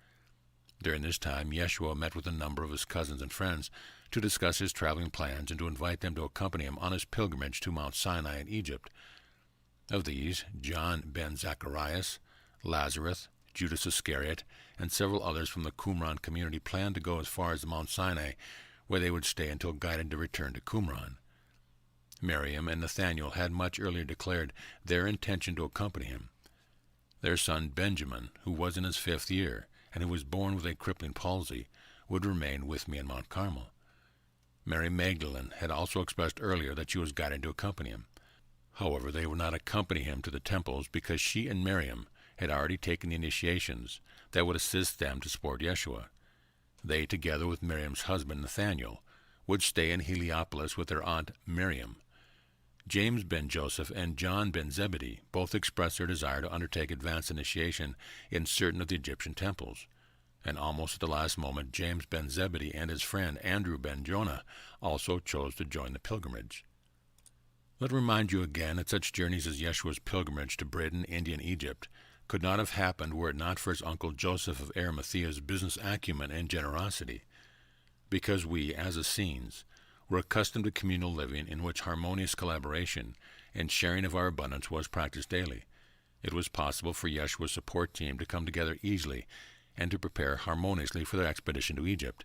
During this time, Yeshua met with a number of his cousins and friends to discuss his traveling plans and to invite them to accompany him on his pilgrimage to Mount Sinai in Egypt. Of these, John ben Zacharias, Lazarus, Judas Iscariot, and several others from the Qumran community planned to go as far as Mount Sinai, where they would stay until guided to return to Qumran. Miriam and Nathanael had much earlier declared their intention to accompany him. Their son Benjamin, who was in his 5th year, and who was born with a crippling palsy, would remain with me in Mount Carmel. Mary Magdalene had also expressed earlier that she was guided to accompany him. However, they would not accompany him to the temples because she and Miriam had already taken the initiations that would assist them to support Yeshua. They, together with Miriam's husband Nathanael, would stay in Heliopolis with their aunt Miriam. James ben Joseph and John ben Zebedee both expressed their desire to undertake advanced initiation in certain of the Egyptian temples, and almost at the last moment James ben Zebedee and his friend Andrew ben Jonah also chose to join the pilgrimage. Let me remind you again that such journeys as Yeshua's pilgrimage to Britain, India, and Egypt could not have happened were it not for his uncle Joseph of Arimathea's business acumen and generosity. Because we, as Essenes, were accustomed to communal living in which harmonious collaboration and sharing of our abundance was practiced daily, it was possible for Yeshua's support team to come together easily and to prepare harmoniously for their expedition to Egypt.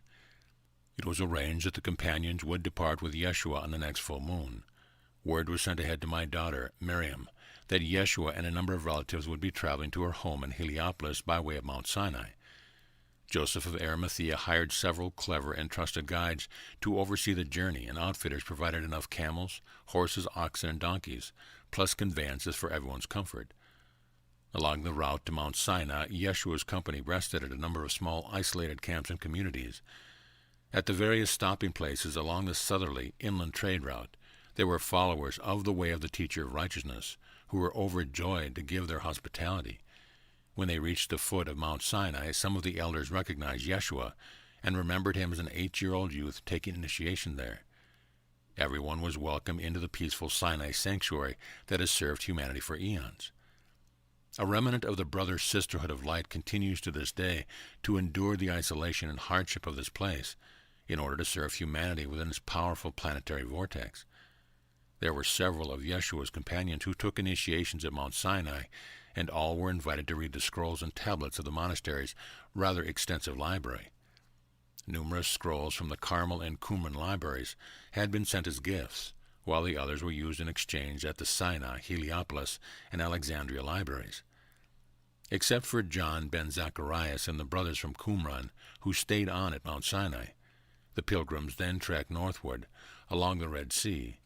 It was arranged that the companions would depart with Yeshua on the next full moon. Word was sent ahead to my daughter, Miriam, that Yeshua and a number of relatives would be traveling to her home in Heliopolis by way of Mount Sinai. Joseph of Arimathea hired several clever and trusted guides to oversee the journey, and outfitters provided enough camels, horses, oxen, and donkeys, plus conveyances for everyone's comfort. Along the route to Mount Sinai, Yeshua's company rested at a number of small isolated camps and communities. At the various stopping places along the southerly inland trade route, there were followers of the way of the teacher of righteousness, who were overjoyed to give their hospitality. When they reached the foot of Mount Sinai, some of the elders recognized Yeshua and remembered him as an 8-year-old youth taking initiation there. Everyone was welcome into the peaceful Sinai sanctuary that has served humanity for eons. A remnant of the brother-sisterhood of light continues to this day to endure the isolation and hardship of this place in order to serve humanity within its powerful planetary vortex. There were several of Yeshua's companions who took initiations at Mount Sinai, and all were invited to read the scrolls and tablets of the monastery's rather extensive library. Numerous scrolls from the Carmel and Qumran libraries had been sent as gifts, while the others were used in exchange at the Sinai, Heliopolis, and Alexandria libraries. Except for John ben Zacharias and the brothers from Qumran, who stayed on at Mount Sinai, the pilgrims then trekked northward along the Red Sea.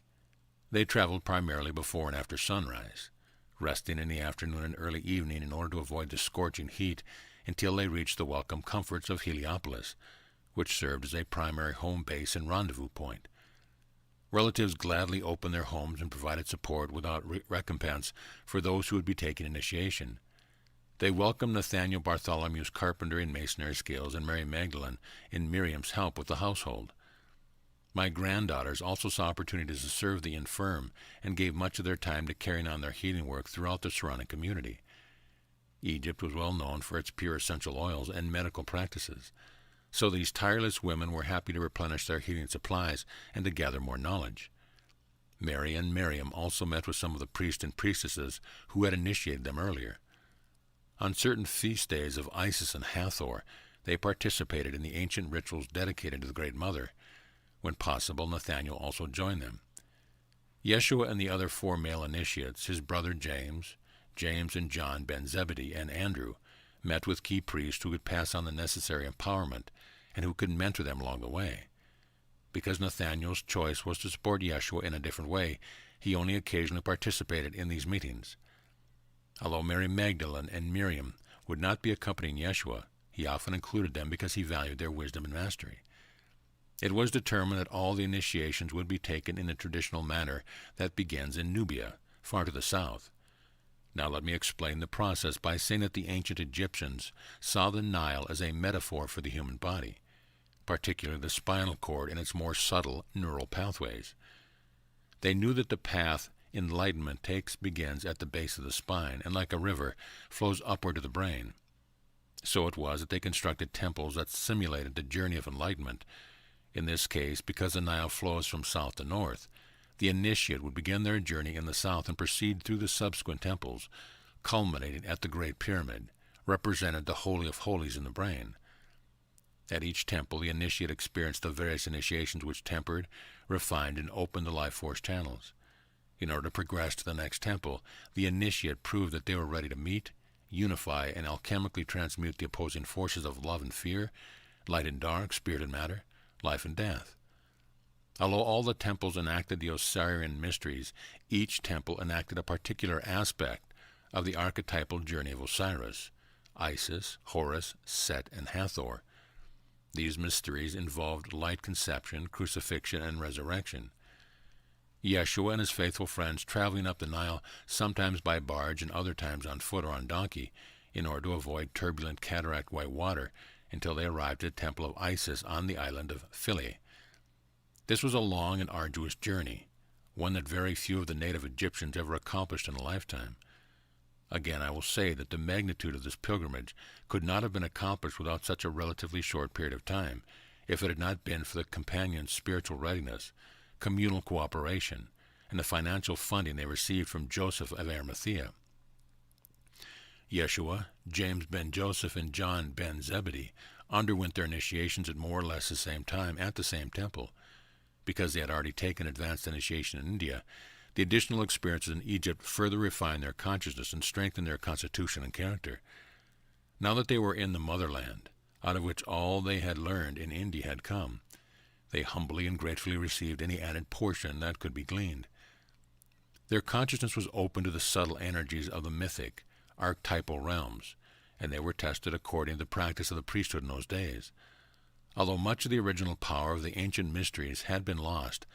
They traveled primarily before and after sunrise, resting in the afternoon and early evening in order to avoid the scorching heat until they reached the welcome comforts of Heliopolis, which served as a primary home base and rendezvous point. Relatives gladly opened their homes and provided support without recompense for those who would be taking initiation. They welcomed Nathanael Bartholomew's carpentry and masonry skills and Mary Magdalene in Miriam's help with the household. My granddaughters also saw opportunities to serve the infirm and gave much of their time to carrying on their healing work throughout the surrounding community. Egypt was well known for its pure essential oils and medical practices. So these tireless women were happy to replenish their healing supplies and to gather more knowledge. Mary and Miriam also met with some of the priests and priestesses who had initiated them earlier. On certain feast days of Isis and Hathor, they participated in the ancient rituals dedicated to the Great Mother. When possible, Nathanael also joined them. Yeshua and the other 4 male initiates, his brother James, James and John ben Zebedee, and Andrew, met with key priests who could pass on the necessary empowerment and who could mentor them along the way. Because Nathanael's choice was to support Yeshua in a different way, he only occasionally participated in these meetings. Although Mary Magdalene and Miriam would not be accompanying Yeshua, he often included them because he valued their wisdom and mastery. It was determined that all the initiations would be taken in the traditional manner that begins in Nubia, far to the south. Now let me explain the process by saying that the ancient Egyptians saw the Nile as a metaphor for the human body, particularly the spinal cord and its more subtle neural pathways. They knew that the path enlightenment begins at the base of the spine and, like a river, flows upward to the brain. So it was that they constructed temples that simulated the journey of enlightenment. In this case, because the Nile flows from south to north, the initiate would begin their journey in the south and proceed through the subsequent temples, culminating at the Great Pyramid, represented the Holy of Holies in the brain. At each temple, the initiate experienced the various initiations which tempered, refined, and opened the life force channels. In order to progress to the next temple, the initiate proved that they were ready to meet, unify, and alchemically transmute the opposing forces of love and fear, light and dark, spirit and matter, life and death. Although all the temples enacted the Osirian mysteries, each temple enacted a particular aspect of the archetypal journey of Osiris, Isis, Horus, Set, and Hathor. These mysteries involved light conception, crucifixion, and resurrection. Yeshua and his faithful friends traveling up the Nile, sometimes by barge and other times on foot or on donkey, in order to avoid turbulent cataract-white water, until they arrived at the temple of Isis on the island of Philae. This was a long and arduous journey, one that very few of the native Egyptians ever accomplished in a lifetime. Again, I will say that the magnitude of this pilgrimage could not have been accomplished without such a relatively short period of time, if it had not been for the companions' spiritual readiness, communal cooperation, and the financial funding they received from Joseph of Arimathea. Yeshua, James ben Joseph, and John ben Zebedee underwent their initiations at more or less the same time at the same temple. Because they had already taken advanced initiation in India, the additional experiences in Egypt further refined their consciousness and strengthened their constitution and character. Now that they were in the motherland, out of which all they had learned in India had come, they humbly and gratefully received any added portion that could be gleaned. Their consciousness was open to the subtle energies of the mythic, archetypal realms, and they were tested according to the practice of the priesthood in those days. Although much of the original power of the ancient mysteries had been lost,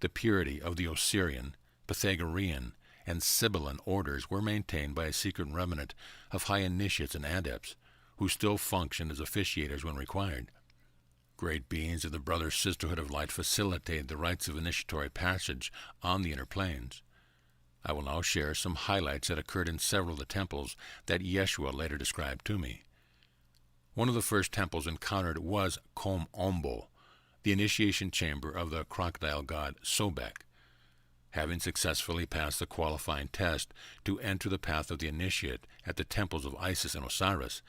the purity of the Osirian, Pythagorean, and Sibylline orders were maintained by a secret remnant of high initiates and adepts, who still functioned as officiators when required. Great beings of the Brother Sisterhood of Light facilitated the rites of initiatory passage on the inner planes. I will now share some highlights that occurred in several of the temples that Yeshua later described to me. One of the first temples encountered was Kom Ombo, the initiation chamber of the crocodile god Sobek. Having successfully passed the qualifying test to enter the path of the initiate at the temples of Isis and Osiris,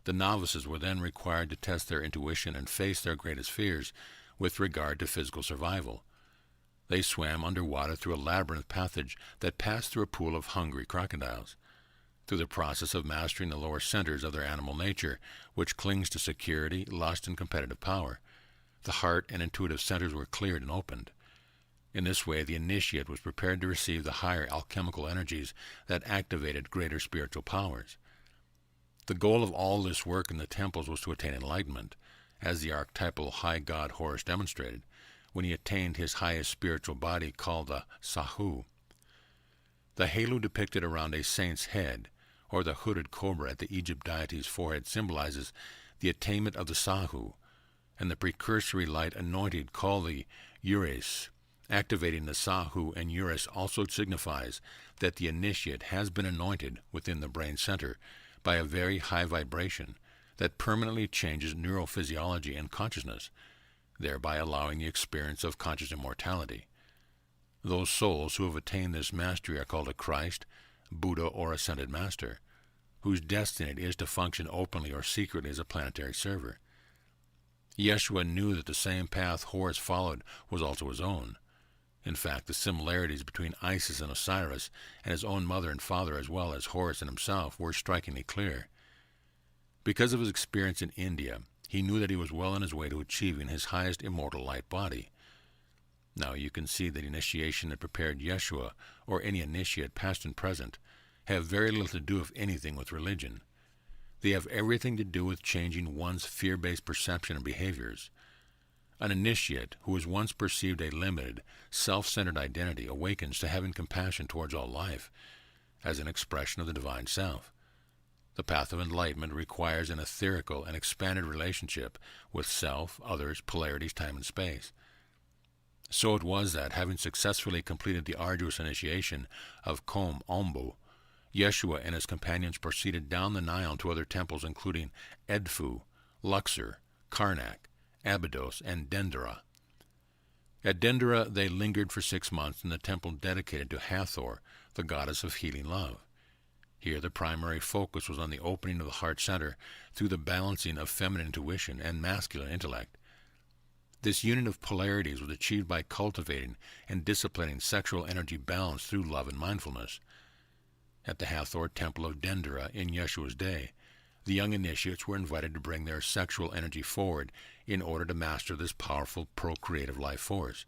the novices were then required to test their intuition and face their greatest fears with regard to physical survival. They swam underwater through a labyrinth passage that passed through a pool of hungry crocodiles. Through the process of mastering the lower centers of their animal nature, which clings to security, lust, and competitive power, the heart and intuitive centers were cleared and opened. In this way, the initiate was prepared to receive the higher alchemical energies that activated greater spiritual powers. The goal of all this work in the temples was to attain enlightenment, as the archetypal high god Horus demonstrated, when he attained his highest spiritual body called the Sahu. The halo depicted around a saint's head, or the hooded cobra at the Egypt deity's forehead, symbolizes the attainment of the Sahu, and the precursory light anointed called the Ures, activating the Sahu and Ures, also signifies that the initiate has been anointed within the brain center by a very high vibration that permanently changes neurophysiology and consciousness, thereby allowing the experience of conscious immortality. Those souls who have attained this mastery are called a Christ, Buddha, or Ascended Master, whose destiny it is to function openly or secretly as a planetary server. Yeshua knew that the same path Horus followed was also his own. In fact, the similarities between Isis and Osiris, and his own mother and father as well as Horus and himself, were strikingly clear. Because of his experience in India, he knew that he was well on his way to achieving his highest immortal light body. Now you can see that initiation that prepared Yeshua, or any initiate past and present, have very little to do, if anything, with religion. They have everything to do with changing one's fear-based perception and behaviors. An initiate who has once perceived a limited, self-centered identity awakens to having compassion towards all life, as an expression of the divine self. The path of enlightenment requires an etherical and expanded relationship with self, others, polarities, time, and space. So it was that, having successfully completed the arduous initiation of Kom Ombo, Yeshua and his companions proceeded down the Nile to other temples including Edfu, Luxor, Karnak, Abydos, and Dendera. At Dendera they lingered for 6 months in the temple dedicated to Hathor, the goddess of healing love. Here the primary focus was on the opening of the heart center through the balancing of feminine intuition and masculine intellect. This union of polarities was achieved by cultivating and disciplining sexual energy balance through love and mindfulness. At the Hathor temple of Dendera in Yeshua's day, the young initiates were invited to bring their sexual energy forward in order to master this powerful procreative life force.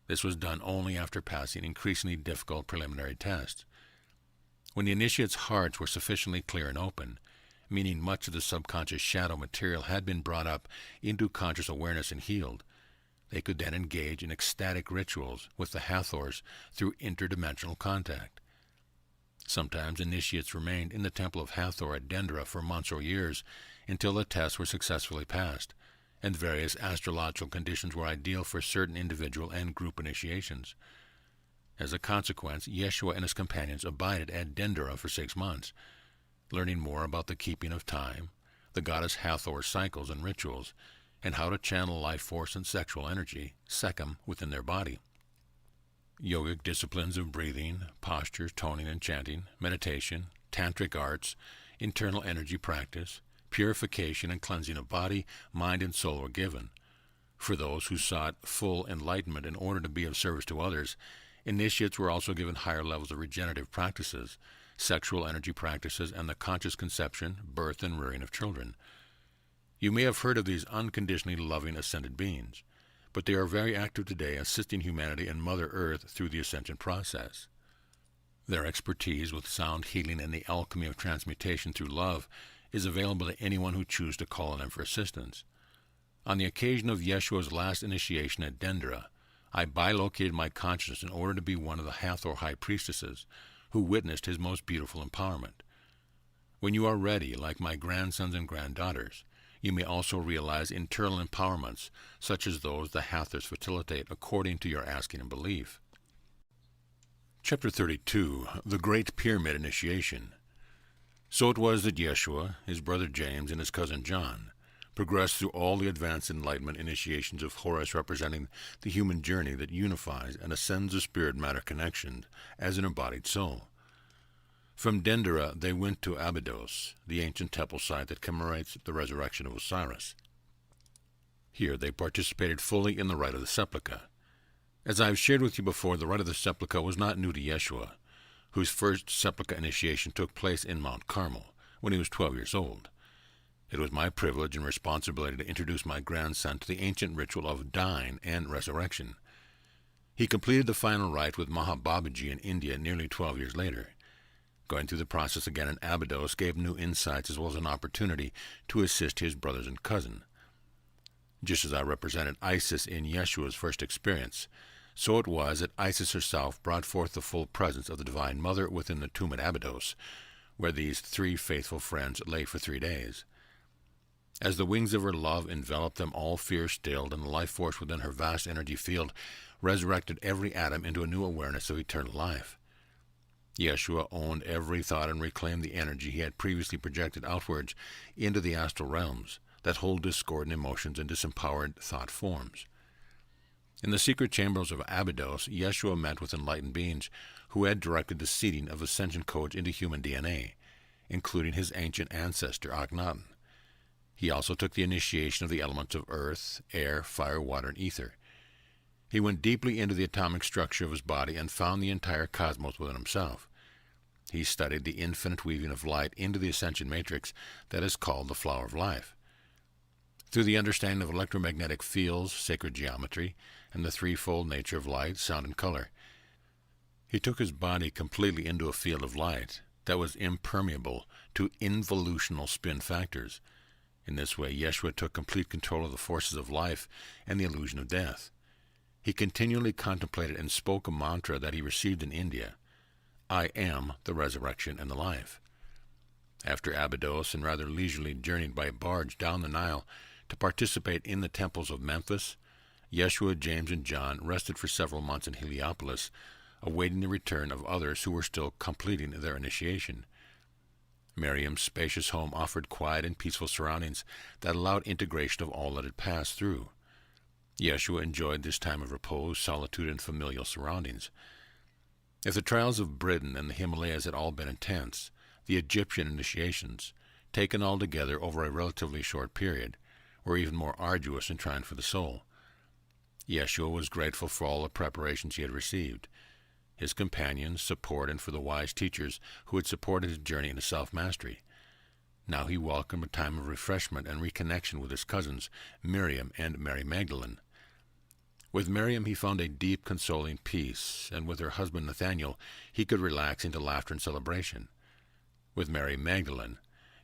This was done only after passing increasingly difficult preliminary tests. When the initiates' hearts were sufficiently clear and open, meaning much of the subconscious shadow material had been brought up into conscious awareness and healed, they could then engage in ecstatic rituals with the Hathors through interdimensional contact. Sometimes initiates remained in the temple of Hathor at Dendera for months or years until the tests were successfully passed, and various astrological conditions were ideal for certain individual and group initiations. As a consequence, Yeshua and his companions abided at Dendera for 6 months, learning more about the keeping of time, the goddess Hathor's cycles and rituals, and how to channel life force and sexual energy, Sekhem, within their body. Yogic disciplines of breathing, posture, toning and chanting, meditation, tantric arts, internal energy practice, purification and cleansing of body, mind, and soul were given. For those who sought full enlightenment in order to be of service to others, initiates were also given higher levels of regenerative practices, sexual energy practices, and the conscious conception, birth, and rearing of children. You may have heard of these unconditionally loving ascended beings, but they are very active today, assisting humanity and Mother Earth through the ascension process. Their expertise with sound healing and the alchemy of transmutation through love is available to anyone who chooses to call on them for assistance. On the occasion of Yeshua's last initiation at Dendera, I bilocated my consciousness in order to be one of the Hathor high priestesses who witnessed his most beautiful empowerment. When you are ready, like my grandsons and granddaughters, you may also realize internal empowerments, such as those the Hathors facilitate according to your asking and belief. Chapter 32, The Great Pyramid Initiation. So it was that Yeshua, his brother James, and his cousin John progressed through all the advanced enlightenment initiations of Horus, representing the human journey that unifies and ascends the spirit-matter connection as an embodied soul. From Dendera they went to Abydos, the ancient temple site that commemorates the resurrection of Osiris. Here they participated fully in the rite of the sepulchre. As I have shared with you before, the rite of the sepulchre was not new to Yeshua, whose first sepulchre initiation took place in Mount Carmel when he was 12 years old. It was my privilege and responsibility to introduce my grandson to the ancient ritual of dying and resurrection. He completed the final rite with Mahababaji in India nearly 12 years later. Going through the process again in Abydos gave new insights as well as an opportunity to assist his brothers and cousin. Just as I represented Isis in Yeshua's first experience, so it was that Isis herself brought forth the full presence of the Divine Mother within the tomb at Abydos, where these 3 faithful friends lay for 3 days. As the wings of her love enveloped them, all fear stilled, and the life force within her vast energy field resurrected every atom into a new awareness of eternal life. Yeshua owned every thought and reclaimed the energy he had previously projected outwards into the astral realms that hold discordant emotions and disempowered thought forms. In the secret chambers of Abydos, Yeshua met with enlightened beings who had directed the seeding of ascension codes into human DNA, including his ancient ancestor Akhenaten. He also took the initiation of the elements of earth, air, fire, water, and ether. He went deeply into the atomic structure of his body and found the entire cosmos within himself. He studied the infinite weaving of light into the ascension matrix that is called the flower of life. Through the understanding of electromagnetic fields, sacred geometry, and the threefold nature of light, sound, and color, he took his body completely into a field of light that was impermeable to involutional spin factors. In this way, Yeshua took complete control of the forces of life and the illusion of death. He continually contemplated and spoke a mantra that he received in India: I am the resurrection and the life. After Abydos and rather leisurely journeyed by barge down the Nile to participate in the temples of Memphis, Yeshua, James, and John rested for several months in Heliopolis, awaiting the return of others who were still completing their initiation. Miriam's spacious home offered quiet and peaceful surroundings that allowed integration of all that had passed through. Yeshua enjoyed this time of repose, solitude, and familial surroundings. If the trials of Britain and the Himalayas had all been intense, the Egyptian initiations, taken all together over a relatively short period, were even more arduous and trying for the soul. Yeshua was grateful for all the preparations he had received, his companions' support, and for the wise teachers who had supported his journey into self-mastery. Now he welcomed a time of refreshment and reconnection with his cousins, Miriam and Mary Magdalene. With Miriam he found a deep, consoling peace, and with her husband Nathaniel he could relax into laughter and celebration. With Mary Magdalene,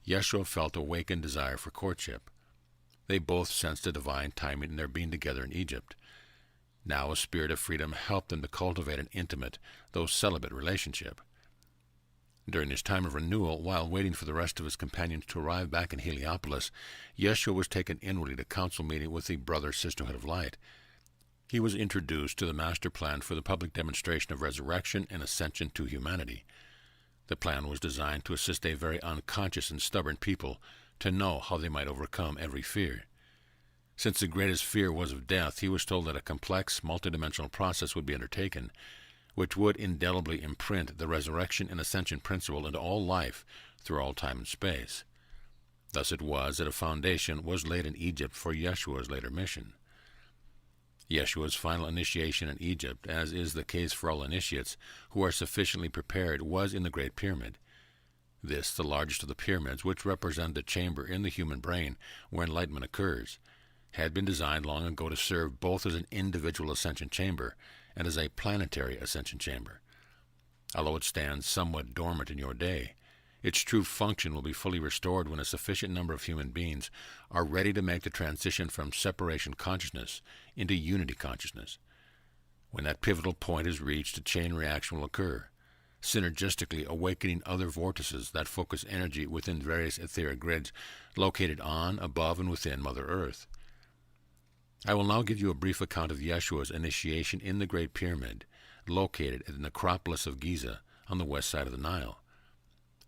Yeshua felt awakened desire for courtship. They both sensed a divine timing in their being together in Egypt. Now a spirit of freedom helped them to cultivate an intimate, though celibate, relationship. During this time of renewal, while waiting for the rest of his companions to arrive back in Heliopolis, Yeshua was taken inwardly to council meeting with the Brother Sisterhood of Light. He was introduced to the master plan for the public demonstration of resurrection and ascension to humanity. The plan was designed to assist a very unconscious and stubborn people to know how they might overcome every fear. Since the greatest fear was of death, he was told that a complex, multidimensional process would be undertaken, which would indelibly imprint the resurrection and ascension principle into all life through all time and space. Thus it was that a foundation was laid in Egypt for Yeshua's later mission. Yeshua's final initiation in Egypt, as is the case for all initiates who are sufficiently prepared, was in the Great Pyramid. This, the largest of the pyramids, which represent the chamber in the human brain where enlightenment occurs, had been designed long ago to serve both as an individual ascension chamber and as a planetary ascension chamber. Although it stands somewhat dormant in your day, its true function will be fully restored when a sufficient number of human beings are ready to make the transition from separation consciousness into unity consciousness. When that pivotal point is reached, a chain reaction will occur, synergistically awakening other vortices that focus energy within various etheric grids located on, above, and within Mother Earth. I will now give you a brief account of Yeshua's initiation in the Great Pyramid, located at the necropolis of Giza on the west side of the Nile.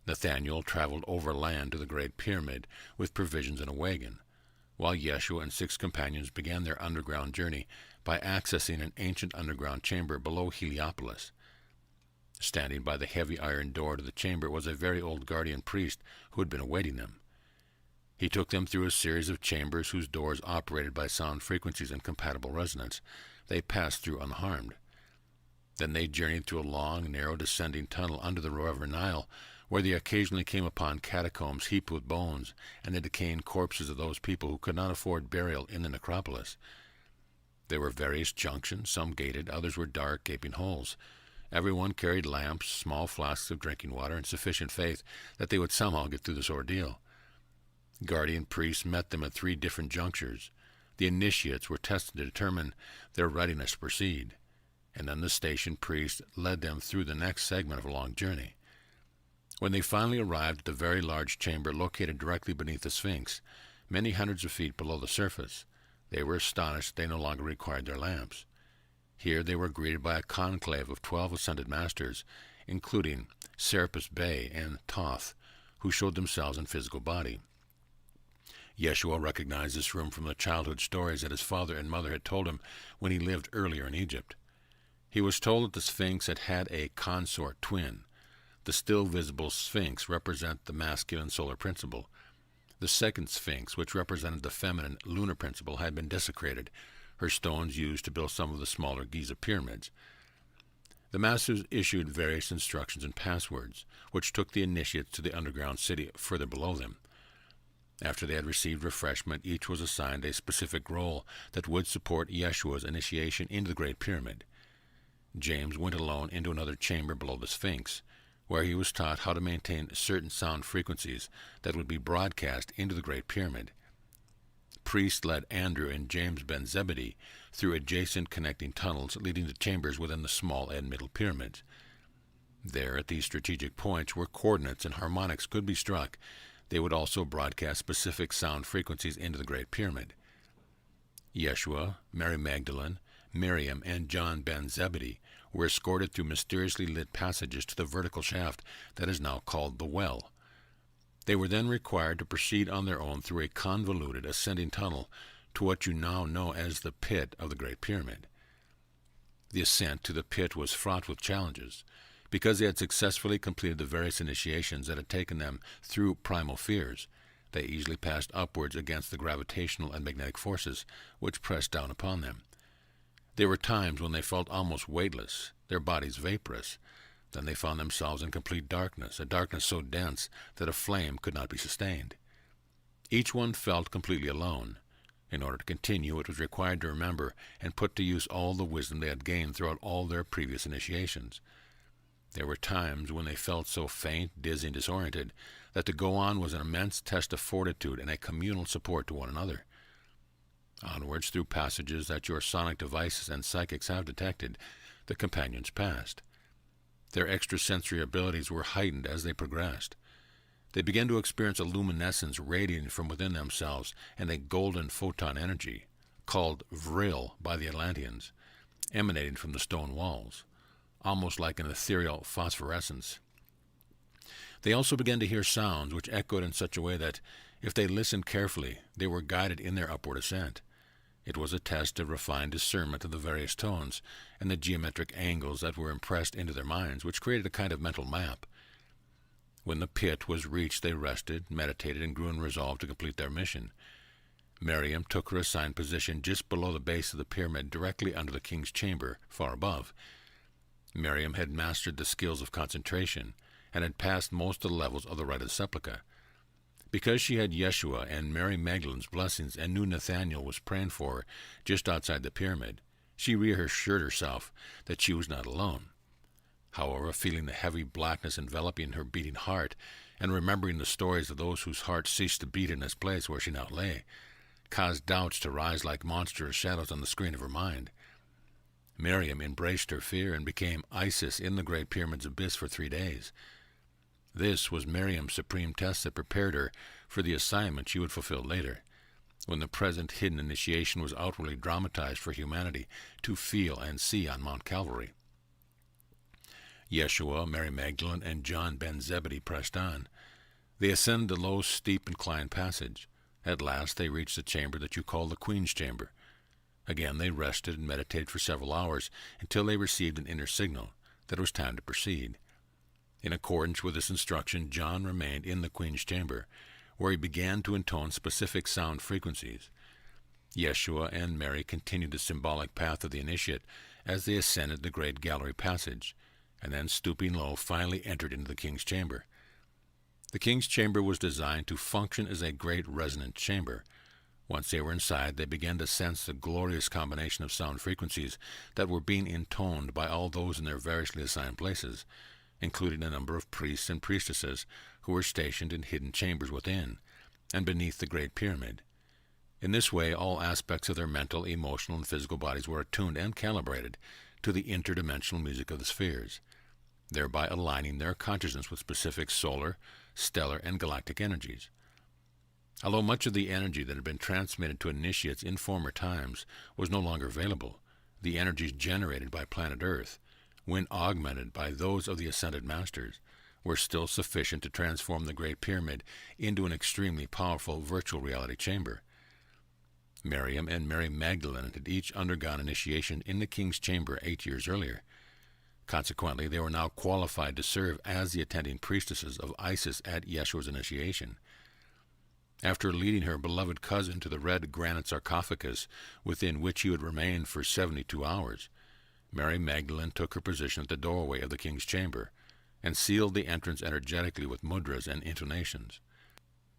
Nathaniel traveled overland to the Great Pyramid with provisions in a wagon, while Yeshua and 6 companions began their underground journey by accessing an ancient underground chamber below Heliopolis. Standing by the heavy iron door to the chamber was a very old guardian priest who had been awaiting them. He took them through a series of chambers whose doors operated by sound frequencies and compatible resonance. They passed through unharmed. Then they journeyed through a long, narrow, descending tunnel under the river Nile, where they occasionally came upon catacombs heaped with bones and the decaying corpses of those people who could not afford burial in the necropolis. There were various junctions, some gated, others were dark, gaping holes. Everyone carried lamps, small flasks of drinking water, and sufficient faith that they would somehow get through this ordeal. Guardian priests met them at 3 different junctures. The initiates were tested to determine their readiness to proceed, and then the station priest led them through the next segment of a long journey. When they finally arrived at the very large chamber located directly beneath the Sphinx, many hundreds of feet below the surface, they were astonished they no longer required their lamps. Here they were greeted by a conclave of 12 ascended masters, including Serapis Bey and Thoth, who showed themselves in physical body. Yeshua recognized this room from the childhood stories that his father and mother had told him when he lived earlier in Egypt. He was told that the Sphinx had had a consort twin. The still visible Sphinx represented the masculine solar principle. The second Sphinx, which represented the feminine lunar principle, had been desecrated, her stones used to build some of the smaller Giza pyramids. The masters issued various instructions and passwords, which took the initiates to the underground city further below them. After they had received refreshment, each was assigned a specific role that would support Yeshua's initiation into the Great Pyramid. James went alone into another chamber below the Sphinx, where he was taught how to maintain certain sound frequencies that would be broadcast into the Great Pyramid. Priests led Andrew and James Ben Zebedee through adjacent connecting tunnels leading to chambers within the small and middle pyramids. There, at these strategic points where coordinates and harmonics could be struck, they would also broadcast specific sound frequencies into the Great Pyramid. Yeshua, Mary Magdalene, Miriam, and John Ben Zebedee were escorted through mysteriously lit passages to the vertical shaft that is now called the Well. They were then required to proceed on their own through a convoluted ascending tunnel to what you now know as the Pit of the Great Pyramid. The ascent to the pit was fraught with challenges, because they had successfully completed the various initiations that had taken them through primal fears. They easily passed upwards against the gravitational and magnetic forces which pressed down upon them. There were times when they felt almost weightless, their bodies vaporous. Then they found themselves in complete darkness, a darkness so dense that a flame could not be sustained. Each one felt completely alone. In order to continue, it was required to remember and put to use all the wisdom they had gained throughout all their previous initiations. There were times when they felt so faint, dizzy, and disoriented that to go on was an immense test of fortitude and a communal support to one another. Onwards, through passages that your sonic devices and psychics have detected, the companions passed. Their extrasensory abilities were heightened as they progressed. They began to experience a luminescence radiating from within themselves and a golden photon energy, called vril by the Atlanteans, emanating from the stone walls, almost like an ethereal phosphorescence. They also began to hear sounds which echoed in such a way that, if they listened carefully, they were guided in their upward ascent. It was a test of refined discernment of the various tones and the geometric angles that were impressed into their minds, which created a kind of mental map. When the pit was reached, they rested, meditated, and grew in resolve to complete their mission. Miriam took her assigned position just below the base of the pyramid, directly under the king's chamber, far above. Miriam had mastered the skills of concentration and had passed most of the levels of the Rite of the Sepulchre. Because she had Yeshua and Mary Magdalene's blessings and knew Nathanael was praying for her just outside the pyramid, she reassured herself that she was not alone. However, feeling the heavy blackness enveloping her beating heart, and remembering the stories of those whose hearts ceased to beat in this place where she now lay, caused doubts to rise like monstrous shadows on the screen of her mind. Miriam embraced her fear and became Isis in the Great Pyramid's abyss for 3 days. This was Miriam's supreme test that prepared her for the assignment she would fulfill later, when the present hidden initiation was outwardly dramatized for humanity to feel and see on Mount Calvary. Yeshua, Mary Magdalene, and John Ben Zebedee pressed on. They ascended the low, steep, inclined passage. At last they reached the chamber that you call the Queen's Chamber. Again they rested and meditated for several hours until they received an inner signal that it was time to proceed. In accordance with this instruction, John remained in the Queen's Chamber, where he began to intone specific sound frequencies. Yeshua and Mary continued the symbolic path of the initiate as they ascended the great gallery passage, and then, stooping low, finally entered into the King's Chamber. The King's Chamber was designed to function as a great resonant chamber. Once they were inside, they began to sense the glorious combination of sound frequencies that were being intoned by all those in their variously assigned places, including a number of priests and priestesses who were stationed in hidden chambers within and beneath the Great Pyramid. In this way, all aspects of their mental, emotional, and physical bodies were attuned and calibrated to the interdimensional music of the spheres, thereby aligning their consciousness with specific solar, stellar, and galactic energies. Although much of the energy that had been transmitted to initiates in former times was no longer available, the energies generated by planet Earth, when augmented by those of the ascended masters, were still sufficient to transform the Great Pyramid into an extremely powerful virtual reality chamber. Miriam and Mary Magdalene had each undergone initiation in the king's chamber 8 years earlier. Consequently, they were now qualified to serve as the attending priestesses of Isis at Yeshua's initiation. After leading her beloved cousin to the red granite sarcophagus within which he would remain for 72 hours, Mary Magdalene took her position at the doorway of the king's chamber and sealed the entrance energetically with mudras and intonations.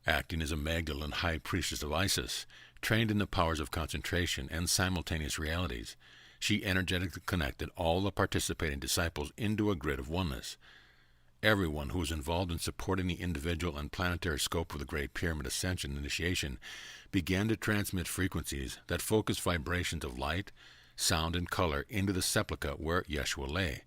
Acting as a Magdalene high priestess of Isis, trained in the powers of concentration and simultaneous realities, she energetically connected all the participating disciples into a grid of oneness. Everyone who was involved in supporting the individual and planetary scope of the Great Pyramid Ascension initiation began to transmit frequencies that focused vibrations of light, sound, and color into the sepulchre where Yeshua lay.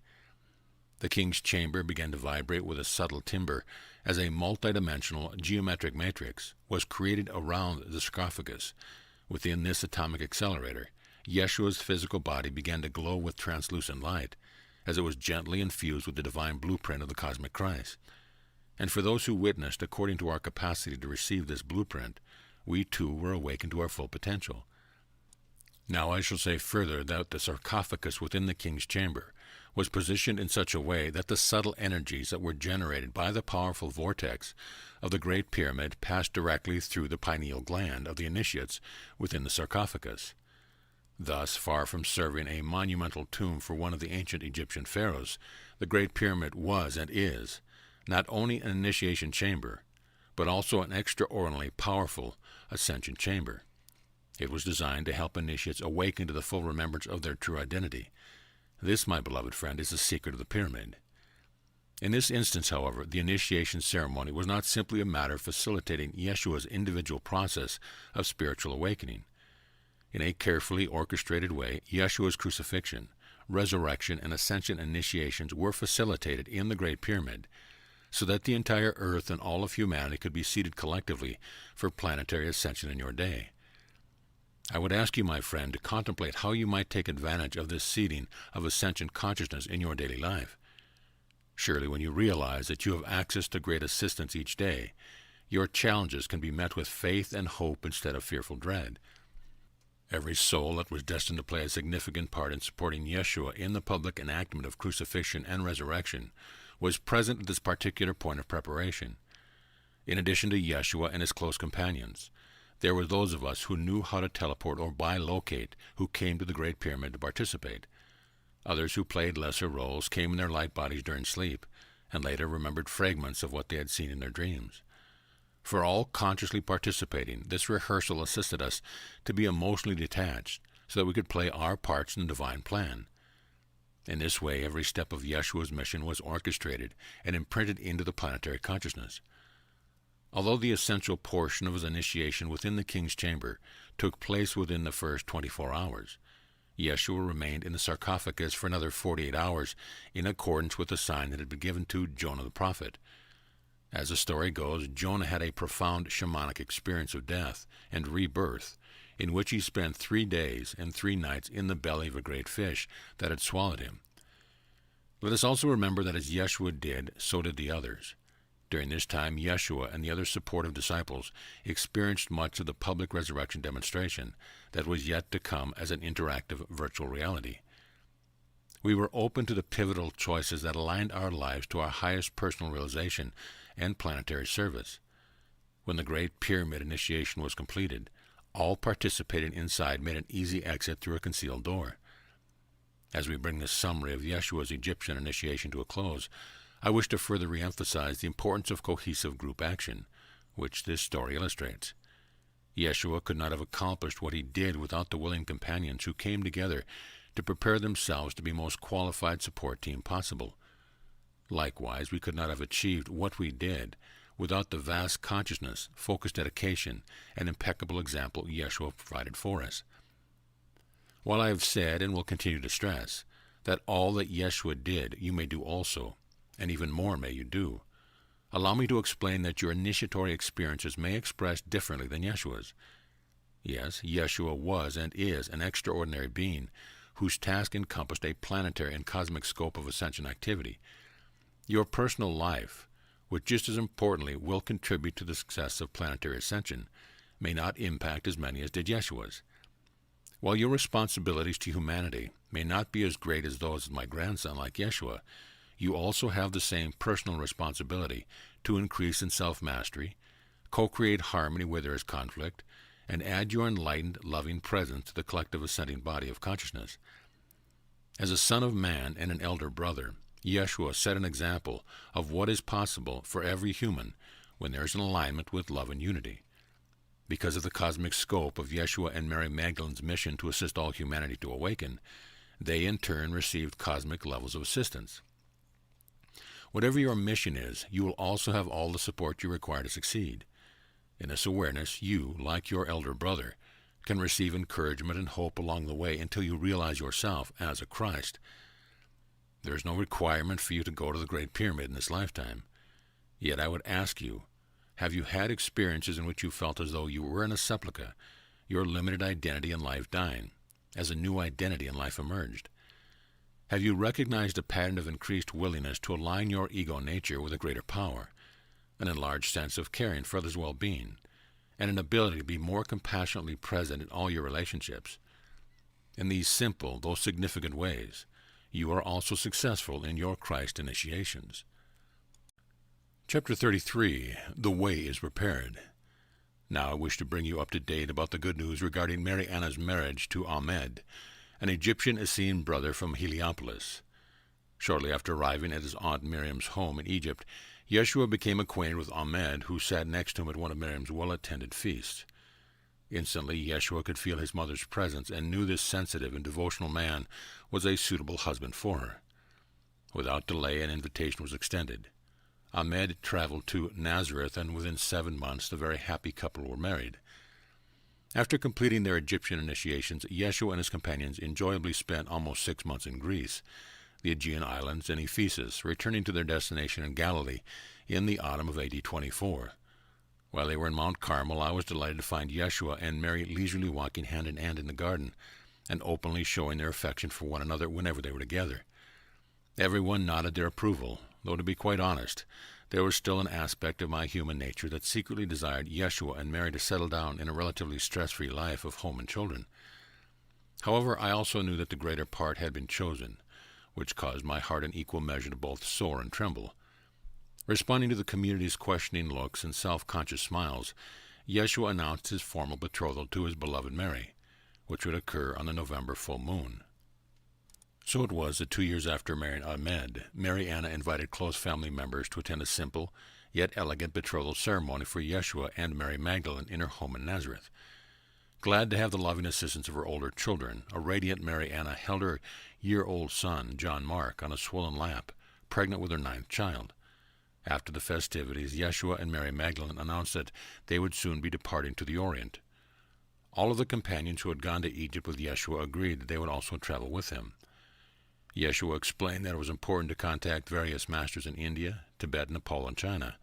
The king's chamber began to vibrate with a subtle timbre as a multidimensional geometric matrix was created around the sarcophagus. Within this atomic accelerator, Yeshua's physical body began to glow with translucent light, as it was gently infused with the divine blueprint of the cosmic Christ. And for those who witnessed according to our capacity to receive this blueprint, we too were awakened to our full potential. Now I shall say further that the sarcophagus within the king's chamber was positioned in such a way that the subtle energies that were generated by the powerful vortex of the Great Pyramid passed directly through the pineal gland of the initiates within the sarcophagus. Thus, far from serving a monumental tomb for one of the ancient Egyptian pharaohs, the Great Pyramid was and is not only an initiation chamber, but also an extraordinarily powerful ascension chamber. It was designed to help initiates awaken to the full remembrance of their true identity. This, my beloved friend, is the secret of the pyramid. In this instance, however, the initiation ceremony was not simply a matter of facilitating Yeshua's individual process of spiritual awakening. In a carefully orchestrated way, Yeshua's crucifixion, resurrection, and ascension initiations were facilitated in the Great Pyramid, so that the entire earth and all of humanity could be seated collectively for planetary ascension in your day. I would ask you, my friend, to contemplate how you might take advantage of this seeding of ascension consciousness in your daily life. Surely when you realize that you have access to great assistance each day, your challenges can be met with faith and hope instead of fearful dread. Every soul that was destined to play a significant part in supporting Yeshua in the public enactment of crucifixion and resurrection was present at this particular point of preparation. In addition to Yeshua and his close companions, there were those of us who knew how to teleport or bilocate who came to the Great Pyramid to participate. Others who played lesser roles came in their light bodies during sleep, and later remembered fragments of what they had seen in their dreams. For all consciously participating, this rehearsal assisted us to be emotionally detached so that we could play our parts in the divine plan. In this way, every step of Yeshua's mission was orchestrated and imprinted into the planetary consciousness. Although the essential portion of his initiation within the king's chamber took place within the first 24 hours, Yeshua remained in the sarcophagus for another 48 hours in accordance with the sign that had been given to Jonah the prophet. As the story goes, Jonah had a profound shamanic experience of death and rebirth, in which he spent 3 days and 3 nights in the belly of a great fish that had swallowed him. Let us also remember that as Yeshua did, so did the others. During this time, Yeshua and the other supportive disciples experienced much of the public resurrection demonstration that was yet to come as an interactive virtual reality. We were open to the pivotal choices that aligned our lives to our highest personal realization and planetary service. When the Great Pyramid initiation was completed, all participating inside made an easy exit through a concealed door. As we bring this summary of Yeshua's Egyptian initiation to a close, I wish to further reemphasize the importance of cohesive group action, which this story illustrates. Yeshua could not have accomplished what he did without the willing companions who came together to prepare themselves to be most qualified support team possible. Likewise, we could not have achieved what we did without the vast consciousness, focused dedication, and impeccable example Yeshua provided for us. While I have said, and will continue to stress, that all that Yeshua did you may do also, and even more may you do, allow me to explain that your initiatory experiences may express differently than Yeshua's. Yes, Yeshua was and is an extraordinary being whose task encompassed a planetary and cosmic scope of ascension activity. Your personal life, which just as importantly will contribute to the success of planetary ascension, may not impact as many as did Yeshua's. While your responsibilities to humanity may not be as great as those of my grandson like Yeshua, you also have the same personal responsibility to increase in self-mastery, co-create harmony where there is conflict, and add your enlightened, loving presence to the collective ascending body of consciousness. As a son of man and an elder brother, Yeshua set an example of what is possible for every human when there is an alignment with love and unity. Because of the cosmic scope of Yeshua and Mary Magdalene's mission to assist all humanity to awaken, they in turn received cosmic levels of assistance. Whatever your mission is, you will also have all the support you require to succeed. In this awareness, you, like your elder brother, can receive encouragement and hope along the way until you realize yourself as a Christ. There is no requirement for you to go to the Great Pyramid in this lifetime. Yet I would ask you, have you had experiences in which you felt as though you were in a sepulchre, your limited identity in life dying, as a new identity in life emerged? Have you recognized a pattern of increased willingness to align your ego nature with a greater power, an enlarged sense of caring for others' well-being, and an ability to be more compassionately present in all your relationships? In these simple, though significant ways, you are also successful in your Christ initiations. Chapter 33, The Way is Prepared. Now I wish to bring you up to date about the good news regarding Mary Anna's marriage to Ahmed, an Egyptian Essene brother from Heliopolis. Shortly after arriving at his Aunt Miriam's home in Egypt, Yeshua became acquainted with Ahmed, who sat next to him at one of Miriam's well-attended feasts. Instantly, Yeshua could feel his mother's presence and knew this sensitive and devotional man was a suitable husband for her. Without delay, an invitation was extended. Ahmed traveled to Nazareth, and within 7 months the very happy couple were married. After completing their Egyptian initiations, Yeshua and his companions enjoyably spent almost 6 months in Greece, the Aegean Islands, and Ephesus, returning to their destination in Galilee in the autumn of AD 24. While they were in Mount Carmel, I was delighted to find Yeshua and Mary leisurely walking hand in hand in the garden, and openly showing their affection for one another whenever they were together. Everyone nodded their approval, though to be quite honest, there was still an aspect of my human nature that secretly desired Yeshua and Mary to settle down in a relatively stress-free life of home and children. However, I also knew that the greater part had been chosen, which caused my heart in equal measure to both soar and tremble. Responding to the community's questioning looks and self-conscious smiles, Yeshua announced his formal betrothal to his beloved Mary, which would occur on the November full moon. So it was that 2 years after marrying Ahmed, Mary Anna invited close family members to attend a simple, yet elegant betrothal ceremony for Yeshua and Mary Magdalene in her home in Nazareth. Glad to have the loving assistance of her older children, a radiant Mary Anna held her year-old son, John Mark, on a swollen lap, pregnant with her 9th child. After the festivities, Yeshua and Mary Magdalene announced that they would soon be departing to the Orient. All of the companions who had gone to Egypt with Yeshua agreed that they would also travel with him. Yeshua explained that it was important to contact various masters in India, Tibet, Nepal, and China.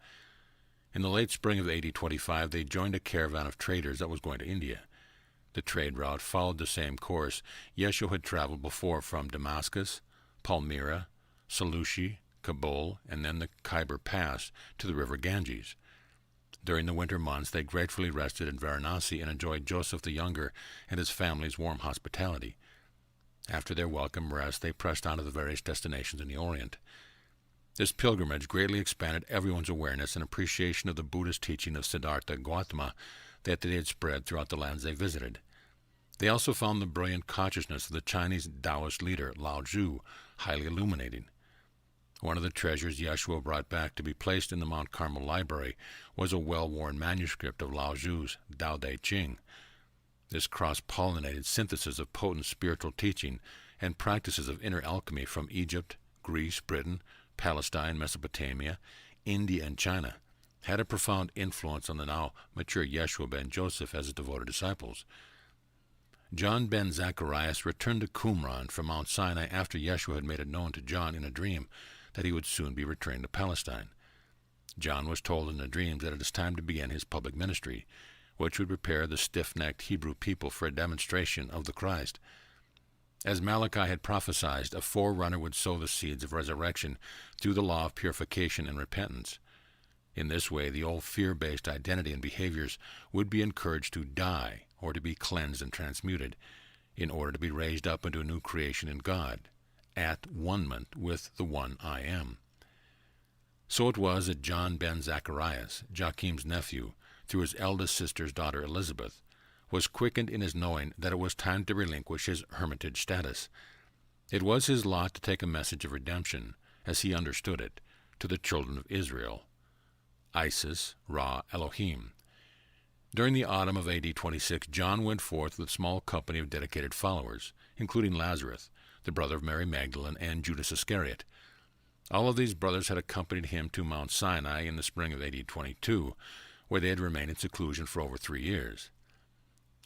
In the late spring of AD 25, they joined a caravan of traders that was going to India. The trade route followed the same course Yeshua had traveled before from Damascus, Palmyra, Seleucia, Kabul, and then the Khyber Pass to the river Ganges. During the winter months, they gratefully rested in Varanasi and enjoyed Joseph the Younger and his family's warm hospitality. After their welcome rest, they pressed on to the various destinations in the Orient. This pilgrimage greatly expanded everyone's awareness and appreciation of the Buddhist teaching of Siddhartha Gautama that they had spread throughout the lands they visited. They also found the brilliant consciousness of the Chinese Taoist leader Lao Tzu highly illuminating. One of the treasures Yeshua brought back to be placed in the Mount Carmel Library was a well-worn manuscript of Lao Tzu's Tao Te Ching. This cross-pollinated synthesis of potent spiritual teaching and practices of inner alchemy from Egypt, Greece, Britain, Palestine, Mesopotamia, India, and China had a profound influence on the now mature Yeshua ben Joseph as his devoted disciples. John ben Zacharias returned to Qumran from Mount Sinai after Yeshua had made it known to John in a dream that he would soon be returning to Palestine. John was told in the dreams that it is time to begin his public ministry, which would prepare the stiff-necked Hebrew people for a demonstration of the Christ. As Malachi had prophesied, a forerunner would sow the seeds of resurrection through the law of purification and repentance. In this way, the old fear-based identity and behaviors would be encouraged to die, or to be cleansed and transmuted, in order to be raised up into a new creation in God, at one-ment with the one I am. So it was that John ben Zacharias, Joachim's nephew, through his eldest sister's daughter Elizabeth, was quickened in his knowing that it was time to relinquish his hermitage status. It was his lot to take a message of redemption, as he understood it, to the children of Israel. Isis, Ra, Elohim. During the autumn of AD 26, John went forth with a small company of dedicated followers, including Lazarus, the brother of Mary Magdalene, and Judas Iscariot. All of these brothers had accompanied him to Mount Sinai in the spring of AD 22, where they had remained in seclusion for over 3 years.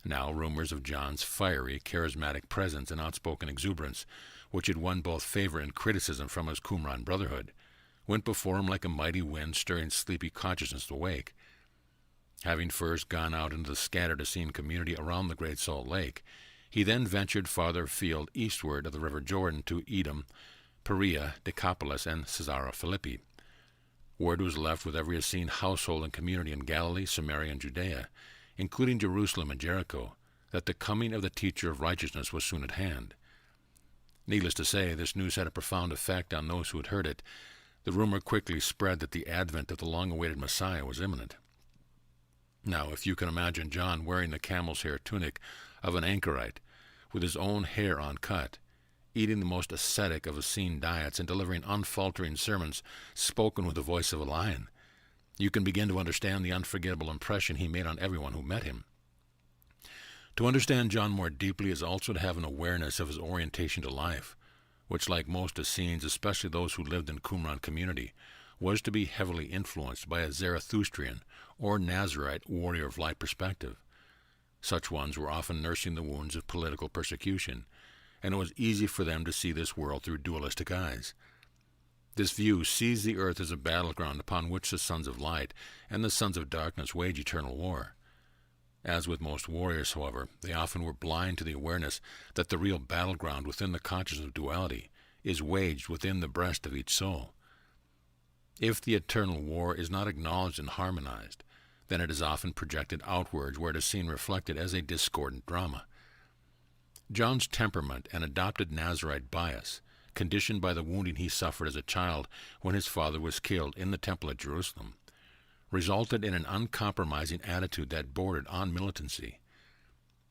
Now rumors of John's fiery, charismatic presence and outspoken exuberance, which had won both favor and criticism from his Qumran brotherhood, went before him like a mighty wind stirring sleepy consciousness awake. Having first gone out into the scattered Essene community around the Great Salt Lake, he then ventured farther afield eastward of the river Jordan to Edom, Perea, Decapolis, and Caesarea Philippi. Word was left with every Essene household and community in Galilee, Samaria, and Judea, including Jerusalem and Jericho, that the coming of the teacher of righteousness was soon at hand. Needless to say, this news had a profound effect on those who had heard it. The rumor quickly spread that the advent of the long-awaited Messiah was imminent. Now, if you can imagine John wearing the camel's hair tunic of an anchorite, with his own hair uncut, eating the most ascetic of Essene diets and delivering unfaltering sermons spoken with the voice of a lion, you can begin to understand the unforgettable impression he made on everyone who met him. To understand John more deeply is also to have an awareness of his orientation to life, which, like most Essenes, especially those who lived in Qumran community, was to be heavily influenced by a Zarathustrian or Nazarite warrior of light perspective. Such ones were often nursing the wounds of political persecution, and it was easy for them to see this world through dualistic eyes. This view sees the earth as a battleground upon which the sons of light and the sons of darkness wage eternal war. As with most warriors, however, they often were blind to the awareness that the real battleground within the consciousness of duality is waged within the breast of each soul. If the eternal war is not acknowledged and harmonized, then it is often projected outwards where it is seen reflected as a discordant drama. John's temperament and adopted Nazarite bias, conditioned by the wounding he suffered as a child when his father was killed in the temple at Jerusalem, resulted in an uncompromising attitude that bordered on militancy.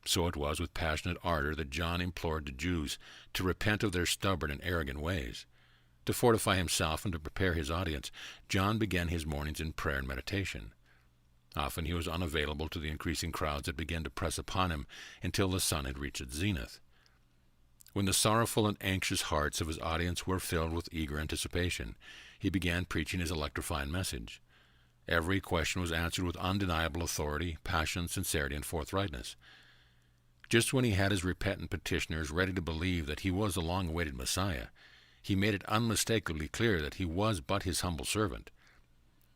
So it was with passionate ardor that John implored the Jews to repent of their stubborn and arrogant ways. To fortify himself and to prepare his audience, John began his mornings in prayer and meditation. Often he was unavailable to the increasing crowds that began to press upon him until the sun had reached its zenith. When the sorrowful and anxious hearts of his audience were filled with eager anticipation, he began preaching his electrifying message. Every question was answered with undeniable authority, passion, sincerity, and forthrightness. Just when he had his repentant petitioners ready to believe that he was the long-awaited Messiah, he made it unmistakably clear that he was but his humble servant.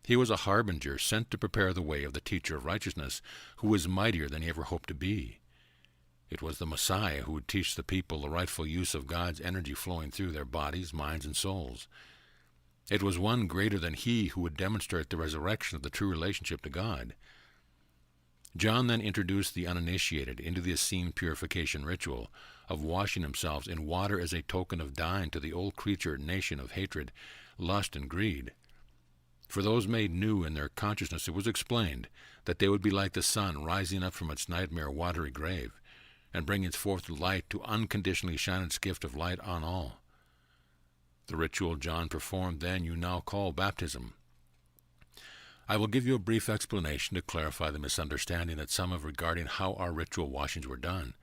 He was a harbinger sent to prepare the way of the teacher of righteousness, who was mightier than he ever hoped to be. It was the Messiah who would teach the people the rightful use of God's energy flowing through their bodies, minds, and souls. It was one greater than he who would demonstrate the resurrection of the true relationship to God. John then introduced the uninitiated into the Essene purification ritual of washing themselves in water as a token of dying to the old creature nation of hatred, lust, and greed. For those made new in their consciousness, it was explained that they would be like the sun rising up from its nightmare watery grave, and bringing forth light to unconditionally shine its gift of light on all. The ritual John performed then you now call baptism. I will give you a brief explanation to clarify the misunderstanding that some have regarding how our ritual washings were done.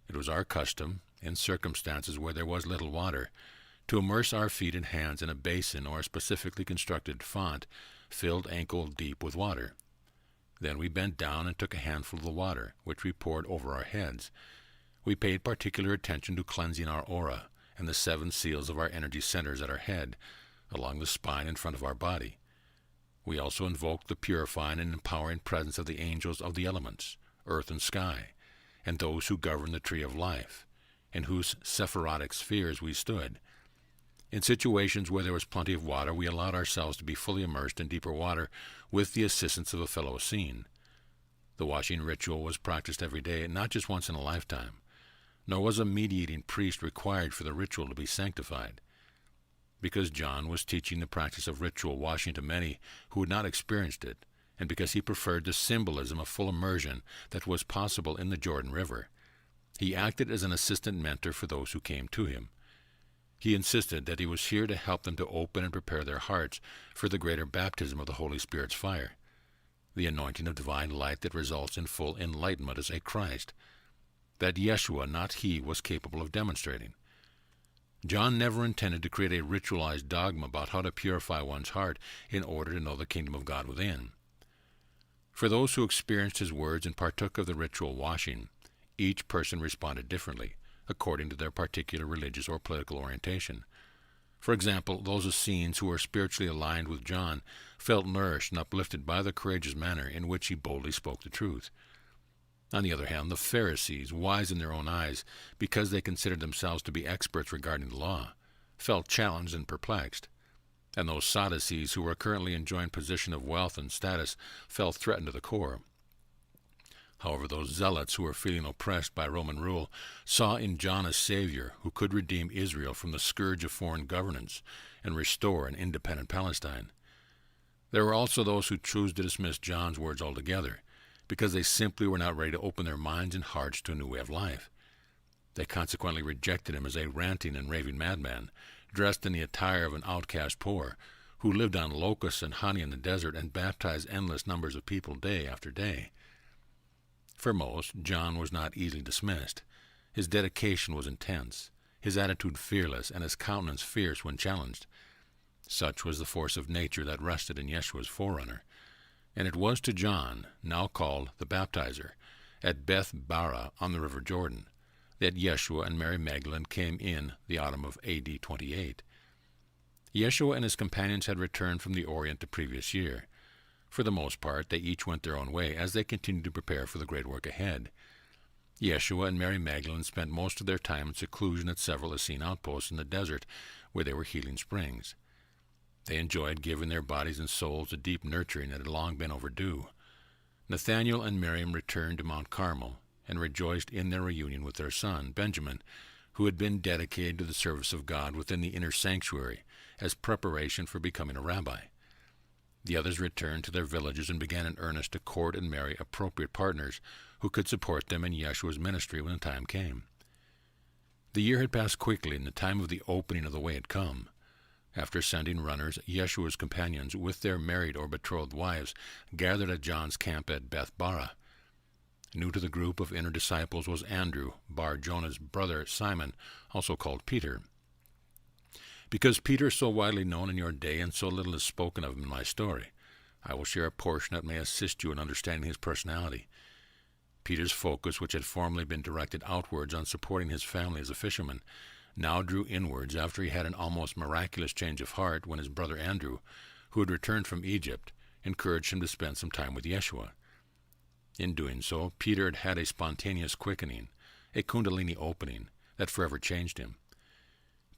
It was our custom, in circumstances where there was little water, to immerse our feet and hands in a basin or a specifically constructed font filled ankle deep with water. Then we bent down and took a handful of the water, which we poured over our heads. We paid particular attention to cleansing our aura and the 7 seals of our energy centers at our head, along the spine in front of our body. We also invoked the purifying and empowering presence of the angels of the elements, earth and sky, and those who govern the tree of life, in whose Sephirotic spheres we stood. In situations where there was plenty of water, we allowed ourselves to be fully immersed in deeper water with the assistance of a fellow Essene. The washing ritual was practiced every day, not just once in a lifetime, nor was a mediating priest required for the ritual to be sanctified. Because John was teaching the practice of ritual washing to many who had not experienced it, and because he preferred the symbolism of full immersion that was possible in the Jordan River, he acted as an assistant mentor for those who came to him. He insisted that he was here to help them to open and prepare their hearts for the greater baptism of the Holy Spirit's fire, the anointing of divine light that results in full enlightenment as a Christ, that Yeshua, not he, was capable of demonstrating. John never intended to create a ritualized dogma about how to purify one's heart in order to know the kingdom of God within. For those who experienced his words and partook of the ritual washing, each person responded differently, according to their particular religious or political orientation. For example, those Essenes who were spiritually aligned with John felt nourished and uplifted by the courageous manner in which he boldly spoke the truth. On the other hand, the Pharisees, wise in their own eyes because they considered themselves to be experts regarding the law, felt challenged and perplexed. And those Sadducees who were currently enjoying position of wealth and status felt threatened to the core. However, those zealots who were feeling oppressed by Roman rule saw in John a savior who could redeem Israel from the scourge of foreign governance and restore an independent Palestine. There were also those who chose to dismiss John's words altogether because they simply were not ready to open their minds and hearts to a new way of life. They consequently rejected him as a ranting and raving madman, dressed in the attire of an outcast poor, who lived on locusts and honey in the desert and baptized endless numbers of people day after day. For most, John was not easily dismissed. His dedication was intense, his attitude fearless, and his countenance fierce when challenged. Such was the force of nature that rested in Yeshua's forerunner. And it was to John, now called the Baptizer, at Beth Bara on the river Jordan, that Yeshua and Mary Magdalene came in the autumn of A.D. 28. Yeshua and his companions had returned from the Orient the previous year. For the most part, they each went their own way as they continued to prepare for the great work ahead. Yeshua and Mary Magdalene spent most of their time in seclusion at several Essene outposts in the desert where they were healing springs. They enjoyed giving their bodies and souls a deep nurturing that had long been overdue. Nathanael and Miriam returned to Mount Carmel and rejoiced in their reunion with their son, Benjamin, who had been dedicated to the service of God within the inner sanctuary as preparation for becoming a rabbi. The others returned to their villages and began in earnest to court and marry appropriate partners who could support them in Yeshua's ministry when the time came. The year had passed quickly, and the time of the opening of the way had come. After sending runners, Yeshua's companions, with their married or betrothed wives, gathered at John's camp at Beth Bara. New to the group of inner disciples was Andrew, Bar Jonah's brother Simon, also called Peter. Because Peter is so widely known in your day and so little is spoken of him in my story, I will share a portion that may assist you in understanding his personality. Peter's focus, which had formerly been directed outwards on supporting his family as a fisherman, now drew inwards after he had an almost miraculous change of heart when his brother Andrew, who had returned from Egypt, encouraged him to spend some time with Yeshua. In doing so, Peter had had a spontaneous quickening, a kundalini opening, that forever changed him.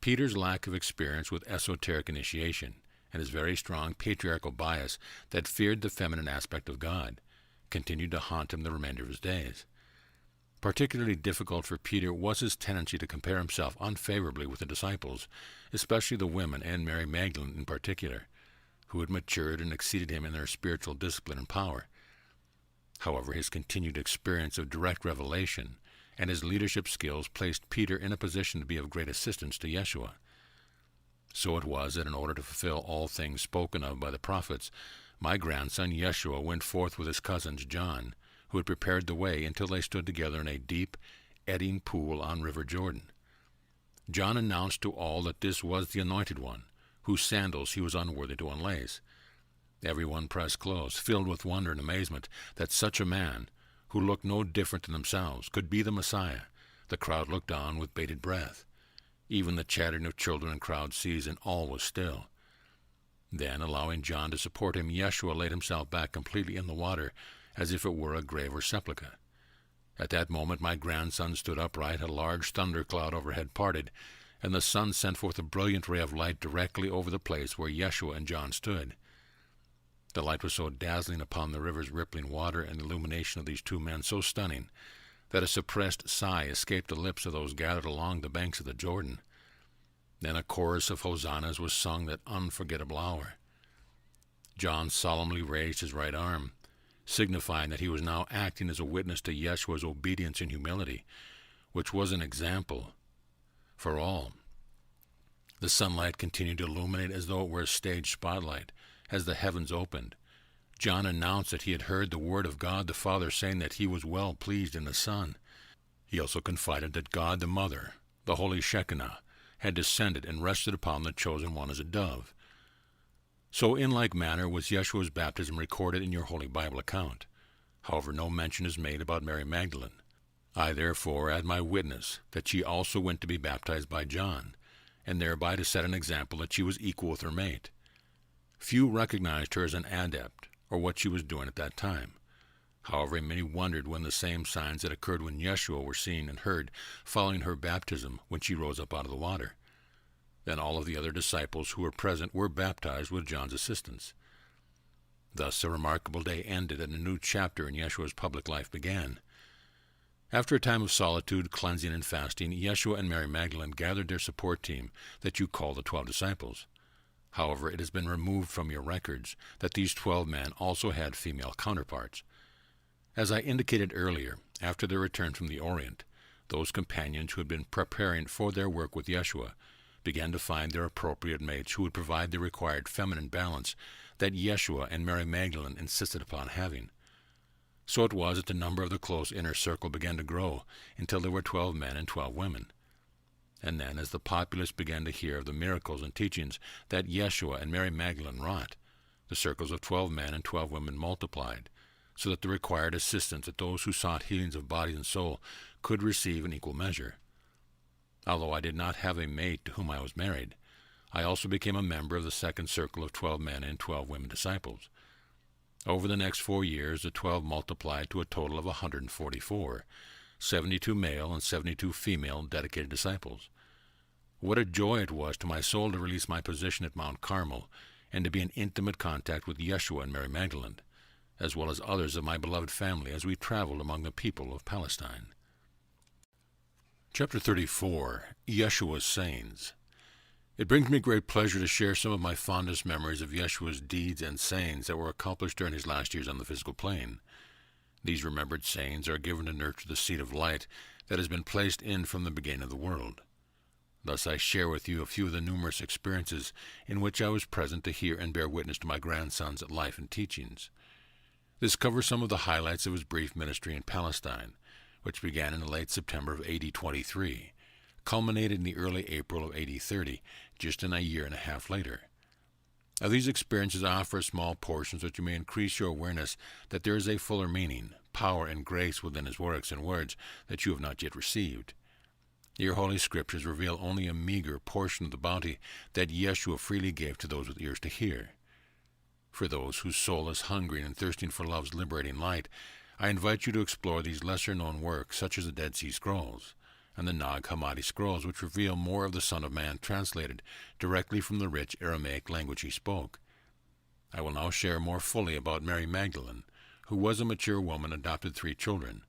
Peter's lack of experience with esoteric initiation and his very strong patriarchal bias that feared the feminine aspect of God continued to haunt him the remainder of his days. Particularly difficult for Peter was his tendency to compare himself unfavorably with the disciples, especially the women and Mary Magdalene in particular, who had matured and exceeded him in their spiritual discipline and power. However, his continued experience of direct revelation and his leadership skills placed Peter in a position to be of great assistance to Yeshua. So it was that in order to fulfill all things spoken of by the prophets, my grandson Yeshua went forth with his cousins John, who had prepared the way until they stood together in a deep, eddying pool on River Jordan. John announced to all that this was the Anointed One, whose sandals he was unworthy to unlace. Everyone pressed close, filled with wonder and amazement that such a man, who looked no different than themselves, could be the Messiah. The crowd looked on with bated breath. Even the chattering of children and crowd ceased, and all was still. Then, allowing John to support him, Yeshua laid himself back completely in the water, as if it were a grave or sepulchre. At that moment my grandson stood upright, a large thundercloud overhead parted, and the sun sent forth a brilliant ray of light directly over the place where Yeshua and John stood. The light was so dazzling upon the river's rippling water and the illumination of these two men so stunning that a suppressed sigh escaped the lips of those gathered along the banks of the Jordan. Then a chorus of hosannas was sung that unforgettable hour. John solemnly raised his right arm, signifying that he was now acting as a witness to Yeshua's obedience and humility, which was an example for all. The sunlight continued to illuminate as though it were a stage spotlight. As the heavens opened, John announced that he had heard the word of God the Father saying that he was well pleased in the Son. He also confided that God the Mother, the Holy Shekinah, had descended and rested upon the chosen one as a dove. So in like manner was Yeshua's baptism recorded in your Holy Bible account. However, no mention is made about Mary Magdalene. I therefore add my witness that she also went to be baptized by John, and thereby to set an example that she was equal with her mate. Few recognized her as an adept, or what she was doing at that time. However, many wondered when the same signs that occurred when Yeshua were seen and heard following her baptism when she rose up out of the water. Then all of the other disciples who were present were baptized with John's assistance. Thus a remarkable day ended and a new chapter in Yeshua's public life began. After a time of solitude, cleansing, and fasting, Yeshua and Mary Magdalene gathered their support team that you call the 12 disciples. However, it has been removed from your records that these 12 men also had female counterparts. As I indicated earlier, after their return from the Orient, those companions who had been preparing for their work with Yeshua began to find their appropriate mates who would provide the required feminine balance that Yeshua and Mary Magdalene insisted upon having. So it was that the number of the close inner circle began to grow until there were 12 men and 12 women. And then, as the populace began to hear of the miracles and teachings that Yeshua and Mary Magdalene wrought, the circles of 12 men and 12 women multiplied, so that the required assistance that those who sought healings of body and soul could receive in equal measure. Although I did not have a mate to whom I was married, I also became a member of the second circle of 12 men and 12 women disciples. Over the next 4 years, the 12 multiplied to a total of 144, 72 male and 72 female dedicated disciples. What a joy it was to my soul to release my position at Mount Carmel and to be in intimate contact with Yeshua and Mary Magdalene, as well as others of my beloved family as we traveled among the people of Palestine. Chapter 34, Yeshua's Sayings. It brings me great pleasure to share some of my fondest memories of Yeshua's deeds and sayings that were accomplished during his last years on the physical plane. These remembered sayings are given to nurture the seed of light that has been placed in from the beginning of the world. Thus I share with you a few of the numerous experiences in which I was present to hear and bear witness to my grandson's life and teachings. This covers some of the highlights of his brief ministry in Palestine, which began in the late September of AD 23, culminated in the early April of AD 30, just in a year and a half later. Now, these experiences offer small portions that you may increase your awareness that there is a fuller meaning, power, and grace within his works and words that you have not yet received. Your holy scriptures reveal only a meager portion of the bounty that Yeshua freely gave to those with ears to hear. For those whose soul is hungry and thirsting for love's liberating light, I invite you to explore these lesser-known works, such as the Dead Sea Scrolls and the Nag Hammadi Scrolls, which reveal more of the Son of Man translated directly from the rich Aramaic language he spoke. I will now share more fully about Mary Magdalene, who was a mature woman, adopted 3 children.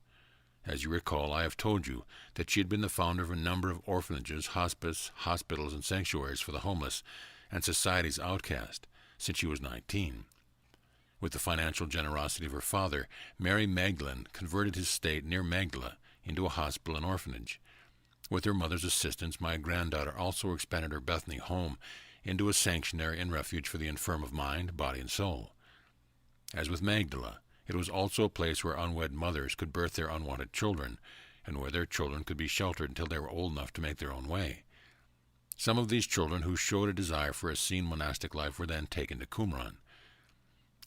As you recall, I have told you that she had been the founder of a number of orphanages, hospice, hospitals, and sanctuaries for the homeless and society's outcast since she was 19. With the financial generosity of her father, Mary Magdalene converted his estate near Magdala into a hospital and orphanage. With her mother's assistance, my granddaughter also expanded her Bethany home into a sanctuary and refuge for the infirm of mind, body, and soul. As with Magdala, it was also a place where unwed mothers could birth their unwanted children, and where their children could be sheltered until they were old enough to make their own way. Some of these children who showed a desire for a seen monastic life were then taken to Qumran.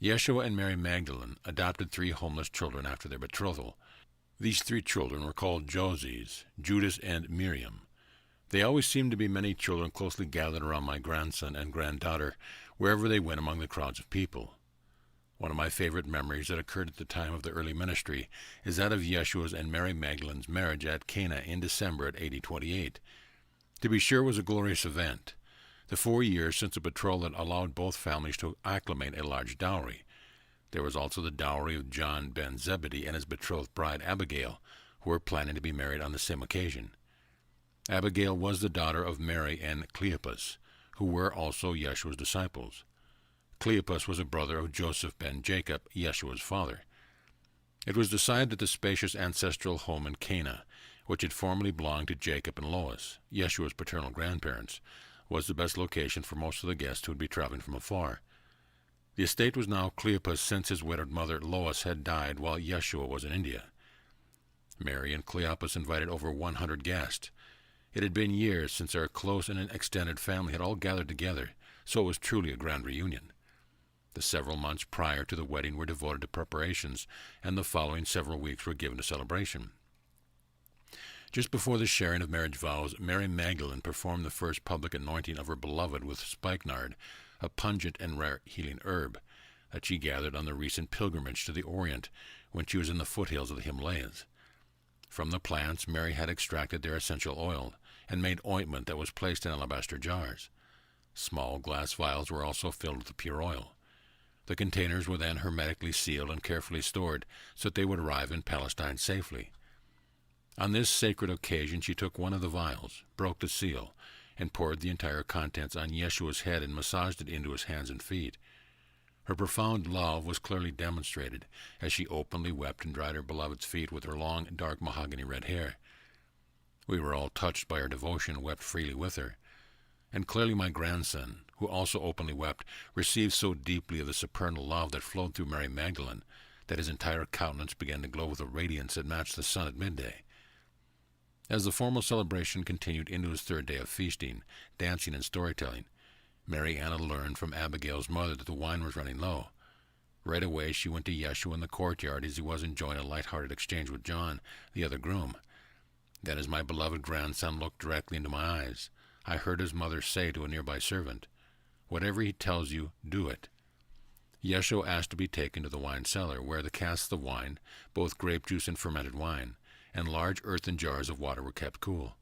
Yeshua and Mary Magdalene adopted 3 homeless children after their betrothal. These 3 children were called Joses, Judas, and Miriam. They always seemed to be many children closely gathered around my grandson and granddaughter wherever they went among the crowds of people. One of my favorite memories that occurred at the time of the early ministry is that of Yeshua's and Mary Magdalene's marriage at Cana in December at AD 28. To be sure, it was a glorious event. The 4 years since the betrothal had allowed both families to acclimate a large dowry. There was also the dowry of John ben Zebedee and his betrothed bride Abigail, who were planning to be married on the same occasion. Abigail was the daughter of Mary and Cleopas, who were also Yeshua's disciples. Cleopas was a brother of Joseph ben Jacob, Yeshua's father. It was decided that the spacious ancestral home in Cana, which had formerly belonged to Jacob and Lois, Yeshua's paternal grandparents, was the best location for most of the guests who would be traveling from afar. The estate was now Cleopas since his widowed mother Lois had died while Yeshua was in India. Mary and Cleopas invited over 100 guests. It had been years since our close and extended family had all gathered together, so it was truly a grand reunion. The several months prior to the wedding were devoted to preparations, and the following several weeks were given to celebration. Just before the sharing of marriage vows, Mary Magdalene performed the first public anointing of her beloved with spikenard, a pungent and rare healing herb that she gathered on the recent pilgrimage to the Orient when she was in the foothills of the Himalayas. From the plants, Mary had extracted their essential oil and made ointment that was placed in alabaster jars. Small glass vials were also filled with the pure oil. The containers were then hermetically sealed and carefully stored so that they would arrive in Palestine safely. On this sacred occasion, she took one of the vials, broke the seal, and poured the entire contents on Yeshua's head and massaged it into his hands and feet. Her profound love was clearly demonstrated as she openly wept and dried her beloved's feet with her long, dark mahogany red hair. We were all touched by her devotion and wept freely with her. And clearly my grandson, who also openly wept, received so deeply of the supernal love that flowed through Mary Magdalene that his entire countenance began to glow with a radiance that matched the sun at midday. As the formal celebration continued into his third day of feasting, dancing, and storytelling, Mary Anna learned from Abigail's mother that the wine was running low. Right away she went to Yeshua in the courtyard as he was enjoying a light-hearted exchange with John, the other groom. Then as my beloved grandson looked directly into my eyes, I heard his mother say to a nearby servant, "Whatever he tells you, do it." Yeshua asked to be taken to the wine cellar, where the casks of wine, both grape juice and fermented wine, and large earthen jars of water were kept cool.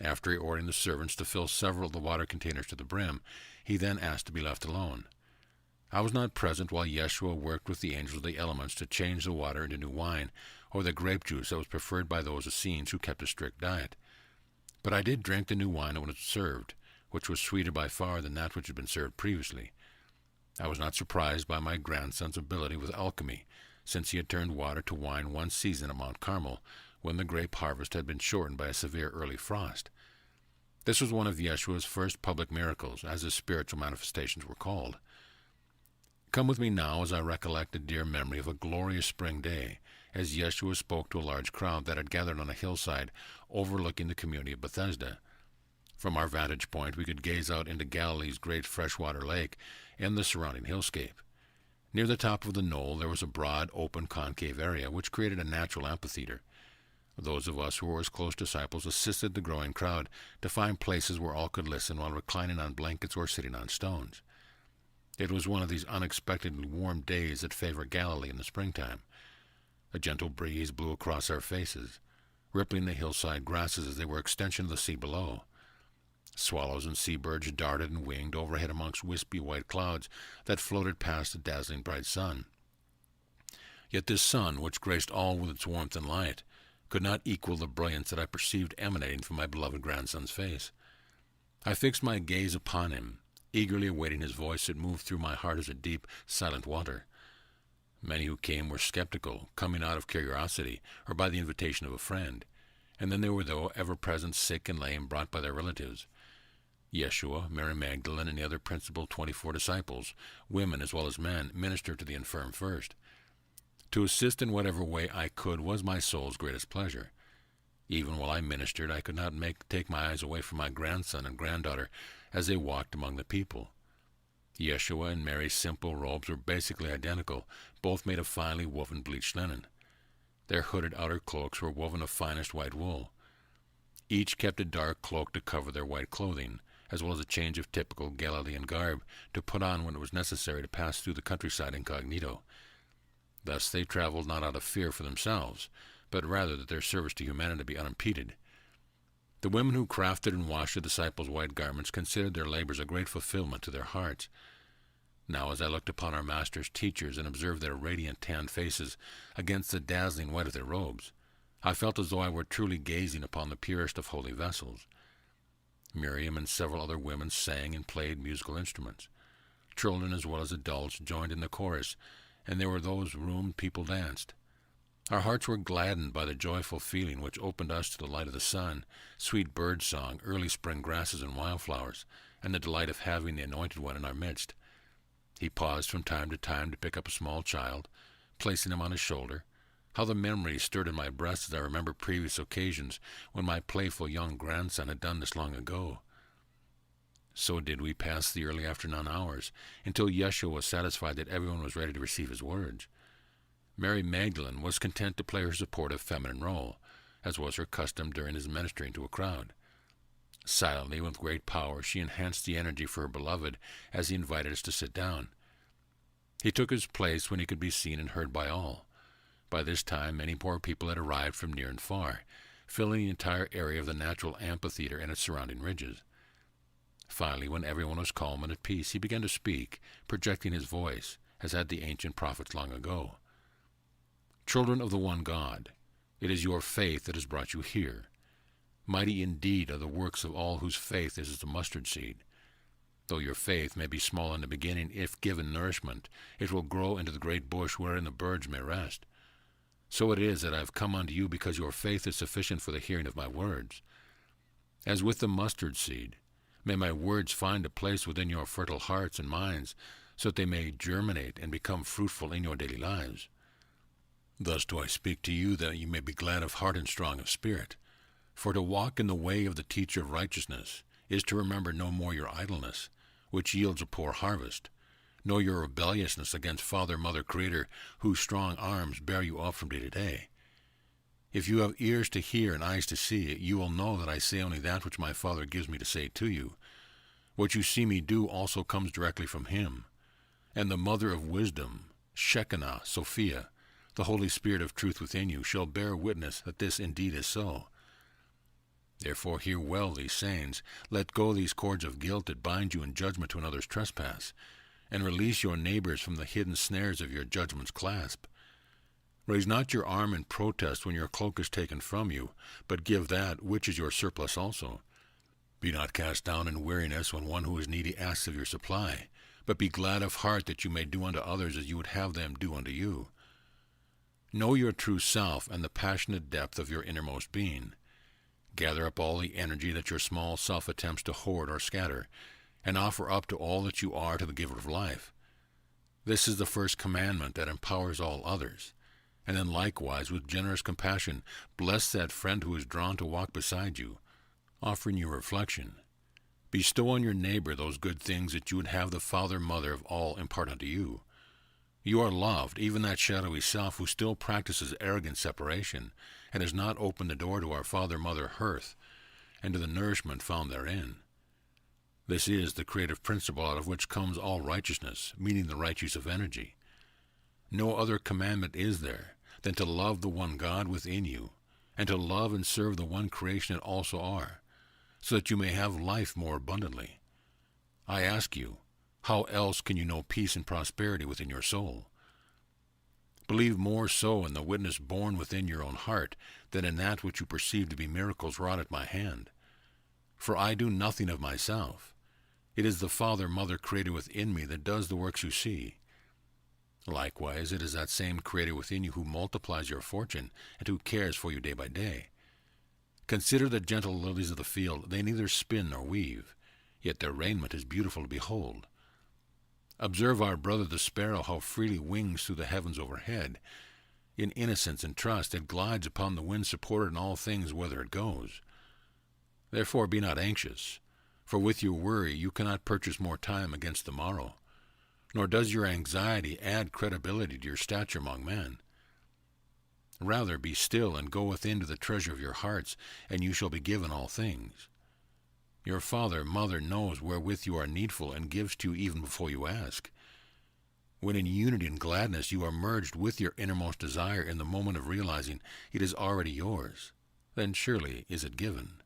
After he ordered the servants to fill several of the water containers to the brim, he then asked to be left alone. I was not present while Yeshua worked with the angels of the elements to change the water into new wine, or the grape juice that was preferred by those Essenes who kept a strict diet. But I did drink the new wine when it was served, which was sweeter by far than that which had been served previously. I was not surprised by my grandson's ability with alchemy, since he had turned water to wine one season at Mount Carmel, when the grape harvest had been shortened by a severe early frost. This was one of Yeshua's first public miracles, as his spiritual manifestations were called. Come with me now as I recollect a dear memory of a glorious spring day, as Yeshua spoke to a large crowd that had gathered on a hillside overlooking the community of Bethesda. From our vantage point, we could gaze out into Galilee's great freshwater lake and the surrounding hillscape. Near the top of the knoll there was a broad, open, concave area which created a natural amphitheater. Those of us who were his close disciples assisted the growing crowd to find places where all could listen while reclining on blankets or sitting on stones. It was one of these unexpectedly warm days that favor Galilee in the springtime. A gentle breeze blew across our faces, rippling the hillside grasses as they were extension of the sea below. Swallows and seabirds darted and winged overhead amongst wispy white clouds that floated past the dazzling bright sun. Yet this sun, which graced all with its warmth and light, could not equal the brilliance that I perceived emanating from my beloved grandson's face. I fixed my gaze upon him, eagerly awaiting his voice that moved through my heart as a deep, silent water. Many who came were skeptical, coming out of curiosity or by the invitation of a friend, and then there were the ever-present sick and lame brought by their relatives. Yeshua, Mary Magdalene, and the other principal 24 disciples, women as well as men, ministered to the infirm first. To assist in whatever way I could was my soul's greatest pleasure. Even while I ministered, I could not take my eyes away from my grandson and granddaughter as they walked among the people. Yeshua and Mary's simple robes were basically identical, both made of finely woven bleached linen. Their hooded outer cloaks were woven of finest white wool. Each kept a dark cloak to cover their white clothing, as well as a change of typical Galilean garb to put on when it was necessary to pass through the countryside incognito. Thus they traveled not out of fear for themselves, but rather that their service to humanity be unimpeded. The women who crafted and washed the disciples' white garments considered their labors a great fulfillment to their hearts. Now, as I looked upon our Master's teachers and observed their radiant tanned faces against the dazzling white of their robes, I felt as though I were truly gazing upon the purest of holy vessels. Miriam and several other women sang and played musical instruments. Children as well as adults joined in the chorus, and there were those room people danced. Our hearts were gladdened by the joyful feeling which opened us to the light of the sun, sweet bird song, early spring grasses and wildflowers, and the delight of having the Anointed One in our midst. He paused from time to time to pick up a small child, placing him on his shoulder. How the memories stirred in my breast as I remembered previous occasions when my playful young grandson had done this long ago. So did we pass the early afternoon hours, until Yeshua was satisfied that everyone was ready to receive his words. Mary Magdalene was content to play her supportive feminine role, as was her custom during his ministering to a crowd. Silently, with great power, she enhanced the energy for her beloved as he invited us to sit down. He took his place when he could be seen and heard by all. By this time, many poor people had arrived from near and far, filling the entire area of the natural amphitheater and its surrounding ridges. Finally, when everyone was calm and at peace, he began to speak, projecting his voice, as had the ancient prophets long ago. Children of the one God, it is your faith that has brought you here. Mighty indeed are the works of all whose faith is as the mustard seed. Though your faith may be small in the beginning, if given nourishment, it will grow into the great bush wherein the birds may rest. So it is that I have come unto you because your faith is sufficient for the hearing of my words. As with the mustard seed, may my words find a place within your fertile hearts and minds, so that they may germinate and become fruitful in your daily lives. Thus do I speak to you, that you may be glad of heart and strong of spirit. For to walk in the way of the teacher of righteousness is to remember no more your idleness, which yields a poor harvest, nor your rebelliousness against Father, Mother, Creator, whose strong arms bear you up from day to day. If you have ears to hear and eyes to see, you will know that I say only that which my Father gives me to say to you. What you see me do also comes directly from him. And the Mother of Wisdom, Shekinah, Sophia, the Holy Spirit of truth within you, shall bear witness that this indeed is so. Therefore hear well these sayings, let go these cords of guilt that bind you in judgment to another's trespass, and release your neighbors from the hidden snares of your judgment's clasp. Raise not your arm in protest when your cloak is taken from you, but give that which is your surplus also. Be not cast down in weariness when one who is needy asks of your supply, but be glad of heart that you may do unto others as you would have them do unto you. Know your true self and the passionate depth of your innermost being. Gather up all the energy that your small self attempts to hoard or scatter, and offer up to all that you are to the giver of life. This is the first commandment that empowers all others. And then likewise, with generous compassion, bless that friend who is drawn to walk beside you, offering you reflection. Bestow on your neighbor those good things that you would have the Father, Mother of all impart unto you. You are loved, even that shadowy self who still practices arrogant separation, and has not opened the door to our Father, Mother, hearth, and to the nourishment found therein. This is the creative principle out of which comes all righteousness, meaning the right use of energy. No other commandment is there than to love the one God within you, and to love and serve the one creation that also are, so that you may have life more abundantly. I ask you, how else can you know peace and prosperity within your soul? Believe more so in the witness born within your own heart than in that which you perceive to be miracles wrought at my hand. For I do nothing of myself. It is the Father, Mother, Creator within me that does the works you see. Likewise, it is that same Creator within you who multiplies your fortune and who cares for you day by day. Consider the gentle lilies of the field. They neither spin nor weave, yet their raiment is beautiful to behold. Observe our brother the sparrow, how freely wings through the heavens overhead. In innocence and trust it glides upon the wind, supported in all things whither it goes. Therefore be not anxious, for with your worry you cannot purchase more time against the morrow, nor does your anxiety add credibility to your stature among men. Rather be still and go within to the treasure of your hearts, and you shall be given all things. Your father, mother knows wherewith you are needful and gives to you even before you ask. When in unity and gladness you are merged with your innermost desire in the moment of realizing it is already yours, then surely is it given.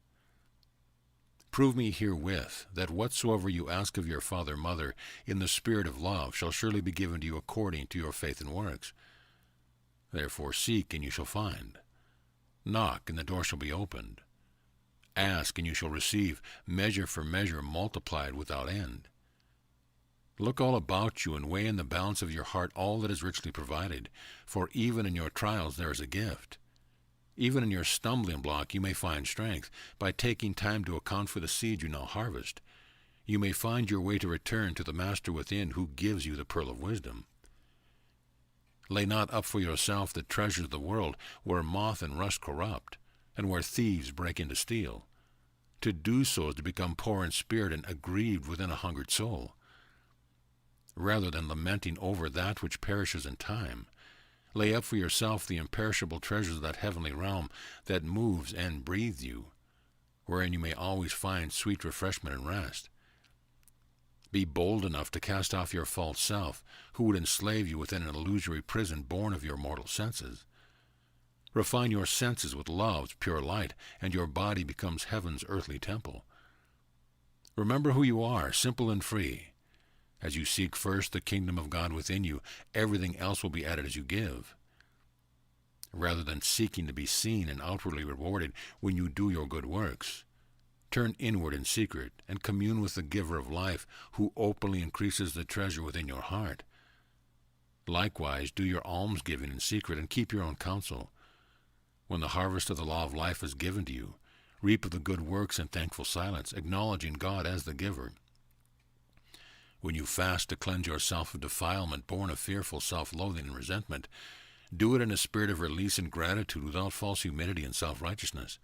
Prove me herewith that whatsoever you ask of your father, mother, in the spirit of love, shall surely be given to you according to your faith and works. Therefore seek, and you shall find. Knock, and the door shall be opened. Ask, and you shall receive, measure for measure, multiplied without end. Look all about you, and weigh in the balance of your heart all that is richly provided, for even in your trials there is a gift. Even in your stumbling block you may find strength, by taking time to account for the seed you now harvest. You may find your way to return to the Master within, who gives you the pearl of wisdom. Lay not up for yourself the treasures of the world, where moth and rust corrupt, and where thieves break in to steal. To do so is to become poor in spirit and aggrieved within a hungered soul. Rather than lamenting over that which perishes in time, lay up for yourself the imperishable treasures of that heavenly realm that moves and breathes you, wherein you may always find sweet refreshment and rest. Be bold enough to cast off your false self, who would enslave you within an illusory prison born of your mortal senses. Refine your senses with love's pure light, and your body becomes heaven's earthly temple. Remember who you are, simple and free. As you seek first the kingdom of God within you, everything else will be added as you give. Rather than seeking to be seen and outwardly rewarded when you do your good works, turn inward in secret and commune with the giver of life, who openly increases the treasure within your heart. Likewise, do your almsgiving in secret and keep your own counsel. When the harvest of the law of life is given to you, reap of the good works in thankful silence, acknowledging God as the giver. When you fast to cleanse yourself of defilement born of fearful self-loathing and resentment, do it in a spirit of release and gratitude, without false humility and self-righteousness.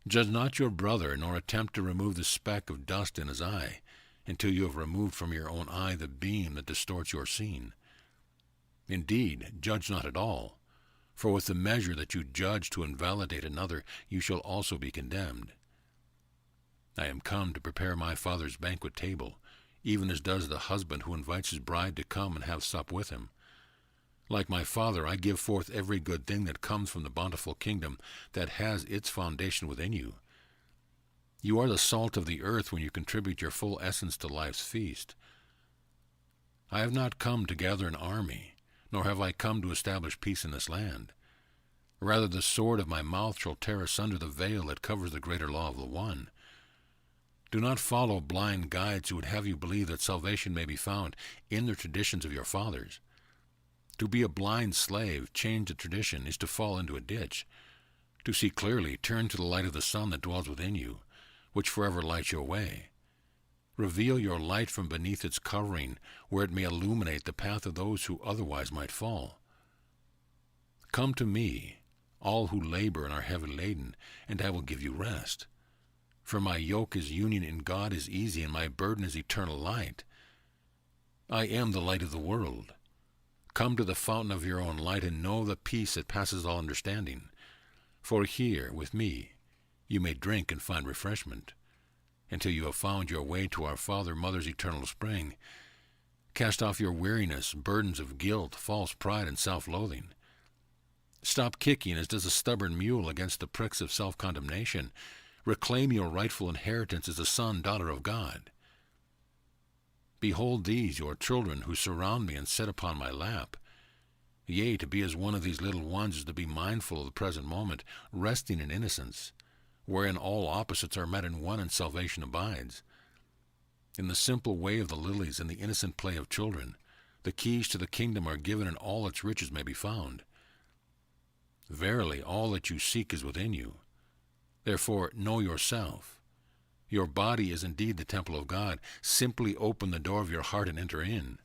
Judge not your brother, nor attempt to remove the speck of dust in his eye, until you have removed from your own eye the beam that distorts your seeing. Indeed, judge not at all, for with the measure that you judge to invalidate another, you shall also be condemned. I am come to prepare my Father's banquet table, even as does the husband who invites his bride to come and have sup with him. Like my Father, I give forth every good thing that comes from the bountiful kingdom that has its foundation within you. You are the salt of the earth when you contribute your full essence to life's feast. I have not come to gather an army, nor have I come to establish peace in this land. Rather, the sword of my mouth shall tear asunder the veil that covers the greater law of the one. Do not follow blind guides who would have you believe that salvation may be found in the traditions of your fathers. To be a blind slave, chained to tradition, is to fall into a ditch. To see clearly, turn to the light of the sun that dwells within you, which forever lights your way. Reveal your light from beneath its covering, where it may illuminate the path of those who otherwise might fall. Come to me, all who labor and are heavy laden, and I will give you rest. For my yoke is union in God is easy, and my burden is eternal light. I am the light of the world. Come to the fountain of your own light, and know the peace that passes all understanding. For here, with me, you may drink and find refreshment, until you have found your way to our Father, Mother's eternal spring. Cast off your weariness, burdens of guilt, false pride, and self-loathing. Stop kicking as does a stubborn mule against the pricks of self-condemnation. Reclaim your rightful inheritance as a son, daughter of God. Behold these, your children, who surround me and sit upon my lap. Yea, to be as one of these little ones is to be mindful of the present moment, resting in innocence, wherein all opposites are met in one and salvation abides. In the simple way of the lilies and the innocent play of children, the keys to the kingdom are given, and all its riches may be found. Verily, all that you seek is within you. Therefore, know yourself. Your body is indeed the temple of God. Simply open the door of your heart and enter in.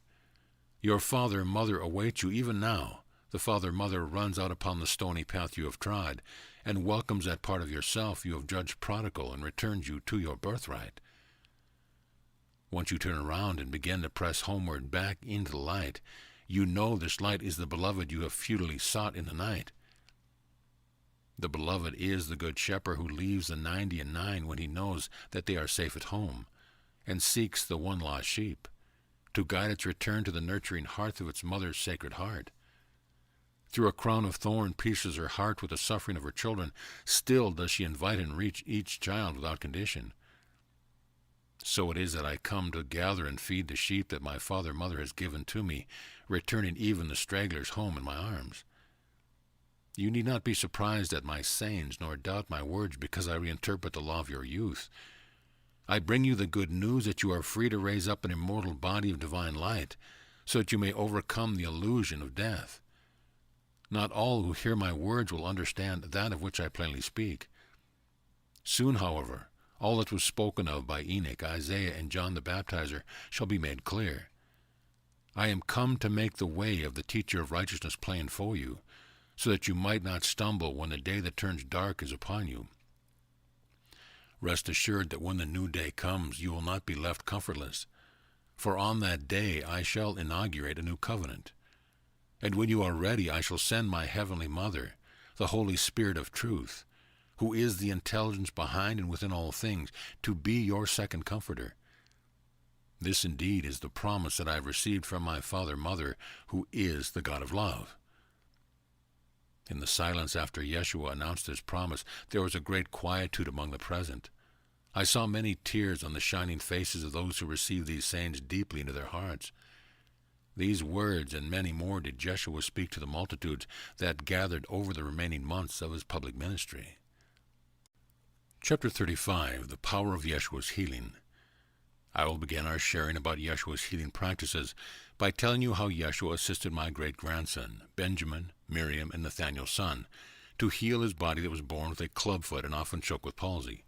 Your father and mother await you even now. The father-mother runs out upon the stony path you have trod, and welcomes that part of yourself you have judged prodigal, and returns you to your birthright. Once you turn around and begin to press homeward back into the light, you know this light is the beloved you have futilely sought in the night. The beloved is the good shepherd who leaves the 99 when he knows that they are safe at home, and seeks the one lost sheep, to guide its return to the nurturing hearth of its mother's sacred heart. Through a crown of thorn pierces her heart with the suffering of her children, still does she invite and reach each child without condition. So it is that I come to gather and feed the sheep that my father and mother has given to me, returning even the stragglers home in my arms. You need not be surprised at my sayings, nor doubt my words, because I reinterpret the law of your youth. I bring you the good news that you are free to raise up an immortal body of divine light, so that you may overcome the illusion of death. Not all who hear my words will understand that of which I plainly speak. Soon, however, all that was spoken of by Enoch, Isaiah, and John the Baptizer shall be made clear. I am come to make the way of the teacher of righteousness plain for you, so that you might not stumble when the day that turns dark is upon you. Rest assured that when the new day comes, you will not be left comfortless, for on that day I shall inaugurate a new covenant. And when you are ready, I shall send my heavenly Mother, the Holy Spirit of truth, who is the intelligence behind and within all things, to be your second comforter. This indeed is the promise that I have received from my Father, Mother, who is the God of love. In the silence after Yeshua announced his promise, there was a great quietude among the present. I saw many tears on the shining faces of those who received these sayings deeply into their hearts. These words and many more did Yeshua speak to the multitudes that gathered over the remaining months of his public ministry. Chapter 35, The Power of Yeshua's Healing. I will begin our sharing about Yeshua's healing practices by telling you how Yeshua assisted my great-grandson, Benjamin, Miriam, and Nathaniel's son, to heal his body that was born with a clubfoot and often choked with palsy.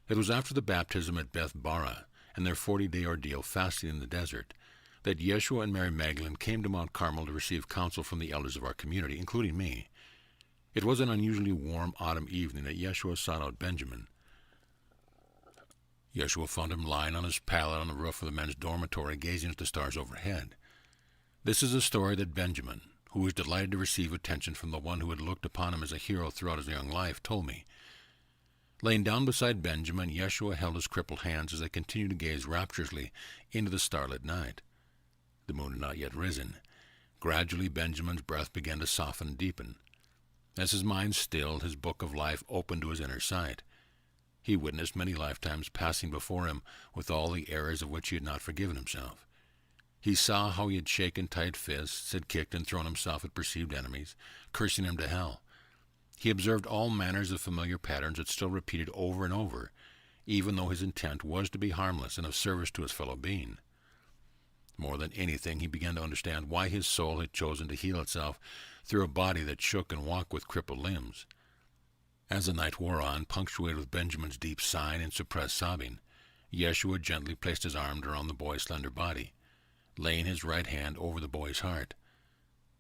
It was after the baptism at Beth Bara and their 40-day ordeal fasting in the desert that Yeshua and Mary Magdalene came to Mount Carmel to receive counsel from the elders of our community, including me. It was an unusually warm autumn evening that Yeshua sought out Benjamin. Yeshua found him lying on his pallet on the roof of the men's dormitory, gazing at the stars overhead. This is a story that Benjamin, who was delighted to receive attention from the one who had looked upon him as a hero throughout his young life, told me. Laying down beside Benjamin, Yeshua held his crippled hands as they continued to gaze rapturously into the starlit night. The moon had not yet risen. Gradually Benjamin's breath began to soften and deepen. As his mind stilled, his book of life opened to his inner sight. He witnessed many lifetimes passing before him with all the errors of which he had not forgiven himself. He saw how he had shaken tight fists, had kicked and thrown himself at perceived enemies, cursing them to hell. He observed all manners of familiar patterns that still repeated over and over, even though his intent was to be harmless and of service to his fellow being. More than anything, he began to understand why his soul had chosen to heal itself through a body that shook and walked with crippled limbs. As the night wore on, punctuated with Benjamin's deep sighing and suppressed sobbing, Yeshua gently placed his arm around the boy's slender body, laying his right hand over the boy's heart.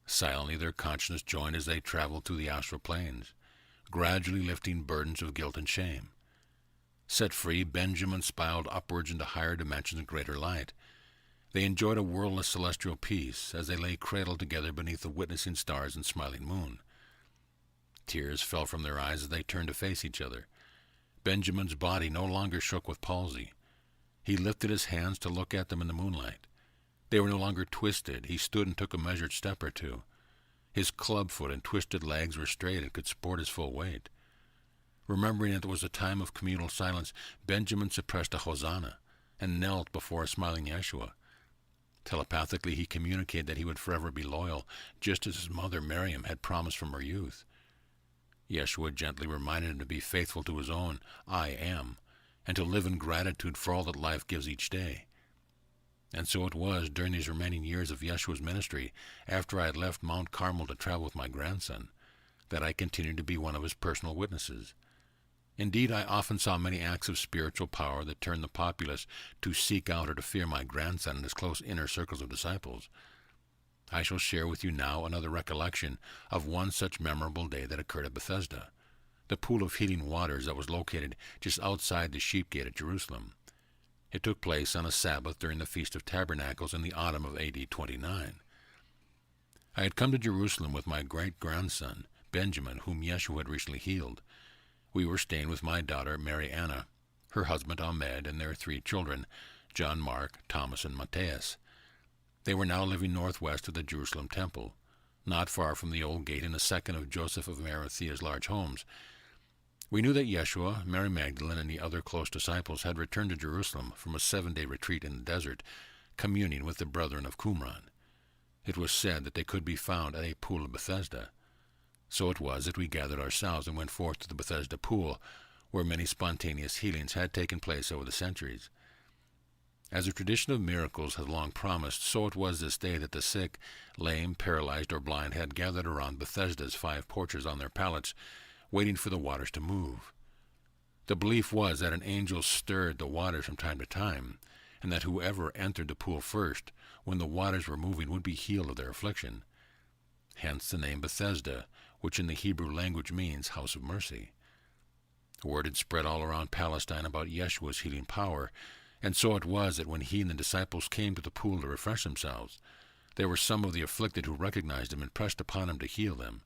Silently their consciousness joined as they traveled through the astral planes, gradually lifting burdens of guilt and shame. Set free, Benjamin spiraled upwards into higher dimensions and greater light. They enjoyed a world of celestial peace as they lay cradled together beneath the witnessing stars and smiling moon. Tears fell from their eyes as they turned to face each other. Benjamin's body no longer shook with palsy. He lifted his hands to look at them in the moonlight. They were no longer twisted. He stood and took a measured step or two. His clubfoot and twisted legs were straight and could support his full weight. Remembering that it was a time of communal silence, Benjamin suppressed a hosanna and knelt before a smiling Yeshua. Telepathically, he communicated that he would forever be loyal, just as his mother Miriam had promised from her youth. Yeshua gently reminded him to be faithful to his own I am, and to live in gratitude for all that life gives each day. And so it was during these remaining years of Yeshua's ministry, after I had left Mount Carmel to travel with my grandson, that I continued to be one of his personal witnesses. Indeed, I often saw many acts of spiritual power that turned the populace to seek out or to fear my grandson and his close inner circles of disciples. I shall share with you now another recollection of one such memorable day that occurred at Bethesda, the pool of healing waters that was located just outside the Sheep Gate at Jerusalem. It took place on a Sabbath during the Feast of Tabernacles in the autumn of A.D. 29. I had come to Jerusalem with my great-grandson, Benjamin, whom Yeshua had recently healed. We were staying with my daughter, Mary Anna, her husband Ahmed, and their 3 children, John, Mark, Thomas, and Matthias. They were now living northwest of the Jerusalem Temple, not far from the old gate in the second of Joseph of Arimathea's large homes. We knew that Yeshua, Mary Magdalene, and the other close disciples had returned to Jerusalem from a 7-day retreat in the desert, communing with the brethren of Qumran. It was said that they could be found at a pool of Bethesda. So it was that we gathered ourselves and went forth to the Bethesda pool, where many spontaneous healings had taken place over the centuries. As the tradition of miracles had long promised, so it was this day that the sick, lame, paralyzed, or blind had gathered around Bethesda's 5 porches on their pallets, waiting for the waters to move. The belief was that an angel stirred the waters from time to time, and that whoever entered the pool first, when the waters were moving, would be healed of their affliction. Hence the name Bethesda, which in the Hebrew language means house of mercy. The word had spread all around Palestine about Yeshua's healing power, and so it was that when he and the disciples came to the pool to refresh themselves, there were some of the afflicted who recognized him and pressed upon him to heal them.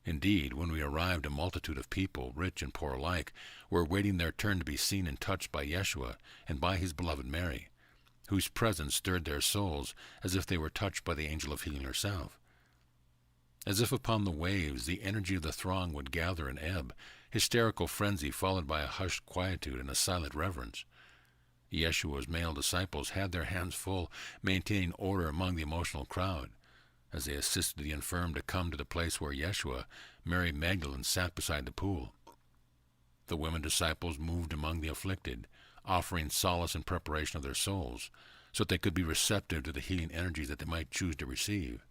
Indeed, when we arrived, a multitude of people, rich and poor alike, were waiting their turn to be seen and touched by Yeshua and by his beloved Mary, whose presence stirred their souls as if they were touched by the angel of healing herself. As if upon the waves, the energy of the throng would gather and ebb, hysterical frenzy followed by a hushed quietude and a silent reverence. Yeshua's male disciples had their hands full, maintaining order among the emotional crowd, as they assisted the infirm to come to the place where Yeshua, Mary Magdalene, sat beside the pool. The women disciples moved among the afflicted, offering solace and preparation of their souls, so that they could be receptive to the healing energies that they might choose to receive.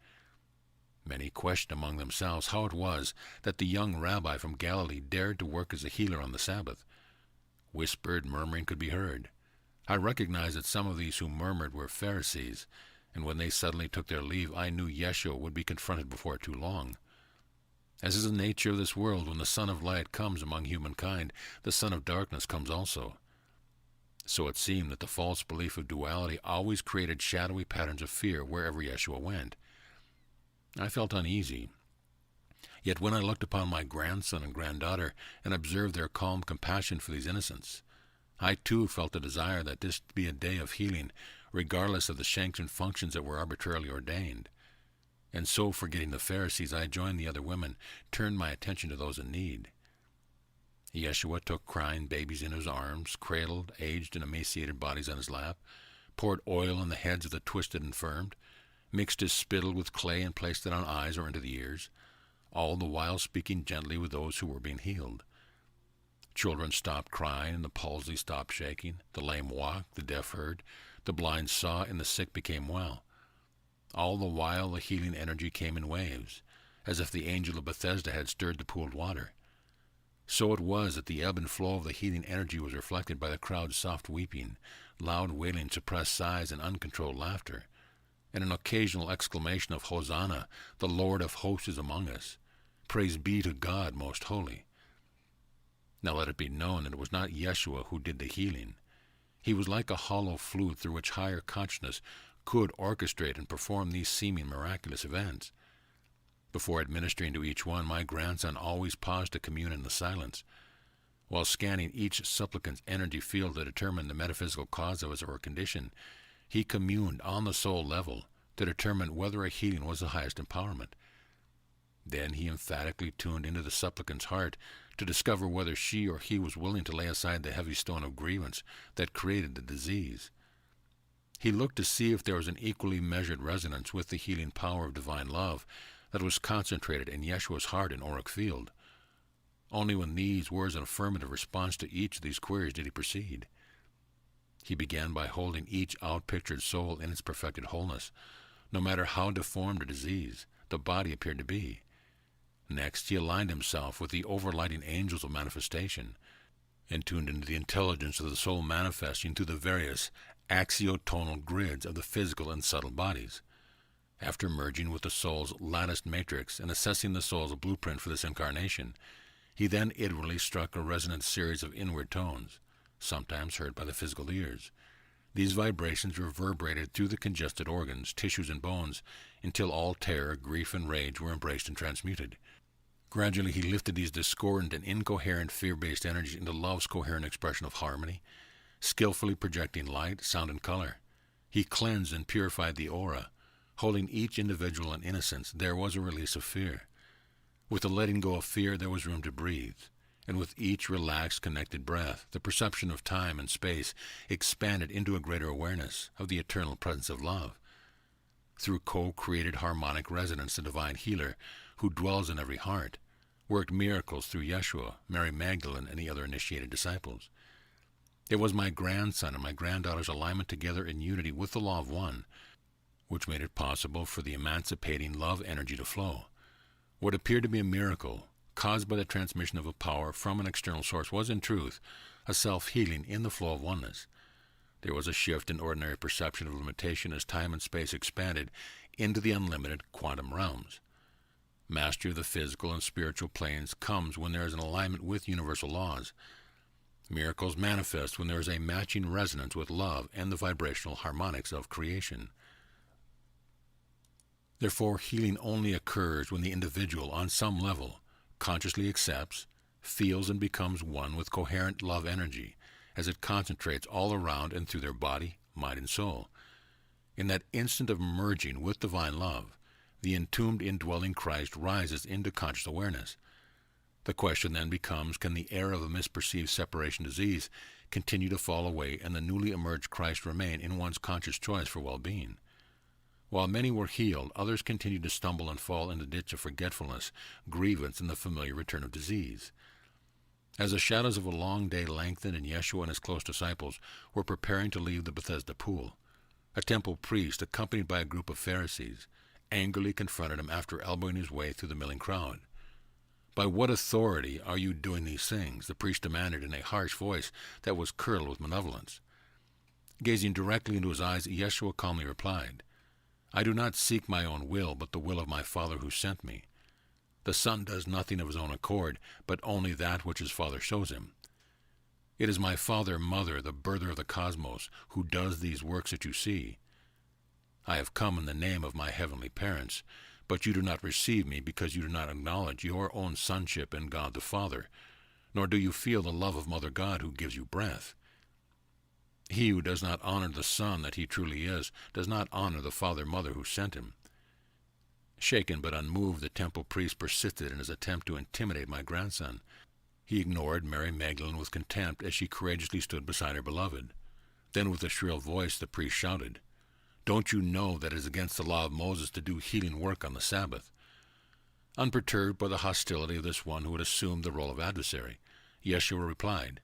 Many questioned among themselves how it was that the young rabbi from Galilee dared to work as a healer on the Sabbath. Whispered murmuring could be heard. I recognized that some of these who murmured were Pharisees, and when they suddenly took their leave, I knew Yeshua would be confronted before too long. As is the nature of this world, when the Son of Light comes among humankind, the Son of Darkness comes also. So it seemed that the false belief of duality always created shadowy patterns of fear wherever Yeshua went. I felt uneasy. Yet when I looked upon my grandson and granddaughter and observed their calm compassion for these innocents, I too felt a desire that this be a day of healing, regardless of the sanctioned functions that were arbitrarily ordained. And so, forgetting the Pharisees, I joined the other women, turned my attention to those in need. Yeshua took crying babies in his arms, cradled aged and emaciated bodies on his lap, poured oil on the heads of the twisted and infirmed, mixed his spittle with clay and placed it on eyes or into the ears, all the while speaking gently with those who were being healed. Children stopped crying, and the palsy stopped shaking. The lame walked, the deaf heard, the blind saw, and the sick became well. All the while the healing energy came in waves, as if the angel of Bethesda had stirred the pooled water. So it was that the ebb and flow of the healing energy was reflected by the crowd's soft weeping, loud wailing, suppressed sighs, and uncontrolled laughter, and an occasional exclamation of Hosanna, the Lord of hosts is among us. Praise be to God most holy. Now let it be known that it was not Yeshua who did the healing. He was like a hollow flute through which higher consciousness could orchestrate and perform these seeming miraculous events. Before administering to each one, my grandson always paused to commune in the silence. While scanning each supplicant's energy field to determine the metaphysical cause of his or her condition, he communed on the soul level to determine whether a healing was the highest empowerment. Then he emphatically tuned into the supplicant's heart to discover whether she or he was willing to lay aside the heavy stone of grievance that created the disease. He looked to see if there was an equally measured resonance with the healing power of divine love that was concentrated in Yeshua's heart and auric field. Only when these were an affirmative response to each of these queries did he proceed. He began by holding each outpictured soul in its perfected wholeness, no matter how deformed or diseased the body appeared to be. Next, he aligned himself with the overlighting angels of manifestation, and tuned into the intelligence of the soul manifesting through the various axiotonal grids of the physical and subtle bodies. After merging with the soul's latticed matrix and assessing the soul's blueprint for this incarnation, he then inwardly struck a resonant series of inward tones, sometimes heard by the physical ears. These vibrations reverberated through the congested organs, tissues, and bones, until all terror, grief, and rage were embraced and transmuted. Gradually, he lifted these discordant and incoherent fear-based energies into love's coherent expression of harmony, skillfully projecting light, sound, and color. He cleansed and purified the aura. Holding each individual in innocence, there was a release of fear. With the letting go of fear, there was room to breathe. And with each relaxed, connected breath, the perception of time and space expanded into a greater awareness of the eternal presence of love. Through co-created harmonic resonance, the divine healer, who dwells in every heart, worked miracles through Yeshua, Mary Magdalene, and the other initiated disciples. It was my grandson and my granddaughter's alignment together in unity with the law of one, which made it possible for the emancipating love energy to flow. What appeared to be a miracle, caused by the transmission of a power from an external source, was in truth a self-healing in the flow of oneness. There was a shift in ordinary perception of limitation as time and space expanded into the unlimited quantum realms. Mastery of the physical and spiritual planes comes when there is an alignment with universal laws. Miracles manifest when there is a matching resonance with love and the vibrational harmonics of creation. Therefore, healing only occurs when the individual, on some level, consciously accepts, feels, and becomes one with coherent love energy, as it concentrates all around and through their body, mind, and soul. In that instant of merging with divine love, the entombed indwelling Christ rises into conscious awareness. The question then becomes, can the era of a misperceived separation disease continue to fall away and the newly emerged Christ remain in one's conscious choice for well-being? While many were healed, others continued to stumble and fall in the ditch of forgetfulness, grievance, and the familiar return of disease. As the shadows of a long day lengthened and Yeshua and his close disciples were preparing to leave the Bethesda pool, a temple priest, accompanied by a group of Pharisees, angrily confronted him after elbowing his way through the milling crowd. "By what authority are you doing these things?" the priest demanded in a harsh voice that was curdled with malevolence. Gazing directly into his eyes, Yeshua calmly replied, "I do not seek my own will, but the will of my Father who sent me. The Son does nothing of his own accord, but only that which his Father shows him. It is my Father, Mother, the birther of the cosmos, who does these works that you see. I have come in the name of my heavenly parents, but you do not receive me because you do not acknowledge your own sonship in God the Father, nor do you feel the love of Mother God who gives you breath. He who does not honor the Son that he truly is, does not honor the Father, Mother who sent him." Shaken but unmoved, the temple priest persisted in his attempt to intimidate my grandson. He ignored Mary Magdalene with contempt as she courageously stood beside her beloved. Then with a shrill voice the priest shouted, "Don't you know that it is against the law of Moses to do healing work on the Sabbath?" Unperturbed by the hostility of this one who had assumed the role of adversary, Yeshua replied,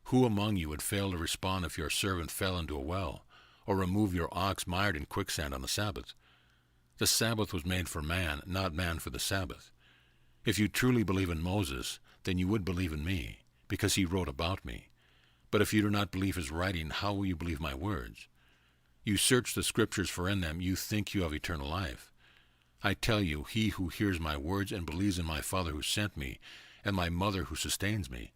"Who among you would fail to respond if your servant fell into a well, or remove your ox mired in quicksand on the Sabbath? The Sabbath was made for man, not man for the Sabbath. If you truly believe in Moses, then you would believe in me, because he wrote about me. But if you do not believe his writing, how will you believe my words? You search the Scriptures, for in them you think you have eternal life. I tell you, he who hears my words and believes in my Father who sent me, and my Mother who sustains me,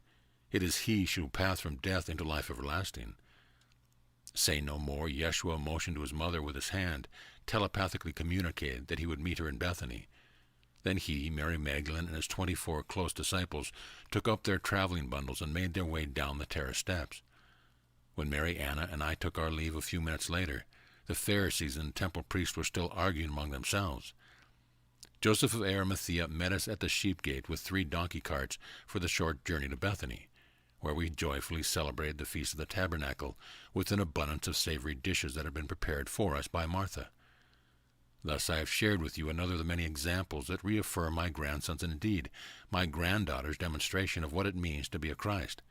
it is he who pass from death into life everlasting." Saying no more, Yeshua motioned to his mother with his hand, telepathically communicated that he would meet her in Bethany. Then he, Mary Magdalene, and his 24 close disciples took up their traveling bundles and made their way down the terrace steps. When Mary Anna and I took our leave a few minutes later, the Pharisees and the temple priests were still arguing among themselves. Joseph of Arimathea met us at the sheep gate with 3 donkey carts for the short journey to Bethany, where we joyfully celebrated the Feast of the Tabernacle with an abundance of savory dishes that had been prepared for us by Martha. Thus I have shared with you another of the many examples that reaffirm my grandson's and indeed my granddaughter's demonstration of what it means to be a Christ.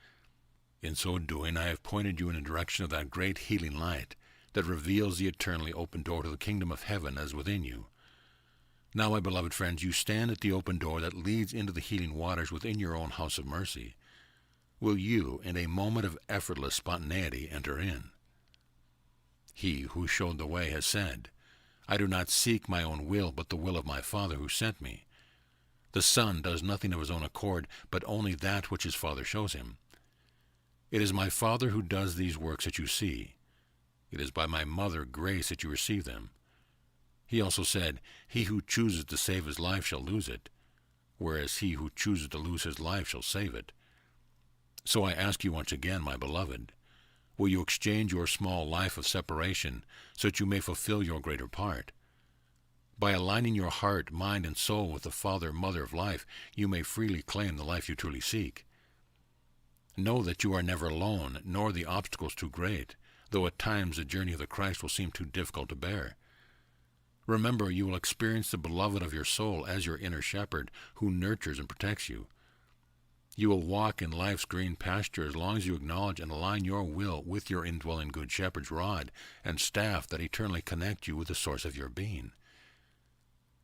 In so doing, I have pointed you in the direction of that great healing light that reveals the eternally open door to the kingdom of heaven as within you. Now, my beloved friends, you stand at the open door that leads into the healing waters within your own house of mercy. Will you, in a moment of effortless spontaneity, enter in? He who showed the way has said, "I do not seek my own will, but the will of my Father who sent me. The Son does nothing of his own accord, but only that which his Father shows him. It is my Father who does these works that you see. It is by my Mother, Grace, that you receive them." He also said, "He who chooses to save his life shall lose it. whereas he who chooses to lose his life shall save it. So I ask you once again, my beloved, will you exchange your small life of separation so that you may fulfill your greater part? By aligning your heart, mind, and soul with the Father, Mother of life, you may freely claim the life you truly seek. Know that you are never alone, nor the obstacles too great, though at times the journey of the Christ will seem too difficult to bear. Remember, you will experience the beloved of your soul as your inner shepherd, who nurtures and protects you. You will walk in life's green pasture as long as you acknowledge and align your will with your indwelling Good Shepherd's rod and staff that eternally connect you with the source of your being.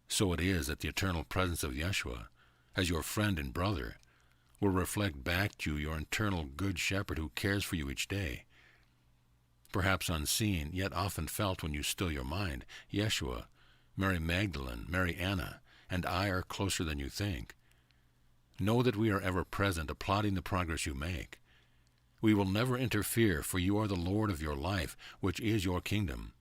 So it is that the eternal presence of Yeshua, as your friend and brother, will reflect back to you your internal Good Shepherd who cares for you each day. Perhaps unseen, yet often felt when you still your mind, Yeshua, Mary Magdalene, Mary Anna, and I are closer than you think. Know that we are ever present, applauding the progress you make. We will never interfere, for you are the Lord of your life, which is your kingdom.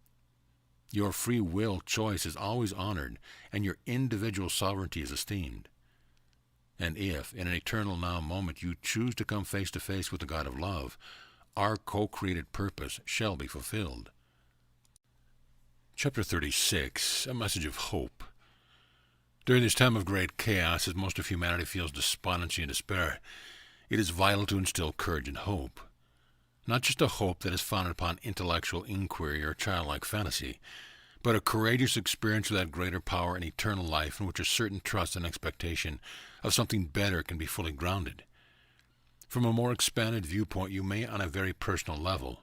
Your free will choice is always honored, and your individual sovereignty is esteemed. And if, in an eternal now moment, you choose to come face to face with the God of love, our co-created purpose shall be fulfilled. Chapter 36, a message of hope. During this time of great chaos, as most of humanity feels despondency and despair, it is vital to instill courage and hope. Not just a hope that is founded upon intellectual inquiry or childlike fantasy, but a courageous experience of that greater power and eternal life in which a certain trust and expectation of something better can be fully grounded. From a more expanded viewpoint, you may, on a very personal level,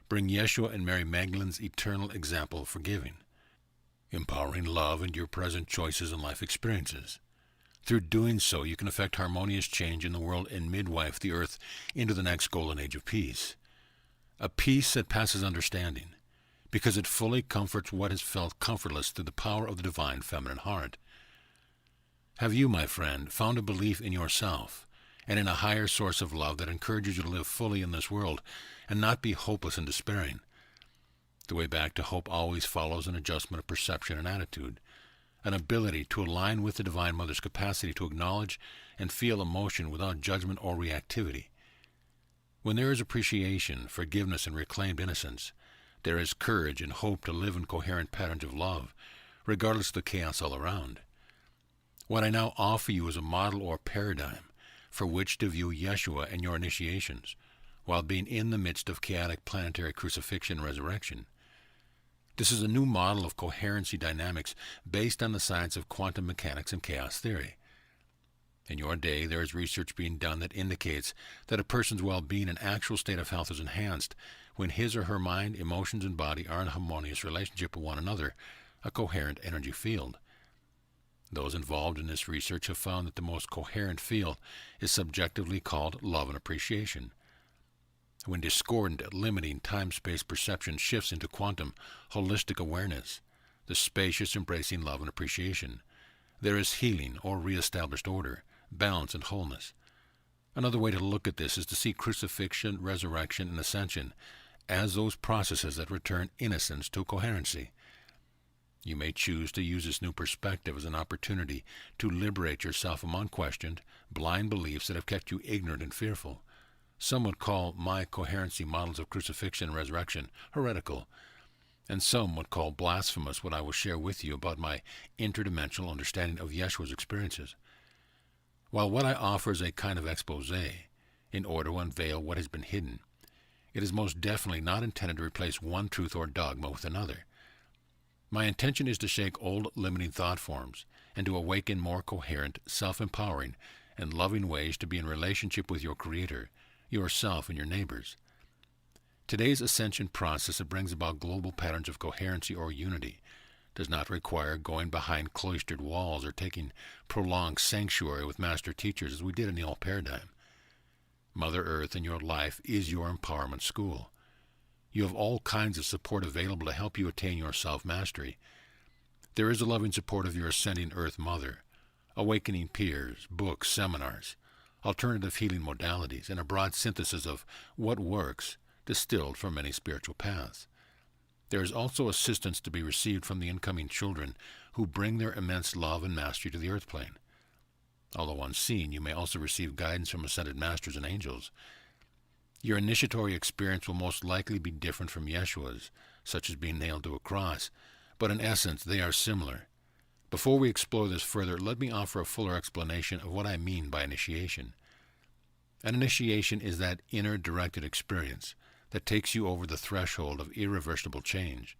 bring Yeshua and Mary Magdalene's eternal example of forgiving, empowering love into your present choices and life experiences. Through doing so, you can effect harmonious change in the world and midwife the earth into the next golden age of peace. A peace that passes understanding, because it fully comforts what has felt comfortless through the power of the divine feminine heart. Have you, my friend, found a belief in yourself and in a higher source of love that encourages you to live fully in this world and not be hopeless and despairing? The way back to hope always follows an adjustment of perception and attitude, an ability to align with the Divine Mother's capacity to acknowledge and feel emotion without judgment or reactivity. When there is appreciation, forgiveness, and reclaimed innocence, there is courage and hope to live in coherent patterns of love, regardless of the chaos all around. What I now offer you is a model or paradigm for which to view Yeshua and your initiations, while being in the midst of chaotic planetary crucifixion and resurrection. This is a new model of coherency dynamics based on the science of quantum mechanics and chaos theory. In your day, there is research being done that indicates that a person's well-being and actual state of health is enhanced when his or her mind, emotions, and body are in a harmonious relationship with one another, a coherent energy field. Those involved in this research have found that the most coherent field is subjectively called love and appreciation. When discordant, limiting time-space perception shifts into quantum, holistic awareness, the spacious embracing love and appreciation, there is healing or reestablished order, balance, and wholeness. Another way to look at this is to see crucifixion, resurrection, and ascension as those processes that return innocence to coherency. You may choose to use this new perspective as an opportunity to liberate yourself from unquestioned, blind beliefs that have kept you ignorant and fearful. Some would call my coherency models of crucifixion and resurrection heretical, and some would call blasphemous what I will share with you about my interdimensional understanding of Yeshua's experiences. While what I offer is a kind of expose, in order to unveil what has been hidden, it is most definitely not intended to replace one truth or dogma with another. My intention is to shake old limiting thought forms and to awaken more coherent, self-empowering, and loving ways to be in relationship with your Creator, yourself, and your neighbors. Today's ascension process that brings about global patterns of coherency or unity does not require going behind cloistered walls or taking prolonged sanctuary with master teachers as we did in the old paradigm. Mother Earth and your life is your empowerment school. You have all kinds of support available to help you attain your self-mastery. There is the loving support of your ascending Earth Mother, awakening peers, books, seminars, alternative healing modalities, and a broad synthesis of what works, distilled from many spiritual paths. There is also assistance to be received from the incoming children who bring their immense love and mastery to the earth plane. Although unseen, you may also receive guidance from ascended masters and angels. Your initiatory experience will most likely be different from Yeshua's, such as being nailed to a cross, but in essence they are similar. Before we explore this further, let me offer a fuller explanation of what I mean by initiation. An initiation is that inner directed experience that takes you over the threshold of irreversible change.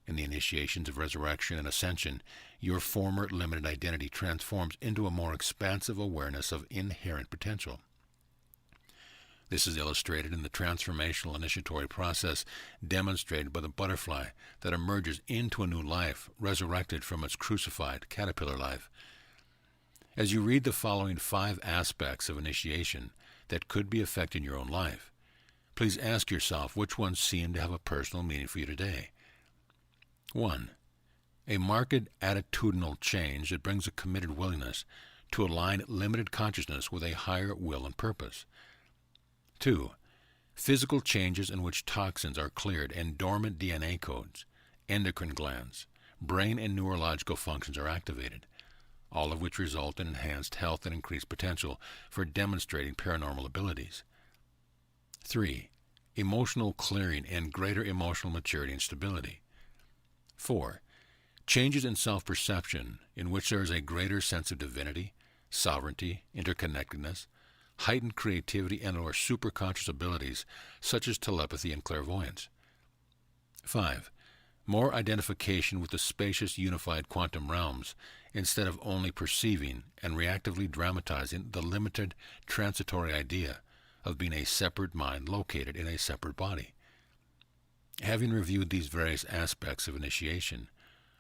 In the initiations of resurrection and ascension, your former limited identity transforms into a more expansive awareness of inherent potential. This is illustrated in the transformational initiatory process demonstrated by the butterfly that emerges into a new life, resurrected from its crucified caterpillar life. As you read the following 5 aspects of initiation that could be affecting your own life, please ask yourself which ones seem to have a personal meaning for you today. 1. A marked attitudinal change that brings a committed willingness to align limited consciousness with a higher will and purpose. 2. Physical changes in which toxins are cleared and dormant DNA codes, endocrine glands, brain and neurological functions are activated, all of which result in enhanced health and increased potential for demonstrating paranormal abilities. 3. Emotional clearing and greater emotional maturity and stability. 4. Changes in self-perception in which there is a greater sense of divinity, sovereignty, interconnectedness, heightened creativity and/or superconscious abilities such as telepathy and clairvoyance. 5. More identification with the spacious unified quantum realms instead of only perceiving and reactively dramatizing the limited transitory idea of being a separate mind located in a separate body. Having reviewed these various aspects of initiation,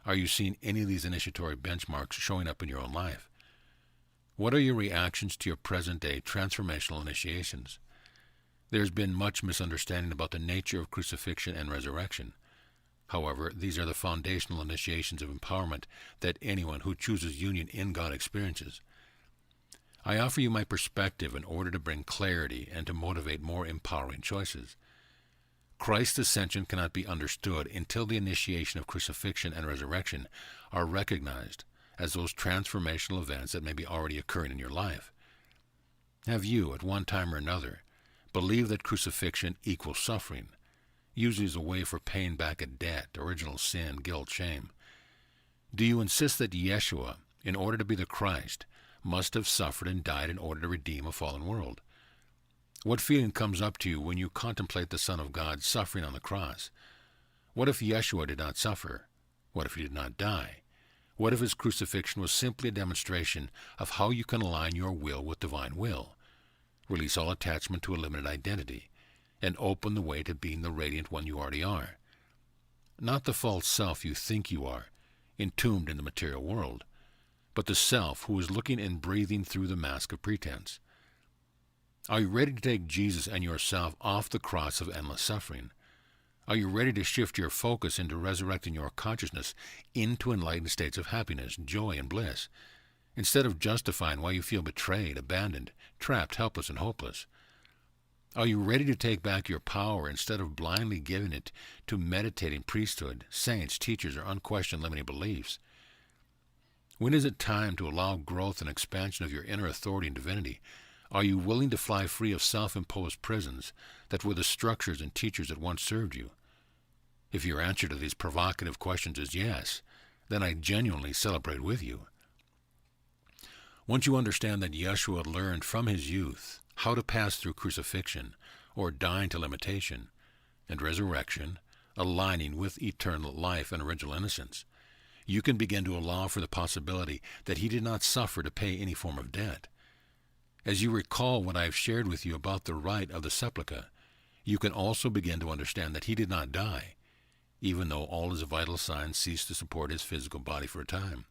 are you seeing any of these initiatory benchmarks showing up in your own life? What are your reactions to your present-day transformational initiations? There's been much misunderstanding about the nature of crucifixion and resurrection. However, these are the foundational initiations of empowerment that anyone who chooses union in God experiences. I offer you my perspective in order to bring clarity and to motivate more empowering choices. Christ's ascension cannot be understood until the initiation of crucifixion and resurrection are recognized as those transformational events that may be already occurring in your life. Have you, at one time or another, believed that crucifixion equals suffering, usually as a way for paying back a debt, original sin, guilt, shame? Do you insist that Yeshua, in order to be the Christ, must have suffered and died in order to redeem a fallen world? What feeling comes up to you when you contemplate the Son of God suffering on the cross? What if Yeshua did not suffer? What if he did not die? What if his crucifixion was simply a demonstration of how you can align your will with divine will, release all attachment to a limited identity, and open the way to being the radiant one you already are? Not the false self you think you are, entombed in the material world, but the self who is looking and breathing through the mask of pretense. Are you ready to take Jesus and yourself off the cross of endless suffering? Are you ready to shift your focus into resurrecting your consciousness into enlightened states of happiness, joy, and bliss, instead of justifying why you feel betrayed, abandoned, trapped, helpless, and hopeless? Are you ready to take back your power instead of blindly giving it to meditating priesthood, saints, teachers, or unquestioned limiting beliefs? When is it time to allow growth and expansion of your inner authority and divinity? Are you willing to fly free of self-imposed prisons that were the structures and teachers that once served you? If your answer to these provocative questions is yes, then I genuinely celebrate with you. Once you understand that Yeshua learned from his youth how to pass through crucifixion, or dying to limitation, and resurrection, aligning with eternal life and original innocence, you can begin to allow for the possibility that he did not suffer to pay any form of debt. As you recall what I have shared with you about the rite of the sepulchre, you can also begin to understand that he did not die, even though all his vital signs ceased to support his physical body for a time.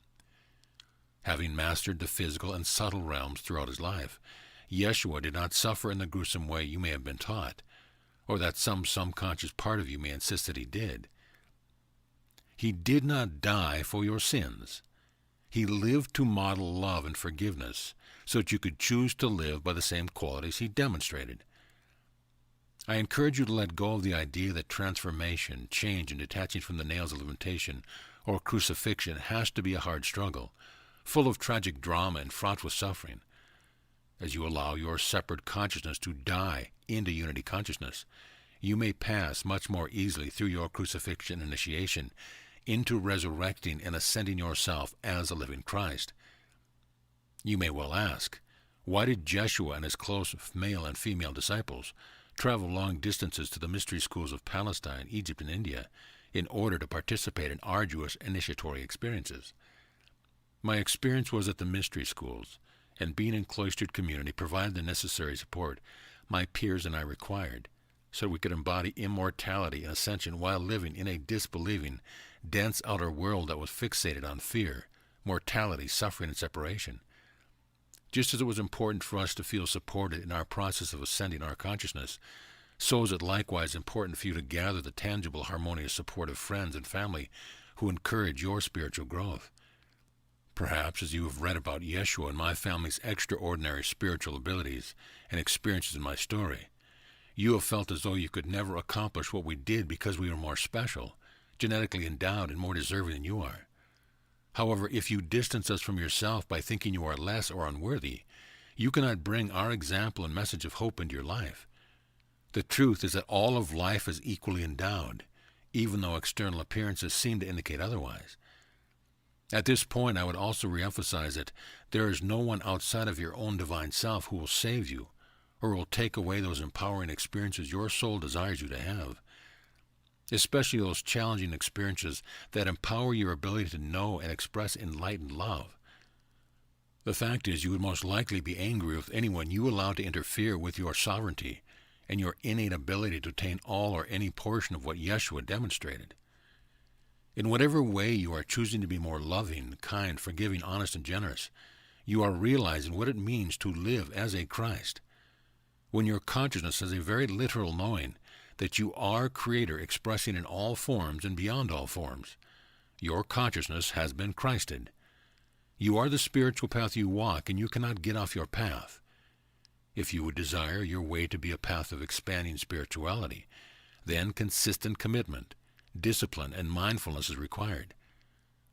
Having mastered the physical and subtle realms throughout his life, Yeshua did not suffer in the gruesome way you may have been taught, or that some subconscious part of you may insist that he did. He did not die for your sins. He lived to model love and forgiveness so that you could choose to live by the same qualities he demonstrated. I encourage you to let go of the idea that transformation, change, and detaching from the nails of limitation or crucifixion has to be a hard struggle, full of tragic drama and fraught with suffering. As you allow your separate consciousness to die into unity consciousness, you may pass much more easily through your crucifixion initiation into resurrecting and ascending yourself as a living Christ. You may well ask, why did Jeshua and his close male and female disciples travel long distances to the mystery schools of Palestine, Egypt, and India in order to participate in arduous initiatory experiences? My experience was at the mystery schools, and being in cloistered community provided the necessary support my peers and I required, so we could embody immortality and ascension while living in a disbelieving, dense outer world that was fixated on fear, mortality, suffering, and separation. Just as it was important for us to feel supported in our process of ascending our consciousness, so is it likewise important for you to gather the tangible, harmonious support of friends and family who encourage your spiritual growth. Perhaps as you have read about Yeshua and my family's extraordinary spiritual abilities and experiences in my story, you have felt as though you could never accomplish what we did because we were more special, genetically endowed, and more deserving than you are. However, if you distance us from yourself by thinking you are less or unworthy, you cannot bring our example and message of hope into your life. The truth is that all of life is equally endowed, even though external appearances seem to indicate otherwise. At this point, I would also reemphasize that there is no one outside of your own divine self who will save you or will take away those empowering experiences your soul desires you to have, especially those challenging experiences that empower your ability to know and express enlightened love. The fact is, you would most likely be angry with anyone you allow to interfere with your sovereignty and your innate ability to attain all or any portion of what Yeshua demonstrated. In whatever way you are choosing to be more loving, kind, forgiving, honest, and generous, you are realizing what it means to live as a Christ. When your consciousness has a very literal knowing that you are Creator expressing in all forms and beyond all forms, your consciousness has been Christed. You are the spiritual path you walk, and you cannot get off your path. If you would desire your way to be a path of expanding spirituality, then consistent commitment, discipline, and mindfulness is required,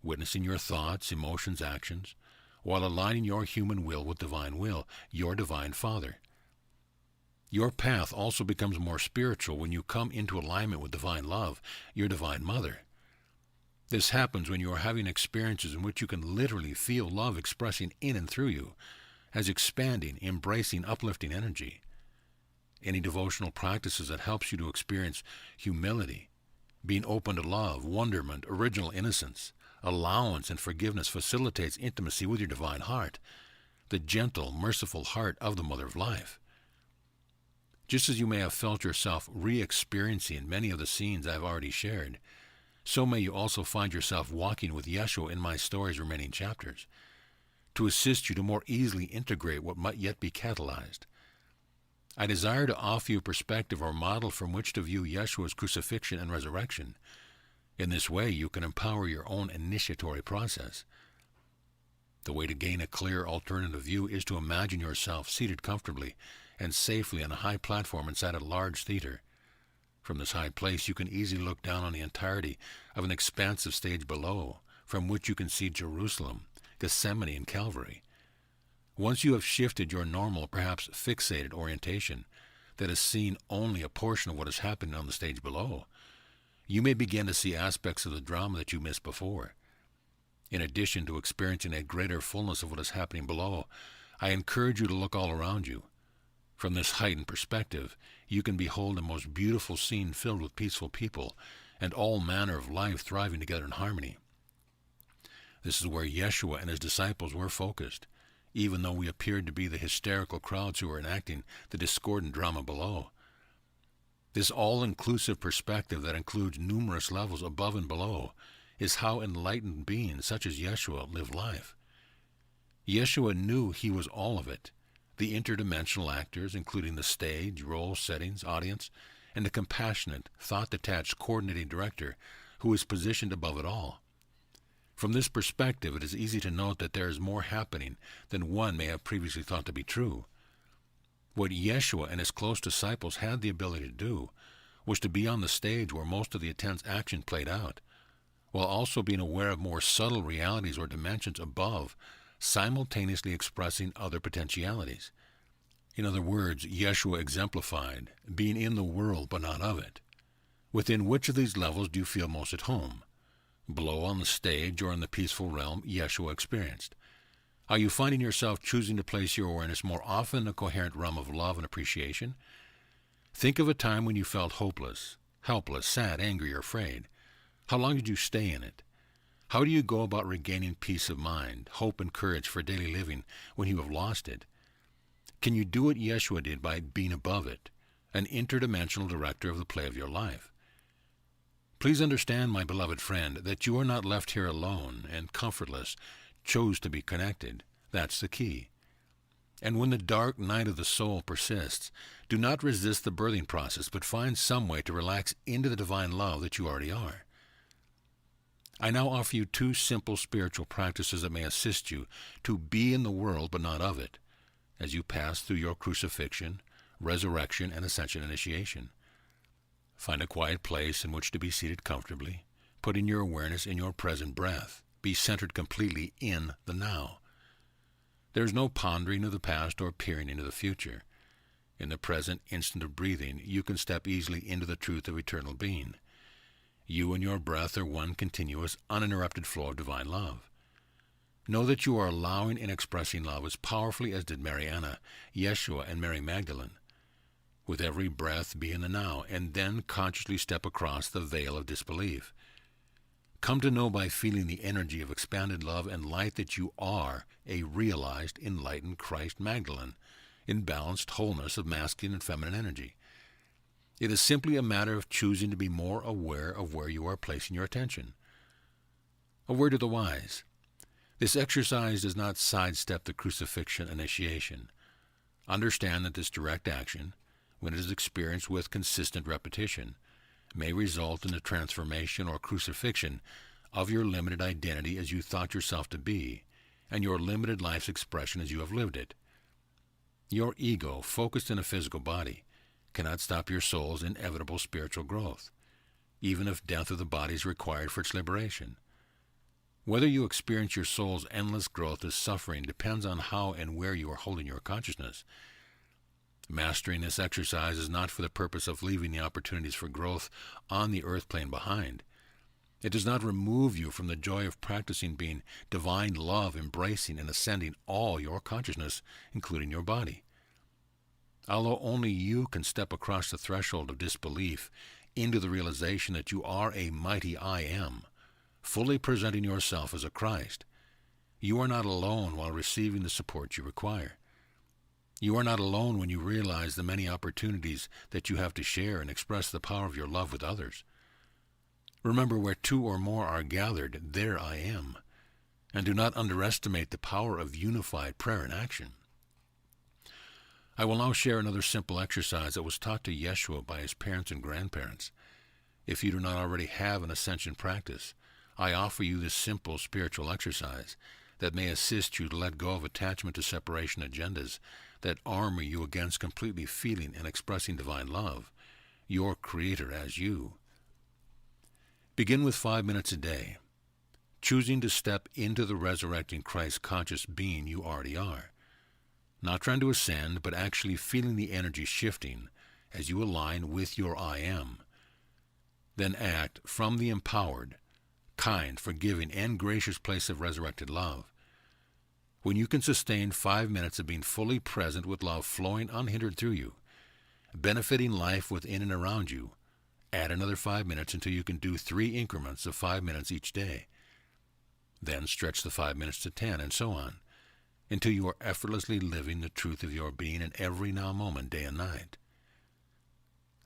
witnessing your thoughts, emotions, actions, while aligning your human will with divine will, your divine Father. Your path also becomes more spiritual when you come into alignment with divine love, your divine mother. This happens when you are having experiences in which you can literally feel love expressing in and through you as expanding, embracing, uplifting energy. Any devotional practices that helps you to experience humility, being open to love, wonderment, original innocence, allowance, and forgiveness facilitates intimacy with your divine heart, the gentle, merciful heart of the Mother of Life. Just as you may have felt yourself re-experiencing many of the scenes I have already shared, so may you also find yourself walking with Yeshua in my story's remaining chapters, to assist you to more easily integrate what might yet be catalyzed. I desire to offer you a perspective or model from which to view Yeshua's crucifixion and resurrection. In this way, you can empower your own initiatory process. The way to gain a clear alternative view is to imagine yourself seated comfortably and safely on a high platform inside a large theater. From this high place, you can easily look down on the entirety of an expansive stage below, from which you can see Jerusalem, Gethsemane, and Calvary. Once you have shifted your normal, perhaps fixated orientation that has seen only a portion of what is happening on the stage below, you may begin to see aspects of the drama that you missed before. In addition to experiencing a greater fullness of what is happening below, I encourage you to look all around you. From this heightened perspective, you can behold a most beautiful scene filled with peaceful people and all manner of life thriving together in harmony. This is where Yeshua and his disciples were focused, even though we appeared to be the hysterical crowds who were enacting the discordant drama below. This all-inclusive perspective that includes numerous levels above and below is how enlightened beings such as Yeshua live life. Yeshua knew he was all of it, the interdimensional actors, including the stage, role, settings, audience, and the compassionate, thought-detached coordinating director who is positioned above it all. From this perspective, it is easy to note that there is more happening than one may have previously thought to be true. What Yeshua and his close disciples had the ability to do was to be on the stage where most of the intense action played out, while also being aware of more subtle realities or dimensions above simultaneously expressing other potentialities. In other words, Yeshua exemplified being in the world but not of it. Within which of these levels do you feel most at home? Below on the stage or in the peaceful realm Yeshua experienced? Are you finding yourself choosing to place your awareness more often in a coherent realm of love and appreciation? Think of a time when you felt hopeless, helpless, sad, angry, or afraid. How long did you stay in it? How do you go about regaining peace of mind, hope, and courage for daily living when you have lost it? Can you do what Yeshua did by being above it, an interdimensional director of the play of your life? Please understand, my beloved friend, that you are not left here alone and comfortless, chose to be connected. That's the key. And when the dark night of the soul persists, do not resist the birthing process, but find some way to relax into the divine love that you already are. I now offer you two simple spiritual practices that may assist you to be in the world but not of it, as you pass through your crucifixion, resurrection, and ascension initiation. Find a quiet place in which to be seated comfortably, putting your awareness in your present breath. Be centered completely in the now. There is no pondering of the past or peering into the future. In the present instant of breathing, you can step easily into the truth of eternal being. You and your breath are one continuous, uninterrupted flow of divine love. Know that you are allowing and expressing love as powerfully as did Mariana, Yeshua, and Mary Magdalene. With every breath, be in the now, and then consciously step across the veil of disbelief. Come to know by feeling the energy of expanded love and light that you are a realized, enlightened Christ Magdalene, in balanced wholeness of masculine and feminine energy. It is simply a matter of choosing to be more aware of where you are placing your attention. A word to the wise. This exercise does not sidestep the crucifixion initiation. Understand that this direct action, when it is experienced with consistent repetition, may result in the transformation or crucifixion of your limited identity as you thought yourself to be, and your limited life's expression as you have lived it. Your ego, focused in a physical body, cannot stop your soul's inevitable spiritual growth, even if death of the body is required for its liberation. Whether you experience your soul's endless growth as suffering depends on how and where you are holding your consciousness. Mastering this exercise is not for the purpose of leaving the opportunities for growth on the earth plane behind. It does not remove you from the joy of practicing being divine love, embracing and ascending all your consciousness, including your body. Although only you can step across the threshold of disbelief into the realization that you are a mighty I Am, fully presenting yourself as a Christ, you are not alone while receiving the support you require. You are not alone when you realize the many opportunities that you have to share and express the power of your love with others. Remember, where two or more are gathered, there I am. And do not underestimate the power of unified prayer and action. I will now share another simple exercise that was taught to Yeshua by his parents and grandparents. If you do not already have an ascension practice, I offer you this simple spiritual exercise that may assist you to let go of attachment to separation agendas that armor you against completely feeling and expressing divine love, your Creator as you. Begin with 5 minutes a day, choosing to step into the resurrecting Christ conscious being you already are. Not trying to ascend, but actually feeling the energy shifting as you align with your I Am. Then act from the empowered, kind, forgiving, and gracious place of resurrected love. When you can sustain 5 minutes of being fully present with love flowing unhindered through you, benefiting life within and around you, add another 5 minutes until you can do 3 increments of 5 minutes each day. Then stretch the 5 minutes to 10, and so on, until you are effortlessly living the truth of your being in every now moment, day and night.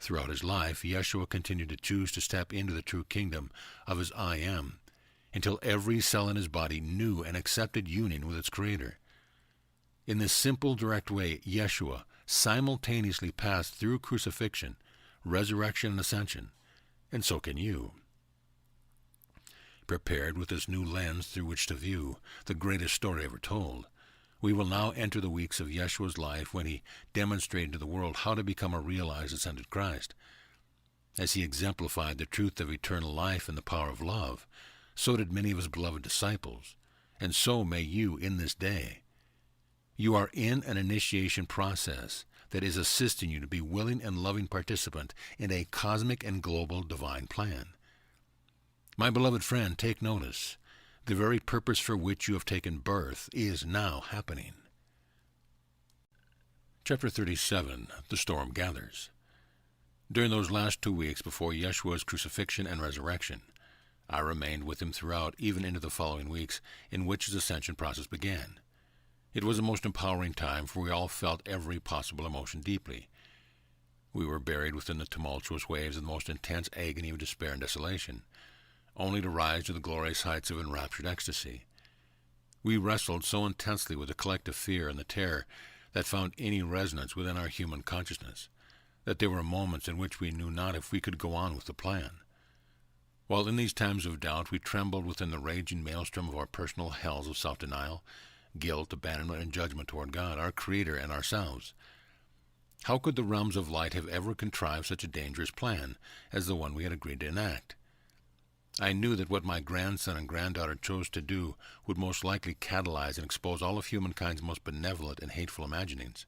Throughout his life, Yeshua continued to choose to step into the true kingdom of his I Am, until every cell in his body knew and accepted union with its Creator. In this simple, direct way, Yeshua simultaneously passed through crucifixion, resurrection, and ascension, and so can you. Prepared with this new lens through which to view the greatest story ever told, we will now enter the weeks of Yeshua's life when he demonstrated to the world how to become a realized ascended Christ. As he exemplified the truth of eternal life and the power of love, so did many of his beloved disciples. and so may you in this day. You are in an initiation process that is assisting you to be willing and loving participant in a cosmic and global divine plan. My beloved friend, take notice. The very purpose for which you have taken birth is now happening. Chapter 37, The Storm Gathers. During those last 2 weeks before Yeshua's crucifixion and resurrection, I remained with him throughout, even into the following weeks in which his ascension process began. It was a most empowering time, for we all felt every possible emotion deeply. We were buried within the tumultuous waves of the most intense agony of despair and desolation, only to rise to the glorious heights of enraptured ecstasy. We wrestled so intensely with the collective fear and the terror that found any resonance within our human consciousness, that there were moments in which we knew not if we could go on with the plan. While in these times of doubt we trembled within the raging maelstrom of our personal hells of self-denial, guilt, abandonment, and judgment toward God, our Creator, and ourselves. How could the realms of light have ever contrived such a dangerous plan as the one we had agreed to enact? I knew that what my grandson and granddaughter chose to do would most likely catalyze and expose all of humankind's most benevolent and hateful imaginings.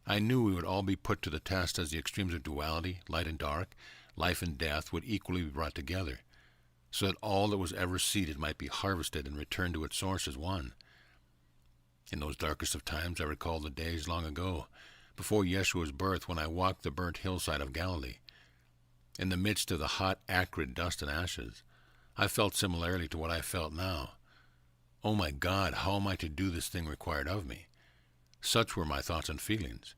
I knew we would all be put to the test as the extremes of duality, light and dark, life and death would equally be brought together, so that all that was ever seeded might be harvested and returned to its source as one. In those darkest of times I recall the days long ago, before Yeshua's birth, when I walked the burnt hillside of Galilee. In the midst of the hot, acrid dust and ashes, I felt similarly to what I felt now. Oh my God, how am I to do this thing required of me? Such were my thoughts and feelings.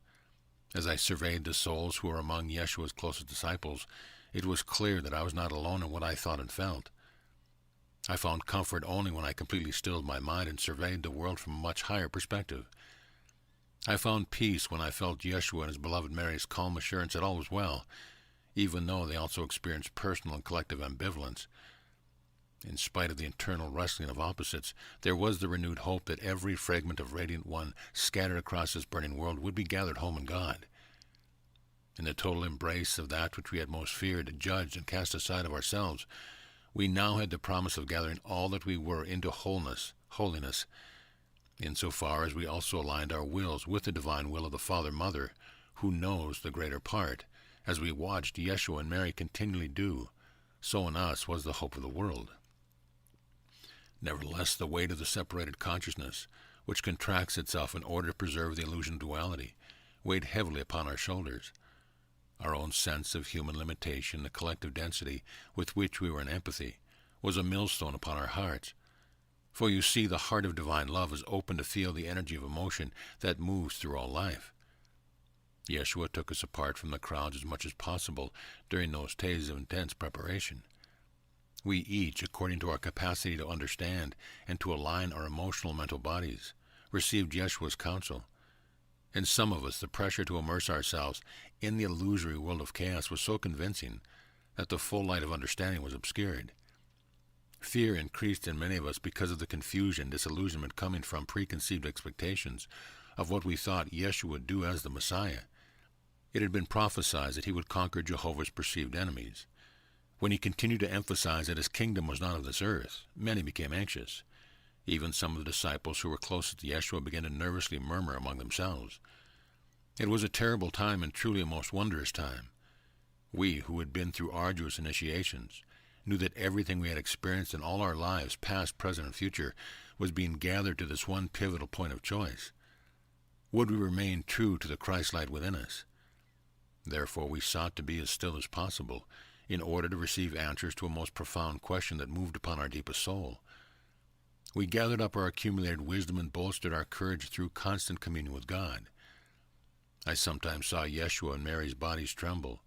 As I surveyed the souls who were among Yeshua's closest disciples, it was clear that I was not alone in what I thought and felt. I found comfort only when I completely stilled my mind and surveyed the world from a much higher perspective. I found peace when I felt Yeshua and his beloved Mary's calm assurance that all was well, even though they also experienced personal and collective ambivalence. In spite of the internal wrestling of opposites, there was the renewed hope that every fragment of Radiant One scattered across this burning world would be gathered home in God. In the total embrace of that which we had most feared, judged, and cast aside of ourselves, we now had the promise of gathering all that we were into wholeness, holiness, insofar as we also aligned our wills with the divine will of the Father-Mother, who knows the greater part, as we watched Yeshua and Mary continually do. So in us was the hope of the world. Nevertheless, the weight of the separated consciousness, which contracts itself in order to preserve the illusion of duality, weighed heavily upon our shoulders. Our own sense of human limitation, the collective density with which we were in empathy, was a millstone upon our hearts. For you see, the heart of divine love is open to feel the energy of emotion that moves through all life. Yeshua took us apart from the crowds as much as possible during those days of intense preparation. We each, according to our capacity to understand and to align our emotional and mental bodies, received Yeshua's counsel. In some of us, the pressure to immerse ourselves in the illusory world of chaos was so convincing that the full light of understanding was obscured. Fear increased in many of us because of the confusion, disillusionment coming from preconceived expectations of what we thought Yeshua would do as the Messiah. It had been prophesied that he would conquer Jehovah's perceived enemies. When he continued to emphasize that his kingdom was not of this earth, many became anxious. Even some of the disciples who were closest to Yeshua began to nervously murmur among themselves. It was a terrible time and truly a most wondrous time. We, who had been through arduous initiations, knew that everything we had experienced in all our lives, past, present, and future, was being gathered to this one pivotal point of choice. Would we remain true to the Christ light within us? Therefore we sought to be as still as possible, in order to receive answers to a most profound question that moved upon our deepest soul. We gathered up our accumulated wisdom and bolstered our courage through constant communion with God. I sometimes saw Yeshua and Mary's bodies tremble.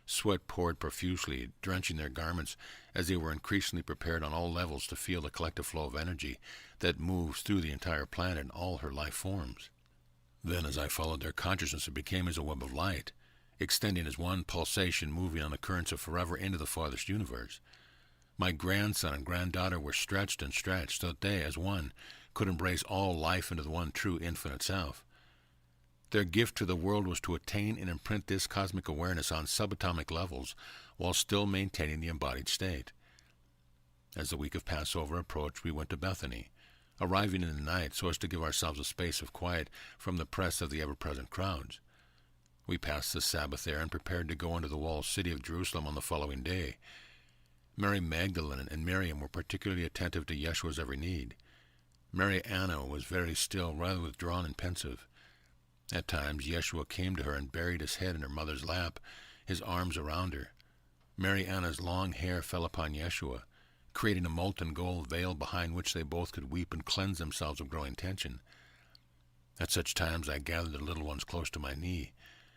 Sweat poured profusely, drenching their garments as they were increasingly prepared on all levels to feel the collective flow of energy that moves through the entire planet and all her life forms. Then, as I followed their consciousness, it became as a web of light, extending as one pulsation moving on the currents of forever into the farthest universe. My grandson and granddaughter were stretched and stretched so that they, as one, could embrace all life into the one true infinite self. Their gift to the world was to attain and imprint this cosmic awareness on subatomic levels while still maintaining the embodied state. As the week of Passover approached, we went to Bethany, arriving in the night so as to give ourselves a space of quiet from the press of the ever-present crowds. We passed the Sabbath there and prepared to go into the walled city of Jerusalem on the following day. Mary Magdalene and Miriam were particularly attentive to Yeshua's every need. Mary Anna was very still, rather withdrawn and pensive. At times Yeshua came to her and buried his head in her mother's lap, his arms around her. Mary Anna's long hair fell upon Yeshua, creating a molten gold veil behind which they both could weep and cleanse themselves of growing tension. At such times I gathered the little ones close to my knee,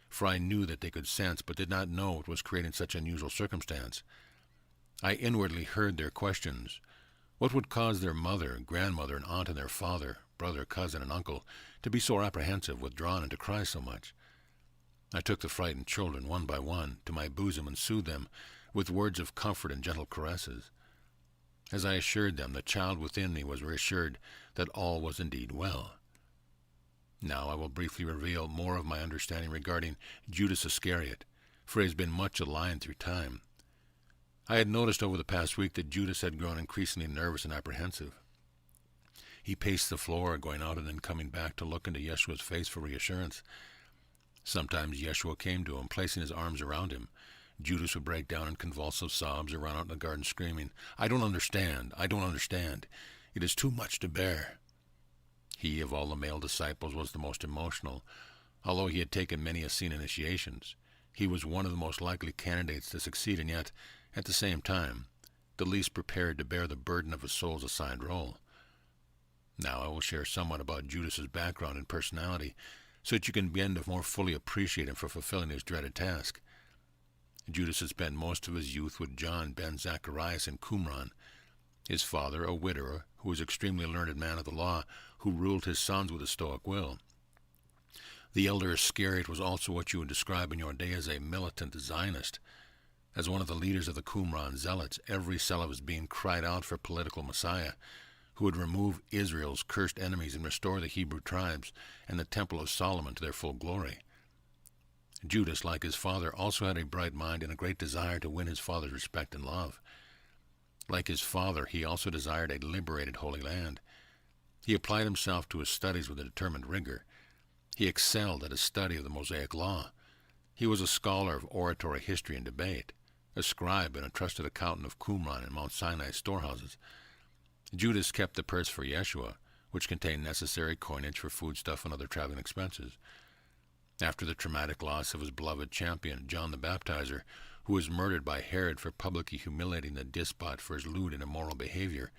for I knew that they could sense, but did not know what was creating such unusual circumstance. I inwardly heard their questions. What would cause their mother, grandmother, and aunt, and their father, brother, cousin, and uncle to be so apprehensive, withdrawn, and to cry so much? I took the frightened children, one by one, to my bosom and soothed them with words of comfort and gentle caresses. As I assured them, the child within me was reassured that all was indeed well. Now I will briefly reveal more of my understanding regarding Judas Iscariot, for he has been much aligned through time. I had noticed over the past week that Judas had grown increasingly nervous and apprehensive. He paced the floor, going out and then coming back to look into Yeshua's face for reassurance. Sometimes Yeshua came to him, placing his arms around him. Judas would break down in convulsive sobs or run out in the garden screaming, "I don't understand, I don't understand. It is too much to bear." He, of all the male disciples, was the most emotional. Although he had taken many Essene initiations, he was one of the most likely candidates to succeed, and yet, at the same time, the least prepared to bear the burden of a soul's assigned role. Now I will share somewhat about Judas's background and personality, so that you can begin to more fully appreciate him for fulfilling his dreaded task. Judas had spent most of his youth with John ben Zacharias in Qumran. His father, a widower, who was an extremely learned man of the law, who ruled his sons with a stoic will. The elder Iscariot was also what you would describe in your day as a militant Zionist. As one of the leaders of the Qumran Zealots, every cell of his being cried out for political Messiah, who would remove Israel's cursed enemies and restore the Hebrew tribes and the Temple of Solomon to their full glory. Judas, like his father, also had a bright mind and a great desire to win his father's respect and love. Like his father, he also desired a liberated Holy Land. He applied himself to his studies with a determined rigor. He excelled at his study of the Mosaic Law. He was a scholar of oratory, history, and debate, a scribe and a trusted accountant of Qumran and Mount Sinai storehouses. Judas kept the purse for Yeshua, which contained necessary coinage for foodstuff and other traveling expenses. After the traumatic loss of his beloved champion, John the Baptizer, who was murdered by Herod for publicly humiliating the despot for his lewd and immoral behavior,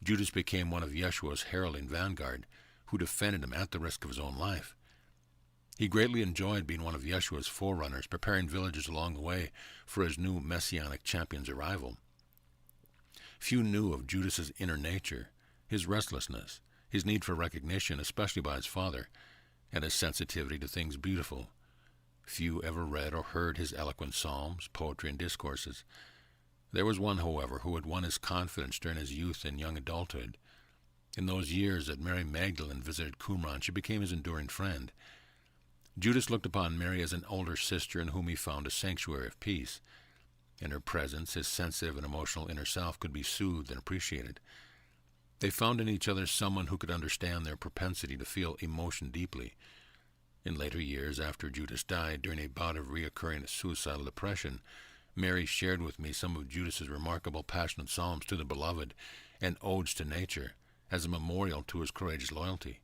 Judas became one of Yeshua's heralding vanguard, who defended him at the risk of his own life. He greatly enjoyed being one of Yeshua's forerunners, preparing villagers along the way for his new messianic champion's arrival. Few knew of Judas's inner nature, his restlessness, his need for recognition, especially by his father, and his sensitivity to things beautiful. Few ever read or heard his eloquent psalms, poetry, and discourses. There was one, however, who had won his confidence during his youth and young adulthood. In those years that Mary Magdalene visited Qumran, she became his enduring friend. Judas looked upon Mary as an older sister in whom he found a sanctuary of peace. In her presence, his sensitive and emotional inner self could be soothed and appreciated. They found in each other someone who could understand their propensity to feel emotion deeply. In later years, after Judas died, during a bout of reoccurring suicidal depression, Mary shared with me some of Judas's remarkable passionate psalms to the beloved and odes to nature as a memorial to his courageous loyalty.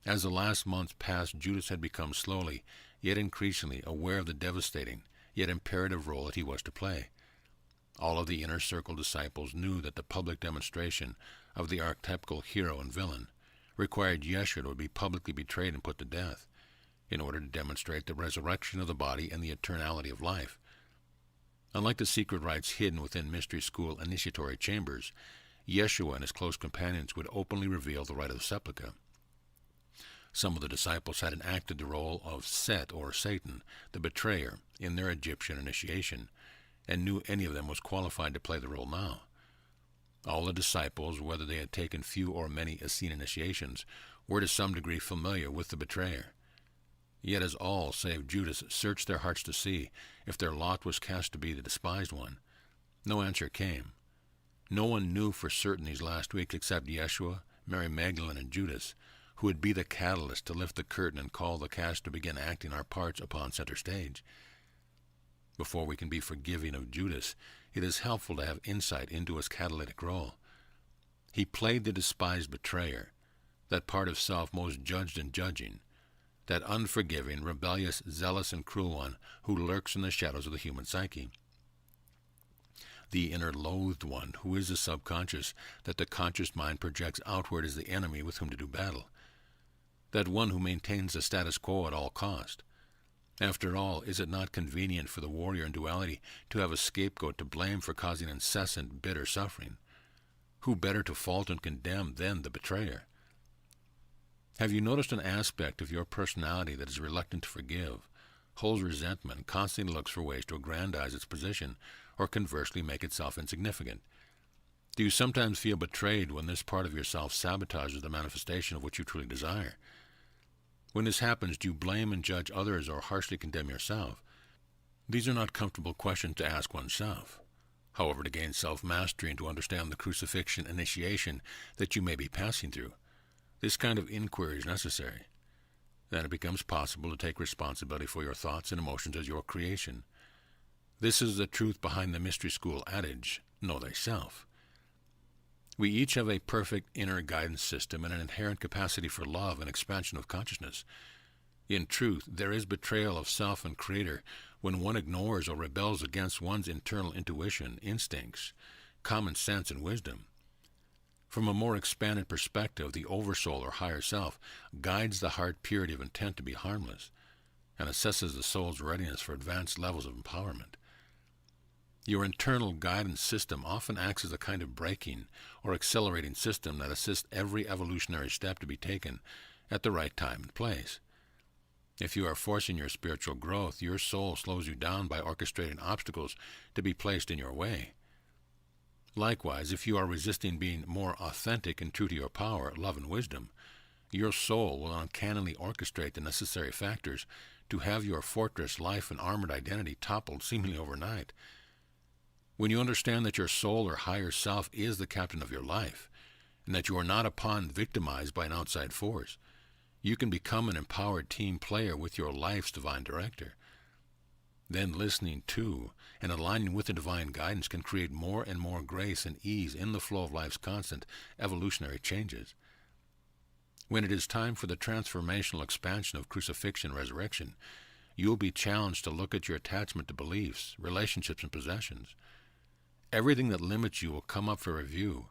As the last months passed, Judas had become slowly, yet increasingly, aware of the devastating, yet imperative role that he was to play. All of the inner circle disciples knew that the public demonstration of the archetypical hero and villain required Yeshua to be publicly betrayed and put to death, in order to demonstrate the resurrection of the body and the eternality of life. Unlike the secret rites hidden within mystery school initiatory chambers, Yeshua and his close companions would openly reveal the rite of the sepulchre. Some of the disciples had enacted the role of Set, or Satan, the betrayer, in their Egyptian initiation, and knew any of them was qualified to play the role now. All the disciples, whether they had taken few or many Essene initiations, were to some degree familiar with the betrayer. Yet as all, save Judas, searched their hearts to see if their lot was cast to be the despised one, no answer came. No one knew for certain these last weeks except Yeshua, Mary Magdalene, and Judas, who would be the catalyst to lift the curtain and call the cast to begin acting our parts upon center stage. Before we can be forgiving of Judas, it is helpful to have insight into his catalytic role. He played the despised betrayer, that part of self most judged and judging, that unforgiving, rebellious, zealous, and cruel one who lurks in the shadows of the human psyche. The inner loathed one who is the subconscious that the conscious mind projects outward as the enemy with whom to do battle. That one who maintains the status quo at all cost. After all, is it not convenient for the warrior in duality to have a scapegoat to blame for causing incessant, bitter suffering? Who better to fault and condemn than the betrayer? Have you noticed an aspect of your personality that is reluctant to forgive, holds resentment, constantly looks for ways to aggrandize its position, or conversely make itself insignificant? Do you sometimes feel betrayed when this part of yourself sabotages the manifestation of what you truly desire? When this happens, do you blame and judge others or harshly condemn yourself? These are not comfortable questions to ask oneself. However, to gain self-mastery and to understand the crucifixion initiation that you may be passing through, this kind of inquiry is necessary. Then it becomes possible to take responsibility for your thoughts and emotions as your creation. This is the truth behind the mystery school adage, know thyself. We each have a perfect inner guidance system and an inherent capacity for love and expansion of consciousness. In truth, there is betrayal of self and creator when one ignores or rebels against one's internal intuition, instincts, common sense, and wisdom. From a more expanded perspective, the oversoul or higher self guides the heart purity of intent to be harmless and assesses the soul's readiness for advanced levels of empowerment. Your internal guidance system often acts as a kind of braking or accelerating system that assists every evolutionary step to be taken at the right time and place. If you are forcing your spiritual growth, your soul slows you down by orchestrating obstacles to be placed in your way. Likewise, if you are resisting being more authentic and true to your power, love, and wisdom, your soul will uncannily orchestrate the necessary factors to have your fortress life and armored identity toppled seemingly overnight. When you understand that your soul or higher self is the captain of your life, and that you are not a pawn victimized by an outside force, you can become an empowered team player with your life's divine director. Then listening to and aligning with the divine guidance can create more and more grace and ease in the flow of life's constant evolutionary changes. When it is time for the transformational expansion of crucifixion and resurrection, you will be challenged to look at your attachment to beliefs, relationships, and possessions. Everything that limits you will come up for review.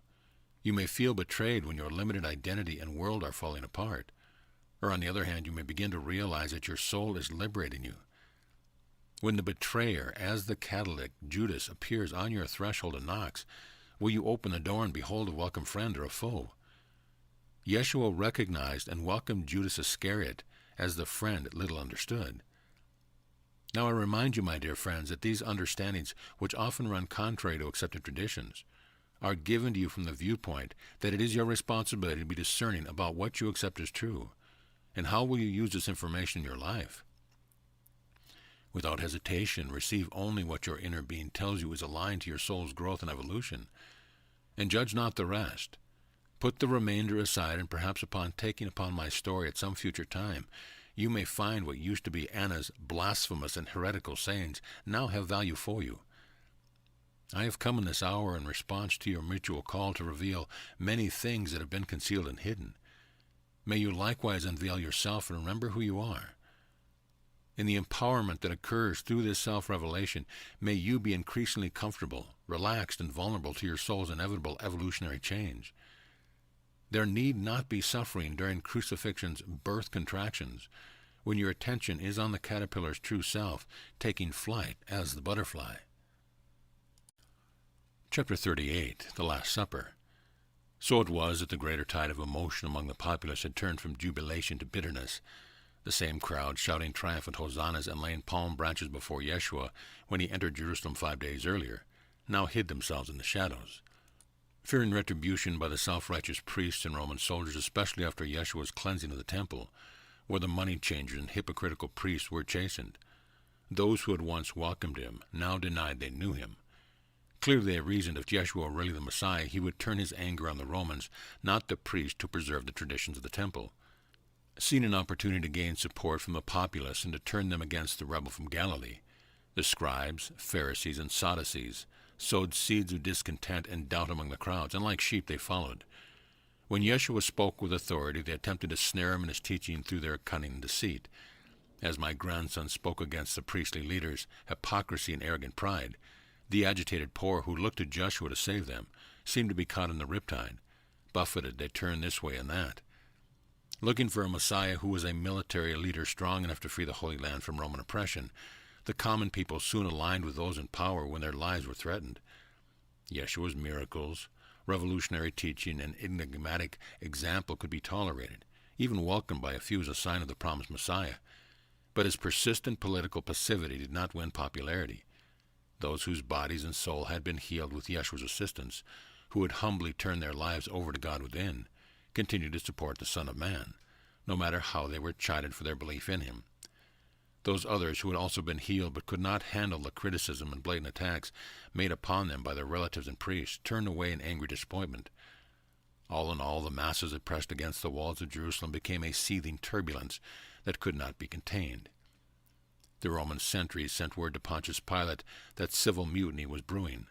You may feel betrayed when your limited identity and world are falling apart. Or on the other hand, you may begin to realize that your soul is liberating you. When the betrayer, as the catalytic, Judas, appears on your threshold and knocks, will you open the door and behold a welcome friend or a foe? Yeshua recognized and welcomed Judas Iscariot as the friend little understood. Now I remind you, my dear friends, that these understandings, which often run contrary to accepted traditions, are given to you from the viewpoint that it is your responsibility to be discerning about what you accept as true, and how will you use this information in your life. Without hesitation, receive only what your inner being tells you is aligned to your soul's growth and evolution, and judge not the rest. Put the remainder aside, and perhaps upon taking upon my story at some future time, you may find what used to be Anna's blasphemous and heretical sayings now have value for you. I have come in this hour in response to your mutual call to reveal many things that have been concealed and hidden. May you likewise unveil yourself and remember who you are. In the empowerment that occurs through this self-revelation, may you be increasingly comfortable, relaxed, and vulnerable to your soul's inevitable evolutionary change. There need not be suffering during crucifixion's birth contractions, when your attention is on the caterpillar's true self, taking flight as the butterfly. Chapter 38, The Last Supper. So it was that the greater tide of emotion among the populace had turned from jubilation to bitterness. The same crowd, shouting triumphant hosannas and laying palm branches before Yeshua when he entered Jerusalem 5 days earlier, now hid themselves in the shadows. Fearing retribution by the self-righteous priests and Roman soldiers, especially after Yeshua's cleansing of the temple, where the money-changers and hypocritical priests were chastened, those who had once welcomed him now denied they knew him. Clearly they reasoned if Yeshua were really the Messiah, he would turn his anger on the Romans, not the priests to preserve the traditions of the temple. Seeing an opportunity to gain support from the populace and to turn them against the rebel from Galilee, the scribes, Pharisees, and Sadducees sowed seeds of discontent and doubt among the crowds, and like sheep they followed. When Yeshua spoke with authority, they attempted to snare him in his teaching through their cunning and deceit. As my grandson spoke against the priestly leaders' hypocrisy and arrogant pride, the agitated poor who looked to Joshua to save them seemed to be caught in the riptide. Buffeted, they turned this way and that. Looking for a Messiah who was a military leader strong enough to free the Holy Land from Roman oppression, the common people soon aligned with those in power when their lives were threatened. Yeshua's miracles, revolutionary teaching, and enigmatic example could be tolerated, even welcomed by a few as a sign of the promised Messiah. But his persistent political passivity did not win popularity. Those whose bodies and soul had been healed with Yeshua's assistance, who had humbly turned their lives over to God within, continued to support the Son of Man, no matter how they were chided for their belief in him. Those others who had also been healed but could not handle the criticism and blatant attacks made upon them by their relatives and priests turned away in angry disappointment. All in all, the masses that pressed against the walls of Jerusalem became a seething turbulence that could not be contained. The Roman sentries sent word to Pontius Pilate that civil mutiny was brewing.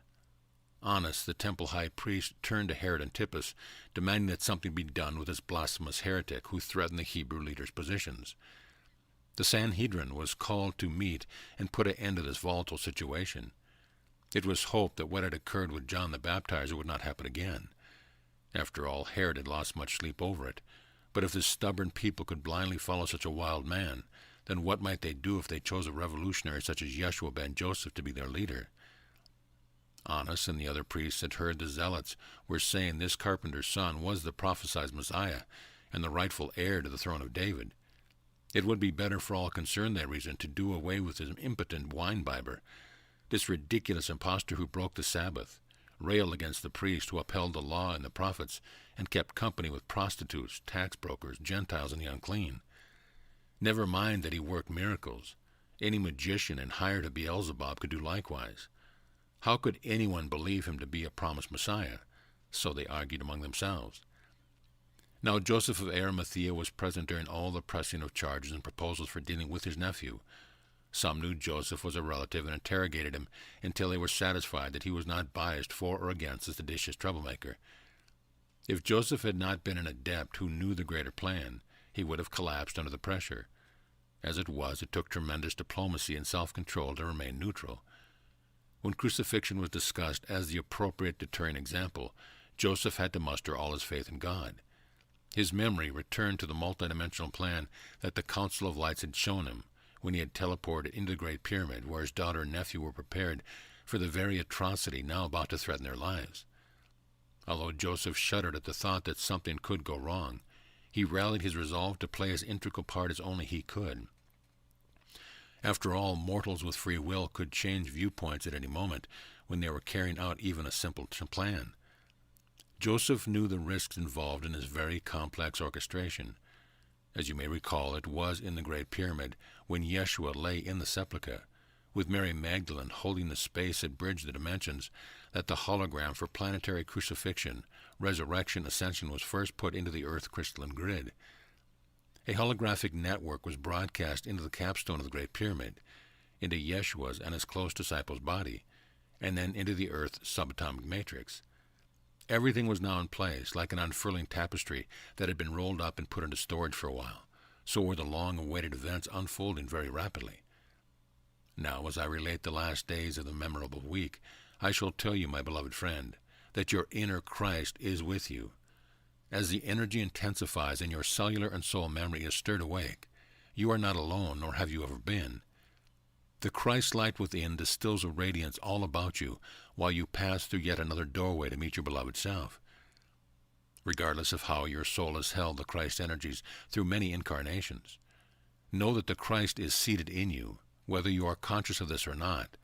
Annas, the temple high priest, turned to Herod Antipas, demanding that something be done with this blasphemous heretic who threatened the Hebrew leaders' positions. The Sanhedrin was called to meet and put an end to this volatile situation. It was hoped that what had occurred with John the Baptizer would not happen again. After all, Herod had lost much sleep over it. But if the stubborn people could blindly follow such a wild man, then what might they do if they chose a revolutionary such as Yeshua ben Joseph to be their leader? Annas and the other priests had heard the zealots were saying this carpenter's son was the prophesied Messiah and the rightful heir to the throne of David. It would be better for all concerned, they reasoned, to do away with this impotent wine-bibber, this ridiculous impostor who broke the Sabbath, railed against the priest who upheld the law and the prophets, and kept company with prostitutes, tax brokers, Gentiles, and the unclean. Never mind that he worked miracles. Any magician and hired of Beelzebub could do likewise. How could anyone believe him to be a promised Messiah? So they argued among themselves. Now Joseph of Arimathea was present during all the pressing of charges and proposals for dealing with his nephew. Some knew Joseph was a relative and interrogated him until they were satisfied that he was not biased for or against the seditious troublemaker. If Joseph had not been an adept who knew the greater plan, he would have collapsed under the pressure. As it was, it took tremendous diplomacy and self-control to remain neutral. When crucifixion was discussed as the appropriate deterring example, Joseph had to muster all his faith in God. His memory returned to the multidimensional plan that the Council of Lights had shown him when he had teleported into the Great Pyramid, where his daughter and nephew were prepared for the very atrocity now about to threaten their lives. Although Joseph shuddered at the thought that something could go wrong, he rallied his resolve to play as integral part as only he could. After all, mortals with free will could change viewpoints at any moment when they were carrying out even a simple plan. Joseph knew the risks involved in this very complex orchestration. As you may recall, it was in the Great Pyramid when Yeshua lay in the sepulchre, with Mary Magdalene holding the space that bridged the dimensions, that the hologram for planetary crucifixion, resurrection, ascension was first put into the Earth crystalline grid. A holographic network was broadcast into the capstone of the Great Pyramid, into Yeshua's and his close disciples' body, and then into the Earth's subatomic matrix. Everything was now in place, like an unfurling tapestry that had been rolled up and put into storage for a while. So were the long-awaited events unfolding very rapidly. Now, as I relate the last days of the memorable week, I shall tell you, my beloved friend, that your inner Christ is with you. As the energy intensifies and your cellular and soul memory is stirred awake, you are not alone, nor have you ever been. The Christ light within distills a radiance all about you while you pass through yet another doorway to meet your beloved self. Regardless of how your soul has held the Christ energies through many incarnations, know that the Christ is seated in you, whether you are conscious of this or not.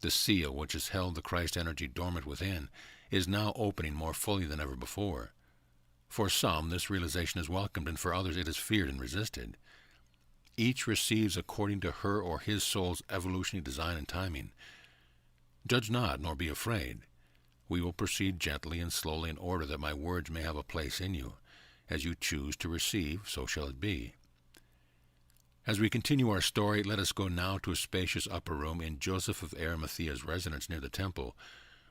The seal which has held the Christ energy dormant within is now opening more fully than ever before. For some, this realization is welcomed, and for others it is feared and resisted. Each receives according to her or his soul's evolutionary design and timing. Judge not, nor be afraid. We will proceed gently and slowly in order that my words may have a place in you. As you choose to receive, so shall it be. As we continue our story, let us go now to a spacious upper room in Joseph of Arimathea's residence near the temple,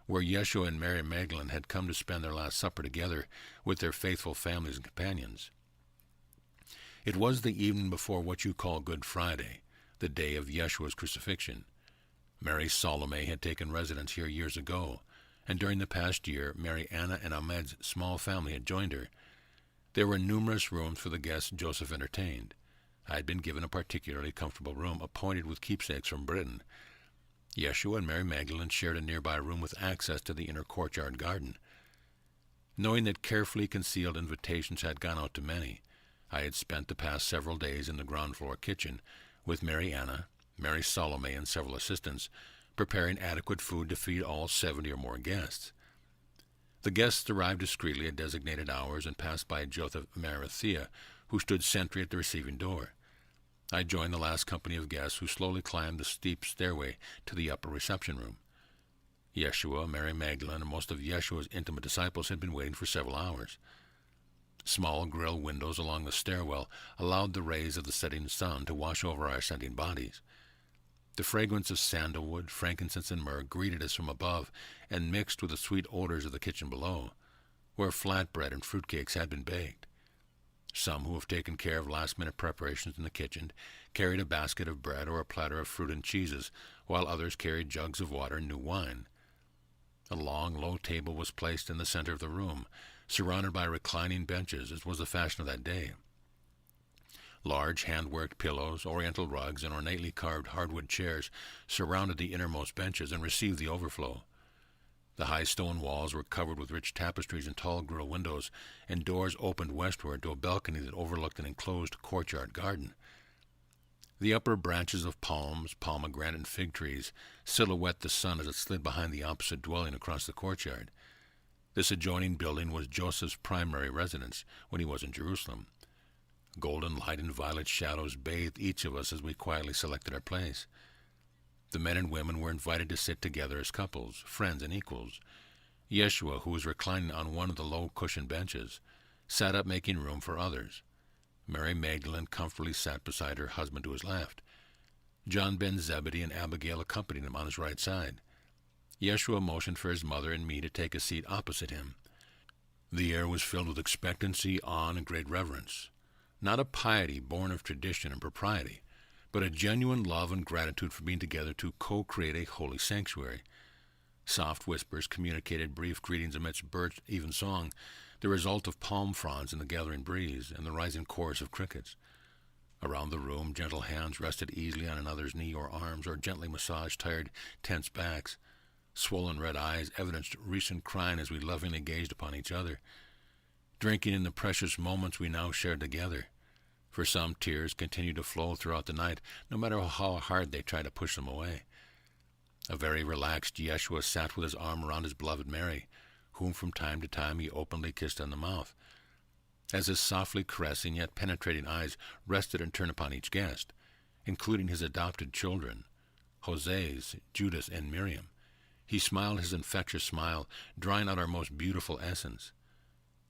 where Yeshua and Mary Magdalene had come to spend their Last Supper together with their faithful families and companions. It was the evening before what you call Good Friday, the day of Yeshua's crucifixion. Mary Salome had taken residence here years ago, and during the past year, Mary Anna and Ahmed's small family had joined her. There were numerous rooms for the guests Joseph entertained. I had been given a particularly comfortable room, appointed with keepsakes from Britain. Yeshua and Mary Magdalene shared a nearby room with access to the inner courtyard garden. Knowing that carefully concealed invitations had gone out to many, I had spent the past several days in the ground floor kitchen with Mary Anna, Mary Salome, and several assistants, preparing adequate food to feed all 70 or more guests. The guests arrived discreetly at designated hours and passed by Joseph of Arimathea, who stood sentry at the receiving door. I joined the last company of guests who slowly climbed the steep stairway to the upper reception room. Yeshua, Mary Magdalene, and most of Yeshua's intimate disciples had been waiting for several hours. Small grill windows along the stairwell allowed the rays of the setting sun to wash over our ascending bodies. The fragrance of sandalwood, frankincense, and myrrh greeted us from above and mixed with the sweet odors of the kitchen below, where flatbread and fruitcakes had been baked. Some who have taken care of last-minute preparations in the kitchen carried a basket of bread or a platter of fruit and cheeses, while others carried jugs of water and new wine. A long, low table was placed in the center of the room, surrounded by reclining benches, as was the fashion of that day. Large hand-worked pillows, oriental rugs, and ornately carved hardwood chairs surrounded the innermost benches and received the overflow. The high stone walls were covered with rich tapestries and tall grill windows, and doors opened westward to a balcony that overlooked an enclosed courtyard garden. The upper branches of palms, pomegranate, and fig trees silhouette the sun as it slid behind the opposite dwelling across the courtyard. This adjoining building was Joseph's primary residence when he was in Jerusalem. Golden light and violet shadows bathed each of us as we quietly selected our place. The men and women were invited to sit together as couples, friends, and equals. Yeshua, who was reclining on one of the low-cushioned benches, sat up making room for others. Mary Magdalene comfortably sat beside her husband to his left. John ben Zebedee and Abigail accompanied him on his right side. Yeshua motioned for his mother and me to take a seat opposite him. The air was filled with expectancy, awe, and great reverence. Not a piety born of tradition and propriety, but a genuine love and gratitude for being together to co-create a holy sanctuary. Soft whispers communicated brief greetings amidst bird evensong, the result of palm fronds in the gathering breeze and the rising chorus of crickets. Around the room, gentle hands rested easily on another's knee or arms, or gently massaged tired, tense backs. Swollen red eyes evidenced recent crying as we lovingly gazed upon each other, drinking in the precious moments we now shared together. For some, tears continued to flow throughout the night, no matter how hard they tried to push them away. A very relaxed Yeshua sat with his arm around his beloved Mary, whom from time to time he openly kissed on the mouth. As his softly caressing yet penetrating eyes rested and turned upon each guest, including his adopted children, Jose's, Judas, and Miriam, he smiled his infectious smile, drawing out our most beautiful essence.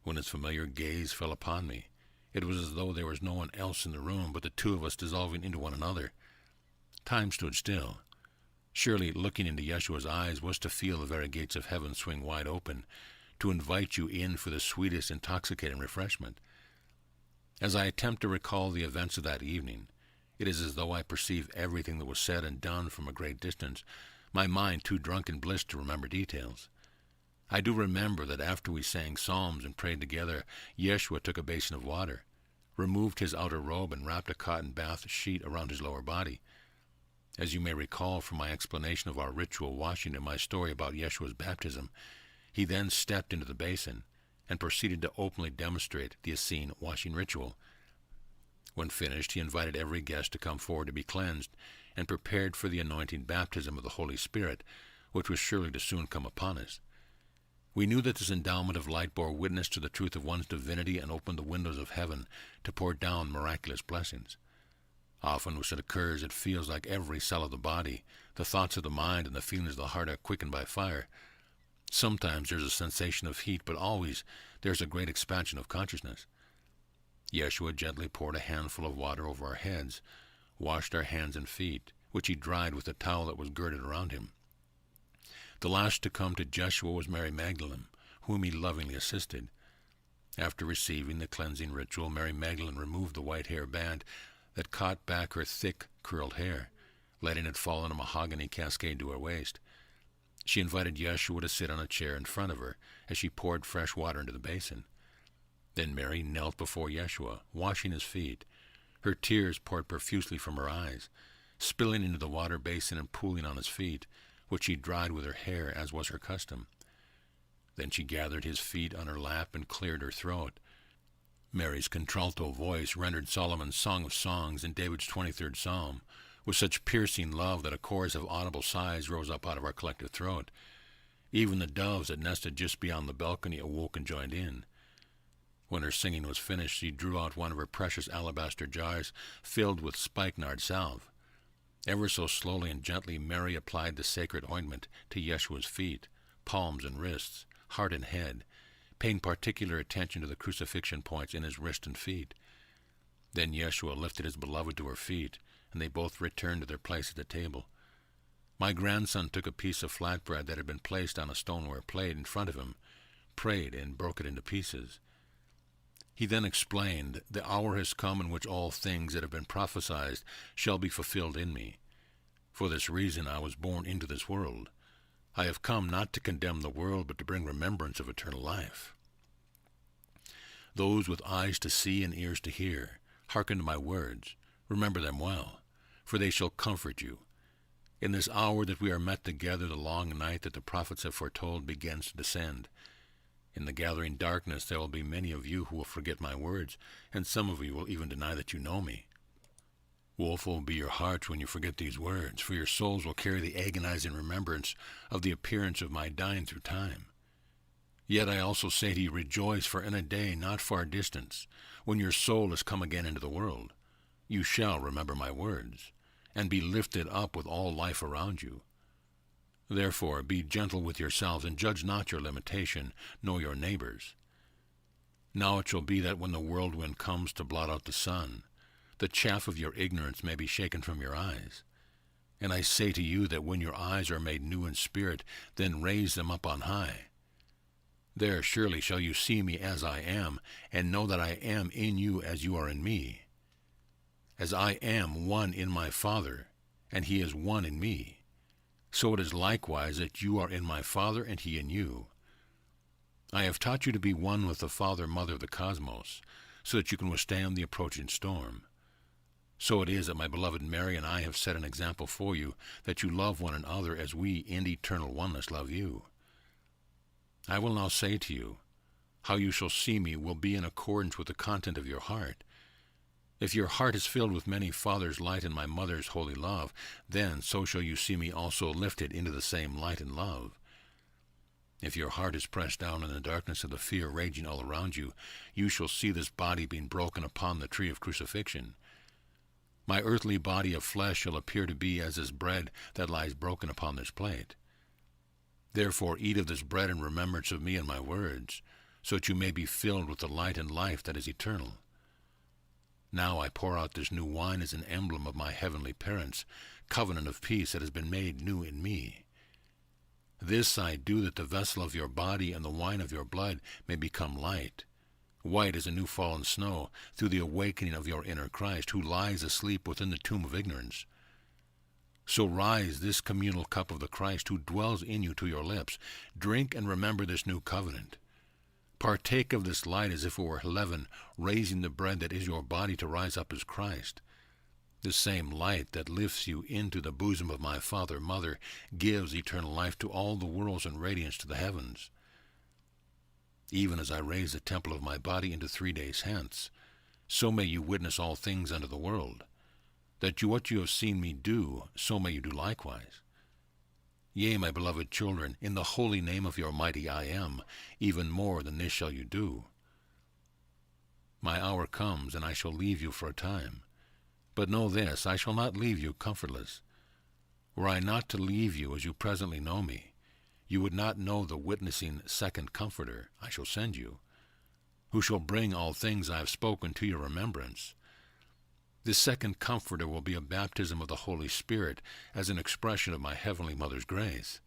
When his familiar gaze fell upon me, it was as though there was no one else in the room but the two of us dissolving into one another. Time stood still. Surely looking into Yeshua's eyes was to feel the very gates of heaven swing wide open, to invite you in for the sweetest intoxicating refreshment. As I attempt to recall the events of that evening, it is as though I perceive everything that was said and done from a great distance, my mind too drunk in bliss to remember details. I do remember that after we sang psalms and prayed together, Yeshua took a basin of water, removed his outer robe, and wrapped a cotton bath sheet around his lower body. As you may recall from my explanation of our ritual washing and my story about Yeshua's baptism, he then stepped into the basin and proceeded to openly demonstrate the Essene washing ritual. When finished, he invited every guest to come forward to be cleansed and prepared for the anointing baptism of the Holy Spirit, which was surely to soon come upon us. We knew that this endowment of light bore witness to the truth of one's divinity and opened the windows of heaven to pour down miraculous blessings. Often when it occurs, it feels like every cell of the body, the thoughts of the mind, and the feelings of the heart are quickened by fire. Sometimes there's a sensation of heat, but always there's a great expansion of consciousness. Yeshua gently poured a handful of water over our heads, washed our hands and feet, which he dried with a towel that was girded around him. The last to come to Yeshua was Mary Magdalene, whom he lovingly assisted. After receiving the cleansing ritual, Mary Magdalene removed the white hair band that caught back her thick, curled hair, letting it fall in a mahogany cascade to her waist. She invited Yeshua to sit on a chair in front of her as she poured fresh water into the basin. Then Mary knelt before Yeshua, washing his feet. Her tears poured profusely from her eyes, spilling into the water basin and pooling on his feet, which she dried with her hair, as was her custom. Then she gathered his feet on her lap and cleared her throat. Mary's contralto voice rendered Solomon's Song of Songs in David's 23rd Psalm with such piercing love that a chorus of audible sighs rose up out of our collective throat. Even the doves that nested just beyond the balcony awoke and joined in. When her singing was finished, she drew out one of her precious alabaster jars filled with spikenard salve. Ever so slowly and gently, Mary applied the sacred ointment to Yeshua's feet, palms and wrists, heart and head, paying particular attention to the crucifixion points in his wrist and feet. Then Yeshua lifted his beloved to her feet, and they both returned to their place at the table. My grandson took a piece of flatbread that had been placed on a stoneware plate in front of him, prayed, and broke it into pieces. He then explained, "The hour has come in which all things that have been prophesied shall be fulfilled in me. For this reason I was born into this world. I have come not to condemn the world, but to bring remembrance of eternal life. Those with eyes to see and ears to hear, hearken to my words, remember them well, for they shall comfort you. In this hour that we are met together, the long night that the prophets have foretold begins to descend. In the gathering darkness there will be many of you who will forget my words, and some of you will even deny that you know me. Woeful will be your hearts when you forget these words, for your souls will carry the agonizing remembrance of the appearance of my dying through time. Yet I also say to you, rejoice, for in a day not far distant, when your soul is come again into the world, you shall remember my words, and be lifted up with all life around you. Therefore be gentle with yourselves, and judge not your limitation, nor your neighbors. Now it shall be that when the whirlwind comes to blot out the sun, the chaff of your ignorance may be shaken from your eyes. And I say to you that when your eyes are made new in spirit, then raise them up on high. There surely shall you see me as I am, and know that I am in you as you are in me. As I am one in my Father, and he is one in me, so it is likewise that you are in my Father, and he in you. I have taught you to be one with the Father, Mother of the cosmos, so that you can withstand the approaching storm. So it is that my beloved Mary and I have set an example for you, that you love one another as we in eternal oneness love you. I will now say to you, how you shall see me will be in accordance with the content of your heart. If your heart is filled with many Father's light and my Mother's holy love, then so shall you see me also lifted into the same light and love. If your heart is pressed down in the darkness of the fear raging all around you, you shall see this body being broken upon the tree of crucifixion. My earthly body of flesh shall appear to be as this bread that lies broken upon this plate. Therefore eat of this bread in remembrance of me and my words, so that you may be filled with the light and life that is eternal. Now I pour out this new wine as an emblem of my heavenly parents' covenant of peace that has been made new in me. This I do that the vessel of your body and the wine of your blood may become light, white as a new fallen snow, through the awakening of your inner Christ, who lies asleep within the tomb of ignorance. So rise this communal cup of the Christ who dwells in you to your lips. Drink and remember this new covenant. Partake of this light as if it were leaven, raising the bread that is your body to rise up as Christ. The same light that lifts you into the bosom of my Father, Mother, gives eternal life to all the worlds and radiance to the heavens. Even as I raise the temple of my body into 3 days hence, so may you witness all things unto the world, that what you have seen me do, so may you do likewise. Yea, my beloved children, in the holy name of your mighty I Am, even more than this shall you do. My hour comes, and I shall leave you for a time. But know this, I shall not leave you comfortless. Were I not to leave you as you presently know me, you would not know the witnessing second Comforter I shall send you, who shall bring all things I have spoken to your remembrance. This second Comforter will be a baptism of the Holy Spirit as an expression of my heavenly Mother's grace.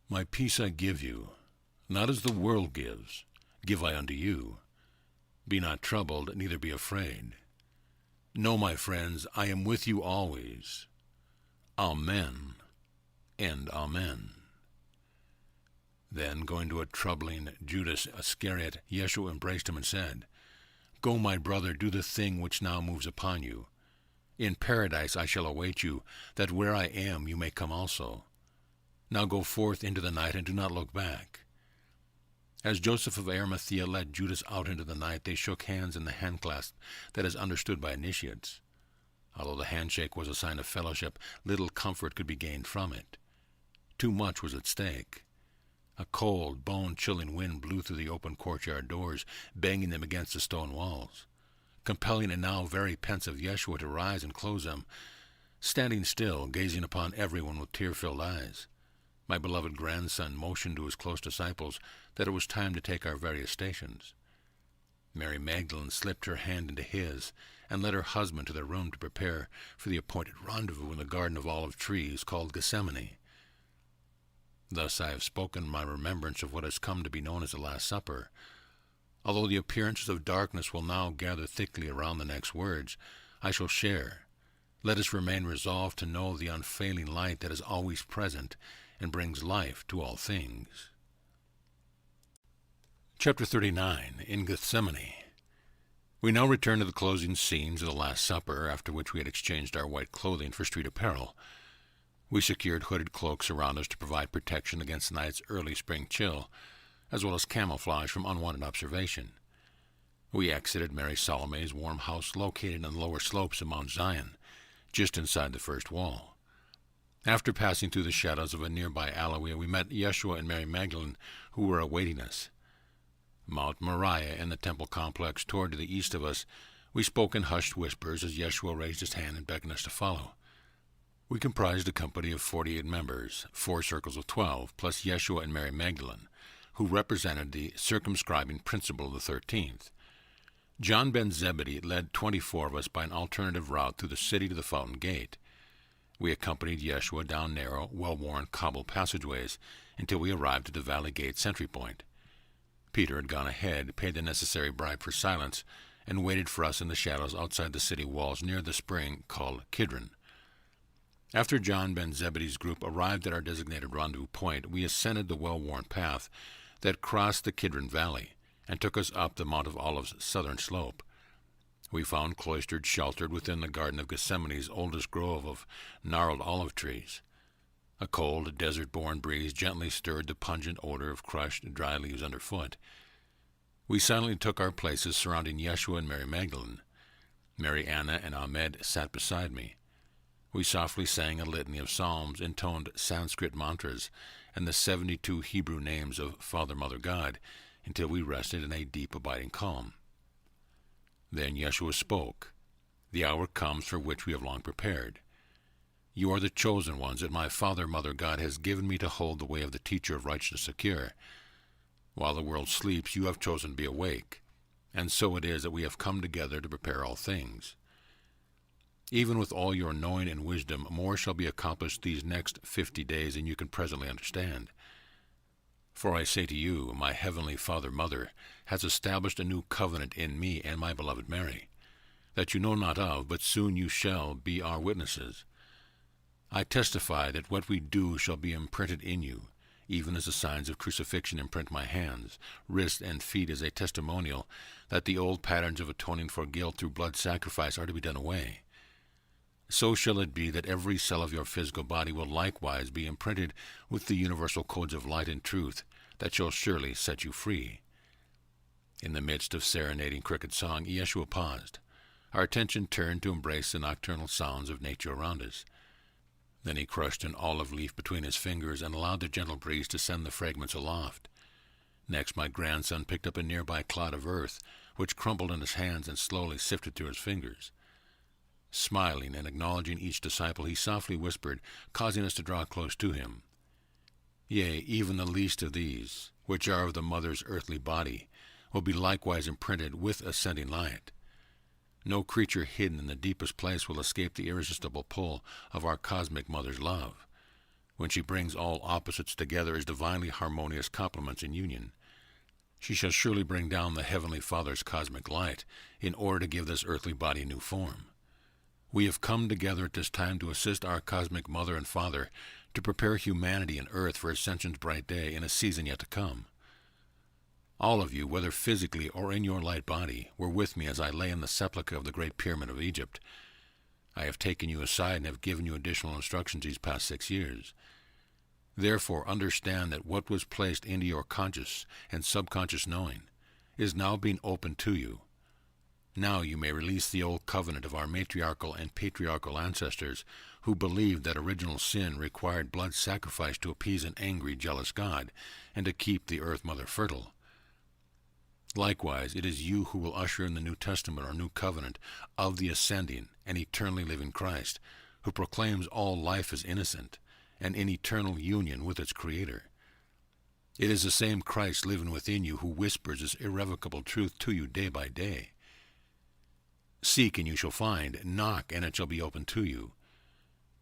My peace I give you, not as the world gives, give I unto you. Be not troubled, neither be afraid. Know, my friends, I am with you always. Amen and amen. Then, going to a troubling Judas Iscariot, Yeshua embraced him and said, Go, my brother, do the thing which now moves upon you. In paradise I shall await you, that where I am you may come also. Now go forth into the night, and do not look back. As Joseph of Arimathea led Judas out into the night, they shook hands in the handclasp that is understood by initiates. Although the handshake was a sign of fellowship, little comfort could be gained from it. Too much was at stake. A cold, bone-chilling wind blew through the open courtyard doors, banging them against the stone walls, compelling a now very pensive Yeshua to rise and close them, standing still, gazing upon everyone with tear-filled eyes. My beloved grandson motioned to his close disciples that it was time to take our various stations. Mary Magdalene slipped her hand into his and led her husband to their room to prepare for the appointed rendezvous in the garden of olive trees called Gethsemane. Thus I have spoken my remembrance of what has come to be known as the Last Supper. Although the appearances of darkness will now gather thickly around the next words, I shall share. Let us remain resolved to know the unfailing light that is always present and brings life to all things. Chapter 39. In Gethsemane. We now return to the closing scenes of the Last Supper, after which we had exchanged our white clothing for street apparel. We secured hooded cloaks around us to provide protection against the night's early spring chill, as well as camouflage from unwanted observation. We exited Mary Salome's warm house located on the lower slopes of Mount Zion, just inside the first wall. After passing through the shadows of a nearby alleyway, we met Yeshua and Mary Magdalene, who were awaiting us. Mount Moriah and the temple complex toward to the east of us, we spoke in hushed whispers as Yeshua raised his hand and beckoned us to follow. We comprised a company of 48 members, 4 circles of 12, plus Yeshua and Mary Magdalene, who represented the circumscribing principle of the 13th. John ben Zebedee led 24 of us by an alternative route through the city to the Fountain Gate. We accompanied Yeshua down narrow, well-worn cobble passageways until we arrived at the Valley Gate sentry point. Peter had gone ahead, paid the necessary bribe for silence, and waited for us in the shadows outside the city walls near the spring called Kidron. After John ben Zebedee's group arrived at our designated rendezvous point, we ascended the well-worn path that crossed the Kidron Valley and took us up the Mount of Olives' southern slope. We found cloistered sheltered within the Garden of Gethsemane's oldest grove of gnarled olive trees. A cold, desert-born breeze gently stirred the pungent odor of crushed, dry leaves underfoot. We silently took our places surrounding Yeshua and Mary Magdalene. Mary Anna and Ahmed sat beside me. We softly sang a litany of psalms, intoned Sanskrit mantras, and the 72 Hebrew names of Father, Mother, God, until we rested in a deep, abiding calm. Then Yeshua spoke. The hour comes for which we have long prepared. You are the chosen ones that my Father, Mother, God has given me to hold the way of the teacher of righteousness secure. While the world sleeps, you have chosen to be awake, and so it is that we have come together to prepare all things. Even with all your knowing and wisdom, more shall be accomplished these next 50 days than you can presently understand. For I say to you, my heavenly Father, Mother, has established a new covenant in me and my beloved Mary, that you know not of, but soon you shall be our witnesses. I testify that what we do shall be imprinted in you, even as the signs of crucifixion imprint my hands, wrists, and feet as a testimonial that the old patterns of atoning for guilt through blood sacrifice are to be done away. So shall it be that every cell of your physical body will likewise be imprinted with the universal codes of light and truth that shall surely set you free. In the midst of serenading cricket song, Yeshua paused. Our attention turned to embrace the nocturnal sounds of nature around us. Then he crushed an olive leaf between his fingers and allowed the gentle breeze to send the fragments aloft. Next, my grandson picked up a nearby clod of earth, which crumbled in his hands and slowly sifted through his fingers. Smiling and acknowledging each disciple, he softly whispered, causing us to draw close to him, "Yea, even the least of these, which are of the mother's earthly body, will be likewise imprinted with ascending light. No creature hidden in the deepest place will escape the irresistible pull of our cosmic mother's love, when she brings all opposites together as divinely harmonious complements in union. She shall surely bring down the Heavenly Father's cosmic light in order to give this earthly body new form. We have come together at this time to assist our cosmic Mother and Father to prepare humanity and earth for Ascension's bright day in a season yet to come. All of you, whether physically or in your light body, were with me as I lay in the sepulchre of the Great Pyramid of Egypt. I have taken you aside and have given you additional instructions these past 6 years. Therefore, understand that what was placed into your conscious and subconscious knowing is now being opened to you. Now you may release the old covenant of our matriarchal and patriarchal ancestors who believed that original sin required blood sacrifice to appease an angry, jealous God and to keep the earth mother fertile. Likewise, it is you who will usher in the New Testament or New Covenant of the ascending and eternally living Christ, who proclaims all life as innocent and in eternal union with its Creator. It is the same Christ living within you who whispers this irrevocable truth to you day by day. Seek and you shall find, knock and it shall be opened to you.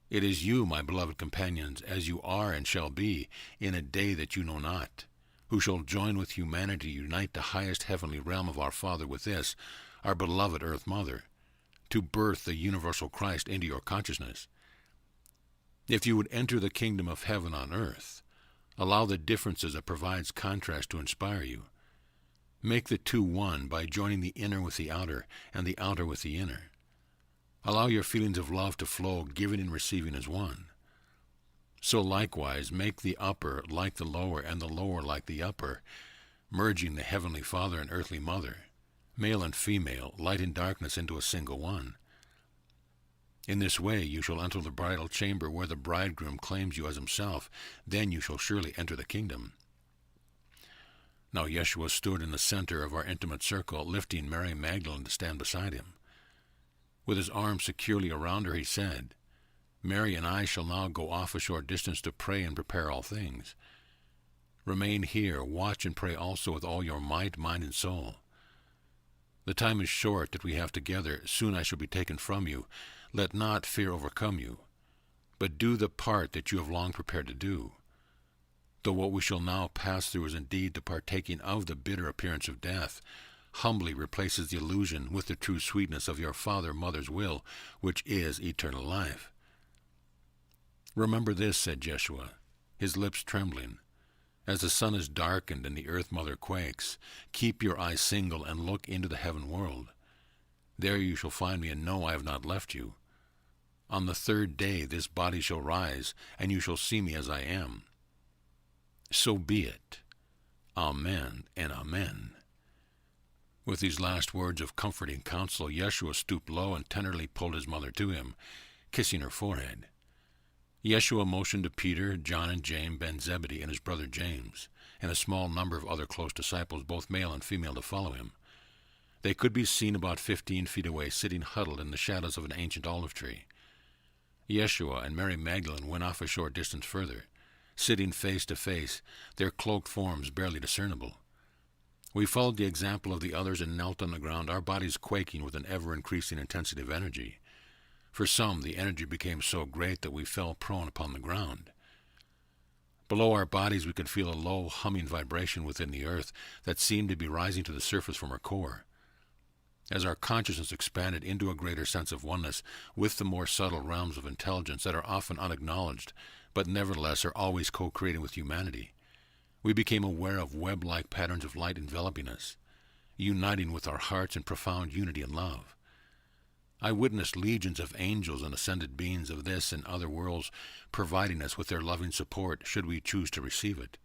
It is you, my beloved companions, as you are and shall be in a day that you know not, who shall join with humanity to unite the highest heavenly realm of our Father with this, our beloved Earth Mother, to birth the universal Christ into your consciousness. If you would enter the kingdom of heaven on earth, allow the differences that provides contrast to inspire you. Make the two one by joining the inner with the outer and the outer with the inner. Allow your feelings of love to flow, giving and receiving as one. So likewise, make the upper like the lower and the lower like the upper, merging the Heavenly Father and earthly Mother, male and female, light and darkness into a single one. In this way you shall enter the bridal chamber where the bridegroom claims you as himself. Then you shall surely enter the kingdom. Now Yeshua stood in the center of our intimate circle, lifting Mary Magdalene to stand beside him. With his arms securely around her, he said, "Mary and I shall now go off a short distance to pray and prepare all things. Remain here, watch and pray also with all your might, mind, and soul. The time is short that we have together. Soon I shall be taken from you. Let not fear overcome you, but do the part that you have long prepared to do. Though what we shall now pass through is indeed the partaking of the bitter appearance of death, humbly replaces the illusion with the true sweetness of your Father, Mother's will, which is eternal life. Remember this," said Jeshua, his lips trembling, "as the sun is darkened and the earth mother quakes, keep your eyes single and look into the heaven world. There you shall find me, and know I have not left you. On the third day this body shall rise, and you shall see me as I am. So be it. Amen and amen." With these last words of comforting counsel, Yeshua stooped low and tenderly pulled his mother to him, kissing her forehead. Yeshua motioned to Peter, John, and James, ben Zebedee, and his brother James, and a small number of other close disciples, both male and female, to follow him. They could be seen about 15 feet away, sitting huddled in the shadows of an ancient olive tree. Yeshua and Mary Magdalene went off a short distance further, sitting face to face, their cloaked forms barely discernible. We followed the example of the others and knelt on the ground, our bodies quaking with an ever-increasing intensity of energy. For some, the energy became so great that we fell prone upon the ground. Below our bodies we could feel a low, humming vibration within the earth that seemed to be rising to the surface from our core. As our consciousness expanded into a greater sense of oneness with the more subtle realms of intelligence that are often unacknowledged, but nevertheless are always co-creating with humanity, we became aware of web-like patterns of light enveloping us, uniting with our hearts in profound unity and love. I witnessed legions of angels and ascended beings of this and other worlds providing us with their loving support should we choose to receive it.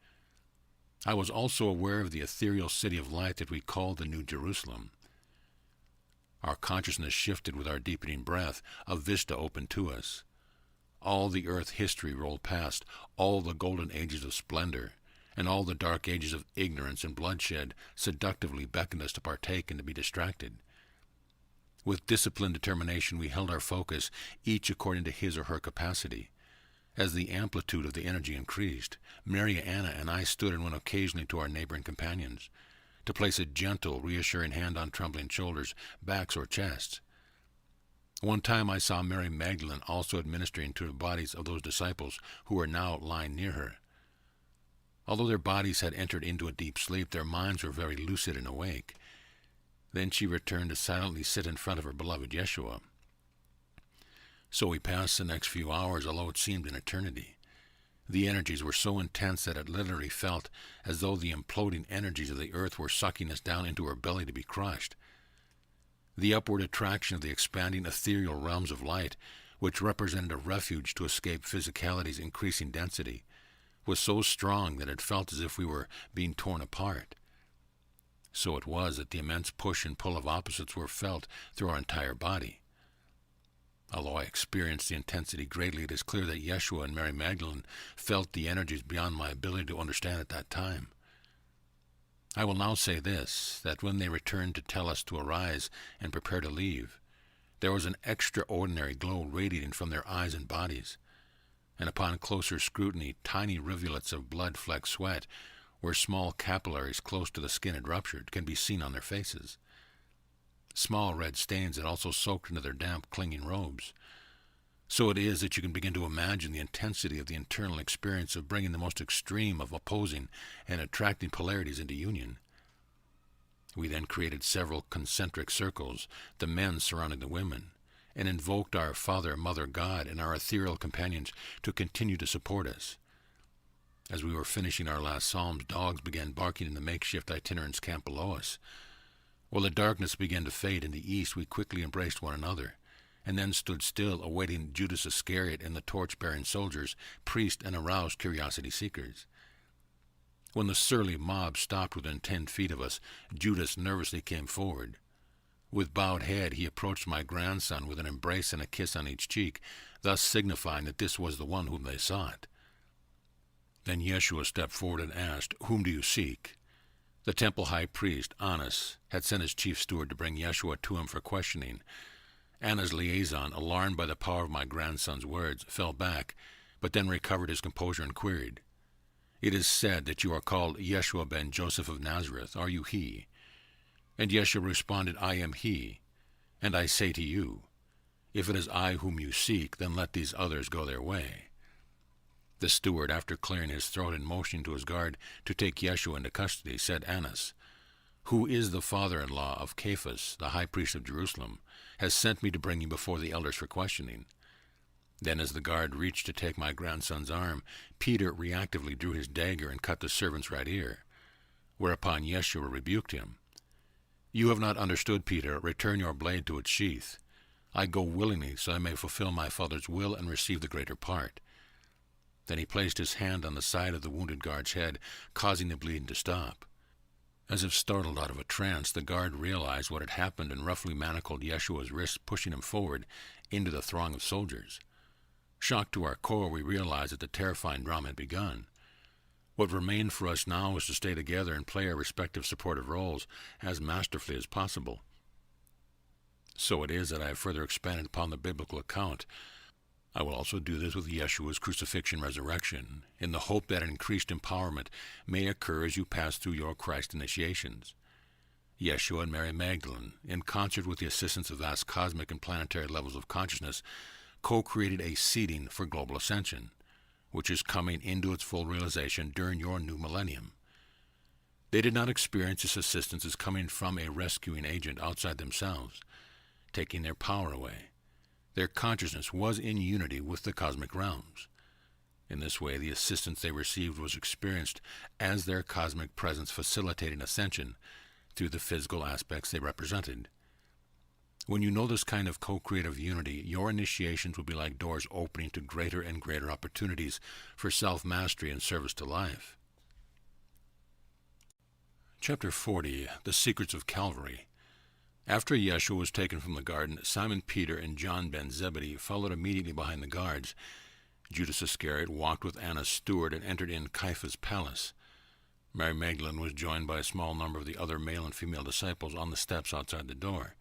I was also aware of the ethereal city of light that we called the New Jerusalem. Our consciousness shifted with our deepening breath, a vista opened to us. All the earth history rolled past, all the golden ages of splendor, and all the dark ages of ignorance and bloodshed seductively beckoned us to partake and to be distracted. With disciplined determination, we held our focus, each according to his or her capacity. As the amplitude of the energy increased, Mary Anna and I stood and went occasionally to our neighboring companions, to place a gentle, reassuring hand on trembling shoulders, backs, or chests. One time I saw Mary Magdalene also administering to the bodies of those disciples who were now lying near her. Although their bodies had entered into a deep sleep, their minds were very lucid and awake. Then she returned to silently sit in front of her beloved Yeshua. So we passed the next few hours, although it seemed an eternity. The energies were so intense that it literally felt as though the imploding energies of the earth were sucking us down into her belly to be crushed. The upward attraction of the expanding ethereal realms of light, which represented a refuge to escape physicality's increasing density, was so strong that it felt as if we were being torn apart. So it was that the immense push and pull of opposites were felt through our entire body. Although I experienced the intensity greatly, it is clear that Yeshua and Mary Magdalene felt the energies beyond my ability to understand at that time. I will now say this, that when they returned to tell us to arise and prepare to leave, there was an extraordinary glow radiating from their eyes and bodies, and upon closer scrutiny, tiny rivulets of blood-flecked sweat, where small capillaries close to the skin had ruptured, can be seen on their faces. Small red stains had also soaked into their damp, clinging robes. So it is that you can begin to imagine the intensity of the internal experience of bringing the most extreme of opposing and attracting polarities into union. We then created several concentric circles, the men surrounding the women, and invoked our Father, Mother, God, and our ethereal companions to continue to support us. As we were finishing our last psalms, dogs began barking in the makeshift itinerant's camp below us. While the darkness began to fade in the east, we quickly embraced one another, and then stood still, awaiting Judas Iscariot and the torch-bearing soldiers, priests and aroused curiosity seekers. When the surly mob stopped within 10 feet of us, Judas nervously came forward. With bowed head, he approached my grandson with an embrace and a kiss on each cheek, thus signifying that this was the one whom they sought. Then Yeshua stepped forward and asked, "Whom do you seek?" The temple high priest, Annas, had sent his chief steward to bring Yeshua to him for questioning. Anna's liaison, alarmed by the power of my grandson's words, fell back, but then recovered his composure and queried, "It is said that you are called Yeshua ben Joseph of Nazareth. Are you he?" And Yeshua responded, "I am he. And I say to you, if it is I whom you seek, then let these others go their way." The steward, after clearing his throat and motioning to his guard to take Yeshua into custody, said, "Annas, who is the father-in-law of Caiaphas, the high priest of Jerusalem, has sent me to bring you before the elders for questioning." Then as the guard reached to take my grandson's arm, Peter reactively drew his dagger and cut the servant's right ear, whereupon Yeshua rebuked him. "You have not understood, Peter. Return your blade to its sheath. I go willingly, so I may fulfill my Father's will and receive the greater part." Then he placed his hand on the side of the wounded guard's head, causing the bleeding to stop. As if startled out of a trance, the guard realized what had happened and roughly manacled Yeshua's wrists, pushing him forward into the throng of soldiers. Shocked to our core, we realized that the terrifying drama had begun. What remained for us now was to stay together and play our respective supportive roles as masterfully as possible. So it is that I have further expanded upon the biblical account. I will also do this with Yeshua's crucifixion and resurrection, in the hope that an increased empowerment may occur as you pass through your Christ initiations. Yeshua and Mary Magdalene, in concert with the assistance of vast cosmic and planetary levels of consciousness, co-created a seeding for global ascension, which is coming into its full realization during your new millennium. They did not experience this assistance as coming from a rescuing agent outside themselves, taking their power away. Their consciousness was in unity with the cosmic realms. In this way, the assistance they received was experienced as their cosmic presence facilitating ascension through the physical aspects they represented. When you know this kind of co-creative unity, your initiations will be like doors opening to greater and greater opportunities for self-mastery and service to life. Chapter 40, The Secrets of Calvary. After Yeshua was taken from the garden, Simon Peter and John ben Zebedee followed immediately behind the guards. Judas Iscariot walked with Annas' steward and entered in Caiaphas' palace. Mary Magdalene was joined by a small number of the other male and female disciples on the steps outside the door.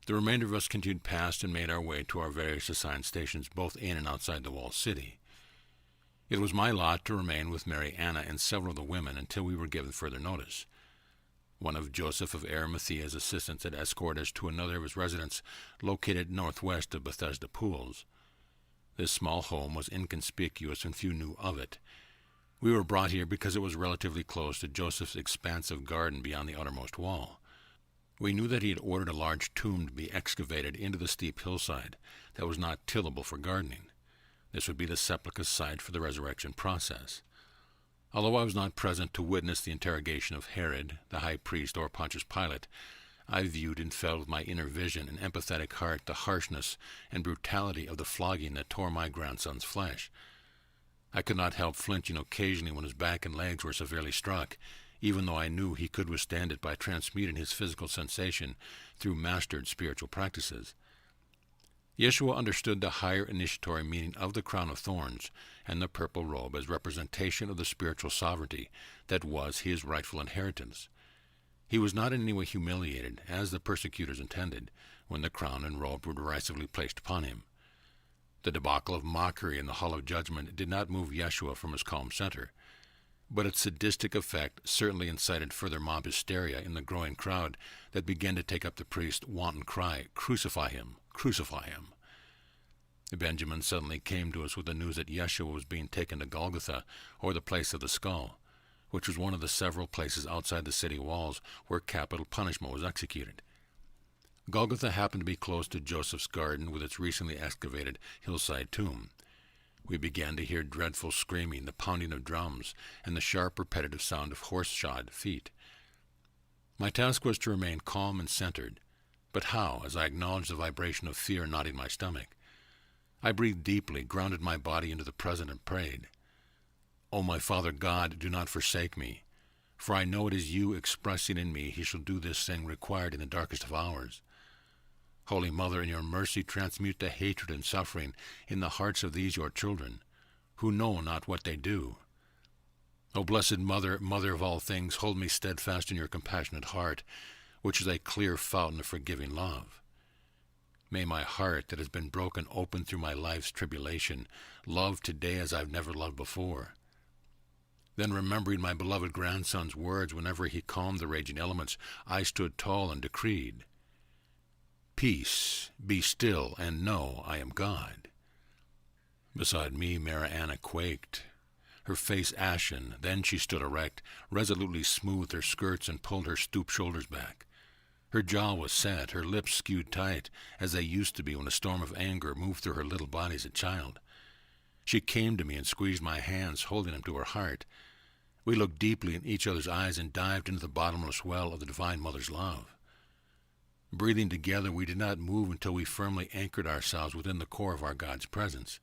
The remainder of us continued past and made our way to our various assigned stations, both in and outside the walled city. It was my lot to remain with Mary Anna and several of the women until we were given further notice. One of Joseph of Arimathea's assistants had escorted us to another of his residence located northwest of Bethesda Pools. This small home was inconspicuous and few knew of it. We were brought here because it was relatively close to Joseph's expansive garden beyond the outermost wall. We knew that he had ordered a large tomb to be excavated into the steep hillside that was not tillable for gardening. This would be the sepulchre site for the resurrection process. Although I was not present to witness the interrogation of Herod, the high priest, or Pontius Pilate, I viewed and felt with my inner vision and empathetic heart the harshness and brutality of the flogging that tore my grandson's flesh. I could not help flinching occasionally when his back and legs were severely struck, even though I knew he could withstand it by transmuting his physical sensation through mastered spiritual practices. Yeshua understood the higher initiatory meaning of the crown of thorns and the purple robe as representation of the spiritual sovereignty that was his rightful inheritance. He was not in any way humiliated, as the persecutors intended, when the crown and robe were derisively placed upon him. The debacle of mockery in the hall of judgment did not move Yeshua from his calm center, but its sadistic effect certainly incited further mob hysteria in the growing crowd that began to take up the priest's wanton cry, "Crucify him! Crucify him!" Benjamin suddenly came to us with the news that Yeshua was being taken to Golgotha, or the place of the skull, which was one of the several places outside the city walls where capital punishment was executed. Golgotha happened to be close to Joseph's garden with its recently excavated hillside tomb. We began to hear dreadful screaming, the pounding of drums, and the sharp, repetitive sound of horse-shod feet. My task was to remain calm and centered, but how, as I acknowledged the vibration of fear knotting my stomach? I breathed deeply, grounded my body into the present, and prayed, "O my Father God, do not forsake me, for I know it is you expressing in me he shall do this thing required in the darkest of hours. Holy Mother, in your mercy transmute the hatred and suffering in the hearts of these your children, who know not what they do. O Blessed Mother, Mother of all things, hold me steadfast in your compassionate heart, which is a clear fountain of forgiving love. May my heart, that has been broken open through my life's tribulation, love today as I've never loved before." Then, remembering my beloved grandson's words whenever he calmed the raging elements, I stood tall and decreed, "Peace, be still, and know I am God." Beside me, Mary Anna quaked, her face ashen. Then she stood erect, resolutely smoothed her skirts and pulled her stooped shoulders back. Her jaw was set, her lips skewed tight, as they used to be when a storm of anger moved through her little body as a child. She came to me and squeezed my hands, holding them to her heart. We looked deeply in each other's eyes and dived into the bottomless well of the Divine Mother's love. Breathing together, we did not move until we firmly anchored ourselves within the core of our God's presence.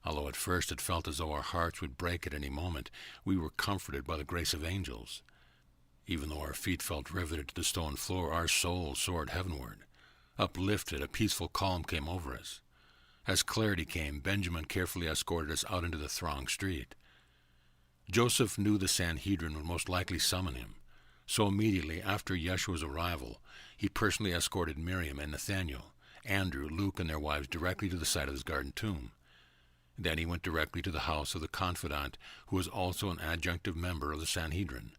Although at first it felt as though our hearts would break at any moment, we were comforted by the grace of angels. Even though our feet felt riveted to the stone floor, our souls soared heavenward. Uplifted, a peaceful calm came over us. As clarity came, Benjamin carefully escorted us out into the thronged street. Joseph knew the Sanhedrin would most likely summon him, so immediately after Yeshua's arrival, he personally escorted Miriam and Nathanael, Andrew, Luke, and their wives directly to the site of his garden tomb. Then he went directly to the house of the confidant, who was also an adjunctive member of the Sanhedrin.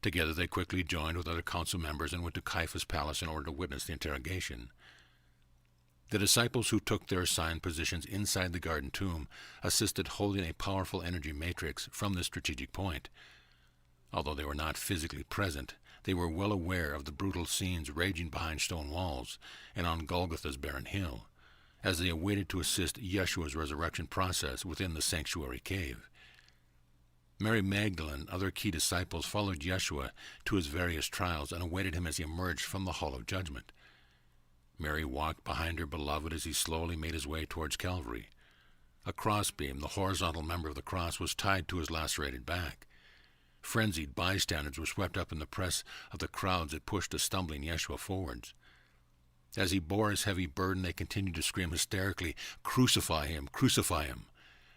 Together they quickly joined with other council members and went to Caiaphas' palace in order to witness the interrogation. The disciples who took their assigned positions inside the garden tomb assisted holding a powerful energy matrix from this strategic point. Although they were not physically present, they were well aware of the brutal scenes raging behind stone walls and on Golgotha's barren hill, as they awaited to assist Yeshua's resurrection process within the sanctuary cave. Mary Magdalene and other key disciples followed Yeshua to his various trials and awaited him as he emerged from the hall of judgment. Mary walked behind her beloved as he slowly made his way towards Calvary. A crossbeam, the horizontal member of the cross, was tied to his lacerated back. Frenzied bystanders were swept up in the press of the crowds that pushed the stumbling Yeshua forwards. As he bore his heavy burden, they continued to scream hysterically, "Crucify him! Crucify him!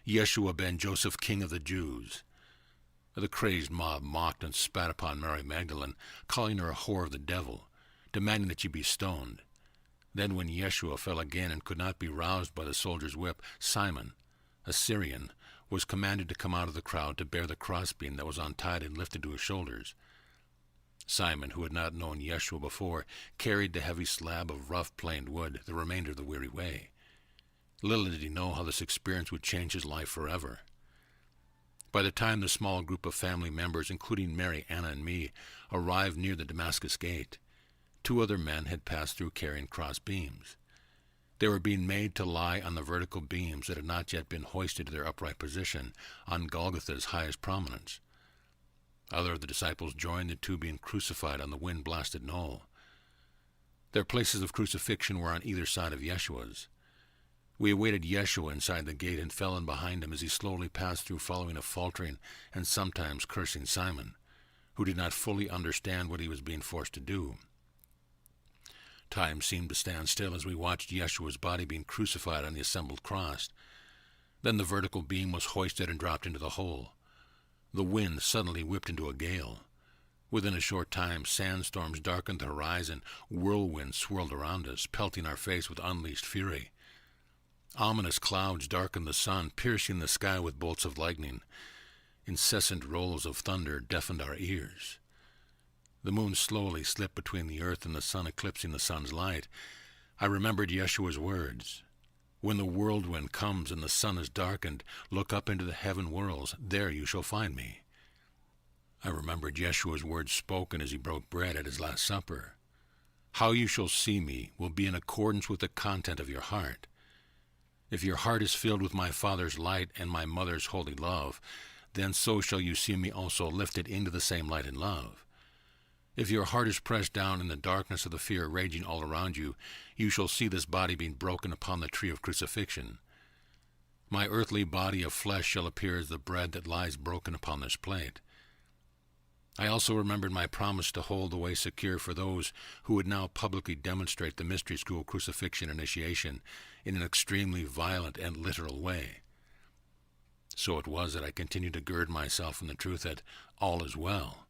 Yeshua ben Joseph, King of the Jews!" The crazed mob mocked and spat upon Mary Magdalene, calling her a whore of the devil, demanding that she be stoned. Then when Yeshua fell again and could not be roused by the soldier's whip, Simon, a Syrian, was commanded to come out of the crowd to bear the crossbeam that was untied and lifted to his shoulders. Simon, who had not known Yeshua before, carried the heavy slab of rough planed wood the remainder of the weary way. Little did he know how this experience would change his life forever. By the time the small group of family members, including Mary, Anna, and me, arrived near the Damascus gate, 2 other men had passed through carrying cross beams. They were being made to lie on the vertical beams that had not yet been hoisted to their upright position on Golgotha's highest prominence. Other of the disciples joined the 2 being crucified on the wind-blasted knoll. Their places of crucifixion were on either side of Yeshua's. We awaited Yeshua inside the gate and fell in behind him as he slowly passed through, following a faltering and sometimes cursing Simon, who did not fully understand what he was being forced to do. Time seemed to stand still as we watched Yeshua's body being crucified on the assembled cross. Then the vertical beam was hoisted and dropped into the hole. The wind suddenly whipped into a gale. Within a short time, sandstorms darkened the horizon, whirlwinds swirled around us, pelting our face with unleashed fury. Ominous clouds darkened the sun, piercing the sky with bolts of lightning. Incessant rolls of thunder deafened our ears. The moon slowly slipped between the earth and the sun, eclipsing the sun's light. I remembered Yeshua's words. When the whirlwind comes and the sun is darkened, look up into the heaven worlds. There you shall find me. I remembered Yeshua's words spoken as he broke bread at his Last Supper. How you shall see me will be in accordance with the content of your heart. If your heart is filled with my Father's light and my mother's holy love, then so shall you see me also lifted into the same light and love. If your heart is pressed down in the darkness of the fear raging all around you, you shall see this body being broken upon the tree of crucifixion. My earthly body of flesh shall appear as the bread that lies broken upon this plate. I also remembered my promise to hold the way secure for those who would now publicly demonstrate the mystery school crucifixion initiation in an extremely violent and literal way. So it was that I continued to gird myself in the truth that all is well,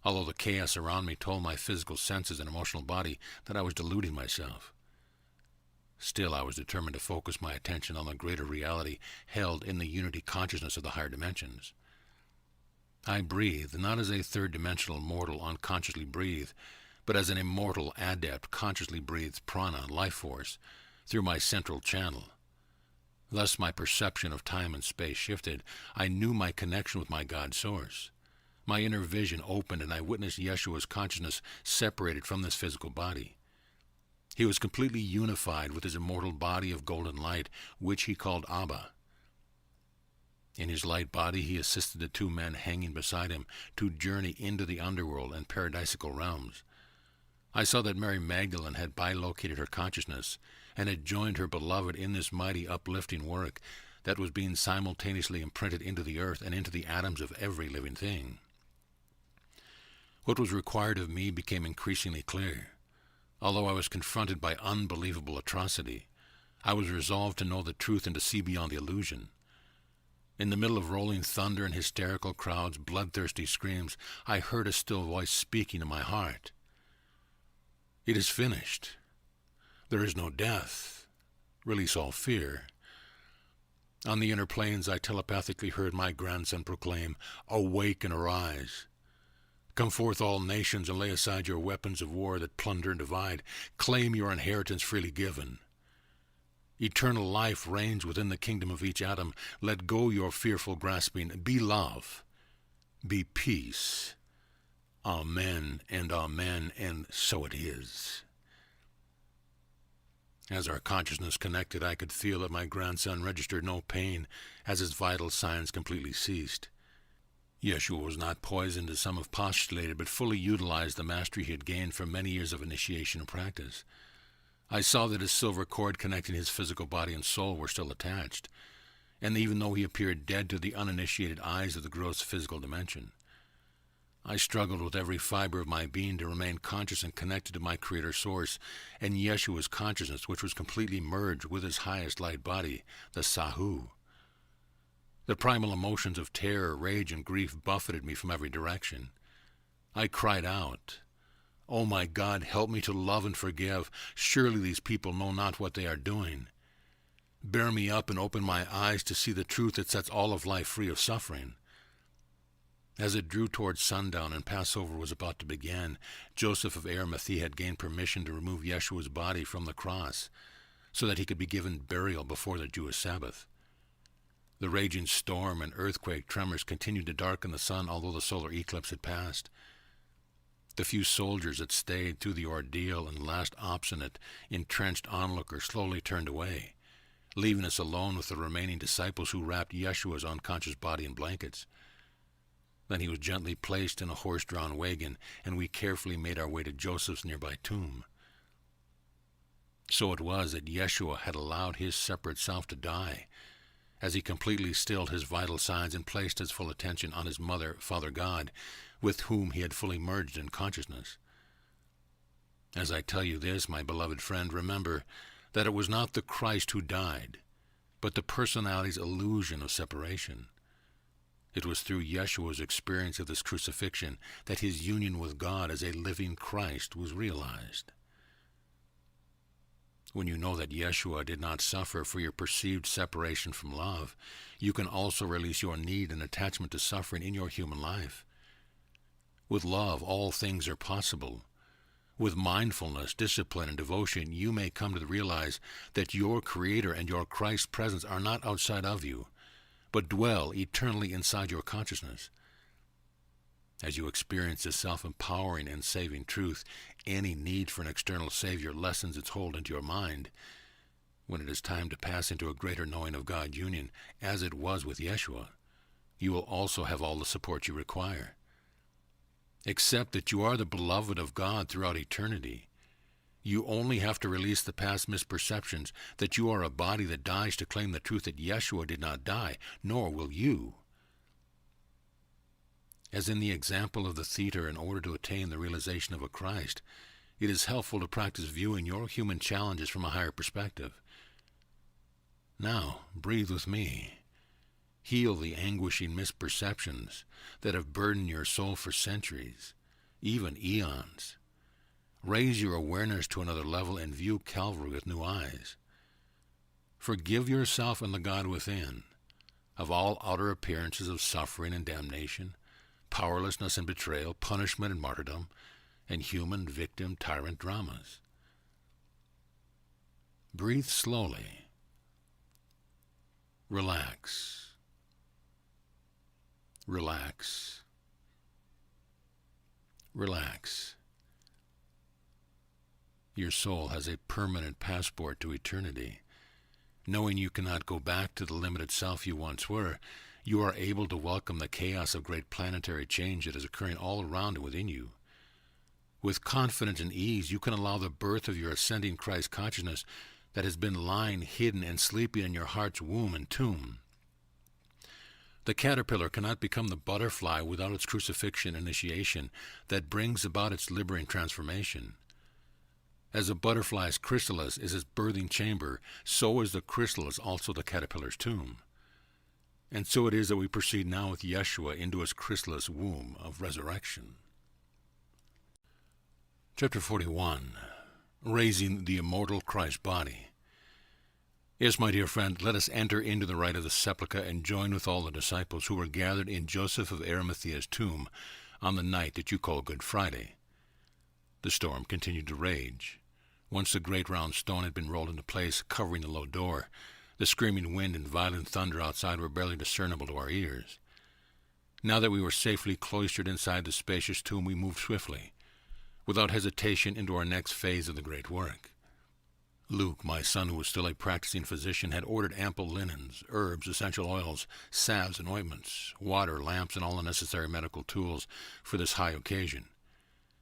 although the chaos around me told my physical senses and emotional body that I was deluding myself. Still, I was determined to focus my attention on the greater reality held in the unity consciousness of the higher dimensions. I breathed, not as a third-dimensional mortal unconsciously breathed, but as an immortal adept consciously breathes prana, life force, through my central channel. Thus my perception of time and space shifted. I knew my connection with my God source. My inner vision opened, and I witnessed Yeshua's consciousness separated from this physical body. He was completely unified with his immortal body of golden light, which he called Abba. In his light body he assisted the 2 men hanging beside him to journey into the underworld and paradisical realms. I saw that Mary Magdalene had bilocated her consciousness and had joined her beloved in this mighty uplifting work that was being simultaneously imprinted into the earth and into the atoms of every living thing. What was required of me became increasingly clear. Although I was confronted by unbelievable atrocity, I was resolved to know the truth and to see beyond the illusion. In the middle of rolling thunder and hysterical crowds, bloodthirsty screams, I heard a still voice speaking in my heart. It is finished. There is no death. Release all fear. On the inner planes, I telepathically heard my grandson proclaim, Awake and arise. Come forth, all nations, and lay aside your weapons of war that plunder and divide. Claim your inheritance freely given. Eternal life reigns within the kingdom of each atom. Let go your fearful grasping. Be love. Be peace. Amen and amen, and so it is. As our consciousness connected, I could feel that my grandson registered no pain as his vital signs completely ceased. Yeshua was not poisoned as some have postulated, but fully utilized the mastery he had gained from many years of initiation and practice. I saw that his silver cord connecting his physical body and soul were still attached, and even though he appeared dead to the uninitiated eyes of the gross physical dimension, I struggled with every fiber of my being to remain conscious and connected to my Creator Source and Yeshua's consciousness, which was completely merged with his highest light body, the Sahu. The primal emotions of terror, rage, and grief buffeted me from every direction. I cried out, "O my God, help me to love and forgive. Surely these people know not what they are doing. Bear me up and open my eyes to see the truth that sets all of life free of suffering." As it drew towards sundown and Passover was about to begin, Joseph of Arimathea had gained permission to remove Yeshua's body from the cross so that he could be given burial before the Jewish Sabbath. The raging storm and earthquake tremors continued to darken the sun, although the solar eclipse had passed. The few soldiers that stayed through the ordeal and last obstinate, entrenched onlookers slowly turned away, leaving us alone with the remaining disciples who wrapped Yeshua's unconscious body in blankets. Then he was gently placed in a horse-drawn wagon, and we carefully made our way to Joseph's nearby tomb. So it was that Yeshua had allowed his separate self to die, as he completely stilled his vital signs and placed his full attention on his mother, Father God, with whom he had fully merged in consciousness. As I tell you this, my beloved friend, remember that it was not the Christ who died, but the personality's illusion of separation. It was through Yeshua's experience of this crucifixion that his union with God as a living Christ was realized. When you know that Yeshua did not suffer for your perceived separation from love, you can also release your need and attachment to suffering in your human life. With love, all things are possible. With mindfulness, discipline, and devotion, you may come to realize that your Creator and your Christ's presence are not outside of you, but dwell eternally inside your consciousness. As you experience this self-empowering and saving truth, any need for an external Savior lessens its hold into your mind. When it is time to pass into a greater knowing of God union, as it was with Yeshua, you will also have all the support you require. Accept that you are the beloved of God throughout eternity. You only have to release the past misperceptions that you are a body that dies to claim the truth that Yeshua did not die, nor will you. As in the example of the theater, in order to attain the realization of a Christ, it is helpful to practice viewing your human challenges from a higher perspective. Now, breathe with me. Heal the anguishing misperceptions that have burdened your soul for centuries, even eons. Raise your awareness to another level and view Calvary with new eyes. Forgive yourself and the God within of all outer appearances of suffering and damnation, powerlessness and betrayal, punishment and martyrdom, and human victim-tyrant dramas. Breathe slowly. Relax. Relax. Relax. Your soul has a permanent passport to eternity. Knowing you cannot go back to the limited self you once were, you are able to welcome the chaos of great planetary change that is occurring all around and within you. With confidence and ease, you can allow the birth of your ascending Christ consciousness that has been lying hidden and sleeping in your heart's womb and tomb. The caterpillar cannot become the butterfly without its crucifixion initiation that brings about its liberating transformation. As a butterfly's chrysalis is its birthing chamber, so is the chrysalis also the caterpillar's tomb. And so it is that we proceed now with Yeshua into his chrysalis womb of resurrection. Chapter 41. Raising the immortal Christ body. Yes, my dear friend, let us enter into the rite of the sepulchre and join with all the disciples who were gathered in Joseph of Arimathea's tomb on the night that you call Good Friday. The storm continued to rage. Once the great round stone had been rolled into place, covering the low door, the screaming wind and violent thunder outside were barely discernible to our ears. Now that we were safely cloistered inside the spacious tomb, we moved swiftly, without hesitation, into our next phase of the great work. Luke, my son, who was still a practicing physician, had ordered ample linens, herbs, essential oils, salves and ointments, water, lamps, and all the necessary medical tools for this high occasion.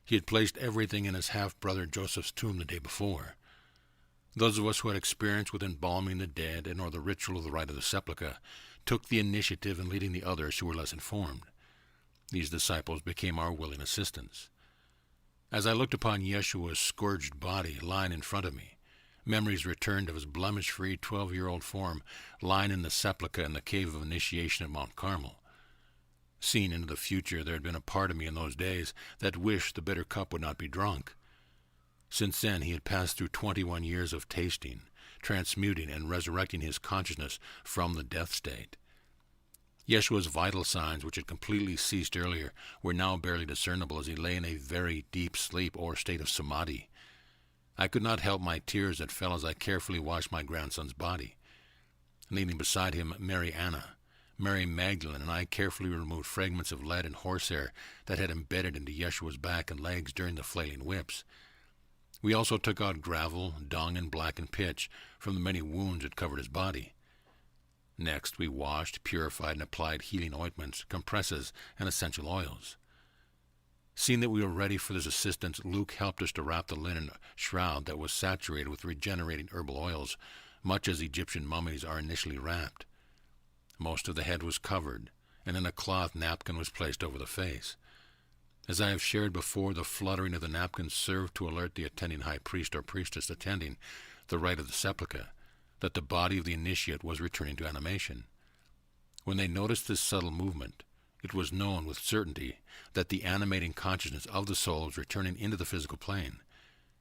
He had placed everything in his half-brother Joseph's tomb the day before. Those of us who had experience with embalming the dead and or the ritual of the rite of the sepulchre took the initiative in leading the others who were less informed. These disciples became our willing assistants. As I looked upon Yeshua's scourged body lying in front of me, memories returned of his blemish-free 12-year-old form lying in the sepulchre in the cave of initiation at Mount Carmel. Seeing into the future, there had been a part of me in those days that wished the bitter cup would not be drunk. Since then, he had passed through 21 years of tasting, transmuting, and resurrecting his consciousness from the death state. Yeshua's vital signs, which had completely ceased earlier, were now barely discernible as he lay in a very deep sleep or state of samadhi. I could not help my tears that fell as I carefully washed my grandson's body. Kneeling beside him, Mary Anna, Mary Magdalene, and I carefully removed fragments of lead and horsehair that had embedded into Yeshua's back and legs during the flailing whips. We also took out gravel, dung, and blackened pitch from the many wounds that covered his body. Next, we washed, purified, and applied healing ointments, compresses, and essential oils. Seeing that we were ready for this assistance, Luke helped us to wrap the linen shroud that was saturated with regenerating herbal oils, much as Egyptian mummies are initially wrapped. Most of the head was covered, and then a cloth napkin was placed over the face. As I have shared before, the fluttering of the napkin served to alert the attending high priest or priestess attending the rite of the sepulchre that the body of the initiate was returning to animation. When they noticed this subtle movement, it was known with certainty that the animating consciousness of the soul was returning into the physical plane,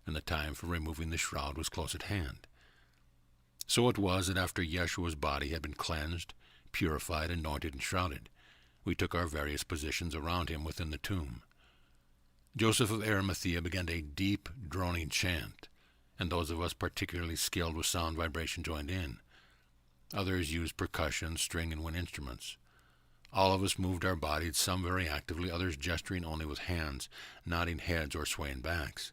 and the time for removing the shroud was close at hand. So it was that after Yeshua's body had been cleansed, purified, anointed, and shrouded, we took our various positions around him within the tomb. Joseph of Arimathea began a deep, droning chant, and those of us particularly skilled with sound vibration joined in. Others used percussion, string, and wind instruments. All of us moved our bodies, some very actively, others gesturing only with hands, nodding heads, or swaying backs.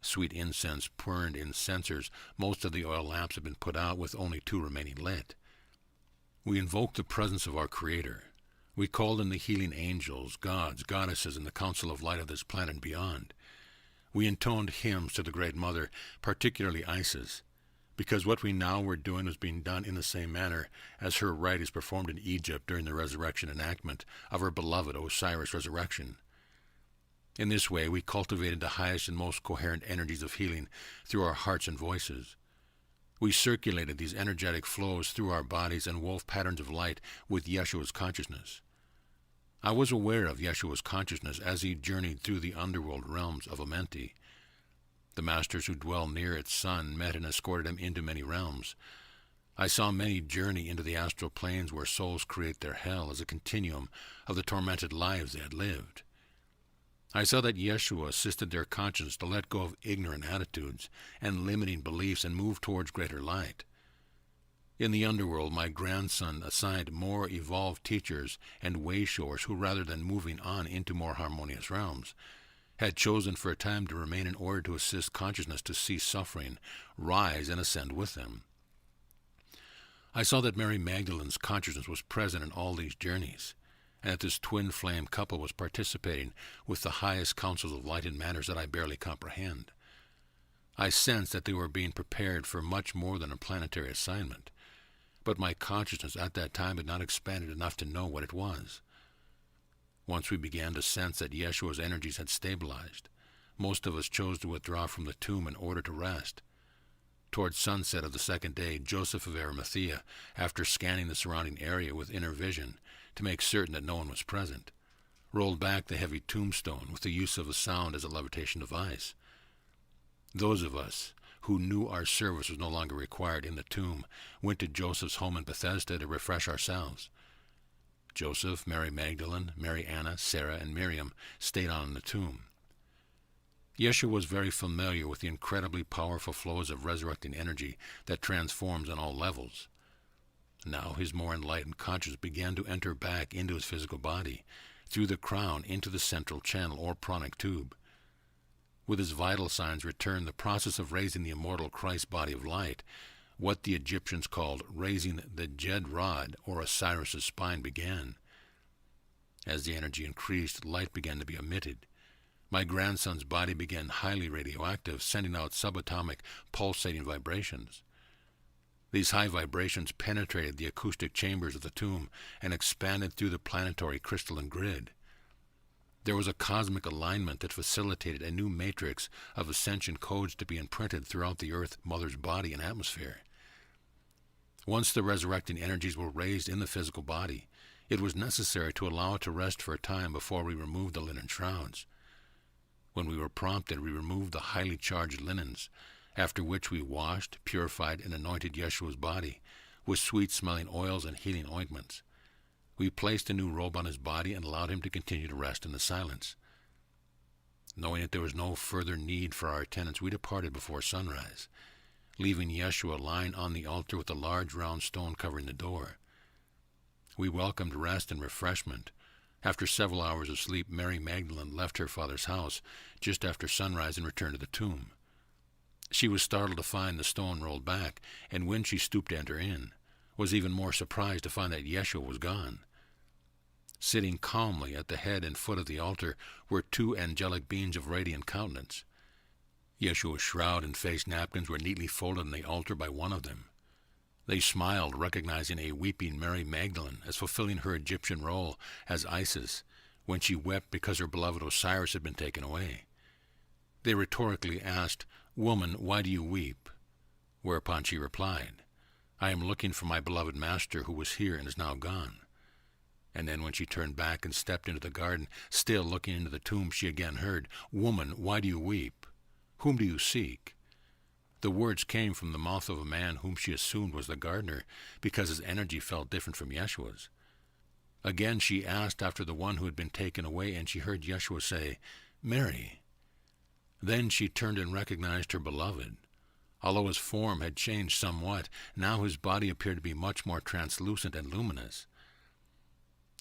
Sweet incense burned in censers. Most of the oil lamps had been put out, with only 2 remaining lit. We invoked the presence of our Creator. We called in the healing angels, gods, goddesses, and the council of light of this planet and beyond. We intoned hymns to the Great Mother, particularly Isis, because what we now were doing was being done in the same manner as her rite is performed in Egypt during the resurrection enactment of her beloved Osiris resurrection. In this way, we cultivated the highest and most coherent energies of healing through our hearts and voices. We circulated these energetic flows through our bodies and wove patterns of light with Yeshua's consciousness. I was aware of Yeshua's consciousness as he journeyed through the underworld realms of Amenti. The masters who dwell near its sun met and escorted him into many realms. I saw many journey into the astral planes where souls create their hell as a continuum of the tormented lives they had lived. I saw that Yeshua assisted their conscience to let go of ignorant attitudes and limiting beliefs and move towards greater light. In the underworld, my grandson assigned more evolved teachers and way-showers who, rather than moving on into more harmonious realms, had chosen for a time to remain in order to assist consciousness to cease suffering, rise, and ascend with them. I saw that Mary Magdalene's consciousness was present in all these journeys, and that this twin-flame couple was participating with the highest councils of light in manners that I barely comprehend. I sensed that they were being prepared for much more than a planetary assignment, but my consciousness at that time had not expanded enough to know what it was. Once we began to sense that Yeshua's energies had stabilized, most of us chose to withdraw from the tomb in order to rest. Towards sunset of the second day, Joseph of Arimathea, after scanning the surrounding area with inner vision to make certain that no one was present, rolled back the heavy tombstone with the use of a sound as a levitation device. Those of us who knew our service was no longer required in the tomb went to Joseph's home in Bethesda to refresh ourselves. Joseph, Mary Magdalene, Mary Anna, Sarah, and Miriam stayed on in the tomb. Yeshua was very familiar with the incredibly powerful flows of resurrecting energy that transforms on all levels. Now his more enlightened consciousness began to enter back into his physical body, through the crown into the central channel or pranic tube. With his vital signs returned, the process of raising the immortal Christ body of light, what the Egyptians called raising the Jed Rod or Osiris's spine, began. As the energy increased, light began to be emitted. My grandson's body began highly radioactive, sending out subatomic pulsating vibrations. These high vibrations penetrated the acoustic chambers of the tomb and expanded through the planetary crystalline grid. There was a cosmic alignment that facilitated a new matrix of ascension codes to be imprinted throughout the Earth Mother's body and atmosphere. Once the resurrecting energies were raised in the physical body, It was necessary to allow it to rest for a time before we removed the linen shrouds. When we were prompted, we removed the highly charged linens, after which we washed, purified, and anointed Yeshua's body with sweet-smelling oils and healing ointments. We placed a new robe on his body and allowed him to continue to rest in the silence. Knowing that there was no further need for our attendance, we departed before sunrise, leaving Yeshua lying on the altar with a large round stone covering the door. We welcomed rest and refreshment. After several hours of sleep, Mary Magdalene left her father's house just after sunrise and returned to the tomb. She was startled to find the stone rolled back, and when she stooped to enter in, was even more surprised to find that Yeshua was gone. Sitting calmly at the head and foot of the altar were two angelic beings of radiant countenance. Yeshua's shroud and face napkins were neatly folded on the altar by one of them. They smiled, recognizing a weeping Mary Magdalene as fulfilling her Egyptian role as Isis when she wept because her beloved Osiris had been taken away. They rhetorically asked, "Woman, why do you weep?" Whereupon she replied, "I am looking for my beloved master who was here and is now gone." And then when she turned back and stepped into the garden, still looking into the tomb, she again heard, "Woman, why do you weep? Whom do you seek?" The words came from the mouth of a man whom she assumed was the gardener, because his energy felt different from Yeshua's. Again she asked after the one who had been taken away, and she heard Yeshua say, "Mary." Then she turned and recognized her beloved. Although his form had changed somewhat, now his body appeared to be much more translucent and luminous.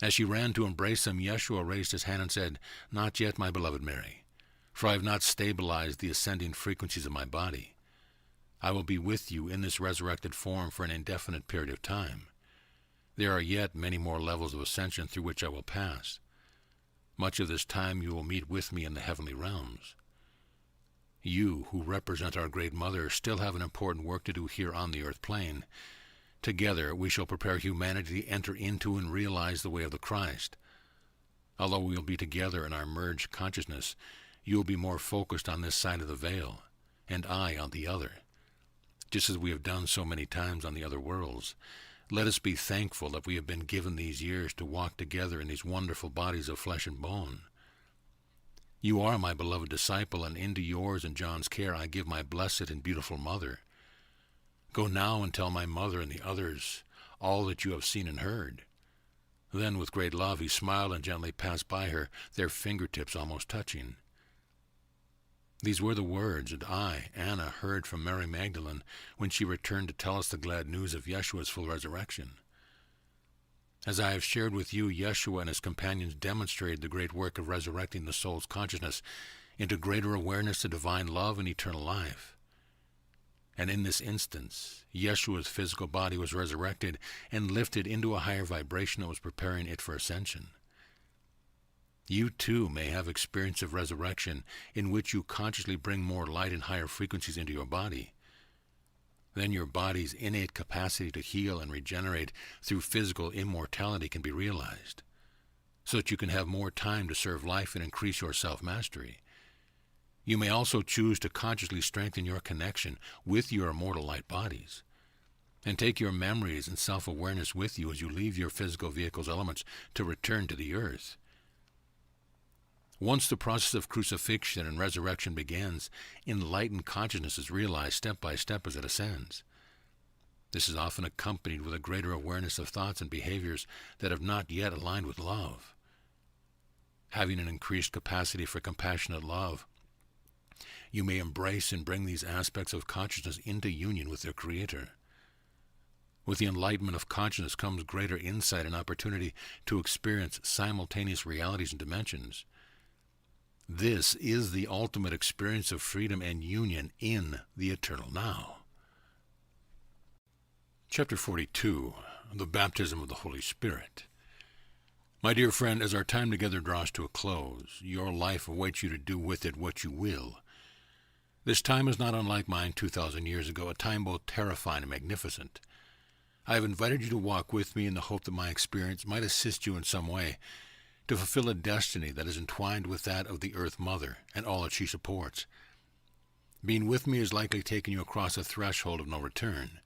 As she ran to embrace him, Yeshua raised his hand and said, "Not yet, my beloved Mary, for I have not stabilized the ascending frequencies of my body. I will be with you in this resurrected form for an indefinite period of time. There are yet many more levels of ascension through which I will pass. Much of this time you will meet with me in the heavenly realms. You, who represent our Great Mother, still have an important work to do here on the earth plane. Together we shall prepare humanity to enter into and realize the way of the Christ. Although we will be together in our merged consciousness, you will be more focused on this side of the veil, and I on the other, just as we have done so many times on the other worlds. Let us be thankful that we have been given these years to walk together in these wonderful bodies of flesh and bone. You are my beloved disciple, and into yours and John's care I give my blessed and beautiful mother. Go now and tell my mother and the others all that you have seen and heard." Then with great love he smiled and gently passed by her, their fingertips almost touching. These were the words that I, Anna, heard from Mary Magdalene when she returned to tell us the glad news of Yeshua's full resurrection. As I have shared with you, Yeshua and his companions demonstrated the great work of resurrecting the soul's consciousness into greater awareness of divine love and eternal life. And in this instance, Yeshua's physical body was resurrected and lifted into a higher vibration that was preparing it for ascension. You too may have experience of resurrection in which you consciously bring more light and higher frequencies into your body. Then your body's innate capacity to heal and regenerate through physical immortality can be realized, so that you can have more time to serve life and increase your self-mastery. You may also choose to consciously strengthen your connection with your immortal light bodies, and take your memories and self-awareness with you as you leave your physical vehicle's elements to return to the earth. Once the process of crucifixion and resurrection begins, enlightened consciousness is realized step by step as it ascends. This is often accompanied with a greater awareness of thoughts and behaviors that have not yet aligned with love. Having an increased capacity for compassionate love, you may embrace and bring these aspects of consciousness into union with their Creator. With the enlightenment of consciousness comes greater insight and opportunity to experience simultaneous realities and dimensions. This is the ultimate experience of freedom and union in the eternal now. Chapter 42, The Baptism of the Holy Spirit. My dear friend, as our time together draws to a close, your life awaits you to do with it what you will. This time is not unlike mine 2,000 years ago, a time both terrifying and magnificent. I have invited you to walk with me in the hope that my experience might assist you in some way to fulfill a destiny that is entwined with that of the Earth Mother and all that she supports. Being with me is likely taking you across a threshold of no return.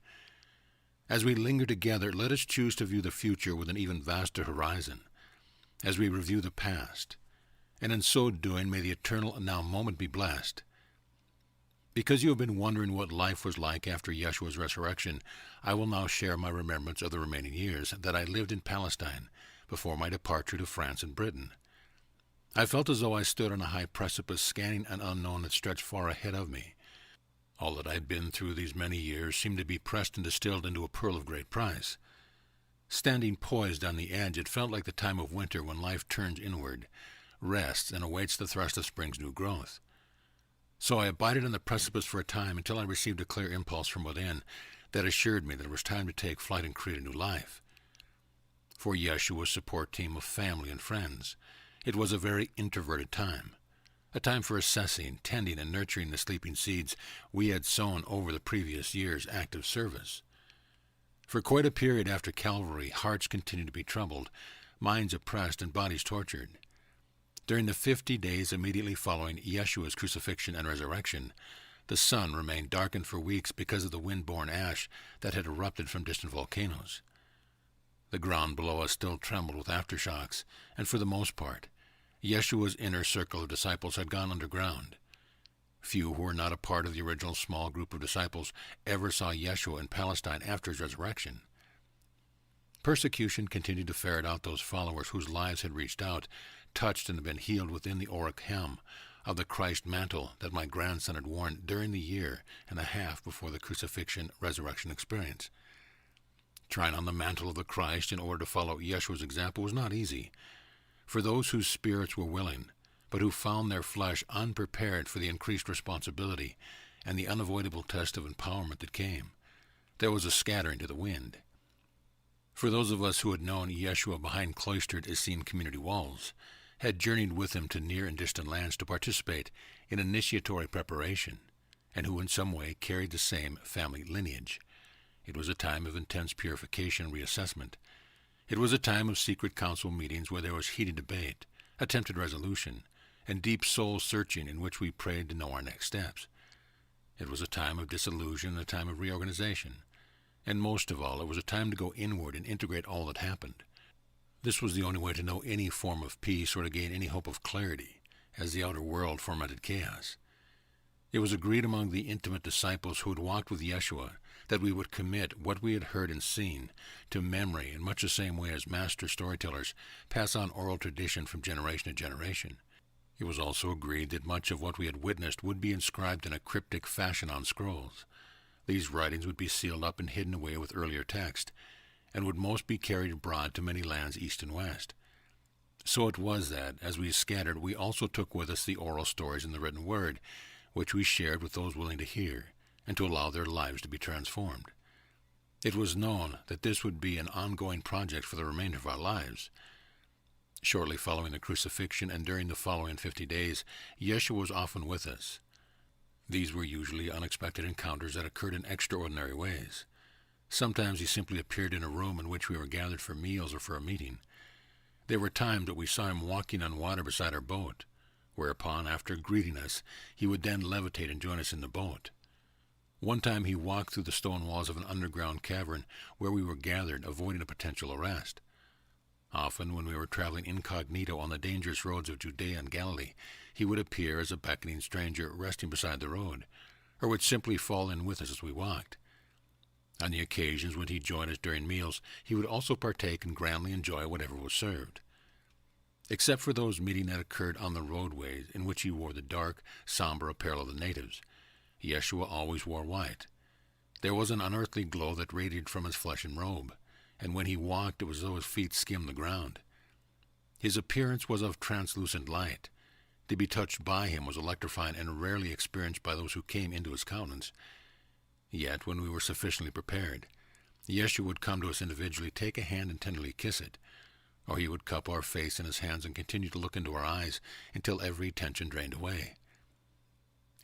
As we linger together, let us choose to view the future with an even vaster horizon, as we review the past, and in so doing may the eternal now moment be blessed. Because you have been wondering what life was like after Yeshua's resurrection, I will now share my remembrance of the remaining years that I lived in Palestine before my departure to France and Britain. I felt as though I stood on a high precipice scanning an unknown that stretched far ahead of me. All that I had been through these many years seemed to be pressed and distilled into a pearl of great price. Standing poised on the edge, it felt like the time of winter when life turns inward, rests, and awaits the thrust of spring's new growth. So I abided on the precipice for a time until I received a clear impulse from within that assured me that it was time to take flight and create a new life. For Yeshua's support team of family and friends, it was a very introverted time, a time for assessing, tending, and nurturing the sleeping seeds we had sown over the previous year's active service. For quite a period after Calvary, hearts continued to be troubled, minds oppressed, and bodies tortured. During the 50 days immediately following Yeshua's crucifixion and resurrection, the sun remained darkened for weeks because of the wind-borne ash that had erupted from distant volcanoes. The ground below us still trembled with aftershocks, and for the most part, Yeshua's inner circle of disciples had gone underground. Few who were not a part of the original small group of disciples ever saw Yeshua in Palestine after his resurrection. Persecution continued to ferret out those followers whose lives had reached out, touched, and had been healed within the auric hem of the Christ mantle that my grandson had worn during the year and a half before the crucifixion-resurrection experience. Trying on the mantle of the Christ in order to follow Yeshua's example was not easy. For those whose spirits were willing, but who found their flesh unprepared for the increased responsibility and the unavoidable test of empowerment that came, there was a scattering to the wind. For those of us who had known Yeshua behind cloistered Essene community walls, had journeyed with him to near and distant lands to participate in initiatory preparation, and who in some way carried the same family lineage, it was a time of intense purification and reassessment. It was a time of secret council meetings where there was heated debate, attempted resolution, and deep soul-searching in which we prayed to know our next steps. It was a time of disillusion, a time of reorganization, and most of all, it was a time to go inward and integrate all that happened. This was the only way to know any form of peace or to gain any hope of clarity, as the outer world fomented chaos. It was agreed among the intimate disciples who had walked with Yeshua that we would commit what we had heard and seen to memory in much the same way as master storytellers pass on oral tradition from generation to generation. It was also agreed that much of what we had witnessed would be inscribed in a cryptic fashion on scrolls. These writings would be sealed up and hidden away with earlier text, and would most be carried abroad to many lands east and west. So it was that, as we scattered, we also took with us the oral stories in the written word, which we shared with those willing to hear, and to allow their lives to be transformed. It was known that this would be an ongoing project for the remainder of our lives. Shortly following the crucifixion and during the following 50 days, Yeshua was often with us. These were usually unexpected encounters that occurred in extraordinary ways. Sometimes he simply appeared in a room in which we were gathered for meals or for a meeting. There were times that we saw him walking on water beside our boat, whereupon, after greeting us, he would then levitate and join us in the boat. One time he walked through the stone walls of an underground cavern where we were gathered, avoiding a potential arrest. Often, when we were traveling incognito on the dangerous roads of Judea and Galilee, he would appear as a beckoning stranger resting beside the road, or would simply fall in with us as we walked. On the occasions when he joined us during meals, he would also partake and grandly enjoy whatever was served. Except for those meetings that occurred on the roadways in which he wore the dark, somber apparel of the natives, Yeshua always wore white. There was an unearthly glow that radiated from his flesh and robe, and when he walked it was as though his feet skimmed the ground. His appearance was of translucent light. To be touched by him was electrifying and rarely experienced by those who came into his countenance. Yet, when we were sufficiently prepared, Yeshua would come to us individually, take a hand and tenderly kiss it, or he would cup our face in his hands and continue to look into our eyes until every tension drained away.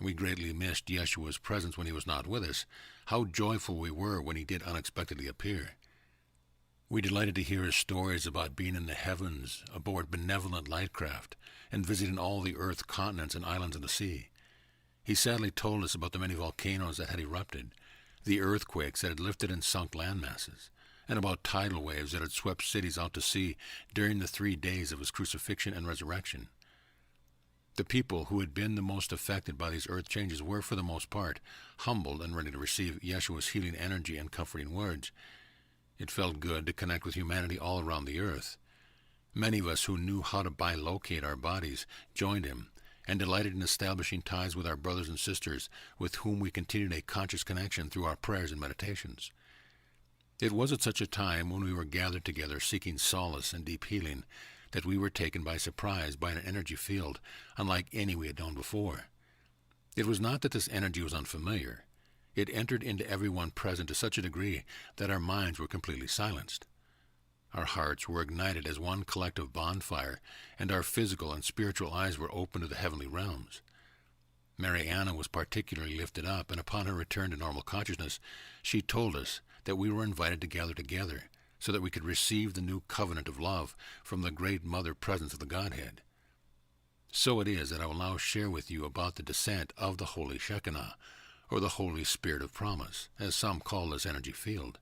We greatly missed Yeshua's presence when he was not with us. How joyful we were when he did unexpectedly appear. We delighted to hear his stories about being in the heavens aboard benevolent lightcraft and visiting all the earth's continents and islands of the sea. He sadly told us about the many volcanoes that had erupted, the earthquakes that had lifted and sunk land masses, and about tidal waves that had swept cities out to sea during the 3 days of his crucifixion and resurrection. The people who had been the most affected by these earth changes were, for the most part, humbled and ready to receive Yeshua's healing energy and comforting words. It felt good to connect with humanity all around the earth. Many of us who knew how to bilocate our bodies joined him and delighted in establishing ties with our brothers and sisters with whom we continued a conscious connection through our prayers and meditations. It was at such a time, when we were gathered together seeking solace and deep healing, that we were taken by surprise by an energy field unlike any we had known before. It was not that this energy was unfamiliar. It entered into everyone present to such a degree that our minds were completely silenced. Our hearts were ignited as one collective bonfire, and our physical and spiritual eyes were opened to the heavenly realms. Mary Anna was particularly lifted up, and upon her return to normal consciousness, she told us that we were invited to gather together so that we could receive the new covenant of love from the great mother presence of the Godhead. So it is that I will now share with you about the descent of the Holy Shekinah, or the Holy Spirit of Promise, as some call this energy field,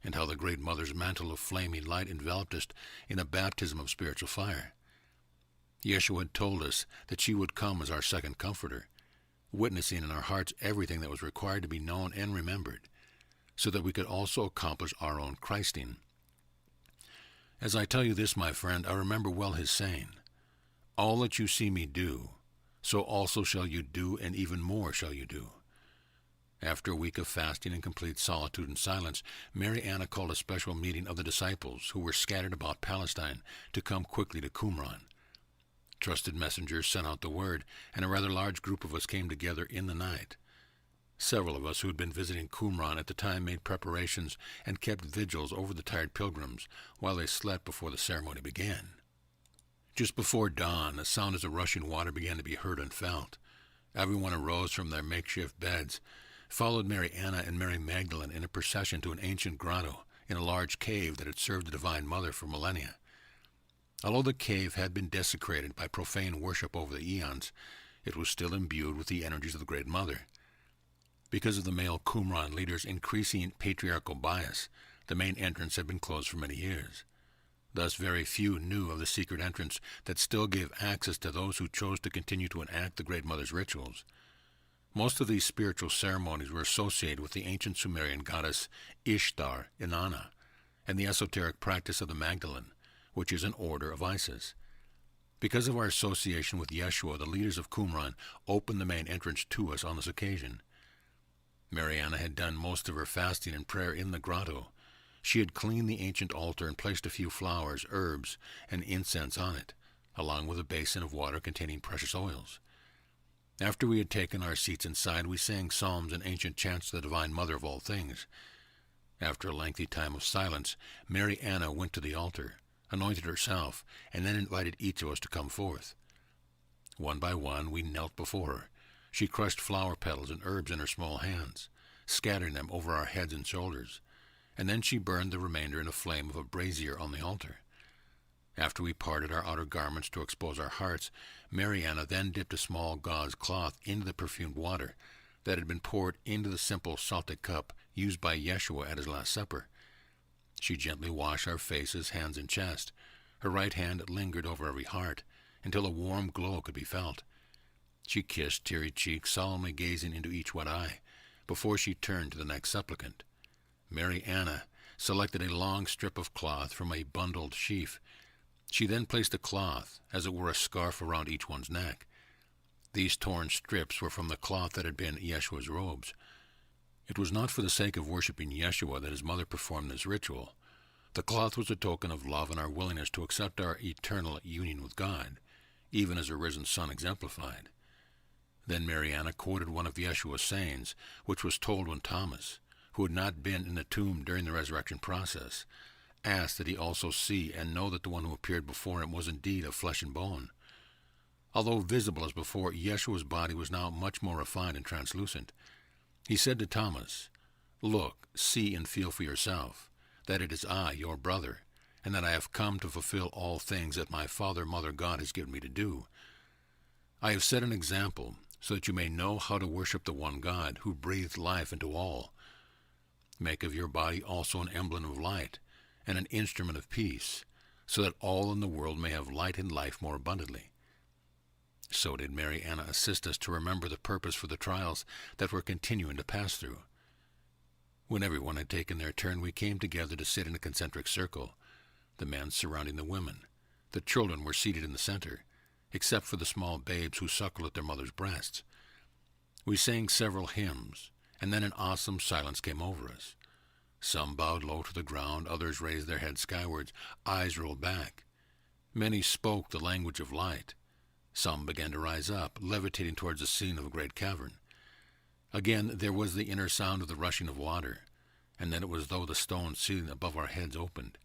and how the great Mother's mantle of flaming light enveloped us in a baptism of spiritual fire. Yeshua had told us that she would come as our second comforter, witnessing in our hearts everything that was required to be known and remembered, so that we could also accomplish our own Christing. As I tell you this, my friend, I remember well his saying, "All that you see me do, so also shall you do, and even more shall you do." After a week of fasting and complete solitude and silence, Mary Anna called a special meeting of the disciples who were scattered about Palestine to come quickly to Qumran. Trusted messengers sent out the word, and a rather large group of us came together in the night. Several of us who had been visiting Qumran at the time made preparations and kept vigils over the tired pilgrims while they slept before the ceremony began. Just before dawn, a sound as of rushing water began to be heard and felt. Everyone arose from their makeshift beds, followed Mary Anna and Mary Magdalene in a procession to an ancient grotto in a large cave that had served the Divine Mother for millennia. Although the cave had been desecrated by profane worship over the eons, it was still imbued with the energies of the Great Mother. Because of the male Qumran leaders' increasing patriarchal bias, the main entrance had been closed for many years. Thus very few knew of the secret entrance that still gave access to those who chose to continue to enact the Great Mother's rituals. Most of these spiritual ceremonies were associated with the ancient Sumerian goddess Ishtar, Inanna, and the esoteric practice of the Magdalene, which is an order of Isis. Because of our association with Yeshua, the leaders of Qumran opened the main entrance to us on this occasion. Mary Anna had done most of her fasting and prayer in the grotto. She had cleaned the ancient altar and placed a few flowers, herbs, and incense on it, along with a basin of water containing precious oils. After we had taken our seats inside, we sang psalms and ancient chants to the Divine Mother of all things. After a lengthy time of silence, Mary Anna went to the altar, anointed herself, and then invited each of us to come forth. One by one, we knelt before her. She crushed flower petals and herbs in her small hands, scattering them over our heads and shoulders, and then she burned the remainder in a flame of a brazier on the altar. After we parted our outer garments to expose our hearts, Mary Anna then dipped a small gauze cloth into the perfumed water that had been poured into the simple salted cup used by Yeshua at his Last Supper. She gently washed our faces, hands, and chest. Her right hand lingered over every heart until a warm glow could be felt. She kissed teary cheeks, solemnly gazing into each wet eye, before she turned to the next supplicant. Mary Anna selected a long strip of cloth from a bundled sheaf. She then placed the cloth, as it were a scarf, around each one's neck. These torn strips were from the cloth that had been Yeshua's robes. It was not for the sake of worshiping Yeshua that his mother performed this ritual. The cloth was a token of love and our willingness to accept our eternal union with God, even as her risen Son exemplified. Then Mary Anna quoted one of Yeshua's sayings, which was told when Thomas, who had not been in the tomb during the resurrection process, asked that he also see and know that the one who appeared before him was indeed of flesh and bone. Although visible as before, Yeshua's body was now much more refined and translucent. He said to Thomas, "Look, see and feel for yourself, that it is I, your brother, and that I have come to fulfill all things that my Father, Mother, God has given me to do. I have set an example, so that you may know how to worship the one God, who breathed life into all, Make of your body also an emblem of light, and an instrument of peace, so that all in the world may have light and life more abundantly. So did Mary Anna assist us to remember the purpose for the trials that we're continuing to pass through. When everyone had taken their turn, we came together to sit in a concentric circle, the men surrounding the women. The children were seated in the center, except for the small babes who suckled at their mother's breasts. We sang several hymns, and then an awesome silence came over us. Some bowed low to the ground, others raised their heads skywards, eyes rolled back. Many spoke the language of light. Some began to rise up, levitating towards the scene of a great cavern. Again there was the inner sound of the rushing of water, and then it was as though the stone ceiling above our heads opened.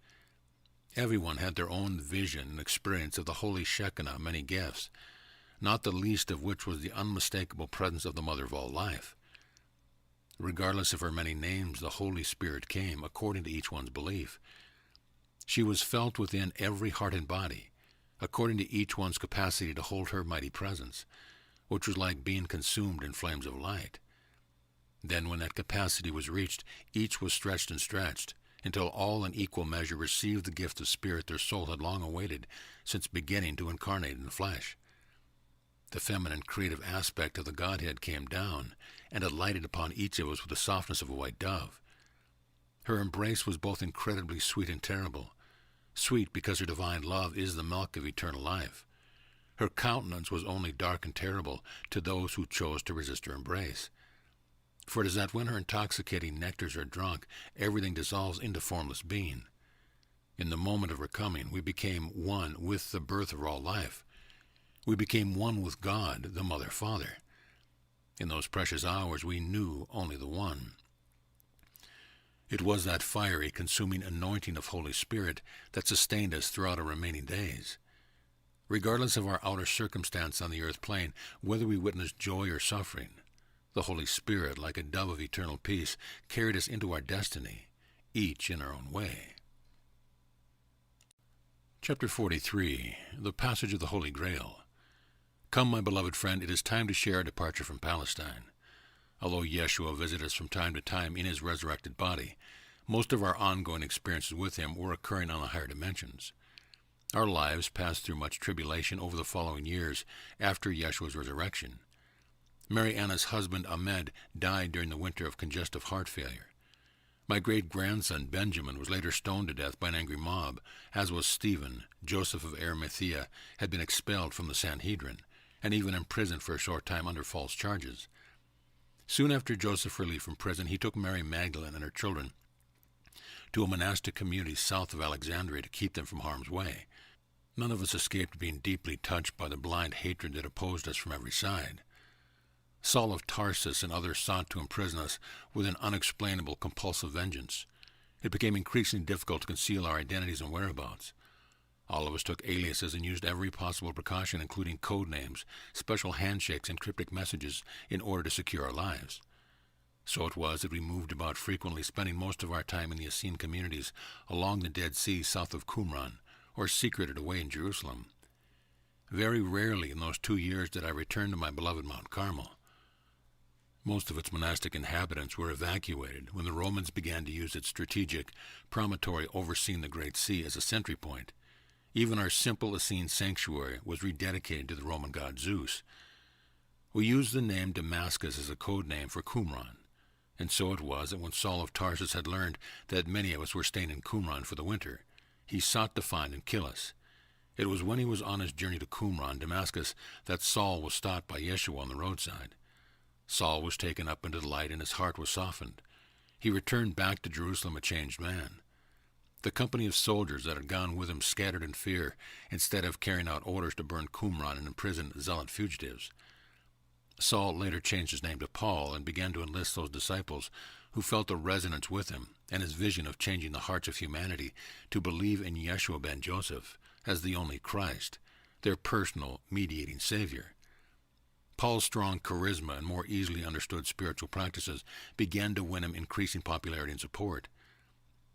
Everyone had their own vision and experience of the holy Shekinah, many gifts, not the least of which was the unmistakable presence of the Mother of all life. Regardless of her many names, the Holy Spirit came, according to each one's belief. She was felt within every heart and body, according to each one's capacity to hold her mighty presence, which was like being consumed in flames of light. Then when that capacity was reached, each was stretched and stretched, until all in equal measure received the gift of spirit their soul had long awaited since beginning to incarnate in the flesh. The feminine creative aspect of the Godhead came down and alighted upon each of us with the softness of a white dove. Her embrace was both incredibly sweet and terrible, sweet because her divine love is the milk of eternal life. Her countenance was only dark and terrible to those who chose to resist her embrace. For it is that when her intoxicating nectars are drunk, everything dissolves into formless being. In the moment of her coming, we became one with the birth of all life. We became one with God, the Mother Father. In those precious hours, we knew only the One. It was that fiery, consuming anointing of Holy Spirit that sustained us throughout our remaining days. Regardless of our outer circumstance on the earth plane, whether we witnessed joy or suffering, the Holy Spirit, like a dove of eternal peace, carried us into our destiny, each in our own way. Chapter 43, the Passage of the Holy Grail. Come, my beloved friend, it is time to share our departure from Palestine. Although Yeshua visited us from time to time in his resurrected body, most of our ongoing experiences with him were occurring on the higher dimensions. Our lives passed through much tribulation over the following years after Yeshua's resurrection. Mary Anna's husband Ahmed died during the winter of congestive heart failure. My great-grandson Benjamin was later stoned to death by an angry mob, as was Stephen. Joseph of Arimathea had been expelled from the Sanhedrin, and even imprisoned for a short time under false charges. Soon after Joseph relieved from prison, he took Mary Magdalene and her children to a monastic community south of Alexandria to keep them from harm's way. None of us escaped being deeply touched by the blind hatred that opposed us from every side. Saul of Tarsus and others sought to imprison us with an unexplainable compulsive vengeance. It became increasingly difficult to conceal our identities and whereabouts. All of us took aliases and used every possible precaution, including code names, special handshakes, and cryptic messages in order to secure our lives. So it was that we moved about frequently, spending most of our time in the Essene communities along the Dead Sea south of Qumran, or secreted away in Jerusalem. Very rarely in those 2 years did I return to my beloved Mount Carmel. Most of its monastic inhabitants were evacuated when the Romans began to use its strategic promontory overseeing the Great Sea as a sentry point. Even our simple Essene sanctuary was rededicated to the Roman god Zeus. We used the name Damascus as a code name for Qumran, and so it was that when Saul of Tarsus had learned that many of us were staying in Qumran for the winter, he sought to find and kill us. It was when he was on his journey to Qumran, Damascus, that Saul was stopped by Yeshua on the roadside. Saul was taken up into the light, and his heart was softened. He returned back to Jerusalem a changed man. The company of soldiers that had gone with him scattered in fear, instead of carrying out orders to burn Qumran and imprison zealot fugitives. Saul later changed his name to Paul and began to enlist those disciples who felt a resonance with him and his vision of changing the hearts of humanity to believe in Yeshua ben Joseph as the only Christ, their personal mediating Savior. Paul's strong charisma and more easily understood spiritual practices began to win him increasing popularity and support.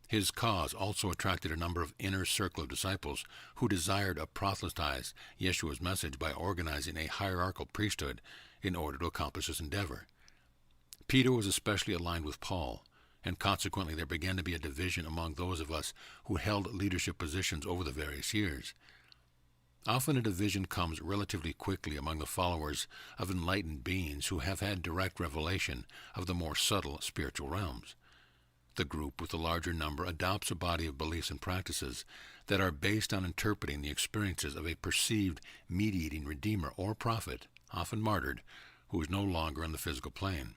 His cause also attracted a number of inner circle of disciples who desired to proselytize Yeshua's message by organizing a hierarchical priesthood in order to accomplish this endeavor. Peter was especially aligned with Paul, and consequently there began to be a division among those of us who held leadership positions over the various years. Often a division comes relatively quickly among the followers of enlightened beings who have had direct revelation of the more subtle spiritual realms. The group with the larger number adopts a body of beliefs and practices that are based on interpreting the experiences of a perceived mediating Redeemer or prophet, often martyred, who is no longer on the physical plane.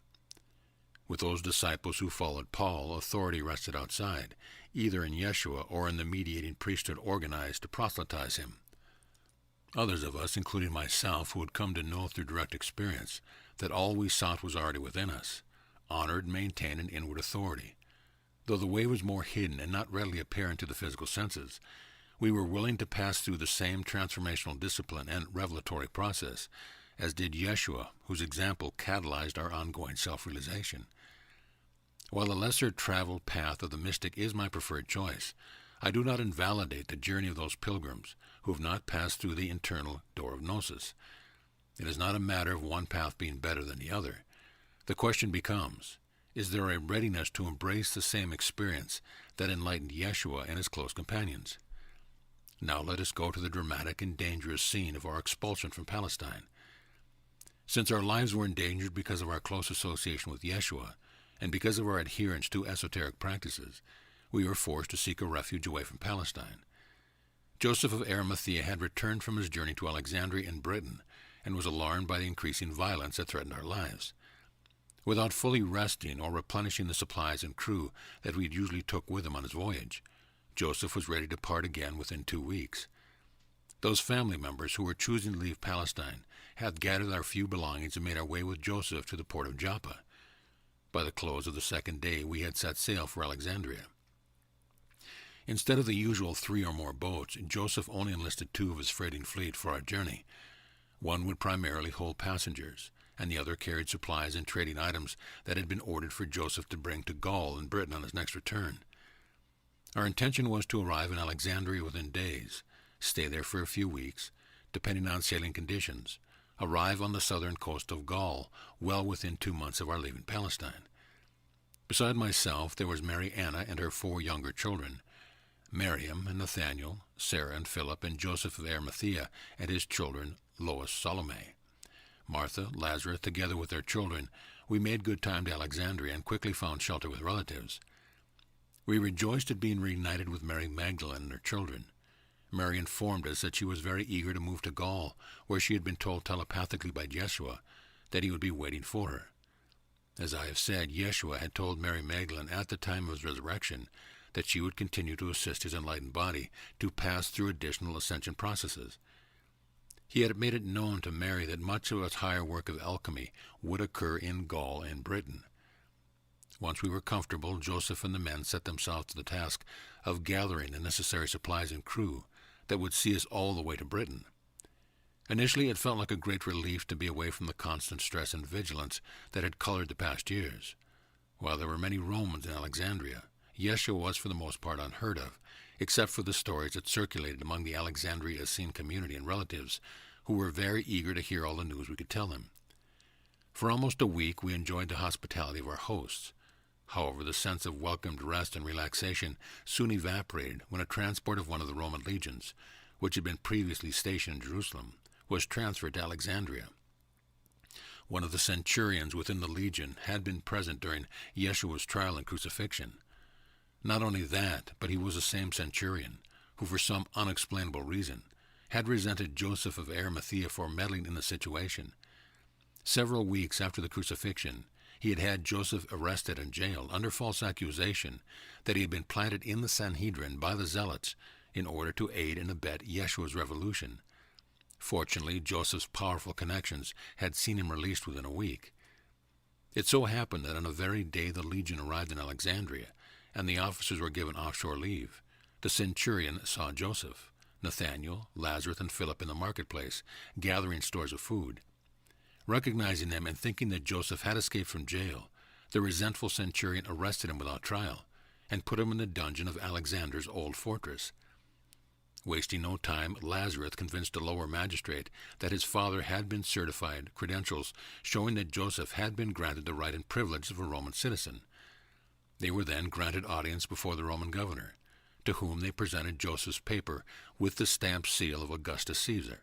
With those disciples who followed Paul, authority rested outside, either in Yeshua or in the mediating priesthood organized to proselytize him. Others of us, including myself, who had come to know through direct experience that all we sought was already within us, honored and maintained an inward authority. Though the way was more hidden and not readily apparent to the physical senses, we were willing to pass through the same transformational discipline and revelatory process as did Yeshua, whose example catalyzed our ongoing self-realization. While the lesser-traveled path of the mystic is my preferred choice, I do not invalidate the journey of those pilgrims who have not passed through the internal door of gnosis. It is not a matter of one path being better than the other. The question becomes, is there a readiness to embrace the same experience that enlightened Yeshua and his close companions? Now let us go to the dramatic and dangerous scene of our expulsion from Palestine. Since our lives were endangered because of our close association with Yeshua, and because of our adherence to esoteric practices, we were forced to seek a refuge away from Palestine. Joseph of Arimathea had returned from his journey to Alexandria in Britain, and was alarmed by the increasing violence that threatened our lives. Without fully resting or replenishing the supplies and crew that we usually took with him on his voyage, Joseph was ready to depart again within 2 weeks. Those family members who were choosing to leave Palestine had gathered our few belongings and made our way with Joseph to the port of Joppa. By the close of the second day, we had set sail for Alexandria. Instead of the usual 3 or more boats, Joseph only enlisted 2 of his freighting fleet for our journey. One would primarily hold passengers, and the other carried supplies and trading items that had been ordered for Joseph to bring to Gaul in Britain on his next return. Our intention was to arrive in Alexandria within days, stay there for a few weeks, depending on sailing conditions, arrive on the southern coast of Gaul well within 2 months of our leaving Palestine. Beside myself, there was Mary Anna and her 4 younger children, Miriam and Nathaniel, Sarah and Philip, and Joseph of Arimathea and his children, Lois, Salome. Martha, Lazarus, together with their children, we made good time to Alexandria and quickly found shelter with relatives. We rejoiced at being reunited with Mary Magdalene and her children. Mary informed us that she was very eager to move to Gaul, where she had been told telepathically by Yeshua that he would be waiting for her. As I have said, Yeshua had told Mary Magdalene at the time of his resurrection that she would continue to assist his enlightened body to pass through additional ascension processes. He had made it known to Mary that much of his higher work of alchemy would occur in Gaul and Britain. Once we were comfortable, Joseph and the men set themselves to the task of gathering the necessary supplies and crew that would see us all the way to Britain. Initially, it felt like a great relief to be away from the constant stress and vigilance that had colored the past years. While there were many Romans in Alexandria, Yeshua was for the most part unheard of, except for the stories that circulated among the Alexandria Essene community and relatives, who were very eager to hear all the news we could tell them. For almost a week we enjoyed the hospitality of our hosts. However, the sense of welcomed rest and relaxation soon evaporated when a transport of one of the Roman legions, which had been previously stationed in Jerusalem, was transferred to Alexandria. One of the centurions within the legion had been present during Yeshua's trial and crucifixion. Not only that, but he was the same centurion who, for some unexplainable reason, had resented Joseph of Arimathea for meddling in the situation. Several weeks after the crucifixion, he had had Joseph arrested and jailed under false accusation that he had been planted in the Sanhedrin by the Zealots in order to aid and abet Yeshua's revolution. Fortunately, Joseph's powerful connections had seen him released within a week. It so happened that on the very day the legion arrived in Alexandria, and the officers were given offshore leave, the centurion saw Joseph, Nathaniel, Lazarus, and Philip in the marketplace, gathering stores of food. Recognizing them and thinking that Joseph had escaped from jail, the resentful centurion arrested him without trial and put him in the dungeon of Alexander's old fortress. Wasting no time, Lazarus convinced a lower magistrate that his father had been certified credentials showing that Joseph had been granted the right and privilege of a Roman citizen. They were then granted audience before the Roman governor, to whom they presented Joseph's paper with the stamped seal of Augustus Caesar.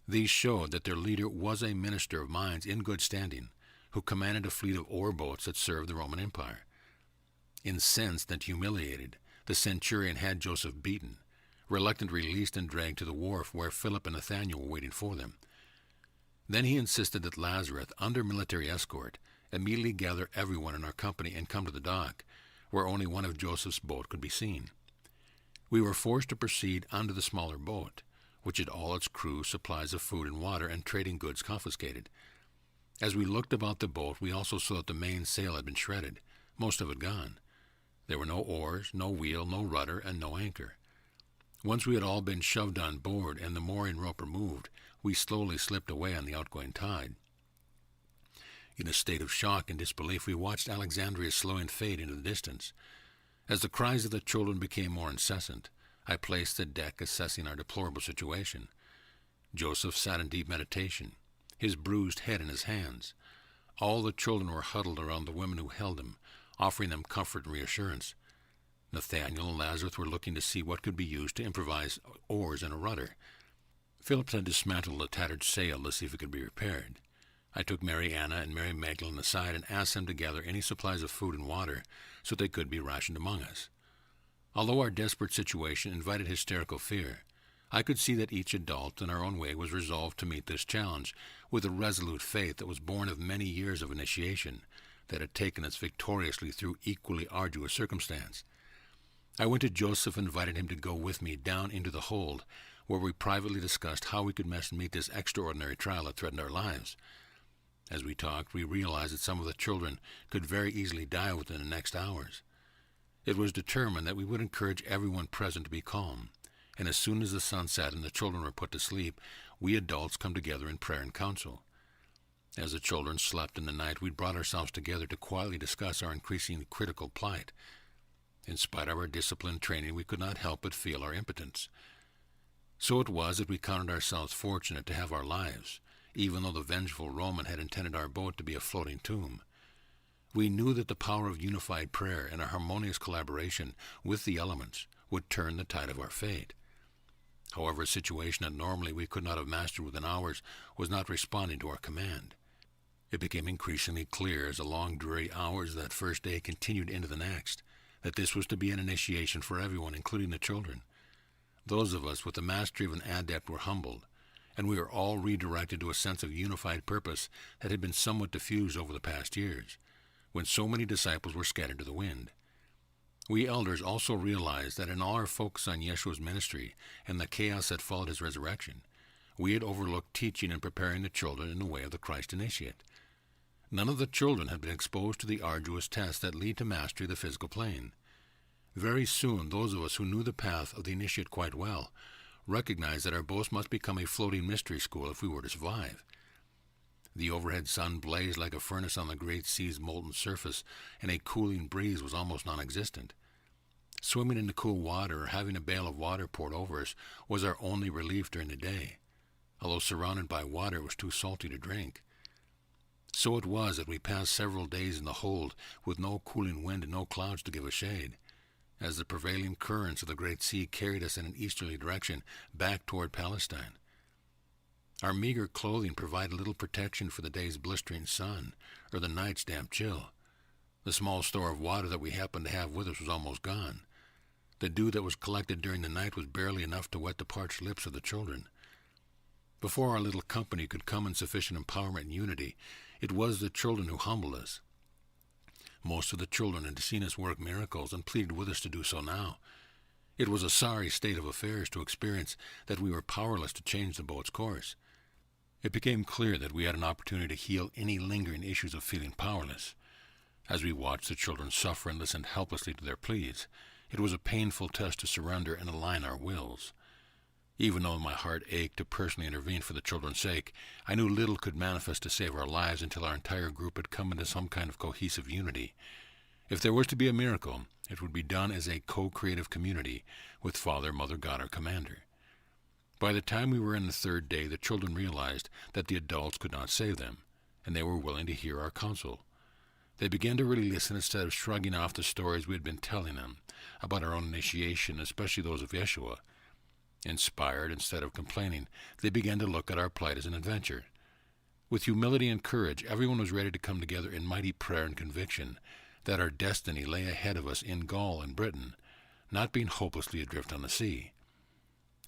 These showed that their leader was a minister of mines in good standing, who commanded a fleet of ore boats that served the Roman Empire. Incensed and humiliated, the centurion had Joseph beaten, reluctant released and dragged to the wharf where Philip and Nathanael were waiting for them. Then he insisted that Lazarus, under military escort, immediately gather everyone in our company and come to the dock, where only one of Joseph's boat could be seen. We were forced to proceed onto the smaller boat, which had all its crew, supplies of food and water, and trading goods confiscated. As we looked about the boat, we also saw that the main sail had been shredded, most of it gone. There were no oars, no wheel, no rudder, and no anchor. Once we had all been shoved on board and the mooring rope removed, we slowly slipped away on the outgoing tide. In a state of shock and disbelief, we watched Alexandria slowly fade into the distance. As the cries of the children became more incessant, I paced the deck, assessing our deplorable situation. Joseph sat in deep meditation, his bruised head in his hands. All the children were huddled around the women who held him, offering them comfort and reassurance. Nathanael and Lazarus were looking to see what could be used to improvise oars and a rudder. Philip had dismantled a tattered sail to see if it could be repaired. I took Mary Anna and Mary Magdalene aside and asked them to gather any supplies of food and water so they could be rationed among us. Although our desperate situation invited hysterical fear, I could see that each adult in our own way was resolved to meet this challenge with a resolute faith that was born of many years of initiation that had taken us victoriously through equally arduous circumstance. I went to Joseph and invited him to go with me down into the hold, where we privately discussed how we could best meet this extraordinary trial that threatened our lives. As we talked, we realized that some of the children could very easily die within the next hours. It was determined that we would encourage everyone present to be calm, and as soon as the sun set and the children were put to sleep, we adults come together in prayer and counsel. As the children slept in the night, we brought ourselves together to quietly discuss our increasingly critical plight. In spite of our disciplined training, we could not help but feel our impotence. So it was that we counted ourselves fortunate to have our lives, even though the vengeful Roman had intended our boat to be a floating tomb. We knew that the power of unified prayer and our harmonious collaboration with the elements would turn the tide of our fate. However, a situation that normally we could not have mastered within hours was not responding to our command. It became increasingly clear as the long, dreary hours of that first day continued into the next, that this was to be an initiation for everyone, including the children. Those of us with the mastery of an adept were humbled, and we were all redirected to a sense of unified purpose that had been somewhat diffused over the past years, when so many disciples were scattered to the wind. We elders also realized that in all our focus on Yeshua's ministry and the chaos that followed his resurrection, we had overlooked teaching and preparing the children in the way of the Christ initiate. None of the children had been exposed to the arduous tests that lead to mastery of the physical plane. Very soon, those of us who knew the path of the initiate quite well recognized that our boats must become a floating mystery school if we were to survive. The overhead sun blazed like a furnace on the great sea's molten surface, and a cooling breeze was almost non-existent. Swimming in the cool water or having a pail of water poured over us was our only relief during the day. Although surrounded by water, it was too salty to drink. So it was that we passed several days in the hold with no cooling wind and no clouds to give us shade, as the prevailing currents of the great sea carried us in an easterly direction back toward Palestine. Our meager clothing provided little protection for the day's blistering sun or the night's damp chill. The small store of water that we happened to have with us was almost gone. The dew that was collected during the night was barely enough to wet the parched lips of the children. Before our little company could come in sufficient empowerment and unity, it was the children who humbled us. Most of the children had seen us work miracles and pleaded with us to do so now. It was a sorry state of affairs to experience that we were powerless to change the boat's course. It became clear that we had an opportunity to heal any lingering issues of feeling powerless. As we watched the children suffer and listened helplessly to their pleas, it was a painful test to surrender and align our wills. Even though my heart ached to personally intervene for the children's sake, I knew little could manifest to save our lives until our entire group had come into some kind of cohesive unity. If there was to be a miracle, it would be done as a co-creative community with Father, Mother, God, our commander. By the time we were in the third day, the children realized that the adults could not save them, and they were willing to hear our counsel. They began to really listen instead of shrugging off the stories we had been telling them about our own initiation, especially those of Yeshua. Inspired instead of complaining, they began to look at our plight as an adventure. With humility and courage, everyone was ready to come together in mighty prayer and conviction that our destiny lay ahead of us in Gaul and Britain, not being hopelessly adrift on the sea.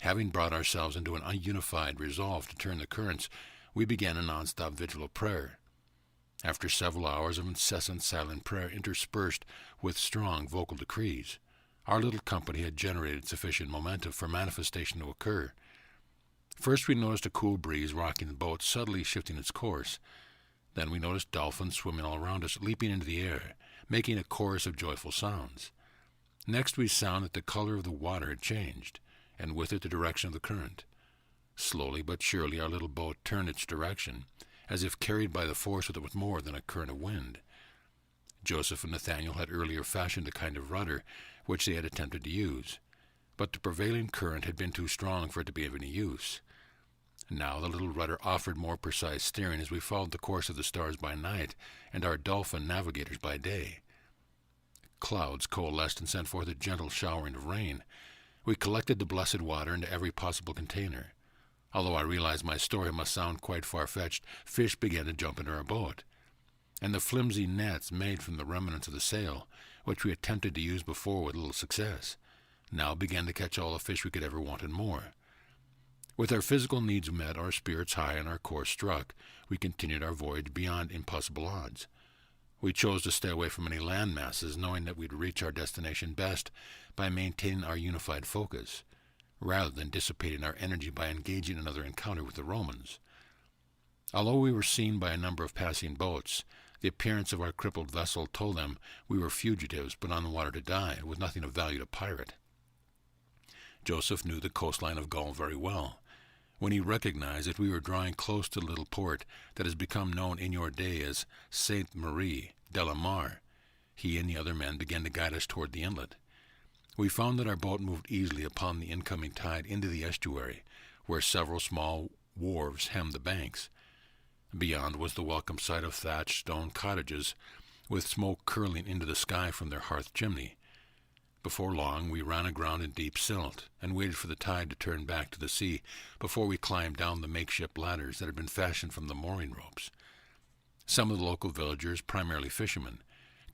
Having brought ourselves into an ununified resolve to turn the currents, we began a non-stop vigil of prayer. After several hours of incessant silent prayer interspersed with strong vocal decrees, our little company had generated sufficient momentum for manifestation to occur. First we noticed a cool breeze rocking the boat, subtly shifting its course. Then we noticed dolphins swimming all around us, leaping into the air, making a chorus of joyful sounds. Next we found that the color of the water had changed, and with it the direction of the current. Slowly but surely our little boat turned its direction, as if carried by the force that was more than a current of wind. Joseph and Nathaniel had earlier fashioned a kind of rudder which they had attempted to use, but the prevailing current had been too strong for it to be of any use. Now the little rudder offered more precise steering as we followed the course of the stars by night and our dolphin navigators by day. Clouds coalesced and sent forth a gentle showering of rain. We collected the blessed water into every possible container. Although I realized my story must sound quite far-fetched, fish began to jump into our boat, and the flimsy nets made from the remnants of the sail, which we attempted to use before with little success, now began to catch all the fish we could ever want and more. With our physical needs met, our spirits high, and our course struck, we continued our voyage beyond impossible odds. We chose to stay away from any land masses, knowing that we'd reach our destination best by maintaining our unified focus, rather than dissipating our energy by engaging in another encounter with the Romans. Although we were seen by a number of passing boats, the appearance of our crippled vessel told them we were fugitives put on the water to die, with nothing of value to pirate. Joseph knew the coastline of Gaul very well. When he recognized that we were drawing close to the little port that has become known in your day as Sainte Marie de la Mar, he and the other men began to guide us toward the inlet. We found that our boat moved easily upon the incoming tide into the estuary, where several small wharves hemmed the banks. Beyond was the welcome sight of thatched stone cottages, with smoke curling into the sky from their hearth chimney. Before long we ran aground in deep silt, and waited for the tide to turn back to the sea before we climbed down the makeshift ladders that had been fashioned from the mooring ropes. Some of the local villagers, primarily fishermen,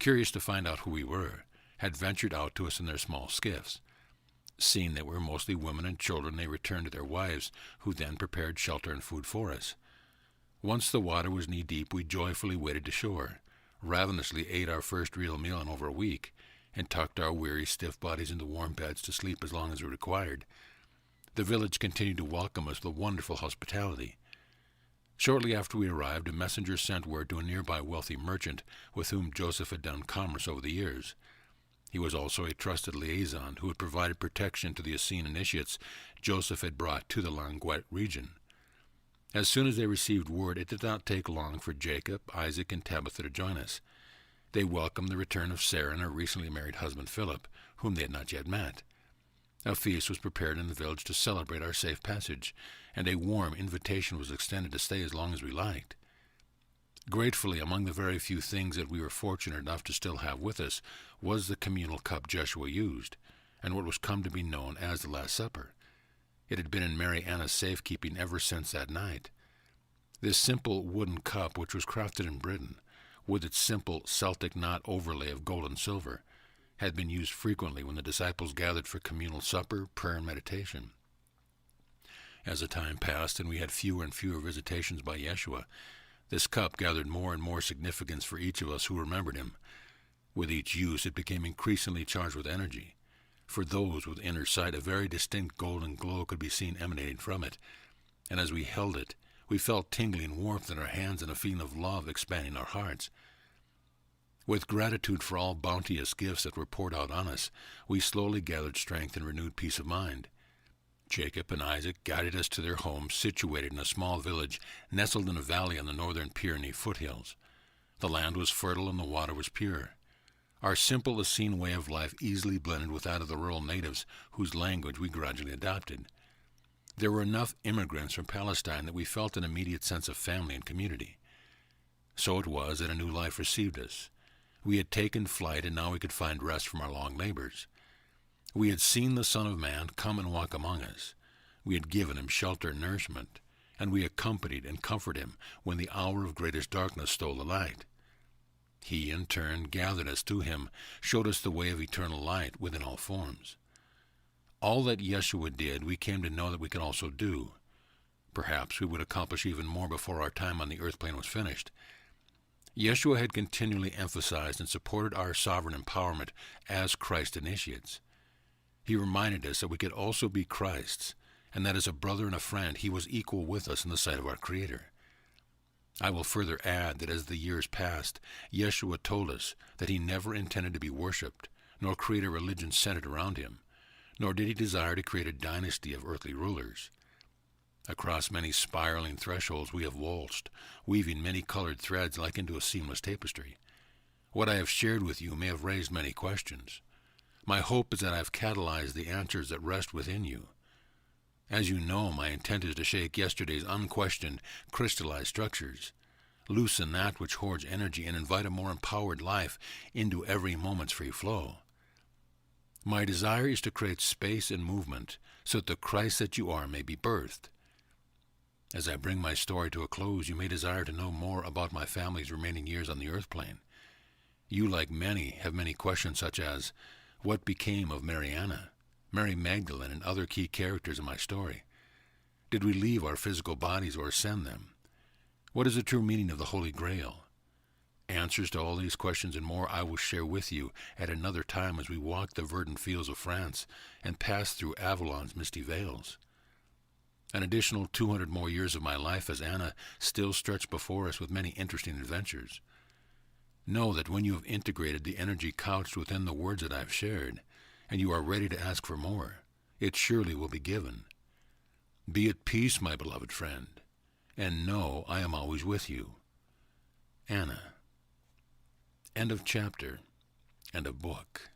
curious to find out who we were, had ventured out to us in their small skiffs. Seeing that we were mostly women and children, they returned to their wives, who then prepared shelter and food for us. Once the water was knee-deep, we joyfully waded to shore, ravenously ate our first real meal in over a week, and tucked our weary, stiff bodies into warm beds to sleep as long as we required. The village continued to welcome us with wonderful hospitality. Shortly after we arrived, a messenger sent word to a nearby wealthy merchant with whom Joseph had done commerce over the years. He was also a trusted liaison who had provided protection to the Essene initiates Joseph had brought to the Languedoc region. As soon as they received word, it did not take long for Jacob, Isaac, and Tabitha to join us. They welcomed the return of Sarah and her recently married husband Philip, whom they had not yet met. A feast was prepared in the village to celebrate our safe passage, and a warm invitation was extended to stay as long as we liked. Gratefully, among the very few things that we were fortunate enough to still have with us was the communal cup Joshua used, and what was come to be known as the Last Supper. It had been in Mary Anna's safekeeping ever since that night. This simple wooden cup, which was crafted in Britain, with its simple Celtic knot overlay of gold and silver, had been used frequently when the disciples gathered for communal supper, prayer, and meditation. As the time passed and we had fewer and fewer visitations by Yeshua, this cup gathered more and more significance for each of us who remembered him. With each use, it became increasingly charged with energy. For those with inner sight, a very distinct golden glow could be seen emanating from it, and as we held it, we felt tingling warmth in our hands and a feeling of love expanding our hearts. With gratitude for all bounteous gifts that were poured out on us, we slowly gathered strength and renewed peace of mind. Jacob and Isaac guided us to their home, situated in a small village nestled in a valley on the northern Pyrenees foothills. The land was fertile and the water was pure. Our simple Essene way of life easily blended with that of the rural natives, whose language we gradually adopted. There were enough immigrants from Palestine that we felt an immediate sense of family and community. So it was that a new life received us, We had taken flight, and now we could find rest from our long labors. We had seen the Son of Man come and walk among us. We had given him shelter and nourishment, and we accompanied and comforted him when the hour of greatest darkness stole the light. He, in turn, gathered us to him, showed us the way of eternal light within all forms. All that Yeshua did, we came to know that we could also do. Perhaps we would accomplish even more before our time on the earth plane was finished. Yeshua had continually emphasized and supported our sovereign empowerment as Christ initiates. He reminded us that we could also be Christ's, and that as a brother and a friend, he was equal with us in the sight of our Creator. I will further add that as the years passed, Yeshua told us that he never intended to be worshipped, nor create a religion centered around him, nor did he desire to create a dynasty of earthly rulers. Across many spiraling thresholds we have waltzed, weaving many colored threads like into a seamless tapestry. What I have shared with you may have raised many questions. My hope is that I have catalyzed the answers that rest within you. As you know, my intent is to shake yesterday's unquestioned, crystallized structures, loosen that which hoards energy, and invite a more empowered life into every moment's free flow. My desire is to create space and movement so that the Christ that you are may be birthed. As I bring my story to a close, you may desire to know more about my family's remaining years on the earth plane. You, like many, have many questions such as, what became of Mariana, Mary Magdalene, and other key characters in my story? Did we leave our physical bodies or ascend them? What is the true meaning of the Holy Grail? Answers to all these questions and more I will share with you at another time as we walk the verdant fields of France and pass through Avalon's misty vales. An additional 200 more years of my life as Anna still stretch before us with many interesting adventures. Know that when you have integrated the energy couched within the words that I have shared, and you are ready to ask for more, it surely will be given. Be at peace, my beloved friend, and know I am always with you. Anna. End of chapter. End of book.